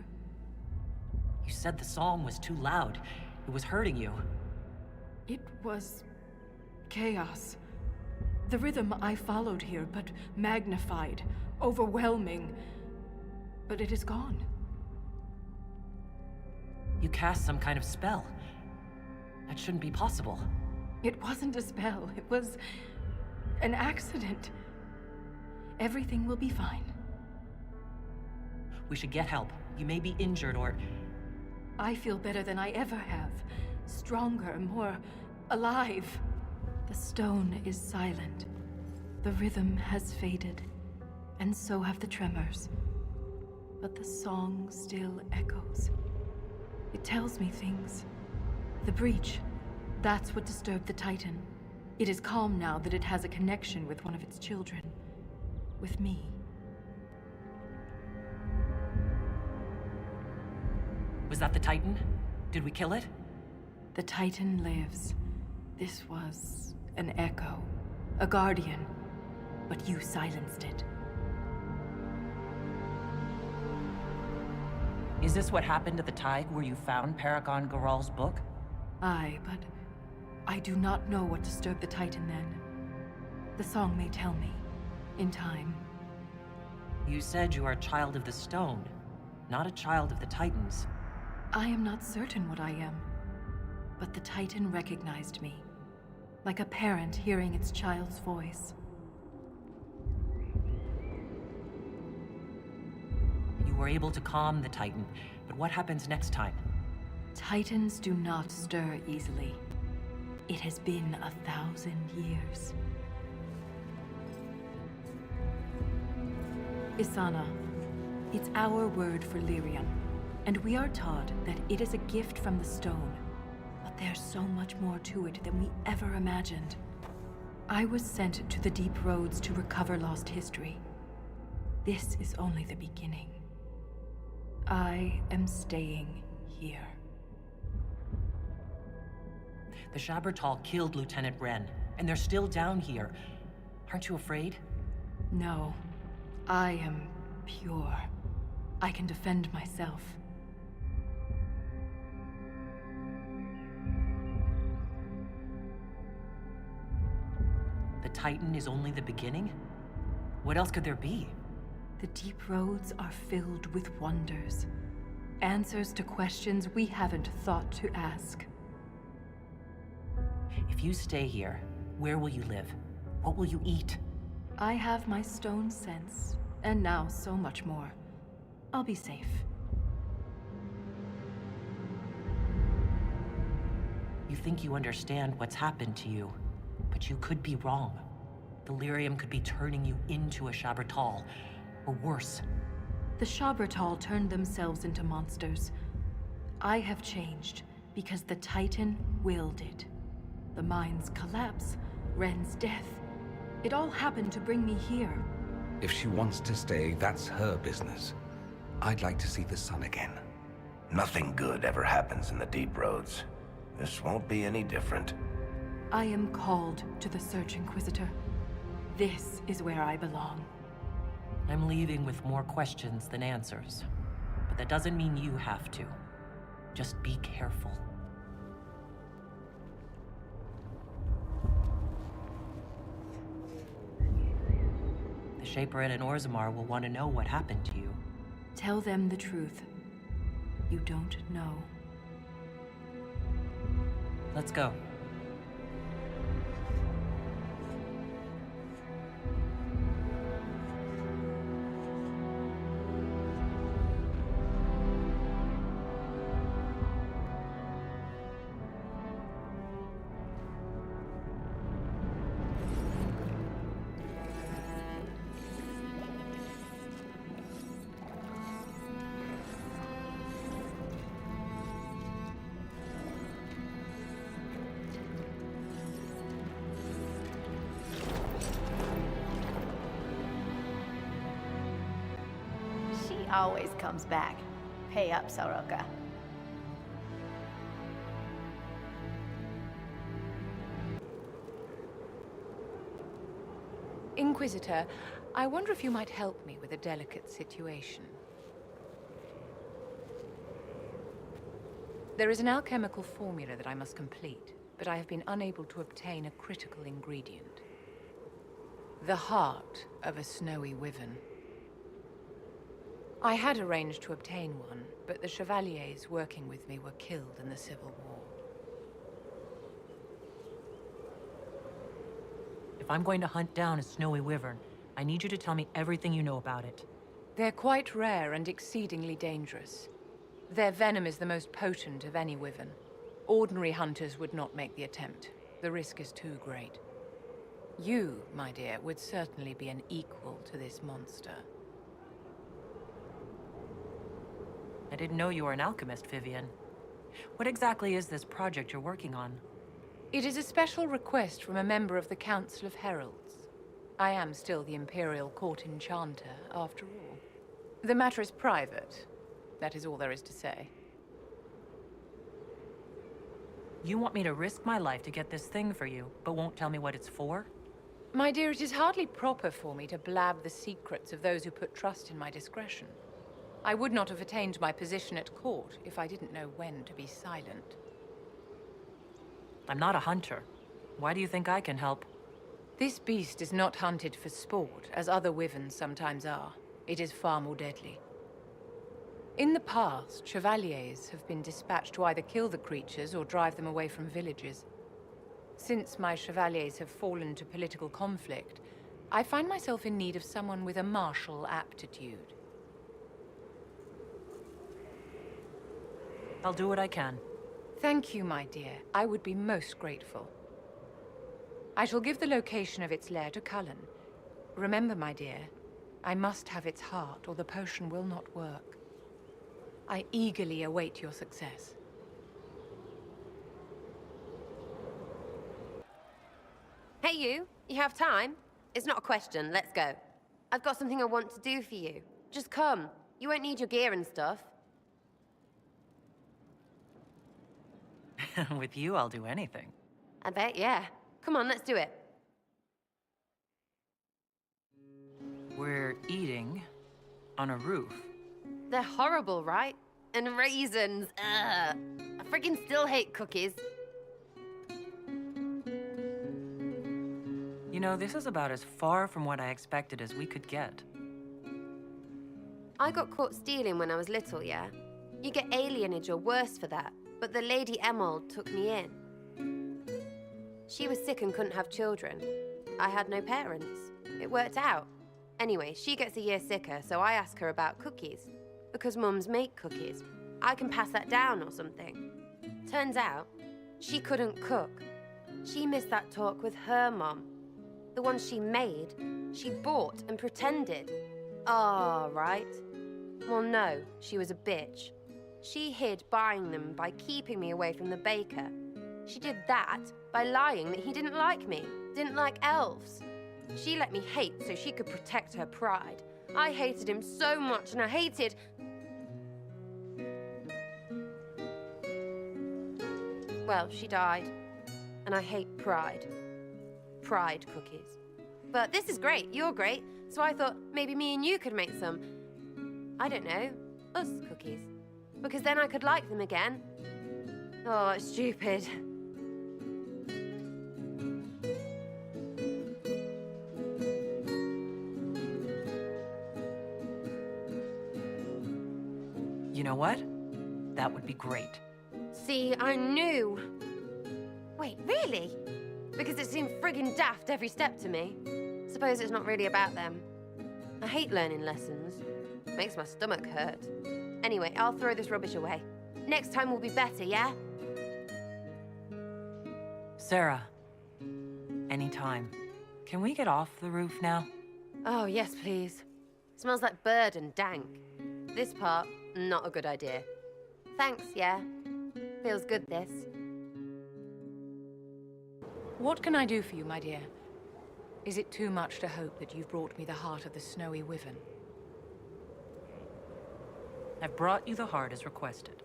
You said the song was too loud. It was hurting you.
It was chaos. The rhythm I followed here, but magnified, overwhelming. But it is gone.
You cast some kind of spell. That shouldn't be possible.
It wasn't a spell. It was an accident. Everything will be fine.
We should get help. You may be injured or...
I feel better than I ever have. Stronger, more alive. The stone is silent. The rhythm has faded, and so have the tremors. But the song still echoes. It tells me things. The breach, that's what disturbed the Titan. It is calm now that it has a connection with one of its children. With me.
Was that the Titan? Did we kill it?
The Titan lives. This was an echo. A guardian. But you silenced it.
Is this what happened at the Tig where you found Paragon Garal's book?
Aye, but I do not know what disturbed the Titan then. The song may tell me. In time.
You said you are a child of the stone, not a child of the Titans.
I am not certain what I am. But the Titan recognized me. Like a parent hearing its child's voice.
You were able to calm the Titan, but what happens next time?
Titans do not stir easily. It has been 1,000 years. Isana. It's our word for lyrium. And we are taught that it is a gift from the stone. But there's so much more to it than we ever imagined. I was sent to the deep roads to recover lost history. This is only the beginning. I am staying here.
The Shabertal killed Lieutenant Wren, and they're still down here. Aren't you afraid?
No. I am pure. I can defend myself.
The Titan is only the beginning? What else could there be?
The deep roads are filled with wonders. Answers to questions we haven't thought to ask.
If you stay here, where will you live? What will you eat?
I have my stone sense, and now so much more. I'll be safe.
You think you understand what's happened to you, but you could be wrong. The lyrium could be turning you into a Shabertal, or worse.
The Shabertal turned themselves into monsters. I have changed because the Titan willed it. The mine's collapse, Wren's death. It all happened to bring me here.
If she wants to stay, that's her business. I'd like to see the sun again. Nothing good ever happens in the deep roads. This won't be any different.
I am called to the search, Inquisitor. This is where I belong.
I'm leaving with more questions than answers. But that doesn't mean you have to. Just be careful. The Shaperate and Orzammar will want to know what happened to you.
Tell them the truth. You don't know.
Let's go.
always comes back. Pay up, Soroka.
Inquisitor, I wonder if you might help me with a delicate situation. There is an alchemical formula that I must complete, but I have been unable to obtain a critical ingredient. The heart of a snowy wyvern. I had arranged to obtain one, but the chevaliers working with me were killed in the Civil War.
If I'm going to hunt down a snowy wyvern, I need you to tell me everything you know about it.
They're quite rare and exceedingly dangerous. Their venom is the most potent of any wyvern. Ordinary hunters would not make the attempt. The risk is too great. You, my dear, would certainly be an equal to this monster.
I didn't know you were an alchemist, Vivian. What exactly is this project you're working on?
It is a special request from a member of the Council of Heralds. I am still the Imperial Court Enchanter, after all. The matter is private. That is all there is to say.
You want me to risk my life to get this thing for you, but won't tell me what it's for?
My dear, it is hardly proper for me to blab the secrets of those who put trust in my discretion. I would not have attained my position at court if I didn't know when to be silent.
I'm not a hunter. Why do you think I can help?
This beast is not hunted for sport, as other wyverns sometimes are. It is far more deadly. In the past, chevaliers have been dispatched to either kill the creatures or drive them away from villages. Since my chevaliers have fallen to political conflict, I find myself in need of someone with a martial aptitude.
I'll do what I can.
Thank you, my dear. I would be most grateful. I shall give the location of its lair to Cullen. Remember, my dear, I must have its heart, or the potion will not work. I eagerly await your success.
Hey, you have time? It's not a question, let's go. I've got something I want to do for you. Just come. You won't need your gear and stuff.
With you, I'll do anything.
I bet, yeah. Come on, let's do it.
We're eating on a roof.
They're horrible, right? And raisins. Ugh. I freaking still hate cookies.
You know, this is about as far from what I expected as we could get.
I got caught stealing when I was little, yeah? You get alienage or worse for that, but the Lady Emerald took me in. She was sick and couldn't have children. I had no parents. It worked out. Anyway, she gets a year sicker, so I ask her about cookies. Because mums make cookies. I can pass that down or something. Turns out, she couldn't cook. She missed that talk with her mom. The one she made, she bought and pretended. Ah, right. Well, no, she was a bitch. She hid buying them by keeping me away from the baker. She did that by lying that he didn't like me, didn't like elves. She let me hate so she could protect her pride. I hated him so much, and I hated... Well, she died. And I hate pride. Pride cookies. But this is great, you're great, so I thought maybe me and you could make some, I don't know, us cookies. Because then I could like them again. Oh, it's stupid.
You know what? That would be great.
See, I knew. Wait, really? Because it seemed friggin' daft every step to me. Suppose it's not really about them. I hate learning lessons. Makes my stomach hurt. Anyway, I'll throw this rubbish away. Next time will be better, yeah?
Sarah, anytime. Can we get off the roof now?
Oh, yes, please. Smells like bird and dank. This part, not a good idea. Thanks, yeah. Feels good, this.
What can I do for you, my dear? Is it too much to hope that you've brought me the heart of the snowy wyvern?
I've brought you the heart as requested.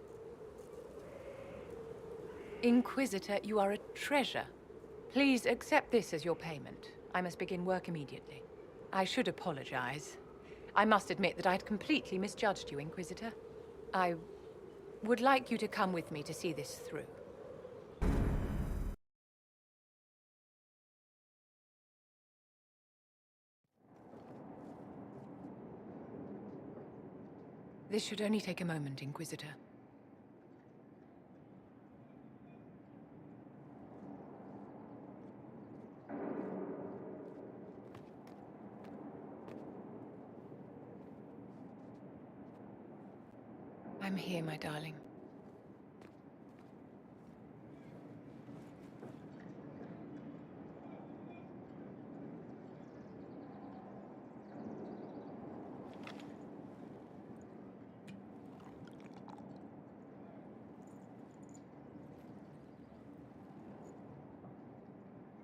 Inquisitor, you are a treasure. Please accept this as your payment. I must begin work immediately. I should apologize. I must admit that I had completely misjudged you, Inquisitor. I would like you to come with me to see this through. This should only take a moment, Inquisitor. I'm here, my darling.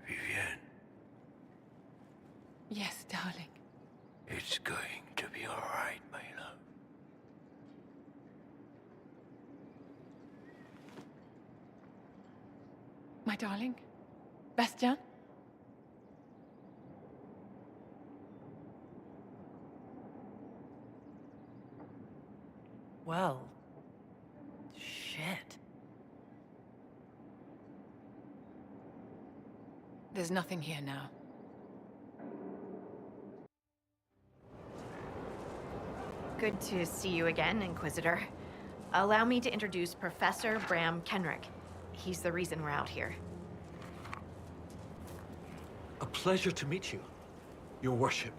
Vivienne,
Yes, darling.
it's going to be all right, my love.
My darling? Bastien?
Well... shit.
There's nothing here now.
Good to see you again, Inquisitor. Allow me to introduce Professor Bram Kenrick. He's the reason we're out here.
A pleasure to meet you, Your Worship.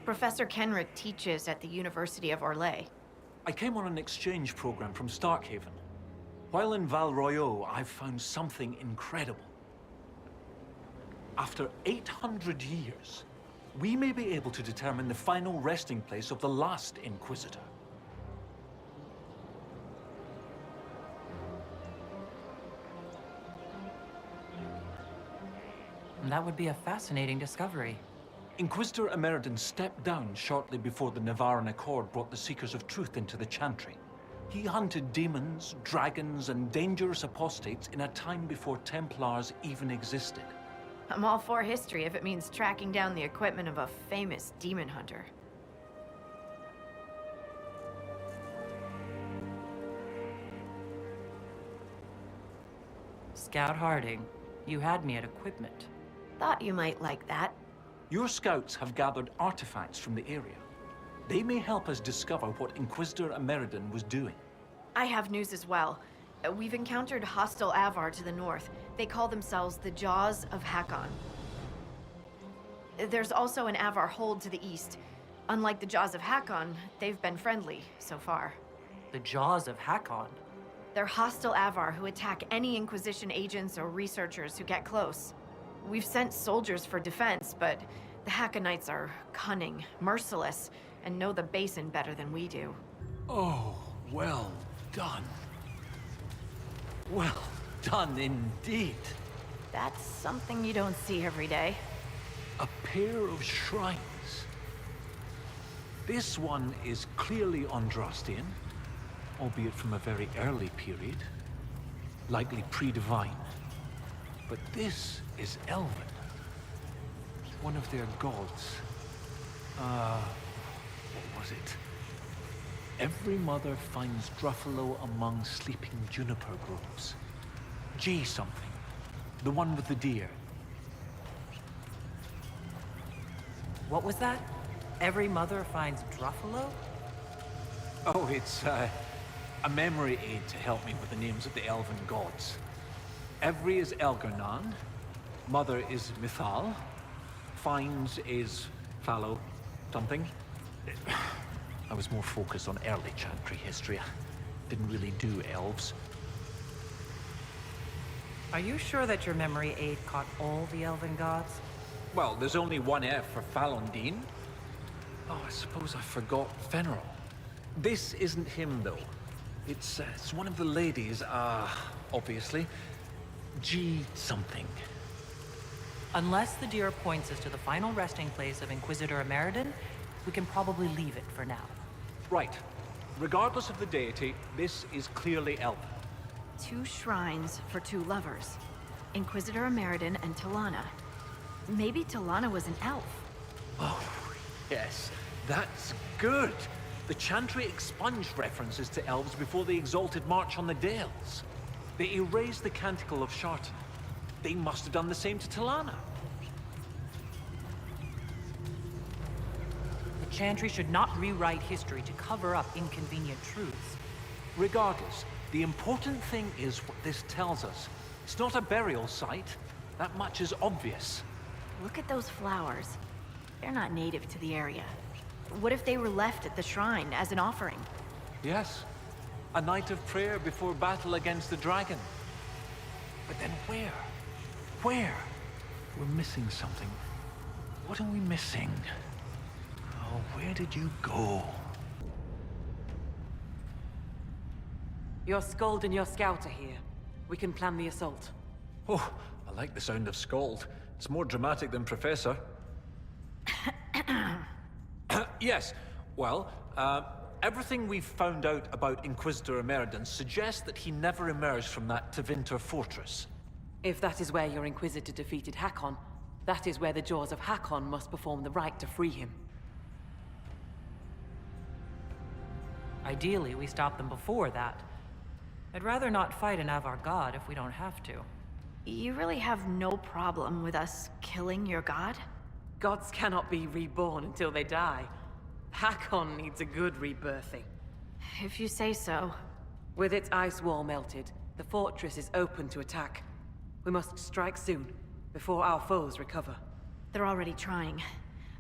Professor Kenrick teaches at the University of Orlais.
I came on an exchange program from Starkhaven. While in Val Royeaux, I've found something incredible. After 800 years, we may be able to determine the final resting place of the last Inquisitor.
That would be a fascinating discovery.
Inquisitor Emeridon stepped down shortly before the Nevarran Accord brought the Seekers of Truth into the Chantry. He hunted demons, dragons, and dangerous apostates in a time before Templars even existed.
I'm all for history if it means tracking down the equipment of a famous demon hunter.
Scout Harding, you had me at equipment.
Thought you might like that.
Your scouts have gathered artifacts from the area. They may help us discover what Inquisitor Emeridon was doing.
I have news as well. We've encountered hostile Avar to the north. They call themselves the Jaws of Hakon. There's also an Avar hold to the east. Unlike the Jaws of Hakon, they've been friendly so far.
The Jaws of Hakon?
They're hostile Avar who attack any Inquisition agents or researchers who get close. We've sent soldiers for defense, but the Hakonites are cunning, merciless, and know the basin better than we do.
Oh, well done. Well done indeed.
That's something you don't see every day.
A pair of shrines. This one is clearly Andrastian, albeit from a very early period, likely pre-divine. But this is Elven, one of their gods. What was it? Every mother finds Druffalo among sleeping juniper groves. G something, the one with the deer.
What was that? Every mother finds Druffalo?
Oh, it's a memory aid to help me with the names of the elven gods. Every is Elgernan, mother is Mithal, finds is fallow something. I was more focused on early Chantry history. Didn't really do elves.
Are you sure that your memory aid caught all the elven gods?
Well, there's only one F for Falondine. Oh, I suppose I forgot Fenrir. This isn't him, though. It's one of the ladies, obviously. G something.
Unless the deer points us to the final resting place of Inquisitor Emeridon, we can probably leave it for now.
Right. Regardless of the deity, this is clearly elven.
2 shrines for 2 lovers. Inquisitor Emeridon and Talana. Maybe Talana was an elf.
Oh, yes. That's good. The Chantry expunged references to elves before the Exalted March on the Dales. They erased the Canticle of Shartan. They must have done the same to Talana.
The Chantry should not rewrite history to cover up inconvenient truths.
Regardless, the important thing is what this tells us. It's not a burial site. That much is obvious.
Look at those flowers. They're not native to the area. What if they were left at the shrine as an offering?
Yes. A night of prayer before battle against the dragon. But then where? Where? We're missing something. What are we missing? Oh, where did you go?
Your Skald and your Scout are here. We can plan the assault.
Oh, I like the sound of Skald. It's more dramatic than Professor. Yes. Well, everything we've found out about Inquisitor Emeridon suggests that he never emerged from that Tevinter fortress.
If that is where your Inquisitor defeated Hakon, that is where the Jaws of Hakon must perform the rite to free him.
Ideally, we stop them before that. I'd rather not fight an Avar god if we don't have to.
You really have no problem with us killing your god?
Gods cannot be reborn until they die. Hakon needs a good rebirthing.
If you say so.
With its ice wall melted, the fortress is open to attack. We must strike soon, before our foes recover.
They're already trying.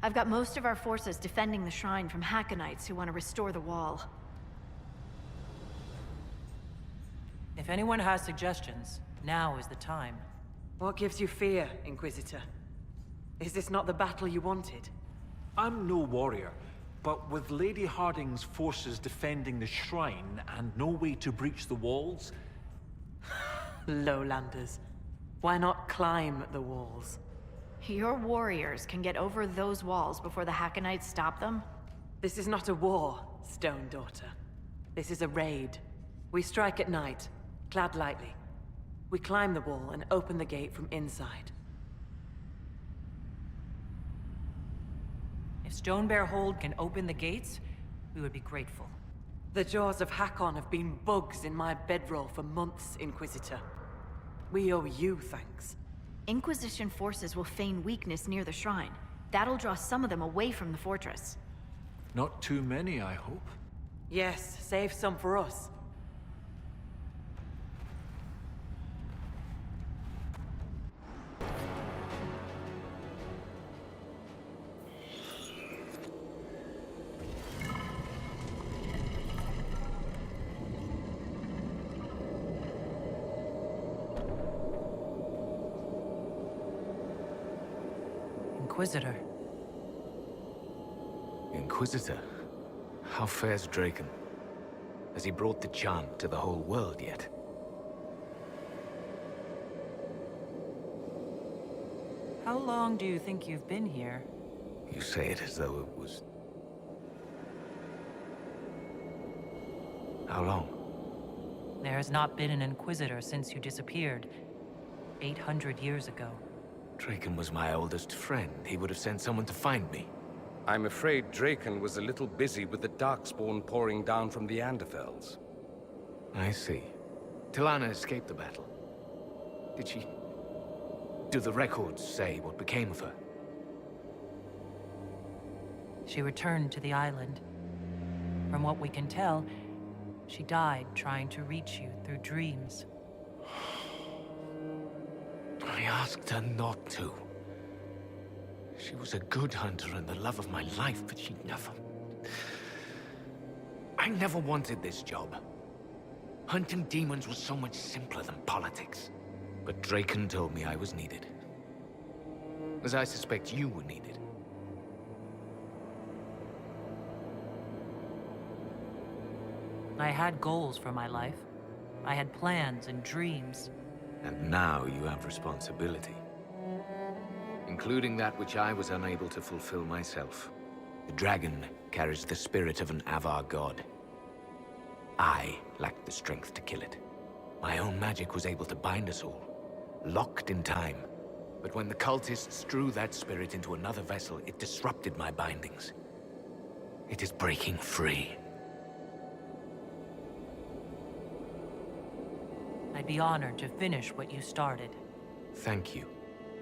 I've got most of our forces defending the shrine from Hakkonites who want to restore the wall.
If anyone has suggestions, now is the time.
What gives you fear, Inquisitor? Is this not the battle you wanted?
I'm no warrior, but with Lady Harding's forces defending the shrine and no way to breach the walls...
Lowlanders. Why not climb the walls?
Your warriors can get over those walls before the Hakkonites stop them?
This is not a war, Stone Daughter. This is a raid. We strike at night, clad lightly. We climb the wall and open the gate from inside.
If Stonebear Hold can open the gates, we would be grateful.
The jaws of Hakon have been bugs in my bedroll for months, Inquisitor. We owe you thanks.
Inquisition forces will feign weakness near the shrine. That'll draw some of them away from the fortress.
Not too many, I hope.
Yes, save some for us.
Inquisitor.
Inquisitor? How fares Draken? Has he brought the chant to the whole world yet?
How long do you think you've been here?
You say it as though it was... How long?
There has not been an Inquisitor since you disappeared. 800 years ago.
Draken was my oldest friend. He would have sent someone to find me.
I'm afraid Draken was a little busy with the Darkspawn pouring down from the Anderfells.
I see. Talana escaped the battle. Did she... Do the records say what became of her?
She returned to the island. From what we can tell, she died trying to reach you through dreams.
I asked her not to. She was a good hunter and the love of my life, but she never... I never wanted this job. Hunting demons was so much simpler than politics. But Draken told me I was needed. As I suspect you were needed.
I had goals for my life. I had plans and dreams.
And now you have responsibility. Including that which I was unable to fulfill myself. The dragon carries the spirit of an Avar god.
I lacked the strength to kill it. My own magic was able to bind us all, locked in time. But when the cultists drew that spirit into another vessel, it disrupted my bindings. It is breaking free.
I'd be honored to finish what you started.
Thank you.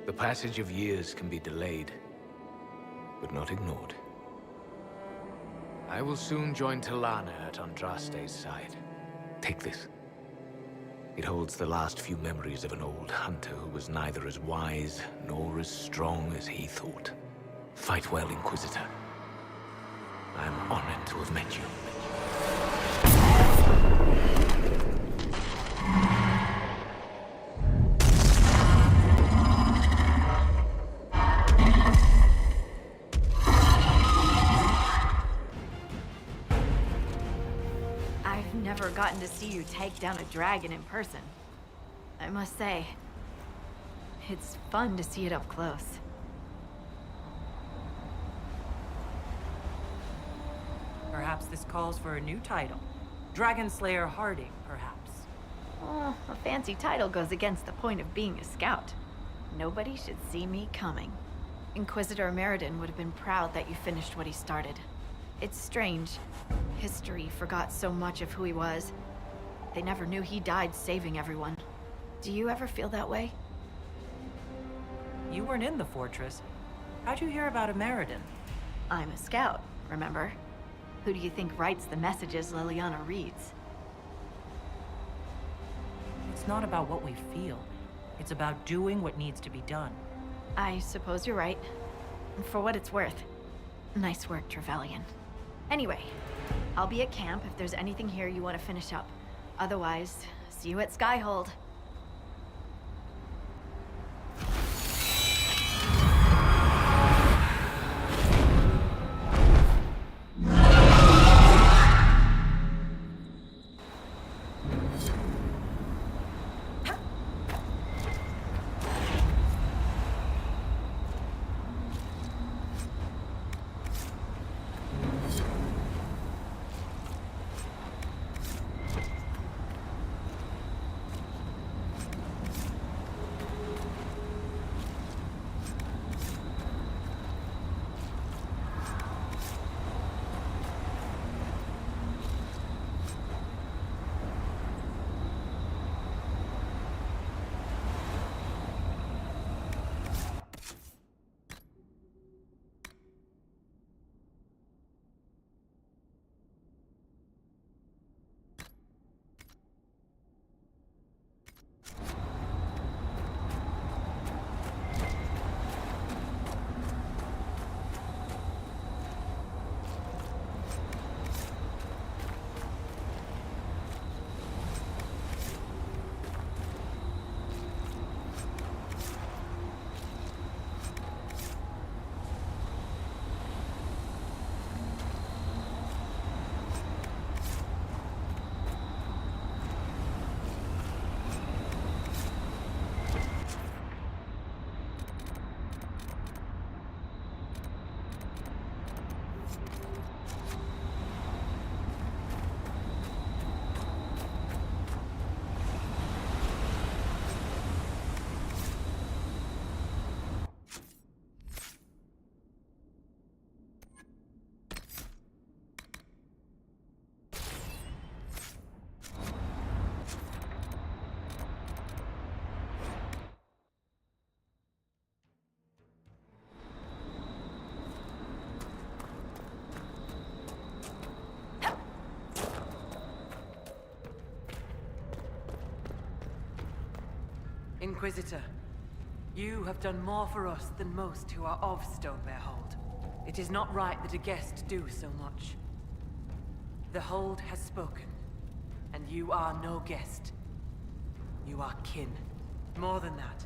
The passage of years can be delayed, but not ignored. I will soon join Talana at Andraste's side. Take this. It holds the last few memories of an old hunter who was neither as wise nor as strong as he thought. Fight well, Inquisitor. I'm honored to have met you.
I've never gotten to see you take down a dragon in person. I must say, it's fun to see it up close.
Perhaps this calls for a new title. Dragon Slayer Harding, perhaps.
Oh, a fancy title goes against the point of being a scout. Nobody should see me coming. Inquisitor Meriden would have been proud that you finished what he started. It's strange. History forgot so much of who he was. They never knew he died saving everyone. Do you ever feel that way?
You weren't in the fortress. How'd you hear about a Meriden?
I'm a scout, remember? Who do you think writes the messages Liliana reads?
It's not about what we feel. It's about doing what needs to be done.
I suppose you're right. For what it's worth. Nice work, Trevelyan. Anyway, I'll be at camp if there's anything here you want to finish up. Otherwise, see you at Skyhold.
Inquisitor, you have done more for us than most who are of Stonebear Hold. It is not right that a guest do so much. The Hold has spoken, and you are no guest. You are kin. More than that,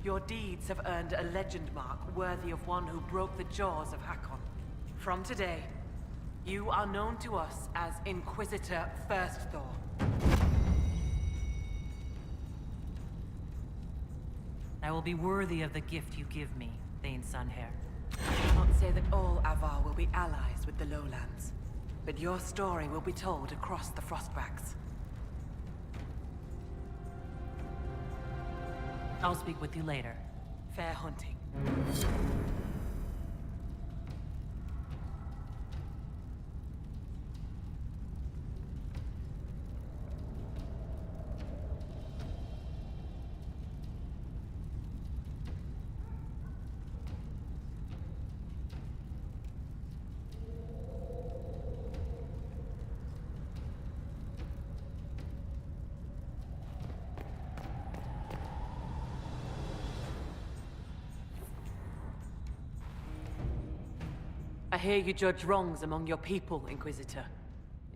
your deeds have earned a legend mark worthy of one who broke the jaws of Hakon. From today, you are known to us as Inquisitor Firstthor.
I will be worthy of the gift you give me, Thane Sunhair.
I cannot say that all Avar will be allies with the Lowlands. But your story will be told across the Frostbacks.
I'll speak with you later.
Fair hunting. I hear you judge wrongs among your people, Inquisitor.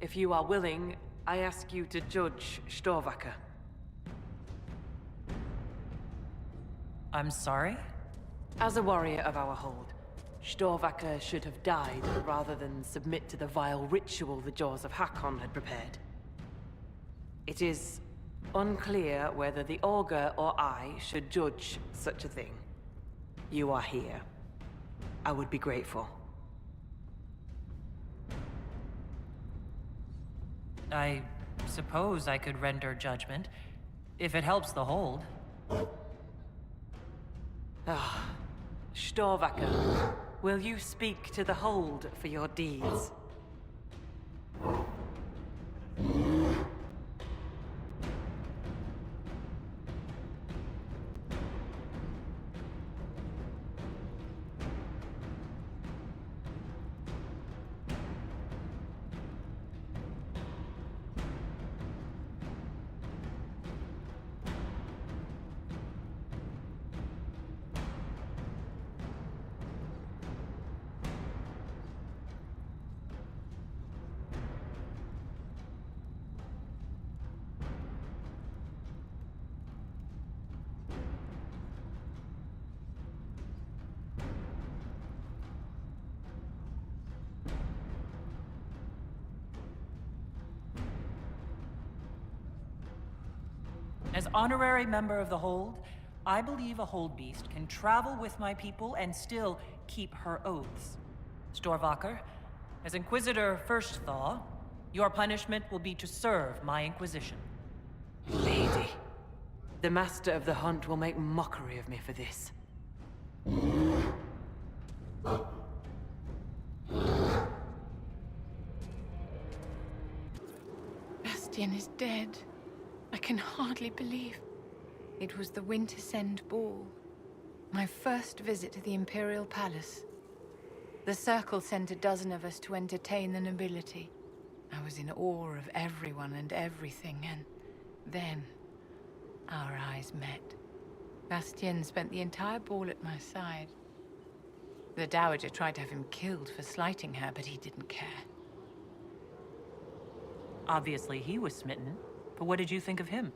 If you are willing, I ask you to judge Storvaker.
I'm sorry?
As a warrior of our hold, Storvaker should have died rather than submit to the vile ritual the Jaws of Hakon had prepared. It is unclear whether the Augur or I should judge such a thing. You are here. I would be grateful.
I suppose I could render judgment, if it helps the hold.
Ah, Storvaker, will you speak to the hold for your deeds?
As honorary member of the Hold, I believe a Hold Beast can travel with my people and still keep her oaths. Storvaker, as Inquisitor First Thaw, your punishment will be to serve my Inquisition.
Lady, the Master of the Hunt will make mockery of me for this.
Bastian is dead. I can hardly believe. It was the Wintersend Ball. My first visit to the Imperial Palace. The Circle sent a dozen of us to entertain the nobility. I was in awe of everyone and everything, and then our eyes met. Bastien spent the entire ball at my side. The Dowager tried to have him killed for slighting her, but he didn't care.
Obviously, he was smitten. But what did you think of him?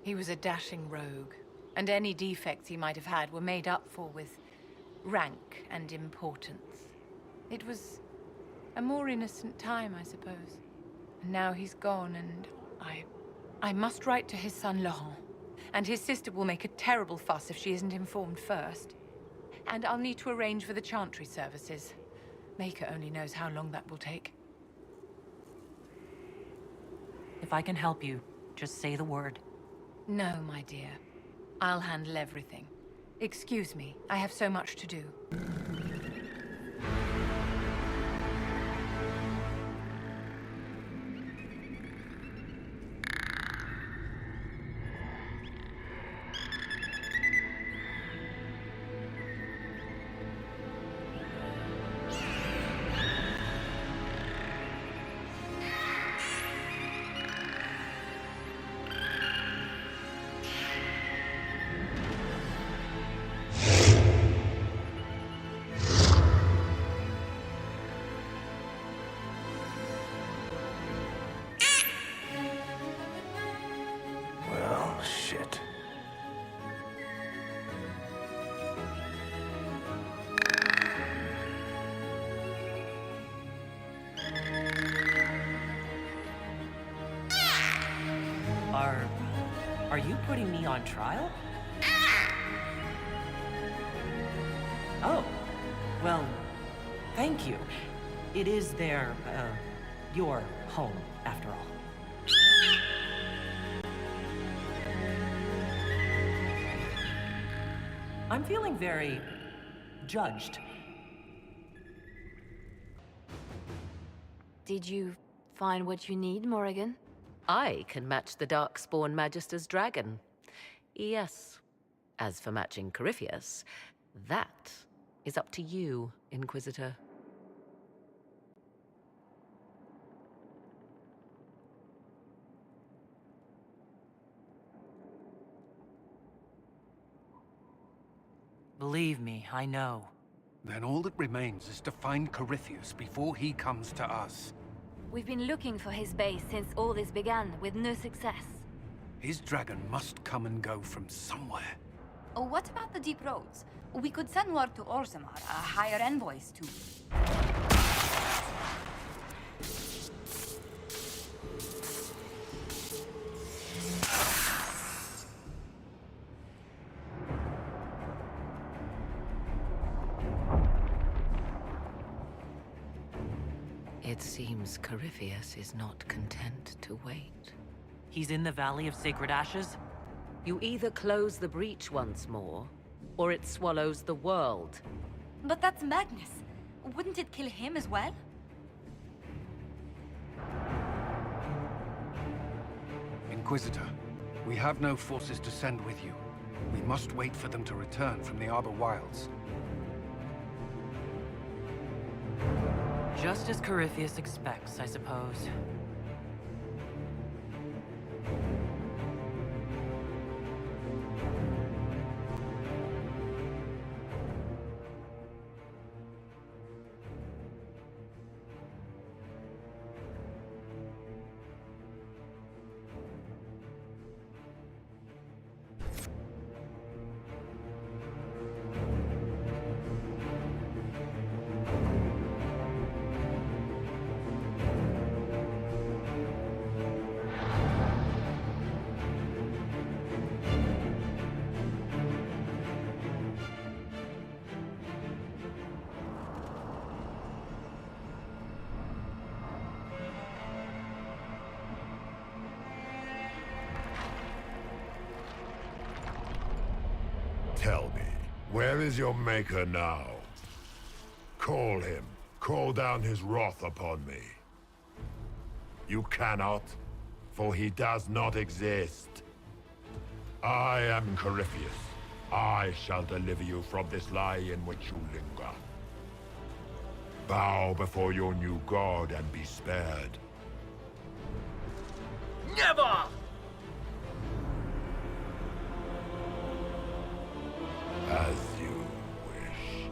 He was a dashing rogue, and any defects he might have had were made up for with rank and importance. It was a more innocent time, I suppose. And now he's gone, and I must write to his son Laurent. And his sister will make a terrible fuss if she isn't informed first. And I'll need to arrange for the chantry services. Maker only knows how long that will take.
If I can help you, just say the word.
No, my dear. I'll handle everything. Excuse me, I have so much to do.
Are you putting me on trial? Oh, well, thank you. It is their, your home, after all. I'm feeling very judged.
Did you find what you need, Morrigan?
I can match the Darkspawn Magister's dragon. Yes. As for matching Corypheus, that is up to you, Inquisitor.
Believe me, I know.
Then all that remains is to find Corypheus before he comes to us.
We've been looking for his base since all this began, with no success.
His dragon must come and go from somewhere.
Oh, what about the deep roads? We could send word to Orzammar, hire envoys to...
It seems Corypheus is not content to wait.
He's in the Valley of Sacred Ashes?
You either close the breach once more, or it swallows the world.
But that's Magnus. Wouldn't it kill him as well?
Inquisitor, we have no forces to send with you. We must wait for them to return from the Arbor Wilds.
Just as Corypheus expects, I suppose.
Tell me, where is your maker now? Call him. Call down his wrath upon me. You cannot, for he does not exist. I am Corypheus. I shall deliver you from this lie in which you linger. Bow before your new god and be spared.
Never!
As you wish.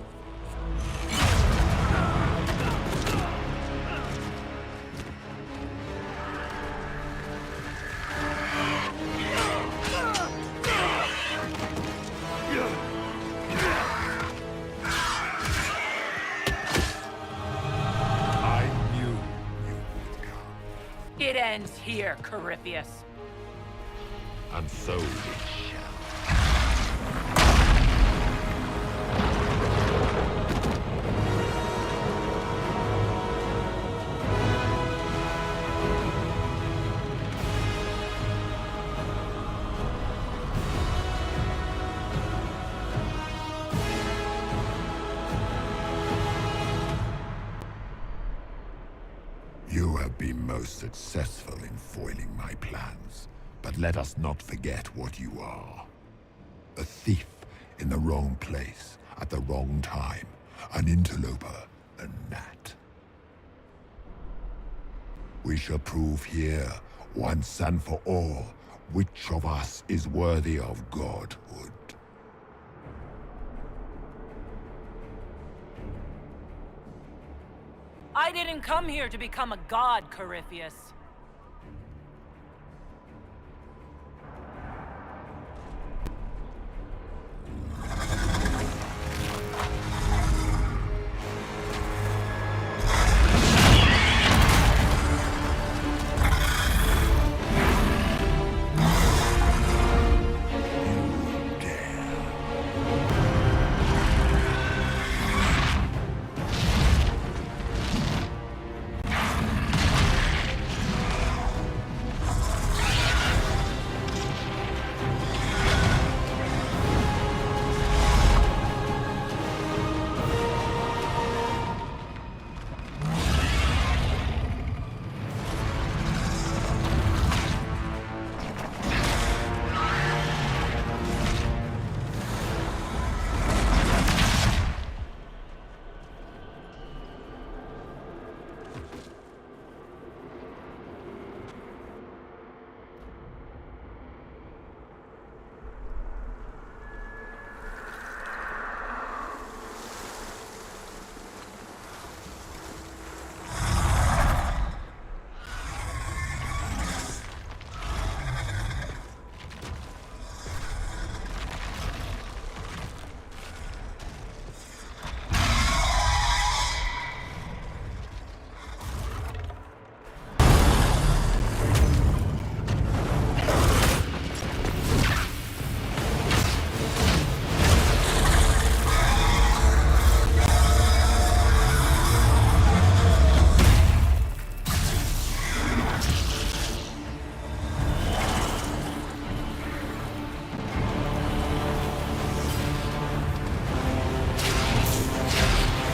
I knew you would come.
It ends here, Corypheus.
And so it shall. You have been most successful in foiling my plans, but let us not forget what you are. A thief in the wrong place, at the wrong time, an interloper, a gnat. We shall prove here, once and for all, which of us is worthy of godhood.
I didn't come here to become a god, Corypheus.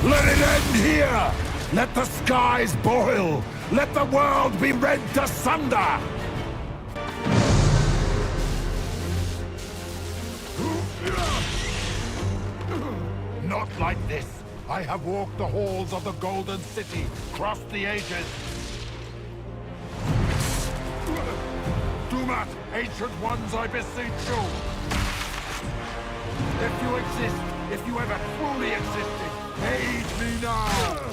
Let it end here! Let the skies boil! Let the world be rent asunder! Not like this! I have walked the halls of the Golden City, crossed the ages. Do not, ancient ones, I beseech you! If you exist, if you ever truly existed, aid me now!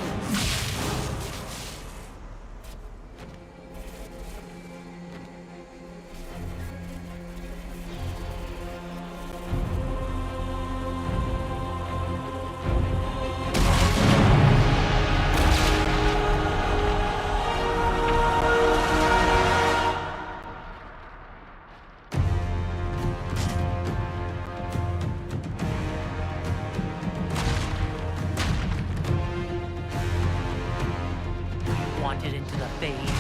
Wanted into the fade.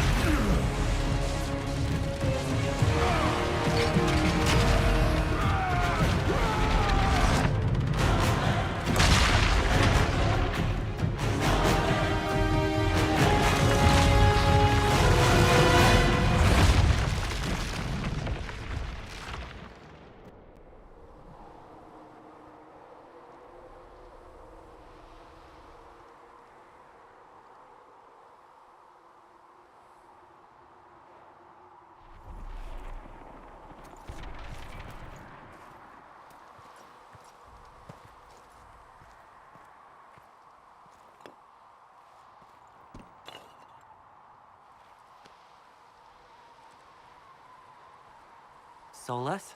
Solus?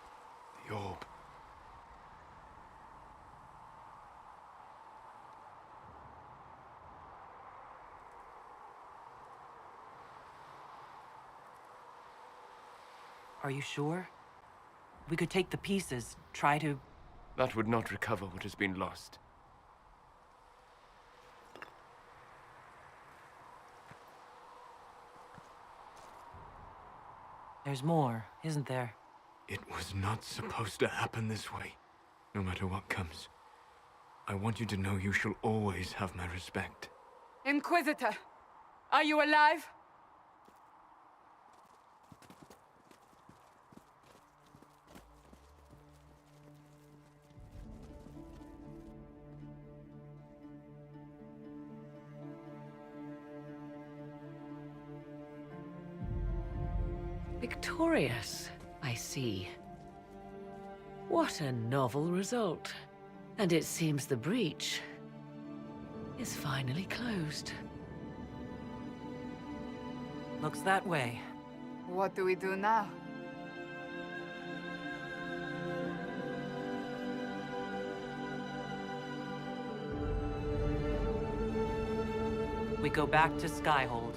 The orb.
Are you sure? We could take the pieces, try to...
That would not recover what has been lost.
There's more, isn't there?
It was not supposed to happen this way. No matter what comes. I want you to know you shall always have my respect.
Inquisitor, are you alive?
Victorious, I see. What a novel result. And it seems the breach is finally closed.
Looks that way.
What do we do now?
We go back to Skyhold.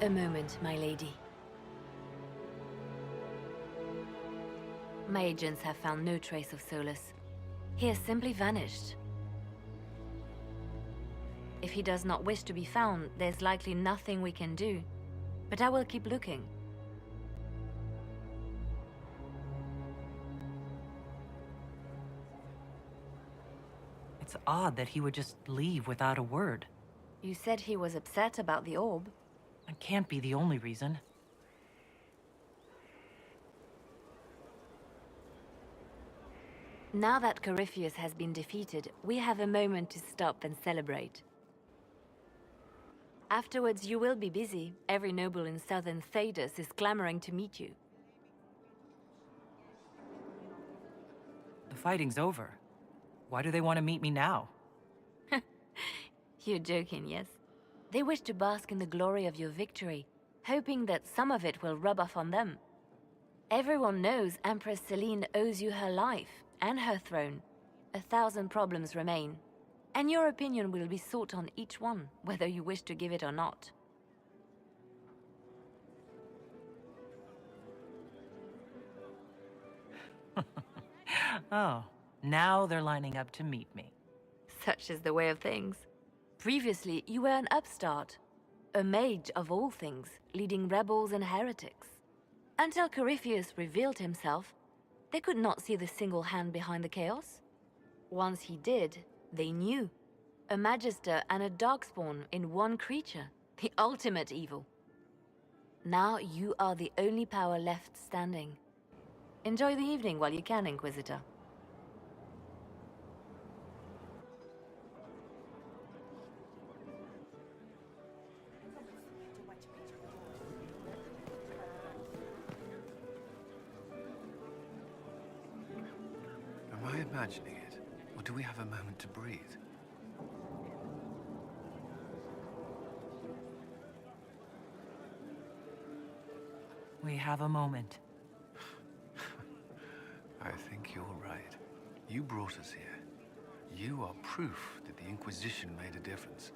A moment, my lady. My agents have found no trace of Solus. He has simply vanished. If he does not wish to be found, there's likely nothing we can do. But I will keep looking.
It's odd that he would just leave without a word.
You said he was upset about the orb.
That can't be the only reason.
Now that Corypheus has been defeated, we have a moment to stop and celebrate. Afterwards, you will be busy. Every noble in southern Thedas is clamoring to meet you.
The fighting's over. Why do they want to meet me now?
You're joking, yes? They wish to bask in the glory of your victory, hoping that some of it will rub off on them. Everyone knows Empress Celine owes you her life and her throne. 1,000 problems remain, and your opinion will be sought on each one, whether you wish to give it or not.
Oh, now they're lining up to meet me.
Such is the way of things. Previously, you were an upstart, a mage of all things, leading rebels and heretics. Until Corypheus revealed himself, they could not see the single hand behind the chaos. Once he did, they knew. A magister and a darkspawn in one creature, the ultimate evil. Now you are the only power left standing. Enjoy the evening while you can, Inquisitor.
Am I imagining it? Or do we have a moment to breathe?
We have a moment.
I think you're right. You brought us here. You are proof that the Inquisition made a difference.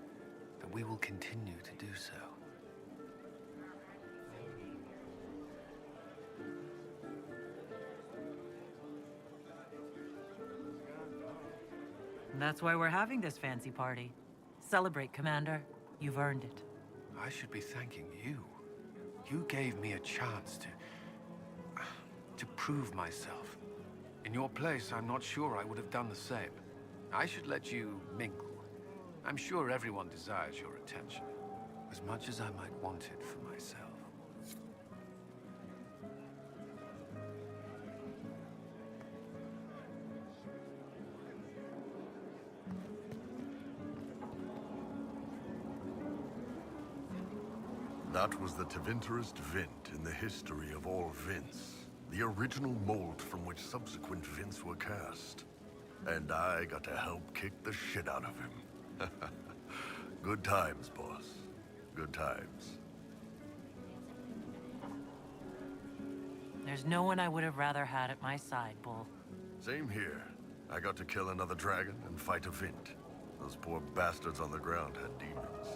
That we will continue to do so.
That's why we're having this fancy party. Celebrate, Commander. You've earned it.
I should be thanking you. You gave me a chance to prove myself. In your place, I'm not sure I would have done the same. I should let you mingle. I'm sure everyone desires your attention, as much as I might want it for myself.
That was the Tevinterest Vint in the history of all Vints. The original mold from which subsequent Vints were cast. And I got to help kick the shit out of him. Good times, boss. Good times.
There's no one I would have rather had at my side, Bull.
Same here. I got to kill another dragon and fight a Vint. Those poor bastards on the ground had demons.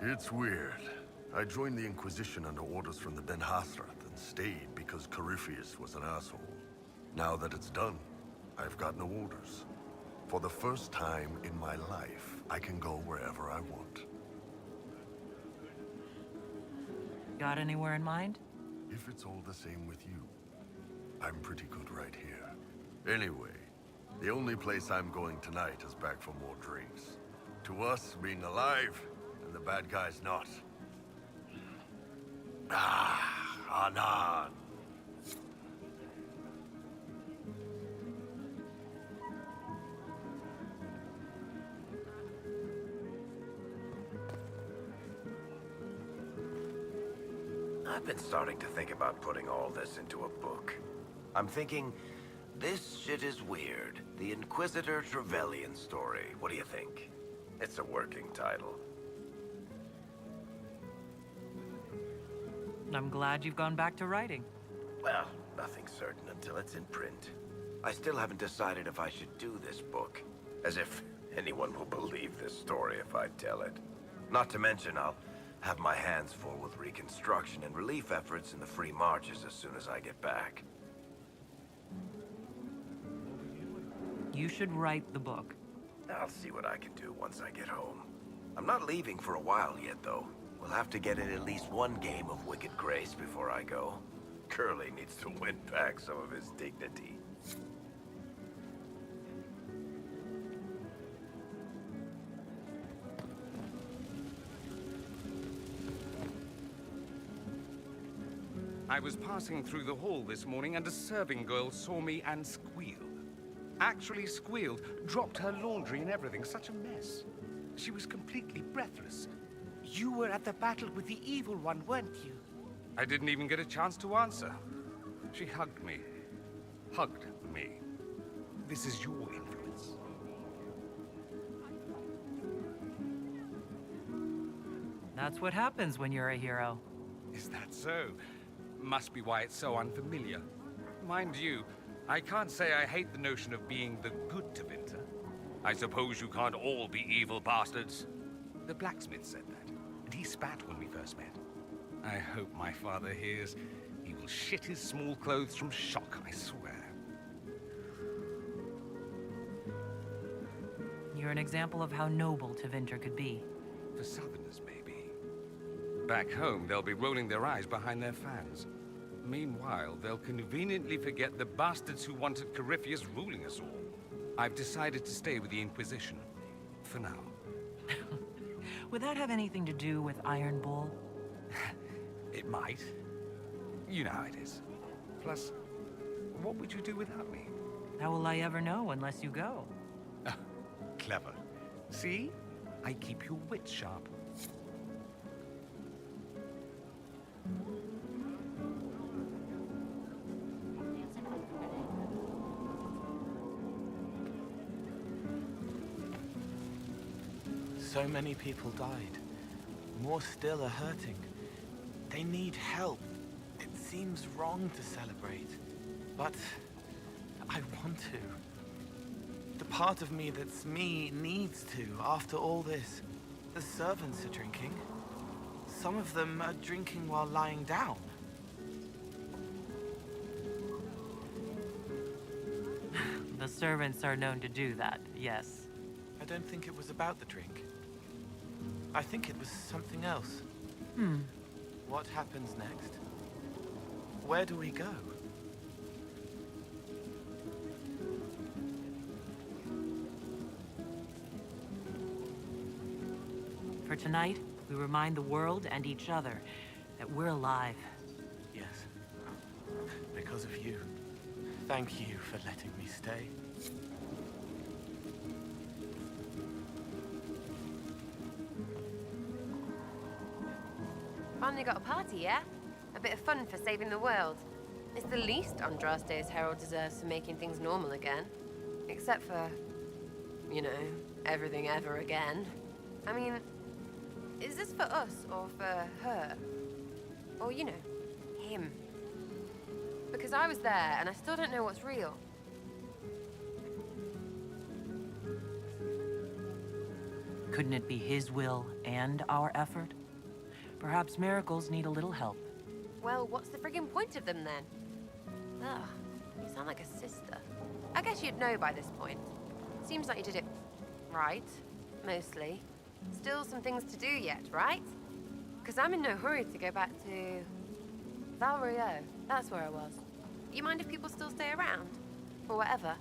It's weird. I joined the Inquisition under orders from the Ben Hasrath and stayed because Corypheus was an asshole. Now that it's done, I've got no orders. For the first time in my life, I can go wherever I want.
Got anywhere in mind?
If it's all the same with you, I'm pretty good right here. Anyway, the only place I'm going tonight is back for more drinks. To us, being alive, and the bad guys not. Anan.
I've been starting to think about putting all this into a book. I'm thinking, this shit is weird. The Inquisitor Trevelyan story. What do you think? It's a working title.
I'm glad you've gone back to writing.
Well, nothing's certain until it's in print. I still haven't decided if I should do this book. As if anyone will believe this story if I tell it. Not to mention, I'll have my hands full with reconstruction and relief efforts in the free marches as soon as I get back.
You should write the book.
I'll see what I can do once I get home. I'm not leaving for a while yet, though. We'll have to get in at least one game of Wicked Grace before I go. Curly needs to win back some of his dignity.
I was passing through the hall this morning and a serving girl saw me and squealed. Actually squealed, dropped her laundry and everything, such a mess. She was completely breathless.
You were at the battle with the evil one, weren't you?
I didn't even get a chance to answer. She hugged me. Hugged me. This is your influence.
That's what happens when you're a hero.
Is that so? Must be why it's so unfamiliar. Mind you, I can't say I hate the notion of being the good Tevinter. I suppose you can't all be evil bastards. The blacksmith said that, and he spat when we first met. I hope my father hears. He will shit his small clothes from shock, I swear.
You're an example of how noble Tevinter could be.
For Southerners, maybe. Back home, they'll be rolling their eyes behind their fans. Meanwhile, they'll conveniently forget the bastards who wanted Corypheus ruling us all. I've decided to stay with the Inquisition. For now.
Would that have anything to do with Iron Bull?
It might. You know how it is. Plus, what would you do without me?
How will I ever know unless you go?
Clever. See? I keep your wits sharp.
So many people died. More still are hurting. They need help. It seems wrong to celebrate, but I want to. The part of me that's me needs to, after all this. The servants are drinking. Some of them are drinking while lying down.
The servants are known to do that, yes.
I don't think it was about the drink. I think it was something else. What happens next? Where do we go?
For tonight, we remind the world and each other that we're alive.
Yes. Because of you. Thank you for letting me stay.
Finally got a party, yeah? A bit of fun for saving the world. It's the least Andraste's herald deserves for making things normal again. Except for, you know, everything ever again. I mean, is this for us or for her? Or, you know, him? Because I was there and I still don't know what's real.
Couldn't it be his will and our effort? Perhaps miracles need a little help.
Well, what's the friggin' point of them then? Ugh, you sound like a sister. I guess you'd know by this point. Seems like you did it right, mostly. Still some things to do yet, right? Because I'm in no hurry to go back to... Valrio, that's where I was. You mind if people still stay around? Or whatever?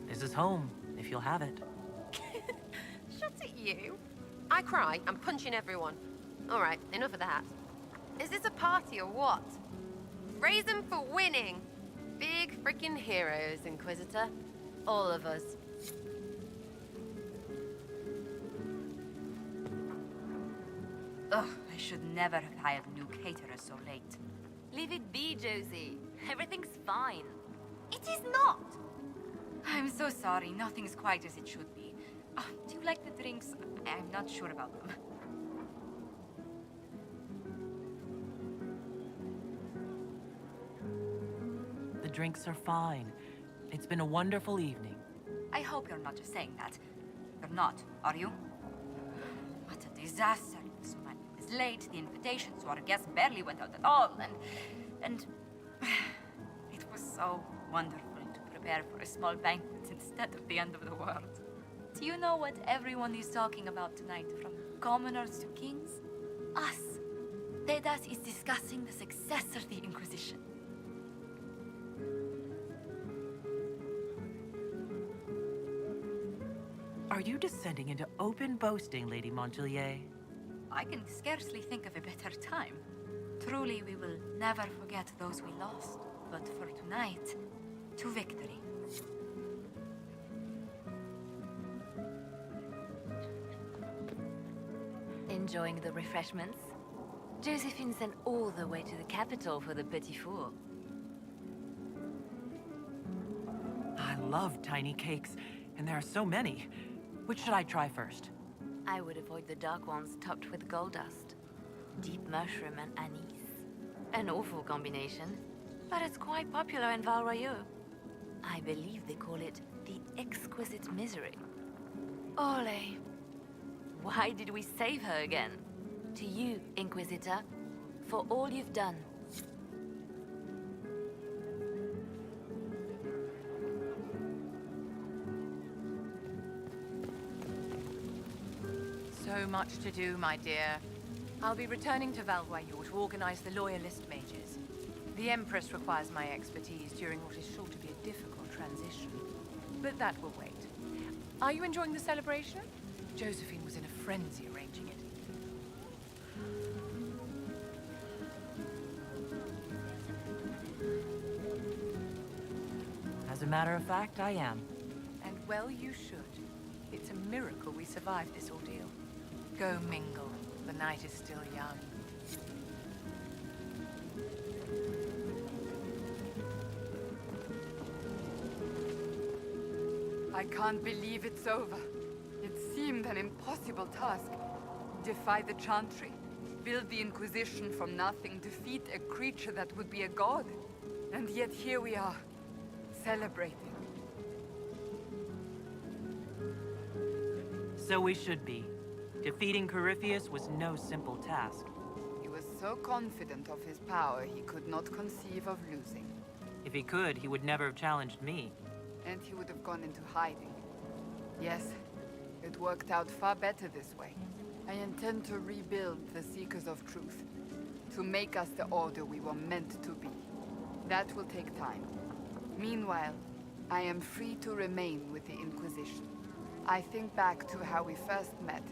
This is home, if you'll have it.
Shut it, you. I cry, I'm punching everyone. All right, enough of that. Is this a party or what? Raise them for winning. Big freaking heroes, Inquisitor. All of us.
Ugh, I should never have hired new caterers so late.
Leave it be, Josie. Everything's fine.
It is not! I'm so sorry, nothing's quite as it should be. Do you like the drinks? I'm not sure about them.
The drinks are fine. It's been a wonderful evening.
I hope you're not just saying that. You're not, are you? What a disaster. So many was late, the invitations to our guests barely went out at all, and it was so wonderful to prepare for a small banquet instead of the end of the world. Do you know what everyone is talking about tonight, from commoners to kings? Us. Dedas is discussing the success of the Inquisition.
Are you descending into open boasting, Lady Montelier?
I can scarcely think of a better time. Truly, we will never forget those we lost. But for tonight, to victory.
Enjoying the refreshments? Josephine sent all the way to the capital for the petit four.
I love tiny cakes, and there are so many. Which should I try first?
I would avoid the dark ones topped with gold dust. Deep mushroom and anise. An awful combination, but it's quite popular in Val Royeaux. I believe they call it the exquisite misery. Ole. Why did we save her again? To you, Inquisitor, for all you've done.
So much to do, my dear. I'll be returning to Val Royeaux to organize the Loyalist mages. The Empress requires my expertise during what is sure to be a difficult transition. But that will wait. Are you enjoying the celebration? Josephine was in a frenzy arranging it.
As a matter of fact, I am.
And well you should. It's a miracle we survived this ordeal. Go mingle. The night is still young.
I can't believe it's over. It seemed an impossible task. Defy the Chantry, build the Inquisition from nothing, defeat a creature that would be a god. And yet here we are, celebrating.
So we should be. Defeating Corypheus was no simple task.
He was so confident of his power, he could not conceive of losing.
If he could, he would never have challenged me.
And he would have gone into hiding. Yes, it worked out far better this way. I intend to rebuild the Seekers of Truth, to make us the order we were meant to be. That will take time. Meanwhile, I am free to remain with the Inquisition. I think back to how we first met,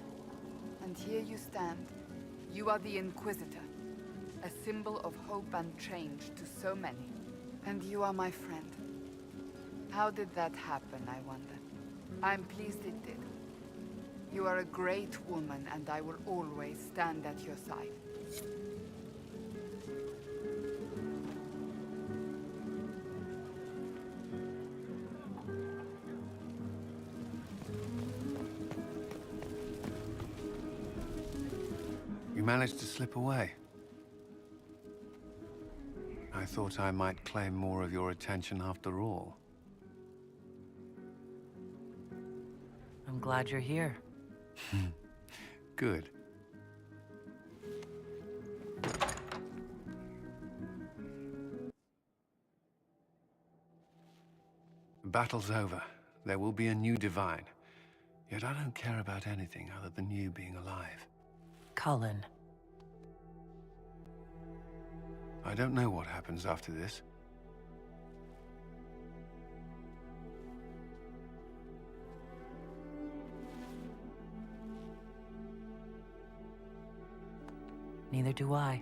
and here you stand. You are the Inquisitor, a symbol of hope and change to so many. And you are my friend. How did that happen, I wonder? I'm pleased it did. You are a great woman, and I will always stand at your side.
You managed to slip away. I thought I might claim more of your attention after all.
I'm glad you're here.
Good. The battle's over. There will be a new divine. Yet I don't care about anything other than you being alive.
Cullen.
I don't know what happens after this.
Neither do I.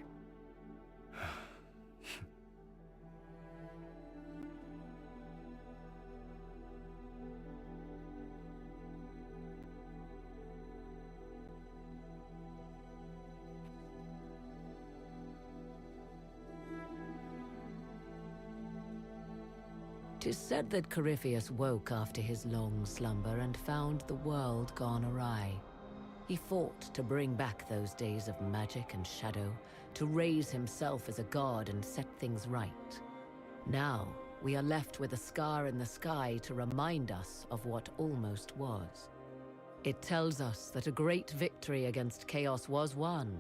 Tis said that Corypheus woke after his long slumber and found the world gone awry. He fought to bring back those days of magic and shadow, to raise himself as a god and set things right. Now, we are left with a scar in the sky to remind us of what almost was. It tells us that a great victory against chaos was won,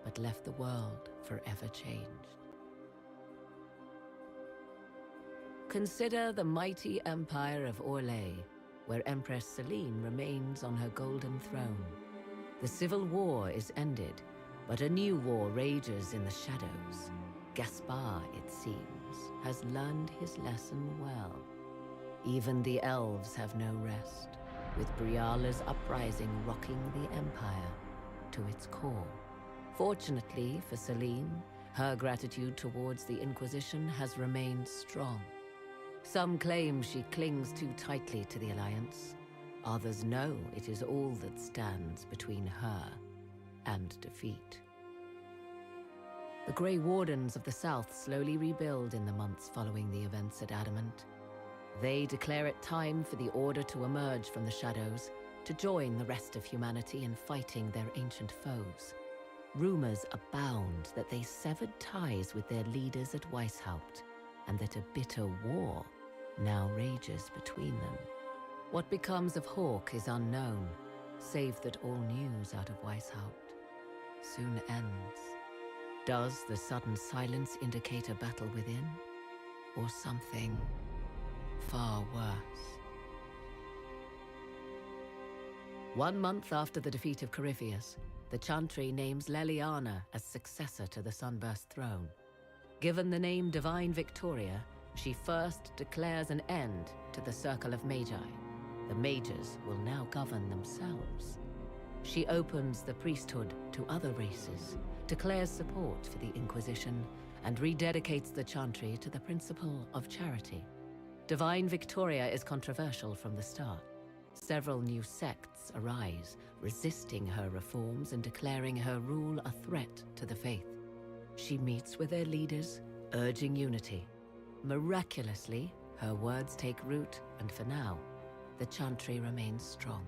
but left the world forever changed. Consider the mighty empire of Orlais, where Empress Celine remains on her golden throne. The civil war is ended, but a new war rages in the shadows. Gaspar, it seems, has learned his lesson well. Even the elves have no rest, with Briala's uprising rocking the empire to its core. Fortunately for Celine, her gratitude towards the Inquisition has remained strong. Some claim she clings too tightly to the Alliance. Others know it is all that stands between her and defeat. The Grey Wardens of the South slowly rebuild in the months following the events at Adamant. They declare it time for the Order to emerge from the shadows, to join the rest of humanity in fighting their ancient foes. Rumors abound that they severed ties with their leaders at Weishaupt, and that a bitter war now rages between them. What becomes of Hawke is unknown, save that all news out of Weishaupt soon ends. Does the sudden silence indicate a battle within, or something far worse? 1 month after the defeat of Corypheus, the Chantry names Leliana as successor to the Sunburst throne. Given the name Divine Victoria, she first declares an end to the Circle of Magi. The mages will now govern themselves. She opens the priesthood to other races, declares support for the Inquisition, and rededicates the Chantry to the principle of charity. Divine Victoria is controversial from the start. Several new sects arise, resisting her reforms and declaring her rule a threat to the faith. She meets with their leaders, urging unity. Miraculously, her words take root, and for now, the Chantry remains strong.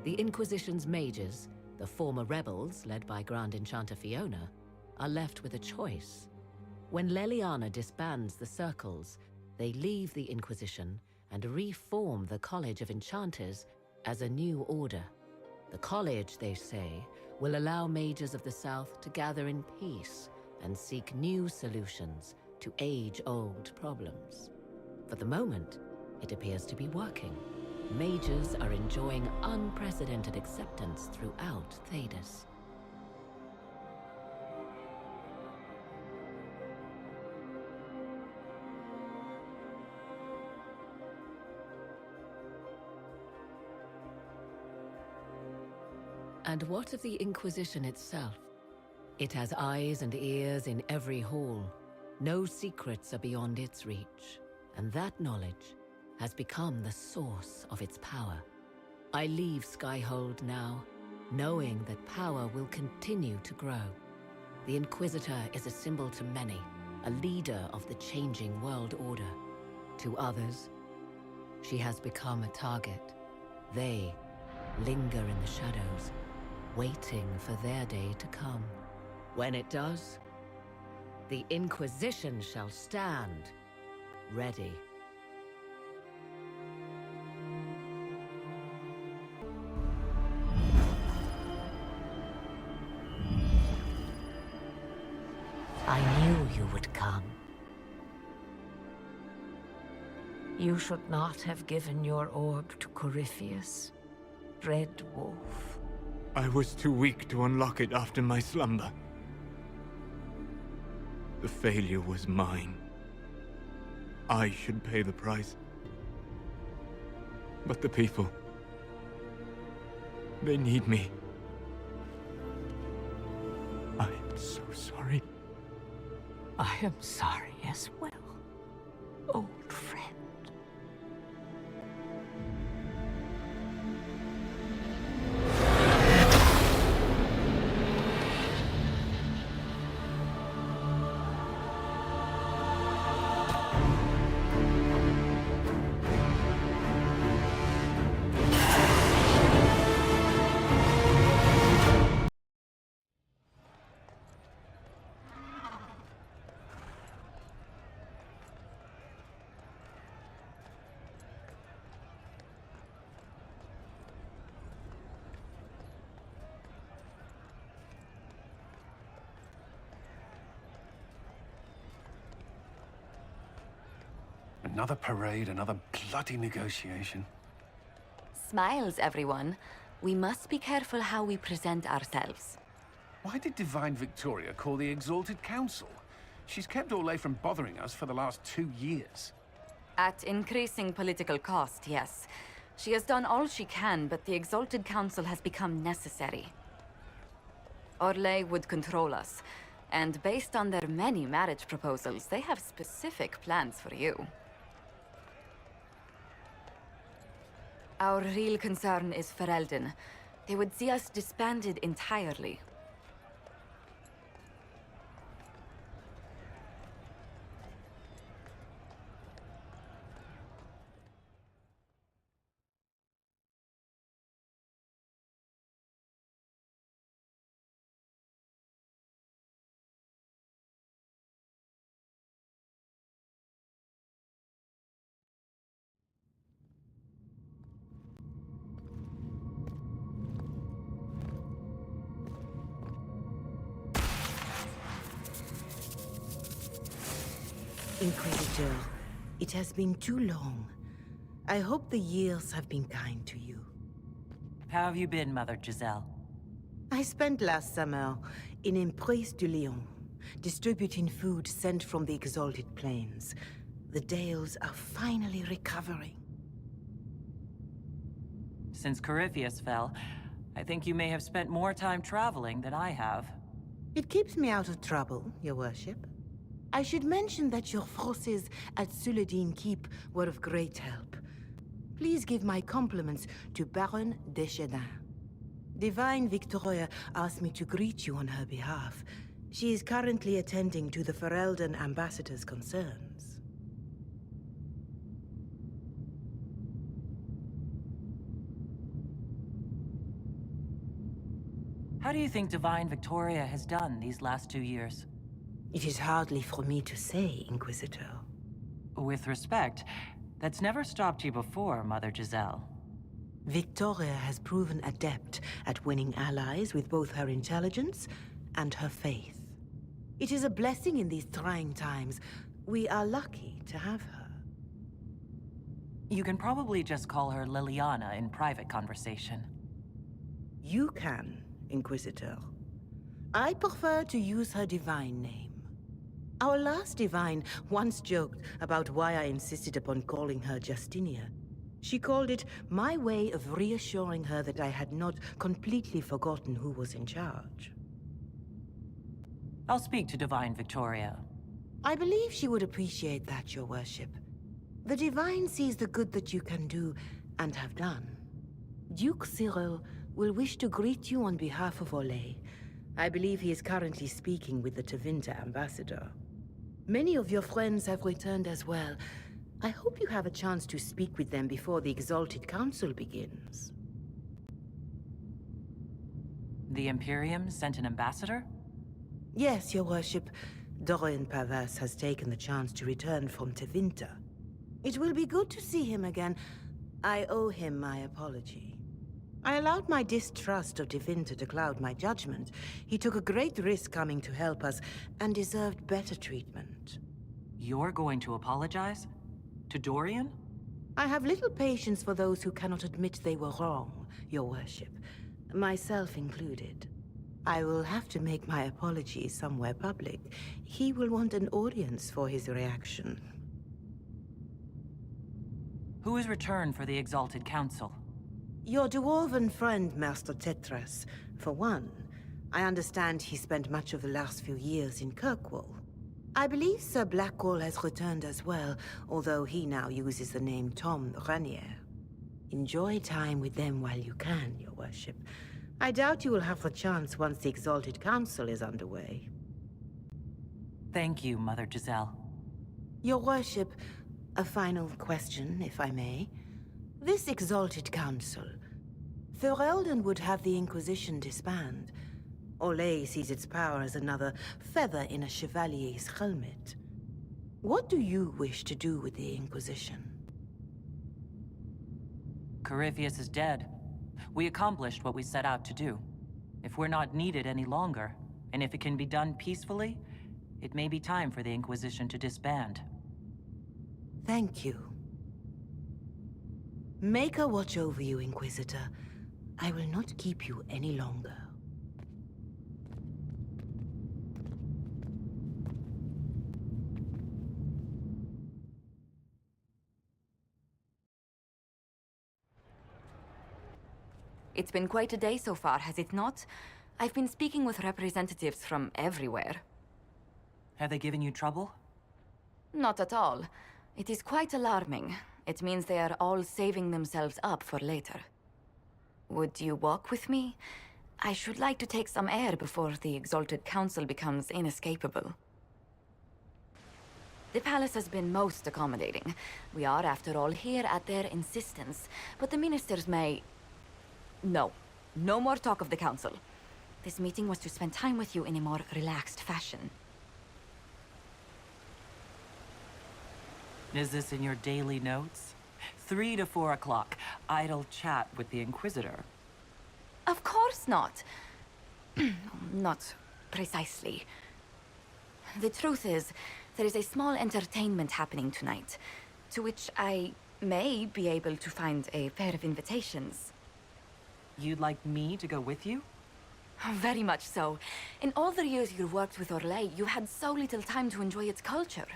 The Inquisition's mages, the former rebels led by Grand Enchanter Fiona, are left with a choice. When Leliana disbands the circles, they leave the Inquisition and reform the College of Enchanters as a new order. The college, they say, will allow mages of the South to gather in peace and seek new solutions to age-old problems. For the moment, it appears to be working. Mages are enjoying unprecedented acceptance throughout Thedas. And what of the Inquisition itself? It has eyes and ears in every hall. No secrets are beyond its reach, and that knowledge has become the source of its power. I leave Skyhold now, knowing that power will continue to grow. The Inquisitor is a symbol to many, a leader of the changing world order. To others, she has become a target. They linger in the shadows, waiting for their day to come. When it does, the Inquisition shall stand ready.
I knew you would come. You should not have given your orb to Corypheus, Red Wolf.
I was too weak to unlock it after my slumber. The failure was mine. I should pay the price. But the people... they need me. I am so sorry.
I am sorry as well, old friend.
Another parade, another bloody negotiation.
Smiles, everyone. We must be careful how we present ourselves.
Why did Divine Victoria call the Exalted Council? She's kept Orlais from bothering us for the last 2 years.
At increasing political cost, yes. She has done all she can, but the Exalted Council has become necessary. Orlais would control us, and based on their many marriage proposals, they have specific plans for you. Our real concern is Ferelden. They would see us disbanded entirely.
Inquisitor, it has been too long. I hope the years have been kind to you.
How have you been, Mother Giselle?
I spent last summer in Emprise de Lyon, distributing food sent from the Exalted Plains. The Dales are finally recovering.
Since Corypheus fell, I think you may have spent more time traveling than I have.
It keeps me out of trouble, Your Worship. I should mention that your forces at Suladin Keep were of great help. Please give my compliments to Baron Deschedin. Divine Victoria asked me to greet you on her behalf. She is currently attending to the Ferelden ambassador's concerns.
How do you think Divine Victoria has done these last 2 years?
It is hardly for me to say, Inquisitor.
With respect, that's never stopped you before, Mother Giselle.
Victoria has proven adept at winning allies with both her intelligence and her faith. It is a blessing in these trying times. We are lucky to have her.
You can probably just call her Liliana in private conversation.
You can, Inquisitor. I prefer to use her divine name. Our last divine once joked about why I insisted upon calling her Justinia. She called it my way of reassuring her that I had not completely forgotten who was in charge.
I'll speak to Divine Victoria.
I believe she would appreciate that, Your Worship. The Divine sees the good that you can do and have done. Duke Cyril will wish to greet you on behalf of Orlais. I believe he is currently speaking with the Tevinter ambassador. Many of your friends have returned as well. I hope you have a chance to speak with them before the Exalted Council begins.
The Imperium sent an ambassador?
Yes, Your Worship. Dorian Pavas has taken the chance to return from Tevinter. It will be good to see him again. I owe him my apology. I allowed my distrust of Tevinter to cloud my judgment. He took a great risk coming to help us, and deserved better treatment.
You're going to apologize? To Dorian?
I have little patience for those who cannot admit they were wrong, Your Worship. Myself included. I will have to make my apologies somewhere public. He will want an audience for his reaction.
Who has returned for the Exalted Council?
Your dwarven friend, Master Tetras. For one, I understand he spent much of the last few years in Kirkwall. I believe Sir Blackwall has returned as well, although he now uses the name Tom Ranier. Enjoy time with them while you can, Your Worship. I doubt you will have the chance once the Exalted Council is underway.
Thank you, Mother Giselle.
Your Worship, a final question, if I may. This Exalted Council, Ferelden would have the Inquisition disband. Orlais sees its power as another feather in a chevalier's helmet. What do you wish to do with the Inquisition?
Corypheus is dead. We accomplished what we set out to do. If we're not needed any longer, and if it can be done peacefully, it may be time for the Inquisition to disband.
Thank you. Maker watch over you, Inquisitor. I will not keep you any longer.
It's been quite a day so far, has it not? I've been speaking with representatives from everywhere.
Have they given you trouble?
Not at all. It is quite alarming. It means they are all saving themselves up for later. Would you walk with me? I should like to take some air before the Exalted Council becomes inescapable. The palace has been most accommodating. We are, after all, here at their insistence. But the ministers may... No. No more talk of the council. This meeting was to spend time with you in a more relaxed fashion.
Is this in your daily notes? 3 to 4 o'clock. Idle chat with the Inquisitor.
Of course not. Not precisely. The truth is, there is a small entertainment happening tonight, to which I may be able to find a pair of invitations.
You'd like me to go with you?
Very much so. In all the years you worked with Orlais, you had so little time to enjoy its culture.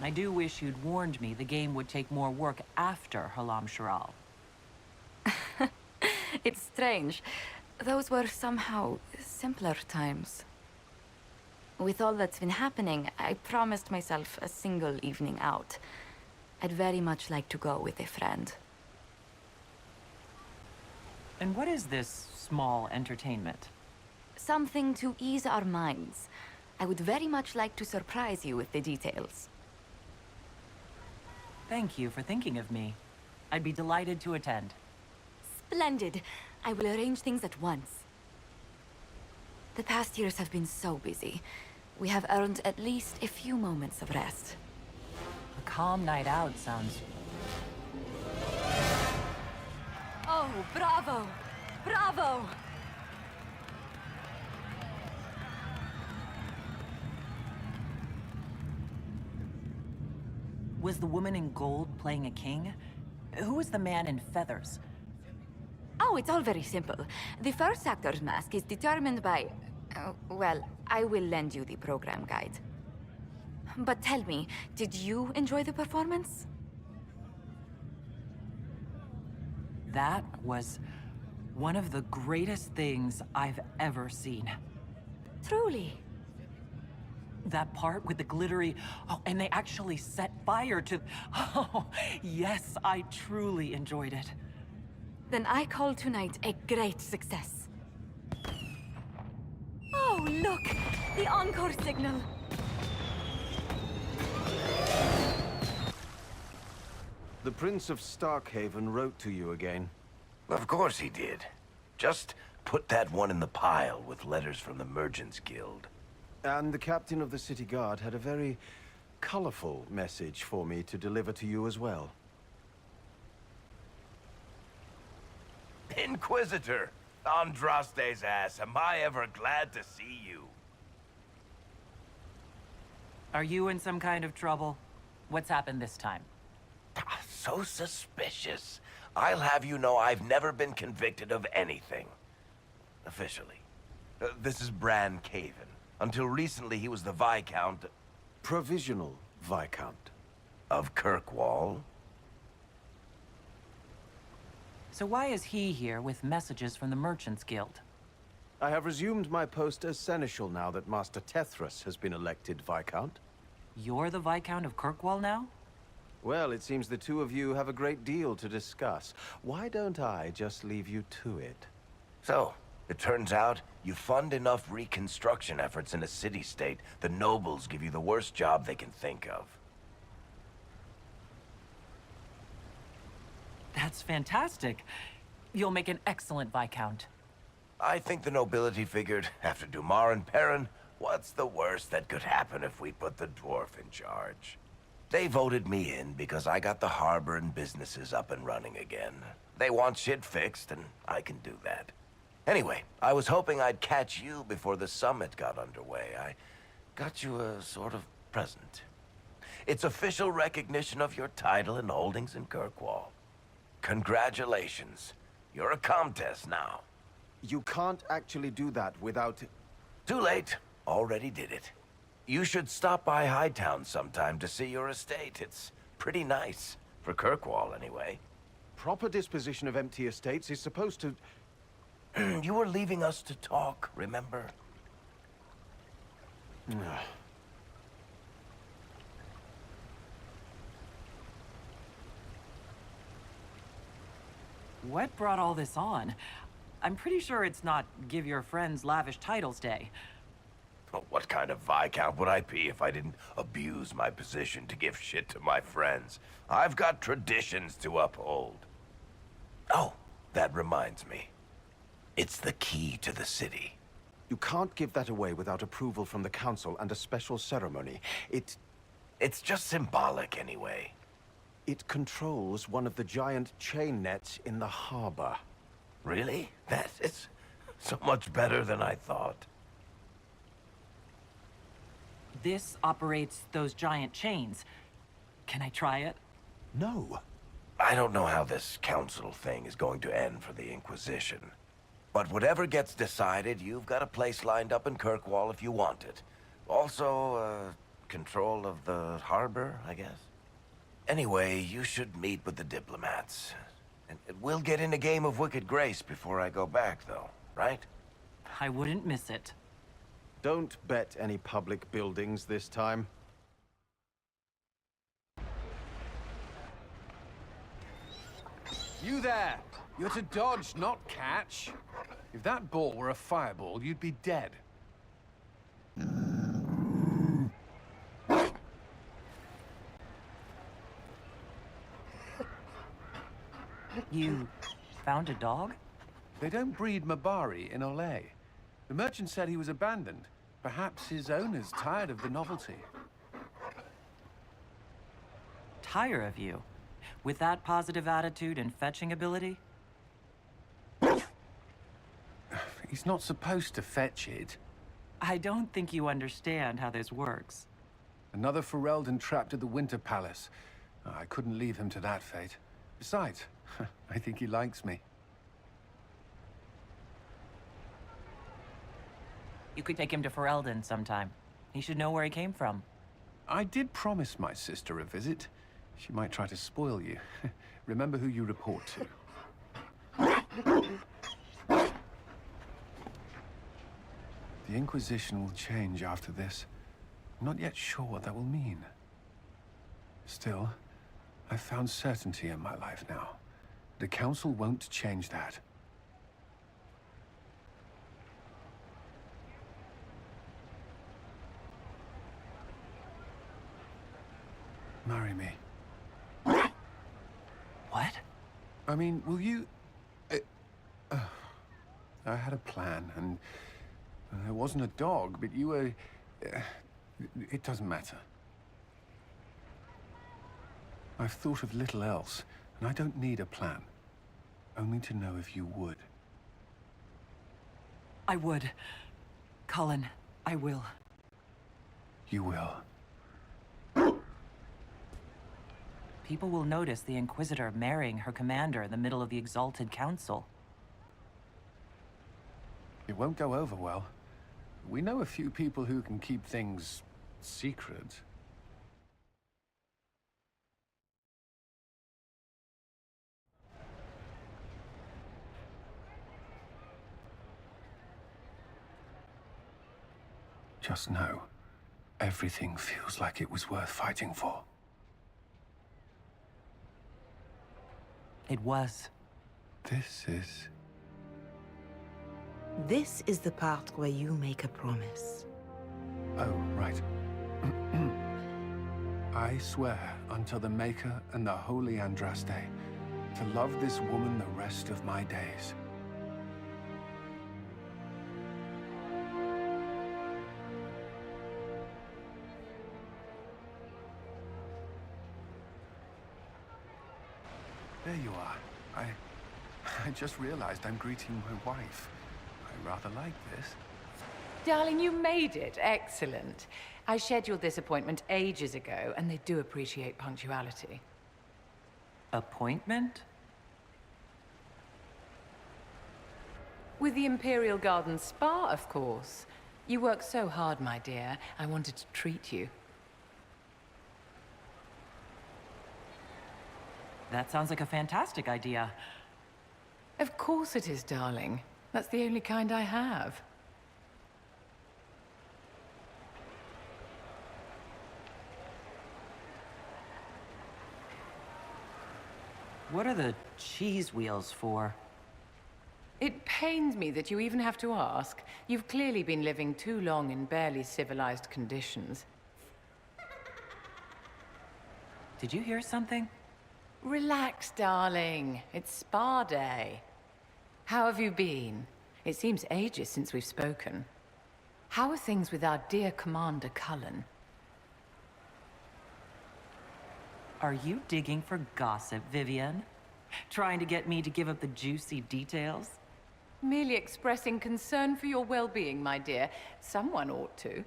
I do wish you'd warned me the game would take more work after Halam Sharal.
It's strange. Those were somehow simpler times. With all that's been happening, I promised myself a single evening out. I'd very much like to go with a friend.
And what is this small entertainment?
Something to ease our minds. I would very much like to surprise you with the details.
Thank you for thinking of me. I'd be delighted to attend.
Splendid. I will arrange things at once. The past years have been so busy. We have earned at least a few moments of rest.
A calm night out sounds...
Oh, bravo! Bravo!
Was the woman in gold playing a king? Who was the man in feathers?
Oh, it's all very simple. The first actor's mask is determined by... well, I will lend you the program guide. But tell me, did you enjoy the performance?
That was one of the greatest things I've ever seen.
Truly.
That part with the glittery... Oh, and they actually set fire to... Oh, yes, I truly enjoyed it.
Then I call tonight a great success. Oh, look! The encore signal!
The Prince of Starkhaven wrote to you again.
Of course he did. Just put that one in the pile with letters from the Merchants Guild.
And the captain of the city guard had a very colorful message for me to deliver to you as well.
Inquisitor! Andraste's ass, am I ever glad to see you.
Are you in some kind of trouble? What's happened this time?
So suspicious. I'll have you know I've never been convicted of anything. Officially. This is Bran Caven. Until recently, he was the Viscount...
Provisional Viscount.
Of Kirkwall.
So why is he here with messages from the Merchants Guild?
I have resumed my post as Seneschal now that Master Tethras has been elected Viscount.
You're the Viscount of Kirkwall now?
Well, it seems the two of you have a great deal to discuss. Why don't I just leave you to it?
So, it turns out you fund enough reconstruction efforts in a city-state, the nobles give you the worst job they can think of.
That's fantastic. You'll make an excellent Viscount.
I think the nobility figured, after Dumar and Perrin, what's the worst that could happen if we put the dwarf in charge? They voted me in because I got the harbor and businesses up and running again. They want shit fixed, and I can do that. Anyway, I was hoping I'd catch you before the summit got underway. I got you a sort of
present. It's official recognition of your title and holdings in Kirkwall. Congratulations. You're a Comtesse now.
You can't actually do that without...
Too late. Already did it. You should stop by Hightown sometime to see your estate. It's pretty nice. For Kirkwall, anyway.
Proper disposition of empty estates is supposed to...
You were leaving us to talk, remember?
What brought all this on? I'm pretty sure it's not give your friends lavish titles day.
What kind of Viscount would I be if I didn't abuse my position to give shit to my friends? I've got traditions to uphold. Oh, that reminds me. It's the key to the city.
You can't give that away without approval from the council and a special ceremony.
It's just symbolic anyway.
It controls one of the giant chain nets in the harbor.
Really? That is so much better than I thought.
This operates those giant chains. Can I try it?
No.
I don't know how this council thing is going to end for the Inquisition. But whatever gets decided, you've got a place lined up in Kirkwall if you want it. Also, control of the harbor, I guess. Anyway, you should meet with the diplomats. And we'll get in a game of Wicked Grace before I go back, though, right?
I wouldn't miss it.
Don't bet any public buildings this time.
You there! You're to dodge, not catch. If that ball were a fireball, you'd be dead.
You found a dog?
They don't breed Mabari in Olay. The merchant said he was abandoned. Perhaps his owner's tired of the novelty.
Tire of you? With that positive attitude and fetching ability?
He's not supposed to fetch it.
I don't think you understand how this works.
Another Ferelden trapped at the Winter Palace. I couldn't leave him to that fate. Besides, I think he likes me.
You could take him to Ferelden sometime. He should know where he came from.
I did promise my sister a visit. She might try to spoil you. Remember who you report to. The Inquisition will change after this. I'm not yet sure what that will mean. Still, I've found certainty in my life now. The Council won't change that. Marry me.
What?
I mean, will you... I had a plan, and there wasn't a dog, but you were... it doesn't matter. I've thought of little else, and I don't need a plan. Only to know if you would.
I would. Cullen, I will.
You will.
People will notice the Inquisitor marrying her commander in the middle of the Exalted Council.
It won't go over well. We know a few people who can keep things secret. Just know, everything feels like it was worth fighting for.
It was.
This is the part where you make a promise.
Oh, right. I swear unto the Maker and the Holy Andraste to love this woman the rest of my days. There you are. I just realized I'm greeting my wife. I rather like this.
Darling, you made it. Excellent. I scheduled this appointment ages ago, and they do appreciate punctuality.
Appointment?
With the Imperial Garden Spa, of course. You work so hard, my dear. I wanted to treat you.
That sounds like a fantastic idea.
Of course it is, darling. That's the only kind I have.
What are the cheese wheels for?
It pains me that you even have to ask. You've clearly been living too long in barely civilized conditions.
Did you hear something?
Relax, darling. It's spa day. How have you been? It seems ages since we've spoken. How are things with our dear Commander Cullen?
Are you digging for gossip, Vivian? Trying to get me to give up the juicy details?
Merely expressing concern for your well-being, my dear. Someone ought to.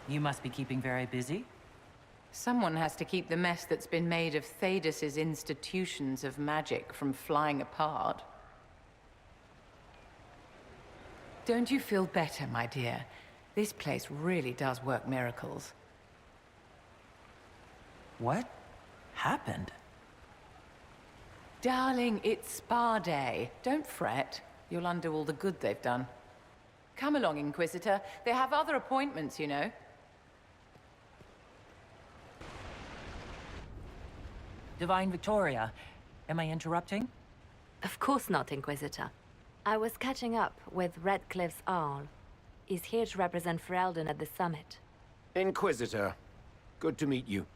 You must be keeping very busy.
Someone has to keep the mess that's been made of Thadis's institutions of magic from flying apart. Don't you feel better, my dear? This place really does work miracles.
What happened?
Darling, it's spa day. Don't fret. You'll undo all the good they've done. Come along, Inquisitor. They have other appointments, you know.
Divine Victoria, am I interrupting?
Of course not, Inquisitor. I was catching up with Redcliffe's Arl. He's here to represent Ferelden at the summit.
Inquisitor, good to meet you.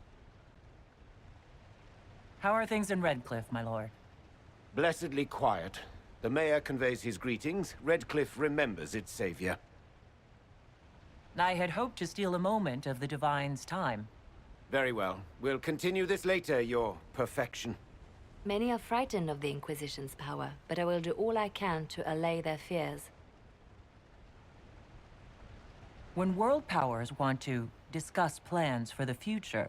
How are things in Redcliffe, my lord?
Blessedly quiet. The mayor conveys his greetings. Redcliffe remembers its savior.
I had hoped to steal a moment of the Divine's time.
Very well. We'll continue this later, your perfection.
Many are frightened of the Inquisition's power, but I will do all I can to allay their fears.
When world powers want to discuss plans for the future,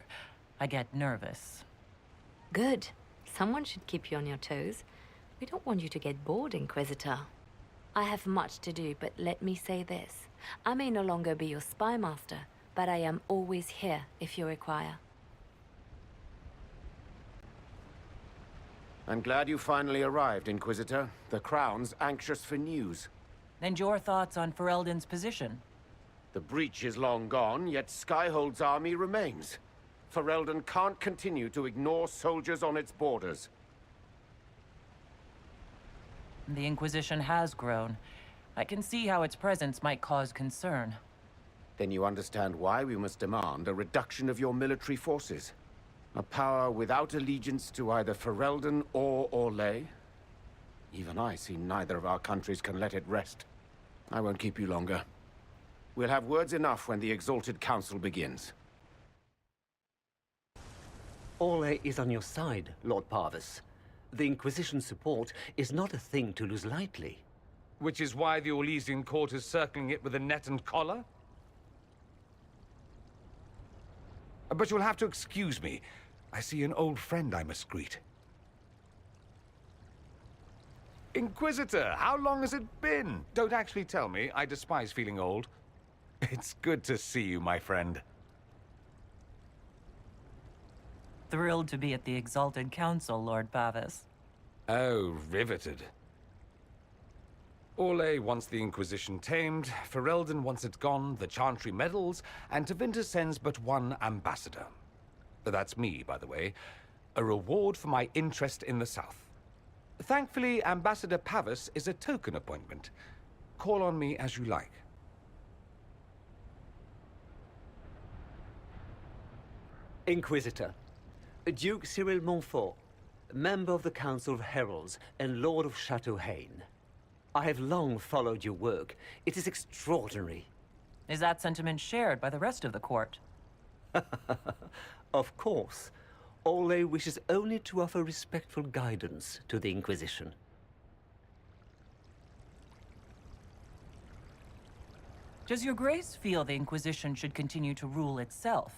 I get nervous.
Good. Someone should keep you on your toes. We don't want you to get bored, Inquisitor. I have much to do, but let me say this. I may no longer be your spy master, but I am always here if you require.
I'm glad you finally arrived, Inquisitor. The Crown's anxious for news.
And your thoughts on Ferelden's position?
The breach is long gone, yet Skyhold's army remains. Ferelden can't continue to ignore soldiers on its borders.
The Inquisition has grown. I can see how its presence might cause concern.
Then you understand why we must demand a reduction of your military forces. A power without allegiance to either Ferelden or Orlais? Even I see neither of our countries can let it rest. I won't keep you longer. We'll have words enough when the Exalted Council begins.
Orlais is on your side, Lord Parvis. The Inquisition's support is not a thing to lose lightly.
Which is why the Orlesian court is circling it with a net and collar? But you'll have to excuse me. I see an old friend I must greet. Inquisitor, how long has it been? Don't actually tell me. I despise feeling old. It's good to see you, my friend.
Thrilled to be at the Exalted Council, Lord Pavis.
Oh, riveted. Orlais wants the Inquisition tamed, Ferelden wants it gone, the Chantry meddles, and Tevinter sends but one ambassador. That's me, by the way. A reward for my interest in the South. Thankfully, Ambassador Pavis is a token appointment. Call on me as you like.
Inquisitor, Duke Cyril Montfort, member of the Council of Heralds and Lord of Chateau Haine. I have long followed your work. It is extraordinary.
Is that sentiment shared by the rest of the court?
Of course. Orlais wishes only to offer respectful guidance to the Inquisition.
Does your grace feel the Inquisition should continue to rule itself?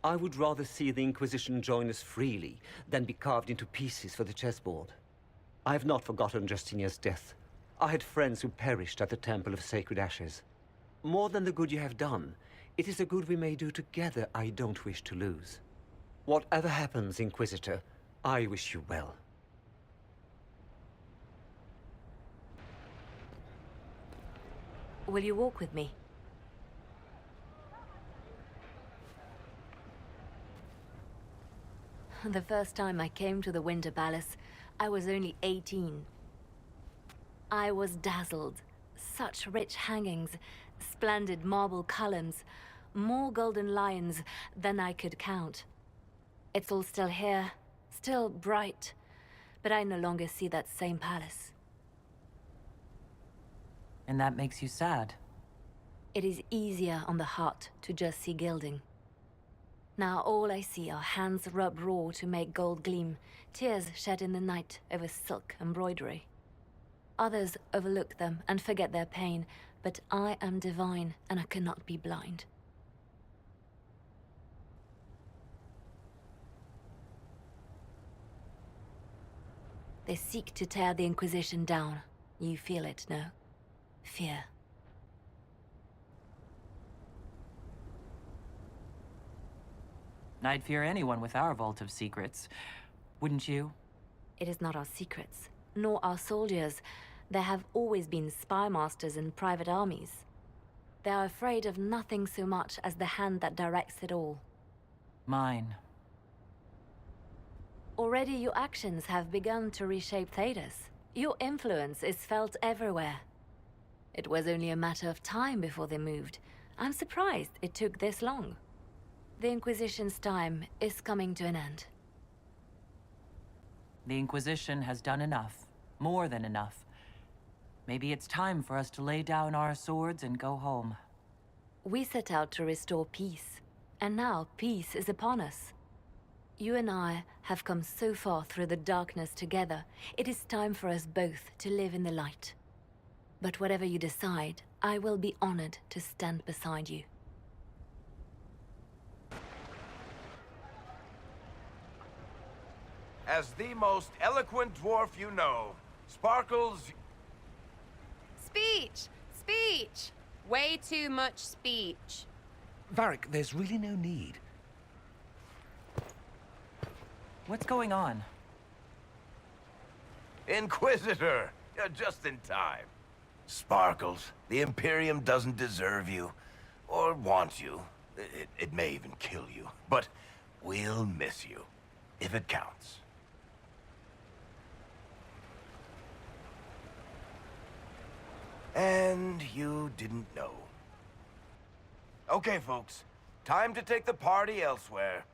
I would rather see the Inquisition join us freely than be carved into pieces for the chessboard. I have not forgotten Justinia's death. I had friends who perished at the Temple of Sacred Ashes. More than the good you have done, it is a good we may do together I don't wish to lose. Whatever happens, Inquisitor, I wish you well.
Will you walk with me? The first time I came to the Winter Palace, I was only 18. I was dazzled. Such rich hangings, splendid marble columns, more golden lions than I could count. It's all still here, still bright, but I no longer see that same palace.
And that makes you sad.
It is easier on the heart to just see gilding. Now all I see are hands rubbed raw to make gold gleam, tears shed in the night over silk embroidery. Others overlook them and forget their pain, but I am divine and I cannot be blind. They seek to tear the Inquisition down. You feel it, no? Fear.
I'd fear anyone with our vault of secrets. Wouldn't you?
It is not our secrets, nor our soldiers. There have always been spy masters and private armies. They are afraid of nothing so much as the hand that directs it all.
Mine.
Already your actions have begun to reshape Thedas. Your influence is felt everywhere. It was only a matter of time before they moved. I'm surprised it took this long. The Inquisition's time is coming to an end.
The Inquisition has done enough. More than enough. Maybe it's time for us to lay down our swords and go home.
We set out to restore peace, and now peace is upon us. You and I have come so far through the darkness together. It is time for us both to live in the light. But whatever you decide, I will be honored to stand beside you.
As the most eloquent dwarf you know, Sparkles...
Speech! Speech! Way too much speech.
Varric, there's really no need.
What's going on?
Inquisitor! You're just in time. Sparkles, the Imperium doesn't deserve you. Or want you. It may even kill you. But we'll miss you. If it counts. And you didn't know. Okay, folks. Time to take the party elsewhere.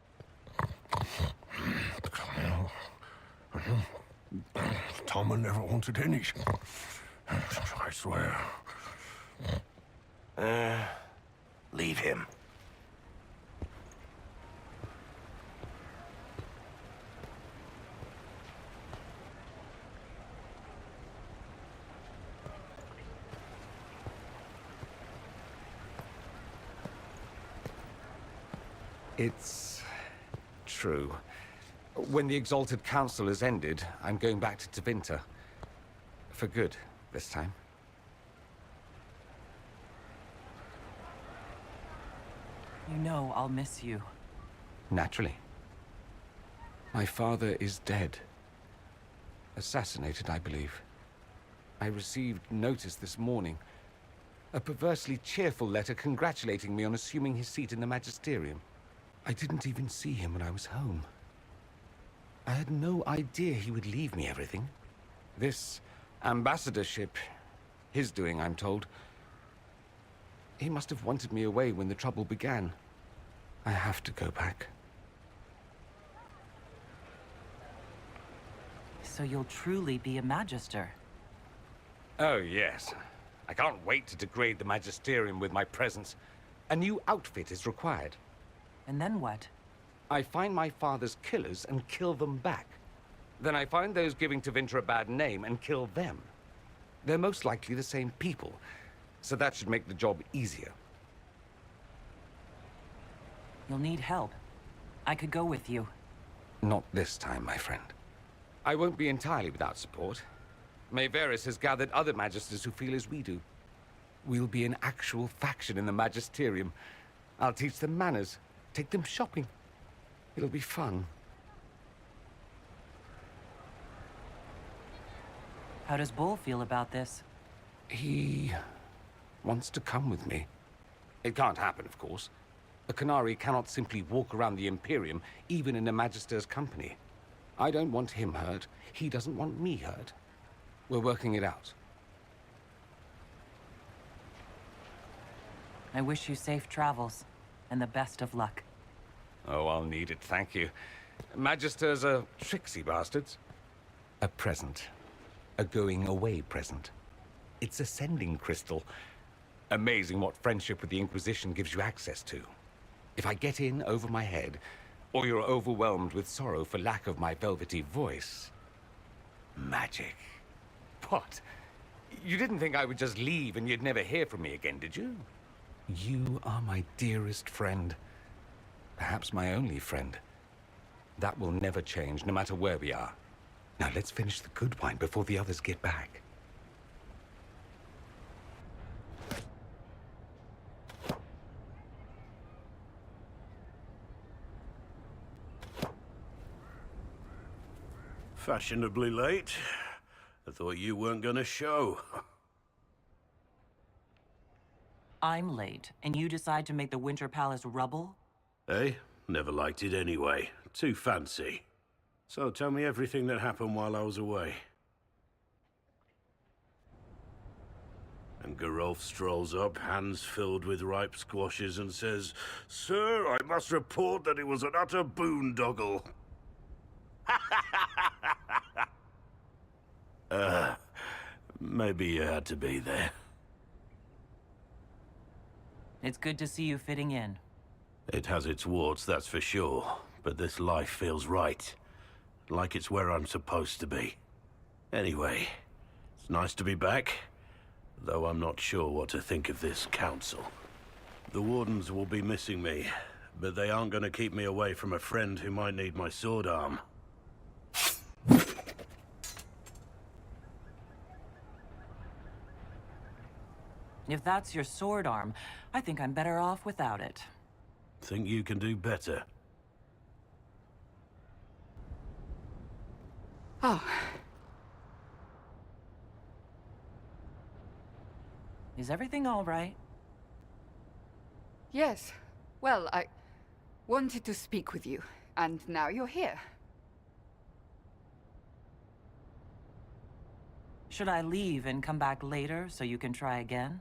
Toma never wanted anything. I swear.
Leave him.
It's true. When the Exalted Council has ended, I'm going back to Tevinter. For good, this time.
You know I'll miss you.
Naturally. My father is dead. Assassinated, I believe. I received notice this morning. A perversely cheerful letter congratulating me on assuming his seat in the Magisterium. I didn't even see him when I was home. I had no idea he would leave me everything. This ambassadorship, his doing, I'm told. He must have wanted me away when the trouble began. I have to go back.
So you'll truly be a Magister?
Oh, yes. I can't wait to degrade the Magisterium with my presence. A new outfit is required.
And then what?
I find my father's killers and kill them back. Then I find those giving Tevinter a bad name and kill them. They're most likely the same people.
so that should make the job easier.
You'll need help. I could go with you.
Not this time, my friend. I won't be entirely without support. Mayveris has gathered other magisters who feel as we do. We'll be an actual faction in the Magisterium. I'll teach them manners, take them shopping. It'll be fun.
How does Bull feel about this?
He wants to come with me. It can't happen, of course. A Canary cannot simply walk around the Imperium, even in a Magister's company. I don't want him hurt. He doesn't want me hurt. We're working it out.
I wish you safe travels, and the best of luck.
Oh, I'll need it, thank you. Magisters are tricksy bastards. A present. A going-away present. It's a sending crystal. Amazing what friendship with the Inquisition gives you access to. If I get in over my head, or you're overwhelmed with sorrow for lack of my velvety voice... magic. What? You didn't think I would just leave and you'd never hear from me again, did you? You are my dearest friend. Perhaps my only friend. That will never change, no matter where we are. Now let's finish the good wine before the others get back.
Fashionably late. I thought you weren't gonna show.
I'm late, and you decide to make the Winter Palace rubble?
Hey, never liked it anyway. Too fancy. So tell me everything that happened while I was away. And Geralf strolls up, hands filled with ripe squashes, and says, "Sir, I must report that it was an utter boondoggle." Maybe you had to be there.
It's good to see you fitting in.
It has its warts, that's for sure. But this life feels right. Like it's where I'm supposed to be. Anyway, it's nice to be back. Though I'm not sure what to think of this council. The Wardens will be missing me, but they aren't going to keep me away from a friend who might need my sword arm.
If that's your sword arm, I think I'm better off without it.
Think you can do better?
Oh.
Is everything all right?
Yes. Well, I wanted to speak with you, and now you're here.
Should I leave and come back later so you can try again?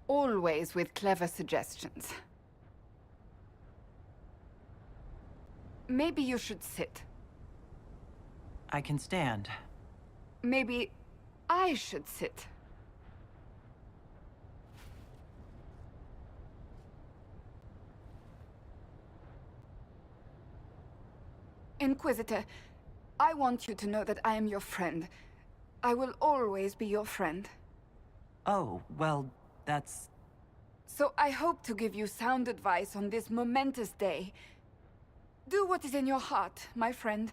Always with clever suggestions. Maybe you should sit.
I can stand.
Maybe I should sit. Inquisitor, I want you to know that I am your friend. I will always be your friend.
Oh, well, that's...
So I hope to give you sound advice on this momentous day. Do what is in your heart, my friend,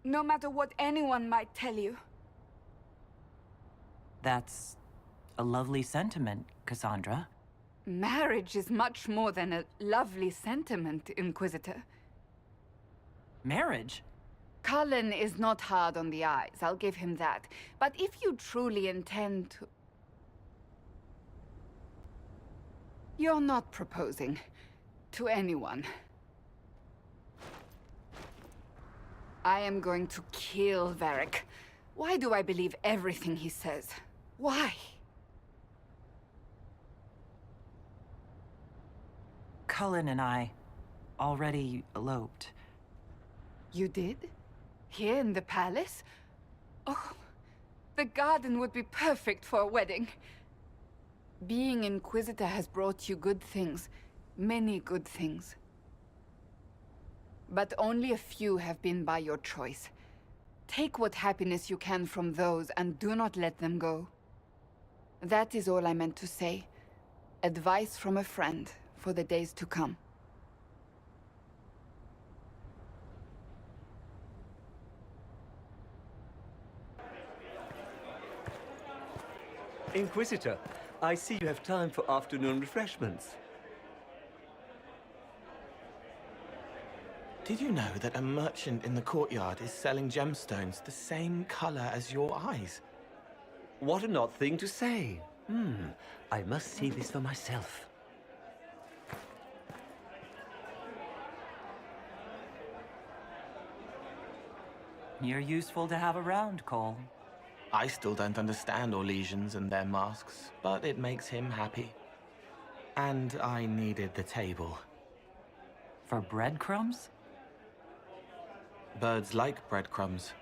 no matter what anyone might tell you.
That's a lovely sentiment, Cassandra.
Marriage is much more than a lovely sentiment, Inquisitor.
Marriage?
Cullen is not hard on the eyes, I'll give him that. But if you truly intend to... You're not proposing to anyone. I am going to kill Varric. Why do I believe everything he says? Why?
Cullen and I already eloped.
You did? Here in the palace? Oh, the garden would be perfect for a wedding. Being Inquisitor has brought you good things. Many good things. But only a few have been by your choice. Take what happiness you can from those and do not let them go. That is all I meant to say. Advice from a friend for the days to come.
Inquisitor, I see you have time for afternoon refreshments.
Did you know that a merchant in the courtyard is selling gemstones the same color as your eyes?
What an odd thing to say. I must see this for myself.
You're useful to have around, Cole.
I still don't understand Orlesians and their masks, but it makes him happy. And I needed the table.
For breadcrumbs?
Birds like breadcrumbs.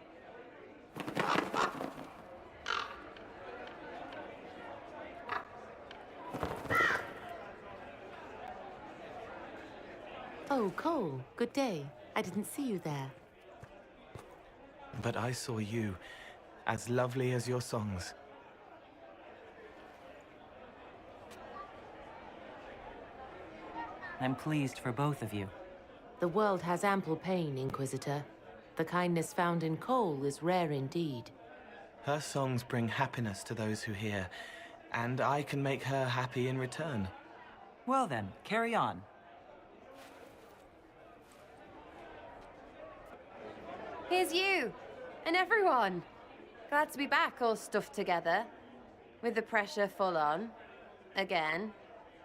Oh, Cole, good day. I didn't see you there.
But I saw you, as lovely as your songs.
I'm pleased for both of you.
The world has ample pain, Inquisitor. The kindness found in Cole is rare indeed.
Her songs bring happiness to those who hear, and I can make her happy in return.
Well then, carry on.
Here's you, and everyone. Glad to be back, all stuffed together. With the pressure full on. Again.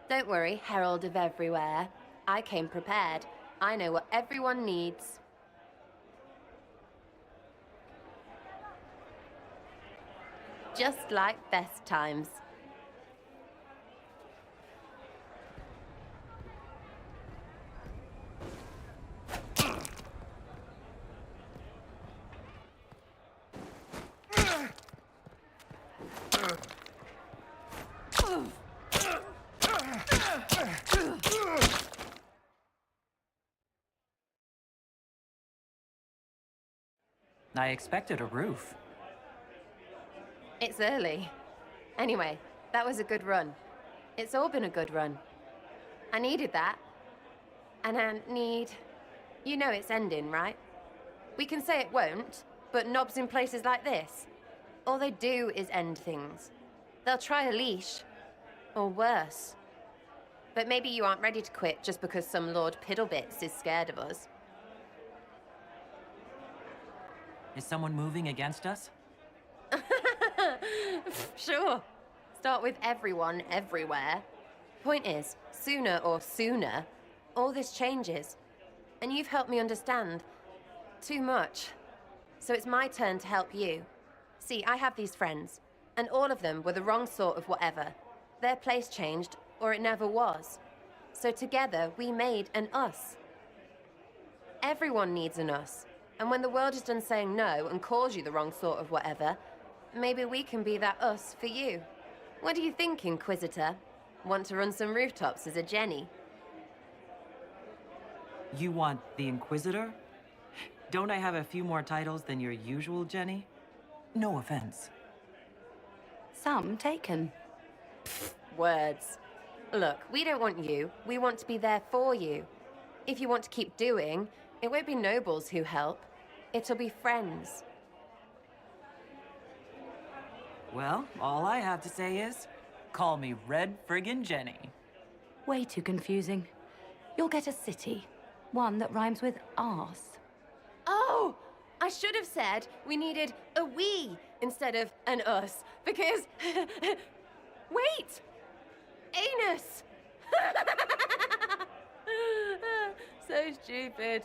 Don't worry, Herald of Everywhere. I came prepared. I know what everyone needs. Just like best times.
I expected a roof.
It's early. Anyway, that was a good run. It's all been a good run. I needed that. And I need... You know it's ending, right? We can say it won't, but knobs in places like this, all they do is end things. They'll try a leash. Or worse. But maybe you aren't ready to quit just because some Lord Piddlebits is scared of us.
Is someone moving against us?
Sure. Start with everyone, everywhere. Point is, sooner, all this changes. And you've helped me understand. Too much. So it's my turn to help you. See, I have these friends, and all of them were the wrong sort of whatever. Their place changed, or it never was. So together, we made an us. Everyone needs an us. And when the world is done saying no and calls you the wrong sort of whatever, maybe we can be that us for you. What do you think, Inquisitor? Want to run some rooftops as a Jenny?
You want the Inquisitor? Don't I have a few more titles than your usual Jenny? No offense.
Some taken.
Words. Look, we don't want you. We want to be there for you. If you want to keep doing, it won't be nobles who help. It'll be friends.
Well, all I have to say is, call me Red Friggin' Jenny.
Way too confusing. You'll get a city. One that rhymes with arse.
Oh! I should have said we needed a we instead of an us, because... Wait! Anus! So stupid.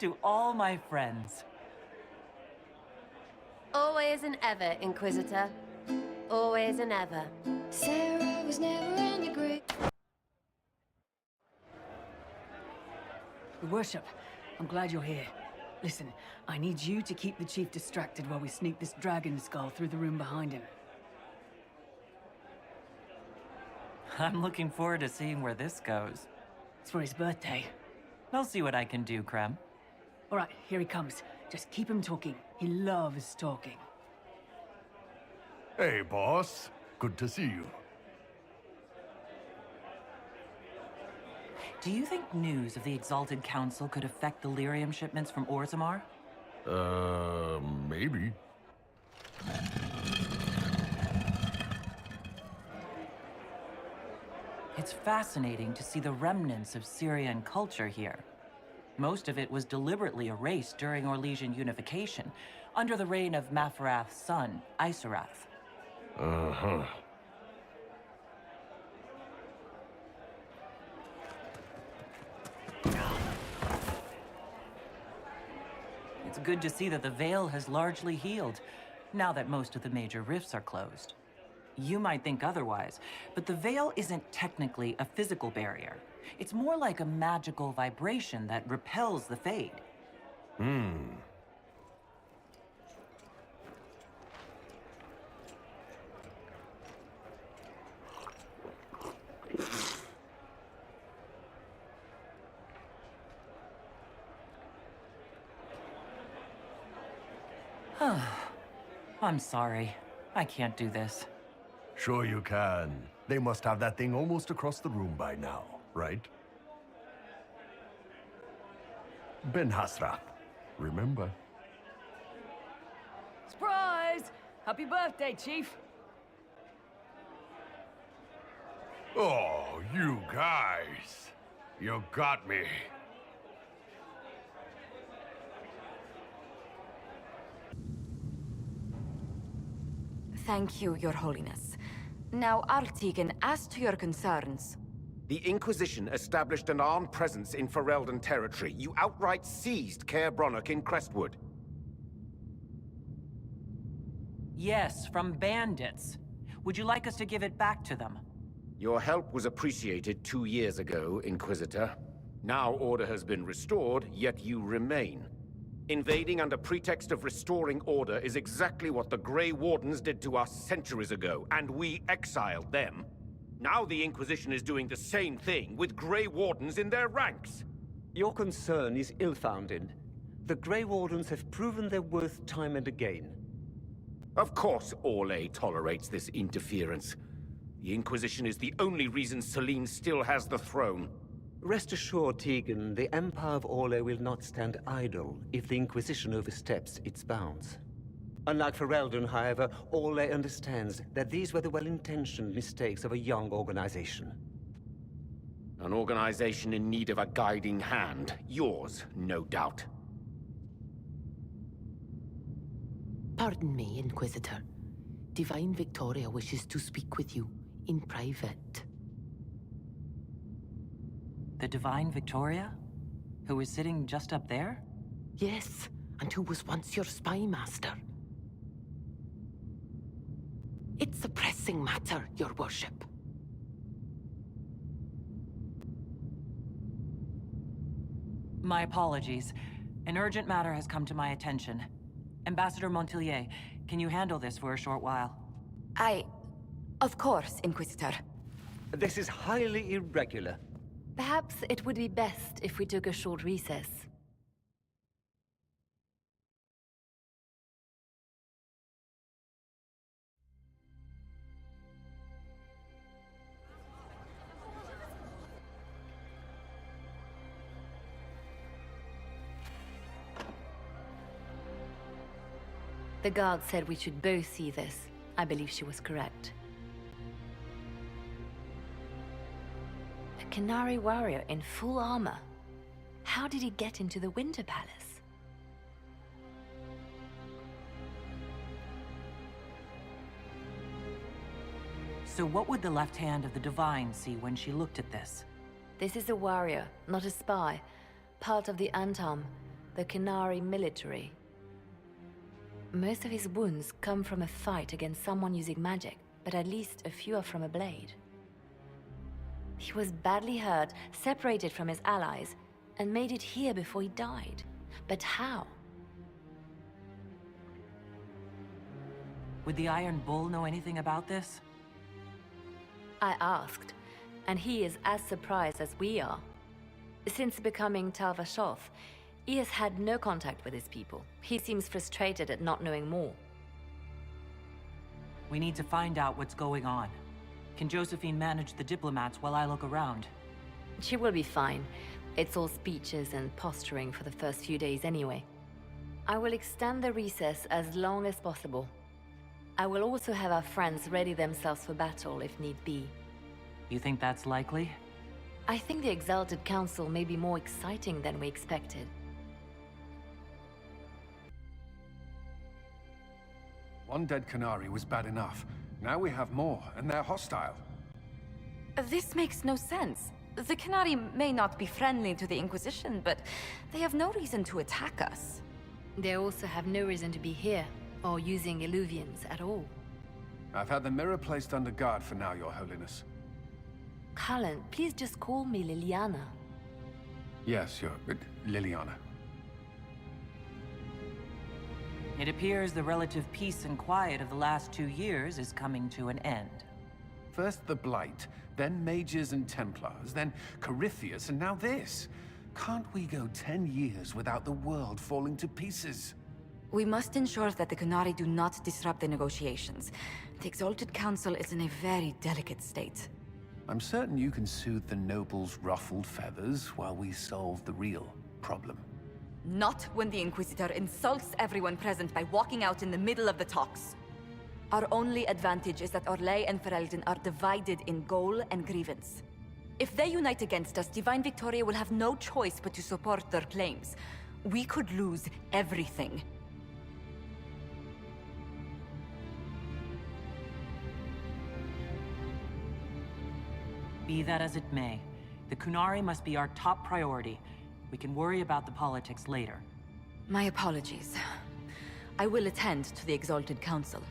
To all my friends.
Always and ever, Inquisitor. Always and ever.
Sarah was never in the grave.
Your Worship, I'm glad you're here. Listen, I need you to keep the Chief distracted while we sneak this dragon skull through the room behind him.
I'm looking forward to seeing where this goes.
It's for his birthday.
I'll see what I can do, Krem.
All right, here he comes. Just keep him talking. He loves talking.
Hey, boss. Good to see you.
Do you think news of the Exalted Council could affect the lyrium shipments from Orzammar?
Maybe.
It's fascinating to see the remnants of Syrian culture here. Most of it was deliberately erased during Orlesian unification, under the reign of Mafarath's son, Isarath.
Uh-huh.
It's good to see that the Veil has largely healed, now that most of the major rifts are closed. You might think otherwise, but the Veil isn't technically a physical barrier. It's more like a magical vibration that repels the Fade. I'm sorry. I can't do this.
Sure you can. They must have that thing almost across the room by now, right? Ben Hasrath, remember?
Surprise! Happy birthday, Chief!
Oh, you guys. You got me.
Thank you, Your Holiness. Now, Artigan, as to your concerns...
The Inquisition established an armed presence in Ferelden territory. You outright seized Caer Bronach in Crestwood.
Yes, from bandits. Would you like us to give it back to them?
Your help was appreciated 2 years ago, Inquisitor. Now order has been restored, yet you remain. Invading under pretext of restoring order is exactly what the Grey Wardens did to us centuries ago, and we exiled them. Now the Inquisition is doing the same thing with Grey Wardens in their ranks.
Your concern is ill-founded. The Grey Wardens have proven their worth time and again.
Of course Orlais tolerates this interference. The Inquisition is the only reason Selene still has the throne.
Rest assured, Tegan, the Empire of Orlais will not stand idle if the Inquisition oversteps its bounds. Unlike Ferelden, however, Orlais understands that these were the well-intentioned mistakes of a young organization.
An organization in need of a guiding hand. Yours, no doubt.
Pardon me, Inquisitor. Divine Victoria wishes to speak with you in private.
The Divine Victoria? Who is sitting just up there?
Yes, and who was once your spy master. It's a pressing matter, Your Worship.
My apologies. An urgent matter has come to my attention. Ambassador Montilyet, can you handle this for a short while?
Of course, Inquisitor.
This is highly irregular.
Perhaps it would be best if we took a short recess. The guard said we should both see this. I believe she was correct. A Qunari warrior in full armor. How did he get into the Winter Palace?
So what would the left hand of the Divine see when she looked at this?
This is a warrior, not a spy. Part of the Antam, the Qunari military. Most of his wounds come from a fight against someone using magic, but at least a few are from a blade. He was badly hurt, separated from his allies, and made it here before he died. But how?
Would the Iron Bull know anything about this?
I asked, and he is as surprised as we are. Since becoming Tal Vashoth, he has had no contact with his people. He seems frustrated at not knowing more.
We need to find out what's going on. Can Josephine manage the diplomats while I look around?
She will be fine. It's all speeches and posturing for the first few days anyway. I will extend the recess as long as possible. I will also have our friends ready themselves for battle if need be.
You think that's likely?
I think the Exalted Council may be more exciting than we expected.
One dead Canary was bad enough. Now we have more, and they're hostile.
This makes no sense. The Canary may not be friendly to the Inquisition, but they have no reason to attack us.
They also have no reason to be here, or using Illuvians at all.
I've had the mirror placed under guard for now, Your Holiness.
Cullen, please just call me Liliana.
Yes, Liliana.
It appears the relative peace and quiet of the last 2 years is coming to an end.
First the Blight, then Mages and Templars, then Corypheus, and now this. Can't we go 10 years without the world falling to pieces?
We must ensure that the Canary do not disrupt the negotiations. The Exalted Council is in a very delicate state.
I'm certain you can soothe the nobles' ruffled feathers while we solve the real problem.
Not when the Inquisitor insults everyone present by walking out in the middle of the talks. Our only advantage is that Orlais and Ferelden are divided in goal and grievance. If they unite against us, Divine Victoria will have no choice but to support their claims. We could lose everything.
Be that as it may, the Kunari must be our top priority. We can worry about the politics later.
My apologies. I will attend to the Exalted Council.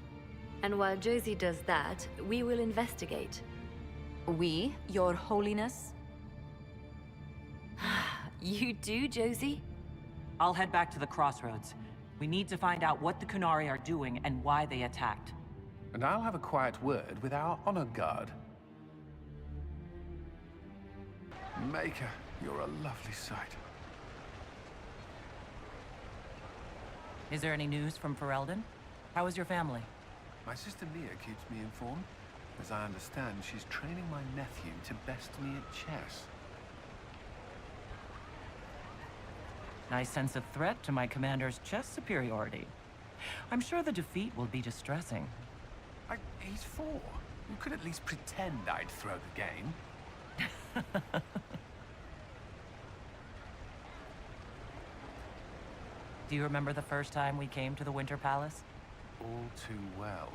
And while Josie does that, we will investigate.
We, Your Holiness?
You do, Josie?
I'll head back to the crossroads. We need to find out what the Kunari are doing and why they attacked.
And I'll have a quiet word with our honor guard. Maker, you're a lovely sight.
Is there any news from Ferelden? How is your family?
My sister Mia keeps me informed. As I understand, she's training my nephew to best me at chess.
Nice sense of threat to my commander's chess superiority. I'm sure the defeat will be distressing.
He's 4. You could at least pretend I'd throw the game.
Do you remember the first time we came to the Winter Palace?
All too well.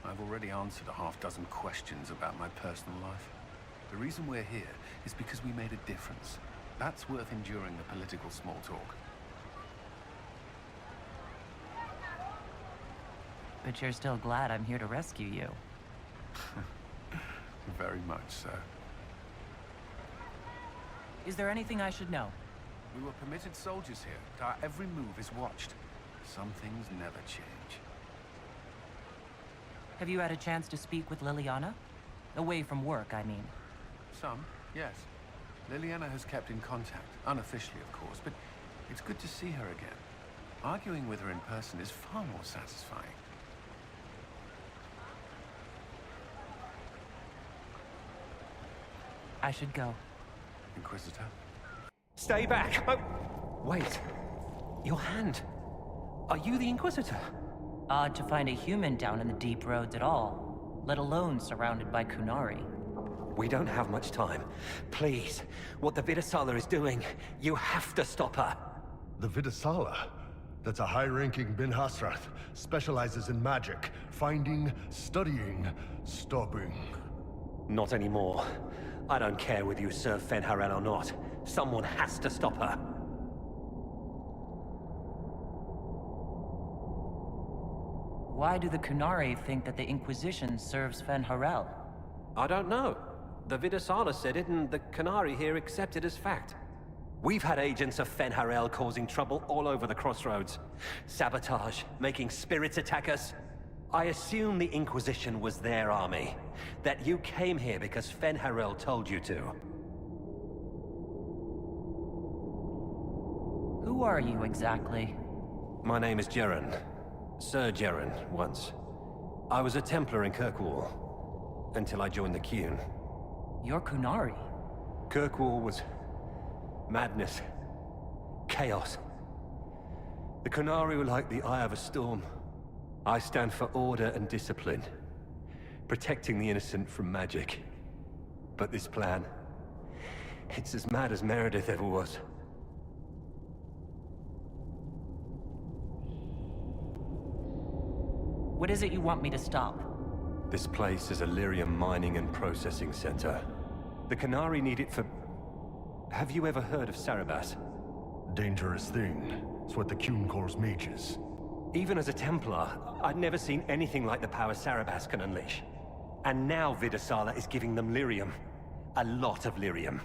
I've already answered a half-dozen questions about my personal life. The reason we're here is because we made a difference. That's worth enduring the political small talk.
But you're still glad I'm here to rescue you.
Very much so.
Is there anything I should know?
We were permitted soldiers here, but our every move is watched. Some things never change.
Have you had a chance to speak with Liliana? Away from work, I mean.
Some, yes. Liliana has kept in contact, unofficially of course, but it's good to see her again. Arguing with her in person is far more satisfying.
I should go.
Inquisitor?
Stay back! Oh, wait. Your hand. Are you the Inquisitor?
Odd to find a human down in the deep roads at all, let alone surrounded by Kunari.
We don't have much time. Please, what the Vidasala is doing, you have to stop her.
The Vidasala? That's a high-ranking Bin Hasrath. Specializes in magic. Finding, studying, stopping.
Not anymore. I don't care whether you serve Fenharel or not. Someone has to stop her.
Why do the Kunari think that the Inquisition serves Fenharel?
I don't know. The Vidasala said it, and the Canary here accepted as fact. We've had agents of Fenharel causing trouble all over the crossroads. Sabotage, making spirits attack us. I assume the Inquisition was their army. That you came here because Fenharel told you to.
Who are you exactly?
My name is Jeren. Sir Jeren, once.
I was a Templar in Kirkwall, until I joined the Qun.
You're Qunari?
Kirkwall was madness. Chaos. The Qunari were like the eye of a storm. I stand for order and discipline. Protecting the innocent from magic. But this plan... it's as mad as Meredith ever was.
What is it you want me to stop?
This place is a lyrium mining and processing center. The Qunari need it for... Have you ever heard of Sarabas?
Dangerous thing. It's what the Qun calls mages.
Even as a Templar, I'd never seen anything like the power Sarabas can unleash. And now Vidasala is giving them lyrium. A lot of lyrium.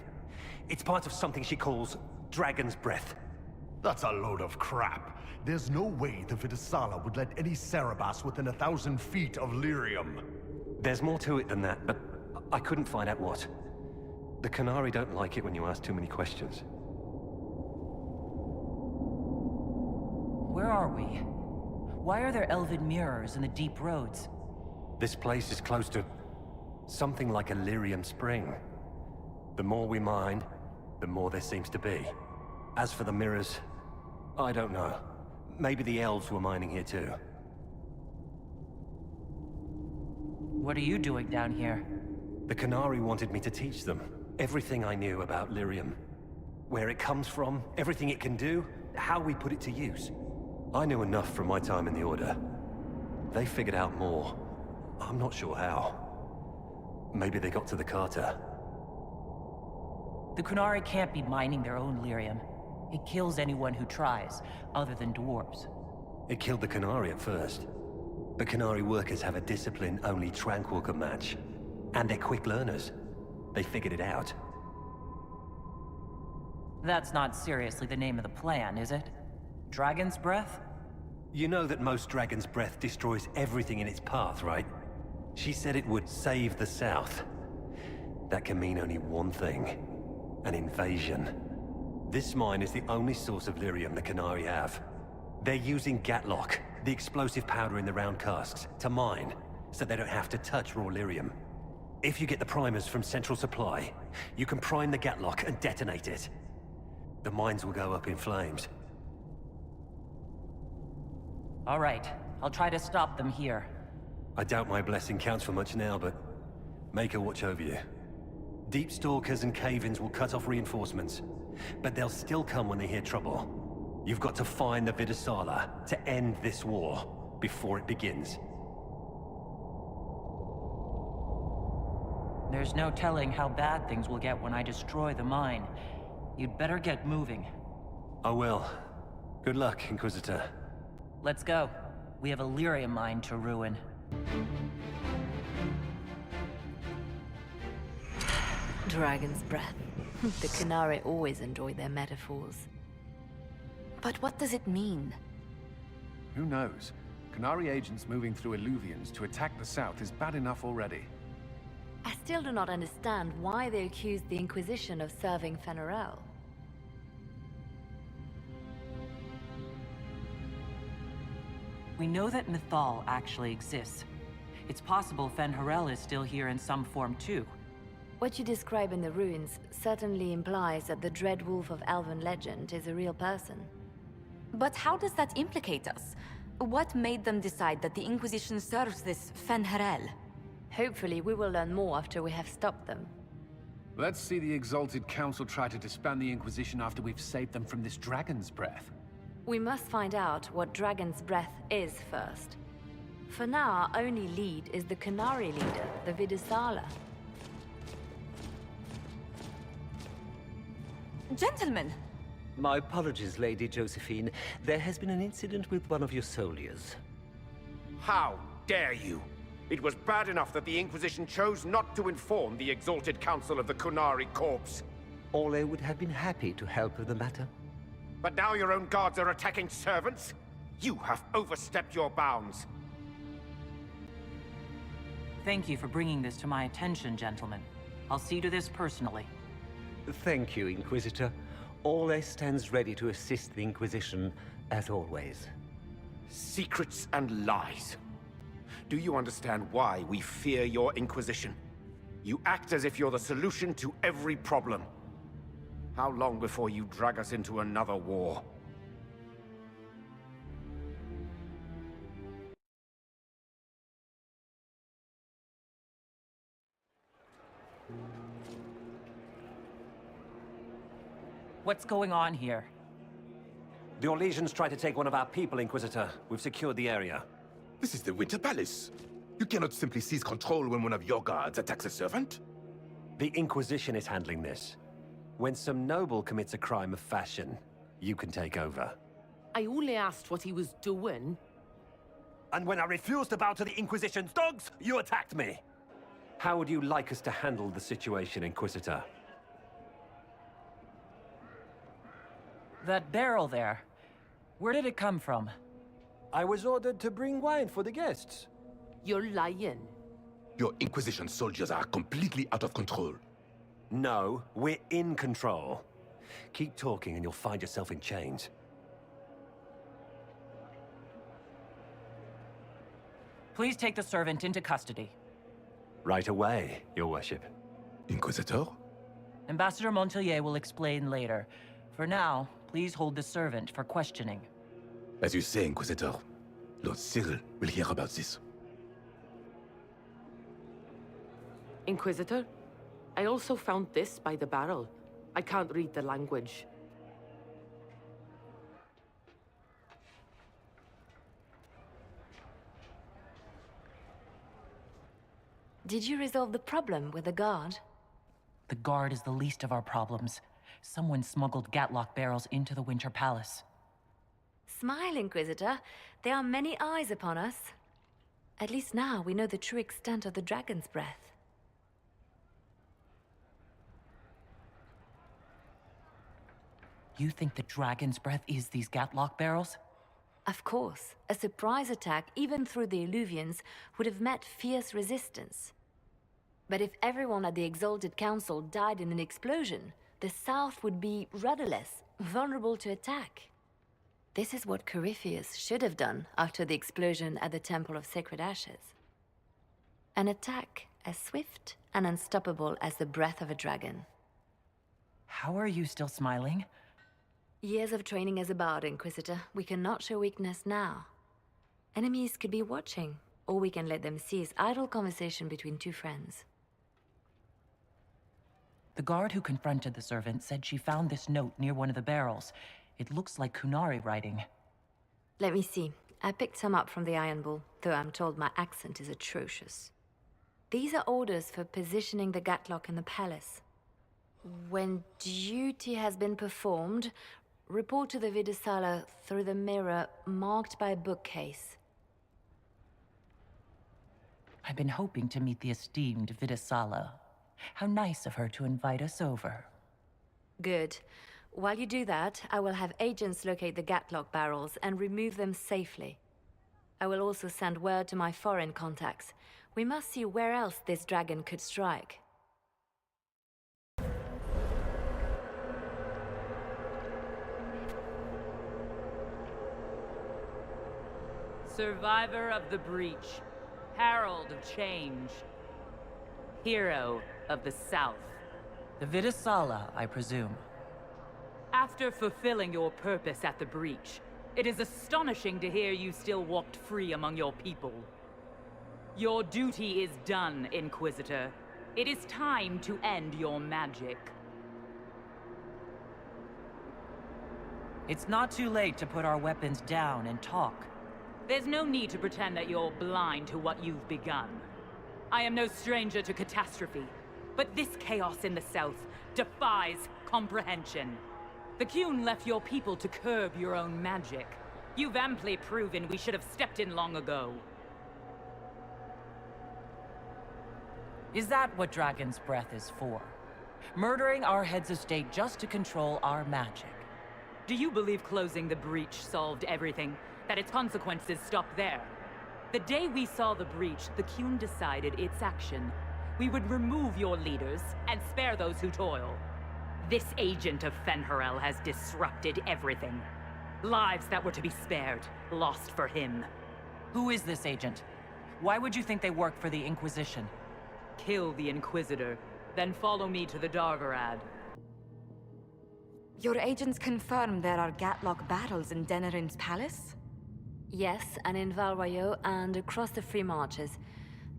It's part of something she calls Dragon's Breath.
That's a load of crap. There's no way the Vidasala would let any Sarabas within 1,000 feet of lyrium.
There's more to it than that, but I couldn't find out what. The Qunari don't like it when you ask too many questions.
Where are we? Why are there elven mirrors in the deep roads?
This place is close to something like a lyrium spring. The more we mine, the more there seems to be. As for the mirrors, I don't know. Maybe the elves were mining here too.
What are you doing down here?
The Qunari wanted me to teach them everything I knew about lyrium. Where it comes from, everything it can do, how we put it to use. I knew enough from my time in the Order. They figured out more. I'm not sure how. Maybe they got to the Carter.
The Qunari can't be mining their own lyrium. It kills anyone who tries, other than dwarves.
It killed the Qunari at first. But Qunari workers have a discipline only Tranquil can match. And they're quick learners. They figured it out.
That's not seriously the name of the plan, is it? Dragon's Breath?
You know that most Dragon's Breath destroys everything in its path, right? She said it would save the South. That can mean only one thing. An invasion. This mine is the only source of lyrium the Qunari have. They're using Gatlock, the explosive powder in the round casks, to mine, so they don't have to touch raw lyrium. If you get the primers from Central Supply, you can prime the Gatlock and detonate it. The mines will go up in flames.
All right, I'll try to stop them here.
I doubt my blessing counts for much now, but make her watch over you. Deep Stalkers and Cave-ins will cut off reinforcements, but they'll still come when they hear trouble. You've got to find the Vidasala to end this war before it begins.
There's no telling how bad things will get when I destroy the mine. You'd better get moving.
I will. Good luck, Inquisitor.
Let's go. We have a lyrium mine to ruin.
Dragon's Breath. The Qunari always enjoy their metaphors. But what does it mean?
Who knows? Qunari agents moving through Illuvians to attack the south is bad enough already.
I still do not understand why they accused the Inquisition of serving Fen'Harel.
We know that Mythal actually exists. It's possible Fen'Harel is still here in some form too.
What you describe in the ruins certainly implies that the Dread Wolf of Elven legend is a real person.
But how does that implicate us? What made them decide that the Inquisition serves this Fen'Harel?
Hopefully we will learn more after we have stopped them.
Let's see the Exalted Council try to disband the Inquisition after we've saved them from this Dragon's Breath.
We must find out what Dragon's Breath is first. For now, our only lead is the Qunari leader, the Vidasala.
Gentlemen!
My apologies, Lady Josephine. There has been an incident with one of your soldiers.
How dare you? It was bad enough that the Inquisition chose not to inform the Exalted Council of the Qunari Corps.
Ole would have been happy to help with the matter.
But now your own guards are attacking servants? You have overstepped your bounds.
Thank you for bringing this to my attention, gentlemen. I'll see to this personally.
Thank you, Inquisitor. Ole stands ready to assist the Inquisition, as always.
Secrets and lies. Do you understand why we fear your Inquisition? You act as if you're the solution to every problem. How long before you drag us into another war?
What's going on here?
The Orlesians tried to take one of our people, Inquisitor. We've secured the area.
This is the Winter Palace. You cannot simply seize control when one of your guards attacks a servant.
The Inquisition is handling this. When some noble commits a crime of fashion, you can take over.
I only asked what he was doing.
And when I refused to bow to the Inquisition's dogs, you attacked me! How would you like us to handle the situation, Inquisitor?
That barrel there, where did it come from?
I was ordered to bring wine for the guests.
You're lying.
Your Inquisition soldiers are completely out of control.
No, we're in control. Keep talking and you'll find yourself in chains.
Please take the servant into custody.
Right away, Your Worship.
Inquisitor?
Ambassador Montelier will explain later. For now, please hold the servant for questioning.
As you say, Inquisitor, Lord Cyril will hear about this.
Inquisitor, I also found this by the barrel. I can't read the language.
Did you resolve the problem with the guard?
The guard is the least of our problems. Someone smuggled Gatlock barrels into the Winter Palace.
Smile, Inquisitor. There are many eyes upon us. At least now we know the true extent of the dragon's breath.
You think the dragon's breath is these Gatlock barrels?
Of course. A surprise attack, even through the Illuvians, would have met fierce resistance. But if everyone at the Exalted Council died in an explosion, the South would be rudderless, vulnerable to attack. This is what Corypheus should have done after the explosion at the Temple of Sacred Ashes. An attack as swift and unstoppable as the breath of a dragon.
How are you still smiling?
Years of training as a bard, Inquisitor. We cannot show weakness now. Enemies could be watching, or we can let them seize idle conversation between two friends.
The guard who confronted the servant said she found this note near one of the barrels. It looks like Kunari writing.
Let me see. I picked some up from the Iron Bull, though I'm told my accent is atrocious. These are orders for positioning the Gatlock in the palace. When duty has been performed, report to the Vidisala through the mirror marked by a bookcase.
I've been hoping to meet the esteemed Vidisala. How nice of her to invite us over.
Good. While you do that, I will have agents locate the Gatlock barrels and remove them safely. I will also send word to my foreign contacts. We must see where else this dragon could strike.
Survivor of the breach. Herald of change. Hero of the South. The Vidisala, I presume.
After fulfilling your purpose at the breach, it is astonishing to hear you still walked free among your people. Your duty is done, Inquisitor. It is time to end your magic.
It's not too late to put our weapons down and talk.
There's no need to pretend that you're blind to what you've begun. I am no stranger to catastrophe, but this chaos in the South defies comprehension. The Qun left your people to curb your own magic. You've amply proven we should have stepped in long ago.
Is that what Dragon's Breath is for? Murdering our heads of state just to control our magic?
Do you believe closing the breach solved everything? That its consequences stopped there? The day we saw the breach, the Qun decided its action. We would remove your leaders and spare those who toil. This agent of Fen'Harel has disrupted everything. Lives that were to be spared, lost for him.
Who is this agent? Why would you think they work for the Inquisition?
Kill the Inquisitor, then follow me to the Darvarad.
Your agents confirm there are Gatlock battles in Denerim's palace?
Yes, and in Val Royeaux and across the Free Marches.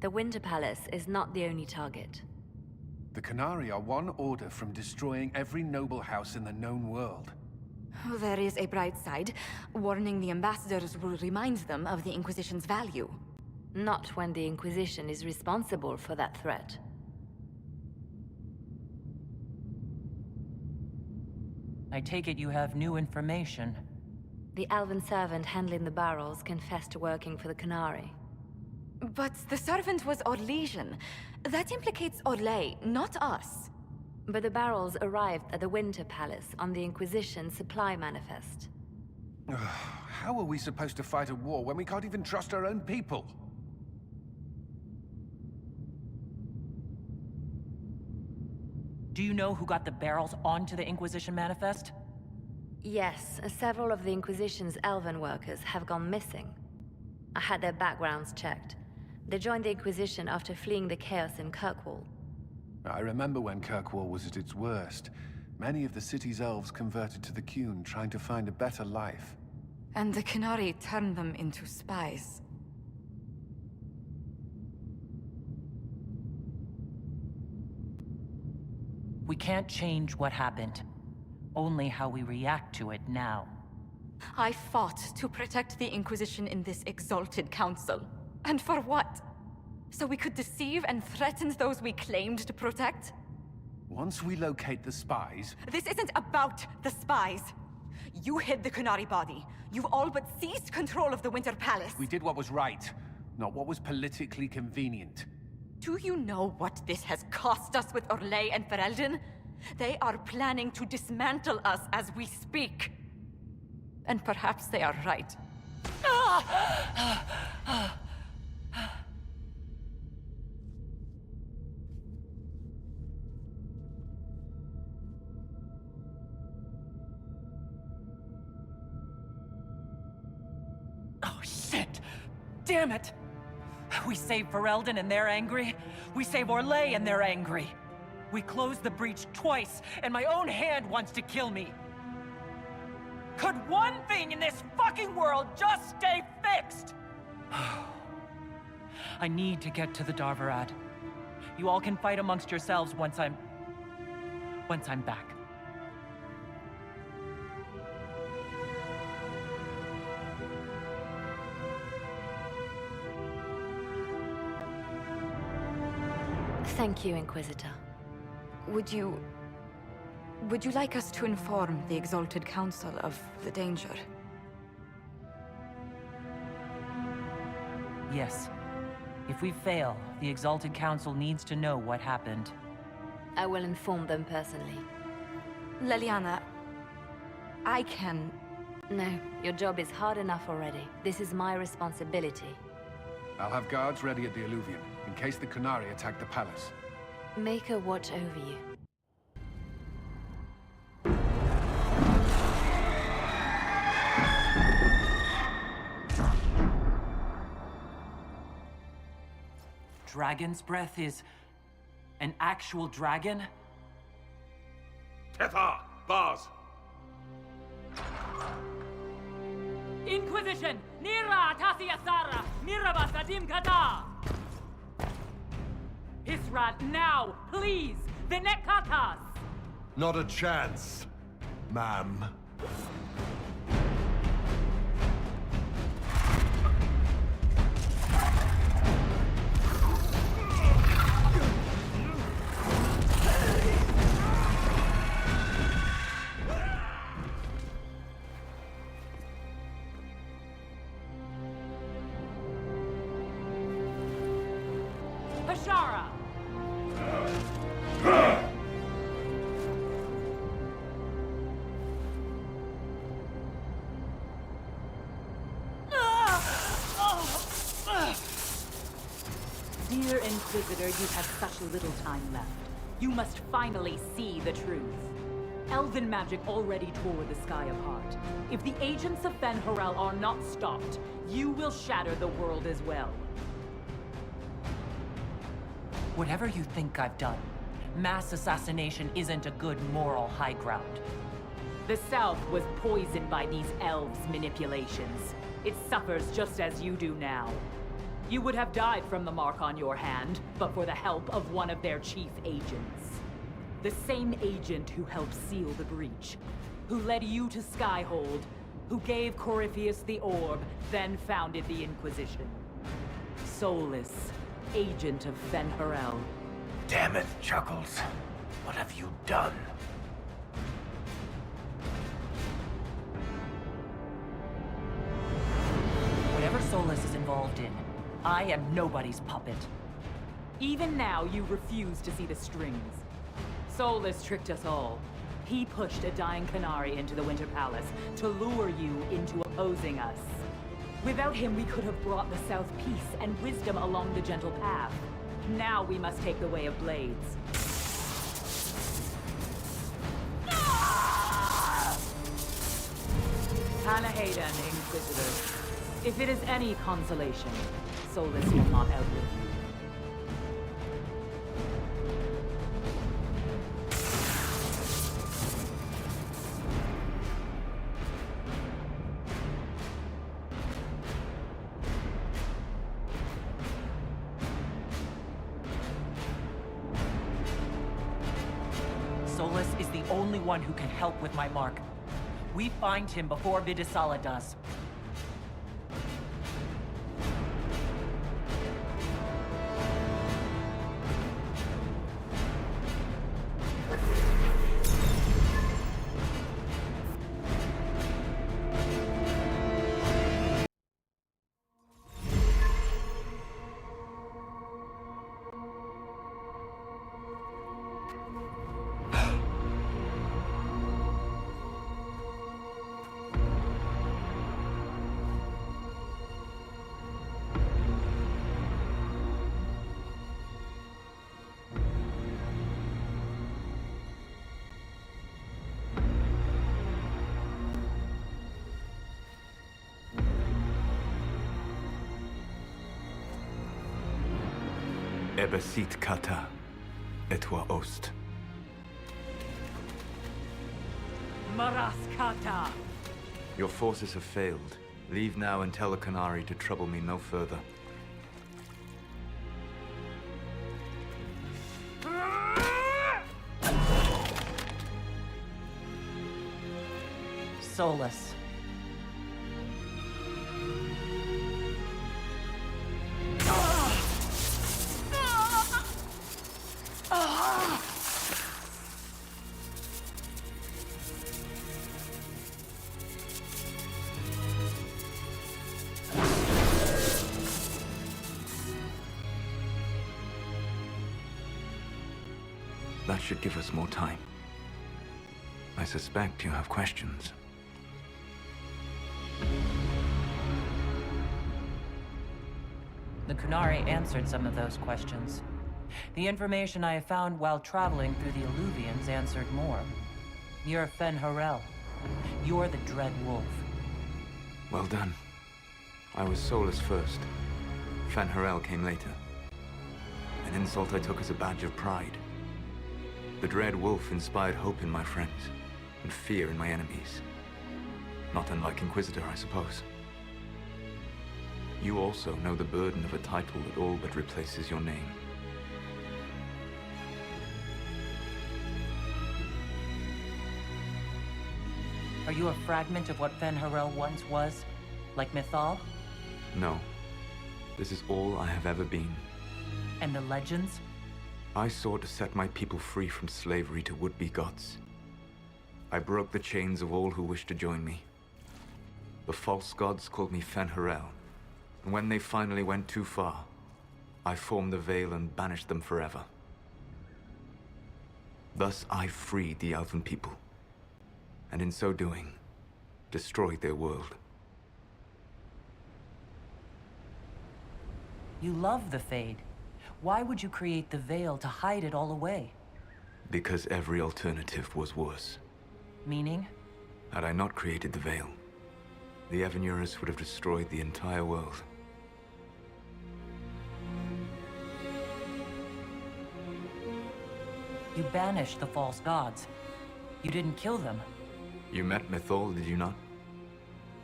The Winter Palace is not the only target.
The Canari are one order from destroying every noble house in the known world.
Oh, there is a bright side. Warning the ambassadors will remind them of the Inquisition's value.
Not when the Inquisition is responsible for that threat.
I take it you have new information.
The elven servant handling the barrels confessed to working for the Canari.
But the servant was Orlesian. That implicates Orlais, not us.
But the barrels arrived at the Winter Palace on the Inquisition supply manifest.
How are we supposed to fight a war when we can't even trust our own people?
Do you know who got the barrels onto the Inquisition manifest?
Yes, several of the Inquisition's elven workers have gone missing. I had their backgrounds checked. They joined the Inquisition after fleeing the chaos in Kirkwall.
I remember when Kirkwall was at its worst. Many of the city's elves converted to the Qun, trying to find a better life.
And the Canari turned them into spies.
We can't change what happened. Only how we react to it now.
I fought to protect the Inquisition in this exalted council. And for what? So we could deceive and threaten those we claimed to protect?
Once we locate the spies...
This isn't about the spies. You hid the Canari body. You've all but seized control of the Winter Palace.
We did what was right, not what was politically convenient.
Do you know what this has cost us with Orlais and Ferelden? They are planning to dismantle us as we speak. And perhaps they are right.
Oh, shit! Damn it! We save Ferelden and they're angry. We save Orlais and they're angry. We closed the breach twice, and my own hand wants to kill me. Could one thing in this fucking world just stay fixed? I need to get to the Darvarad. You all can fight amongst yourselves once I'm back.
Thank you, Inquisitor.
Would you like us to inform the Exalted Council of the danger?
Yes. If we fail, the Exalted Council needs to know what happened.
I will inform them personally.
Leliana, I can...
No, your job is hard enough already. This is my responsibility.
I'll have guards ready at the Alluvion, in case the Canari attack the palace.
Make her watch over you.
Dragon's breath is... an actual dragon?
Tethar! Bars!
Inquisition! Nira Tasia Sara! Mirabas Adim Kata! Hisrat, now! Please! Vinekatas!
Not a chance, ma'am.
Hashara! Dear Inquisitor, you have such little time left. You must finally see the truth. Elven magic already tore the sky apart. If the agents of Fen Harel are not stopped, you will shatter the world as well.
Whatever you think I've done, mass assassination isn't a good moral high ground.
The South was poisoned by these elves' manipulations. It suffers just as you do now. You would have died from the mark on your hand, but for the help of one of their chief agents. The same agent who helped seal the breach, who led you to Skyhold, who gave Corypheus the orb, then founded the Inquisition. Soulless, agent of Fen'Harel.
Damn it, Chuckles. What have you done?
Whatever Solus is involved in, I am nobody's puppet.
Even now, you refuse to see the strings. Solus tricked us all. He pushed a dying Qunari into the Winter Palace to lure you into opposing us. Without him, we could have brought the South peace and wisdom along the gentle path. Now we must take the way of blades. Hanahadan, Inquisitor. If it is any consolation, Solus will not outlive you.
Solus is the only one who can help with my mark. We find him before Vidisala does.
Ebesit kata, etwa ost.
Maraskata!
Your forces have failed. Leave now and tell the Qunari to trouble me no further.
Solus.
That should give us more time. I suspect you have questions.
The Qunari answered some of those questions. The information I found while traveling through the Illuvians answered more. You're Fen'Harel. You're the Dread Wolf.
Well done. I was Solus first. Fen'Harel came later. An insult I took as a badge of pride. The Dread Wolf inspired hope in my friends, and fear in my enemies. Not unlike Inquisitor, I suppose. You also know the burden of a title that all but replaces your name.
Are you a fragment of what Fen'Harel once was? Like Mythal?
No. This is all I have ever been.
And the legends?
I sought to set my people free from slavery to would-be gods. I broke the chains of all who wished to join me. The false gods called me Fen'Harel, and when they finally went too far, I formed the Veil and banished them forever. Thus I freed the Elven people, and in so doing, destroyed their world.
You love the Fade. Why would you create the Veil to hide it all away?
Because every alternative was worse.
Meaning?
Had I not created the Veil, the Evanurus would have destroyed the entire world.
You banished the false gods. You didn't kill them.
You met Mythal, did you not?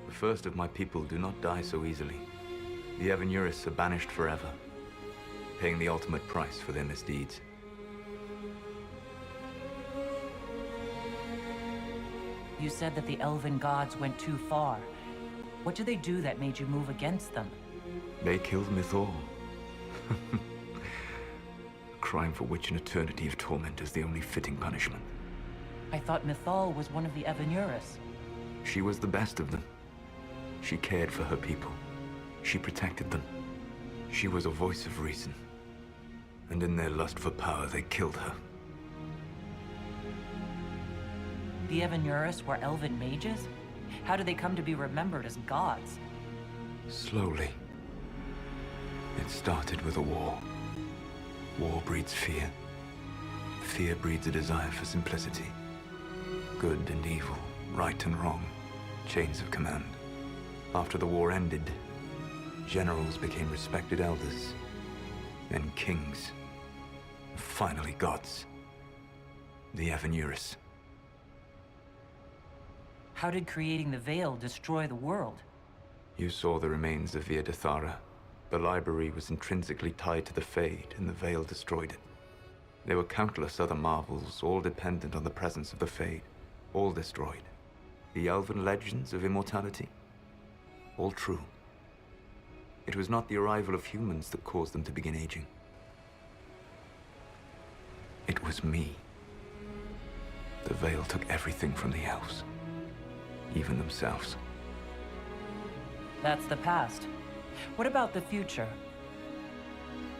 The first of my people do not die so easily. The Evanuris are banished forever, paying the ultimate price for their misdeeds.
You said that the elven gods went too far. What did they do that made you move against them?
They killed Mythal. A crime for which an eternity of torment is the only fitting punishment.
I thought Mythal was one of the Evanuris.
She was the best of them. She cared for her people. She protected them. She was a voice of reason. And in their lust for power, they killed her.
The Evanuris were elven mages? How did they come to be remembered as gods?
Slowly. It started with a war. War breeds fear. Fear breeds a desire for simplicity. Good and evil, right and wrong, chains of command. After the war ended, generals became respected elders, then kings, and finally gods. The Evanuris.
How did creating the Veil destroy the world?
You saw the remains of Via Dethara. The library was intrinsically tied to the Fade, and the Veil destroyed it. There were countless other marvels, all dependent on the presence of the Fade, all destroyed. The elven legends of immortality, all true. It was not the arrival of humans that caused them to begin aging. It was me. The Veil took everything from the elves, even themselves.
That's the past. What about the future?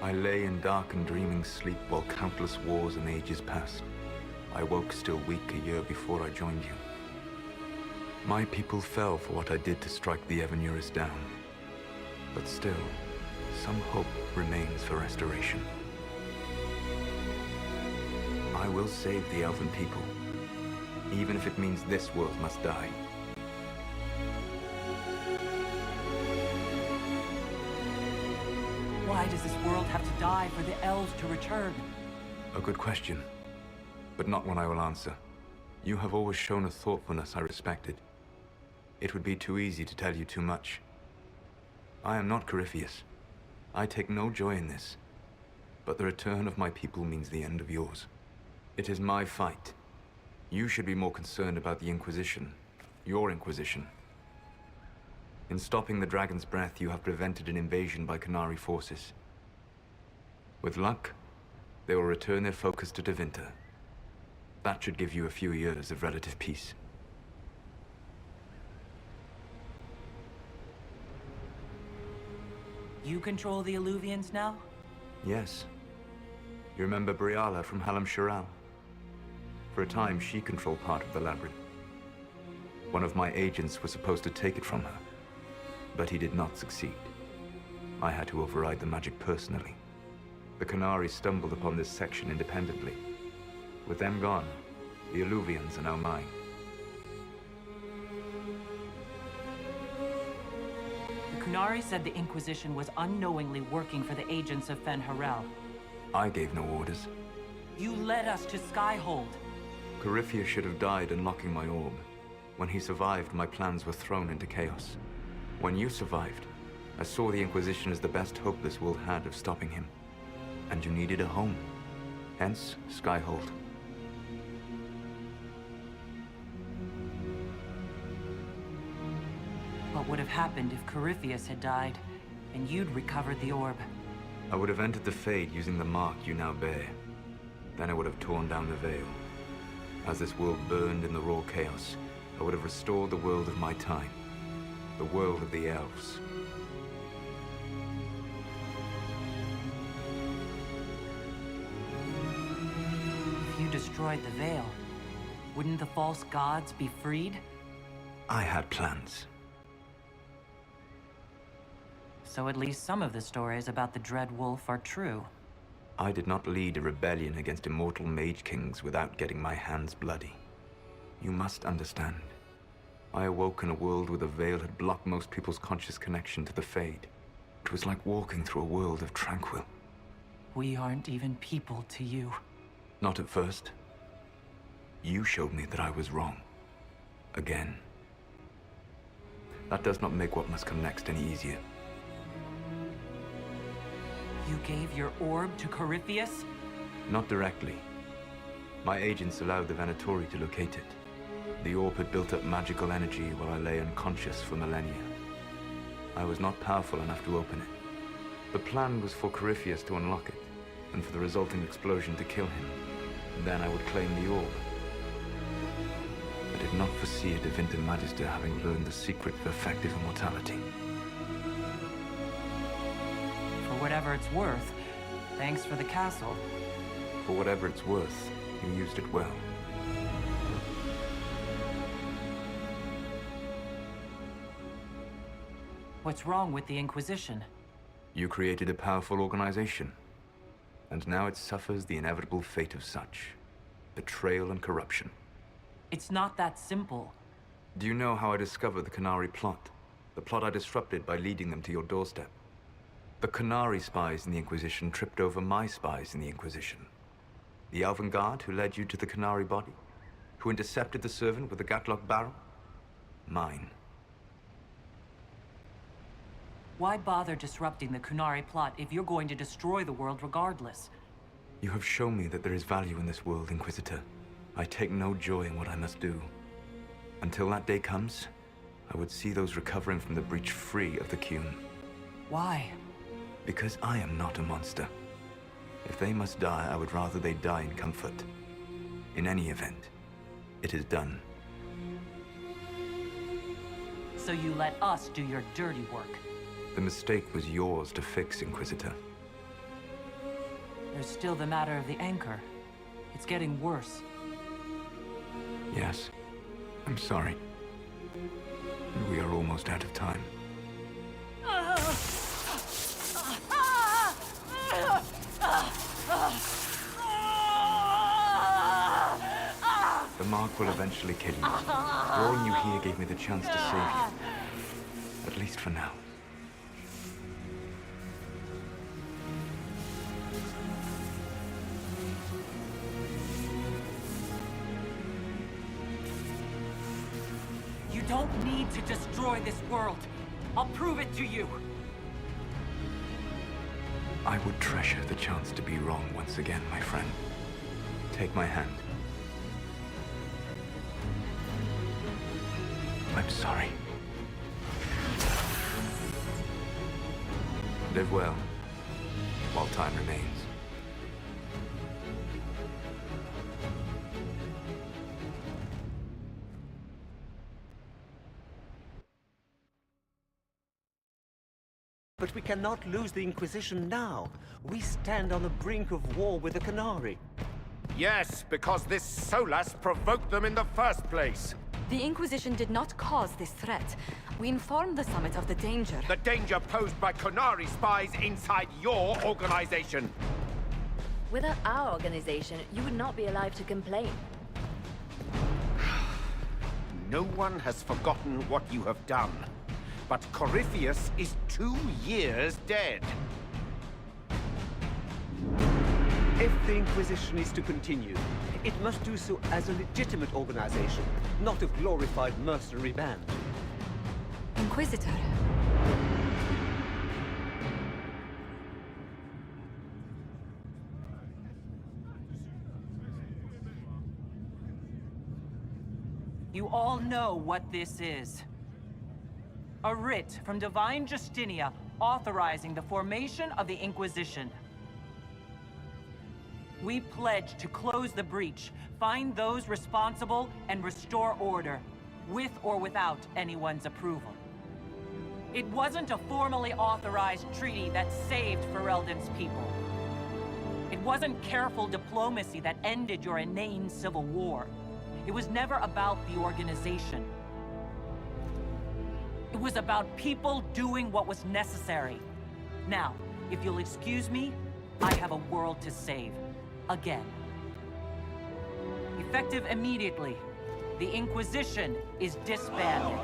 I lay in dark and dreaming sleep while countless wars and ages passed. I woke still weak a year before I joined you. My people fell for what I did to strike the Evanuris down. But still, some hope remains for restoration. I will save the elven people, even if it means this world must die.
Why does this world have to die for the elves to return?
A good question, but not one I will answer. You have always shown a thoughtfulness I respected. It would be too easy to tell you too much. I am not Corypheus. I take no joy in this. But the return of my people means the end of yours. It is my fight. You should be more concerned about the Inquisition. Your Inquisition. In stopping the Dragon's Breath, you have prevented an invasion by Qunari forces. With luck, they will return their focus to Tevinter. That should give you a few years of relative peace.
You control the Illuvians now?
Yes. You remember Briala from Halam Shiral? For a time, she controlled part of the labyrinth. One of my agents was supposed to take it from her, but he did not succeed. I had to override the magic personally. The Qunari stumbled upon this section independently. With them gone, the Illuvians are now mine.
The Qunari said the Inquisition was unknowingly working for the agents of Fen'Harel.
I gave no orders.
You led us to Skyhold.
Corypheus should have died unlocking my orb. When he survived, my plans were thrown into chaos. When you survived, I saw the Inquisition as the best hope this world had of stopping him. And you needed a home. Hence, Skyhold.
What would have happened if Corypheus had died, and you'd recovered the orb?
I would have entered the Fade using the mark you now bear. Then I would have torn down the veil. As this world burned in the raw chaos, I would have restored the world of my time. The world of the elves.
If you destroyed the veil, wouldn't the false gods be freed?
I had plans.
So at least some of the stories about the Dread Wolf are true.
I did not lead a rebellion against immortal mage kings without getting my hands bloody. You must understand. I awoke in a world where the veil had blocked most people's conscious connection to the Fade. It was like walking through a world of tranquil.
We aren't even people to you.
Not at first. You showed me that I was wrong. Again. That does not make what must come next any easier.
You gave your orb to Corypheus?
Not directly. My agents allowed the Venatori to locate it. The orb had built up magical energy while I lay unconscious for millennia. I was not powerful enough to open it. The plan was for Corypheus to unlock it, and for the resulting explosion to kill him. Then I would claim the orb. I did not foresee a Divinta Magister having learned the secret of effective immortality.
For whatever it's worth, thanks for the castle.
For whatever it's worth, you used it well.
What's wrong with the Inquisition?
You created a powerful organization, and now it suffers the inevitable fate of such. Betrayal and corruption.
It's not that simple.
Do you know how I discovered the Canary plot? The plot I disrupted by leading them to your doorstep. The Canary spies in the Inquisition tripped over my spies in the Inquisition. The Elven Guard who led you to the Canary body? Who intercepted the servant with the Gatlock barrel? Mine.
Why bother disrupting the Kunari plot if you're going to destroy the world regardless?
You have shown me that there is value in this world, Inquisitor. I take no joy in what I must do. Until that day comes, I would see those recovering from the breach free of the Qun.
Why?
Because I am not a monster. If they must die, I would rather they die in comfort. In any event, it is done.
So you let us do your dirty work.
The mistake was yours to fix, Inquisitor.
There's still the matter of the anchor. It's getting worse.
Yes, I'm sorry. We are almost out of time. The mark will eventually kill you. Drawing you here gave me the chance to save you. At least for now.
You don't need to destroy this world. I'll prove it to you.
I would treasure the chance to be wrong once again, my friend. Take my hand. I'm sorry. Live well, while time remains.
But we cannot lose the Inquisition now. We stand on the brink of war with the Canary.
Yes, because this Solas provoked them in the first place.
The Inquisition did not cause this threat. We informed the Summit of the danger.
The danger posed by Canary spies inside your organization.
Without our organization, you would not be alive to complain.
No one has forgotten what you have done. But Corypheus is 2 years dead.
If the Inquisition is to continue, it must do so as a legitimate organization, not a glorified mercenary band.
Inquisitor.
You all know what this is. A writ from Divine Justinia authorizing the formation of the Inquisition. We pledge to close the breach, find those responsible, and restore order, with or without anyone's approval. It wasn't a formally authorized treaty that saved Ferelden's people. It wasn't careful diplomacy that ended your inane civil war. It was never about the organization. It was about people doing what was necessary. Now, if you'll excuse me, I have a world to save. Again. Effective immediately, the Inquisition is disbanded.